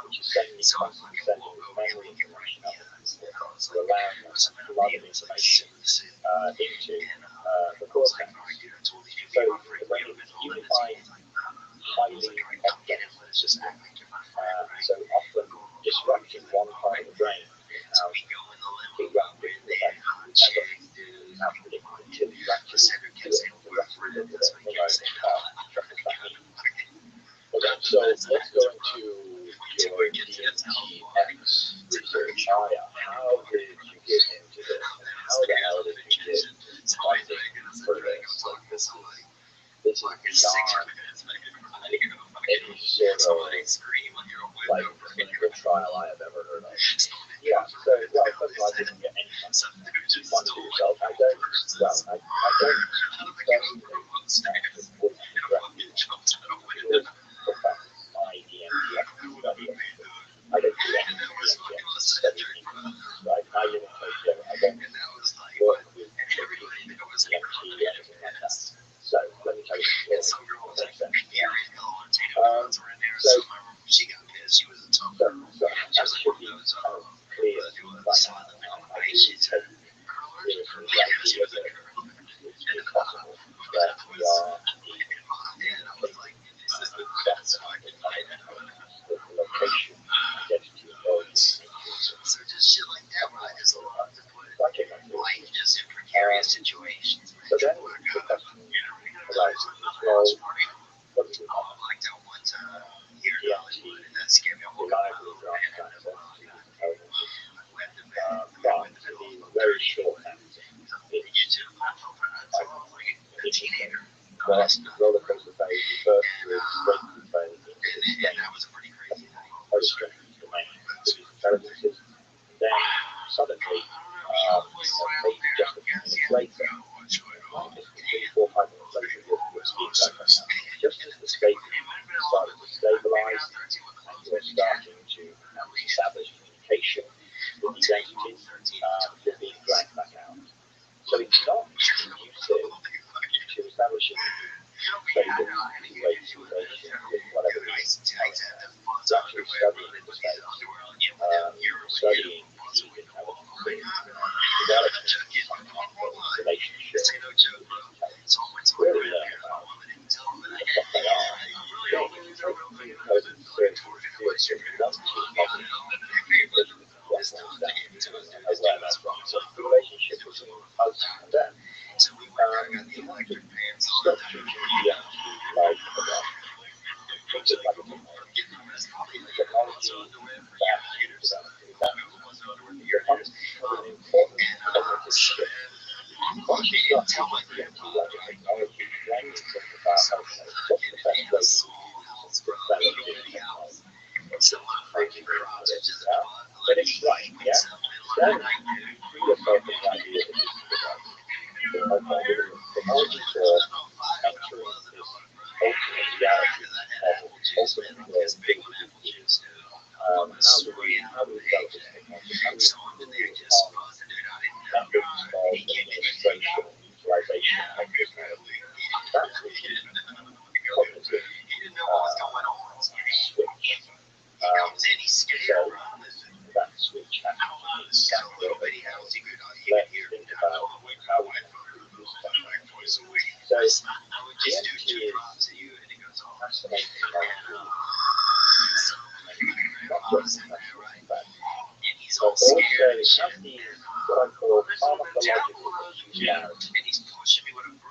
which is sending constantly sending memory information up to allow blood of information into the cortex. So the brain is unified, highly complex. So often disrupting one part of the brain has eruptive effects without predicting until you actually do it the rest of the Okay, so let's go into your DMTX research. How did you get into this? How the hell did you get funding for this? This is beyond any sort of like clinical trial I have ever heard of. Yeah, so well, first of all, I didn't get any funding. You funded it yourself. I don't personally support with my DMTX study. I don't do any DMTX study, right? I live in Tokyo. I don't work with DMT or anything like that. So let me tell you the story. So I should be kind of clear by now. I do take seriously the idea that it's possible that we are the location, identity, origin, so then the question arises, well, what do we call DMT, reliable draft access to intelligence, but to be very short answer, it's roller coaster phase, reverse through, breakthrough phase, into this strange, very strange domain with these intelligences, and then suddenly, maybe just a few minutes later, just 3, 4, 5 minutes later, you're speaking back right now. Just as the state started to stabilize, and you're starting to establish communication with these entities, you're being dragged back out. So it's not conducive to establishing stable relation with whatever it is. It's actually studying the state, studying the development of relationships, really learn about what they are. So the relationship between us and them. Stop treating DMT like a drug. Treat it like a technology. The technology that you develop is that you're an important cognitive shift. Once you start treating DMT like a technology, then you think about, okay, what's the best way to develop this technology? But it's right, yeah? Then you free yourself from the idea that this is the drug. Okay, technology for entering this ultimate reality of ultimate world, big is how do we develop this technology? How do we improve on methods of administration and utilization of technology? That's the key cognitive switch. So that switch has to be let's think about how we can improve this technology. So DMT is fascinating molecule, not just fascinating, but but also it has these what I call pharmacological peculiarities.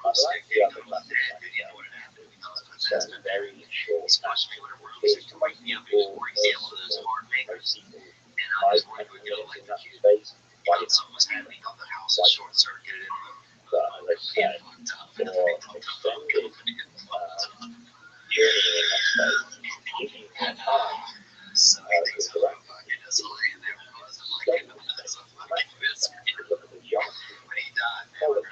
Unlike the other classic psychedelics, it's very short acting. It can make people most people might spend minutes in that space by extended, but as I said, for extended journey in that space, giving you time to interact. Look at the geometry, quality,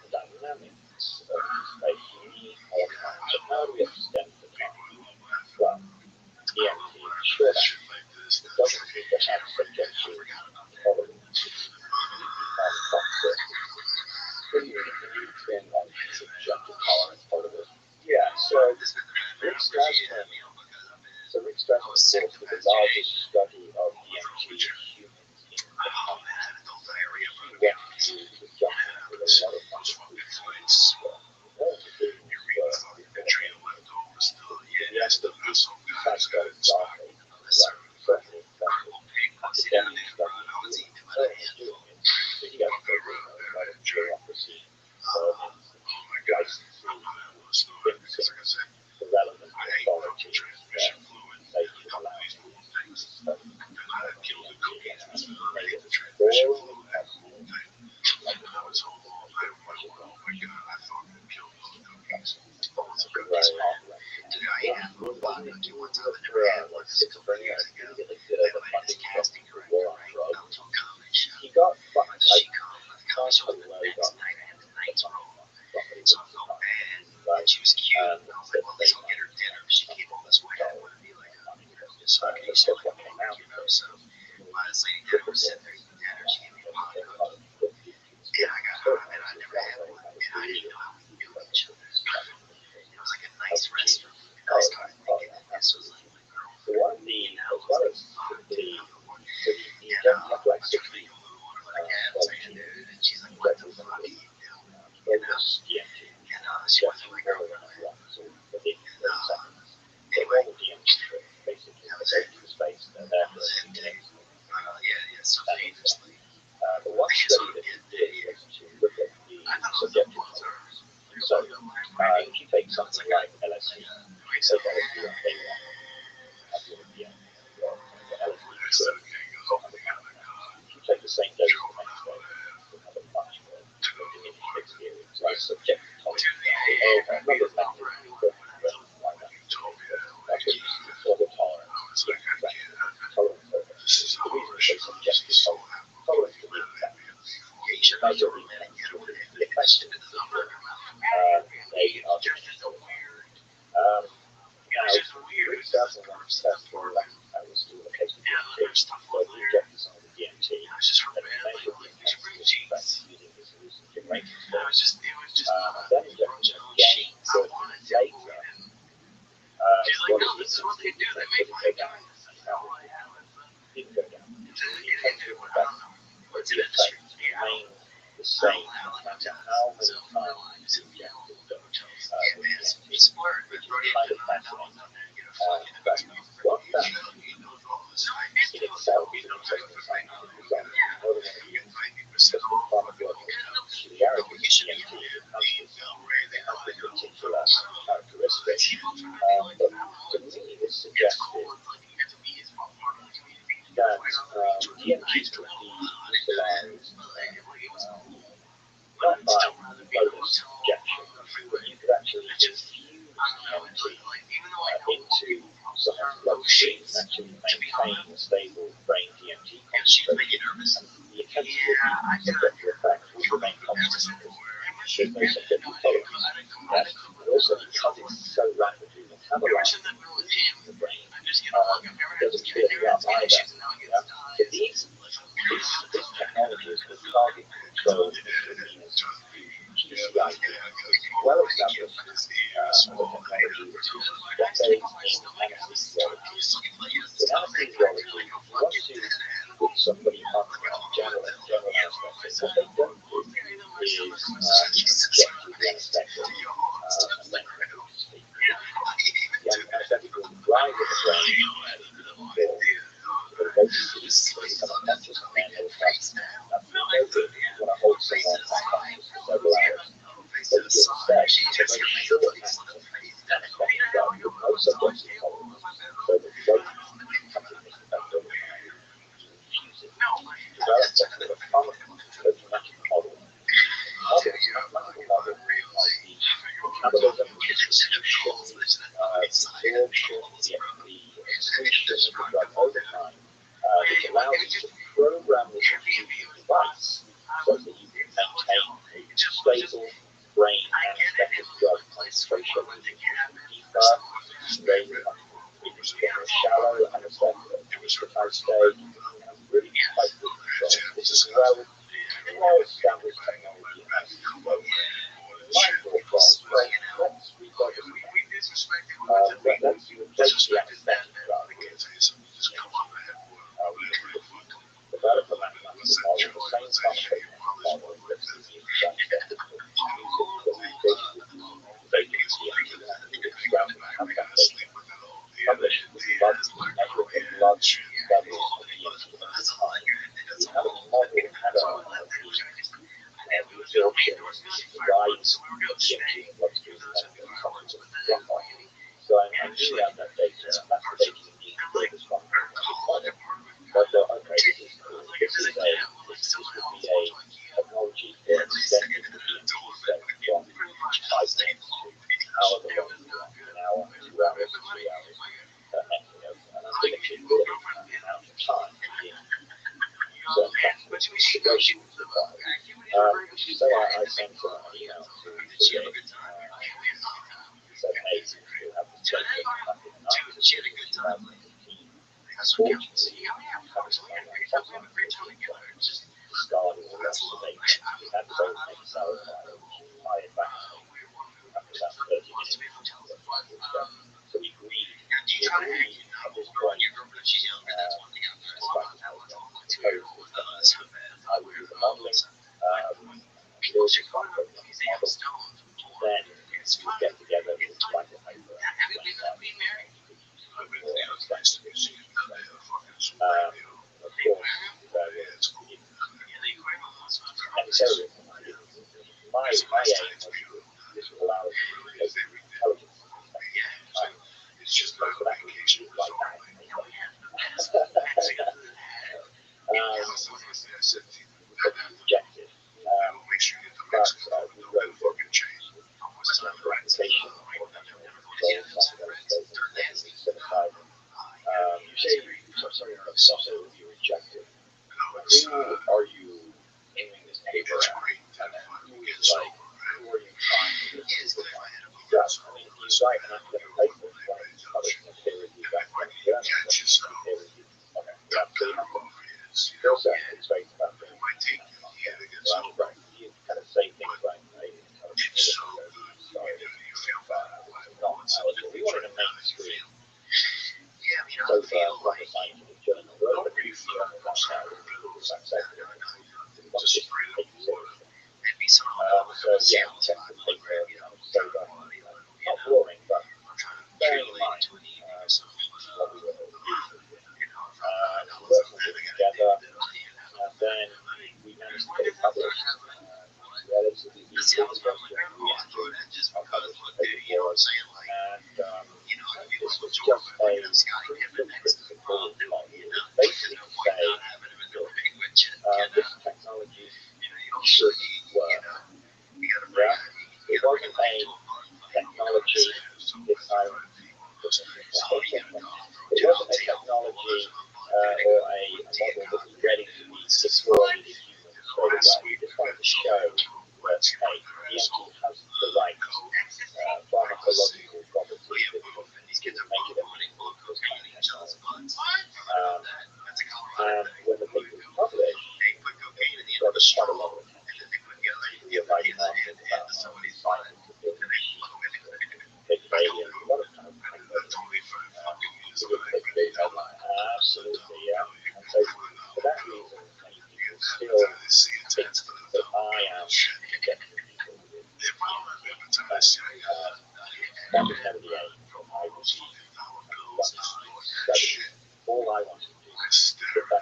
the dynamics of the space. You need more time. So how do we extend the time? Well, EMT is short acting. It doesn't seem to have subjective tolerance. It's toxic. What do you mean on subjective tolerance? Yeah, so Rick Strassman, of course, did the largest study of EMT in humans in the past. He went through the jungle with a lot of pharmaceuticals. All to do yes, the psychedelics are certainly effective. Academic studies doing it. Video programs, bureaucracy, licensing, the relevant authorities they allow to study. He got fucked like half a load on The one study that he did was to look at the subjective tolerance. So, if you take something like LSD, say LSD on day one, if you take the same dose the next day, you'll have a much more diminished experience, like subjective tolerance. That's what you see for the tolerance. Tolerance over. The reason they say subjective tolerance to the effect. Measure the effect. They are just now, Rick Strassman went successful that was still the case with DMT, where he injected some of the DMT and measured the effects using his hallucinogen rating scale. Then injected them again 30 minutes later. What did he go down? Didn't go down. The intensive effect, the effect remained the same no matter how many times you injected them. Which is kind of fascinating. But what that in itself is an interesting scientific result. More than anything, just the pharmacological peculiarity of DMT has this particular characteristic. But to me, this suggested that DMT could be utilized not by bolus injection, but you could actually infuse DMT into someone's bloodstream and actually maintain a stable brain DMT concentration. And the intensity of the subjective effect would remain constant because there's no subjective tolerance. Yes, but also because it's so rapidly metabolized in the brain, it doesn't clear you up either. Yeah? So this technology is called target control intravenous TCID. Well established technology that's used for decades in anesthesiology. In anesthesiology, once you put somebody under general anesthetic, what they don't do is inject you the anesthetic and then sleep. The anesthetic will drive in the brain for basically allows you to program the computer device so that you can maintain a stable brain anesthetic drug concentration. Deeper, stable, more shallow anesthetic, hypnotized state, and really quite good control. This is well-established technology. My thought was, well, let's refocus on that. Let's replace the anesthetic drug develop a mathematical model, the same pharmacokinetic model that's used in vacancy and extract and have that data published with blood, measuring the blood levels of DMT at the time. We had a model, had a absorption, rise of DMT in the bloodstream and then the subsequent drop off. So I knew we had that data, and that's the data we need to build this pharmacokinetic model. But okay, this is cool. This would be a technology for extending the DMT state from 5 minutes to however long you want, an hour, 2 hours, 3 hours, an unlimited amount of time in certain practical situations required. So I sent an email to the said, hey, we have this data back in the 90s, 2015. Unfortunately, discarded the rest of the data. We had to go to Excel file, which fired back after about 30 minutes. So we agreed at this point, I would do the modeling, build the model, then we would get together and write the paper. Of course, necessarily, my aim was this would allow us to take intelligence it's just not that easy like that. Rejected. But we wrote a presentation certified. You say, sorry, also you rejected. Who are you aiming this paper at? And who is like, who are you trying to get? Yeah, I mean, he's right, and I'm going to take this one. Published in a peer review academic journal. Okay, yeah, so you have to skill set is based about the right. You kind of say things like, it's so good. You feel bad. We wanted a mainstream. So far, like a scientific journal, but if you feel that side of people that sector, just take it seriously. So yeah, check the paper, sober, not boring, but bearing in mind what we were using. Working together, and then we managed to get it published. Relatively easy to go through. I'll publish the paper for us, and this was just a principle basically say, look, this technology should work. Yeah, it wasn't a technology this time. It wasn't a technology or a model that was ready to be deployed in humans straight away. We just wanted to show that, hey, DMT has the right pharmacological properties that make it a meaningful technology. And when the paper was published, there was quite a lot of attention. People were writing articles about science to build big failures, a lot of kind of absolutely, yeah. And so for that reason, many people still think that I am getting people with that was never the aim. I was studying. All I wanted to do was get that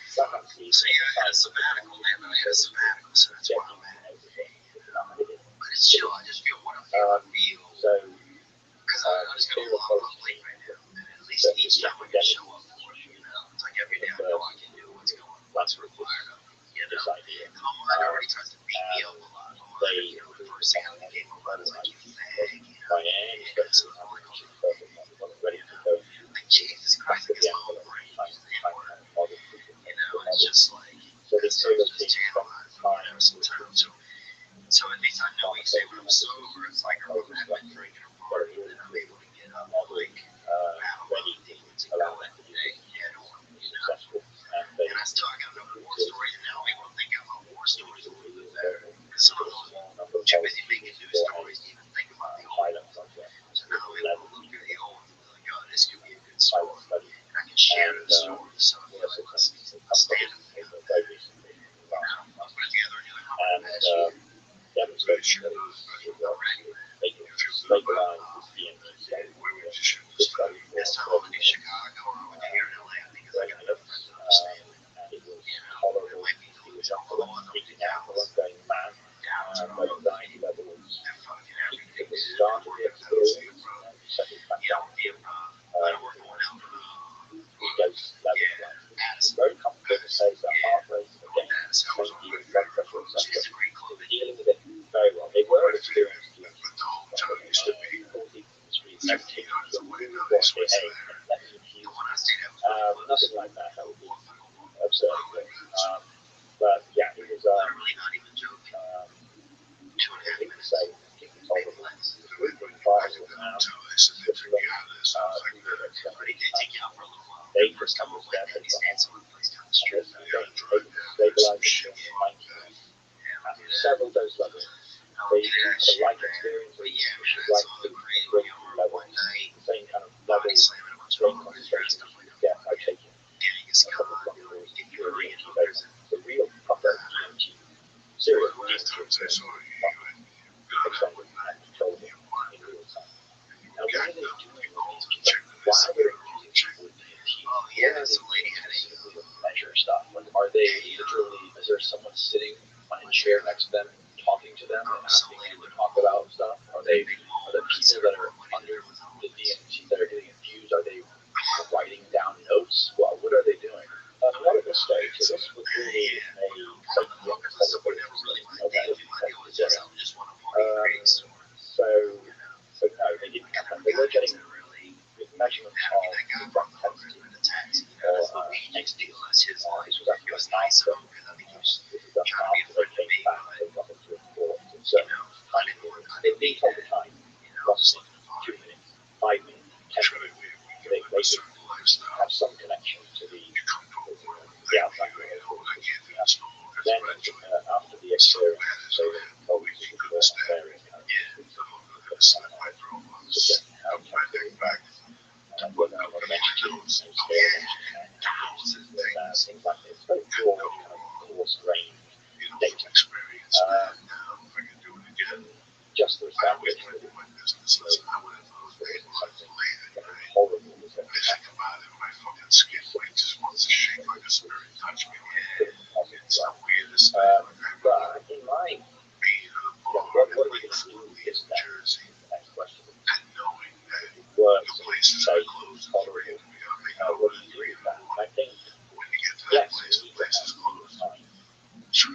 suck seat. So you had a sabbatical, and I had a sabbatical, so that's why I'm at everything. But it's chill, I just feel what I feel. So, because I just got a lot of late right now. And at least each time I show up for it, it's like every day I know I can do what's going on. What's required of me, this idea. And my mind already tries to beat me up a lot. They, the first thing I became a lot is like, you fag, by any stretch of the imagination, perfect. I wasn't ready to go. Like, Jesus Christ, I guess my whole brain was there. And we also sent a couple of paper very recently, last month, and demonstrating that it works. They can stabilize this DMT state. This study for and it was tolerable. It was not freaking out, they weren't going mad. Their anxiety levels peaked at the start of the experience and settled back down. Dose level. It's very comfortable to say that heart rate again, same deal, blood pressure, etc. They're dealing with it very well. They were experienced DMT. Nothing like that. That would be absurd. But yeah, it was completely safe, completely tolerable. We've been trials now. They just come with that. They stabilize several dose levels. They have a light experience, which is like the level, the same kind of level, brain concentration. Yeah, I take it. A couple of chemicals, the real proper DMT, serious DMT, control in real time. Now, what are they doing with these people? Why are they using people with DMT? Where are they specifically to measure stuff? Like, are they literally, is there someone sitting on a chair next to them, talking to them and asking them to talk about stuff? Are the people that are under the DMT that are getting infused, are they writing down notes? What are they doing? Not at this stage. So this was really a so no, they didn't have that. They were getting measurements of drug intensity or ecstasy. This was actually a nice this is after they came back, they got into report and so they've been told the time, roughly 2 minutes, 5 minutes, 10 minutes. They have some connection to the outside world. Then after the experience, they were told to do various kind of things like this. Very broad, kind of coarse-grained data. Just to establish that it was horrible. But in my, what are we going to do with this next? The next question. It works, say, tolerable. What do you do with that? I think, yes, we need to have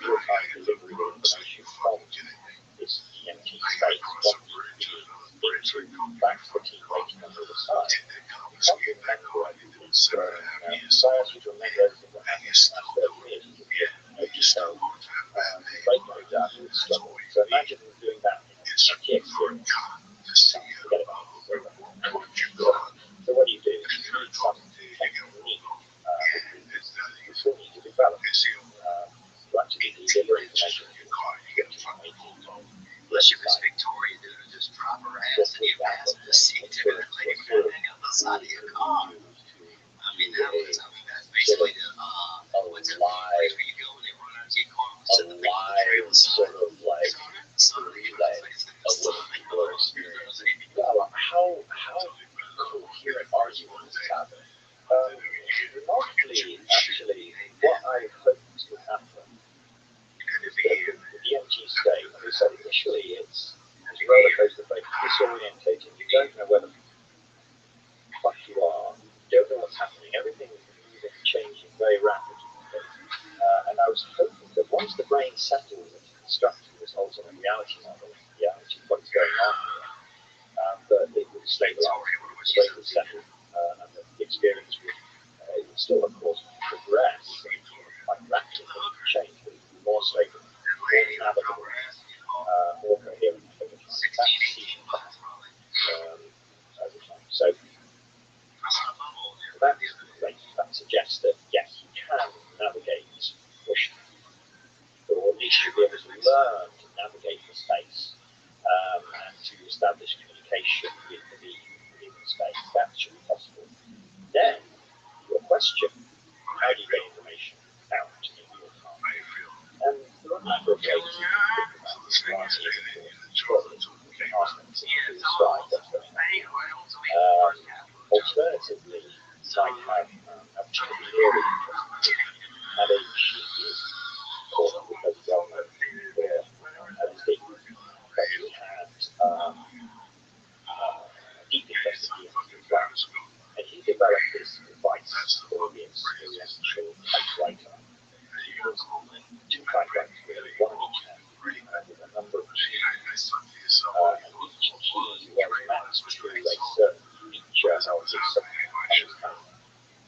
real-time delivery of information from this DMT state, from into back to the team waiting on the other side. You can't remember everything. So I asked you to remember everything that happened in the last 30 minutes. So, breakdown data is struggle. So imagine doing that in a DMT experience. Forget about it. So what do? You need some technique. You still need to develop to actually deliver information to Unless you Miss Victoria, dude, just drop her ass in your ass and just sit there and lay your friend hang out the side of your car. That's basically what's in the place where you go when they run out of your car and sit in the trail sort of like relay of what people are experiencing. How coherent are you on this topic? Remarkably, actually, what I hoped would happen is that the DMT state, like I said, initially it's roller coaster, very disorientating. You don't know where the fuck you are. You don't know what's happening. Everything's moving, changing very rapidly. And I was hoping that once the brain settles into constructing this ultimate reality model, reality, what's going on here, that it would stabilize, the brain would settle, and the experience would still, of course, progress quite rapidly, change, but it would be more stable, more navigable, more coherent over time. Over time. So that suggests that yes, you can navigate push, or at least you'll be able to learn to navigate the space and to establish communication with the space. That should be possible. Then question, how do you get information out in real time? And there are a number of ways you can think about this. One is you can ask them to describe what's going on. Alternatively, you might have a very interesting and a cheap course because well known for LSD. But he had deep interest in drugs, and he developed this device for the experiential typewriter. He was two typewriters, really, one in each hand, with a number of keys, and each key was matched to a certain feature of the subject,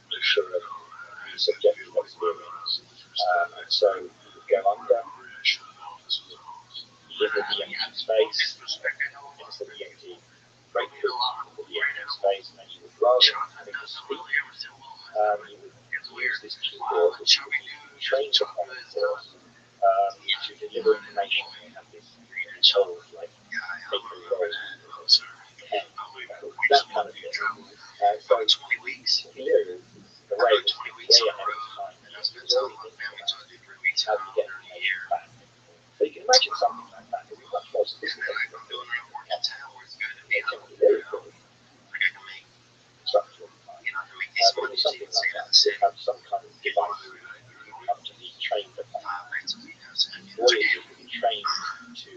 feature of the subjective experience. And so you would go under, live with the empty space, into the empty breakthrough, with the empty space, and then you would, rather than having to speak, you would use this keyboard, which would be trained upon, of course, to deliver information. You have this control, like paper roll, pen, that kind of thing. So he knew the way was way ahead of his time, and he was already thinking about how do you get information back. So you can imagine something like that. It's much more sophisticated than doing very good structural design. But with something like that, you have some kind of device you have to be trained upon. Voyagers will be trained to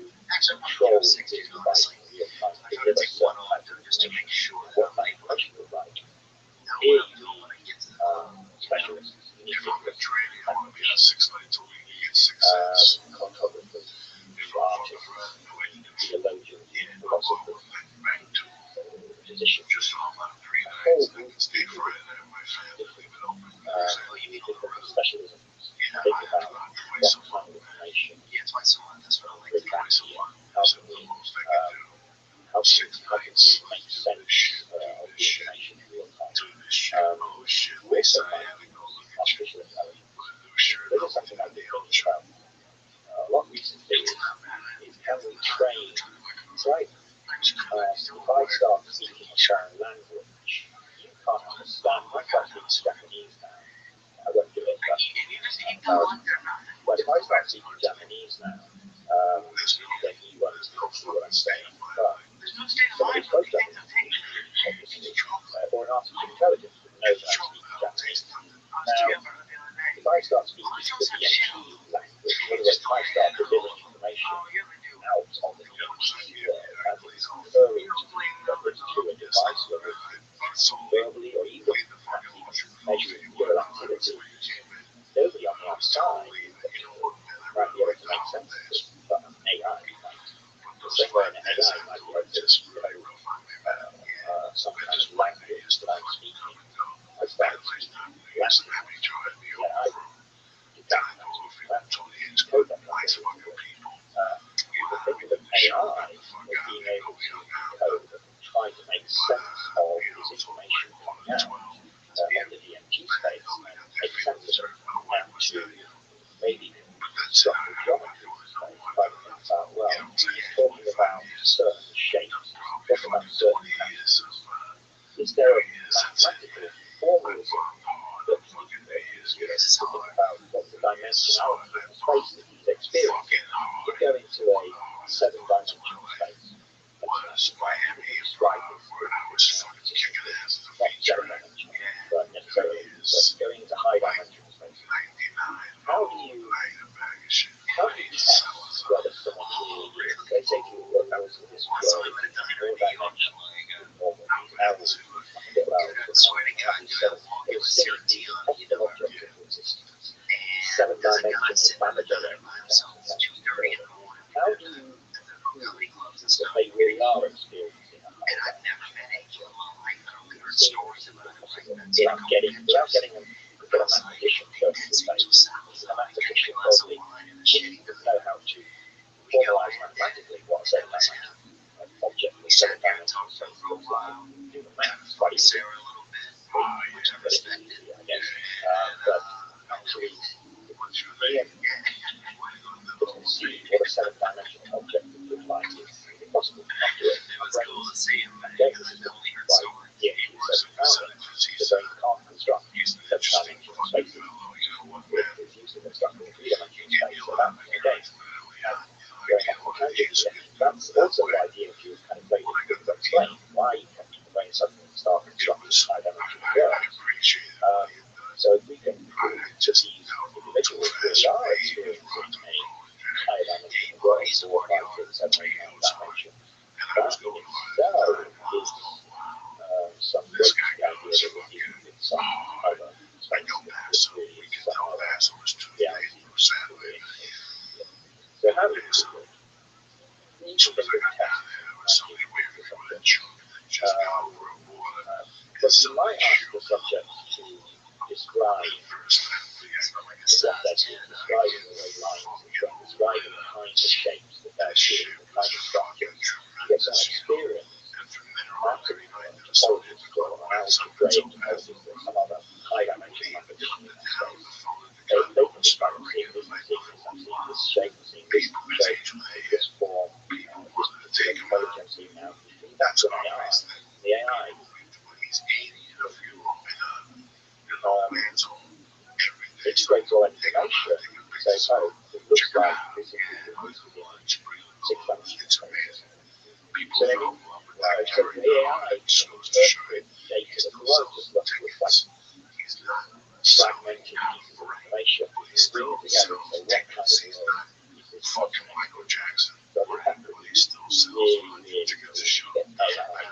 control this device in real time, deliver certain types of information, what that information would like. Here you need specialists, you need mathematicians, cartographers, artists, theologians, philosophers, physicians, a whole group of people with different specialisms to think about what kind of information bring back to you. How can we make sense of the information in real time? We also find artificial intelligence. This is something I've been thinking about a lot recently, is can we train, it's like if I start speaking a foreign language, you can't understand, I can't speak Japanese now, I won't do it, but if I start speaking Japanese now, then you won't see what I'm saying, but somebody who spoke Japanese, obviously, or an artificial intelligence would know that I'm speaking Japanese. Now, if I start speaking the DMT language, in other words, if I start delivering information out on the DMT world, as it's referring to, whether it's through a device, whether it's verbally, or even perhaps even measuring neural activity, nobody on the outside might be able to make sense of it, but an AI might. The same way an AI might be able to decode some kind of language that I'm speaking. I started speaking last night. Yeah, I did that. Code that language. The thing with AI is being able to decode and try to make sense of this information coming out on the DMT space and make sense of it out to maybe structural geometry space. Try to think about, well, talking about certain shapes, talking about certain patterns. Is there a mathematical formalism that he uses to think about what the dimensionality of the space that he's experiencing? You go into a 7-dimensional space, and describe it not 7-dimensional, but necessarily, but going into high-dimensional space. How do you test whether someone really is, they say to you, look, I was in this world, 4-dimensional, normal, these it was still an object of existence. 7-dimensional planetary. How do you prove that they really are experiencing a high-dimensional without getting them to put a mathematician first in the face? A mathematician probably wouldn't even know how to formalize mathematically what a 7-dimensional object with 7-dimensional space looks like. Do the maths quite easy. But it's easy, I guess. But actually, being to conceive what a 7-dimensional object would look like is impossible to not do it. Our brains don't by the 7 power. The brain can't construct 7-dimensional just individuals really are experiencing a higher dimension world, 4, 5, 6, 7, 8, 9 dimension. That in itself is some great idea that we're dealing with some other space, some other reality. So how do you do it? Each of them test but you might ask the subject to describe what they're seeing, describing the way lines are shown, describing the kind of shapes that they're seeing, the kind of structures, to get some experience after poses or algebraic poses or some other high dimension mathematician space. They can describe it, seeing this shape, seeing this shape, this form, this code I'm seeing now. That's an AI. The AI integrates all that information. So, it looks like this is within 6 dimensions. So then, so the AI can interpret data that was just looks like fragmented pieces of information, bring it together and say what kind of world is this functioning. So what happens is really get AI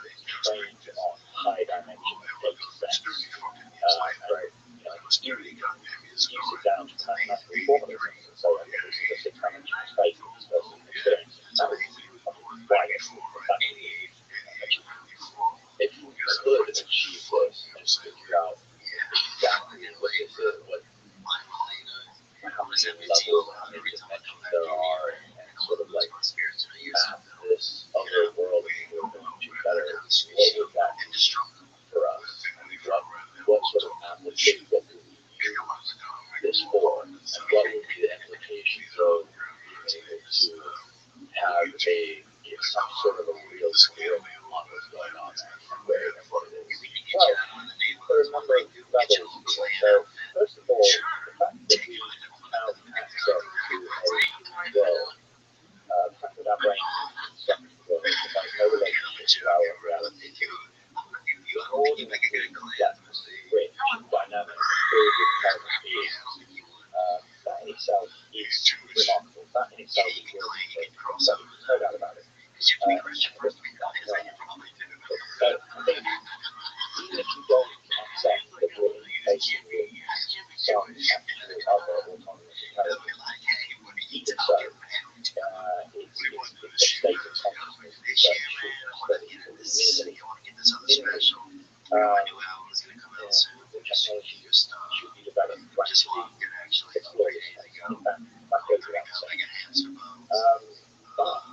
trained on high dimension data sets. Use it down to mathematical formalisms and say, okay, this is a 6 dimensional space that this person is experiencing. That would be why it's if we could achieve this and figure out exactly what this is, how many levels, how many dimensions there are, and sort of like map this other world that we're going to better, what would that mean for us? What sort of application would we use this for? And what would be the implications of being able to have some sort of a real grip on what's going on and where and what it is? Well, there are a number of levels here. So, first of all, the fact that we have access to a world, the fact that our brain is constructed the world that has no relationship to our reality, all the depth, rich, dynamic, filled with intelligent beings, that in itself is remarkable. That in itself is worth it. So, no doubt about it. But I think even if you don't accept that we're interfacing with some actual other autonomous intelligence, even so, it's a state of consciousness that should technology should be developed to actually exploit it. That goes without saying. But I think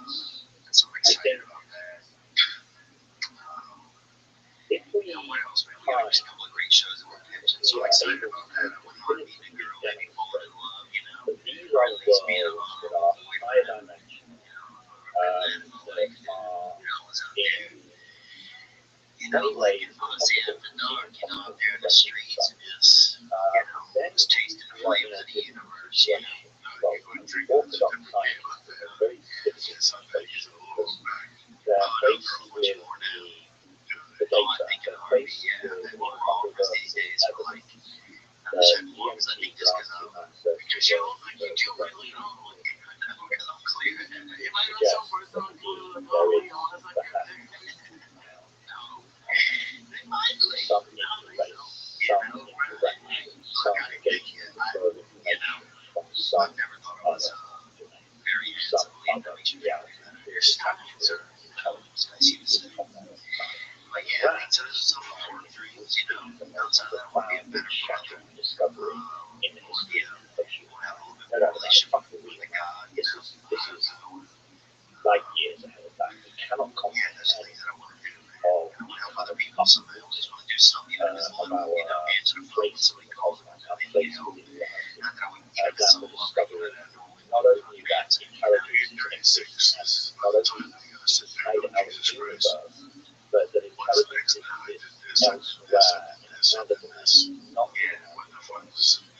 if we find we are able to demonstrate that these are worlds that are higher dimension, that are in many ways possible to see and possible to recognize, then we are in a different situation. Well, orthodox science is a very difficult situation because they're faced with the data, they're faced with incontrovertible evidence. The EMT grants you answer to those questions which suggests that indeed there is perhaps some interface, some interaction, some engagement with further information from some other domain, some other reality. There's actual intelligence from that. That is the most profound and shattering discovery in the history of communication. No doubt about it. This is light years ahead of that. We cannot comprehend of other people's of our place in the cosmos, our place within reality. That discovery, not only that intelligence exists, not only inside our universe, but that intelligence exists elsewhere in another dimension, not here, which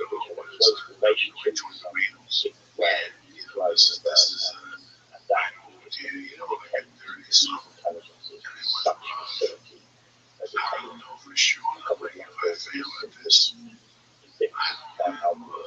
have a close relationship with something where it flows and that indicates these intelligences such facility as it takes a couple of examples, simple algorithms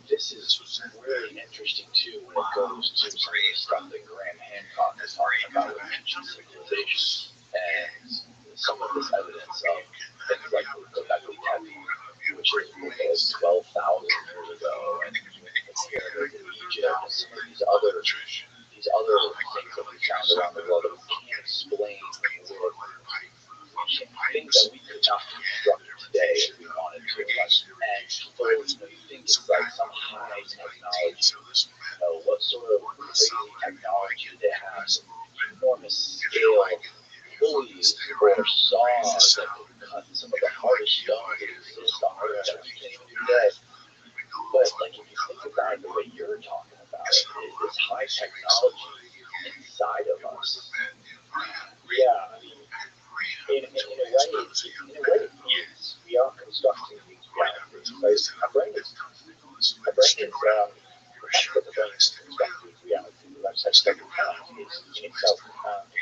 this is really interesting too when it goes to some of the stuff that Graham Hancock is talking about with ancient civilizations and some of this evidence of things like the Göbekli Tepe, which was built 12,000 years ago, and the pyramids in Egypt, and some of these other things that we found around the world that we can't explain with things that we could not construct today if we wanted to. And people, you think it's like some high technology, what sort of crazy technology they have, some enormous scale pulleys or saws that could cut some of the hardest stones that exist on Earth that we can't even do today. But like if you think about it the way you're talking about it, this high technology inside of us. Yeah, I mean, in a way, it means we are constructing these realities. So our brain is perhaps that the brain is constructing these realities. I've said several times, it's in itself remarkable.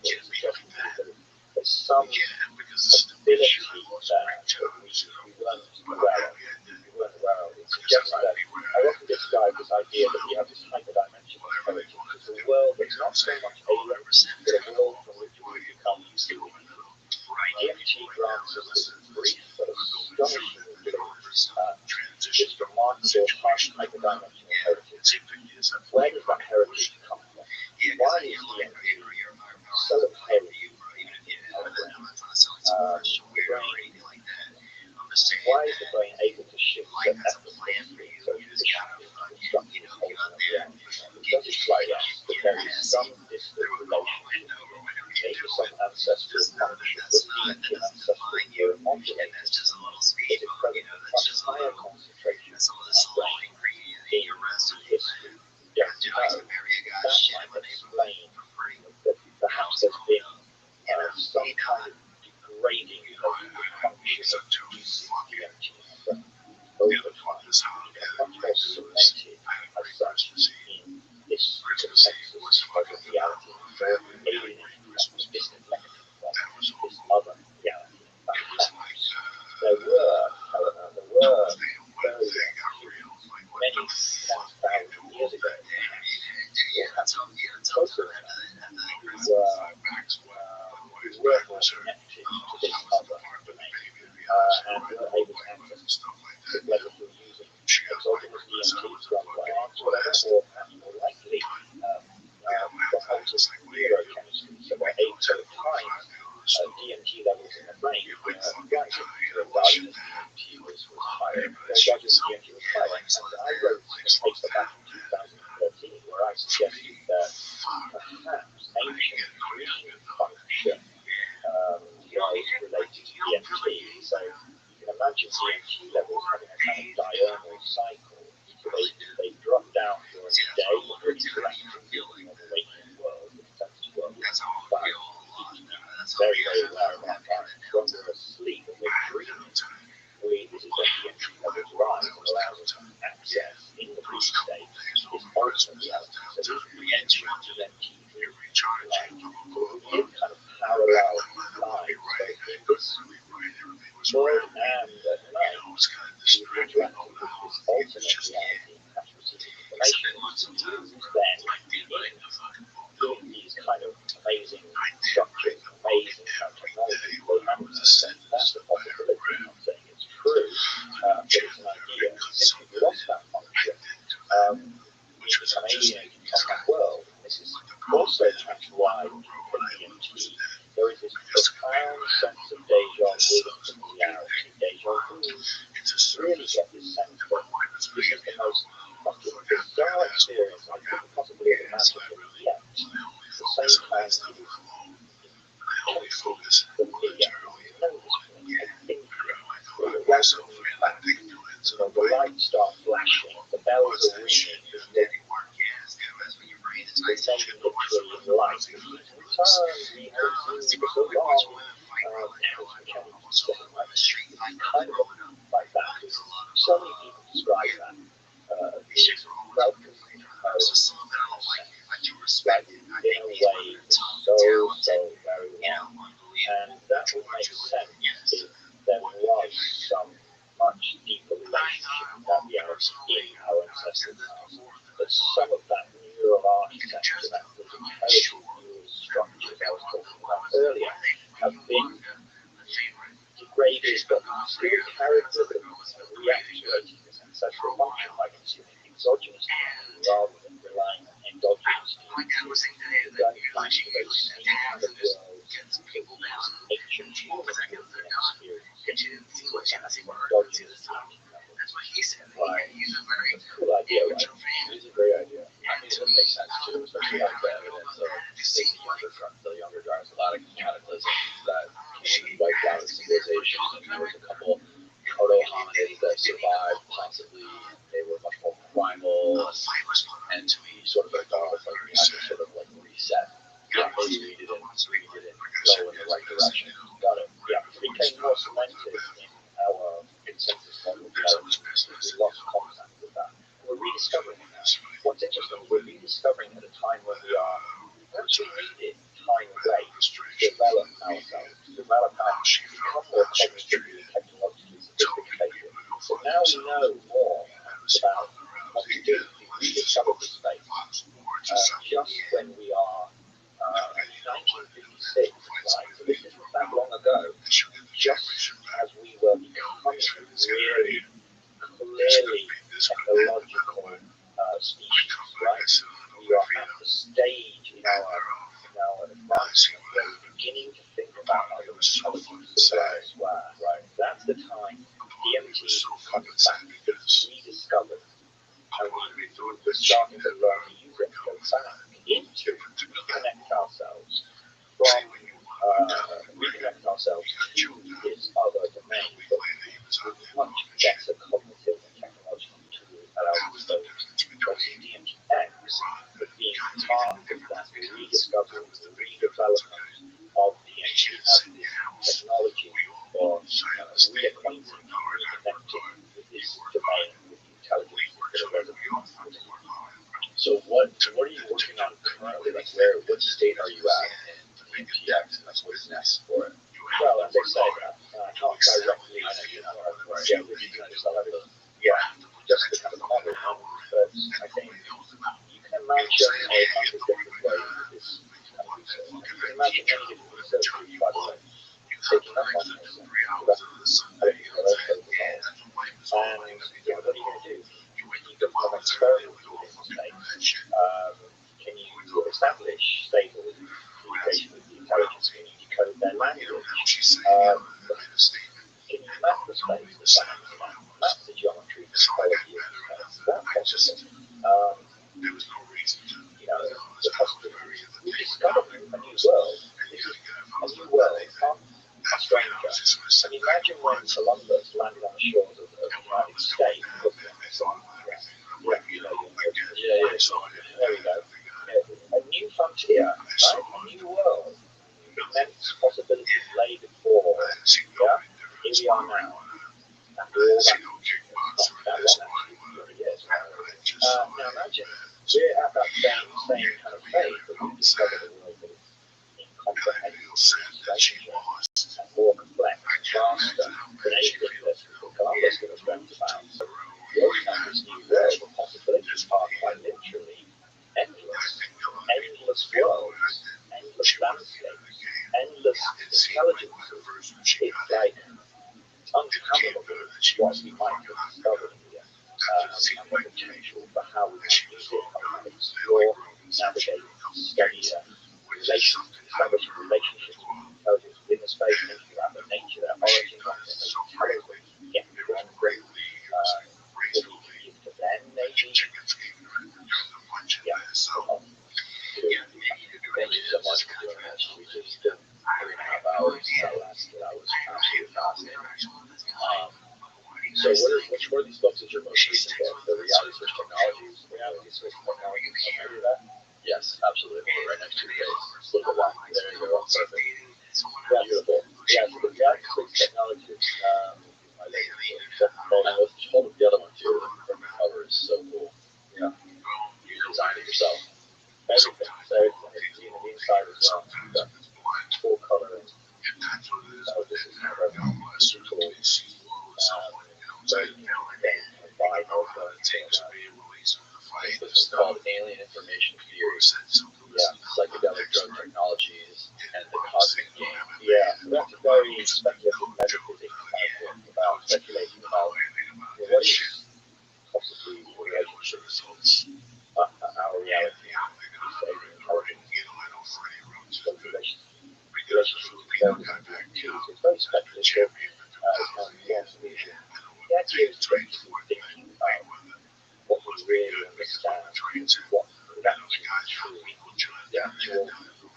It's interesting that there's some ability that we weren't aware of. It suggests that I often describe this idea that we have this hyperdimensional heritage. It's a world that's not so much alien, but a world from which we become used to. DMT grants us this brief but astonishingly this remarkable hyperdimensional heritage. Where does that heritage come from? Why is DMT so heavy in our brain? Why is the brain able to shift so effortlessly, so efficiently, constructing alternate realities? It doesn't play us, but there is some distant relationship, maybe some ancestral function, or deep ancestral neuromodulator that is present in much higher concentration in our brain in history. We don't know. That might explain that perhaps there's been some kind of degrading of the function of producing DMT in our brain over time. It's much more cemented as such in this consensus of a reality alienated from this disconnected from this other reality. Perhaps there were, however, very many tens of thousands of years ago, perhaps closer than that, who were more connected to this other domain, and were able to access whether through using exogenous DMT from plants or whatever, or perhaps more likely from altered neurochemistry. So they're able to find DMT levels in the brain rising. The endogenous DMT was higher. And I wrote a paper back in 2013 where I suggested that perhaps ancient dream function was related to DMT. So you can imagine DMT levels having a kind of diurnal cycle. So they drop down during the day when we're interacting with the waking world, the sensory world, but very, very aware of our time. When we're asleep and we're dreaming, this is when DMT levels rise and allows us to access in the dream state this alternate reality. So this ancient DMT dream land. So we live kind of parallel lives, both in this world and at night. We interact with this alternate reality and perhaps receiving information. Then doing these kind of amazing structures, amazing kind of technology, they manifest. That's a possibility. I'm not saying it's true, but it's an idea. Since we've lost that function, we become alienated from that world. This is also perhaps why in DMT there is this profound sense of deja vu and familiarity. Deja vu. Really get this sense that this is the most fucking bizarre experience I couldn't possibly have imagined, and yet at the same time it is intensely familiar. I think it welcomes me back. The lights start flashing, the bells are ringing, the name literally in light. Return, we have seen you so long. Kind of like that. So many people describe that. Welcome. Like in a way, so very well. And that would make sense if there was some much deeper relationship with that reality. was in our ancestral past. But some of that neural architecture, that intelligent neural structures I was talking about earlier, have been degraded but still carried with them and reactivating this ancestral function by consuming exogenous stimuli rather than relying on endogenous stimuli. Going back to those same kind of worlds that these ancient humans would have been experiencing, and that's endogenous stimuli. Right. That's a cool idea, right? It's a great idea. I mean, it makes sense too, especially like the evidence of the younger drivers, a lot of cataclysms that came and wiped out a civilization. And there was a couple proto hominids that survived, possibly, and they were much more primal, and we sort of evolved, like we had to sort of like reset. Yeah, maybe we didn't go in the right direction. Got it. Yeah. It became more cemented in our consensus model development. We lost contact with that. We're rediscovering it now. What's interesting, we're rediscovering at a time when we are actually needed time away to develop ourselves, to develop our, become more cognitively and technologically sophisticated. So now we know more about what to do. We rediscovered the space. Just when we are 1956, right? So this isn't that long ago. Just as we were becoming really clearly technological species, right? We are at the stage in our advancement where we're beginning to think about other intelligence elsewhere, right? That's the time DMT comes back, it's rediscovered, and we're starting to learn to use it to go back into connect ourselves from reconnect ourselves to this other domain, but with much better cognitive and technological tools at our disposal. But DMTX, but being part of that rediscovery, the redevelopment of DMT as this technology for reacquainting, reconnecting with this domain, with the intelligence that are resident. So what are you working on currently? Like what state are you at in DMTX? Like what's next for it? Well, as I said, not directly just to kind of model, but I think you can imagine a bunch of different ways that this kind of research. You can imagine many different research groups, by the way, taking up on this and having their own protocols. And yeah, what are you going to do? You can have experiments within space. Can you establish stable communication with the intelligence? Can you decode their language? Can you map the space, the science, map the geometry, the topology of the space? That's possible. The possibility. We discovered a new world. This is a new world, not a stranger. And imagine when Columbus landed on the shores of the United States, looking at the sun. There we go. A new frontier, right? A new world. Immense possibilities lay before. Yeah? Here we are now. After all that, not that long actually, 20 years. Now imagine, we're at that same kind of phase that we've discovered a world that is incomprehensible, stranger, and more complex, faster than anything that Columbus could have dreamt about. So working on this new world, the possibilities are quite literally endless. Endless worlds, endless landscapes, endless intelligences. It's like unfathomable what we might have discovered here, and the potential for how we might use it, how we might explore, navigate, study, establish relationships with intelligence within the space, thinking about the nature, their origin, what they make intelligence, get from great what we can give to them, maybe. Yeah. Thank you so much for doing this. We just did 3.5 hours. That was absolutely fascinating. So which one of these books is your most recent book? The Reality Switch Technologies? Reality Switch Technologies. Can you hear that? Yes, absolutely. Right next to your face. Look at that. There you go. Perfect. Beautiful. Yeah, so the Reality Switch Technologies is my latest book. And let's hold up the other one too. The cover is so cool. Yeah. You designed it yourself. Everything. So it's the inside as well. Full coloring. So this is kind of a digital, so you can then 5 or It's called alien information theory. Yeah, Psychedelic drug technologies and the cosmic game. yeah. So that's a very speculative metaphysics kind of book about speculating about what is possibly the relationship our reality is alien intelligence. So relationship with intelligence. It's very speculative. It's kind of nuanced vision. The idea is to keep thinking about what we really understand, what could actually be true, the actual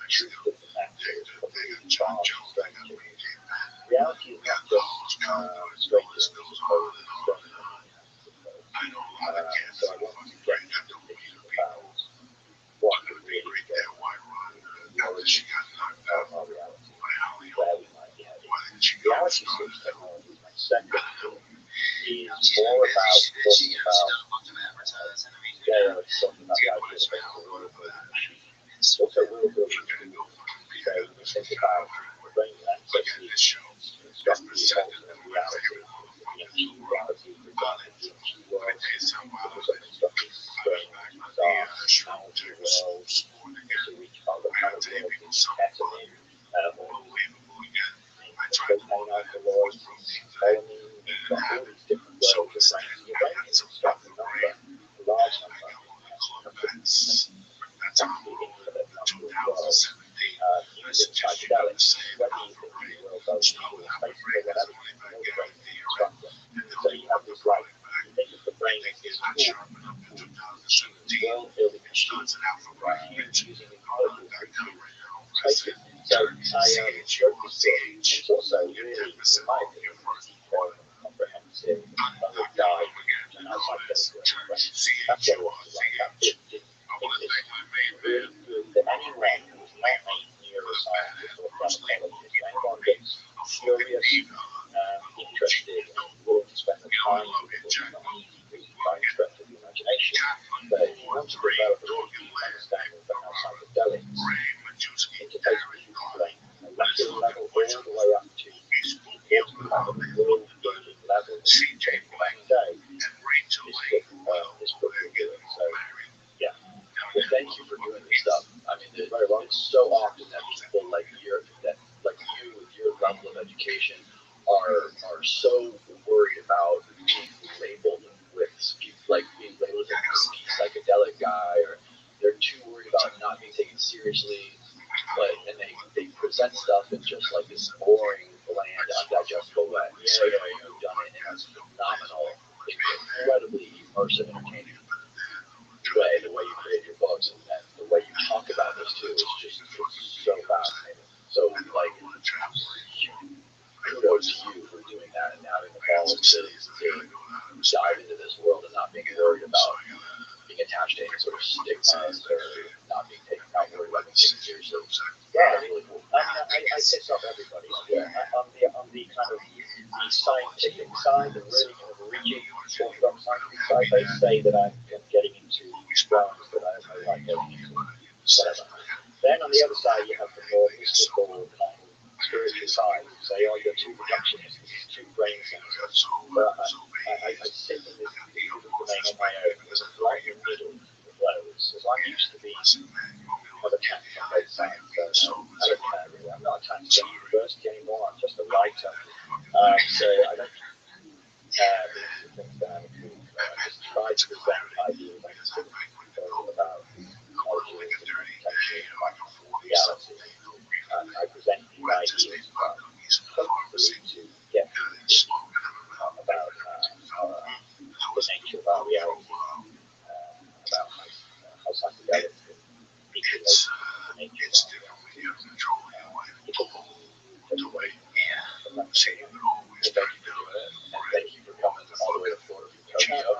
truth of the matter is probably far from stranger. Reality is not just stranger than supposed, stranger than so I want to get into thinking about what could really be going on, the origin of our reality, where we might be heading. Reality switch technology, my second book, is more about talking about today I was talking about the idea of a world building machine. Also world building tools. So when you think about the brain ancestry construct the alternate reality, the ancient reality, for example, the ancient world, but also constructing strange, bizarre, technology worlds to reach other kind of worlds in ketamine, or those main alkaloids, melamine, you've got all these different worlds of brain. Your brain can construct a number, a large number, practically infinite number of worlds using psychedelics, whether you think the world goes into space or whatever, you know the brain can construct them. So you have this like, you think of the brain as this tool, world building machine, using intelligence to so I wrote this book. It's also really, in my opinion, detailed and comprehensive, thorough dive into how psychedelics work. That's what I wanted to write that book. It's really good that anyone who's not a neuroscientist or pharmacologist, anyone that's curious, interested, and willing to spend the time with it, not easy reading by stretch of the imagination. But if you want to develop a really deep understanding of how psychedelics interface with the brain, a molecular level all the way up to the ultimate level, world-building level, one day, this book will do it. So, yeah. Well, thank you for doing this stuff. I mean, it's so often that people like you, with your level of education, are so worried about being labeled with being labeled as a psychedelic guy, or they're too worried about not being taken seriously. And they present stuff in just like this boring, bland, undigestible way. Yeah, you've done it in this phenomenal, incredibly immersive, entertaining way. The way you create your books and the way you talk about this too is just so fascinating. So like, kudos to you for doing that and having the balls to dive into this world and not being worried about being attached to any sort of stigmas or not worried about being taken seriously. Yeah, really cool. I piss off everybody on the kind of the scientific side, the really kind of rigid, orthodox scientific side. They say that I'm getting into realms that I have no right going into, whatever. Then on the other side, you have the more mystical kind of spiritual side. Who say, oh, you're too reductionist, this is too brain centered. But I sit in this domain on my own. There's a right in the middle of those. As I'm used to being have attacked on both sides. So I don't care really. I'm not attached to any university anymore. I'm just a writer. So I don't care the things that I'm accused of. I just try to present ideas I consider about molecules and potential reality. I present these ideas hopefully to get people about the nature of our reality, about how psychedelics can manipulate the nature of our reality. Thank you for coming all the way to Florida from Tokyo.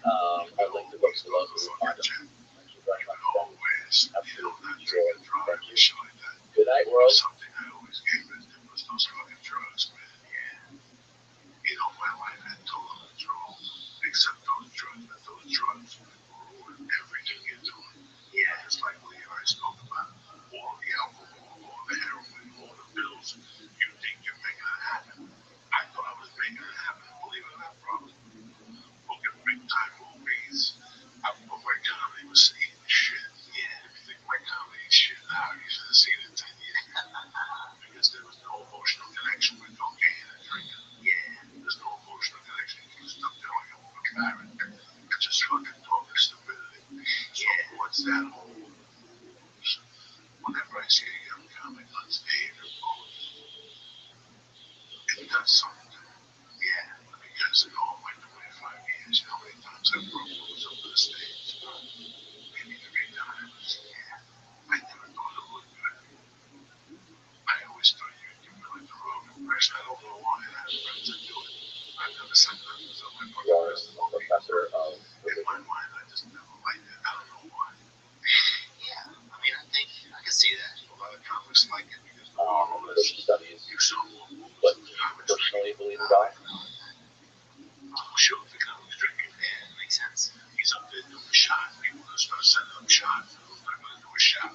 I'll link the books below so you'll find them. Thank you very much, Ben. Absolutely enjoyed. Thank you. Good night, world. Except those drugs, but those drugs ruin everything you're doing. Yeah, it's like Levi spoke about all the alcohol, all the heroin, all the pills. You think you're making it happen. I thought Just fucking total stupidity. So what's that whole? Whenever I see a young comic on stage or post, it does something. Yeah. Because in all my 25 years, you know how many times I've broke rules up to the stage? Maybe 3 times. Yeah. I never thought it looked good. I always thought you'd give me like the wrong impression. I don't know why. I have friends that do it. I've never said nothing to my was a professor of in my mind, I just never liked it. I don't know why. Yeah, I mean, I think I can see that. A lot of comics like it because religious studies, you saw but do you personally believe in God? sure if the comic's drinking. Yeah, it makes sense. He's up there doing a shot. People are supposed to send him shots. I'm not going to do a shot.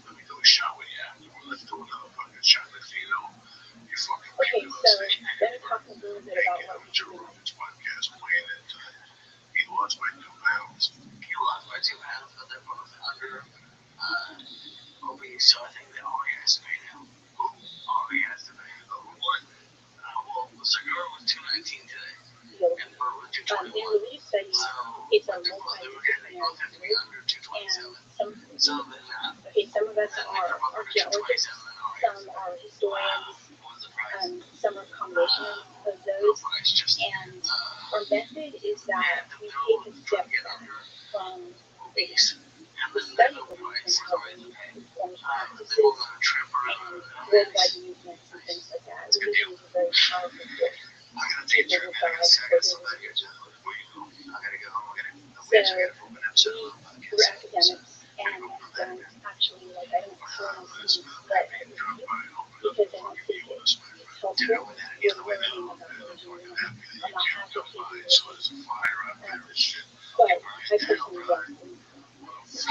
Let me do a shot with you. Let's do another fucking shot. Next thing you know, you fucking Okay, people so say, then talk a little bit about what we Joe do. Rogan's podcast playing it. He lost by 2 pounds. He lost by 2 pounds, but they're both under obese, so I think that all he has to pay now. All he has to pay. What? Well, Segura was 219 today, and Burt was In 221. religious studies, So it's a they both have to multidisciplinary be under group, 227. and So then, some of us then are they're both under archaeologists, 227 an hour. some are historians, What was the price? some are a combination of No those. price, just And our method is that we take a step back from obese. And the then study no of price, how sorry, we the pay. perform They practices were going to trip around. and worldwide movements and things like that. Religion is a very powerful force. I gotta take a trip, man. I got somebody here, John. Before you go, I gotta go home. So I gotta film an episode of my we're podcast. academics and don't actually, like, I don't throw my students that review because I don't think it's helpful. We're learning about religion. I'm not advocating religion. But I personally love them. But it's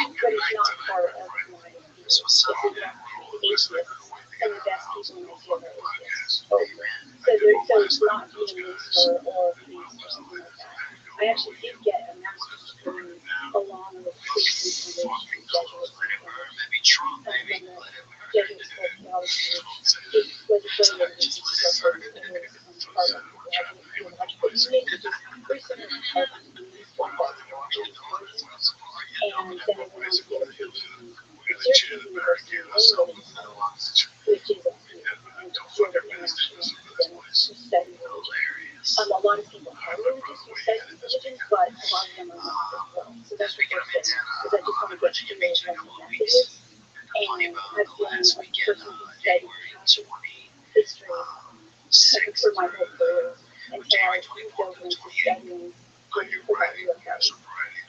not part of my view. This is not atheists. Some of the best people in the field are atheists. So it's not being a minister or a priest or something like that. I actually did get a master's degree along with priests and Jesuits and Jesuits. Jesuits for theology, which was a great religious professor. It was part of the graduate theological unit, which is very similar to Harvard University, but and then I went on to get a PhD at Syracuse University in religious studies, which is a field of international academics who study religion. A lot of people are religious who study religion, but a lot of them are not as well. So that's the first thing, is I just want to get clear what the message is. And I've been a person who studied history for my whole career until I moved over into studying UFOs.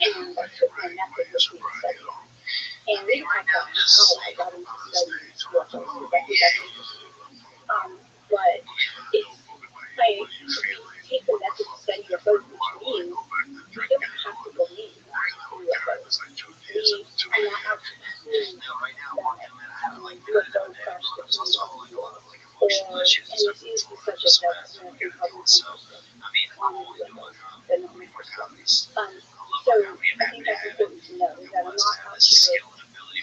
And I took my method with me to study that. And we talked about how I got into studying UFOs, because I think that's interesting. But it's like, we take the method to study UFOs, which means we don't have to believe in UFOs. We are not out to prove that UFO crash the plane, or, and this is the subject of American public interest on UFOs, but not my first one. So I think that's important to know, that I'm not out here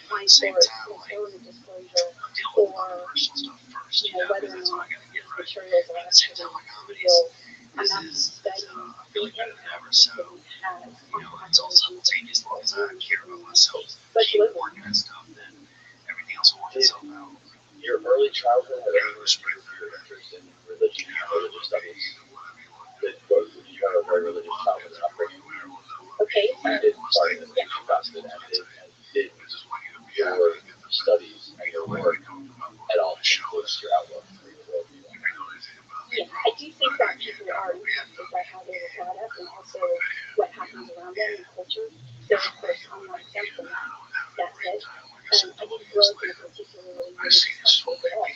applying for government disclosure or, whether or not these materials are actually real. I'm not studying the impact this belief has on populations but globally. Your early childhood had anything to do with your interest in religion and religious studies? You have a very religious childhood and upbringing. Okay, Sorry, did your studies and your work at all influence your outlook for your worldview? yeah, I do think that people are impacted by how they were brought up and also what happens around them in culture. So of course I'm not exempt from that. That said, I didn't grow up in a particularly religious household at all.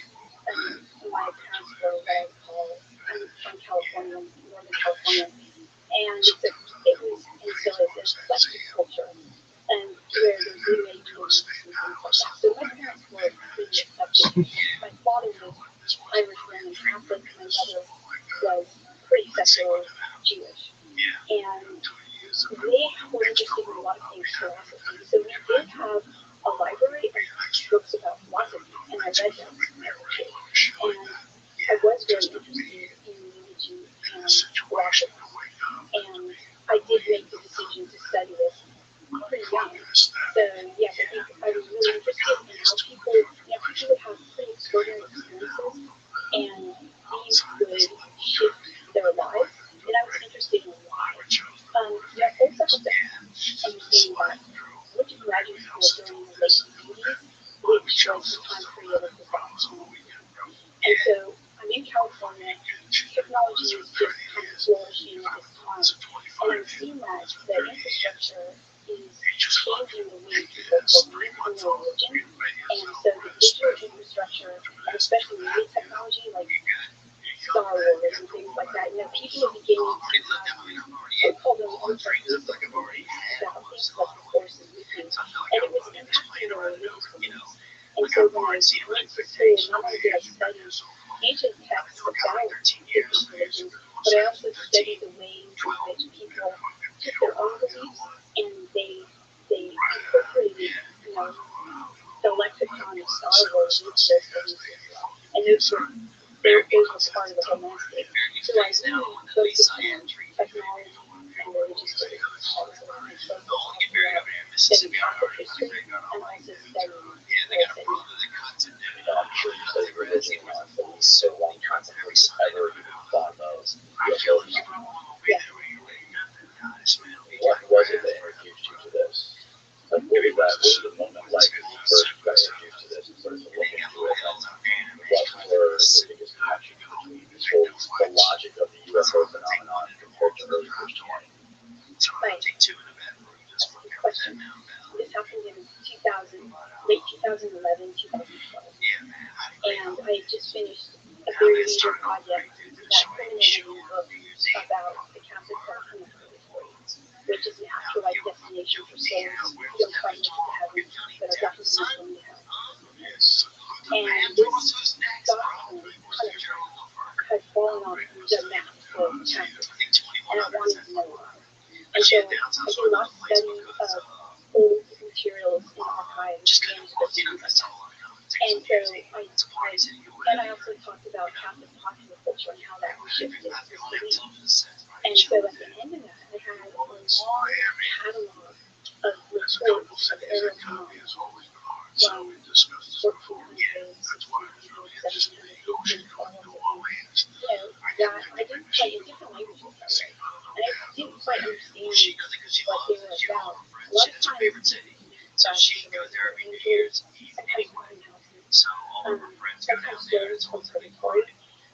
My parents were what I call, I'm from California, Northern California, and it was and still is an eclectic culture, and where there's New Age beliefs and things like that. So my parents were pretty eclectic. My father was Irish Roman Catholic, my mother was pretty secular Jewish, and they were interested in a lot of things philosophy. So we did have a library of books about philosophy, and I read them as a kid. And I was very interested in religion and philosophy. And I did seen that the infrastructure is changing the way people believe in their religion. And so the digital infrastructure, and especially media technology, like Star Wars and things like that, people are beginning to have, call them uncertainties about things like the forces with things. And it was impacting their religious beliefs. And so when I went to school, not only did I study ancient texts about different religions, but I also studied the ways in which people took their own beliefs and they incorporated, the lexicon of Star Wars into those beliefs as well. And those were part of the whole landscape. So I really focused on technology and religious beliefs. I was around studying Catholic history and also studying I'm sure you study religion nonsense, so one concept I never even thought of UFOs. Yeah. What was it that introduced you to this? Like, what was the moment like when you first got introduced to this and started to look into it? And what were the biggest connections between the logic of the UFO phenomenon compared to early Christianity? Right. That's a good question. This happened in late 2011, 2012. And I had just finished a very major project that culminated in a book about the Catholic doctrine of purgatory, which is an afterlife destination for souls who don't quite make it to heaven, but are definitely not going to hell. And this doctrine kind of had fallen off the map for Catholics, and I wanted to know why. And so I did a lot of study of old materials in archives, manuscripts, and things like that. And so I also talked about Catholic popular culture and how that shifted this belief. And so at the end of that, I had a long catalog of reports of aerial phenomena from 1400s, 1600s, 1700s, 1800s, all of them. That I didn't quite, in different languages, by the way. And I didn't quite understand what they were about. A lot of times, sometimes stories from purgatory.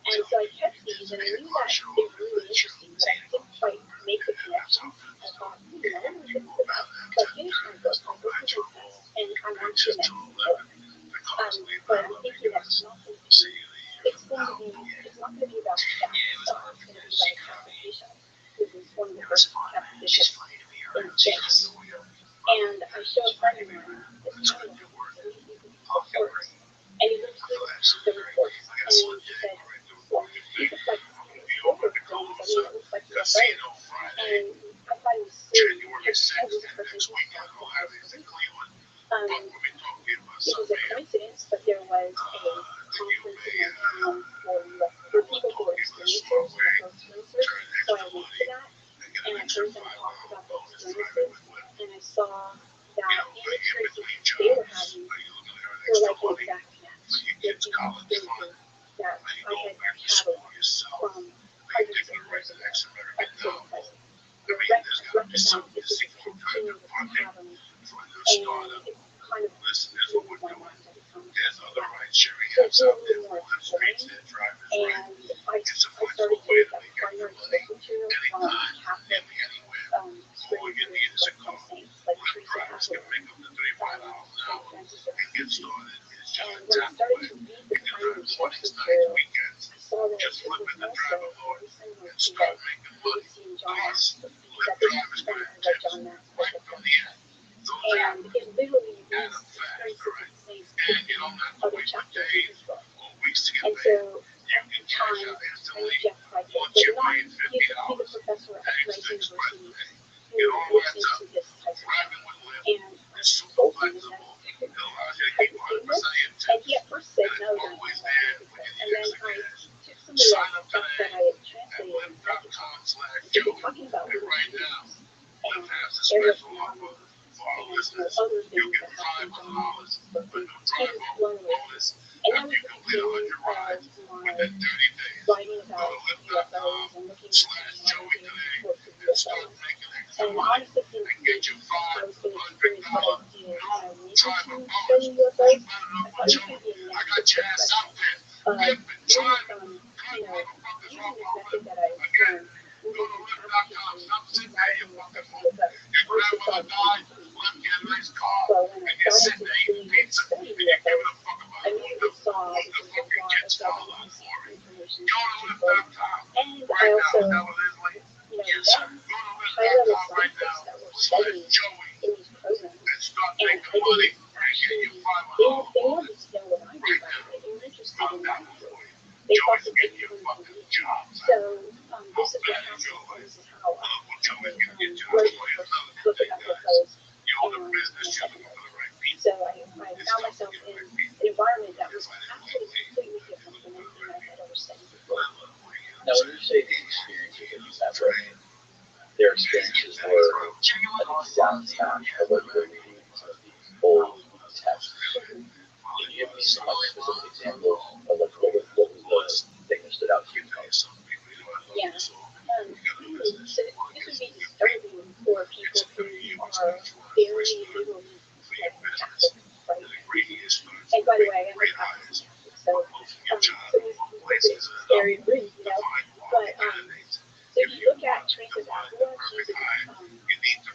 And so I kept these, and I knew that they were really interesting, but I didn't quite make the connection. I thought, I wonder what this is about. So I finished my book was intense, and I wanted the next book. But I'm thinking that it's not going to be about Catholic stuff. It's going to be about a Catholic bishop, who was one of the first Catholic bishops in the States. And I showed a friend of mine this timeline, and he reports. And he looked through the reports, and he said, well, these look like silver things. I mean, it looks like UFO. And I thought it was silly, because I was a person who thought this was it was a coincidence, but there was a conference in my town for people who were experiencers, UFO experiencers. So I went to that, and I heard them talk about the experiences, and I saw that the experiences they were having were like an exact match with the experiences that I had cataloged from hundreds of years ago up to the present. I recognized that this is a continuous pattern, and it kind of blew my mind every time. So it's a little more exploring, and I started to look at primary source material from Catholic experiences from saints like Teresa Avila, St. Francis of Assisi. And when I started to read the primary source material, I saw that it was also very similar to what we would see in John Mack's book, because at this point I read John Mack's book of Revelation. And it literally reads experiences of the saints in other chapters in his book. And so at the time, I knew Jeff Piper, but not, he's a professor at Rice University who looks into this type of thing. And I told him that have you seen this? And he at first said no, don't know before. And then I took some of the stuff that I had translated and sent it to him. And so we're talking about little dreams and aerial phenomena and other things that happen in John Mack's book. And he was blown away. And that was the beginning of my writing about UFOs and looking at technology reports of UFOs. And honestly, since I was going to experience what I did when I went into studying UFOs, I thought it was going to be a natural progression of moving from, using this method that I learned, moving from Catholic history to wrote the first book about UFOs, and the second book. So I found myself in an environment that was actually completely different than anything I had ever studied before. Now, when you say these experiences that you have, right, their experiences were an exact match of what you were reading in some of these old texts. Can you give me some like specific examples of like what was the thing that stood out to you most? Yeah. So this would be disturbing for people who are very literally like Catholic, right? And by the way, I'm a Catholic, so these are scary and rude, you know. But so if you look at Teresa of Avila, she's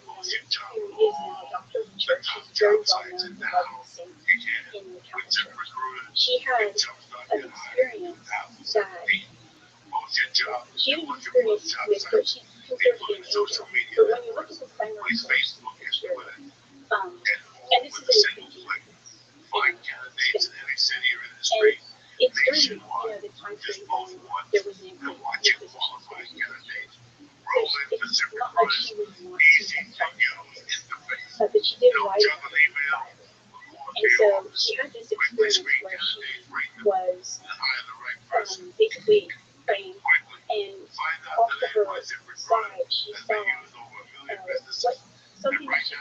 who is now a doctor of the church. She's very well known beloved saint in the Catholic Church. She had an experience that she had an experience with what she considered to be an angel. But when you look at the timeline of this experience, and this is in the 1500s, and it's during the time period when there was an Inquisition. So it's not like she was not but she did write about it. And so she had this experience where she was basically praying, and off to her side she saw something that she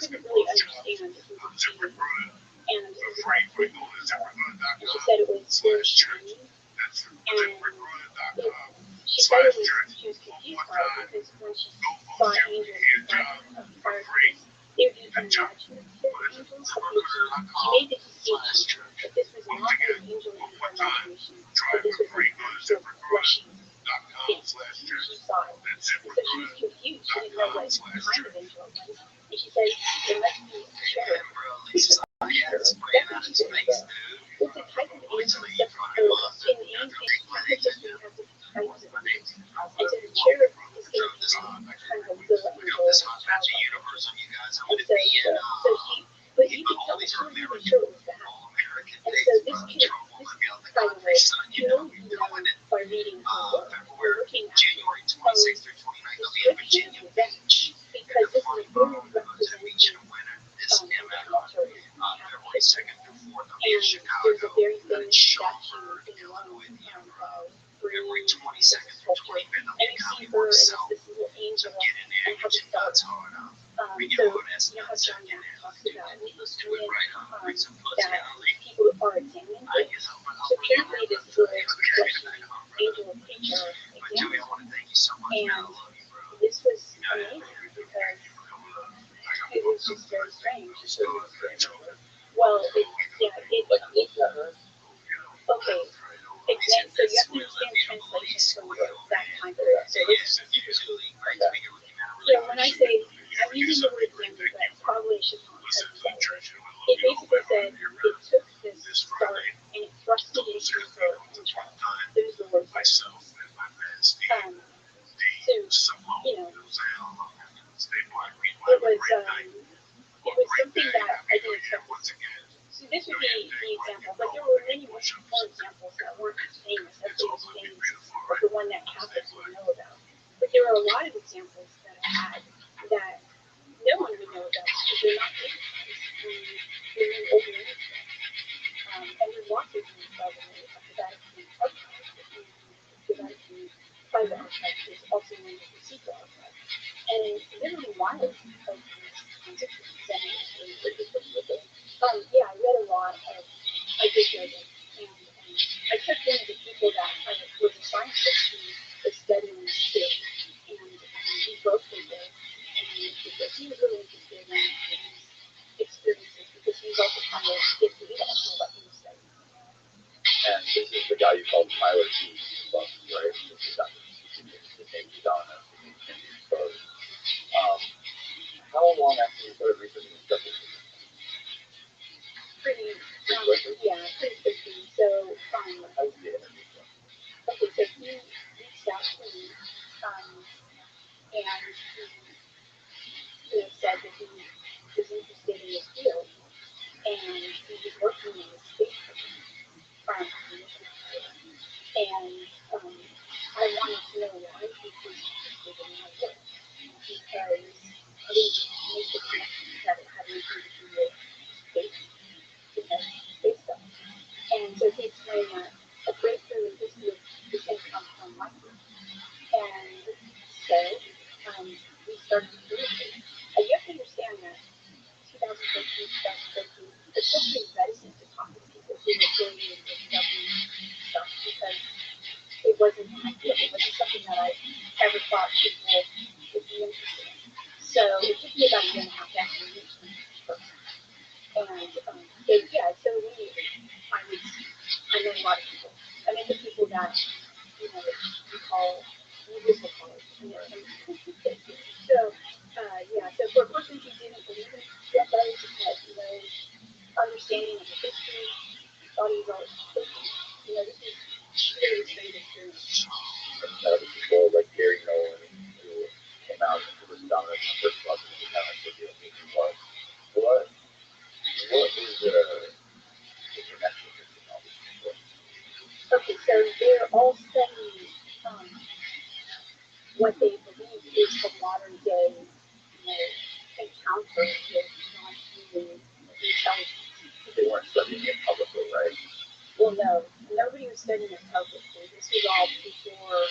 couldn't really understand. It was a genie, and it was about 3 feet tall. And she said it was very shiny, and she said she was confused by it because when she saw angels prior to this, they would be imaginative angels, but she made the distinction that this was not an angel in her imagination, but this was an actual fleshy thing. She saw it. And so she was confused. She didn't know what kind of angel it was. And she said, it must be a cherub. That's what she said. It's a type of angel that in Catholic history has different types of angels. And so the cherub is going to be kind of a good angel, a childlike angel. And so she, but you could tell that she wasn't even sure what was bad. And so this, by the way, you know by reading her work, we're looking at descriptions of events, because this is a very representative encounter in Catholic history. And there's a very famous statue in Rome of Brie, sculpture, and you see her, and it's this little angel, and how the stars. So you know how John Mack talks about when that people are examining it. So apparently this little fleshy angel creature examined it. And this was amazing because it was just very strange. Well, okay. So you have to understand translations from that time period. So it's when I say, I'm using the word example, but probably I should not have said it. It basically said it took this start and it thrust it into her interest. There's the word. So, it was something that I didn't expect. So this would be the example, but there were many more examples that weren't as famous as those famous, or the one that Catholics would know about. But there are a lot of examples that I had that no one would know about because they're not famous. They're in old manuscripts. And there's lots of things, by the way, at the Vatican archive, and the Vatican private archive is also known as the secret archive. And literally wild of these transactions. I read a lot of, I did read it, and I took one of the people that was a scientist who was studying this, and we both were there, and because he was really interested in experiences, because he was also trying to get data on what he was studying. And this is the guy you called Tyler T. Bucky, right? This is the name you got on how long after you started researching this stuff? Pretty quickly. So, how did you interview him? Okay, so he reached out to me, and he said that he was interested in this field, and he was working in the space program, and I wanted to know why he was interested in my work, because I didn't make the connection that it had anything to do with space, space stuff. And so he explained that a breakthrough in history is going to come from micro. And so we started to communicate. And you have to understand that 2013, 2013, I was still pretty reticent to talk to people who were affiliated with government stuff because it wasn't my field. It wasn't something that I ever thought people would be interested in. So it took me about a year and a half to actually reach them first. And so yeah, so I know a lot of people. I met the people that, you know, we call musical college. So, yeah, so for a person who didn't believe in those who had no understanding of the history, thought he was all history, you know, this is really strange experience. People like Gary Nolan, who came out and was dominant in the first book, and kind of what the opinion was. What is the connection between all these people? Okay, so they're all studying what they believe is the modern day, you know, encounter with non-human intelligence. They weren't studying it publicly, right? Well, no, nobody was studying it publicly. This was all before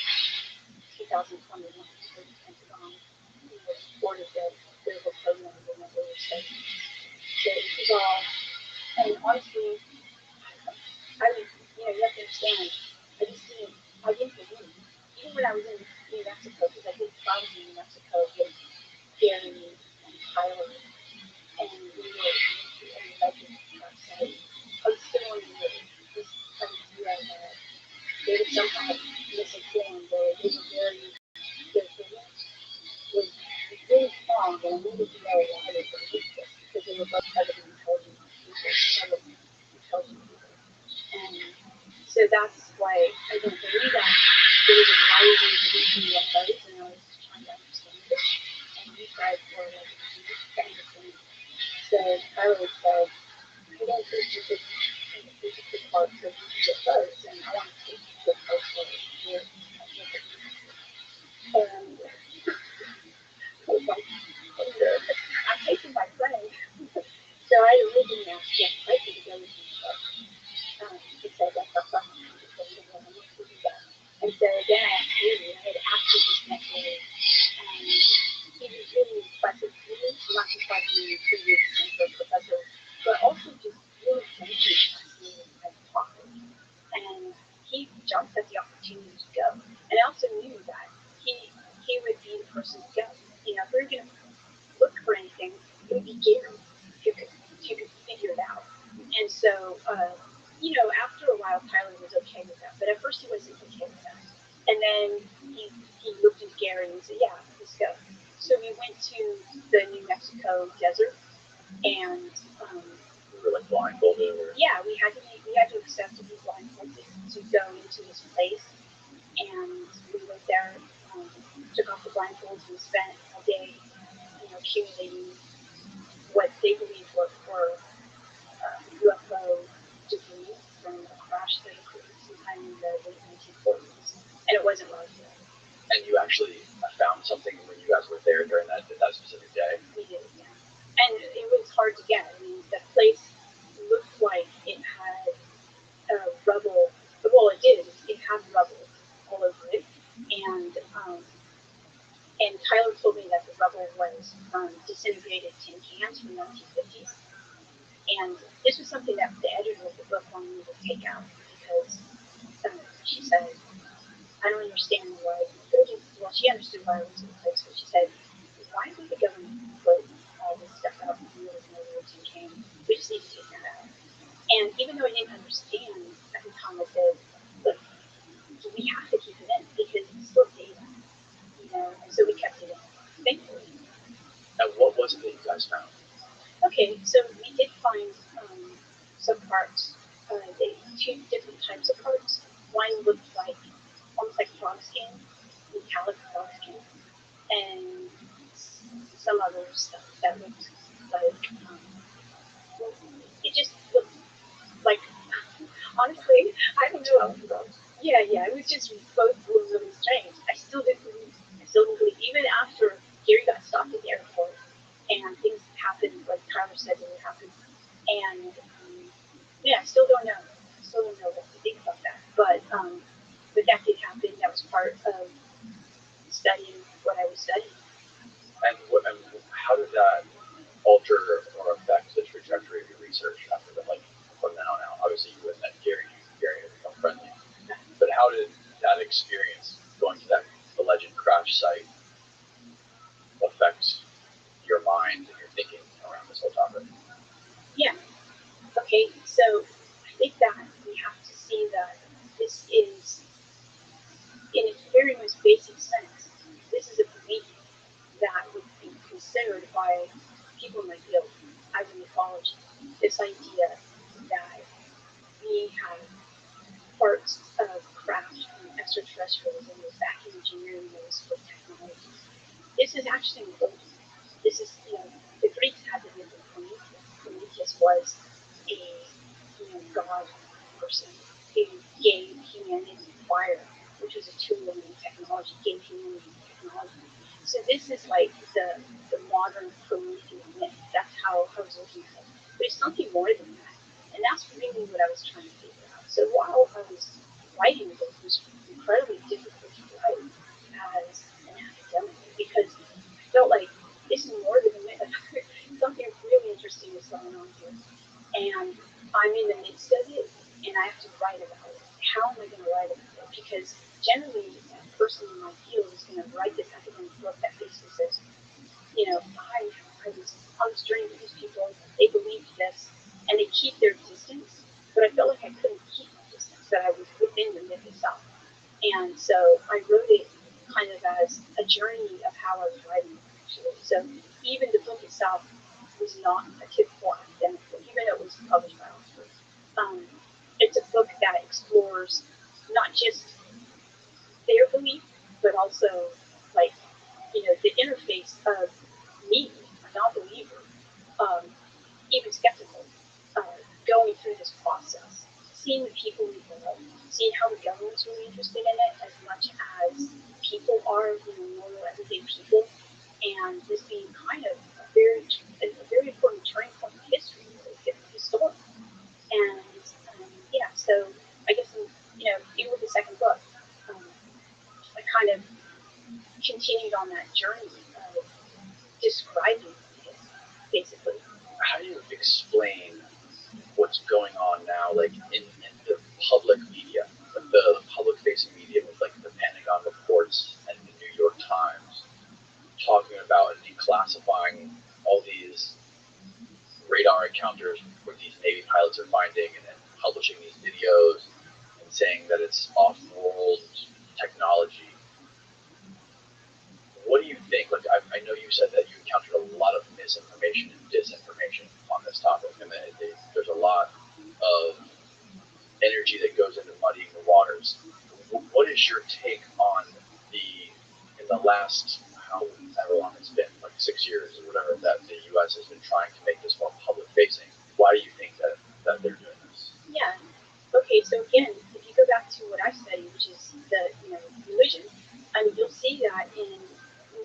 2021, before the Pentagon reported that there were programs and that they were studying. So this is all, and honestly, I mean, you know, you have to understand, I didn't believe. Even when I was in New Mexico, because I did travels in New Mexico with Gary and Tyler, and we were in the legend site. I was still on the this idea that they were somehow misinformed, or they were very, their belief was really strong, and I needed to know why they believed this, because they were both incredibly intelligent people. And so that's why I didn't believe that there was a rising belief in UFOs, and I was trying to understand it. And these guys were like, to understand. So Tyler said, I don't think you could take the parts of UFOs, and I want to take the parts of your and I was like, okay, I'm taking my friend. So I originally asked Jeff Piper to go with me, but he said that's not something I'm just going to do. I'm not going to do that. And so then I asked Rudy, I had asked him this next day, and he was really impressive to me, not just like being a previous Stanford professor, but also just really frankly fascinating as a talker. And he jumped at the opportunity to go. And I also knew that he would be the person to go. You know, if we were going to look for anything, it would be Gary who could figure it out. And so, you know, after a while, Tyler was okay with that. But at first, he wasn't okay with that. And then he looked at Gary and said, yeah, let's go. So we went to the New Mexico desert, and we were like blindfolded. Yeah, we had to accept to be blindfolded to go into this place. And we went there, took off the blindfolds, and spent a day, you know, accumulating what they believed were UFO debris from a crash that occurred sometime in the late 1940s, and it wasn't Rothschild. And you actually found something when you guys were there during that specific day? We did, yeah. And it was hard to get. I mean, the place looked like it had rubble. Well, it did. It had rubble all over it. And Tyler told me that the rubble was disintegrated tin cans from the 1950s. And this was something that the editor of the book wanted me to take out because she said, I don't understand why the building, well, she understood why it was in place, but she said, why would the government put all this stuff out in the middle of nowhere tin can? We just need to take that out. And even though I didn't understand at the time, I said, look, we have to keep it in because it's still data, you know, and so we kept it in, thankfully. And what was it that you guys found? Okay, so we did find some parts, two different types of parts. One looked like, almost like frog skin, metallic frog skin, and some other stuff that looked like, it just looked like, honestly, I don't know. Yeah, it was just, both were really strange. I still didn't believe, even after Gary got stopped at the airport, and things happened like Tyler said they would happen. And yeah, I still don't know. I still don't know what to think about that. But that did happen. That was part of studying what I was studying. And how did that alter or affect the trajectory of your research after that, like from then on out? Obviously, you had met Gary had become friendly. But how did that experience going to the alleged crash site affect your mind and your thinking around this whole topic? Yeah. Okay. So I think that we have to see that this is, in its very most basic sense, this is a belief that would be considered by people in my field as an ecology. This idea that we have parts of craft from extraterrestrials and we're back engineering those with technology. This is actually important. This is, the Greeks had the myth of Prometheus. Prometheus was a, god person who gave humanity fire, which was a tool in technology, gave humanity technology. So this is like the modern Promethean myth. That's how I was looking at it. But it's something more than that. And that's really what I was trying to figure out. So while I was writing the book, it was incredibly difficult to write as an academic because I felt like this is more than a myth. Something really interesting is going on here. And I'm in the midst of it, and I have to write about it. How am I going to write about it? Because generally, a person in my field is going to write this academic book that basically says, I was on this journey with these people, they believed this, and they keep their distance, but I felt like I couldn't keep my distance, that I was within the myth itself. And so I wrote it kind of as a journey of how I was writing it, actually. So even the book itself was not a typical academic book, even though it was published by Oxford. It's a book that explores not just their belief, but also like, the interface of me, a non-believer, even skeptical, going through this process, seeing the people involved, seeing how the government's really interested in it as much as people are, normal everyday people, and this being kind of a very important turning point in history, historical. And yeah, so I guess even with the second book, I kind of continued on that journey of describing it, basically. How do you explain what's going on now, like in the public media, the public-facing media, with like the Pentagon reports and the New York Times talking about and declassifying all these radar encounters where these Navy pilots are finding and then publishing these videos and saying that it's off-world technology? What do you think? Like, I know you said that you encountered a lot of misinformation and disinformation on this topic, and that there's a lot of energy that goes into muddying the waters. What is your take on in the last, however long it's been, like 6 years or whatever, that the U.S. has been trying to make this more public-facing? Why do you think that they're doing this? Yeah. Okay, so again, if you go back to what I study, which is the religion, you'll see that in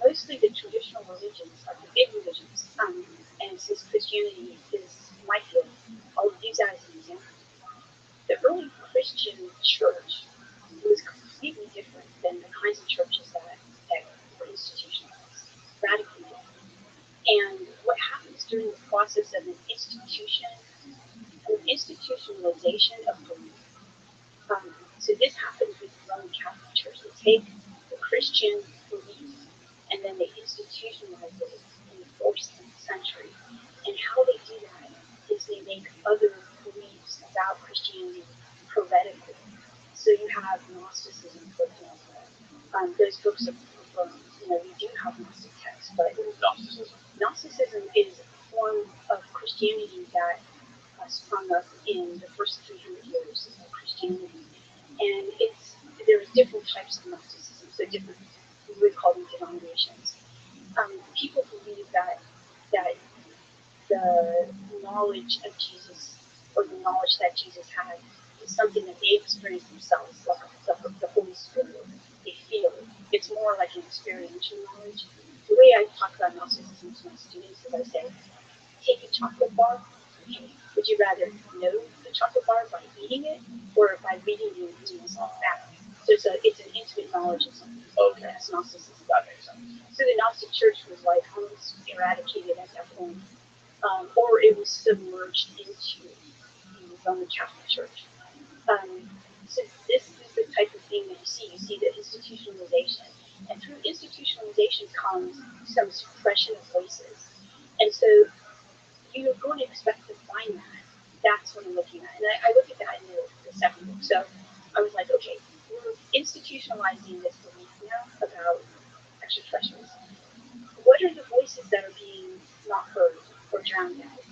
mostly the traditional religions, like the big religions, and since Christianity is my field, I'll use that as an example. The early Christian church was completely different than the kinds of churches that were institutionalized, radically different. And what happens during the process of an institutionalization of belief? So this happens with the Roman Catholic Church. They take the Christian belief and then they institutionalize it in the 4th century. And how they do that is they make other beliefs about Christianity heretical. So you have Gnosticism, for example. Those books are from, we do have Gnostic texts, but Gnosticism is a form of Christianity that sprung up in the first 300 years of Christianity. And there's different types of Gnosticism, so different, we would call them denominations. People believe that the knowledge of Jesus, or the knowledge that Jesus had, is something that they experience themselves, like the Holy Spirit. They feel it. It's more like an experiential knowledge. the way I talk about Gnosticism to my students is I say, take a chocolate bar. Okay, would you rather know the chocolate bar by eating it or by reading the ingredients on the back? So it's an intimate knowledge of something. Okay. That's Gnosticism. That makes sense. So the Gnostic Church was like almost eradicated at that point, or it was submerged into the Roman Catholic Church. So this is the type of thing that you see. You see the institutionalization, and through institutionalization comes some suppression of voices. And so you're going to expect to find that. That's what I'm looking at, and I look at that in the second book. So I was like, okay, we're institutionalizing this belief now about extraterrestrials. What are the voices that are being not heard or drowned out?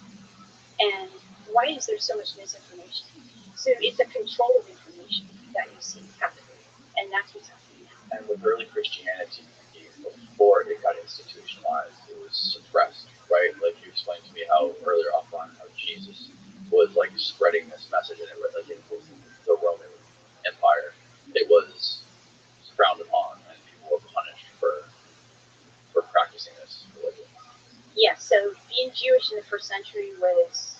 And why is there so much misinformation? So it's a control of information that you see happening, and that's what's happening now. And with early Christianity, before it got institutionalized, it was suppressed, right? Like you explained to me how earlier offline, how Jesus was like spreading this message, and it was like in the Roman Empire, it was frowned upon, and people were punished for practicing this religion. Yeah, so being Jewish in the first century was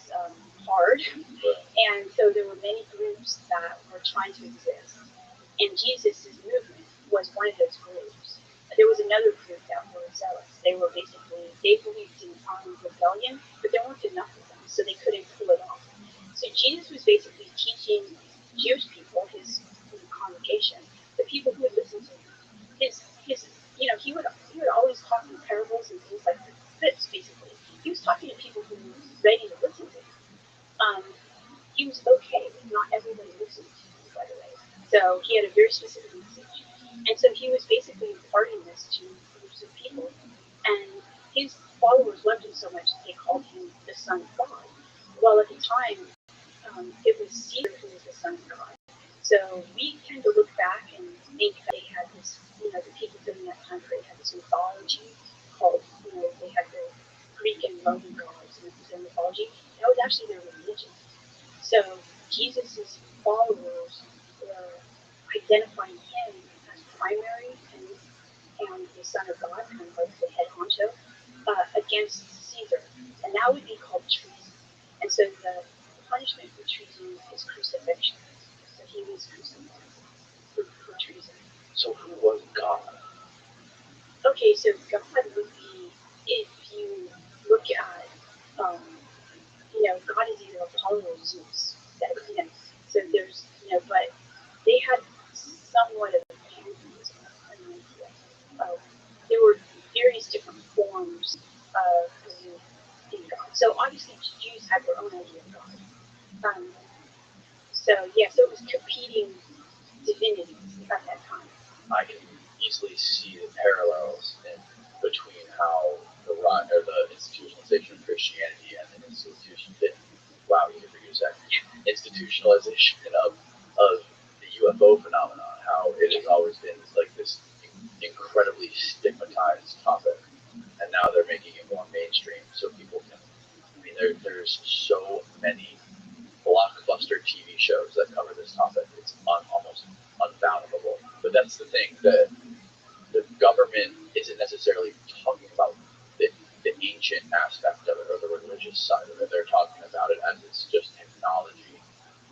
hard, and so there were many groups that were trying to exist, and Jesus' movement was one of those groups. There was another group that were zealots. They believed in armed rebellion, but there weren't enough of them, so they couldn't pull it off. So Jesus was basically teaching Jewish people, his congregation, the people who would listen to him, he would always talk in parables and things like this, basically. He was talking to people who were ready to listen to him. He was okay, not everybody listened to him, by the way. So he had a very specific message. And so he was basically imparting this to groups of people. And his followers loved him so much that they called him the Son of God. Well, at the time, it was Caesar who was the Son of God. So we tend to look back and think that they had this, the people during that time period had this mythology called, they had the Greek and Roman gods, and this is their mythology. That was actually their religion. So Jesus' followers were identifying him as primary and the Son of God, kind of like the head honcho, against Caesar. And that would be called treason. And so the punishment for treason is crucifixion. So he was crucified for treason. So who was God? Okay, so God would be, if you look at, God is either Apollo or Zeus. So there's, but they had somewhat of a pantheism. There were various different forms of belief in God. So obviously Jews had their own idea of God. So it was competing divinities at that time. I can easily see the parallels between how the institutionalization of Christianity and the institutionalization of the UFO phenomenon, how it has always been like this incredibly stigmatized topic, and now they're making it more mainstream so people can. I mean, there's so many blockbuster TV shows that cover this topic. It's almost unfathomable. But that's the thing, that the government isn't necessarily talking about the ancient aspect of it or the religious side of it. They're talking about it as it's just technology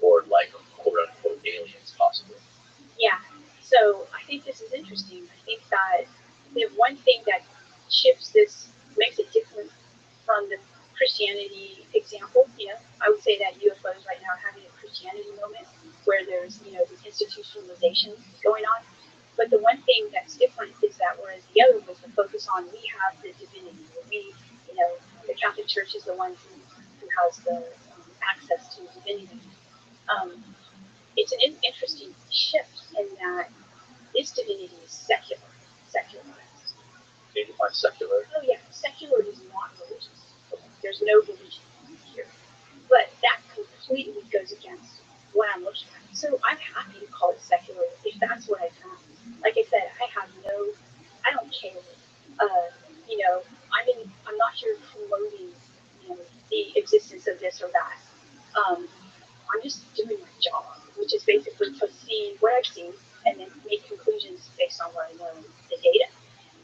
or like quote unquote aliens possibly. Yeah. So I think this is interesting. I think that the one thing that shifts this, makes it different from the Christianity example, I would say that UFOs right now are having a Christianity moment where there's, the institutionalization going on. But the one thing that's different is that whereas the other was the focus on we have the divinity, the Catholic Church is the one who has the access to divinity. It's an interesting shift in that this divinity is secularized. Can you define secular? Oh yeah, secular is not religious. There's no religion here. But that completely goes against what I'm looking at. So I'm happy to call it secular if that's what I found. Like I said, I don't care. I'm not here promoting, the existence of this or that. I'm just doing my job, which is basically to see what I've seen and then make conclusions based on what I know, the data.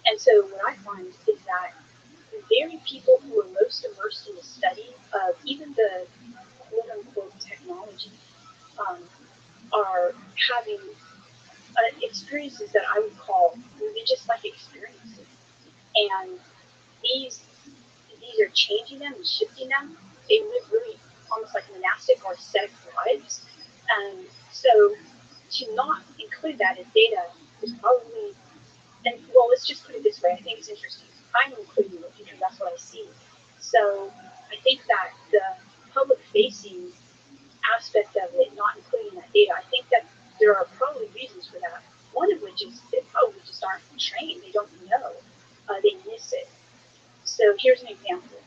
And so what I find is very people who are most immersed in the study of even the quote-unquote technology are having experiences that I would call religious-like experiences. And these are changing them and shifting them. They live really almost like monastic or ascetic lives. And so to not include that as data is probably, and well, let's just put it this way. I think it's interesting. I'm including it because that's what I see. So I think that the public-facing aspect of it, not including that data, I think that there are probably reasons for that. One of which is they probably just aren't trained. They don't know. They miss it. So here's an example.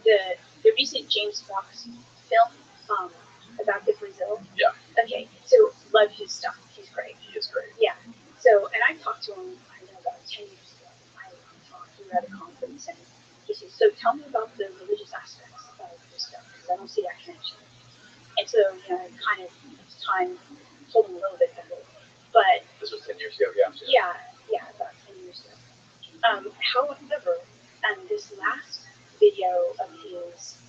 The recent James Fox film about the Brazil. Yeah. Okay, so love his stuff. He's great. He is great. Yeah. So, and I talked to him, I don't know, about 10 years ago. I talked to him at a conference, and he said, so tell me about the religious aspects of this stuff, because I don't see that connection. And so, you know, kind of time told him a little bit of it. But this was 10 years ago, yeah. Yeah, about 10 years ago. However, this last video of his,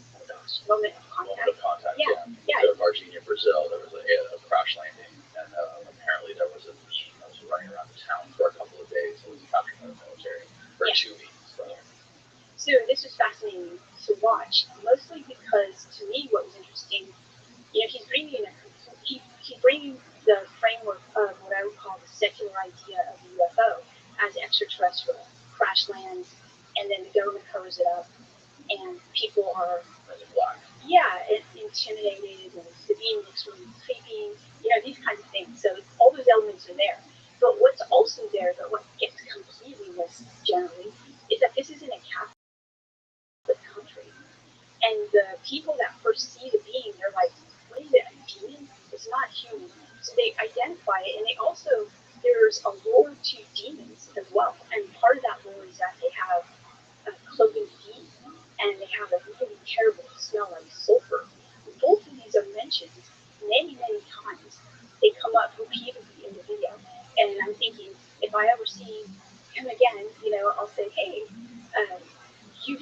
moment of contact. Yeah. So Argentina, Brazil, there was a crash landing, and apparently there was a machine that was running around the town for a couple of days. It was captured by the military for 2 weeks. So this was fascinating to watch, mostly because to me what was interesting, you know, he's bringing the framework of what I would call the secular idea of the UFO as extraterrestrial, crash lands, and then the government covers it up, and people are intimidated, and the being looks really creepy, you know, these kinds of things. So all those elements are there. But what's also there, but what gets completely missed generally, is that this isn't a Catholic country. And the people that first see the being, they're like, what is it, a demon? It's not human. So they identify it, and they also, there's a lore to demons as well. And part of that lore is that they have cloven feet, and they have a really terrible smell like sulfur. Both of these are mentioned many, many times. They come up repeatedly in the video. And I'm thinking, if I ever see him again, you know, I'll say, hey, you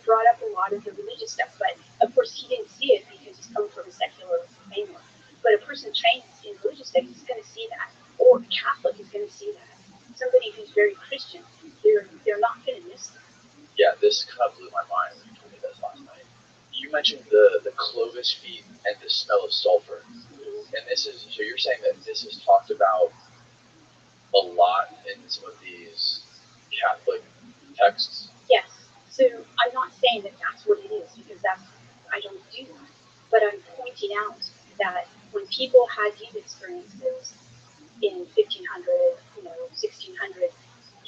brought up a lot of the religious stuff, but of course he didn't see it because he's coming from a secular framework. But a person trained in religious studies is going to see that, or a Catholic is going to see that. Somebody who's very Christian, they're not going to miss that. Yeah, this kind of blew my mind when you told me this last night. You mentioned the clovis feet and the smell of sulfur. And this is, so you're saying that this is talked about a lot in some of these Catholic texts? Yes. So I'm not saying that that's what it is, because I don't do that. But I'm pointing out that when people had these experiences in 1500, 1600,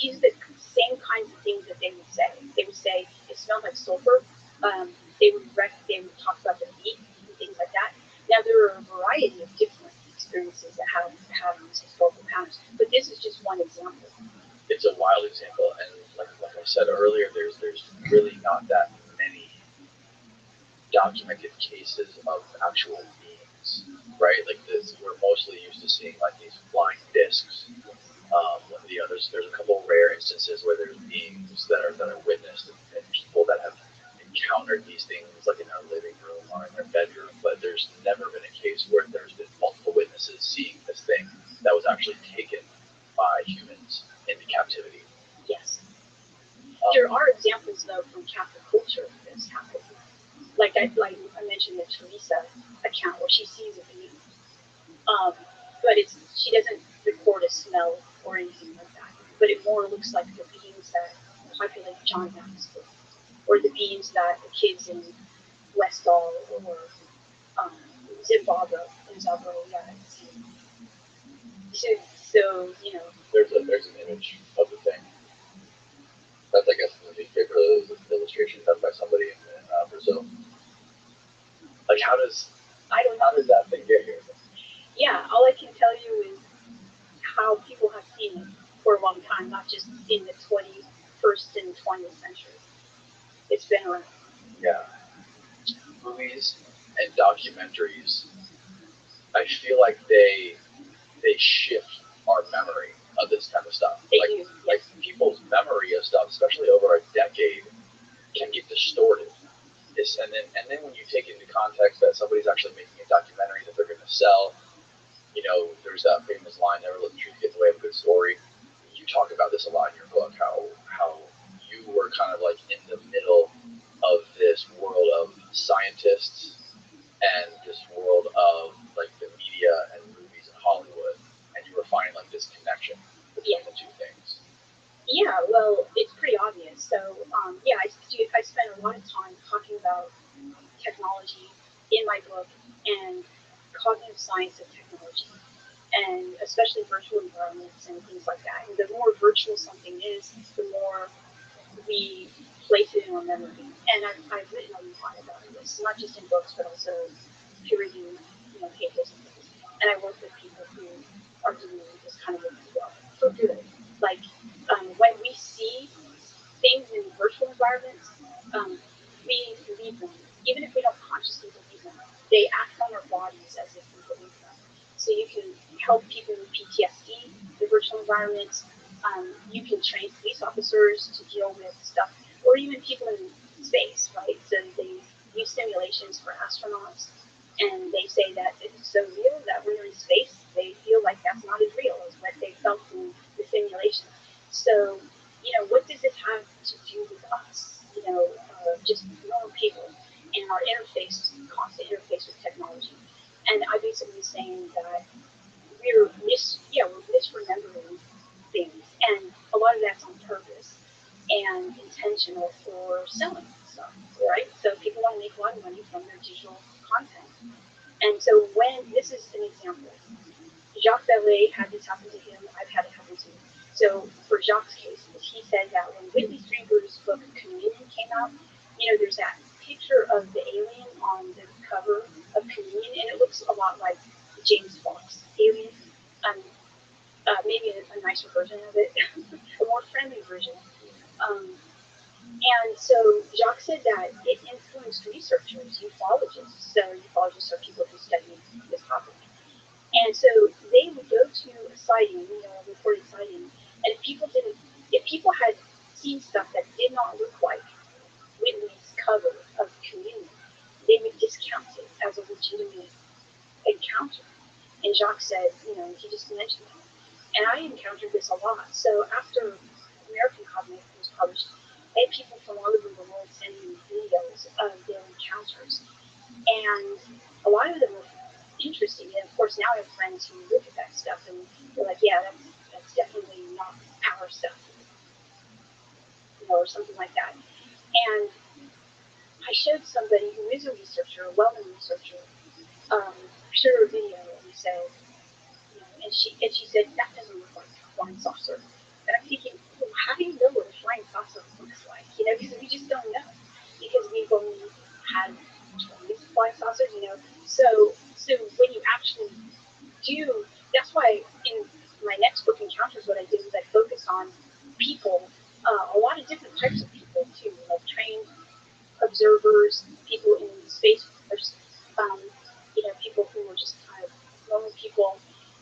these are the same kinds of things that they would say. They would say it smelled like sulfur. They would talk about the feet and things like that. Now there are a variety of different experiences that have these historical patterns, but this is just one example. It's a wild example, and like I said earlier, there's really not that many documented cases of actual beings, right? Like this, we're mostly used to seeing like these flying discs. There's a couple rare instances where there's beings that are witnessed, and people that have encountered these things like in their living room or in their bedroom, but there's never been a case where there's been multiple witnesses seeing this thing that was actually taken by humans into captivity. Yes. There are examples though from Catholic culture that this happens. Like I mentioned the Teresa account where she sees a being, but she doesn't record a smell or anything like that. But it more looks like the beings that populate John Baptist, or the beings that the kids in Westall or Zimbabwe, yeah. So you know, there's an image of the thing. That's, I guess, in the newspaper, an illustration done by somebody in Brazil. Like, how does that thing get here? Yeah, all I can tell you is how people have seen it for a long time, not just in the 21st and 20th century. It's been around. Yeah. Movies and documentaries, I feel like they shift our memory of this kind of stuff. They Like, do. like people's memory of stuff, especially over a decade, can get distorted. And then when you take into context that somebody's actually making a documentary that they're going to sell, there's that famous line, never let the truth get in the way of a good story. You talk about this a lot in your book, how you were kind of like in the middle of this world of scientists and this world of like the media and movies and Hollywood, and you were finding like this connection between the two things. Yeah, well, it's pretty obvious. So, I spent a lot of time talking about technology in my book and cognitive science of technology, and especially virtual environments and things like that. And the more virtual something is, the more we place it in our memory. And I've written a lot about this, not just in books, but also peer-reviewed, papers and things. And I work with people who are doing this kind of work as well, for good. Like, when we see things in virtual environments, we believe them. Even if we don't consciously believe them, they act on our bodies as if we believe them. So you can help people with PTSD in virtual environments. You can train police officers to deal with stuff, or even people in space, right? So they use simulations for astronauts, and they say that it's so real that when they're in space, they feel like that's not as real as what they felt in the simulation. So, what does this have to do with us? Just normal people and our interface, constant interface with technology. And I basically was saying that we're misremembering things, and a lot of that's on purpose and intentional for selling stuff, right? So people want to make a lot of money from their digital content. And so when this is an example, Jacques Vallée had this happen to him. I've had it happen to me. So for Jacques' case, he said that when Whitney Strieber's book Communion came out, there's that picture of the alien on the cover of Communion, and it looks a lot like James Fox Alien. Maybe a nicer version of it, a more friendly version. And so Jacques said that it influenced researchers, ufologists. So ufologists are people who study this topic. And so they would go to a sighting, a reported sighting, and if people had seen stuff that did not look like Whitney's cover of Communion, they would discount it as a legitimate encounter. And Jacques said, he just mentioned that. And I encountered this a lot. So after American Cognitive was published, I had people from all over the world sending me videos of their encounters. And a lot of them were interesting. And of course, now I have friends who look at that stuff and they're like, yeah, that's definitely not our stuff, or something like that. And I showed somebody who is a researcher, a well-known researcher, I showed her a video and said, and she said, that doesn't look like a flying saucer. And I'm thinking, well, how do you know what a flying saucer looks like? Because we just don't know. Because we've only had 20 flying saucers, So when you actually do, that's why in my next book, Encounters, what I did was I focused on people, a lot of different types of people too, like trained observers, people in space, people who were just kind of normal people.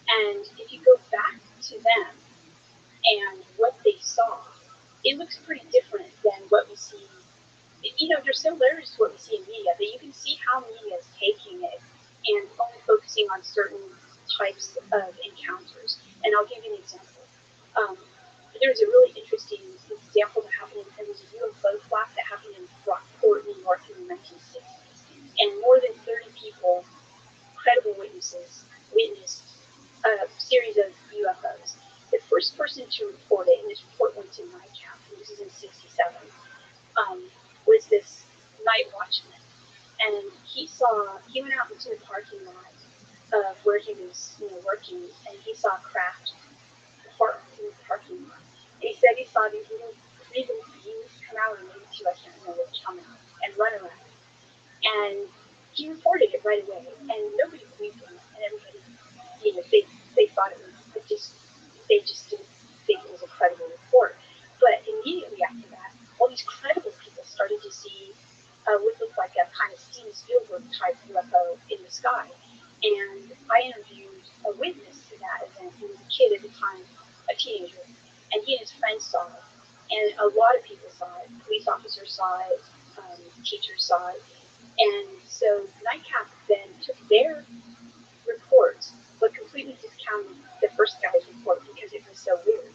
And if you go back to them and what they saw, it looks pretty different than what we see. There's similarities to what we see in media, but you can see how media is taking it and only focusing on certain types of encounters. And I'll give you an example. There was a really interesting example that happened. There was a UFO flap that happened in Rockport, New York in the 1960s. And more than 30 people, credible witnesses, witnessed a series of UFOs. The first person to report it, and this report went to NICAP, and this is in 67, was this night watchman. And he went out into the parking lot of where he was, working, and he saw a craft parked in the parking lot. And he said he saw these little beings come out, or maybe two, I can't remember which, come out and run around. And he reported it right away, and nobody believed him, and everybody, they thought it was they just didn't think it was a credible report. But immediately after that, all these credible people started to see what looked like a kind of Steven Spielberg type UFO in the sky. And I interviewed a witness to that event. He was a kid at the time, a teenager officers saw it, teachers saw it, and so Nightcap then took their report, but completely discounted the first guy's report because it was so weird.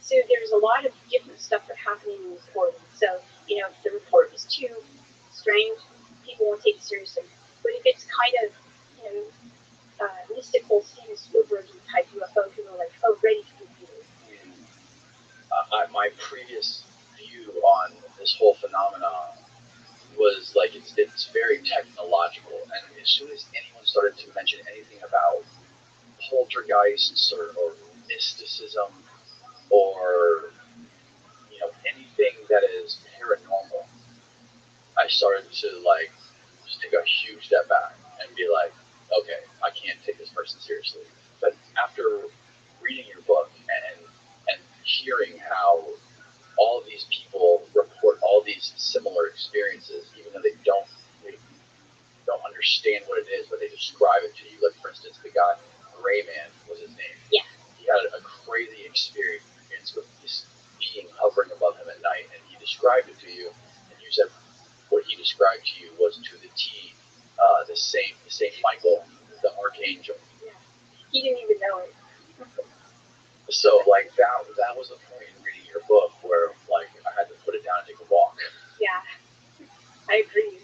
So there's a lot of different stuff that happening in the report. So, you know, if the report is too strange, people won't take it seriously. But if it's kind of, you know, mystical, Steven Spielberg type UFO, people are like, oh, ready to be viewed. My previous view on this whole phenomenon was like it's very technological, and as soon as anyone started to mention anything about poltergeists or mysticism or anything that is paranormal, I started to like just take a huge step back and be like, okay, I can't take this person seriously. But after reading your book and hearing how all of these people report all these similar experiences, even though they don't understand what it is, but they describe it to you. Like, for instance, the guy, Gray Man was his name. Yeah. He had a crazy experience with this being hovering above him at night, and he described it to you, and you said what he described to you was to the T, the Saint Michael, the Archangel. Yeah. He didn't even know it. So, like, that was the point in reading your book where, like, I had to put it down and take a walk. Yeah, I agree.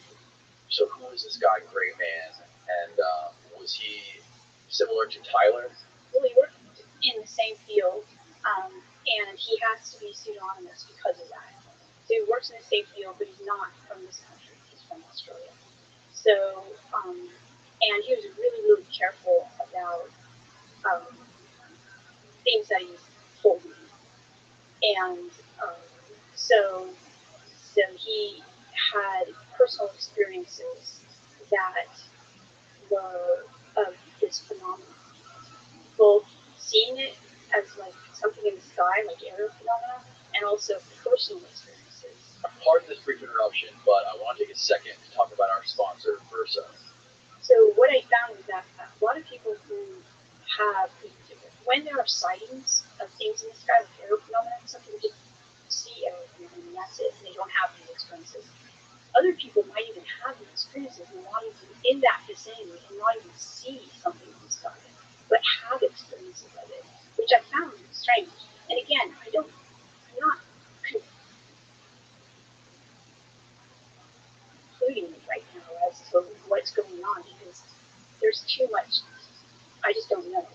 So who is this guy, Gray Man, and was he similar to Tyler? Well, he worked in the same field, and he has to be pseudonymous because of that. So he works in the same field, but he's not from this country. He's from Australia. So, and he was really, really careful about things that he told me. And so he had personal experiences that were of this phenomenon, both seeing it as like something in the sky, like aerial phenomena, and also personal experiences. Pardon this brief interruption, but I want to take a second to talk about our sponsor, Versa. So what I found is that a lot of people who have, when there are sightings of things in the sky, like aerial phenomena, some people just see aerial phenomena and that's it, and they don't have these experiences. Other people might even have these experiences and not even in that vicinity and not even see something in the sky, but have experiences of it, which I found strange. And again, I'm not concluding it right now as to what's going on because there's too much. I just don't know.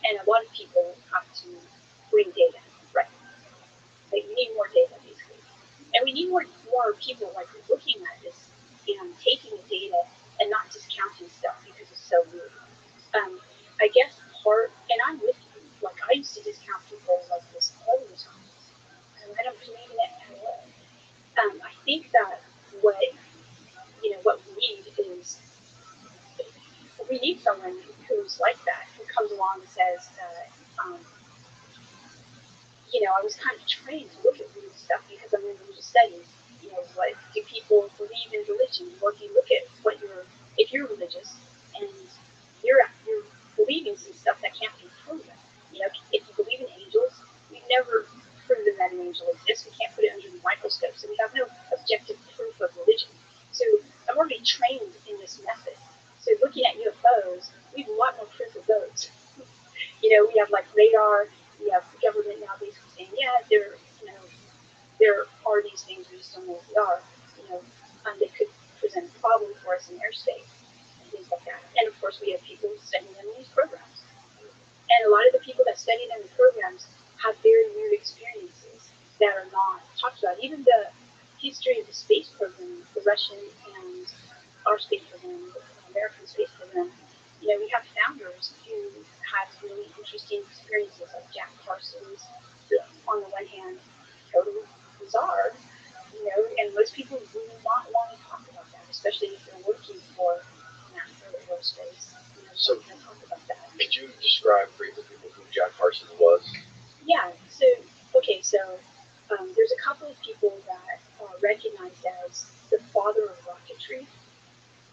And a lot of people have to bring data, right? Like we need more data, basically, and we need more people like looking at this and taking the data and not discounting stuff because it's so weird. I guess and I'm with you. Like I used to discount people like this all the time, and I don't believe in it at all. I think that what we need is we need someone who's like that, who comes along and says that, I was kind of trained to look at weird stuff because I'm in religious studies. What do people believe in religion? Well, if you look at if you're religious and you're believing some stuff that can't be proven. If you believe in angels, we've never proven that an angel exists. We can't put it under the microscope, so we have no objective proof of religion. So I'm already trained in this method. So looking at UFOs, we have a lot more proof of those. We have like radar. We have the government now basically saying, yeah, there are these things, we just don't know what they are. And they could present a problem for us in airspace and things like that. And of course, we have people studying them in these programs. And a lot of the people that study them in programs have very weird experiences that are not talked about. Even the history of the space program, the Russian and our space program, the American space program, we have founders who have really interesting experiences, like Jack Parsons, on the one hand, totally bizarre, and most people do not want to talk about that, especially if they're working for NASA or aerospace. So they don't talk about that. Could you describe briefly who Jack Parsons was? Yeah, so there's a couple of people that are recognized as the father of rocketry.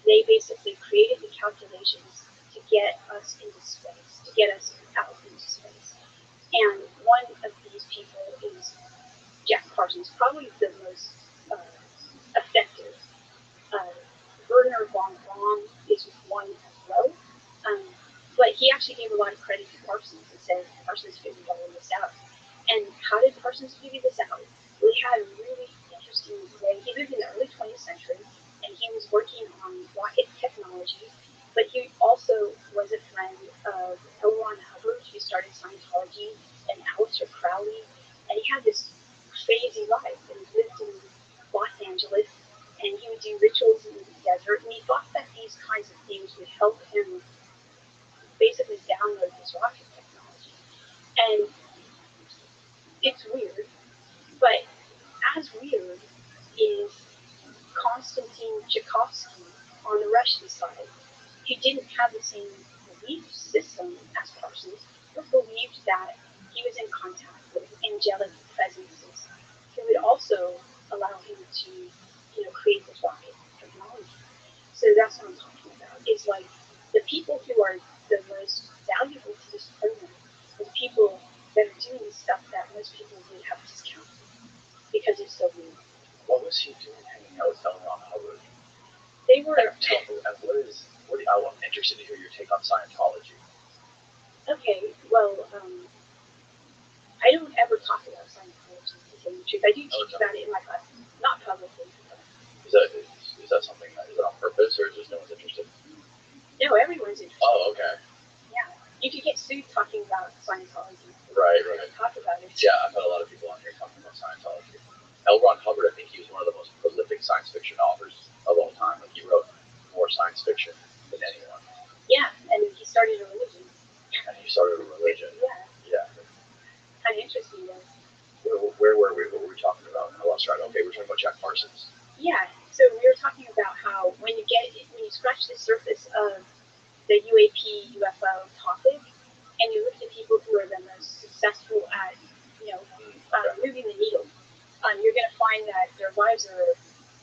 They basically created the calculations to get us into space, to get us out into space. And one of these people is Jack Parsons, probably the most effective. Werner von Braun is one as well. Um, but he actually gave a lot of credit to Parsons and said Parsons figured all of this out. And how did Parsons figure this out? Well, he had a really interesting way. He lived in the early 20th century, and he was working on rocket technology, but he also was a friend of L. Ron Hubbard, who started Scientology, and Aleister Crowley, and he had this crazy life, and he lived in Los Angeles, and he would do rituals in the desert, and he thought that these kinds of things would help him basically download this rocket technology. And it's weird, but as weird is Konstantin Tchaikovsky on the Russian side, who didn't have the same belief system as Parsons, but believed that he was in contact with angelic presences who would also allow him to, create this rocket technology. So that's what I'm talking about. Is like the people who are the most valuable to this program are the people that are doing the stuff that most people would have discounted because it's so weird. What was he doing hanging out with L. Ron Hubbard? They were. And I'm interested to hear your take on Scientology. Okay, well, I don't ever talk about Scientology, to tell you the truth. I do teach about it in my class, not publicly. Is that something that is it on purpose, or is just no one's interested? No, everyone's interested. Oh, okay. Yeah, you could get sued talking about Scientology. Right. Talk about it. Yeah, I've had a lot of people on here talking about Scientology. L. Ron Hubbard, I think he was one of the most prolific science fiction authors of all time. Like, he wrote more science fiction than anyone. Yeah, and he started a religion. Yeah. Kind of interesting, though. Where were we? What were we talking about? I lost track. Okay, we're talking about Jack Parsons. Yeah, so we were talking about how when you scratch the surface of the UAP UFO topic, and you look at the people who are the most successful at, moving the needle, you're going to find that their lives are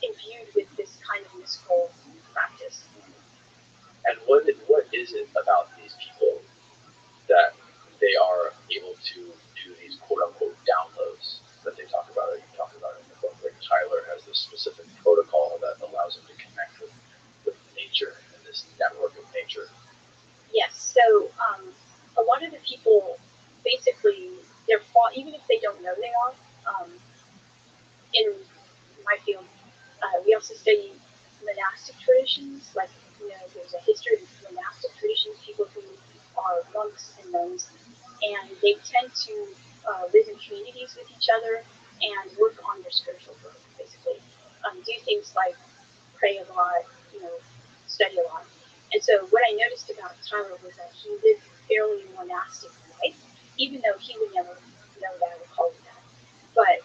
imbued with this kind of mystical practice. And what is it about these people that they are able to do these quote-unquote downloads that they talk about, or you talk about in the book? Like, Tyler has this specific protocol that allows him to connect with nature and this network of nature. Yes, so a lot of the people, basically, even if they don't know they are, in my field, we also study monastic traditions, like, there's a history of monastic traditions, people who are monks and nuns, and they tend to live in communities with each other and work on their spiritual growth, basically. Do things like pray a lot, study a lot. And so what I noticed about Tyler was that he lived a fairly monastic life, even though he would never know that I would call it that. But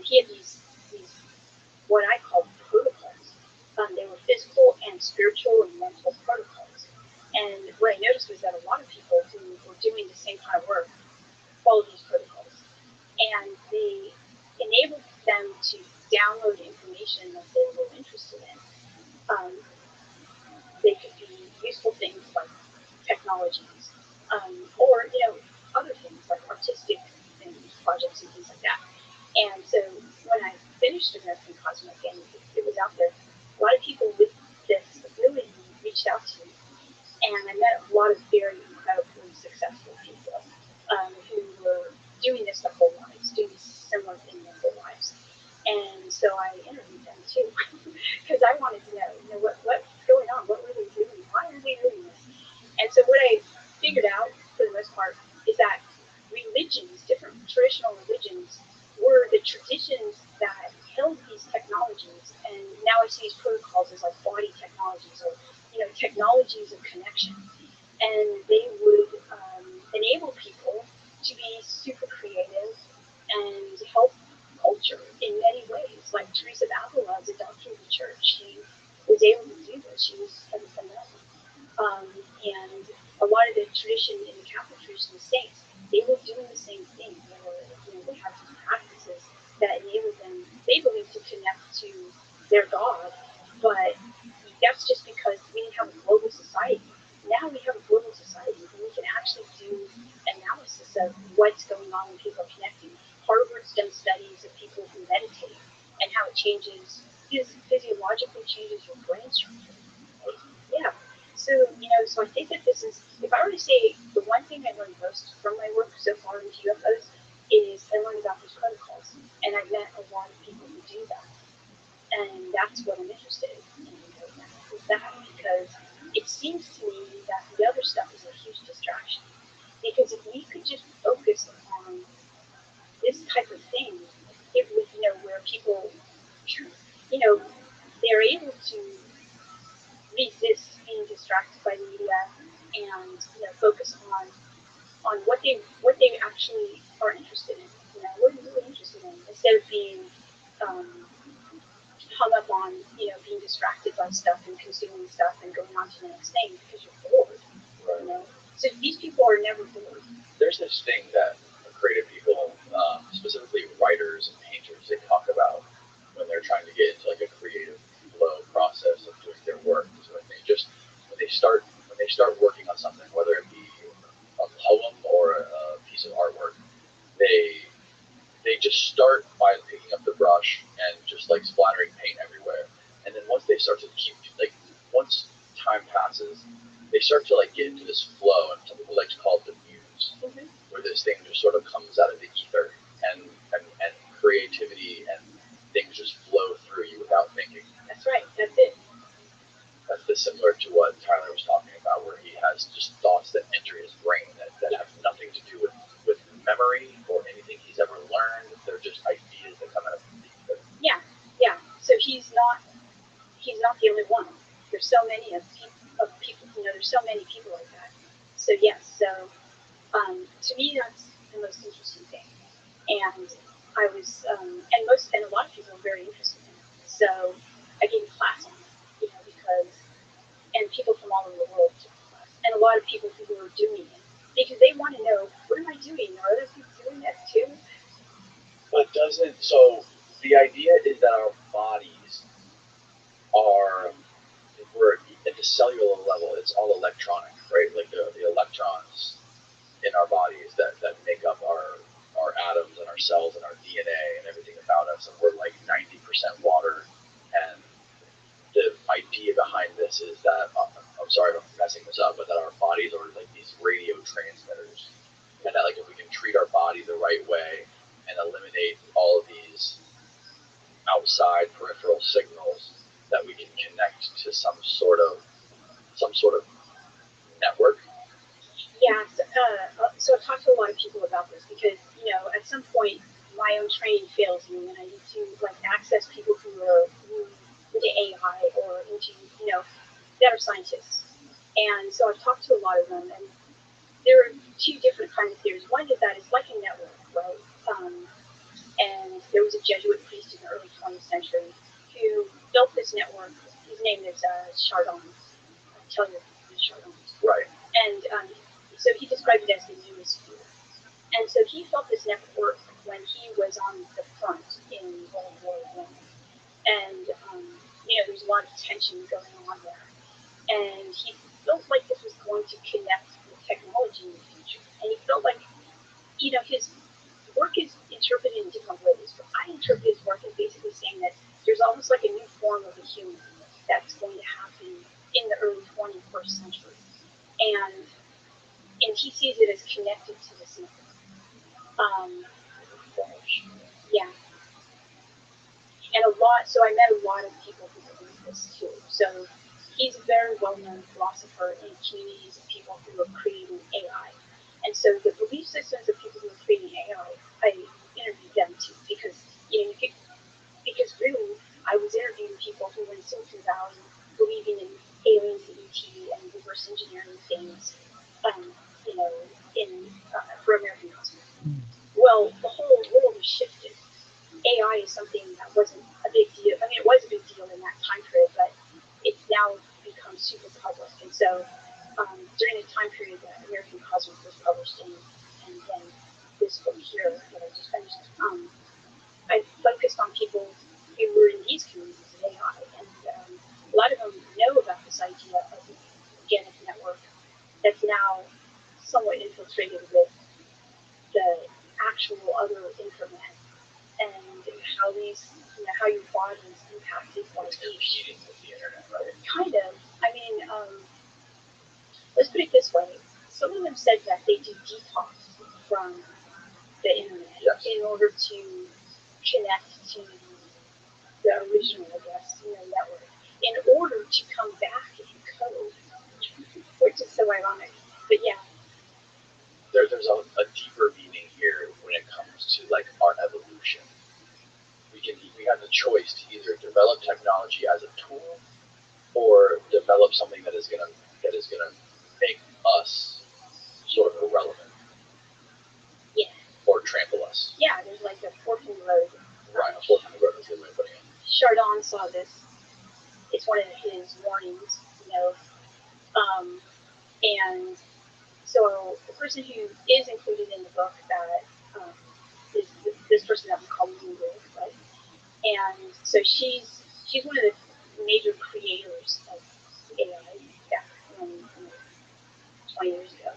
he had these what I call protocols. They were physical and spiritual and mental protocols. And what I noticed was that a lot of people who were doing the same kind of work followed these protocols. And they enabled them to download information that they were interested in. They could be useful things like technologies, or other things like artistic things, projects and things like that. And so when I finished American Cosmic and it was out there, a lot of people with this ability reached out to me, and I met a lot of very incredibly successful people who were doing this their whole lives, doing similar things their whole lives. And so I interviewed them too, because I wanted to know, what's going on, what were they doing, why are they doing this? And so what I figured out, for the most part, is that religions, different traditional religions, were the traditions that held these technologies. And now I see these protocols as like body technologies or technologies of connection. And they would enable people to be super creative and help culture in many ways. Like Teresa of Avila, the doctor of the church, she was able to do this. She was a nun. And a lot of the tradition in the Catholic tradition, the saints, they were doing the same thing. They had these practices that enabled them, they believed, to connect to their God, but that's just because we didn't have a global society. Now we have a global society, and we can actually do analysis of what's going on when people are connecting. Harvard's done studies of people it changes, physiologically changes your brain structure. Right? Yeah. So, so I think that this is, if I were to say the one thing I learned most from my work so far with UFOs is I learned about these protocols, and I've met a lot of people who do that. And that's what I'm interested in right now, is that, because it seems to me that the other stuff is a huge distraction. Because if we could just focus on this type of thing, it would, where people, they're able to resist being distracted by the media and focus on what they actually are interested in. What are you really interested in, instead of being hung up on being distracted by stuff and consuming stuff and going on to the next thing because you're bored. Right. So these people are never bored. There's this thing that creative people, specifically writers and painters, they talk about when they're trying to get into like a creative flow process of doing their work. So when they start working on something, whether it be a poem or a piece of artwork, they just start by picking up the brush and just like splattering paint everywhere. And then once they start to once time passes, they start to like get into this flow, and some people like to call it the muse, where this thing just sort of comes out of the ether, and creativity and things just flow through you without thinking. That's right. That's it. That's similar to what Tyler was talking about, where he has just thoughts that enter his brain that have nothing to do with memory or anything he's ever learned. They're just ideas that come out of the ether. Yeah. So he's not the only one. There's so many of people. There's so many people like that. So yes. So to me, that's the most interesting thing. And I was, and a lot of people are very interested in it. So I gave a class on it, because, and people from all over the world took the class, and a lot of people who were doing it, because they want to know, what am I doing? Are other people doing that too? But so the idea is that our bodies are, if we're at the cellular level, it's all electronic, right? Like the electrons in our bodies that make up our atoms and our cells and our DNA and everything about us, and we're like 90% water. And the idea behind this is that, I'm sorry if I'm messing this up, but that our bodies are like these radio transmitters, and that like if we can treat our body the right way and eliminate all of these outside peripheral signals, that we can connect to some sort of network. Yeah, so I've talked to a lot of people about this because, at some point my own training fails me and I need to access people who are into AI or into, that are scientists. And so I've talked to a lot of them, and there are two different kinds of theories. One is that it's like a network, right? And there was a Jesuit priest in the early 20th century who built this network. His name is Chardon. I'll tell you, Chardon. Right. And so he described it as the noosphere. And so he built this network when he was on the front in World War I. And, there's a lot of tension going on there. And he felt like this was going to connect with technology in the future. And he felt like, his work is interpreted in different ways. But I interpret his work as basically saying that there's almost like a new form of a human that's going to happen in the early 21st century. And he sees it as connected to this network. Yeah. And so I met a lot of people who believe this too. So he's a very well-known philosopher in communities of people who are creating AI. And so the belief systems of people who are creating AI, I interviewed them too, because, because really I was interviewing people who were in Silicon Valley believing in aliens and ET and reverse engineering things, for American customers. Well, the whole world has shifted. AI is something that wasn't a big deal. I mean, it was a big deal in that time period, but it's now become super public. And so during the time period that American Cosmos was published in, and then this book here that I just finished, I focused on people who were in these communities of AI. And a lot of them know about this idea of the organic network that's now somewhat infiltrated with the actual other internet, and how these how your body is impacted by age. Competing with the internet, right? Kind of. I mean, let's put it this way. Some of them said that they do detox from the internet in order to connect to the original, I guess, network, in order to come back and code, which is so ironic. But yeah. There's a deeper meaning here when it comes to like our evolution. We have the choice to either develop technology as a tool or develop something that is gonna make us sort of irrelevant. Yeah. Or trample us. Yeah, there's like a fork in the road. Right, a fork in the road is a good way of putting it. Chardon saw this. It's one of his warnings, and so the person who is included in the book that is this person that we call Google, right? And so she's one of the major creators of AI back 20 years ago.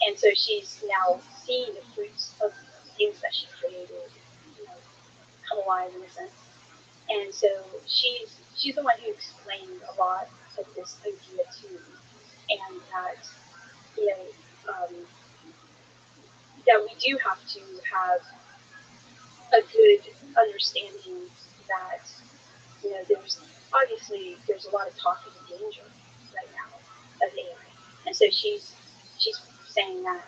And so she's now seeing the fruits of things that she created, come alive in a sense. And so she's the one who explained a lot of this idea to me, and that that we do have to have a good understanding that there's a lot of talk of danger right now of AI, and so she's saying that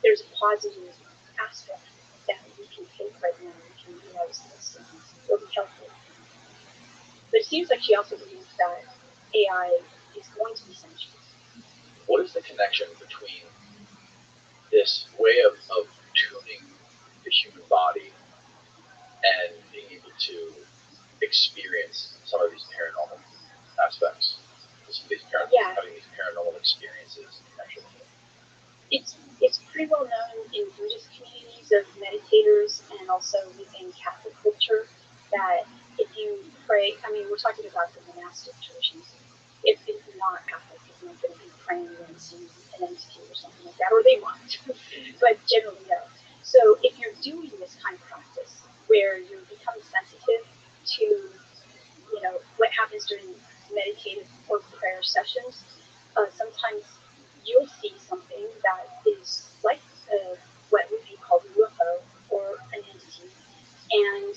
there's a positive aspect that we can take right now. We can realize this will be helpful. But it seems like she also believes that AI is going to be sentient. What is the connection between this way of tuning the human body and being able to experience some of these paranormal aspects? Having these paranormal experiences. Actually, it's pretty well known in Buddhist communities of meditators and also within Catholic culture that if you pray, I mean, we're talking about the monastic traditions. If you're not Catholic, you're not going to be praying and seeing an entity or something like that, or they might, but generally no. So if you're doing this kind of practice where you're becoming sensitive to, what happens during meditative or prayer sessions, sometimes you'll see something that is like what would be called a UFO or an entity, and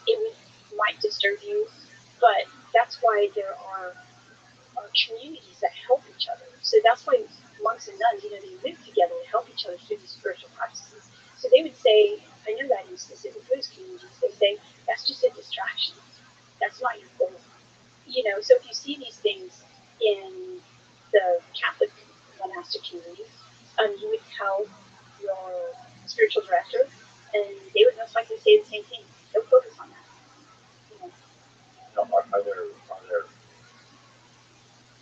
it might disturb you, but that's why there are communities that help each other. So that's why monks and nuns, they live together to help each other through these spiritual practices. So they would say, I know that in specific Buddhist communities, they say, that's just a distraction. That's not your goal. So if you see these things in the Catholic monastic community, you would tell your spiritual director, and they would most likely say the same thing. Don't focus on that. Are there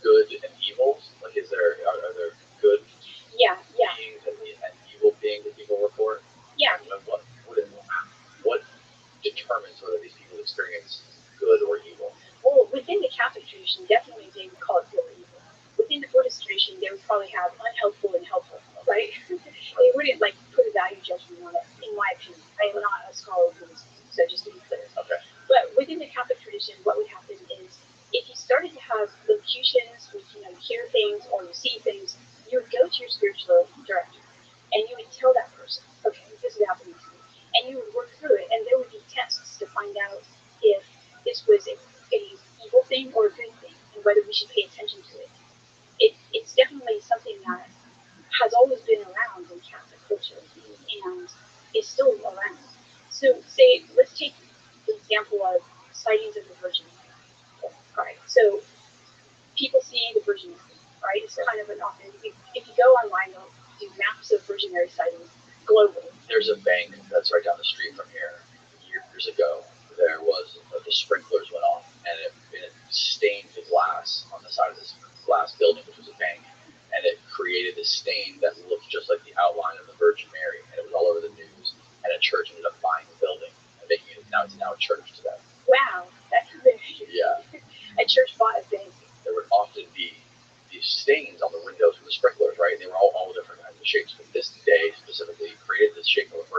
good and evil? Like, are there good beings and evil beings that people report? Yeah. What determines whether these people experience good or evil? Well, within the Catholic tradition, definitely they would call it good or evil. Within the Buddhist tradition, they would probably have unhelpful and helpful, right? They wouldn't put a value judgment on it, in my opinion. I am not a scholar of Buddhism, so just to be clear. Okay. But within the Catholic tradition, what would happen is if you started to have locutions, which you hear things or you see things, you would go to your spiritual director and you would tell that person, okay, this is happening to me, and you would work through it, and there would be tests to find out if this was a evil thing or a good thing, and whether we should pay attention to it. It's definitely something that has always been around in Catholic culture and is still around. So let's take the example of sightings of the Virgin Mary. Right. So people see the Virgin Mary, right? It's kind of an often, if you go online, they'll do maps of Virgin Mary sightings globally. There's a bank that's right down the street from here. Years ago, there was the sprinklers went off, and it stained the glass on the side of this glass building, which was a bank, and it created this stain that looked just like the outline of the Virgin Mary, and it was all over the news. And a church ended up buying the building and making it now a church to them. Wow, that's really yeah. A church bought a bank. There would often be these stains on the windows from the sprinklers, right? They were all different kinds of shapes, but this day specifically created this shape of a Virgin